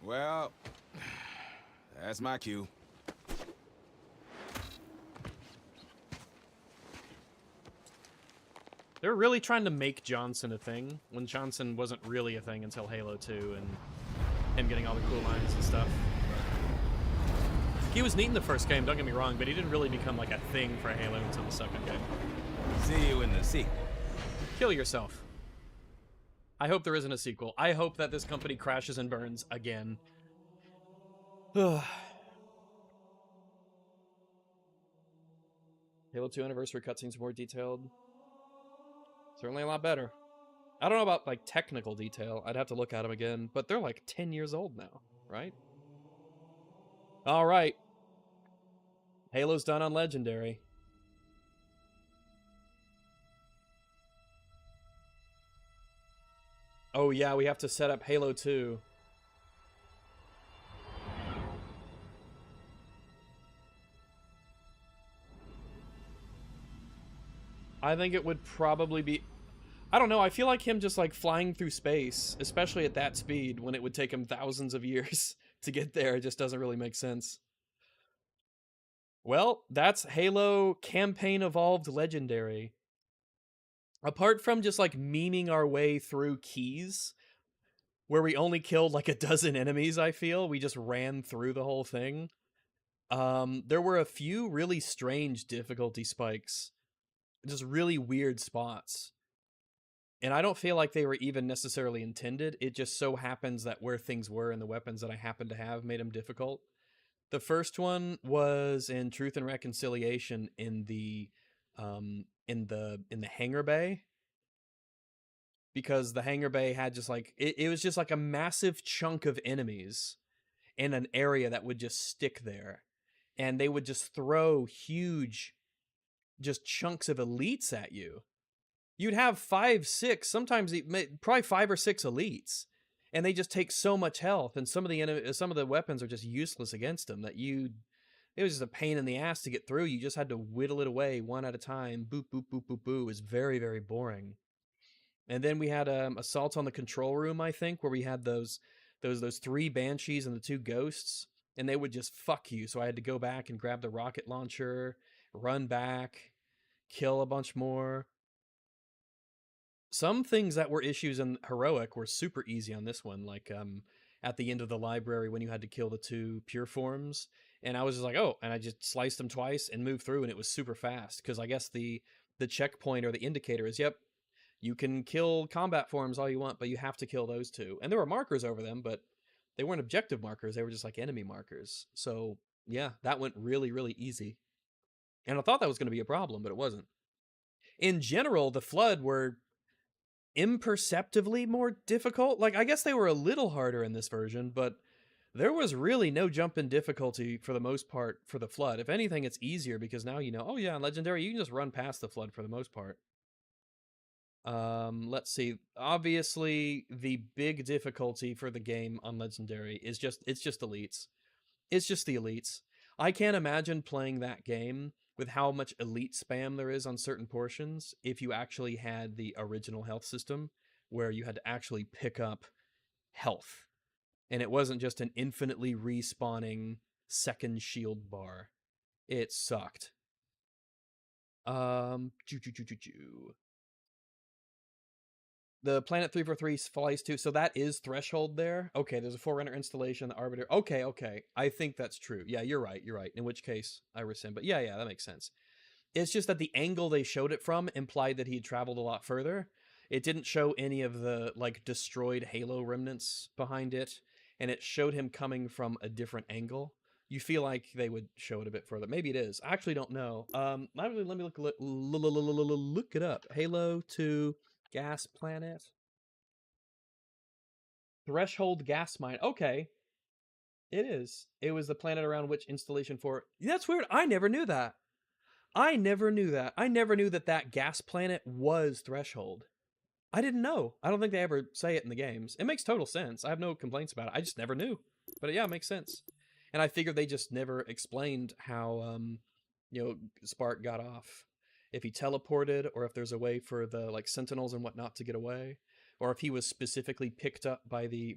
[SPEAKER 5] Well, that's my cue.
[SPEAKER 13] They're really trying to make Johnson a thing, when Johnson wasn't really a thing until Halo 2 and him getting all the cool lines and stuff. He was neat in the first game, don't get me wrong, but he didn't really become like a thing for Halo until the second game.
[SPEAKER 5] See you in the sequel.
[SPEAKER 13] Kill yourself. I hope there isn't a sequel. I hope that this company crashes and burns again. Halo 2 anniversary cutscenes more detailed. Certainly a lot better. I don't know about like technical detail. I'd have to look at them again, but they're like 10 years old now, right? All right. Halo's done on Legendary. Oh yeah, we have to set up Halo 2. I think it would probably be... I don't know, I feel like him just like flying through space, especially at that speed, when it would take him thousands of years to get there, it just doesn't really make sense. Well, that's Halo Campaign Evolved Legendary. Apart from just like memeing our way through keys, where we only killed like a dozen enemies, I feel, we just ran through the whole thing. There were a few really strange difficulty spikes. Just really weird spots. And I don't feel like they were even necessarily intended. It just so happens that where things were and the weapons that I happened to have made them difficult. The first one was in Truth and Reconciliation in the hangar bay. Because the hangar bay had just like it was just like a massive chunk of enemies in an area that would just stick there. And they would just throw huge just chunks of elites at you. You'd have 5, 6, sometimes probably 5 or 6 elites, and they just take so much health. And some of the weapons are just useless against them. It was just a pain in the ass to get through. You just had to whittle it away one at a time. Boop boop boop boop boop. It was very very boring. And then we had Assault on the Control Room, I think, where we had those 3 banshees and the 2 ghosts, and they would just fuck you. So I had to go back and grab the rocket launcher, run back, kill a bunch more. Some things that were issues in Heroic were super easy on this one, like at the end of the library when you had to kill the 2 pure forms. And I was just like, oh, and I just sliced them twice and moved through, and it was super fast, because I guess the checkpoint or the indicator is, yep, you can kill combat forms all you want, but you have to kill those 2. And there were markers over them, but they weren't objective markers, they were just like enemy markers. So yeah, that went really, really easy. And I thought that was going to be a problem, but it wasn't. In general, the Flood were imperceptibly more difficult. Like, I guess they were a little harder in this version, but there was really no jump in difficulty for the most part for the Flood. If anything, it's easier because now you know, oh yeah, in Legendary, you can just run past the Flood for the most part. Let's see. Obviously, the big difficulty for the game on Legendary is it's just elites. It's just the elites. I can't imagine playing that game with how much elite spam there is on certain portions if you actually had the original health system where you had to actually pick up health. And it wasn't just an infinitely respawning second shield bar. It sucked. The Planet 343 flies too, so that is Threshold there. Okay, there's a Forerunner installation, the Arbiter. Okay. I think that's true. Yeah, you're right. In which case, I rescind. But yeah, that makes sense. It's just that the angle they showed it from implied that he had traveled a lot further. It didn't show any of the, like, destroyed Halo remnants behind it, and it showed him coming from a different angle. You feel like they would show it a bit further. Maybe it is. I actually don't know. Let me look it up. Halo 2... Gas planet. Threshold gas mine. Okay. It is. It was the planet around which installation for... That's weird. I never knew that. I never knew that gas planet was Threshold. I didn't know. I don't think they ever say it in the games. It makes total sense. I have no complaints about it. I just never knew. But yeah, it makes sense. And I figured they just never explained how, Spark got off. If he teleported, or if there's a way for the, like, Sentinels and whatnot to get away, or if he was specifically picked up by the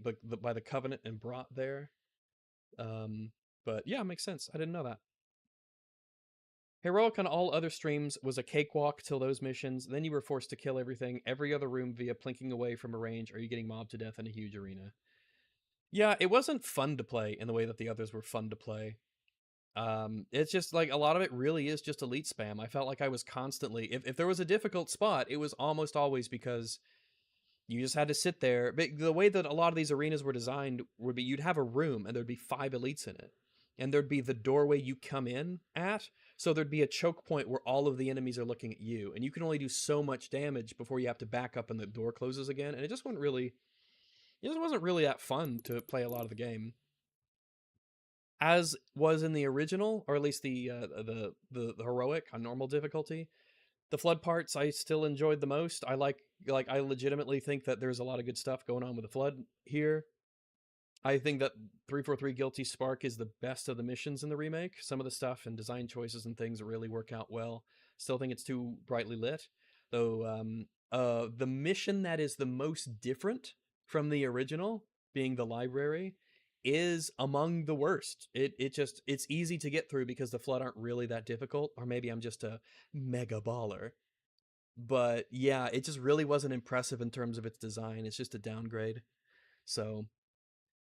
[SPEAKER 13] Covenant and brought there. But yeah, it makes sense. I didn't know that. Heroic on all other streams was a cakewalk till those missions. Then you were forced to kill every other room via plinking away from a range, or you getting mobbed to death in a huge arena. Yeah, it wasn't fun to play in the way that the others were fun to play. It's just like a lot of it really is just elite spam. I felt like I was constantly, if there was a difficult spot, it was almost always because you just had to sit there. But the way that a lot of these arenas were designed would be you'd have a room and there'd be 5 elites in it. And there'd be the doorway you come in at. So there'd be a choke point where all of the enemies are looking at you. And you can only do so much damage before you have to back up and the door closes again. And it just wasn't really that fun to play a lot of the game. As was in the original, or at least the heroic on normal difficulty, the flood parts I still enjoyed the most. I legitimately think that there's a lot of good stuff going on with the flood here. I think that 343 Guilty Spark is the best of the missions in the remake. Some of the stuff and design choices and things really work out well. Still think it's too brightly lit, though. The mission that is the most different from the original, being the library, is among the worst. It's easy to get through because the flood aren't really that difficult, or maybe I'm just a mega baller. But yeah, it just really wasn't impressive in terms of its design. It's just a downgrade. So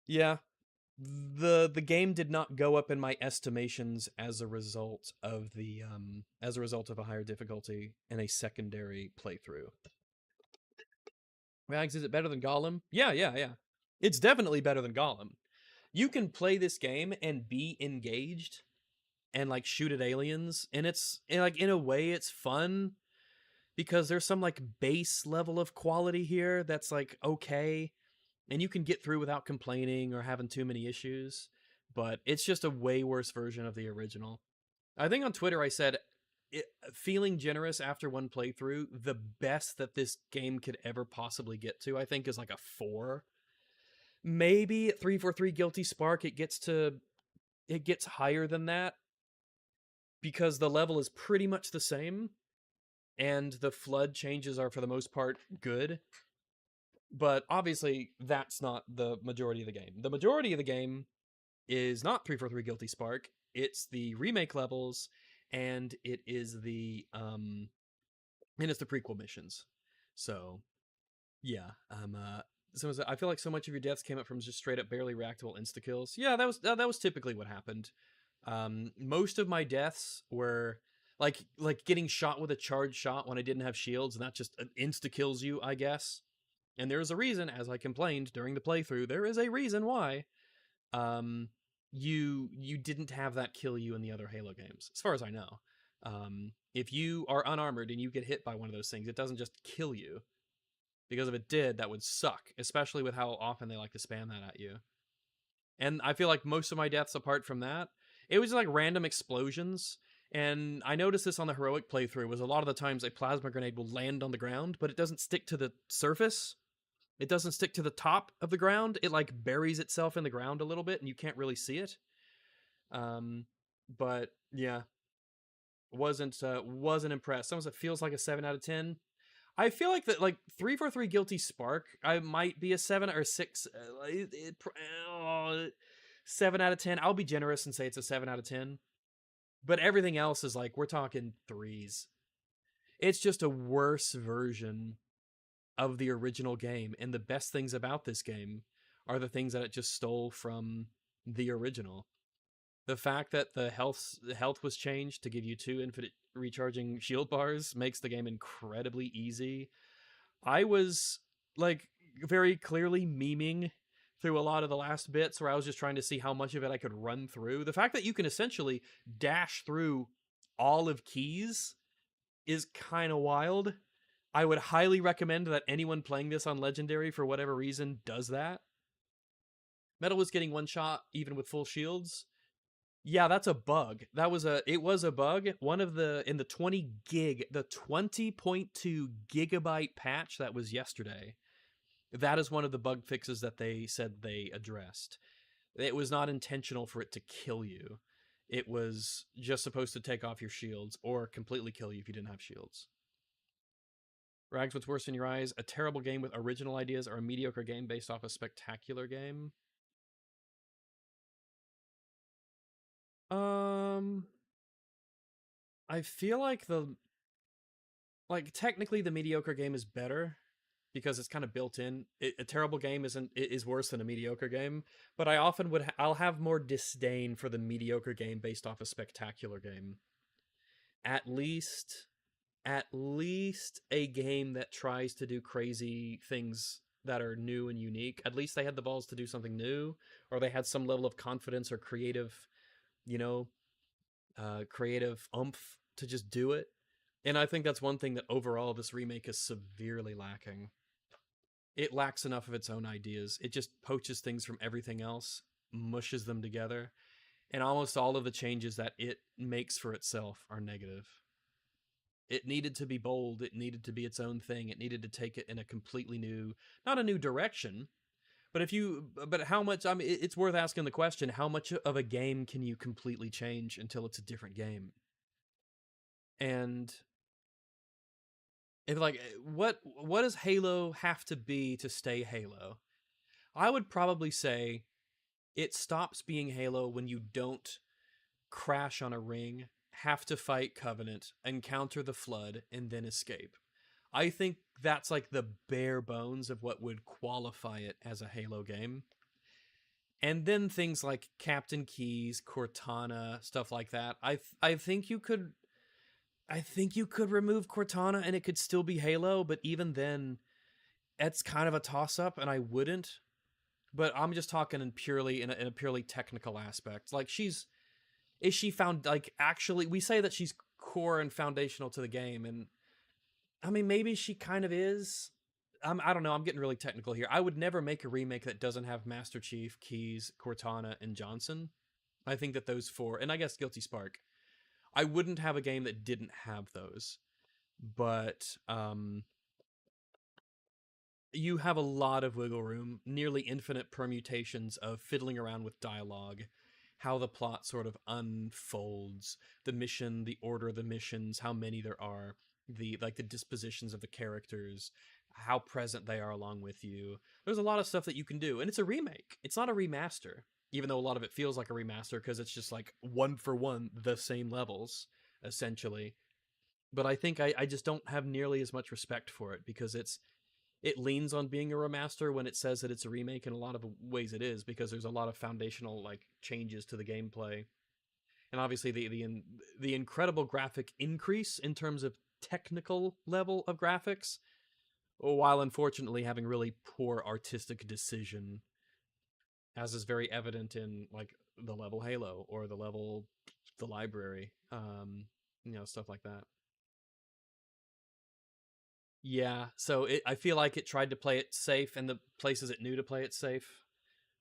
[SPEAKER 13] yeah, the game did not go up in my estimations as a result of a higher difficulty and a secondary playthrough. Rags, is it better than Gollum? Yeah. It's definitely better than Gollum. You can play this game and be engaged and like shoot at aliens, and in a way it's fun because there's some like base level of quality here that's like okay, and you can get through without complaining or having too many issues, but it's just a way worse version of the original. I think on Twitter I said, feeling generous after one playthrough, the best that this game could ever possibly get to, I think, is like a 4. Maybe at 343 Guilty Spark it gets higher than that because the level is pretty much the same and the flood changes are for the most part good. But obviously that's not the majority of the game. The majority of the game is not 343 Guilty Spark. It's the remake levels and it is the prequel missions. So yeah, so I feel like so much of your deaths came up from just straight up barely reactable insta kills. Yeah, that was typically what happened. Most of my deaths were like getting shot with a charged shot when I didn't have shields, and that just insta kills you, I guess. And there's a reason, as I complained during the playthrough, there is a reason why you didn't have that kill you in the other Halo games, as far as I know. If you are unarmored and you get hit by one of those things, it doesn't just kill you. Because if it did, that would suck, especially with how often they like to spam that at you. And I feel like most of my deaths apart from that, it was like random explosions. And I noticed this on the heroic playthrough, was a lot of the times a plasma grenade will land on the ground, but it doesn't stick to the surface. It doesn't stick to the top of the ground. It like buries itself in the ground a little bit and you can't really see it. But yeah, wasn't impressed. Someone said feels like a 7 out of 10. I feel like that, like 343 Guilty Spark, I might be a 7 or 6, 7 out of 10. I'll be generous and say it's a 7 out of 10. But everything else is like, we're talking 3s. It's just a worse version of the original game. And the best things about this game are the things that it just stole from the original. The fact that the health was changed to give you 2 infinite recharging shield bars makes the game incredibly easy. I was like very clearly memeing through a lot of the last bits where I was just trying to see how much of it I could run through. The fact that you can essentially dash through all of Keys is kind of wild. I would highly recommend that anyone playing this on Legendary for whatever reason does that. Metal was getting one shot even with full shields. Yeah, that's a bug. It was a bug. One of in the 20.2 gigabyte patch that was yesterday. That is one of the bug fixes that they said they addressed. It was not intentional for it to kill you. It was just supposed to take off your shields or completely kill you if you didn't have shields. Rags, what's worse in your eyes? A terrible game with original ideas or a mediocre game based off a spectacular game? I feel like technically the mediocre game is better because it's kind of built in. A terrible game is worse than a mediocre game, but I often I'll have more disdain for the mediocre game based off a spectacular game. At least a game that tries to do crazy things that are new and unique. At least they had the balls to do something new, or they had some level of confidence or creative, creative oomph to just do it. And I think that's one thing that overall this remake is severely lacking. It lacks enough of its own ideas. It just poaches things from everything else, mushes them together, and almost all of the changes that it makes for itself are negative. It needed to be bold. It needed to be its own thing. It needed to take it in a completely new, not a new direction, but how much, it's worth asking the question, how much of a game can you completely change until it's a different game? And if what does Halo have to be to stay Halo? I would probably say it stops being Halo when you don't crash on a ring, have to fight Covenant, encounter the Flood, and then escape. I think that's like the bare bones of what would qualify it as a Halo game. And then things like Captain Keyes, Cortana, stuff like that. I think you could remove Cortana and it could still be Halo, but even then, it's kind of a toss-up, and I wouldn't. But I'm just talking in a purely technical aspect. Like, is she found, like, actually, we say that she's core and foundational to the game, and I mean, maybe she kind of is. I don't know, I'm getting really technical here. I would never make a remake that doesn't have Master Chief, Keyes, Cortana, and Johnson. I think that those four, and I guess Guilty Spark, I wouldn't have a game that didn't have those. But you have a lot of wiggle room, nearly infinite permutations of fiddling around with dialogue, how the plot sort of unfolds, the mission, the order of the missions, how many there are, the dispositions of the characters, how present they are along with you. There's a lot of stuff that you can do, and it's a remake. It's not a remaster, even though a lot of it feels like a remaster because it's just like one for one the same levels, essentially. But I think I just don't have nearly as much respect for it because it leans on being a remaster when it says that it's a remake. In a lot of ways it is, because there's a lot of foundational changes to the gameplay. And obviously the incredible graphic increase in terms of technical level of graphics, while unfortunately having really poor artistic decision, as is very evident in the level Halo or the library, stuff like that. Yeah, so I feel like it tried to play it safe, and the places it knew to play it safe,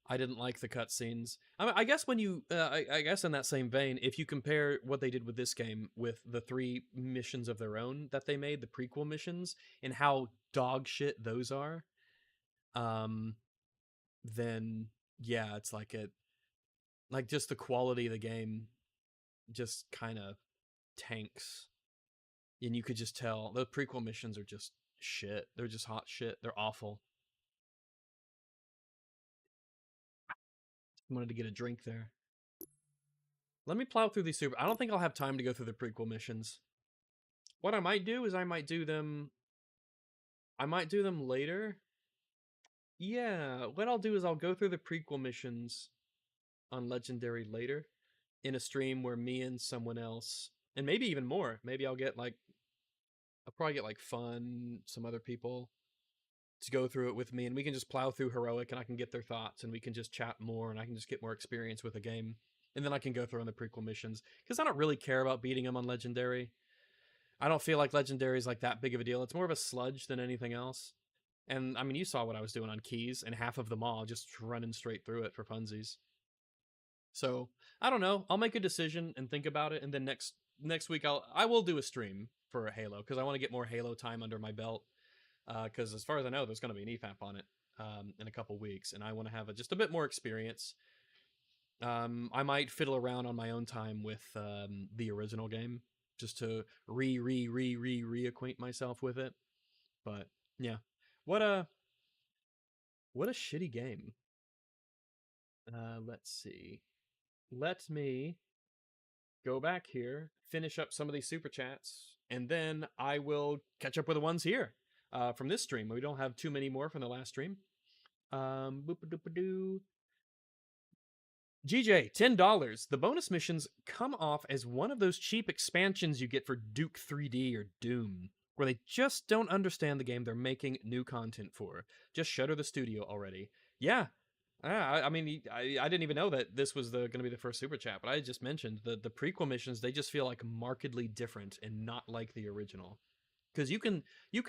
[SPEAKER 13] I didn't like the cutscenes. I guess when you, I guess in that same vein, if you compare what they did with this game with the 3 missions of their own that they made, the prequel missions, and how dog shit those are, then yeah, it's just the quality of the game just kind of tanks. And you could just tell the prequel missions are just shit. They're just hot shit. They're awful. I wanted to get a drink there. Let me plow through these I don't think I'll have time to go through the prequel missions. What I might do is I might do them later. Yeah, what I'll do is I'll go through the prequel missions on Legendary later in a stream where me and someone else, and maybe even more, maybe I'll get I'll probably get Fun, some other people to go through it with me, and we can just plow through Heroic, and I can get their thoughts, and we can just chat more, and I can just get more experience with the game, and then I can go through on the prequel missions, because I don't really care about beating them on Legendary. I don't feel like Legendary is that big of a deal. It's more of a sludge than anything else. And I mean, you saw what I was doing on Keyes, and half of them all just running straight through it for funsies. So I don't know. I'll make a decision and think about it, and then next week I will do a stream for Halo, because I want to get more Halo time under my belt. Because as far as I know, there's going to be an EFAP on it in a couple weeks, and I want to have just a bit more experience. I might fiddle around on my own time with the original game just to reacquaint myself with it. But yeah, what a shitty game. Let's see. Let me go back here, finish up some of these super chats, and then I will catch up with the ones here from this stream. We don't have too many more from the last stream. Boop-a-doop-a-doo. GJ, $10. The bonus missions come off as one of those cheap expansions you get for Duke 3D or Doom, where they just don't understand the game they're making new content for. Just shutter the studio already. Yeah. I mean, I didn't even know that this was going to be the first super chat, but I just mentioned the prequel missions, they just feel like markedly different and not like the original. Because you could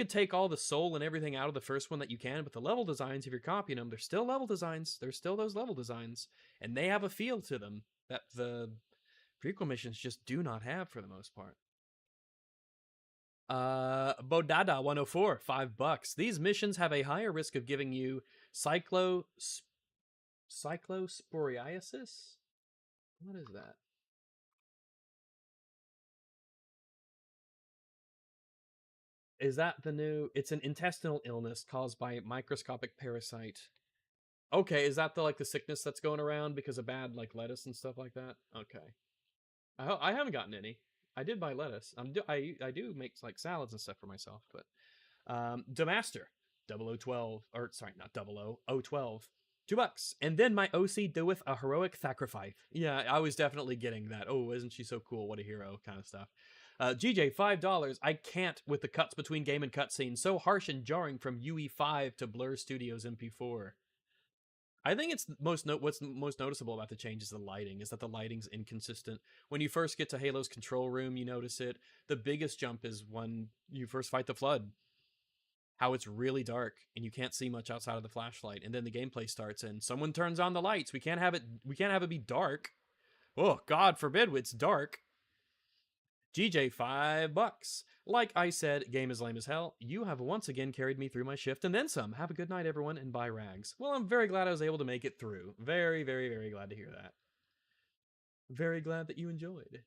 [SPEAKER 13] take all the soul and everything out of the first one that you can, but the level designs, if you're copying them, they're still level designs. They're still those level designs, and they have a feel to them that the prequel missions just do not have for the most part. Bodada 104, $5. These missions have a higher risk of giving you cyclosporiasis. What is that? Is that the new... It's an intestinal illness caused by a microscopic parasite. Okay, is that the sickness that's going around because of bad lettuce and stuff like that? Okay. I haven't gotten any. I did buy lettuce. I do make salads and stuff for myself, but Demaster 0012 or sorry, not 012. $2. And then my OC doeth a heroic sacrifice. Yeah, I was definitely getting that. Oh, isn't she so cool? What a hero kind of stuff. GJ, $5. I can't with the cuts between game and cutscene. So harsh and jarring from UE5 to Blur Studios MP4. I think it's what's most noticeable about the change is the lighting, is that the lighting's inconsistent. When you first get to Halo's control room, you notice it. The biggest jump is when you first fight the Flood. How it's really dark and you can't see much outside of the flashlight, and then the gameplay starts and someone turns on the lights. We can't have it be dark. Oh, God forbid it's dark. GJ, $5. Like I said, game is lame as hell. You have once again carried me through my shift and then some. Have a good night, everyone, and bye, Rags. Well, I'm very glad I was able to make it through. Very, very, very glad to hear that. Very glad that you enjoyed.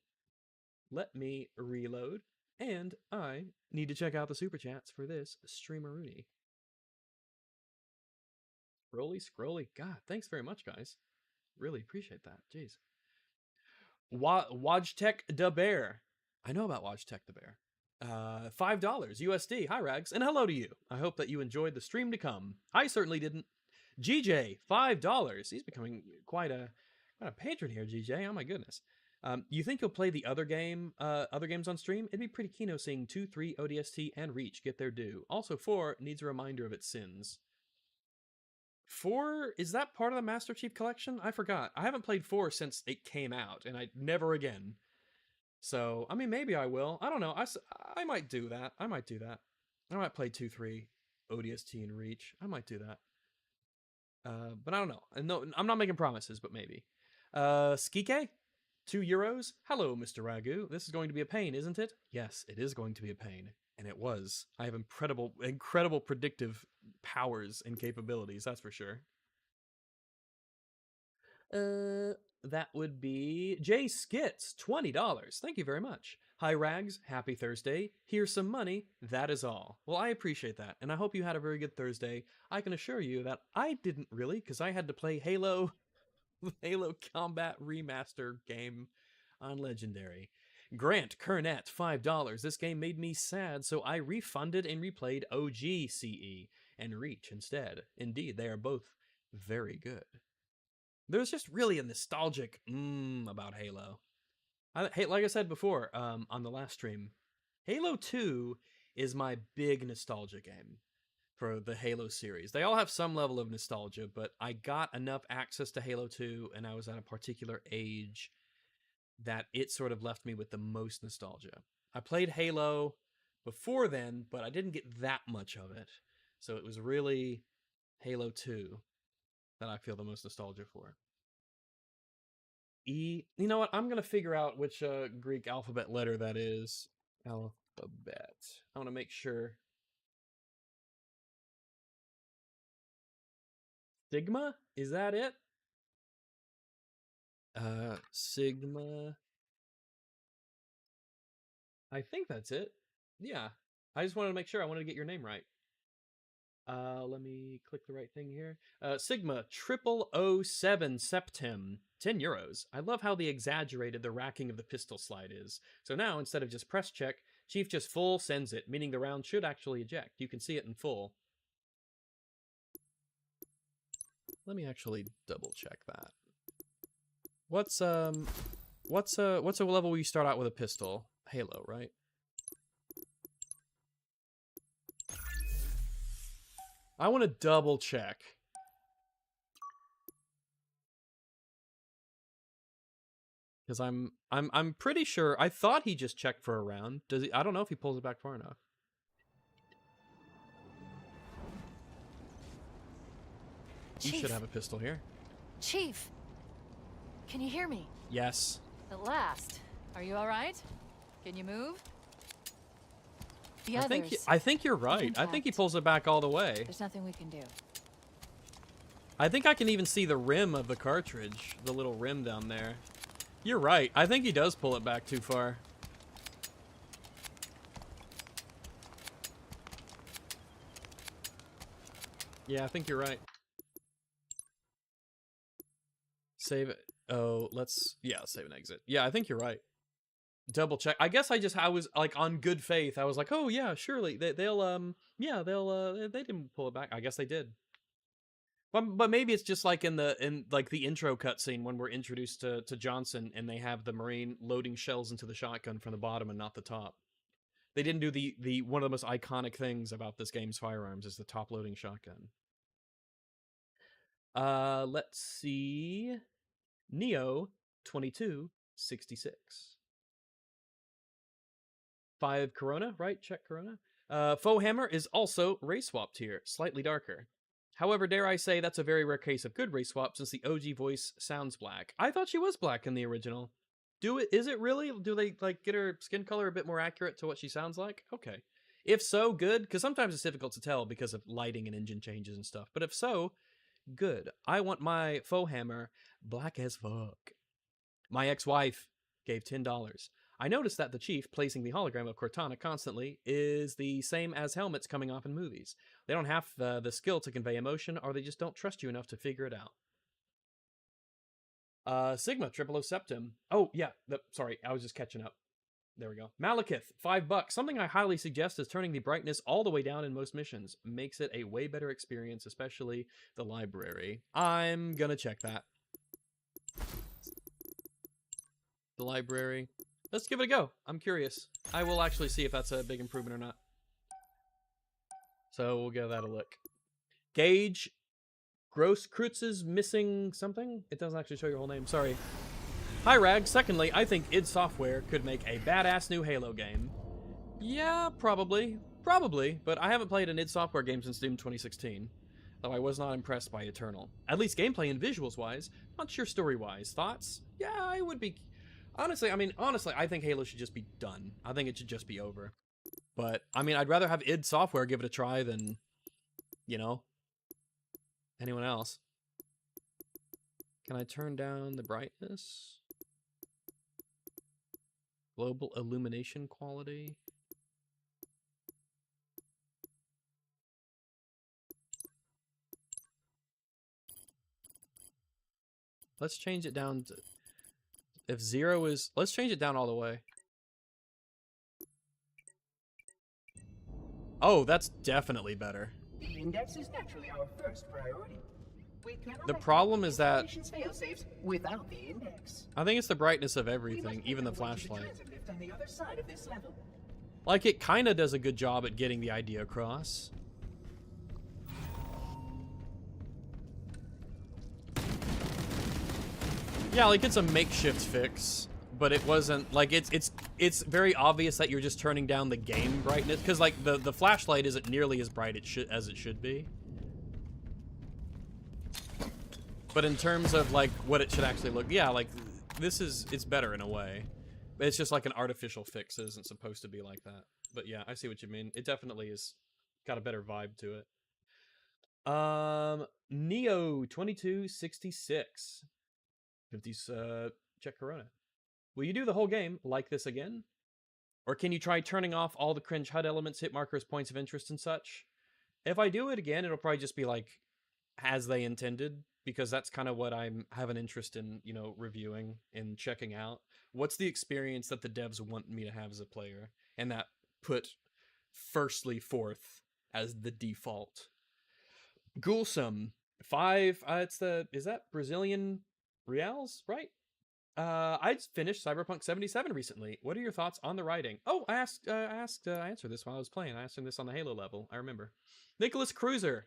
[SPEAKER 13] Let me reload, and I need to check out the super chats for this streameroonie. Scrolly. God, thanks very much, guys. Really appreciate that. Jeez. Wajtek the Bear. I know about Wajtek the Bear. $5 USD. Hi, Rags, and hello to you. I hope that you enjoyed the stream to come. I certainly didn't. GJ, $5. He's becoming quite a patron here, GJ. Oh my goodness. You think you'll play the other games on stream? It'd be pretty keen seeing 2, 3, ODST, and Reach get their due. Also, 4 needs a reminder of its sins. 4, is that part of the Master Chief Collection? I forgot. I haven't played 4 since it came out, and I never again. So, I mean, maybe I will. I don't know. I might do that. I might play 2, 3, ODST, and Reach. I might do that. But I don't know. No, I'm not making promises, but maybe. Skike? €2. Hello, Mr. Ragu. This is going to be a pain, isn't it? Yes, it is going to be a pain. And it was. I have incredible predictive powers and capabilities, that's for sure. That would be Jay Skits, $20. Thank you very much. Hi, Rags. Happy Thursday. Here's some money. That is all. Well, I appreciate that, and I hope you had a very good Thursday. I can assure you that I didn't really, because I had to play Halo Combat Remaster game on Legendary. Grant Kernett, $5. This game made me sad, so I refunded and replayed OG CE and Reach instead. Indeed, they are both very good. There's just really a nostalgic about Halo. Like I said before on the last stream, Halo 2 is my big nostalgia game for the Halo series. They all have some level of nostalgia, but I got enough access to Halo 2 and I was at a particular age that it sort of left me with the most nostalgia. I played Halo before then, but I didn't get that much of it. So it was really Halo 2 that I feel the most nostalgia for. You know what? I'm going to figure out which Greek alphabet letter that is. Alphabet. I want to make sure. Sigma? Is that it? Sigma. I think that's it. Yeah. I just wanted to make sure. I wanted to get your name right. Let me click the right thing here. Sigma 0007 Septim. 10 euros. I love how the exaggerated the racking of the pistol slide is. So now, instead of just press check, Chief just full sends it, meaning the round should actually eject. You can see it in full. Let me actually double check that. What's a level where you start out with a pistol? Halo, right? I want to double check. Because I'm pretty sure I thought he just checked for a round. Does he? I don't know if he pulls it back far enough.
[SPEAKER 3] Chief.
[SPEAKER 13] You should have a pistol here.
[SPEAKER 3] Chief, can you hear me?
[SPEAKER 13] Yes.
[SPEAKER 3] At last. Are you all right? Can you move? The others.
[SPEAKER 13] I think you're right. I think he pulls it back all the way.
[SPEAKER 3] There's nothing we can do.
[SPEAKER 13] I think I can even see the rim of the cartridge, the little rim down there. You're right. I think he does pull it back too far. Yeah, I think you're right. Save it. Oh, let's save and exit. Yeah, I think you're right. Double check. I guess I was like on good faith. I was like, oh yeah, surely they didn't pull it back. I guess they did. But maybe it's just like in the intro cutscene when we're introduced to Johnson and they have the Marine loading shells into the shotgun from the bottom and not the top. They didn't do the one of the most iconic things about this game's firearms is the top loading shotgun. Let's see. Neo 2266. 5 Corona, right? Check Corona. Faux Hammer is also race swapped here, slightly darker. However, dare I say that's a very rare case of good race swap since the OG voice sounds black. I thought she was black in the original. Is it really? Do they like get her skin color a bit more accurate to what she sounds like? Okay. If so, good, because sometimes it's difficult to tell because of lighting and engine changes and stuff. But if so, good. I want my Faux Hammer black as fuck. My ex-wife gave $10. I noticed that the Chief, placing the hologram of Cortana constantly, is the same as helmets coming off in movies. They don't have the skill to convey emotion, or they just don't trust you enough to figure it out. Sigma 00 Septim. Oh, yeah. Sorry, I was just catching up. There we go. Malekith, $5. Something I highly suggest is turning the brightness all the way down in most missions. Makes it a way better experience, especially the library. I'm gonna check that. The library. Let's give it a go. I'm curious. I will actually see if that's a big improvement or not. So we'll give that a look. Gage. Gross Krutz is missing something? It doesn't actually show your whole name. Sorry. Hi, Rag. Secondly, I think id Software could make a badass new Halo game. Yeah, probably. Probably, but I haven't played an id Software game since Doom 2016. Though I was not impressed by Eternal. At least gameplay and visuals-wise. Not sure story-wise. Thoughts? Yeah, I would be... Honestly, I think Halo should just be done. I think it should just be over. But, I mean, I'd rather have id Software give it a try than, you know, anyone else. Can I turn down the brightness? Global illumination quality. Let's change it down to... If 0 is... Let's change it down all the way. Oh, that's definitely better.
[SPEAKER 14] The index is naturally our first priority.
[SPEAKER 13] The problem is that...
[SPEAKER 14] without the index.
[SPEAKER 13] I think it's the brightness of everything, even the flashlight. Like, it kind of does a good job at getting the idea across. Yeah, like, it's a makeshift fix, but it wasn't, like, it's very obvious that you're just turning down the game brightness, because, like, the flashlight isn't nearly as bright as it should be. But in terms of, like, what it should actually look, yeah, like, it's better in a way. It's just like an artificial fix. It isn't supposed to be like that. But yeah, I see what you mean. It definitely is got a better vibe to it. Neo 2266. 50s, check Corona. Will you do the whole game like this again? Or can you try turning off all the cringe HUD elements, hit markers, points of interest, and such? If I do it again, it'll probably just be like as they intended, because that's kind of what I have an interest in, you know, reviewing and checking out. What's the experience that the devs want me to have as a player? And that put firstly forth as the default. Ghoulsome 5, is that Brazilian reals, right? I just finished Cyberpunk 77 recently. What are your thoughts on the writing? Oh, I answered this while I was playing. I asked him this on the Halo level. I remember. Nicholas Cruiser,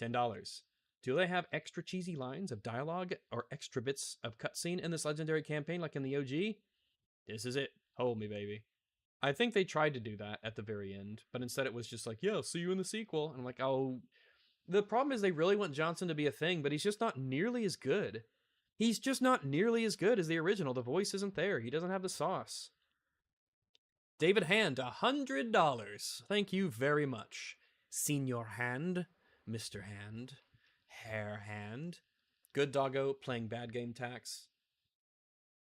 [SPEAKER 13] $10. Do they have extra cheesy lines of dialogue or extra bits of cutscene in this legendary campaign like in the OG? This is it. Hold me, baby. I think they tried to do that at the very end, but instead it was just like, yeah, I'll see you in the sequel. And I'm like, oh, the problem is they really want Johnson to be a thing, but he's just not nearly as good. He's just not nearly as good as the original. The voice isn't there. He doesn't have the sauce. David Hand, $100. Thank you very much. Senior Hand, Mr. Hand, Hair Hand, good doggo playing bad game tax.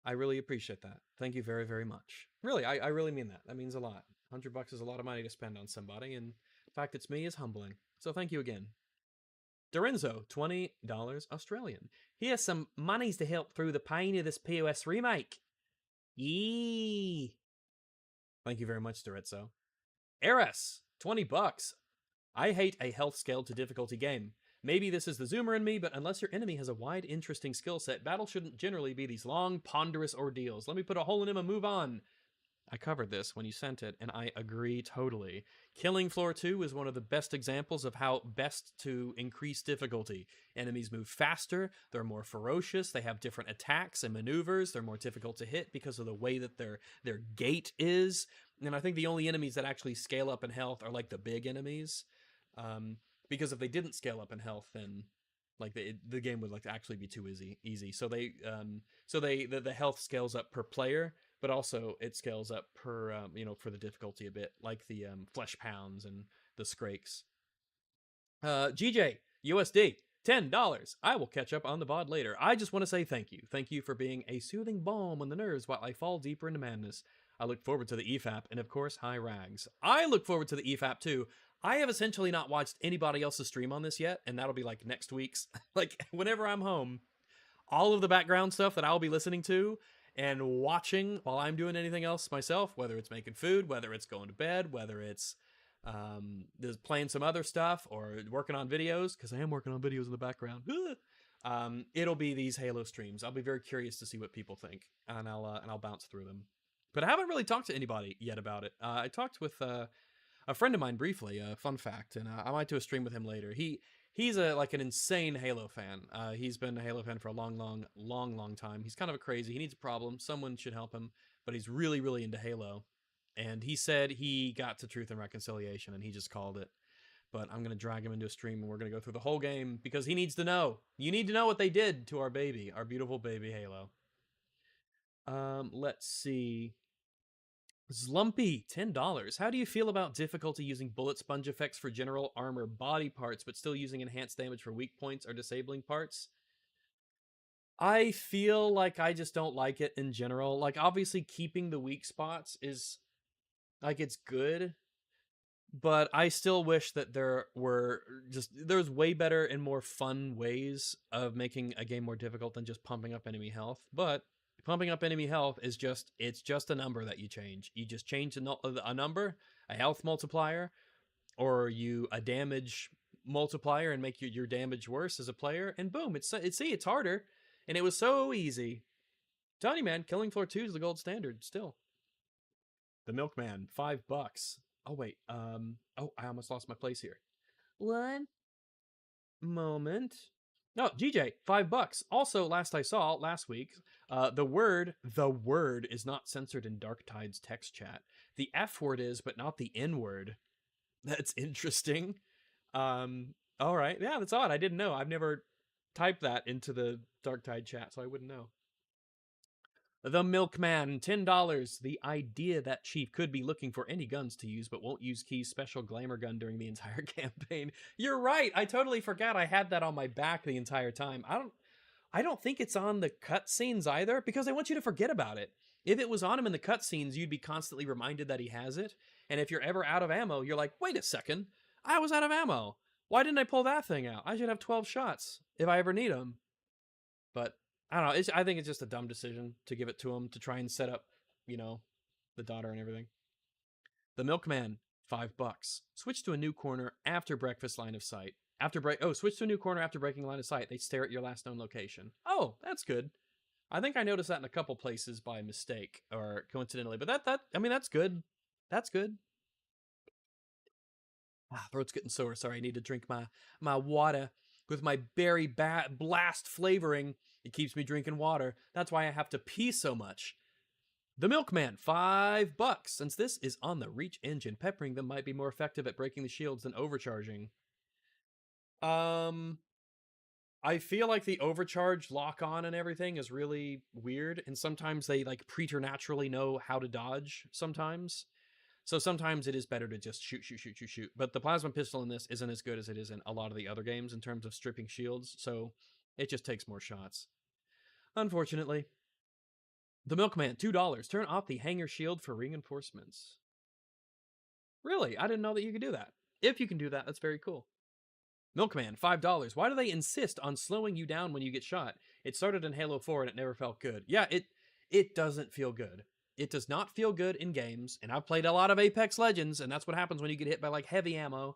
[SPEAKER 13] I really appreciate that. Thank you very, very much. Really, I really mean that. That means a lot. $100 is a lot of money to spend on somebody, and the fact it's me is humbling. So thank you again. Dorenzo, $20 Australian. Here's some monies to help through the pain of this POS remake. Yee. Thank you very much, Dorenzo. Eris, $20. I hate a health scale to difficulty game. Maybe this is the zoomer in me, but unless your enemy has a wide, interesting skill set, battle shouldn't generally be these long, ponderous ordeals. Let me put a hole in him and move on. I covered this when you sent it, and I agree totally. Killing Floor 2 is one of the best examples of how best to increase difficulty. Enemies move faster, they're more ferocious, they have different attacks and maneuvers, they're more difficult to hit because of the way that their gait is. And I think the only enemies that actually scale up in health are like the big enemies. Because if they didn't scale up in health, then like the game would like actually be too easy. So the health scales up per player, but also it scales up per for the difficulty a bit, like the flesh pounds and the scrakes. GJ USD $10. I will catch up on the VOD later. I just want to say thank you. Thank you for being a soothing balm on the nerves while I fall deeper into madness. I look forward to the EFAP, and of course, High Rags. I look forward to the EFAP too. I have essentially not watched anybody else's stream on this yet, and that'll be like next week's. Like, whenever I'm home, all of the background stuff that I'll be listening to and watching while I'm doing anything else myself, whether it's making food, whether it's going to bed, whether it's playing some other stuff or working on videos, because I am working on videos in the background. It'll be these Halo streams. I'll be very curious to see what people think, and I'll bounce through them. But I haven't really talked to anybody yet about it. I talked with a friend of mine briefly, fun fact, and I might do a stream with him later. He's like an insane Halo fan. He's been a Halo fan for a long time. He's kind of a crazy. He needs a problem. Someone should help him, but he's really, really into Halo. And he said he got to Truth and Reconciliation, and he just called it. But I'm going to drag him into a stream, and we're going to go through the whole game, because he needs to know. You need to know what they did to our baby, our beautiful baby Halo. Let's see. Zlumpy, $10. How do you feel about difficulty using bullet sponge effects for general armor body parts, but still using enhanced damage for weak points or disabling parts? I feel like I just don't like it in general. Like, obviously, keeping the weak spots is, like, it's good, but I still wish that there's way better and more fun ways of making a game more difficult than just pumping up enemy health. But pumping up enemy health is just a number that you change. You just change a number, a health multiplier, or a damage multiplier and make your damage worse as a player, and boom, it's harder, and it was so easy. I'm telling you, man, Killing Floor 2 is the gold standard still. The Milkman, $5. Oh wait, I almost lost my place here. One moment. No, GJ, $5. Also, last I saw, last week, the word is not censored in Dark Tide's text chat. The F word is, but not the N word. That's interesting. All right. Yeah, that's odd. I didn't know. I've never typed that into the Dark Tide chat, so I wouldn't know. The Milkman, $10. The idea that Chief could be looking for any guns to use, but won't use Key's special glamour gun during the entire campaign. You're right. I totally forgot I had that on my back the entire time. I don't think it's on the cutscenes either, because I want you to forget about it. If it was on him in the cutscenes, you'd be constantly reminded that he has it. And if you're ever out of ammo, you're like, wait a second, I was out of ammo. Why didn't I pull that thing out? I should have 12 shots if I ever need them. But I don't know. I think it's just a dumb decision to give it to him to try and set up, you know, the daughter and everything. The Milkman, $5. Switch to a new corner after breakfast line of sight. Switch to a new corner after breaking line of sight. They stare at your last known location. Oh, that's good. I think I noticed that in a couple places by mistake or coincidentally, but that's good. That's good. Throat's getting sore. Sorry, I need to drink my water with my berry blast flavoring. It keeps me drinking water. That's why I have to pee so much. The Milkman, $5. Since this is on the Reach engine, peppering them might be more effective at breaking the shields than overcharging. I feel like the overcharge lock-on and everything is really weird, and sometimes they like preternaturally know how to dodge sometimes. So sometimes it is better to just shoot. But the plasma pistol in this isn't as good as it is in a lot of the other games in terms of stripping shields, so it just takes more shots. Unfortunately. The Milkman, $2. Turn off the hanger shield for reinforcements. Really? I didn't know that you could do that. If you can do that, that's very cool. Milkman, $5. Why do they insist on slowing you down when you get shot? It started in Halo 4 and it never felt good. Yeah, it doesn't feel good. It does not feel good in games, and I've played a lot of Apex Legends, and that's what happens when you get hit by like heavy ammo.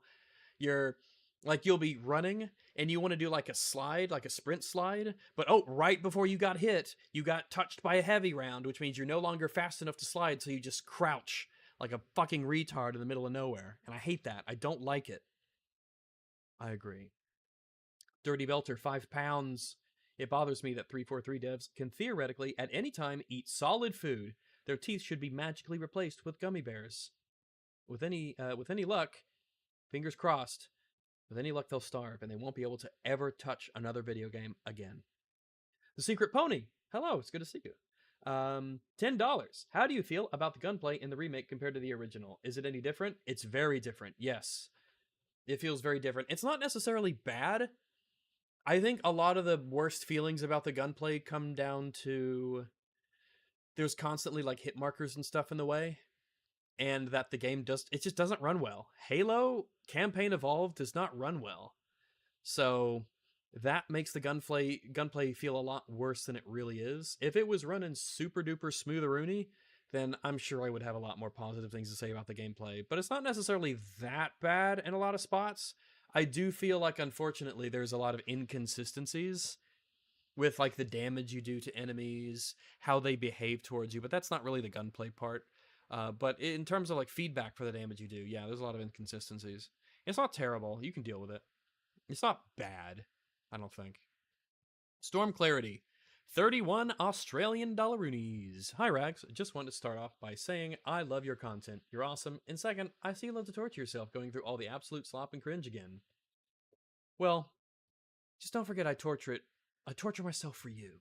[SPEAKER 13] You'll be running, and you want to do like a slide, like a sprint slide, but right before you got hit, you got touched by a heavy round, which means you're no longer fast enough to slide, so you just crouch like a fucking retard in the middle of nowhere, and I hate that. I don't like it. I agree. Dirty Belter, £5. It bothers me that 343 devs can theoretically at any time eat solid food. Their teeth should be magically replaced with gummy bears. With any luck, fingers crossed, with any luck they'll starve and they won't be able to ever touch another video game again. The Secret Pony, hello, it's good to see you. $10. How do you feel about the gunplay in the remake compared to the original? Is it any different? It's very different, yes. It feels very different. It's not necessarily bad. I think a lot of the worst feelings about the gunplay come down to there's constantly like hit markers and stuff in the way, and that the game just doesn't run well. Halo Campaign Evolved does not run well. So that makes the gunplay feel a lot worse than it really is. If it was running super duper smooth-a-rooney, then I'm sure I would have a lot more positive things to say about the gameplay. But it's not necessarily that bad in a lot of spots. I do feel like, unfortunately, there's a lot of inconsistencies with like the damage you do to enemies, how they behave towards you, but that's not really the gunplay part. But in terms of like feedback for the damage you do, yeah, there's a lot of inconsistencies. It's not terrible. You can deal with it. It's not bad, I don't think. Storm Clarity, 31 Australian dollaroonies. Hi, Rags. Just wanted to start off by saying I love your content. You're awesome. And second, I see you love to torture yourself going through all the absolute slop and cringe again. Well, just don't forget I torture myself for you.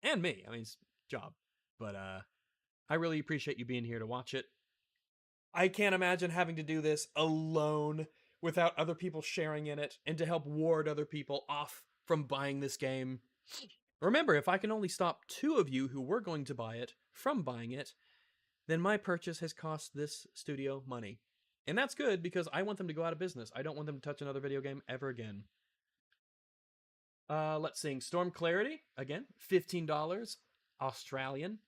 [SPEAKER 13] And me. I mean, it's a job. But, I really appreciate you being here to watch it. I can't imagine having to do this alone without other people sharing in it and to help ward other people off from buying this game. Remember, if I can only stop 2 of you who were going to buy it from buying it, then my purchase has cost this studio money. And that's good because I want them to go out of business. I don't want them to touch another video game ever again. Let's sing Storm Clarity, again, $15, Australian.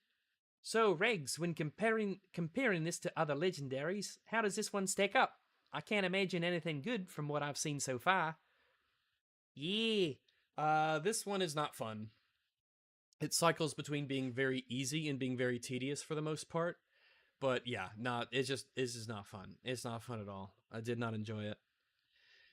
[SPEAKER 13] So, Regs, when comparing this to other legendaries, how does this one stack up? I can't imagine anything good from what I've seen so far. Yeah. This one is not fun. It cycles between being very easy and being very tedious for the most part. But yeah, it's just not fun. It's not fun at all. I did not enjoy it.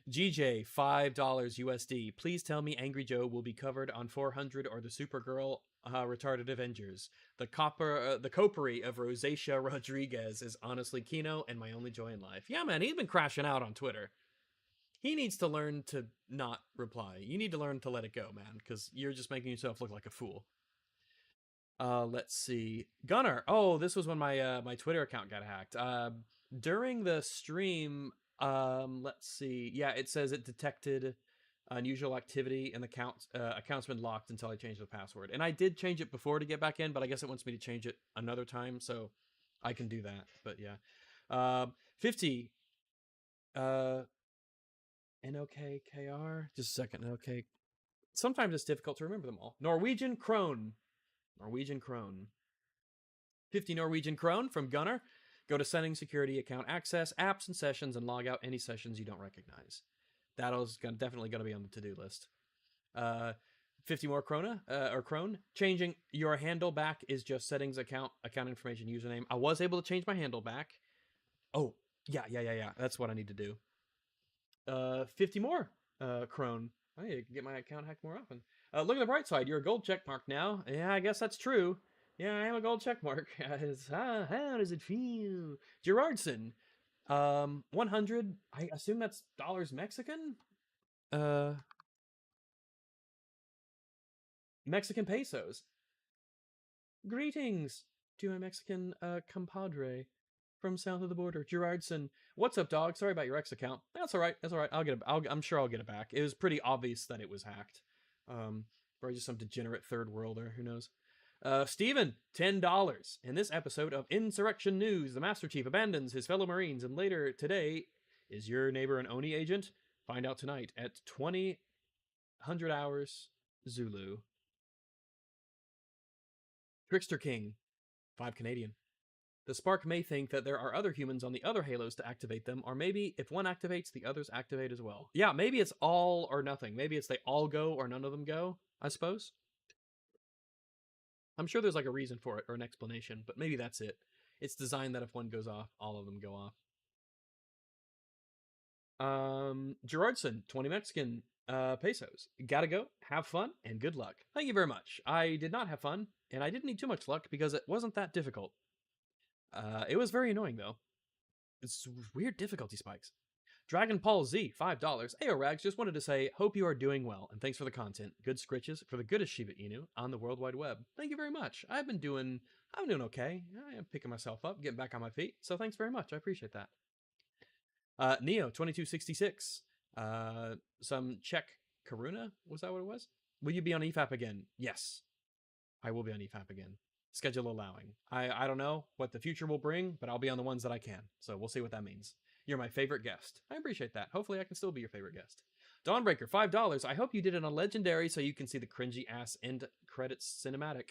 [SPEAKER 13] GJ, $5 USD. Please tell me Angry Joe will be covered on 400 or the Supergirl Retarded Avengers. The copery of Rosacea Rodriguez is honestly Kino and my only joy in life. Yeah, man, he's been crashing out on Twitter. He needs to learn to not reply. You need to learn to let it go, man, because you're just making yourself look like a fool. Let's see. Gunner. Oh, this was when my Twitter account got hacked. During the stream, let's see. Yeah, it says it detected
[SPEAKER 1] unusual activity in the account's been locked until I change the password. And I did change it before to get back in, but I guess it wants me to change it another time, so I can do that. But yeah. 50. NOKKR. Just a second. Okay. Sometimes it's difficult to remember them all. Norwegian Krone. 50 Norwegian Krone from Gunner. Go to settings, security, account access, apps and sessions, and log out any sessions you don't recognize. That'll definitely going to be on the to-do list. 50 more Krone. Changing your handle back is just settings, account information, username. I was able to change my handle back. Oh, yeah. That's what I need to do. 50 more Krone. I need to get my account hacked more often. Look at the bright side. You're a gold checkmark now. Yeah, I guess that's true. Yeah, I am a gold checkmark. How does it feel? Gerardson. 100. I assume that's dollars Mexican? Mexican pesos. Greetings to my Mexican compadre from south of the border, Gerardson. What's up, dog? Sorry about your X account. That's all right. I'm sure I'll get it back. It was pretty obvious that it was hacked. Or just some degenerate third worlder. Who knows? Steven, $10. In this episode of Insurrection News, the Master Chief abandons his fellow Marines, and later today, is your neighbor an Oni agent? Find out tonight at 2000 hours Zulu. Trickster King, 5 Canadian. The Spark may think that there are other humans on the other Halos to activate them, or maybe if one activates, the others activate as well. Yeah, maybe it's all or nothing. Maybe it's they all go or none of them go, I suppose. I'm sure there's like a reason for it or an explanation, but maybe that's it. It's designed that if one goes off, all of them go off. Gerardson, 20 Mexican pesos. Gotta go, have fun, and good luck. Thank you very much. I did not have fun, and I didn't need too much luck because it wasn't that difficult. It was very annoying, though. It's weird difficulty spikes. Dragon Paul Z, $5. Ayo Rags, just wanted to say, hope you are doing well, and thanks for the content. Good scritches for the goodest Shiba Inu on the World Wide Web. Thank you very much. I'm doing okay. I am picking myself up, getting back on my feet, so thanks very much. I appreciate that. Neo, 2266. Some Czech Karuna, was that what it was? Will you be on EFAP again? Yes, I will be on EFAP again. Schedule allowing. I don't know what the future will bring, but I'll be on the ones that I can, so we'll see what that means. You're my favorite guest. I appreciate that. Hopefully I can still be your favorite guest. Dawnbreaker, $5. I hope you did it on Legendary so you can see the cringy ass end credits cinematic.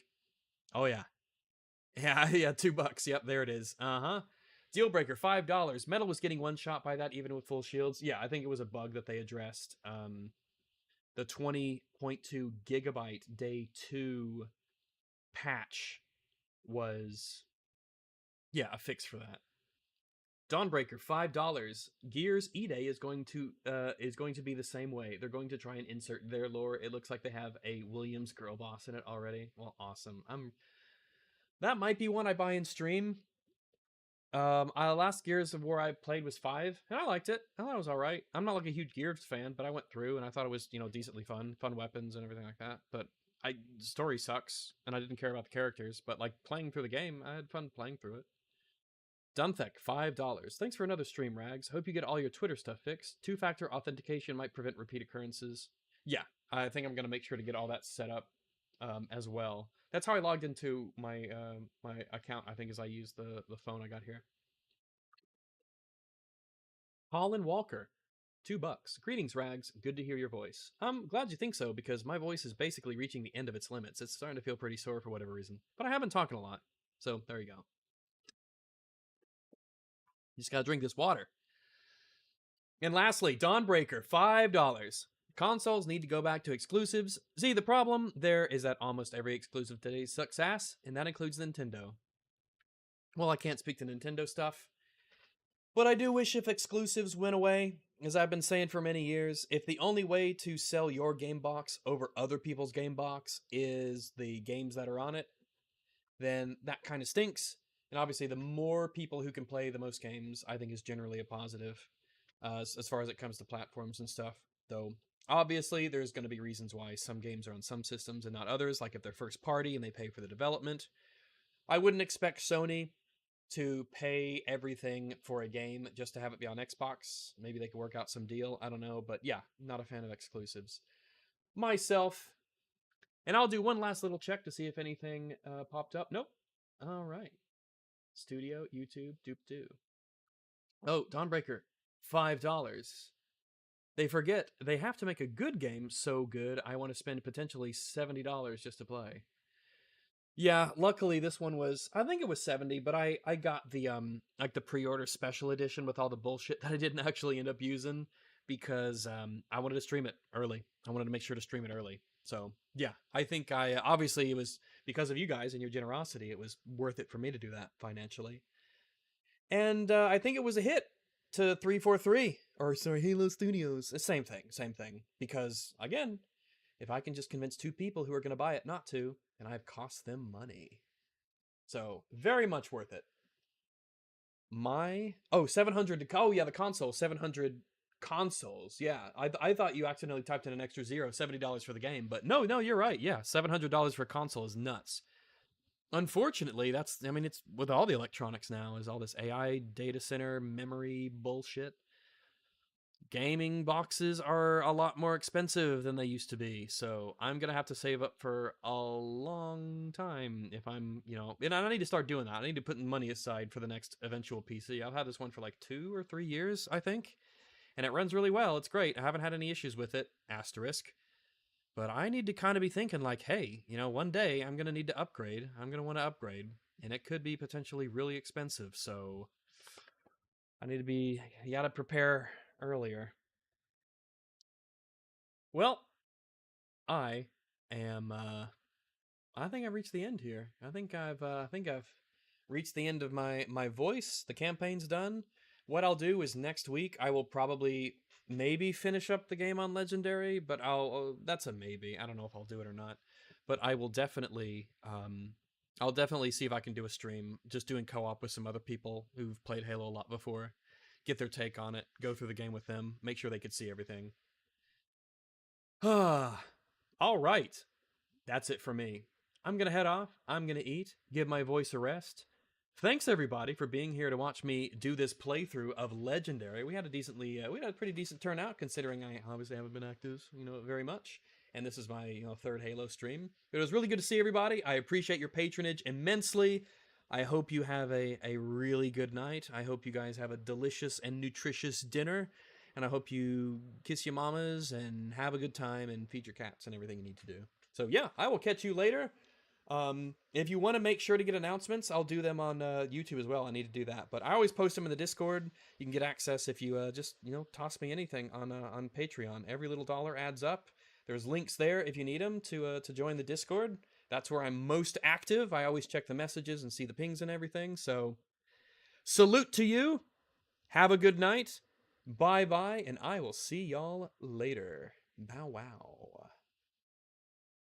[SPEAKER 1] Oh yeah. Yeah, $2. Yep, there it is. Dealbreaker, $5. Metal was getting one shot by that even with full shields. Yeah, I think it was a bug that they addressed. The 20.2 gigabyte day 2 patch was, yeah, a fix for that. Dawnbreaker, $5. Gears E-Day is going to be the same way. They're going to try and insert their lore. It looks like they have a Williams girl boss in it already. Well, awesome. That might be one I buy in stream. Last Gears of War I played was 5, and I liked it. I thought it was alright. I'm not like a huge Gears fan, but I went through and I thought it was, decently fun weapons and everything like that. But the story sucks, and I didn't care about the characters, but like playing through the game, I had fun playing through it. Dunthek, $5. Thanks for another stream, Rags. Hope you get all your Twitter stuff fixed. 2-factor authentication might prevent repeat occurrences. Yeah, I think I'm going to make sure to get all that set up as well. That's how I logged into my my account, I think, as I used the phone I got here. Colin Walker, $2. Greetings, Rags. Good to hear your voice. I'm glad you think so, because my voice is basically reaching the end of its limits. It's starting to feel pretty sore for whatever reason. But I have been talking a lot, so there you go. You just gotta drink this water. And lastly, Dawnbreaker, $5. Consoles need to go back to exclusives. See, the problem there is that almost every exclusive today sucks ass, and that includes Nintendo. Well, I can't speak to Nintendo stuff, but I do wish if exclusives went away. As I've been saying for many years, if the only way to sell your game box over other people's game box is the games that are on it, then that kind of stinks. And obviously, the more people who can play the most games, I think is generally a positive as far as it comes to platforms and stuff. Though, obviously, there's going to be reasons why some games are on some systems and not others, like if they're first party and they pay for the development. I wouldn't expect Sony to pay everything for a game just to have it be on Xbox. Maybe they could work out some deal. I don't know. But yeah, not a fan of exclusives myself. And I'll do one last little check to see if anything popped up. Nope. All right. Studio, YouTube, doop-doo. Oh, Dawnbreaker, $5. They forget they have to make a good game so good I want to spend potentially $70 just to play. Yeah, luckily this one was, I think it was 70, but I got the like the pre-order special edition with all the bullshit that I didn't actually end up using because I wanted to stream it early. I wanted to make sure to stream it early. So, yeah, I think obviously it was because of you guys and your generosity, it was worth it for me to do that financially. And I think it was a hit to 343, or sorry, Halo Studios. Same thing. Because, again, if I can just convince 2 people who are going to buy it not to, and I've cost them money. So, very much worth it. 700, oh yeah, the console, 700 consoles. Yeah, I thought you accidentally typed in an extra zero, $70 for the game, but no, you're right. Yeah, $700 for a console is nuts. Unfortunately, it's with all the electronics now, is all this AI data center memory bullshit. Gaming boxes are a lot more expensive than they used to be, so I'm gonna have to save up for a long time if I'm, and I need to start doing that. I need to put money aside for the next eventual PC. I've had this one for like 2 or 3 years, I think, and it runs really well. It's great. I haven't had any issues with it, asterisk. But I need to kind of be thinking like, hey, one day I'm going to need to upgrade. I'm going to want to upgrade. And it could be potentially really expensive. So I need to you got to prepare earlier. Well, I think I've reached the end here. I think I've reached the end of my voice. The campaign's done. What I'll do is next week I will probably maybe finish up the game on Legendary, but that's a maybe. I don't know if I'll do it or not, but I will definitely I'll definitely see if I can do a stream just doing co-op with some other people who've played Halo a lot before, get their take on it, go through the game with them, make sure they could see everything. All right, that's it for me. I'm gonna head off. I'm gonna eat, give my voice a rest. Thanks everybody for being here to watch me do this playthrough of Legendary. We had a pretty decent turnout considering I obviously haven't been active, very much. And this is my, 3rd Halo stream. It was really good to see everybody. I appreciate your patronage immensely. I hope you have a really good night. I hope you guys have a delicious and nutritious dinner. And I hope you kiss your mamas and have a good time and feed your cats and everything you need to do. So yeah, I will catch you later. If you want to make sure to get announcements, I'll do them on YouTube as well. I need to do that, but I always post them in the Discord. You can get access if you just toss me anything on Patreon. Every little dollar adds up. There's links there if you need them to join the Discord. That's where I'm most active. I always check the messages and see the pings and everything. So salute to you. Have a good night. Bye bye, and I will see y'all later. Bow wow.